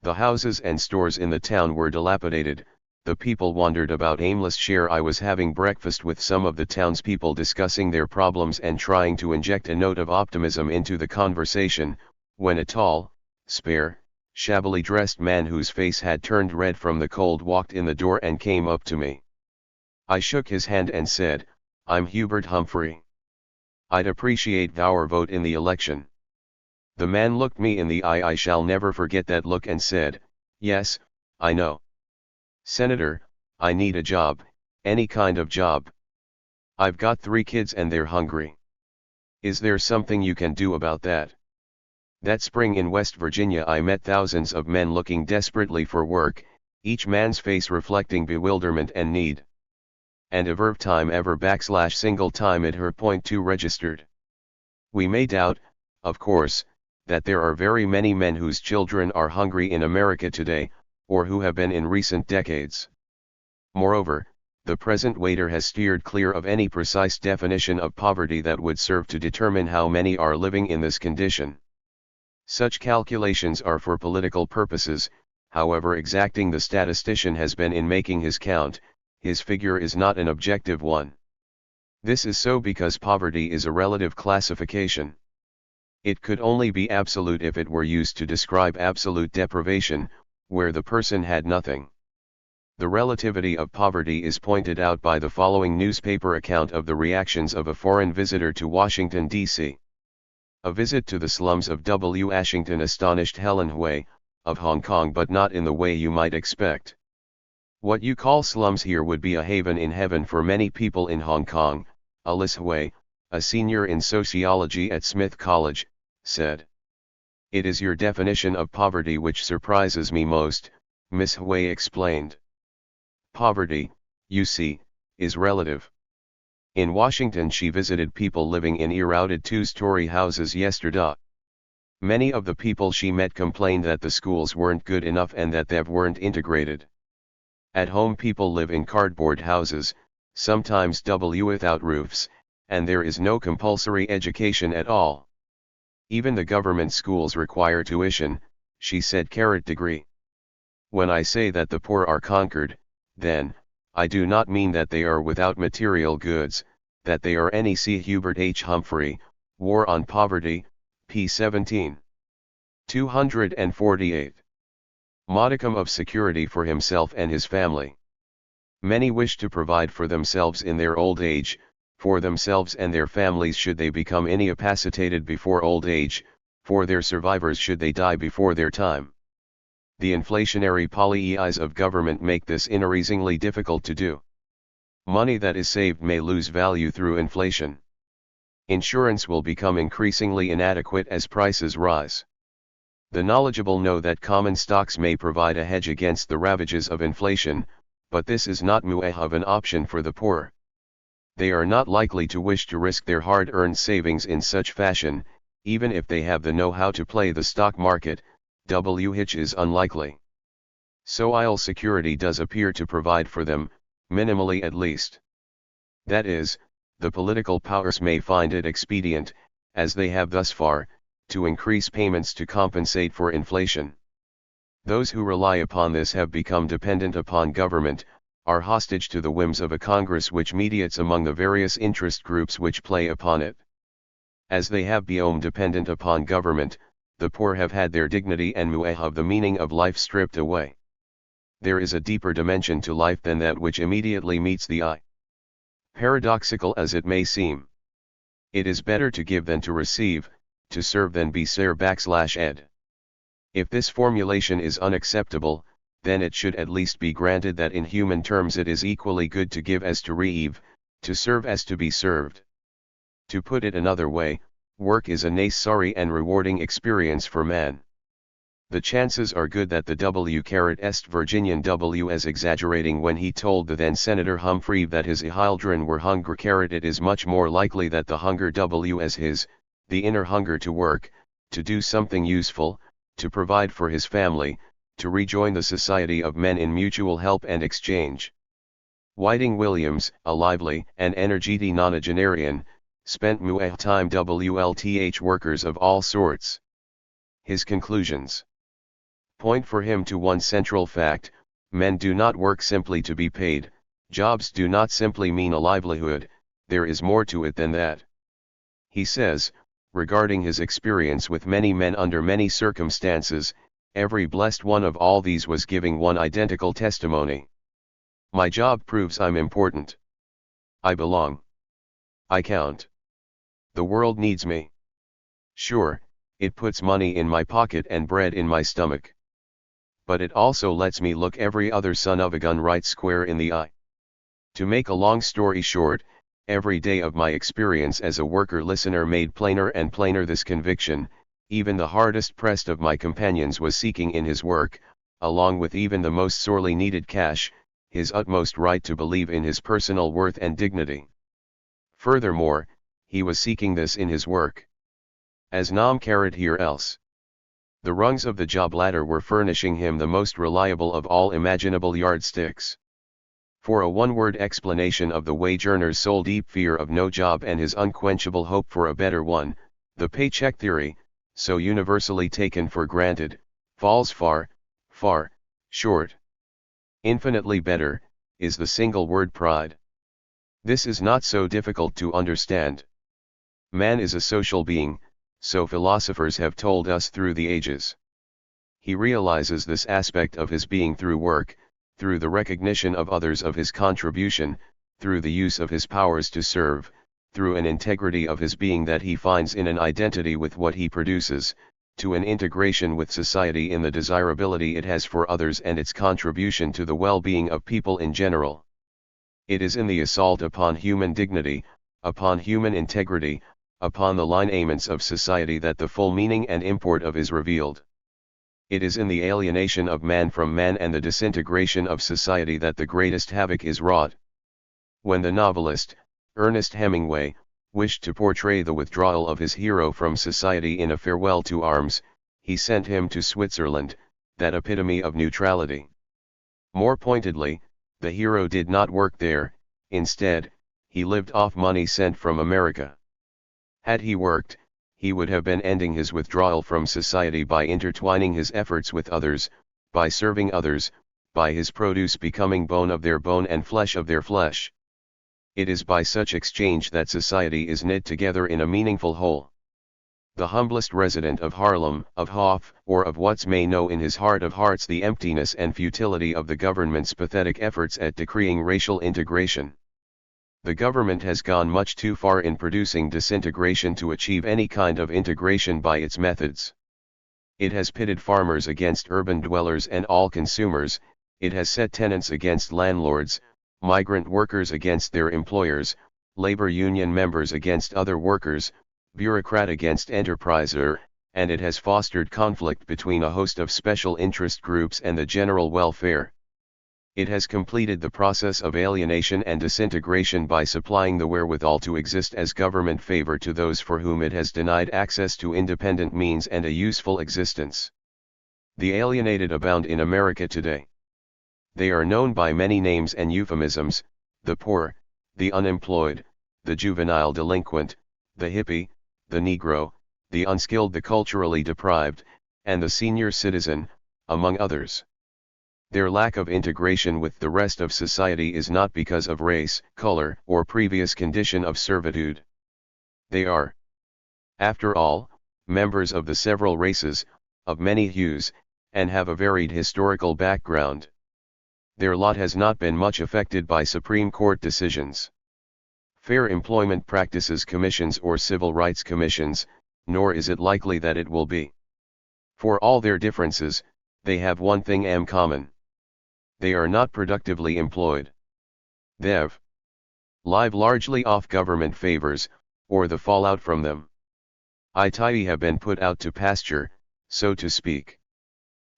The houses and stores in the town were dilapidated. The people wandered about aimless. I was having breakfast with some of the townspeople discussing their problems and trying to inject a note of optimism into the conversation, when a tall, spare, shabbily dressed man whose face had turned red from the cold walked in the door and came up to me. I shook his hand and said, "I'm Hubert Humphrey. I'd appreciate our vote in the election." The man looked me in the eye. I shall never forget that look, and said, "Yes, I know. Senator, I need a job, any kind of job. I've got 3 kids and they're hungry. Is there something you can do about that?" That spring in West Virginia I met thousands of men looking desperately for work, each man's face reflecting bewilderment and need. And a verb time ever / time at her point 2 registered. We may doubt, of course, that there are very many men whose children are hungry in America today, or who have been in recent decades. Moreover, the present waiter has steered clear of any precise definition of poverty that would serve to determine how many are living in this condition. Such calculations are for political purposes, however exacting the statistician has been in making his count, his figure is not an objective one. This is so because poverty is a relative classification. It could only be absolute if it were used to describe absolute deprivation, where the person had nothing. The relativity of poverty is pointed out by the following newspaper account of the reactions of a foreign visitor to Washington, D.C. A visit to the slums of Washington astonished Helen Hui, of Hong Kong, but not in the way you might expect. What you call slums here would be a haven in heaven for many people in Hong Kong, Alice Hui, a senior in sociology at Smith College, said. "It is your definition of poverty which surprises me most," Miss Hui explained. "Poverty, you see, is relative." In Washington she visited people living in eroded two-story houses yesterday. Many of the people she met complained that the schools weren't good enough and that they weren't integrated. At home people live in cardboard houses, sometimes without roofs, and there is no compulsory education at all. Even the government schools require tuition, she said. Degree. "When I say that the poor are conquered, then, I do not mean that they are without material goods, that they are any." See Hubert H. Humphrey, War on Poverty, p. 17. 248. Modicum of security for himself and his family. Many wish to provide for themselves in their old age, for themselves and their families should they become incapacitated before old age, for their survivors should they die before their time. The inflationary policies of government make this increasingly difficult to do. Money that is saved may lose value through inflation. Insurance will become increasingly inadequate as prices rise. The knowledgeable know that common stocks may provide a hedge against the ravages of inflation, but this is not much of an option for the poor. They are not likely to wish to risk their hard-earned savings in such fashion, even if they have the know-how to play the stock market, which is unlikely. Social security does appear to provide for them, minimally at least. That is, the political powers may find it expedient, as they have thus far, to increase payments to compensate for inflation. Those who rely upon this have become dependent upon government, are hostage to the whims of a Congress which mediates among the various interest groups which play upon it. As they have become dependent upon government, the poor have had their dignity and of the meaning of life stripped away. There is a deeper dimension to life than that which immediately meets the eye. Paradoxical as it may seem. It is better to give than to receive, to serve than be served/ed. If this formulation is unacceptable, then it should at least be granted that in human terms it is equally good to give as to receive, to serve as to be served. To put it another way, work is a necessary and rewarding experience for man. The chances are good that the W.est Virginian was exaggerating when he told the then Senator Humphrey that his children were hungry. It is much more likely that the hunger was his, the inner hunger to work, to do something useful, to provide for his family, to rejoin the society of men in mutual help and exchange. Whiting Williams, a lively and energetic nonagenarian, spent much time WLTH workers of all sorts. His conclusions point for him to one central fact: men do not work simply to be paid, jobs do not simply mean a livelihood, there is more to it than that. He says, regarding his experience with many men under many circumstances, every blessed one of all these was giving one identical testimony. "My job proves I'm important. I belong. I count. The world needs me. Sure, it puts money in my pocket and bread in my stomach. But it also lets me look every other son of a gun right square in the eye." To make a long story short, every day of my experience as a worker listener made plainer and plainer this conviction: even the hardest pressed of my companions was seeking in his work, along with even the most sorely needed cash, his utmost right to believe in his personal worth and dignity. Furthermore, he was seeking this in his work. As nam carrot here else. The rungs of the job ladder were furnishing him the most reliable of all imaginable yardsticks. For a one-word explanation of the wage earner's soul deep fear of no job and his unquenchable hope for a better one, the paycheck theory, so universally taken for granted, falls far, far, short. Infinitely better, is the single word pride. This is not so difficult to understand. Man is a social being, so philosophers have told us through the ages. He realizes this aspect of his being through work, through the recognition of others of his contribution, through the use of his powers to serve, through an integrity of his being that he finds in an identity with what he produces, to an integration with society in the desirability it has for others and its contribution to the well-being of people in general. It is in the assault upon human dignity, upon human integrity, upon the lineaments of society that the full meaning and import of is revealed. It is in the alienation of man from man and the disintegration of society that the greatest havoc is wrought. When the novelist, Ernest Hemingway, wished to portray the withdrawal of his hero from society in A Farewell to Arms, he sent him to Switzerland, that epitome of neutrality. More pointedly, the hero did not work there, instead, he lived off money sent from America. Had he worked, he would have been ending his withdrawal from society by intertwining his efforts with others, by serving others, by his produce becoming bone of their bone and flesh of their flesh. It is by such exchange that society is knit together in a meaningful whole. The humblest resident of Harlem, of Hof, or of Watts may know in his heart of hearts the emptiness and futility of the government's pathetic efforts at decreeing racial integration. The government has gone much too far in producing disintegration to achieve any kind of integration by its methods. It has pitted farmers against urban dwellers and all consumers, it has set tenants against landlords, migrant workers against their employers, labor union members against other workers, bureaucrat against enterpriser, and it has fostered conflict between a host of special interest groups and the general welfare. It has completed the process of alienation and disintegration by supplying the wherewithal to exist as government favor to those for whom it has denied access to independent means and a useful existence. The alienated abound in America today. They are known by many names and euphemisms: the poor, the unemployed, the juvenile delinquent, the hippie, the Negro, the unskilled, the culturally deprived, and the senior citizen, among others. Their lack of integration with the rest of society is not because of race, color, or previous condition of servitude. They are, after all, members of the several races, of many hues, and have a varied historical background. Their lot has not been much affected by Supreme Court decisions, Fair Employment Practices Commissions or Civil Rights Commissions, nor is it likely that it will be. For all their differences, they have one thing common. They are not productively employed. They live largely off government favors, or the fallout from them. Italy have been put out to pasture, so to speak.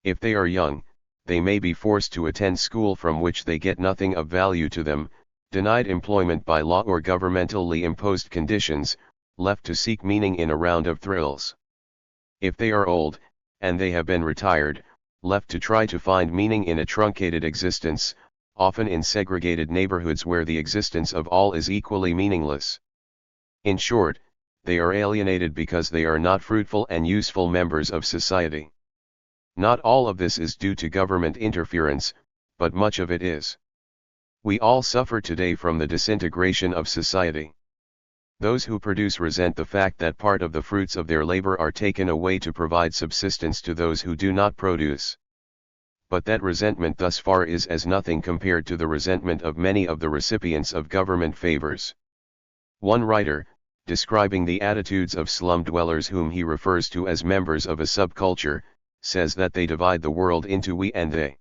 If they are young, they may be forced to attend school from which they get nothing of value to them, denied employment by law or governmentally imposed conditions, left to seek meaning in a round of thrills. If they are old, and they have been retired, left to try to find meaning in a truncated existence, often in segregated neighborhoods where the existence of all is equally meaningless. In short, they are alienated because they are not fruitful and useful members of society. Not all of this is due to government interference, but much of it is. We all suffer today from the disintegration of society. Those who produce resent the fact that part of the fruits of their labor are taken away to provide subsistence to those who do not produce. But that resentment thus far is as nothing compared to the resentment of many of the recipients of government favors. One writer, describing the attitudes of slum dwellers whom he refers to as members of a subculture, says that they divide the world into we and they.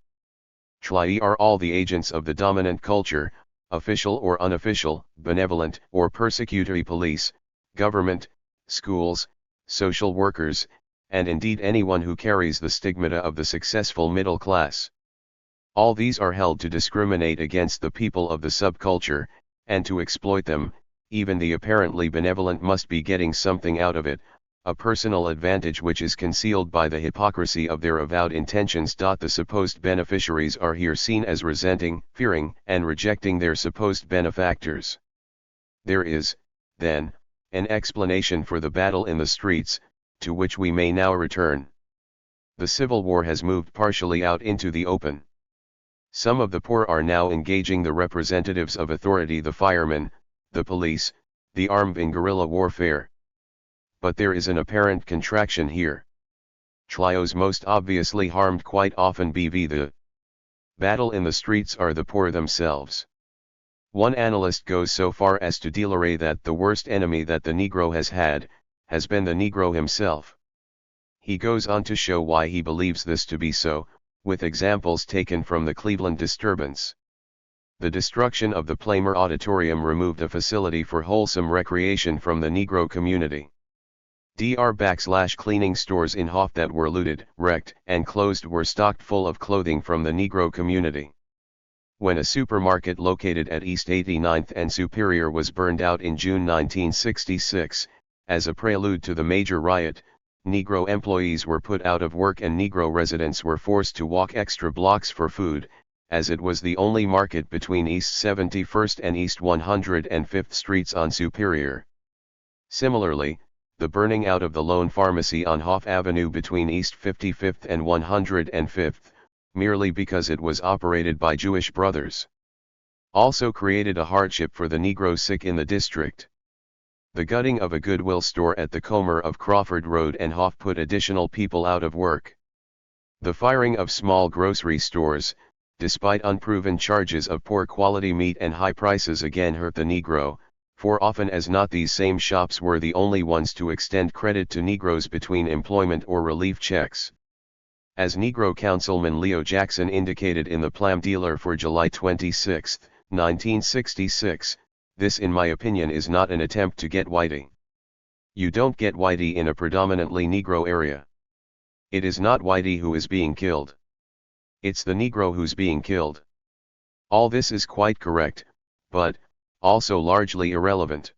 They are all the agents of the dominant culture, official or unofficial, benevolent or persecutory police, government, schools, social workers, and indeed anyone who carries the stigmata of the successful middle class. All these are held to discriminate against the people of the subculture, and to exploit them. Even the apparently benevolent must be getting something out of it, a personal advantage which is concealed by the hypocrisy of their avowed intentions. The supposed beneficiaries are here seen as resenting, fearing, and rejecting their supposed benefactors. There is, then, an explanation for the battle in the streets, to which we may now return. The Civil War has moved partially out into the open. Some of the poor are now engaging the representatives of authority, the firemen, the police, the armed in guerrilla warfare. But there is an apparent contraction here. Those most obviously harmed quite often BV the battle in the streets are the poor themselves. One analyst goes so far as to declare that the worst enemy that the Negro has had, has been the Negro himself. He goes on to show why he believes this to be so, with examples taken from the Cleveland disturbance. The destruction of the Plamer Auditorium removed a facility for wholesome recreation from the Negro community. Cleaning stores in Hof that were looted, wrecked, and closed were stocked full of clothing from the Negro community. When a supermarket located at East 89th and Superior was burned out in June 1966, as a prelude to the major riot, Negro employees were put out of work and Negro residents were forced to walk extra blocks for food, as it was the only market between East 71st and East 105th Streets on Superior. Similarly, the burning out of the lone pharmacy on Hof Avenue between East 55th and 105th, merely because it was operated by Jewish brothers, also created a hardship for the Negro sick in the district. The gutting of a Goodwill store at the corner of Crawford Road and Hof put additional people out of work. The firing of small grocery stores, despite unproven charges of poor quality meat and high prices, again hurt the Negro, for often as not these same shops were the only ones to extend credit to Negroes between employment or relief checks. As Negro Councilman Leo Jackson indicated in the Plum Dealer for July 26, 1966, this in my opinion is not an attempt to get whitey. You don't get whitey in a predominantly Negro area. It is not whitey who is being killed. It's the Negro who's being killed. All this is quite correct, but also largely irrelevant.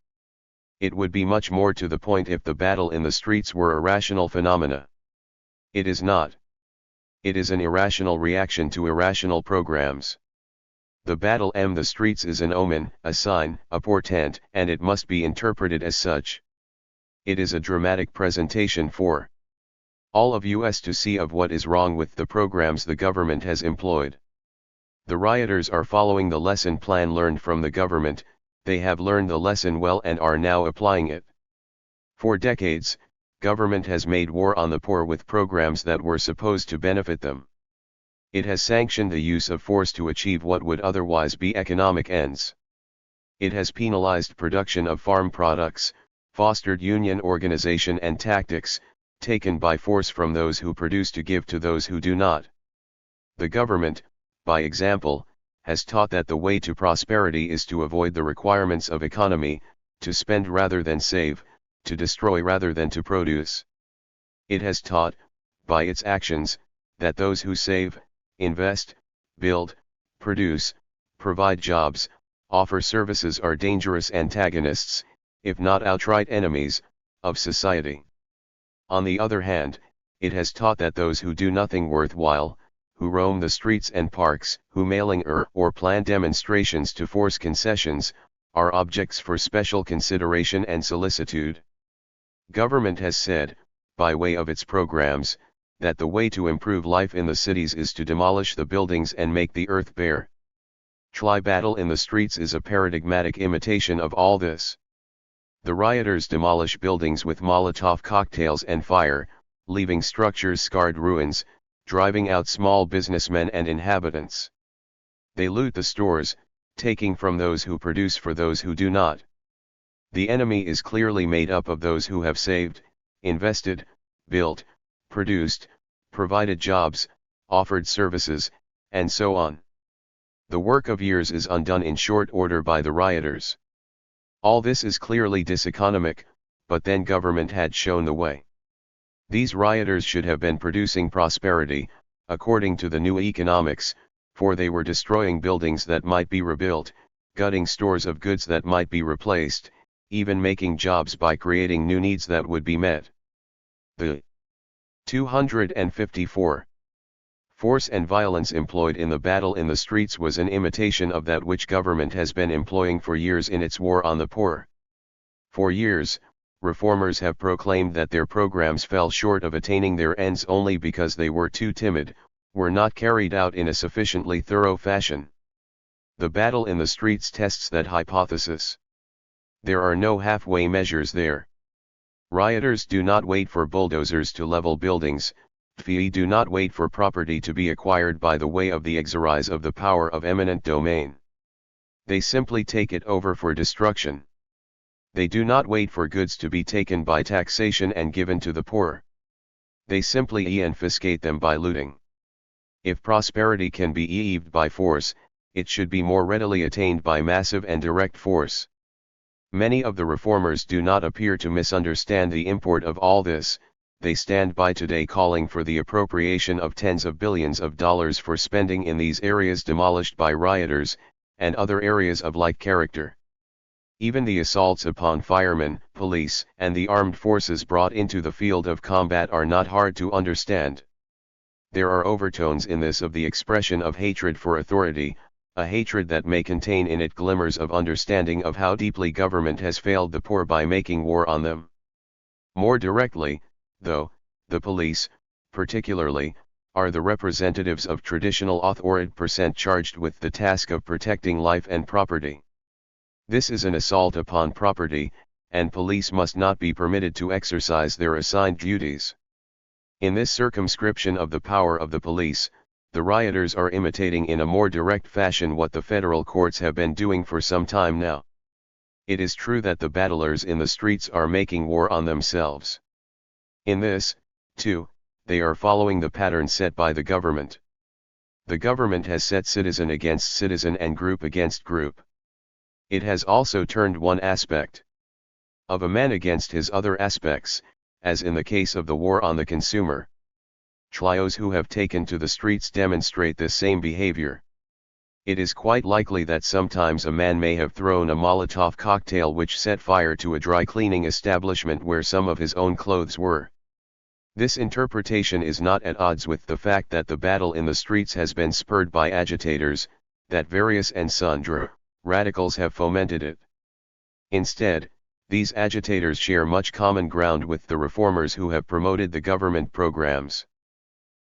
It would be much more to the point if the battle in the streets were a rational phenomena. It is not. It is an irrational reaction to irrational programs. The battle in the streets is an omen, a sign, a portent, and it must be interpreted as such. It is a dramatic presentation for all of us to see of what is wrong with the programs the government has employed. The rioters are following the lesson plan learned from the government. They have learned the lesson well and are now applying it. For decades, government has made war on the poor with programs that were supposed to benefit them. It has sanctioned the use of force to achieve what would otherwise be economic ends. It has penalized production of farm products, fostered union organization and tactics, taken by force from those who produce to give to those who do not. The government, by example, has taught that the way to prosperity is to avoid the requirements of economy, to spend rather than save, to destroy rather than to produce. It has taught, by its actions, that those who save, invest, build, produce, provide jobs, offer services are dangerous antagonists, if not outright enemies, of society. On the other hand, it has taught that those who do nothing worthwhile, who roam the streets and parks, who mailing or plan demonstrations to force concessions, are objects for special consideration and solicitude. Government has said, by way of its programs, that the way to improve life in the cities is to demolish the buildings and make the earth bare. Battle in the streets is a paradigmatic imitation of all this. The rioters demolish buildings with Molotov cocktails and fire, leaving structures scarred ruins, driving out small businessmen and inhabitants. They loot the stores, taking from those who produce for those who do not. The enemy is clearly made up of those who have saved, invested, built, produced, provided jobs, offered services, and so on. The work of years is undone in short order by the rioters. All this is clearly diseconomic, but then government had shown the way. These rioters should have been producing prosperity, according to the new economics, for they were destroying buildings that might be rebuilt, gutting stores of goods that might be replaced, even making jobs by creating new needs that would be met. The 254. Force and violence employed in the battle in the streets was an imitation of that which government has been employing for years in its war on the poor. For years, reformers have proclaimed that their programs fell short of attaining their ends only because they were too timid, were not carried out in a sufficiently thorough fashion. The battle in the streets tests that hypothesis. There are no halfway measures there. Rioters do not wait for bulldozers to level buildings, FII do not wait for property to be acquired by the way of the exercise of the power of eminent domain. They simply take it over for destruction. They do not wait for goods to be taken by taxation and given to the poor. They simply enfiscate them by looting. If prosperity can be achieved by force, it should be more readily attained by massive and direct force. Many of the reformers do not appear to misunderstand the import of all this. They stand by today calling for the appropriation of tens of billions of dollars for spending in these areas demolished by rioters, and other areas of like character. Even the assaults upon firemen, police, and the armed forces brought into the field of combat are not hard to understand. There are overtones in this of the expression of hatred for authority, a hatred that may contain in it glimmers of understanding of how deeply government has failed the poor by making war on them. More directly, though, the police, particularly, are the representatives of traditional authority charged with the task of protecting life and property. This is an assault upon property, and police must not be permitted to exercise their assigned duties. In this circumscription of the power of the police, the rioters are imitating in a more direct fashion what the federal courts have been doing for some time now. It is true that the battlers in the streets are making war on themselves. In this, too, they are following the pattern set by the government. The government has set citizen against citizen and group against group. It has also turned one aspect of a man against his other aspects, as in the case of the war on the consumer. Trios who have taken to the streets demonstrate this same behavior. It is quite likely that sometimes a man may have thrown a Molotov cocktail which set fire to a dry cleaning establishment where some of his own clothes were. This interpretation is not at odds with the fact that the battle in the streets has been spurred by agitators, that various and sundry radicals have fomented it. Instead, these agitators share much common ground with the reformers who have promoted the government programs.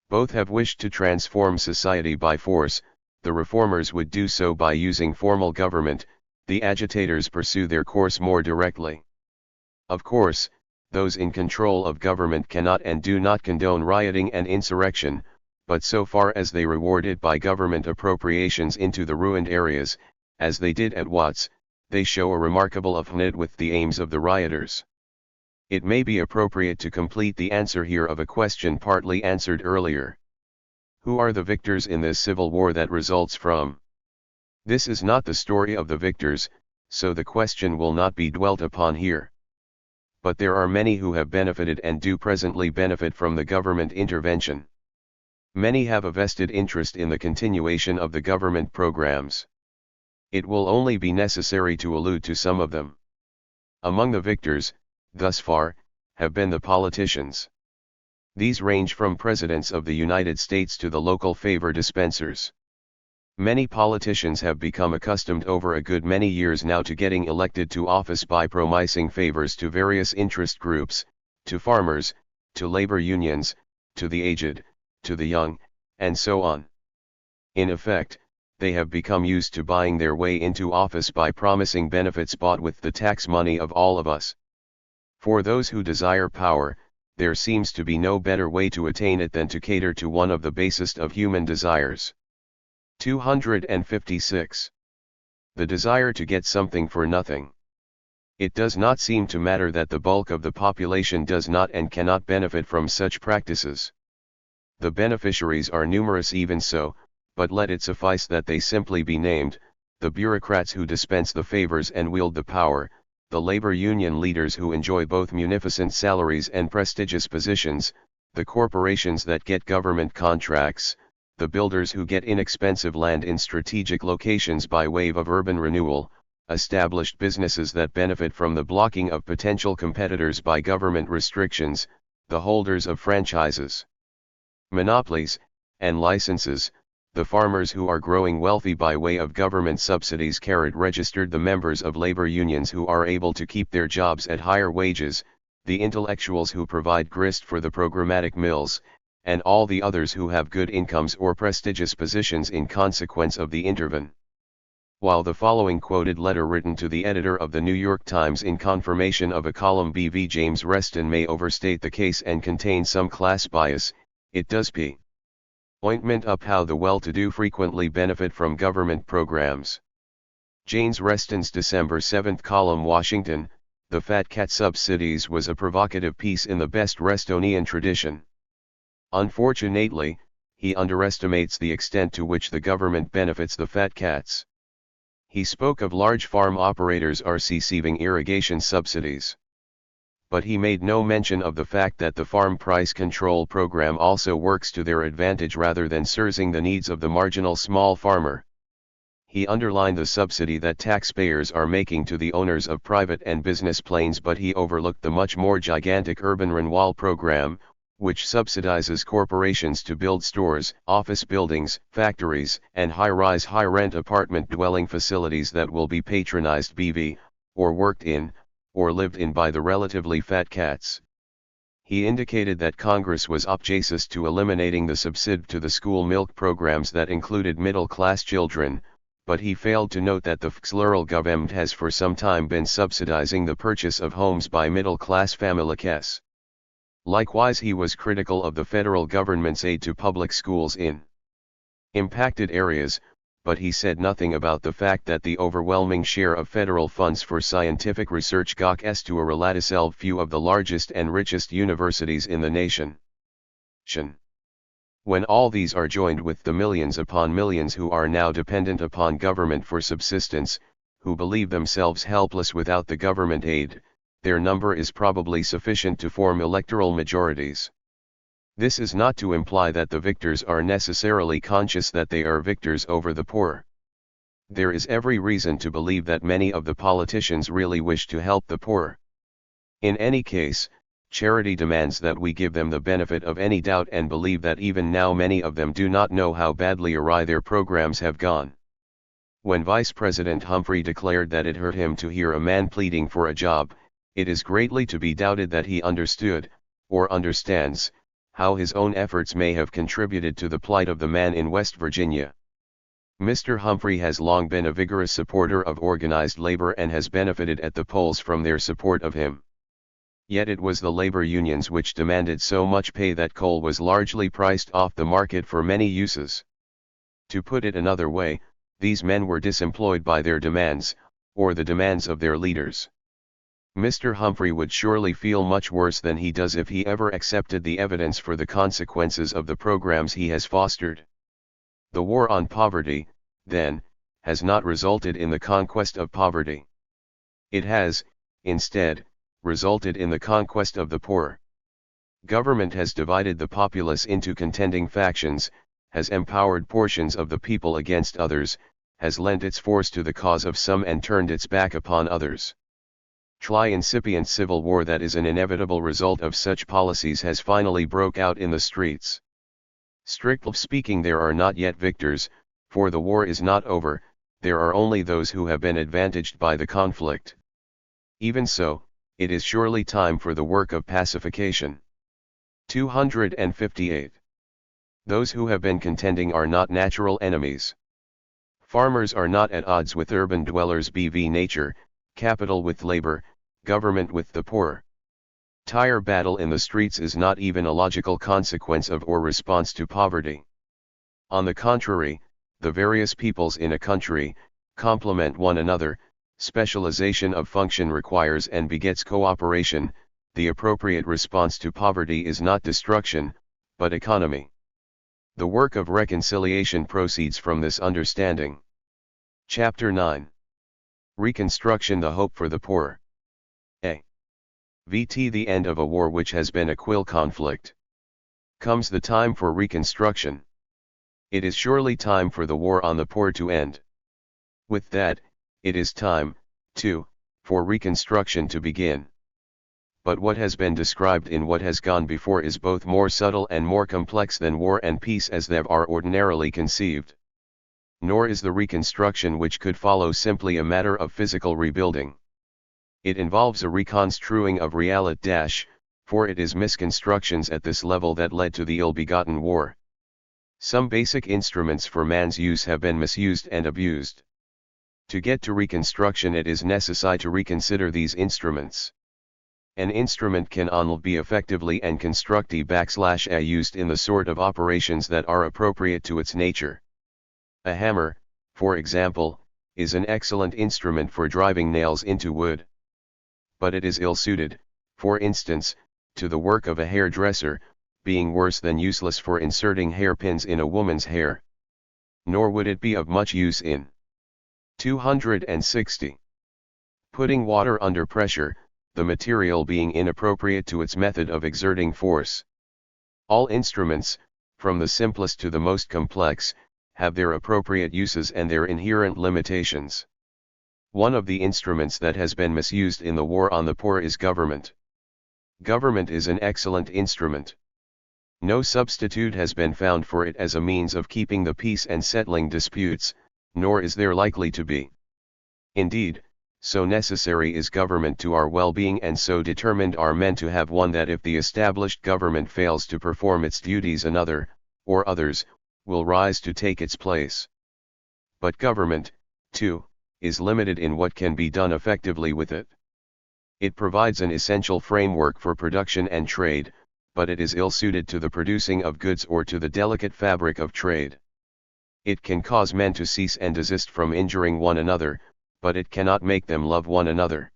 Both have wished to transform society by force. The reformers would do so by using formal government, the agitators pursue their course more directly. Of course, those in control of government cannot and do not condone rioting and insurrection, but so far as they reward it by government appropriations into the ruined areas, as they did at Watts, they show a remarkable affinity with the aims of the rioters. It may be appropriate to complete the answer here of a question partly answered earlier. Who are the victors in this civil war that results from? This is not the story of the victors, so the question will not be dwelt upon here. But there are many who have benefited and do presently benefit from the government intervention. Many have a vested interest in the continuation of the government programs. It will only be necessary to allude to some of them. Among the victors, thus far, have been the politicians. These range from presidents of the United States to the local favor dispensers. Many politicians have become accustomed over a good many years now to getting elected to office by promising favors to various interest groups, to farmers, to labor unions, to the aged, to the young, and so on. In effect, they have become used to buying their way into office by promising benefits bought with the tax money of all of us. For those who desire power, there seems to be no better way to attain it than to cater to one of the basest of human desires. 256. The desire to get something for nothing. It does not seem to matter that the bulk of the population does not and cannot benefit from such practices. The beneficiaries are numerous even so, but let it suffice that they simply be named: the bureaucrats who dispense the favors and wield the power, the labor union leaders who enjoy both munificent salaries and prestigious positions, the corporations that get government contracts, the builders who get inexpensive land in strategic locations by way of urban renewal, established businesses that benefit from the blocking of potential competitors by government restrictions, the holders of franchises, monopolies, and licenses, the farmers who are growing wealthy by way of government subsidies registered, the members of labor unions who are able to keep their jobs at higher wages, the intellectuals who provide grist for the programmatic mills, and all the others who have good incomes or prestigious positions in consequence of the intervention. While the following quoted letter written to the editor of the New York Times in confirmation of a column B.V. James Reston may overstate the case and contain some class bias, it does p. Ointment up how the well-to-do frequently benefit from government programs. James Reston's December 7 column, Washington, The Fat Cat Subsidies, was a provocative piece in the best Restonian tradition. Unfortunately, he underestimates the extent to which the government benefits the fat cats. He spoke of large farm operators receiving irrigation subsidies. But he made no mention of the fact that the farm price control program also works to their advantage rather than serving the needs of the marginal small farmer. He underlined the subsidy that taxpayers are making to the owners of private and business planes, but he overlooked the much more gigantic urban renewal program, which subsidizes corporations to build stores, office buildings, factories, and high-rise high-rent apartment dwelling facilities that will be patronized BV, or worked in, or lived in by the relatively fat cats. He indicated that Congress was objective to eliminating the subsidy to the school milk programs that included middle-class children, but he failed to note that the federal government has for some time been subsidizing the purchase of homes by middle-class families. Likewise, he was critical of the federal government's aid to public schools in impacted areas, but he said nothing about the fact that the overwhelming share of federal funds for scientific research goes to a relatively few of the largest and richest universities in the nation. When all these are joined with the millions upon millions who are now dependent upon government for subsistence, who believe themselves helpless without the government aid, their number is probably sufficient to form electoral majorities. This is not to imply that the victors are necessarily conscious that they are victors over the poor. There is every reason to believe that many of the politicians really wish to help the poor. In any case, charity demands that we give them the benefit of any doubt and believe that even now many of them do not know how badly awry their programs have gone. When Vice President Humphrey declared that it hurt him to hear a man pleading for a job, it is greatly to be doubted that he understood, or understands, how his own efforts may have contributed to the plight of the man in West Virginia. Mr. Humphrey has long been a vigorous supporter of organized labor and has benefited at the polls from their support of him. Yet it was the labor unions which demanded so much pay that coal was largely priced off the market for many uses. To put it another way, these men were disemployed by their demands, or the demands of their leaders. Mr. Humphrey would surely feel much worse than he does if he ever accepted the evidence for the consequences of the programs he has fostered. The war on poverty, then, has not resulted in the conquest of poverty. It has, instead, resulted in the conquest of the poor. Government has divided the populace into contending factions, has empowered portions of the people against others, has lent its force to the cause of some and turned its back upon others. The incipient civil war that is an inevitable result of such policies has finally broke out in the streets. Strictly speaking, there are not yet victors, for the war is not over, there are only those who have been advantaged by the conflict. Even so, it is surely time for the work of pacification. 258. Those who have been contending are not natural enemies. Farmers are not at odds with urban dwellers BV nature, capital with labor, government with the poor. Tire battle in the streets is not even a logical consequence of or response to poverty. On the contrary, the various peoples in a country complement one another. Specialization of function requires and begets cooperation. The appropriate response to poverty is not destruction, but economy. The work of reconciliation proceeds from this understanding. Chapter 9. Reconstruction, the hope for the poor. VT the end of a war which has been a quill conflict. Comes the time for reconstruction. It is surely time for the war on the poor to end. With that, it is time, too, for reconstruction to begin. But what has been described in what has gone before is both more subtle and more complex than war and peace as they are ordinarily conceived. Nor is the reconstruction which could follow simply a matter of physical rebuilding. It involves a reconstruing of reality, for it is misconstructions at this level that led to the ill-begotten war. Some basic instruments for man's use have been misused and abused. To get to reconstruction, it is necessary to reconsider these instruments. An instrument can only be effectively and constructive used in the sort of operations that are appropriate to its nature. A hammer, for example, is an excellent instrument for driving nails into wood. But it is ill-suited, for instance, to the work of a hairdresser, being worse than useless for inserting hairpins in a woman's hair. Nor would it be of much use in 260. Putting water under pressure, the material being inappropriate to its method of exerting force. All instruments, from the simplest to the most complex, have their appropriate uses and their inherent limitations. One of the instruments that has been misused in the war on the poor is government. Government is an excellent instrument. No substitute has been found for it as a means of keeping the peace and settling disputes, nor is there likely to be. Indeed, so necessary is government to our well-being and so determined are men to have one that if the established government fails to perform its duties another, or others, will rise to take its place. But government, too, is limited in what can be done effectively with it. It provides an essential framework for production and trade, but it is ill-suited to the producing of goods or to the delicate fabric of trade. It can cause men to cease and desist from injuring one another, but it cannot make them love one another.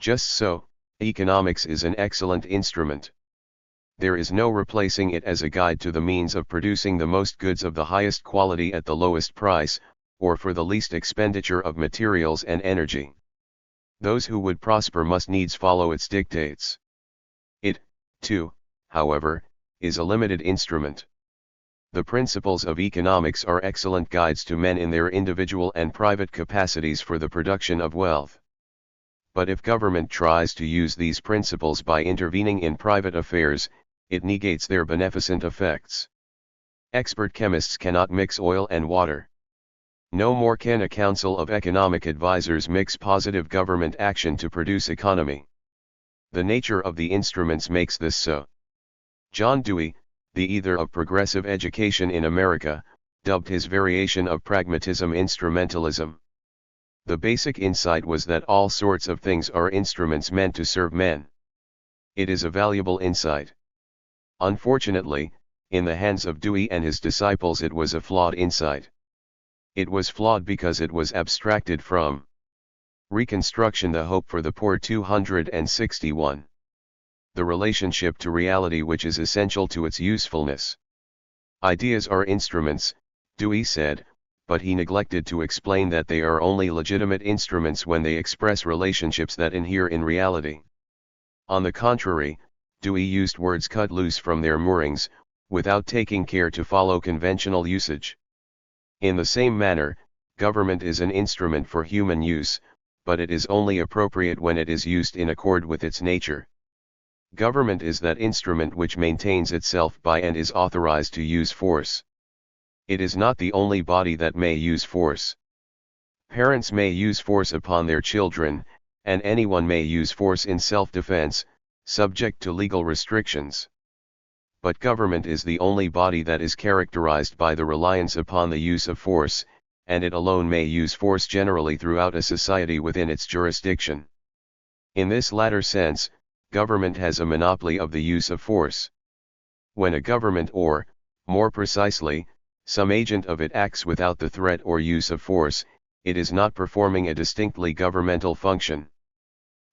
Just so, economics is an excellent instrument. There is no replacing it as a guide to the means of producing the most goods of the highest quality at the lowest price, or for the least expenditure of materials and energy. Those who would prosper must needs follow its dictates. It, too, however, is a limited instrument. The principles of economics are excellent guides to men in their individual and private capacities for the production of wealth. But if government tries to use these principles by intervening in private affairs, it negates their beneficent effects. Expert chemists cannot mix oil and water. No more can a council of economic advisers mix positive government action to produce economy. The nature of the instruments makes this so. John Dewey, the either of progressive education in America, dubbed his variation of pragmatism instrumentalism. The basic insight was that all sorts of things are instruments meant to serve men. It is a valuable insight. Unfortunately, in the hands of Dewey and his disciples it was a flawed insight. It was flawed because it was abstracted from Reconstruction, the hope for the poor. 261. The relationship to reality which is essential to its usefulness. Ideas are instruments, Dewey said, but he neglected to explain that they are only legitimate instruments when they express relationships that inhere in reality. On the contrary, Dewey used words cut loose from their moorings, without taking care to follow conventional usage. In the same manner, government is an instrument for human use, but it is only appropriate when it is used in accord with its nature. Government is that instrument which maintains itself by and is authorized to use force. It is not the only body that may use force. Parents may use force upon their children, and anyone may use force in self-defense, subject to legal restrictions. But government is the only body that is characterized by the reliance upon the use of force, and it alone may use force generally throughout a society within its jurisdiction. In this latter sense, government has a monopoly of the use of force. When a government or, more precisely, some agent of it acts without the threat or use of force, it is not performing a distinctly governmental function.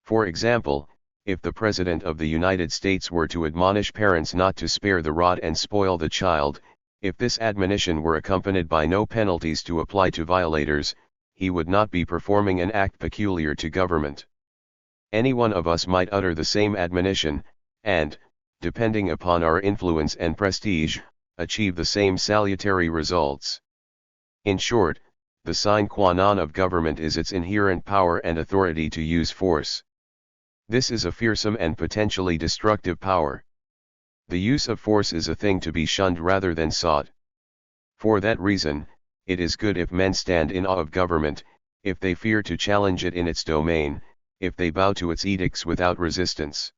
For example, if the President of the United States were to admonish parents not to spare the rod and spoil the child, if this admonition were accompanied by no penalties to apply to violators, he would not be performing an act peculiar to government. Any one of us might utter the same admonition, and, depending upon our influence and prestige, achieve the same salutary results. In short, the sine qua non of government is its inherent power and authority to use force. This is a fearsome and potentially destructive power. The use of force is a thing to be shunned rather than sought. For that reason, it is good if men stand in awe of government, if they fear to challenge it in its domain, if they bow to its edicts without resistance.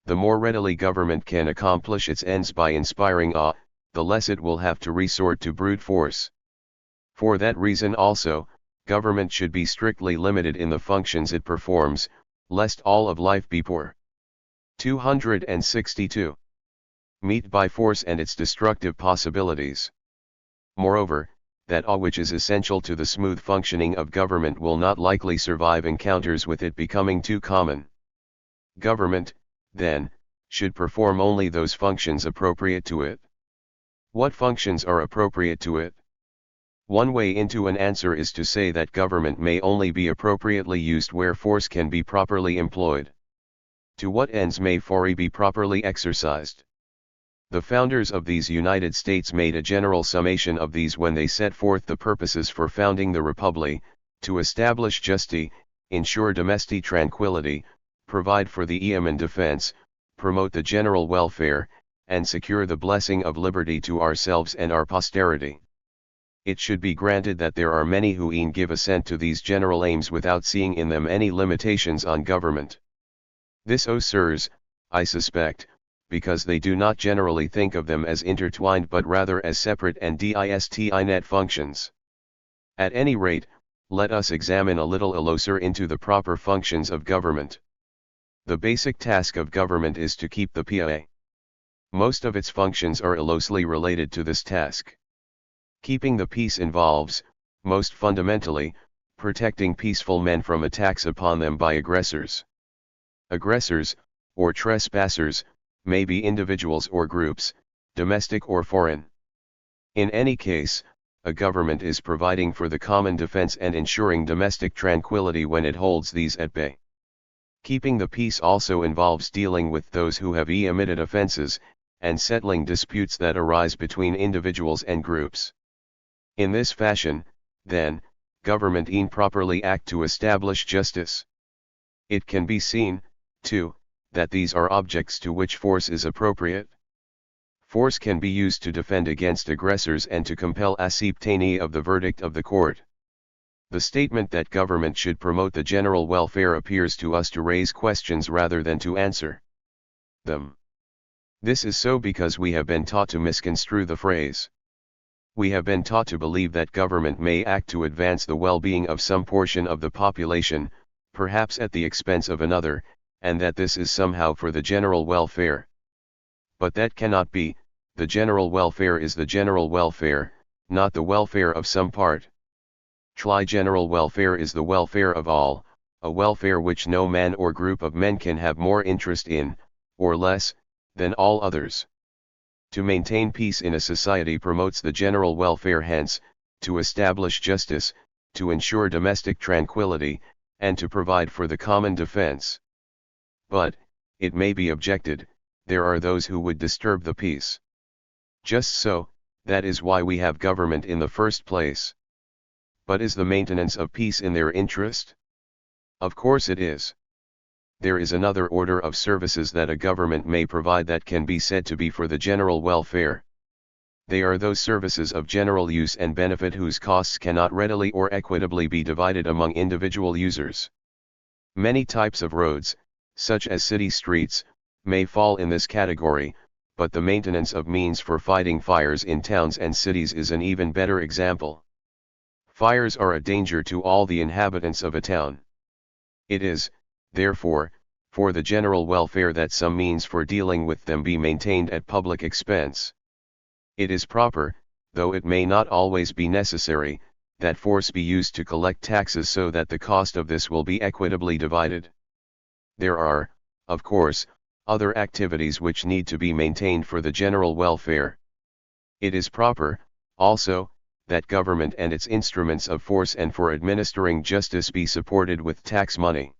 The more readily government can accomplish its ends by inspiring awe, the less it will have to resort to brute force. For that reason also, government should be strictly limited in the functions it performs, lest all of life be poor. 262. Meet by force and its destructive possibilities. Moreover, that awe which is essential to the smooth functioning of government will not likely survive encounters with it becoming too common. Government, then, should perform only those functions appropriate to it. What functions are appropriate to it? One way into an answer is to say that government may only be appropriately used where force can be properly employed. To what ends may force be properly exercised? The founders of these United States made a general summation of these when they set forth the purposes for founding the Republic: to establish justice, ensure domestic tranquility, provide for the human defense, promote the general welfare, and secure the blessing of liberty to ourselves and our posterity. It should be granted that there are many who e'en give assent to these general aims without seeing in them any limitations on government. This, oh sirs, I suspect, because they do not generally think of them as intertwined but rather as separate and distinct functions. At any rate, let us examine a little closer into the proper functions of government. The basic task of government is to keep the peace. Most of its functions are closely related to this task. Keeping the peace involves, most fundamentally, protecting peaceful men from attacks upon them by aggressors. Aggressors, or trespassers, may be individuals or groups, domestic or foreign. In any case, a government is providing for the common defense and ensuring domestic tranquility when it holds these at bay. Keeping the peace also involves dealing with those who have committed offenses, and settling disputes that arise between individuals and groups. In this fashion, then, government can properly act to establish justice. It can be seen, too, that these are objects to which force is appropriate. Force can be used to defend against aggressors and to compel acceptance of the verdict of the court. The statement that government should promote the general welfare appears to us to raise questions rather than to answer them. This is so because we have been taught to misconstrue the phrase. We have been taught to believe that government may act to advance the well-being of some portion of the population, perhaps at the expense of another, and that this is somehow for the general welfare. But that cannot be. The general welfare is the general welfare, not the welfare of some part. General welfare is the welfare of all, a welfare which no man or group of men can have more interest in, or less, than all others. To maintain peace in a society promotes the general welfare, hence, to establish justice, to ensure domestic tranquility, and to provide for the common defense. But, it may be objected, there are those who would disturb the peace. Just so, that is why we have government in the first place. But is the maintenance of peace in their interest? Of course it is. There is another order of services that a government may provide that can be said to be for the general welfare. They are those services of general use and benefit whose costs cannot readily or equitably be divided among individual users. Many types of roads, such as city streets, may fall in this category, but the maintenance of means for fighting fires in towns and cities is an even better example. Fires are a danger to all the inhabitants of a town. It is, therefore, for the general welfare that some means for dealing with them be maintained at public expense. It is proper, though it may not always be necessary, that force be used to collect taxes so that the cost of this will be equitably divided. There are, of course, other activities which need to be maintained for the general welfare. It is proper, also, that government and its instruments of force and for administering justice be supported with tax money.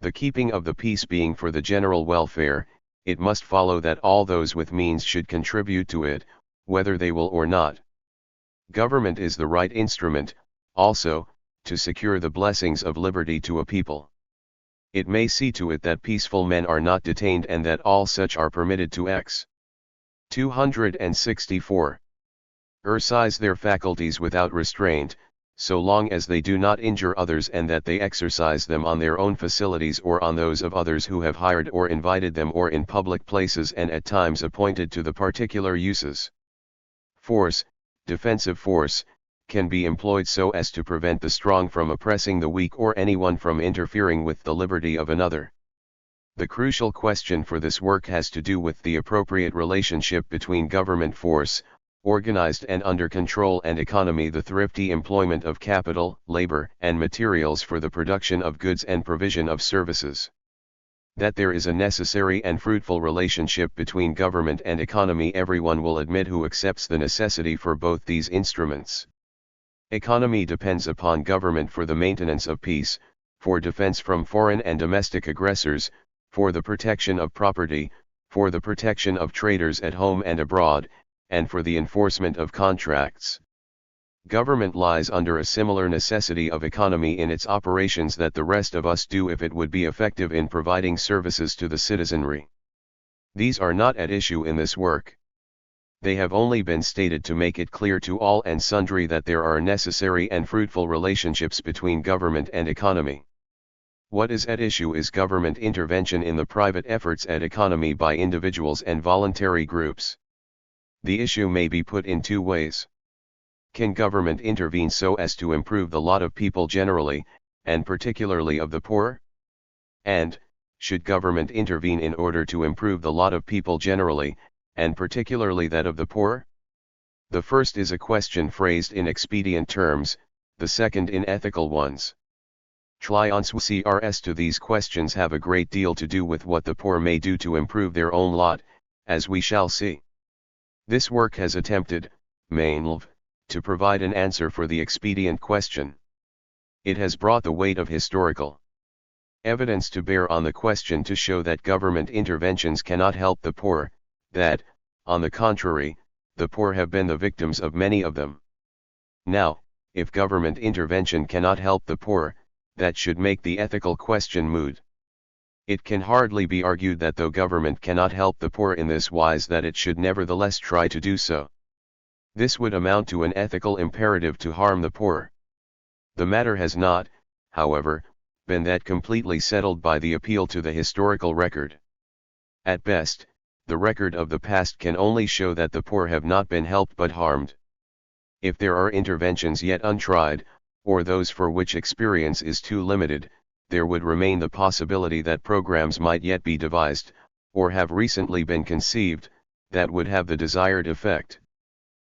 The keeping of the peace being for the general welfare, it must follow that all those with means should contribute to it, whether they will or not. Government is the right instrument, also, to secure the blessings of liberty to a people. It may see to it that peaceful men are not detained and that all such are permitted to exercise 264. Their faculties without restraint, so long as they do not injure others and that they exercise them on their own facilities or on those of others who have hired or invited them or in public places and at times appointed to the particular uses. Force, defensive force, can be employed so as to prevent the strong from oppressing the weak or anyone from interfering with the liberty of another. The crucial question for this work has to do with the appropriate relationship between government force, organized and under control, and economy, the thrifty employment of capital, labor, and materials for the production of goods and provision of services. That there is a necessary and fruitful relationship between government and economy everyone will admit who accepts the necessity for both these instruments. Economy depends upon government for the maintenance of peace, for defense from foreign and domestic aggressors, for the protection of property, for the protection of traders at home and abroad, and for the enforcement of contracts. Government lies under a similar necessity of economy in its operations that the rest of us do if it would be effective in providing services to the citizenry. These are not at issue in this work. They have only been stated to make it clear to all and sundry that there are necessary and fruitful relationships between government and economy. What is at issue is government intervention in the private efforts at economy by individuals and voluntary groups. The issue may be put in two ways. Can government intervene so as to improve the lot of people generally, and particularly of the poor? And, should government intervene in order to improve the lot of people generally, and particularly that of the poor? The first is a question phrased in expedient terms, the second in ethical ones. Answers to these questions have a great deal to do with what the poor may do to improve their own lot, as we shall see. This work has attempted, mainly, to provide an answer for the expedient question. It has brought the weight of historical evidence to bear on the question to show that government interventions cannot help the poor, that, on the contrary, the poor have been the victims of many of them. Now, if government intervention cannot help the poor, that should make the ethical question moot. It can hardly be argued that though government cannot help the poor in this wise that it should nevertheless try to do so. This would amount to an ethical imperative to harm the poor. The matter has not, however, been that completely settled by the appeal to the historical record. At best, the record of the past can only show that the poor have not been helped but harmed. If there are interventions yet untried, or those for which experience is too limited, there would remain the possibility that programs might yet be devised, or have recently been conceived, that would have the desired effect.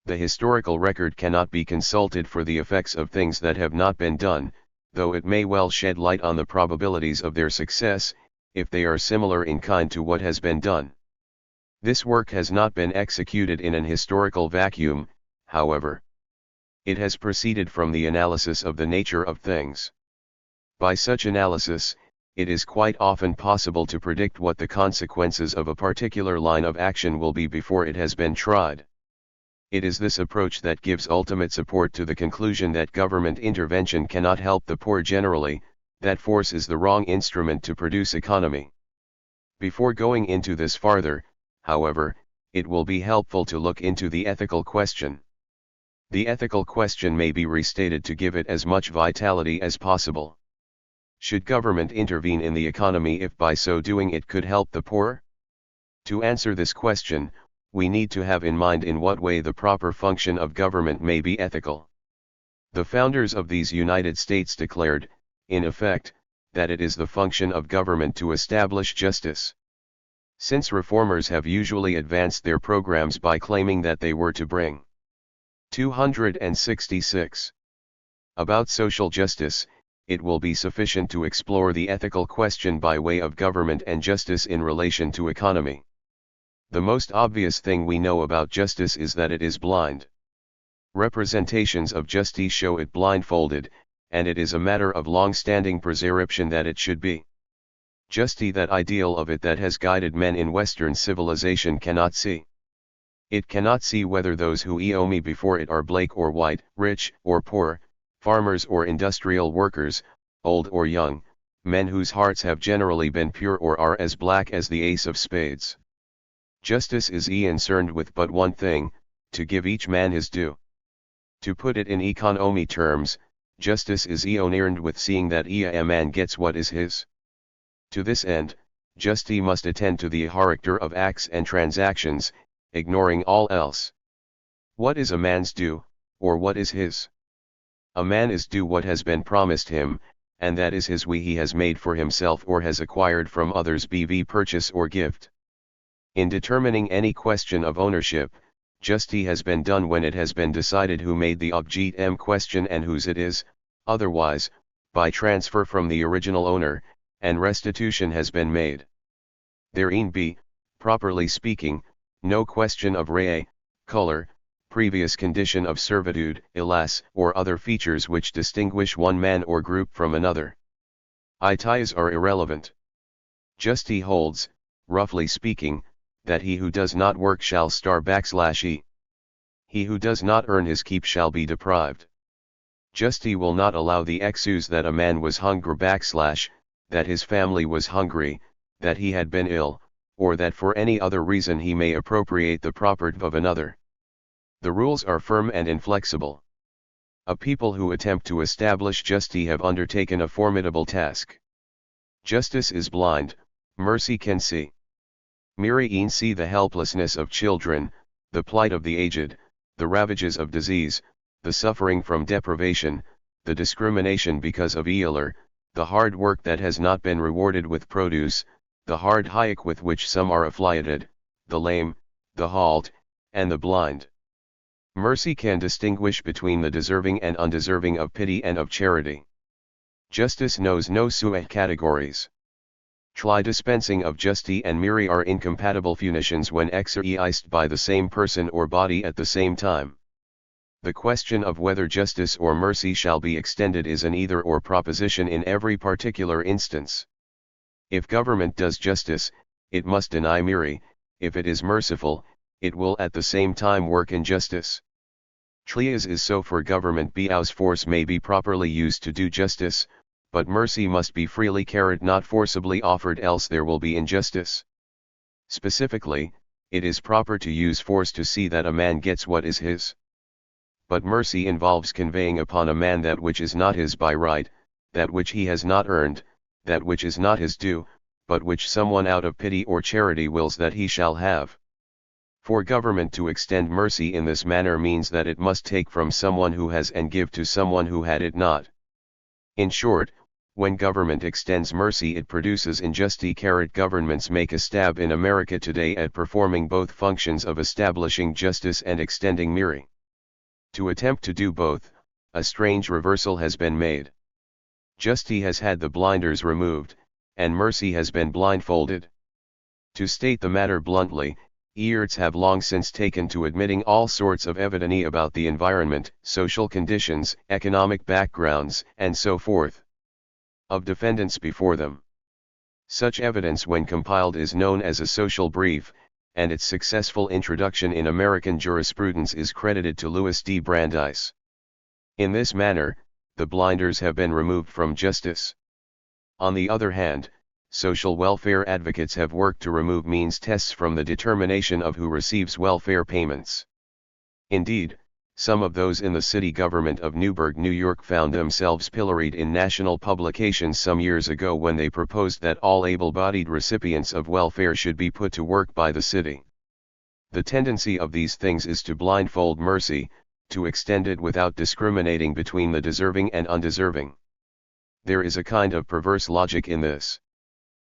The historical record cannot be consulted for the effects of things that have not been done, though it may well shed light on the probabilities of their success, if they are similar in kind to what has been done. This work has not been executed in an historical vacuum, however. It has proceeded from the analysis of the nature of things. By such analysis, it is quite often possible to predict what the consequences of a particular line of action will be before it has been tried. It is this approach that gives ultimate support to the conclusion that government intervention cannot help the poor generally, that force is the wrong instrument to produce economy. Before going into this farther, however, it will be helpful to look into the ethical question. The ethical question may be restated to give it as much vitality as possible. Should government intervene in the economy if by so doing it could help the poor? To answer this question, we need to have in mind in what way the proper function of government may be ethical. The founders of these United States declared, in effect, that it is the function of government to establish justice. Since reformers have usually advanced their programs by claiming that they were to bring 266 about social justice, it will be sufficient to explore the ethical question by way of government and justice in relation to economy. The most obvious thing we know about justice is that it is blind. Representations of justice show it blindfolded, and it is a matter of long-standing prescription that it should be. Justice, that ideal of it that has guided men in Western civilization, cannot see. It cannot see whether those who me before it are black or white, rich or poor, farmers or industrial workers, old or young, men whose hearts have generally been pure or are as black as the ace of spades. Justice is concerned with but one thing, to give each man his due. To put it in economy terms, justice is concerned with seeing that a man gets what is his. To this end, justice must attend to the character of acts and transactions, ignoring all else. What is a man's due, or what is his? A man is due what has been promised him, and that is his he has made for himself or has acquired from others bv purchase or gift. In determining any question of ownership, justice has been done when it has been decided who made the objet question and whose it is, otherwise, by transfer from the original owner, and restitution has been made. Therein be, properly speaking, no question of race, color, previous condition of servitude, class, or other features which distinguish one man or group from another. Ties are irrelevant. Justice holds, roughly speaking, that he who does not work shall starve. He who does not earn his keep shall be deprived. Justice will not allow the excuse that a man was hungry / that his family was hungry, that he had been ill, or that for any other reason he may appropriate the property of another. The rules are firm and inflexible. A people who attempt to establish justice have undertaken a formidable task. Justice is blind, mercy can see. Mirror see the helplessness of children, the plight of the aged, the ravages of disease, the suffering from deprivation, the discrimination because of ill, the hard work that has not been rewarded with produce, the hard hike with which some are afflicted, the lame, the halt, and the blind. Mercy can distinguish between the deserving and undeserving of pity and of charity. Justice knows no categories. Dispensing of justice and mercy are incompatible functions when exercised by the same person or body at the same time. The question of whether justice or mercy shall be extended is an either-or proposition in every particular instance. If government does justice, it must deny mercy; if it is merciful, it will at the same time work injustice. As is so for government because force may be properly used to do justice, but mercy must be freely carried, not forcibly offered, else there will be injustice. Specifically, it is proper to use force to see that a man gets what is his. But mercy involves conveying upon a man that which is not his by right, that which he has not earned, that which is not his due, but which someone out of pity or charity wills that he shall have. For government to extend mercy in this manner means that it must take from someone who has and give to someone who had it not. In short, when government extends mercy it produces injustice. Governments make a stab in America today at performing both functions of establishing justice and extending mercy. To attempt to do both, a strange reversal has been made. Justice has had the blinders removed, and mercy has been blindfolded. To state the matter bluntly, earts have long since taken to admitting all sorts of evidence about the environment, social conditions, economic backgrounds, and so forth, of defendants before them. Such evidence when compiled is known as a social brief, and its successful introduction in American jurisprudence is credited to Louis D. Brandeis. In this manner, the blinders have been removed from justice. On the other hand, social welfare advocates have worked to remove means tests from the determination of who receives welfare payments. Indeed, some of those in the city government of Newburgh, New York found themselves pilloried in national publications some years ago when they proposed that all able-bodied recipients of welfare should be put to work by the city. The tendency of these things is to blindfold mercy, to extend it without discriminating between the deserving and undeserving. There is a kind of perverse logic in this.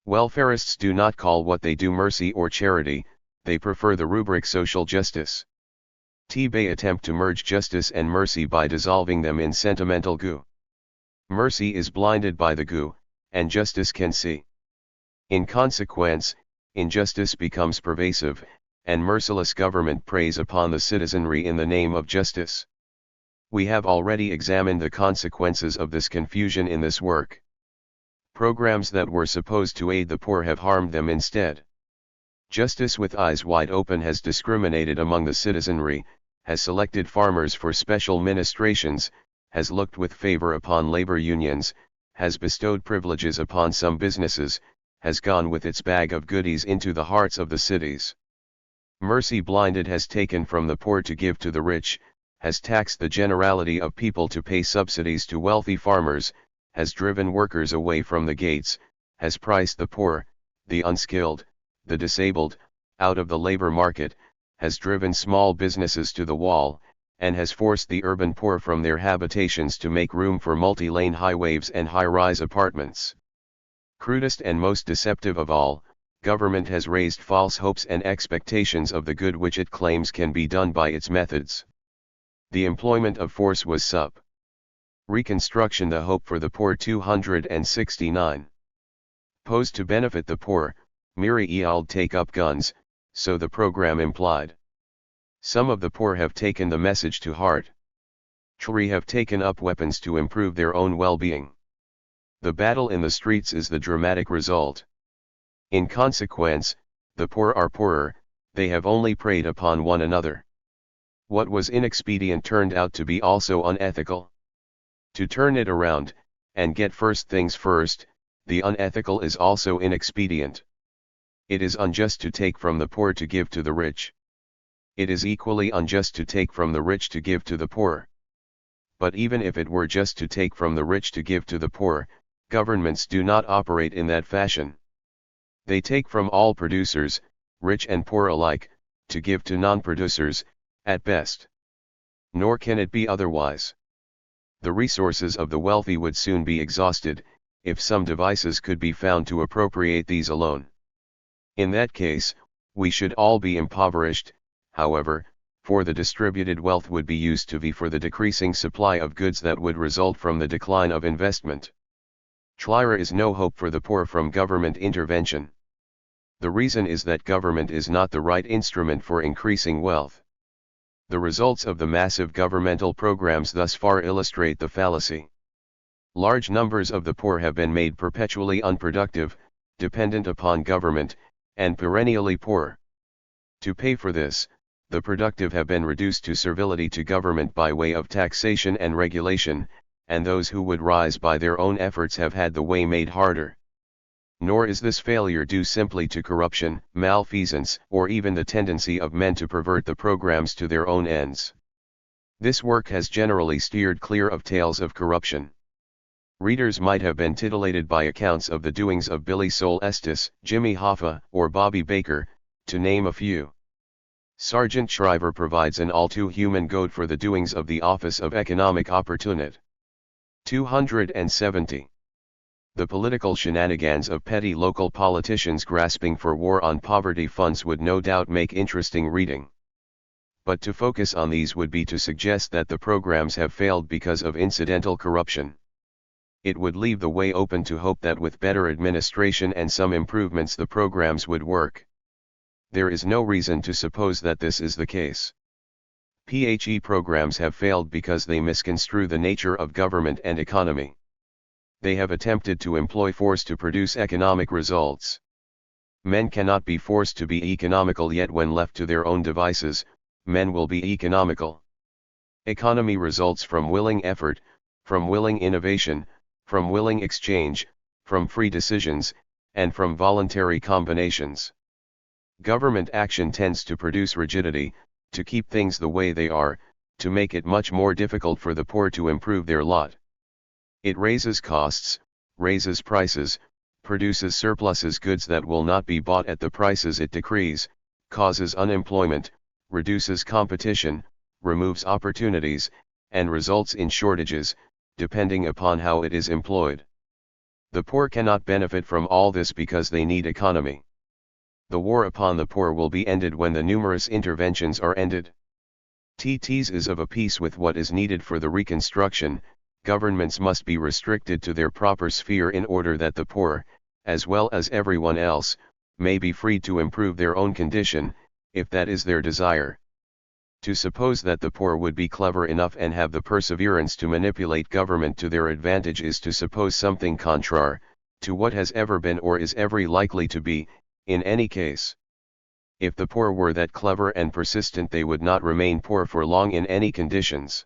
Welfarists do not call what they do mercy or charity, they prefer the rubric social justice. They attempt to merge justice and mercy by dissolving them in sentimental goo. Mercy is blinded by the goo, and justice can see. In consequence, injustice becomes pervasive, and merciless government preys upon the citizenry in the name of justice. We have already examined the consequences of this confusion in this work. Programs that were supposed to aid the poor have harmed them instead. Justice with eyes wide open has discriminated among the citizenry, has selected farmers for special ministrations, has looked with favor upon labor unions, has bestowed privileges upon some businesses, has gone with its bag of goodies into the hearts of the cities. Mercy blinded has taken from the poor to give to the rich, has taxed the generality of people to pay subsidies to wealthy farmers, has driven workers away from the gates, has priced the poor, the unskilled, the disabled, out of the labor market, has driven small businesses to the wall, and has forced the urban poor from their habitations to make room for multi-lane highways and high-rise apartments. Crudest and most deceptive of all, government has raised false hopes and expectations of the good which it claims can be done by its methods. The employment of force was Reconstruction the hope for the poor 269. Posed to benefit the poor, Miri-Eald take up guns, so the program implied. Some of the poor have taken the message to heart. Chri have taken up weapons to improve their own well-being. The battle in the streets is the dramatic result. In consequence, the poor are poorer, they have only preyed upon one another. What was inexpedient turned out to be also unethical. To turn it around, and get first things first, the unethical is also inexpedient. It is unjust to take from the poor to give to the rich. It is equally unjust to take from the rich to give to the poor. But even if it were just to take from the rich to give to the poor, governments do not operate in that fashion. They take from all producers, rich and poor alike, to give to non-producers, at best. Nor can it be otherwise. The resources of the wealthy would soon be exhausted, if some devices could be found to appropriate these alone. In that case, we should all be impoverished, however, for the distributed wealth would be used to vie for the decreasing supply of goods that would result from the decline of investment. There is no hope for the poor from government intervention. The reason is that government is not the right instrument for increasing wealth. The results of the massive governmental programs thus far illustrate the fallacy. Large numbers of the poor have been made perpetually unproductive, dependent upon government, and perennially poor. To pay for this, the productive have been reduced to servility to government by way of taxation and regulation, and those who would rise by their own efforts have had the way made harder. Nor is this failure due simply to corruption, malfeasance, or even the tendency of men to pervert the programs to their own ends. This work has generally steered clear of tales of corruption. Readers might have been titillated by accounts of the doings of Billy Sol Estes, Jimmy Hoffa, or Bobby Baker, to name a few. Sergeant Shriver provides an all-too-human goad for the doings of the Office of Economic Opportunity. 270. The political shenanigans of petty local politicians grasping for war on poverty funds would no doubt make interesting reading. But to focus on these would be to suggest that the programs have failed because of incidental corruption. It would leave the way open to hope that with better administration and some improvements the programs would work. There is no reason to suppose that this is the case. PHE programs have failed because they misconstrue the nature of government and economy. They have attempted to employ force to produce economic results. Men cannot be forced to be economical, yet when left to their own devices, men will be economical. Economy results from willing effort, from willing innovation, from willing exchange, from free decisions, and from voluntary combinations. Government action tends to produce rigidity, to keep things the way they are, to make it much more difficult for the poor to improve their lot. It raises costs, raises prices, produces surpluses, goods that will not be bought at the prices it decrees, causes unemployment, reduces competition, removes opportunities, and results in shortages, depending upon how it is employed. The poor cannot benefit from all this because they need economy. The war upon the poor will be ended when the numerous interventions are ended. TTs is of a piece with what is needed for the reconstruction. Governments must be restricted to their proper sphere in order that the poor, as well as everyone else, may be freed to improve their own condition, if that is their desire. To suppose that the poor would be clever enough and have the perseverance to manipulate government to their advantage is to suppose something contrary to what has ever been or is ever likely to be, in any case. If the poor were that clever and persistent, they would not remain poor for long in any conditions.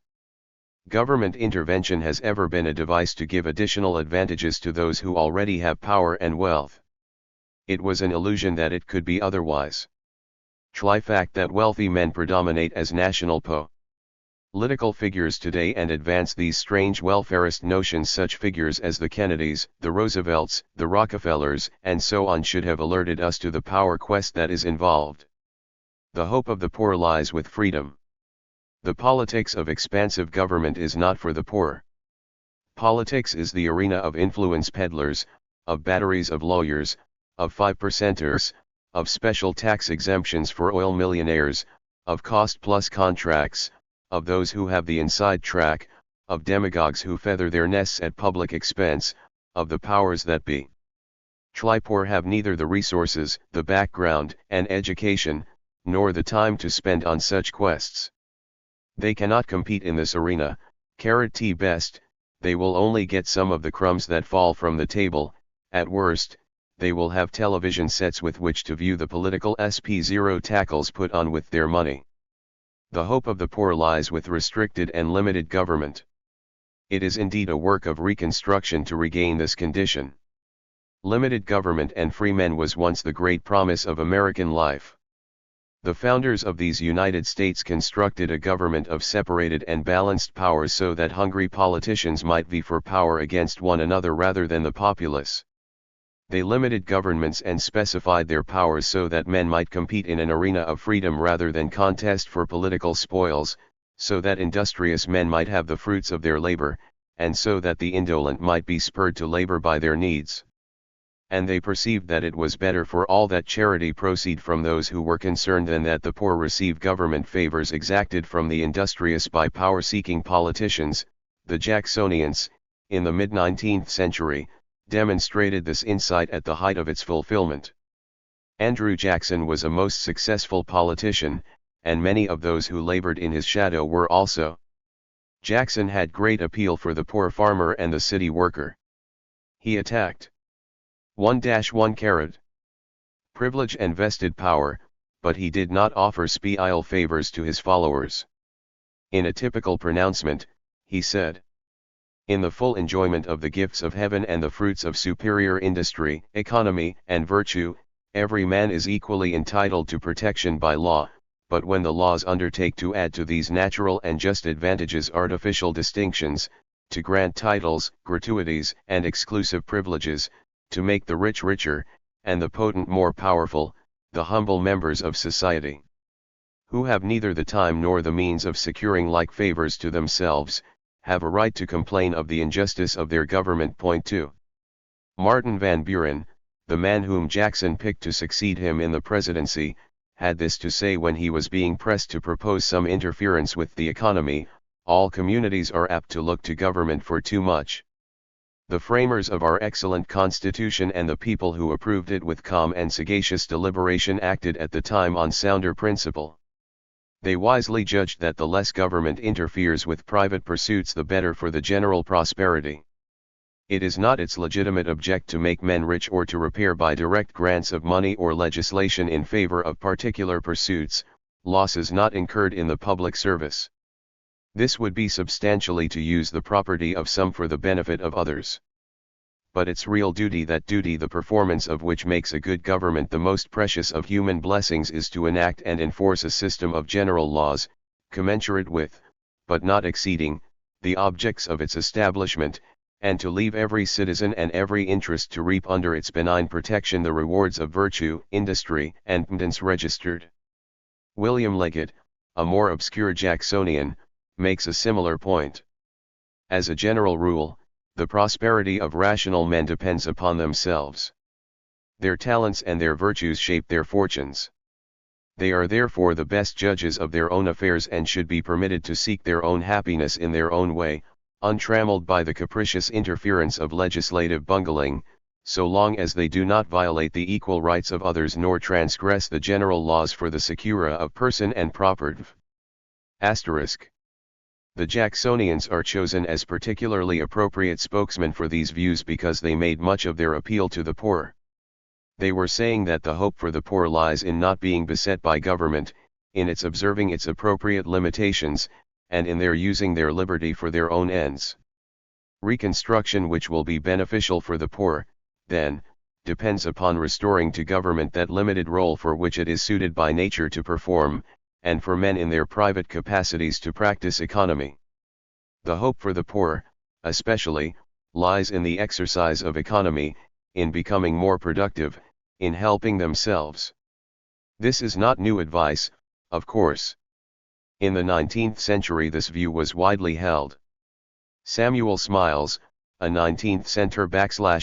Government intervention has ever been a device to give additional advantages to those who already have power and wealth. It was an illusion that it could be otherwise. Fact that wealthy men predominate as national political figures today and advance these strange welfarist notions. Such figures as the Kennedys, the Roosevelts, the Rockefellers, and so on should have alerted us to the power quest that is involved. The hope of the poor lies with freedom. The politics of expansive government is not for the poor. Politics is the arena of influence peddlers, of batteries of lawyers, of 5%ers, of special tax exemptions for oil millionaires, of cost-plus contracts, of those who have the inside track, of demagogues who feather their nests at public expense, of the powers that be. Poor have neither the resources, the background, and education, nor the time to spend on such quests. They cannot compete in this arena, T best, they will only get some of the crumbs that fall from the table, at worst, they will have television sets with which to view the political SP0 tackles put on with their money. The hope of the poor lies with restricted and limited government. It is indeed a work of reconstruction to regain this condition. Limited government and free men was once the great promise of American life. The founders of these United States constructed a government of separated and balanced powers so that hungry politicians might vie for power against one another rather than the populace. They limited governments and specified their powers so that men might compete in an arena of freedom rather than contest for political spoils, so that industrious men might have the fruits of their labor, and so that the indolent might be spurred to labor by their needs. And they perceived that it was better for all that charity proceed from those who were concerned than that the poor receive government favors exacted from the industrious by power-seeking politicians. The Jacksonians, in the mid-19th century, demonstrated this insight at the height of its fulfillment. Andrew Jackson was a most successful politician, and many of those who labored in his shadow were also. Jackson had great appeal for the poor farmer and the city worker. He attacked 1-1 privilege and vested power, but he did not offer special favors to his followers. In a typical pronouncement, he said, "In the full enjoyment of the gifts of heaven and the fruits of superior industry, economy, and virtue, every man is equally entitled to protection by law, but when the laws undertake to add to these natural and just advantages artificial distinctions, to grant titles, gratuities, and exclusive privileges, to make the rich richer, and the potent more powerful, the humble members of society, who have neither the time nor the means of securing like favors to themselves, have a right to complain of the injustice of their government." 2. Martin Van Buren, the man whom Jackson picked to succeed him in the presidency, had this to say when he was being pressed to propose some interference with the economy: "All communities are apt to look to government for too much. The framers of our excellent Constitution and the people who approved it with calm and sagacious deliberation acted at the time on sounder principle. They wisely judged that the less government interferes with private pursuits the better for the general prosperity. It is not its legitimate object to make men rich or to repair by direct grants of money or legislation in favor of particular pursuits, losses not incurred in the public service. This would be substantially to use the property of some for the benefit of others. But its real duty, that duty the performance of which makes a good government the most precious of human blessings, is to enact and enforce a system of general laws, commensurate with, but not exceeding, the objects of its establishment, and to leave every citizen and every interest to reap under its benign protection the rewards of virtue, industry, and prudence registered." William Leggett, a more obscure Jacksonian, makes a similar point. As a general rule, the prosperity of rational men depends upon themselves. Their talents and their virtues shape their fortunes. They are therefore the best judges of their own affairs and should be permitted to seek their own happiness in their own way, untrammeled by the capricious interference of legislative bungling, so long as they do not violate the equal rights of others nor transgress the general laws for the secura of person and property. Asterisk. The Jacksonians are chosen as particularly appropriate spokesmen for these views because they made much of their appeal to the poor. They were saying that the hope for the poor lies in not being beset by government, in its observing its appropriate limitations, and in their using their liberty for their own ends. Reconstruction which will be beneficial for the poor, then, depends upon restoring to government that limited role for which it is suited by nature to perform, and for men in their private capacities to practice economy. The hope for the poor, especially, lies in the exercise of economy, in becoming more productive, in helping themselves. This is not new advice, of course. In the 19th century this view was widely held. Samuel Smiles, a 19th-century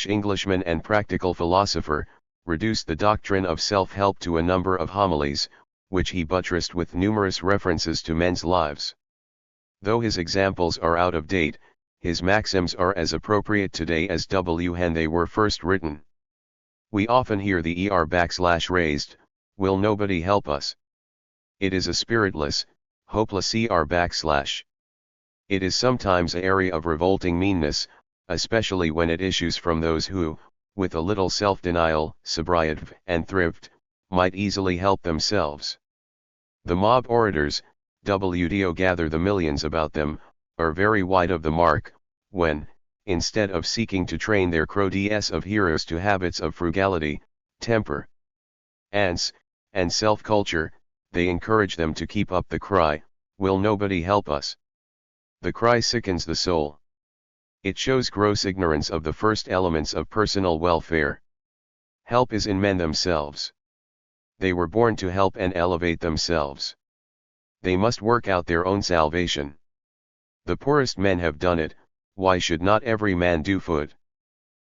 Englishman and practical philosopher, reduced the doctrine of self-help to a number of homilies, which he buttressed with numerous references to men's lives. Though his examples are out of date, his maxims are as appropriate today as when they were first written. We often hear the raised, will nobody help us? It is a spiritless, hopeless It is sometimes an area of revolting meanness, especially when it issues from those who, with a little self-denial, sobriety, and thrift, might easily help themselves. The mob orators, who gather the millions about them, are very wide of the mark, when, instead of seeking to train their crowds of heroes to habits of frugality, temper, and self-culture, they encourage them to keep up the cry, will nobody help us? The cry sickens the soul. It shows gross ignorance of the first elements of personal welfare. Help is in men themselves. They were born to help and elevate themselves. They must work out their own salvation. The poorest men have done it, why should not every man do food?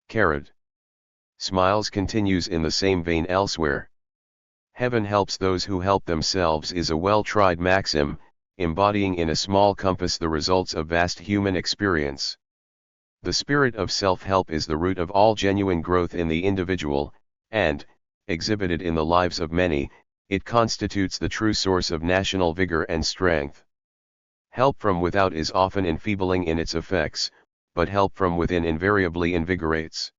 Carrot. Smiles continues in the same vein elsewhere. Heaven helps those who help themselves is a well-tried maxim, embodying in a small compass the results of vast human experience. The spirit of self-help is the root of all genuine growth in the individual, and, exhibited in the lives of many, it constitutes the true source of national vigor and strength. Help from without is often enfeebling in its effects, but help from within invariably invigorates.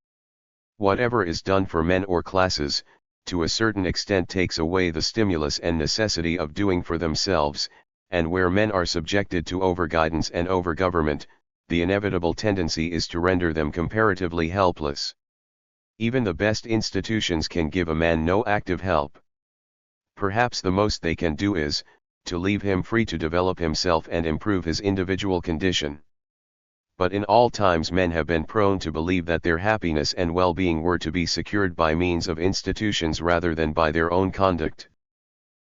Whatever is done for men or classes, to a certain extent takes away the stimulus and necessity of doing for themselves, and where men are subjected to over-guidance and over-government, the inevitable tendency is to render them comparatively helpless. Even the best institutions can give a man no active help. Perhaps the most they can do is, to leave him free to develop himself and improve his individual condition. But in all times men have been prone to believe that their happiness and well-being were to be secured by means of institutions rather than by their own conduct.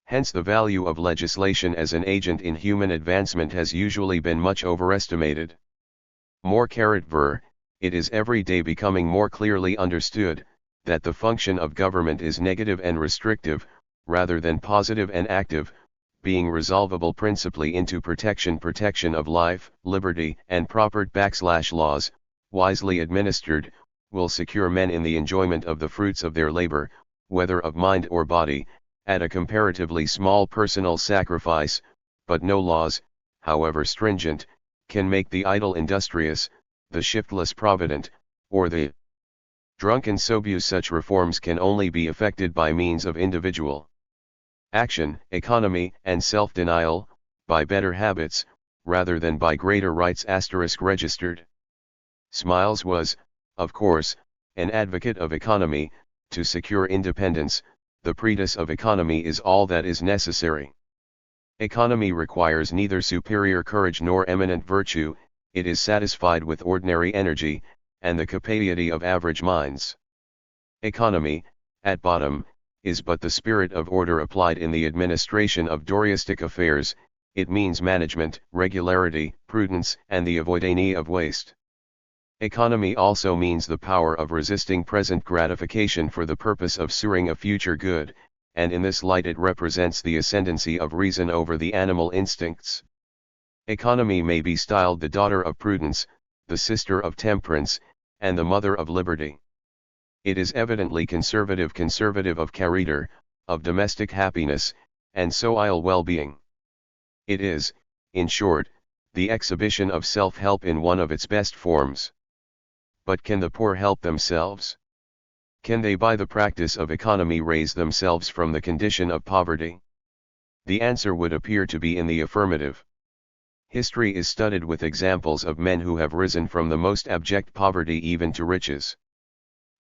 Hence the value of legislation as an agent in human advancement has usually been much overestimated. Moreover, it is every day becoming more clearly understood, that the function of government is negative and restrictive, rather than positive and active, being resolvable principally into protection of life, liberty, and proper laws, wisely administered, will secure men in the enjoyment of the fruits of their labor, whether of mind or body, at a comparatively small personal sacrifice, but no laws, however stringent, can make the idle industrious, the shiftless provident, or the drunken sober. Such reforms can only be effected by means of individual action, economy, and self-denial, by better habits, rather than by greater rights. Registered. Smiles was, of course, an advocate of economy. To secure independence, the practice of economy is all that is necessary. Economy requires neither superior courage nor eminent virtue, it is satisfied with ordinary energy, and the capacity of average minds. Economy, at bottom, is but the spirit of order applied in the administration of domestic affairs. It means management, regularity, prudence, and the avoidance of waste. Economy also means the power of resisting present gratification for the purpose of securing a future good, and in this light it represents the ascendancy of reason over the animal instincts. Economy may be styled the daughter of prudence, the sister of temperance, and the mother of liberty. It is evidently conservative of character, of domestic happiness, and social well-being. It is, in short, the exhibition of self-help in one of its best forms. But can the poor help themselves? Can they by the practice of economy raise themselves from the condition of poverty? The answer would appear to be in the affirmative. History is studded with examples of men who have risen from the most abject poverty even to riches.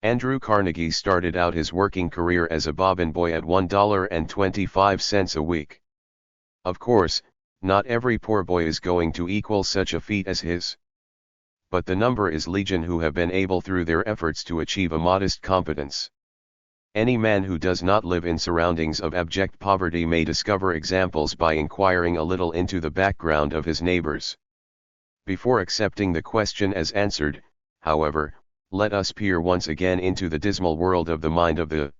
Andrew Carnegie started out his working career as a bobbin boy at $1.25 a week. Of course, not every poor boy is going to equal such a feat as his. But the number is legion who have been able through their efforts to achieve a modest competence. Any man who does not live in surroundings of abject poverty may discover examples by inquiring a little into the background of his neighbors. Before accepting the question as answered, however, let us peer once again into the dismal world of the mind of the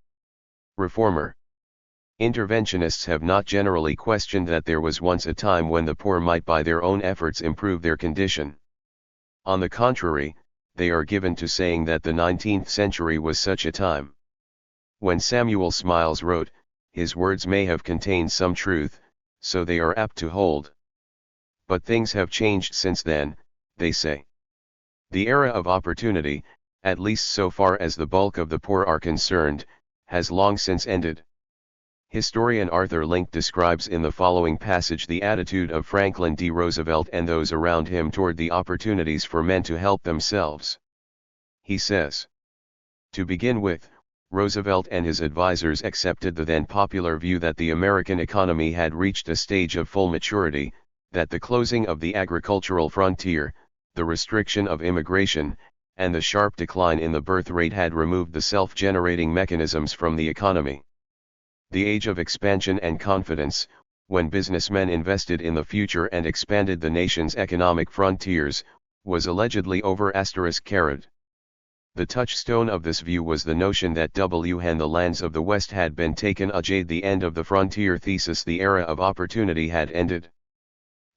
reformer. Interventionists have not generally questioned that there was once a time when the poor might by their own efforts improve their condition. On the contrary, they are given to saying that the 19th century was such a time. When Samuel Smiles wrote, his words may have contained some truth, so they are apt to hold. But things have changed since then, they say. The era of opportunity, at least so far as the bulk of the poor are concerned, has long since ended. Historian Arthur Link describes in the following passage the attitude of Franklin D. Roosevelt and those around him toward the opportunities for men to help themselves. He says, "To begin with, Roosevelt and his advisers accepted the then popular view that the American economy had reached a stage of full maturity, that the closing of the agricultural frontier, the restriction of immigration, and the sharp decline in the birth rate had removed the self-generating mechanisms from the economy. The age of expansion and confidence, when businessmen invested in the future and expanded the nation's economic frontiers, was allegedly over ***. The touchstone of this view was the notion that when the lands of the West had been taken ajade the end of the frontier thesis, the era of opportunity had ended.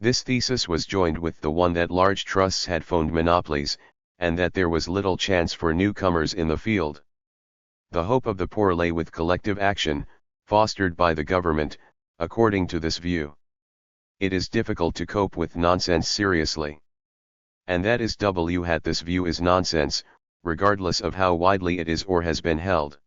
This thesis was joined with the one that large trusts had found monopolies, and that there was little chance for newcomers in the field. The hope of the poor lay with collective action, fostered by the government, according to this view. It is difficult to cope with nonsense seriously. And that is this view is nonsense, regardless of how widely it is or has been held.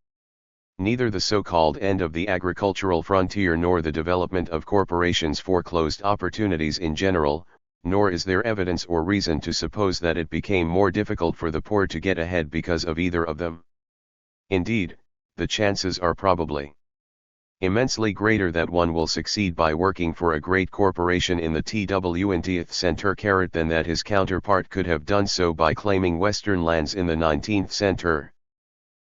Neither the so-called end of the agricultural frontier nor the development of corporations foreclosed opportunities in general, nor is there evidence or reason to suppose that it became more difficult for the poor to get ahead because of either of them. Indeed, the chances are probably immensely greater that one will succeed by working for a great corporation in the 20th century than that his counterpart could have done so by claiming Western lands in the 19th century.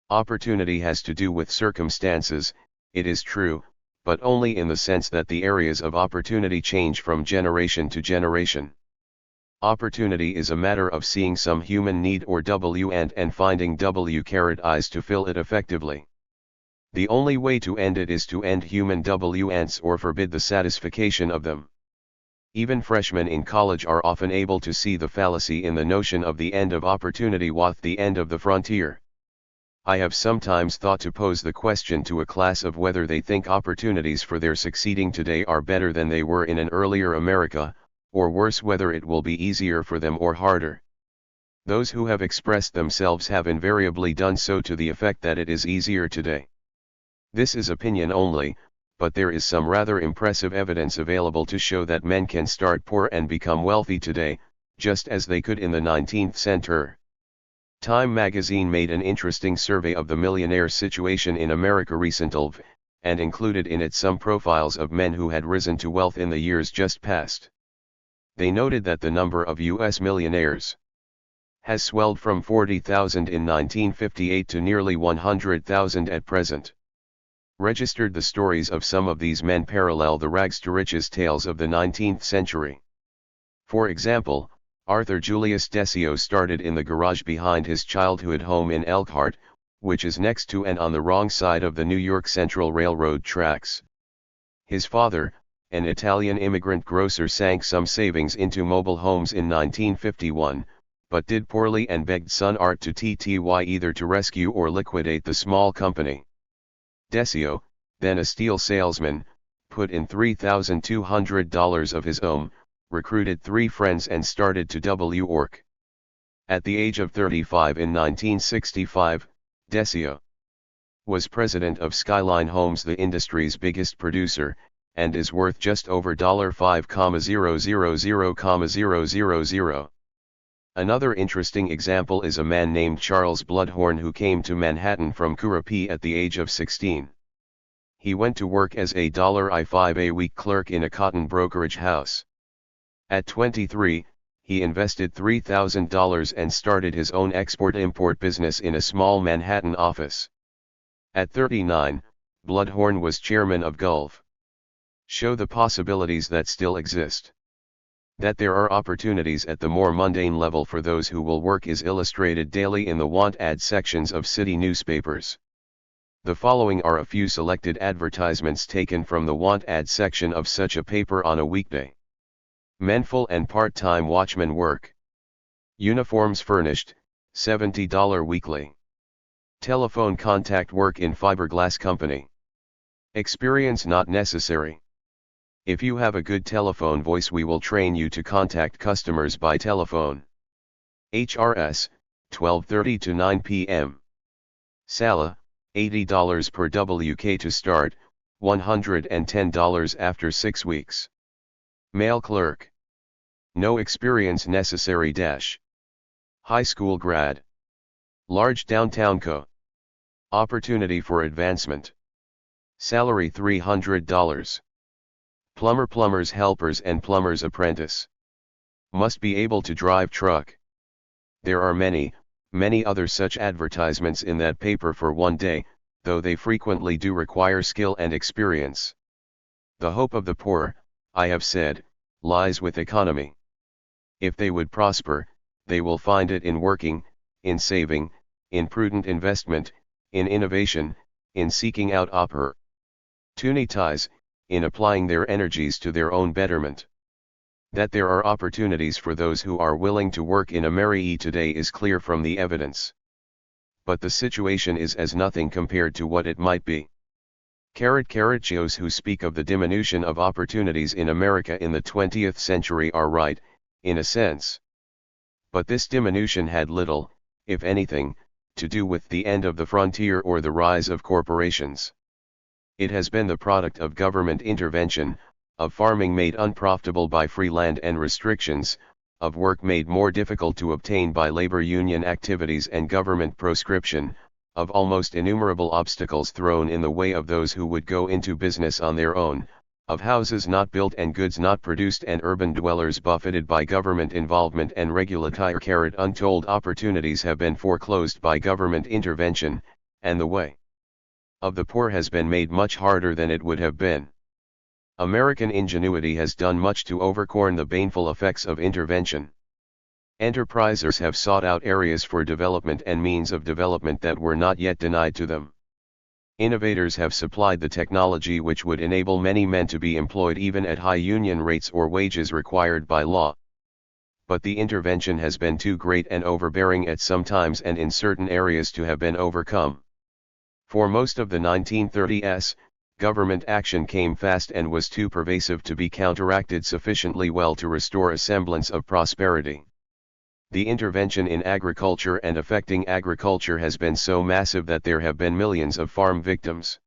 Opportunity has to do with circumstances, it is true, but only in the sense that the areas of opportunity change from generation to generation. Opportunity is a matter of seeing some human need or and finding eyes to fill it effectively. The only way to end it is to end human ants or forbid the satisfaction of them. Even freshmen in college are often able to see the fallacy in the notion of the end of opportunity with the end of the frontier. I have sometimes thought to pose the question to a class of whether they think opportunities for their succeeding today are better than they were in an earlier America, or worse, whether it will be easier for them or harder. Those who have expressed themselves have invariably done so to the effect that it is easier today. This is opinion only, but there is some rather impressive evidence available to show that men can start poor and become wealthy today, just as they could in the 19th century. Time magazine made an interesting survey of the millionaire situation in America recently, and included in it some profiles of men who had risen to wealth in the years just past. They noted that the number of U.S. millionaires has swelled from 40,000 in 1958 to nearly 100,000 at present. Registered the stories of some of these men parallel the rags-to-riches tales of the 19th century. For example, Arthur Julius Desio started in the garage behind his childhood home in Elkhart, which is next to and on the wrong side of the New York Central Railroad tracks. His father, an Italian immigrant grocer, sank some savings into mobile homes in 1951, but did poorly and begged son Art to either to rescue or liquidate the small company. Desio, then a steel salesman, put in $3,200 of his own, recruited 3 friends and started to work. At the age of 35 in 1965, Desio was president of Skyline Homes, the industry's biggest producer, and is worth just over $5,000,000. Another interesting example is a man named Charles Bloodhorn who came to Manhattan from Currapee at the age of 16. He went to work as a $5 a week clerk in a cotton brokerage house. At 23, he invested $3,000 and started his own export-import business in a small Manhattan office. At 39, Bloodhorn was chairman of Gulf. Show the possibilities that still exist. That there are opportunities at the more mundane level for those who will work is illustrated daily in the want ad sections of city newspapers. The following are a few selected advertisements taken from the want ad section of such a paper on a weekday. Men full and part-time watchman work. Uniforms furnished, $70 weekly. Telephone contact work in fiberglass company. Experience not necessary. If you have a good telephone voice, we will train you to contact customers by telephone. HRS, 12:30 to 9 p.m. Sala, $80 per WK to start, $110 after 6 weeks. Male clerk. No experience necessary dash. High school grad. Large downtown co. Opportunity for advancement. Salary $300. Plumbers helpers and plumber's apprentice. Must be able to drive truck. There are many other such advertisements in that paper for one day, though they frequently do require skill and experience. The hope of the poor, I have said, lies with economy. If they would prosper, they will find it in working, in saving, in prudent investment, in innovation, in seeking out opportunities, in applying their energies to their own betterment. That there are opportunities for those who are willing to work in America today is clear from the evidence. But the situation is as nothing compared to what it might be. Those who speak of the diminution of opportunities in America in the 20th century are right, in a sense. But this diminution had little, if anything, to do with the end of the frontier or the rise of corporations. It has been the product of government intervention, of farming made unprofitable by free land and restrictions, of work made more difficult to obtain by labor union activities and government proscription, of almost innumerable obstacles thrown in the way of those who would go into business on their own, of houses not built and goods not produced and urban dwellers buffeted by government involvement and regulatory. Untold opportunities have been foreclosed by government intervention, and the way of the poor has been made much harder than it would have been. American ingenuity has done much to overcome the baneful effects of intervention. Enterprisers have sought out areas for development and means of development that were not yet denied to them. Innovators have supplied the technology which would enable many men to be employed even at high union rates or wages required by law. But the intervention has been too great and overbearing at some times and in certain areas to have been overcome. For most of the 1930s, government action came fast and was too pervasive to be counteracted sufficiently well to restore a semblance of prosperity. The intervention in agriculture and affecting agriculture has been so massive that there have been millions of farm victims.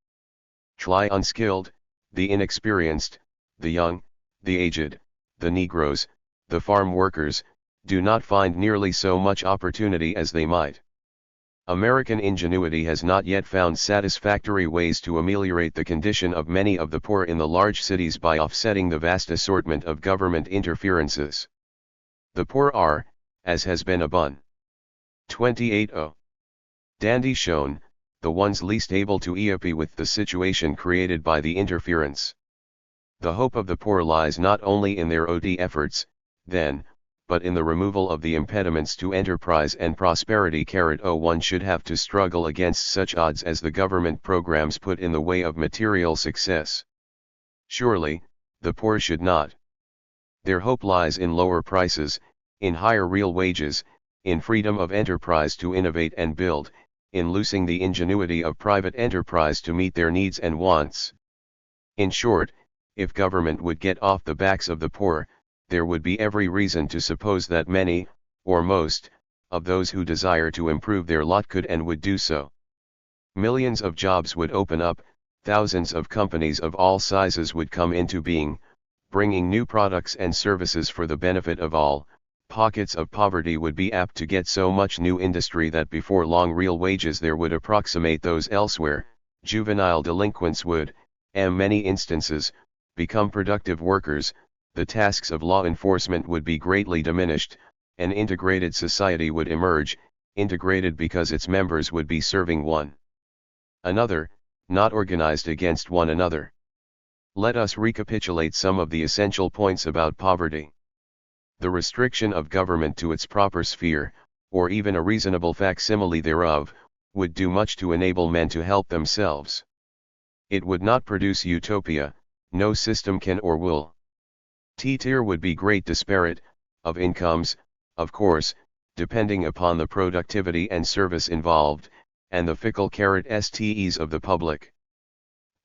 The unskilled, the inexperienced, the young, the aged, the Negroes, the farm workers, do not find nearly so much opportunity as they might. American ingenuity has not yet found satisfactory ways to ameliorate the condition of many of the poor in the large cities by offsetting the vast assortment of government interferences. The poor are, as has been above 28 dandy shown, the ones least able to eopy with the situation created by the interference. The hope of the poor lies not only in their efforts, then, but in the removal of the impediments to enterprise and prosperity. One should have to struggle against such odds as the government programs put in the way of material success. Surely, the poor should not. Their hope lies in lower prices, in higher real wages, in freedom of enterprise to innovate and build, in loosing the ingenuity of private enterprise to meet their needs and wants. In short, if government would get off the backs of the poor, there would be every reason to suppose that many, or most, of those who desire to improve their lot could and would do so. Millions of jobs would open up, thousands of companies of all sizes would come into being, bringing new products and services for the benefit of all. Pockets of poverty would be apt to get so much new industry that before long real wages there would approximate those elsewhere. Juvenile delinquents would, in many instances, become productive workers. The tasks of law enforcement would be greatly diminished, an integrated society would emerge, integrated because its members would be serving one another, not organized against one another. Let us recapitulate some of the essential points about poverty. The restriction of government to its proper sphere, or even a reasonable facsimile thereof, would do much to enable men to help themselves. It would not produce utopia, no system can or will. There would be great disparity of incomes, of course, depending upon the productivity and service involved, and the fickle STEs of the public.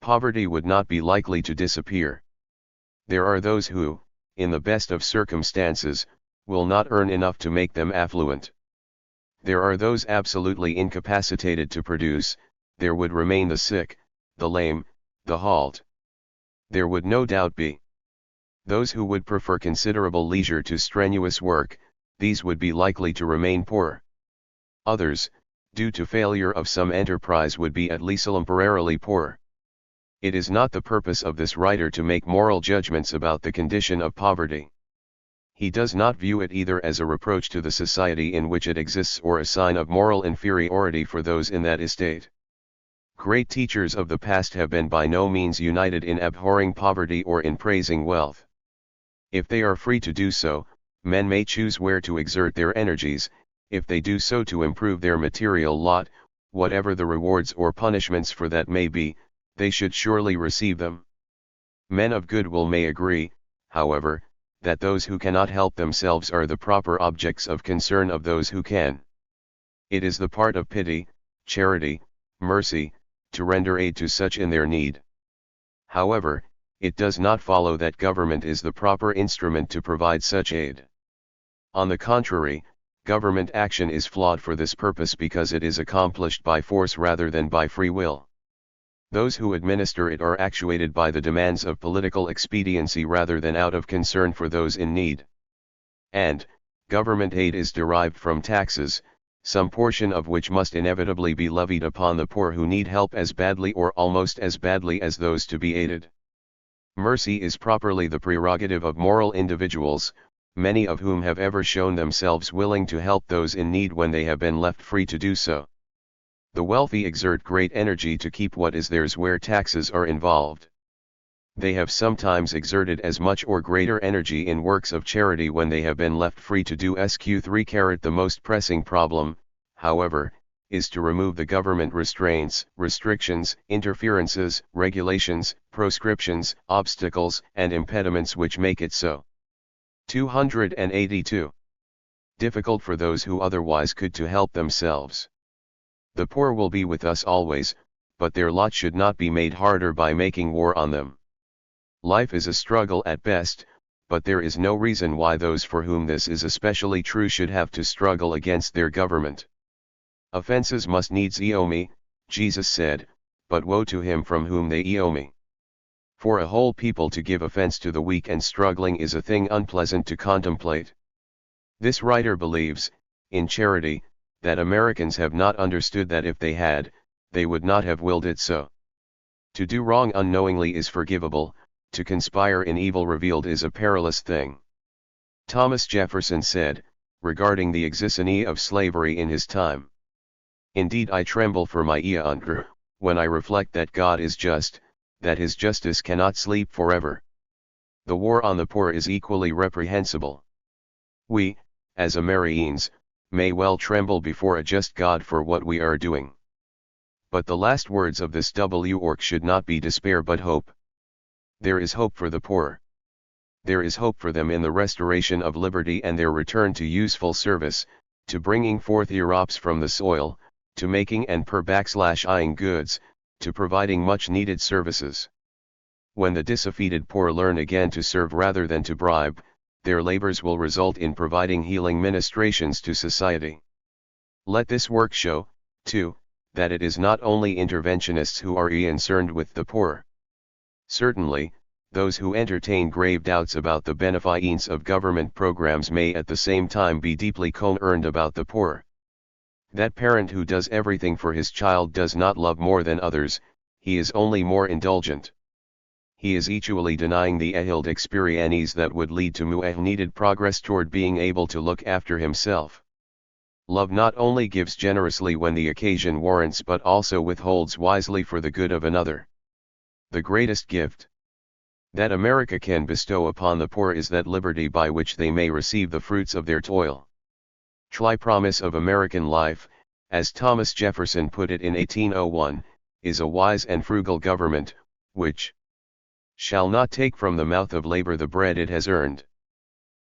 Poverty would not be likely to disappear. There are those who, in the best of circumstances, will not earn enough to make them affluent. There are those absolutely incapacitated to produce. There would remain the sick, the lame, the halt. There would no doubt be those who would prefer considerable leisure to strenuous work. These would be likely to remain poor. Others, due to failure of some enterprise, would be at least temporarily poor. It is not the purpose of this writer to make moral judgments about the condition of poverty. He does not view it either as a reproach to the society in which it exists or a sign of moral inferiority for those in that estate. Great teachers of the past have been by no means united in abhorring poverty or in praising wealth. If they are free to do so, men may choose where to exert their energies. If they do so to improve their material lot, whatever the rewards or punishments for that may be, they should surely receive them. Men of good will may agree, however, that those who cannot help themselves are the proper objects of concern of those who can. It is the part of pity, charity, mercy, to render aid to such in their need. However, it does not follow that government is the proper instrument to provide such aid. On the contrary, government action is flawed for this purpose because it is accomplished by force rather than by free will. Those who administer it are actuated by the demands of political expediency rather than out of concern for those in need. And, government aid is derived from taxes, some portion of which must inevitably be levied upon the poor who need help as badly or almost as badly as those to be aided. Mercy is properly the prerogative of moral individuals, many of whom have ever shown themselves willing to help those in need when they have been left free to do so. The wealthy exert great energy to keep what is theirs where taxes are involved. They have sometimes exerted as much or greater energy in works of charity when they have been left free to do Sq3. The most pressing problem, however, is to remove the government restraints, restrictions, interferences, regulations, proscriptions, obstacles, and impediments which make it so 282 difficult for those who otherwise could to help themselves. The poor will be with us always, but their lot should not be made harder by making war on them. Life is a struggle at best, but there is no reason why those for whom this is especially true should have to struggle against their government. Offenses must needs owe me, Jesus said, but woe to him from whom they owe me. For a whole people to give offense to the weak and struggling is a thing unpleasant to contemplate. This writer believes, in charity, that Americans have not understood that if they had, they would not have willed it so. To do wrong unknowingly is forgivable, to conspire in evil revealed is a perilous thing. Thomas Jefferson said, regarding the existence of slavery in his time, "Indeed I tremble for my under, when I reflect that God is just, that his justice cannot sleep forever. The war on the poor is equally reprehensible. We, as Americans, may well tremble before a just God for what we are doing." But the last words of this work should not be despair but hope. There is hope for the poor. There is hope for them in the restoration of liberty and their return to useful service, to bringing forth crops from the soil, to making and ing goods, to providing much needed services. When the disaffected poor learn again to serve rather than to bribe, their labors will result in providing healing ministrations to society. Let this work show, too, that it is not only interventionists who are concerned with the poor. Certainly, those who entertain grave doubts about the beneficence of government programs may at the same time be deeply concerned about the poor. That parent who does everything for his child does not love more than others, he is only more indulgent. He is equally denying the ehiled experiences that would lead to needed progress toward being able to look after himself. Love not only gives generously when the occasion warrants but also withholds wisely for the good of another. The greatest gift that America can bestow upon the poor is that liberty by which they may receive the fruits of their toil. The promise of American life, as Thomas Jefferson put it in 1801, is a wise and frugal government, which shall not take from the mouth of labor the bread it has earned.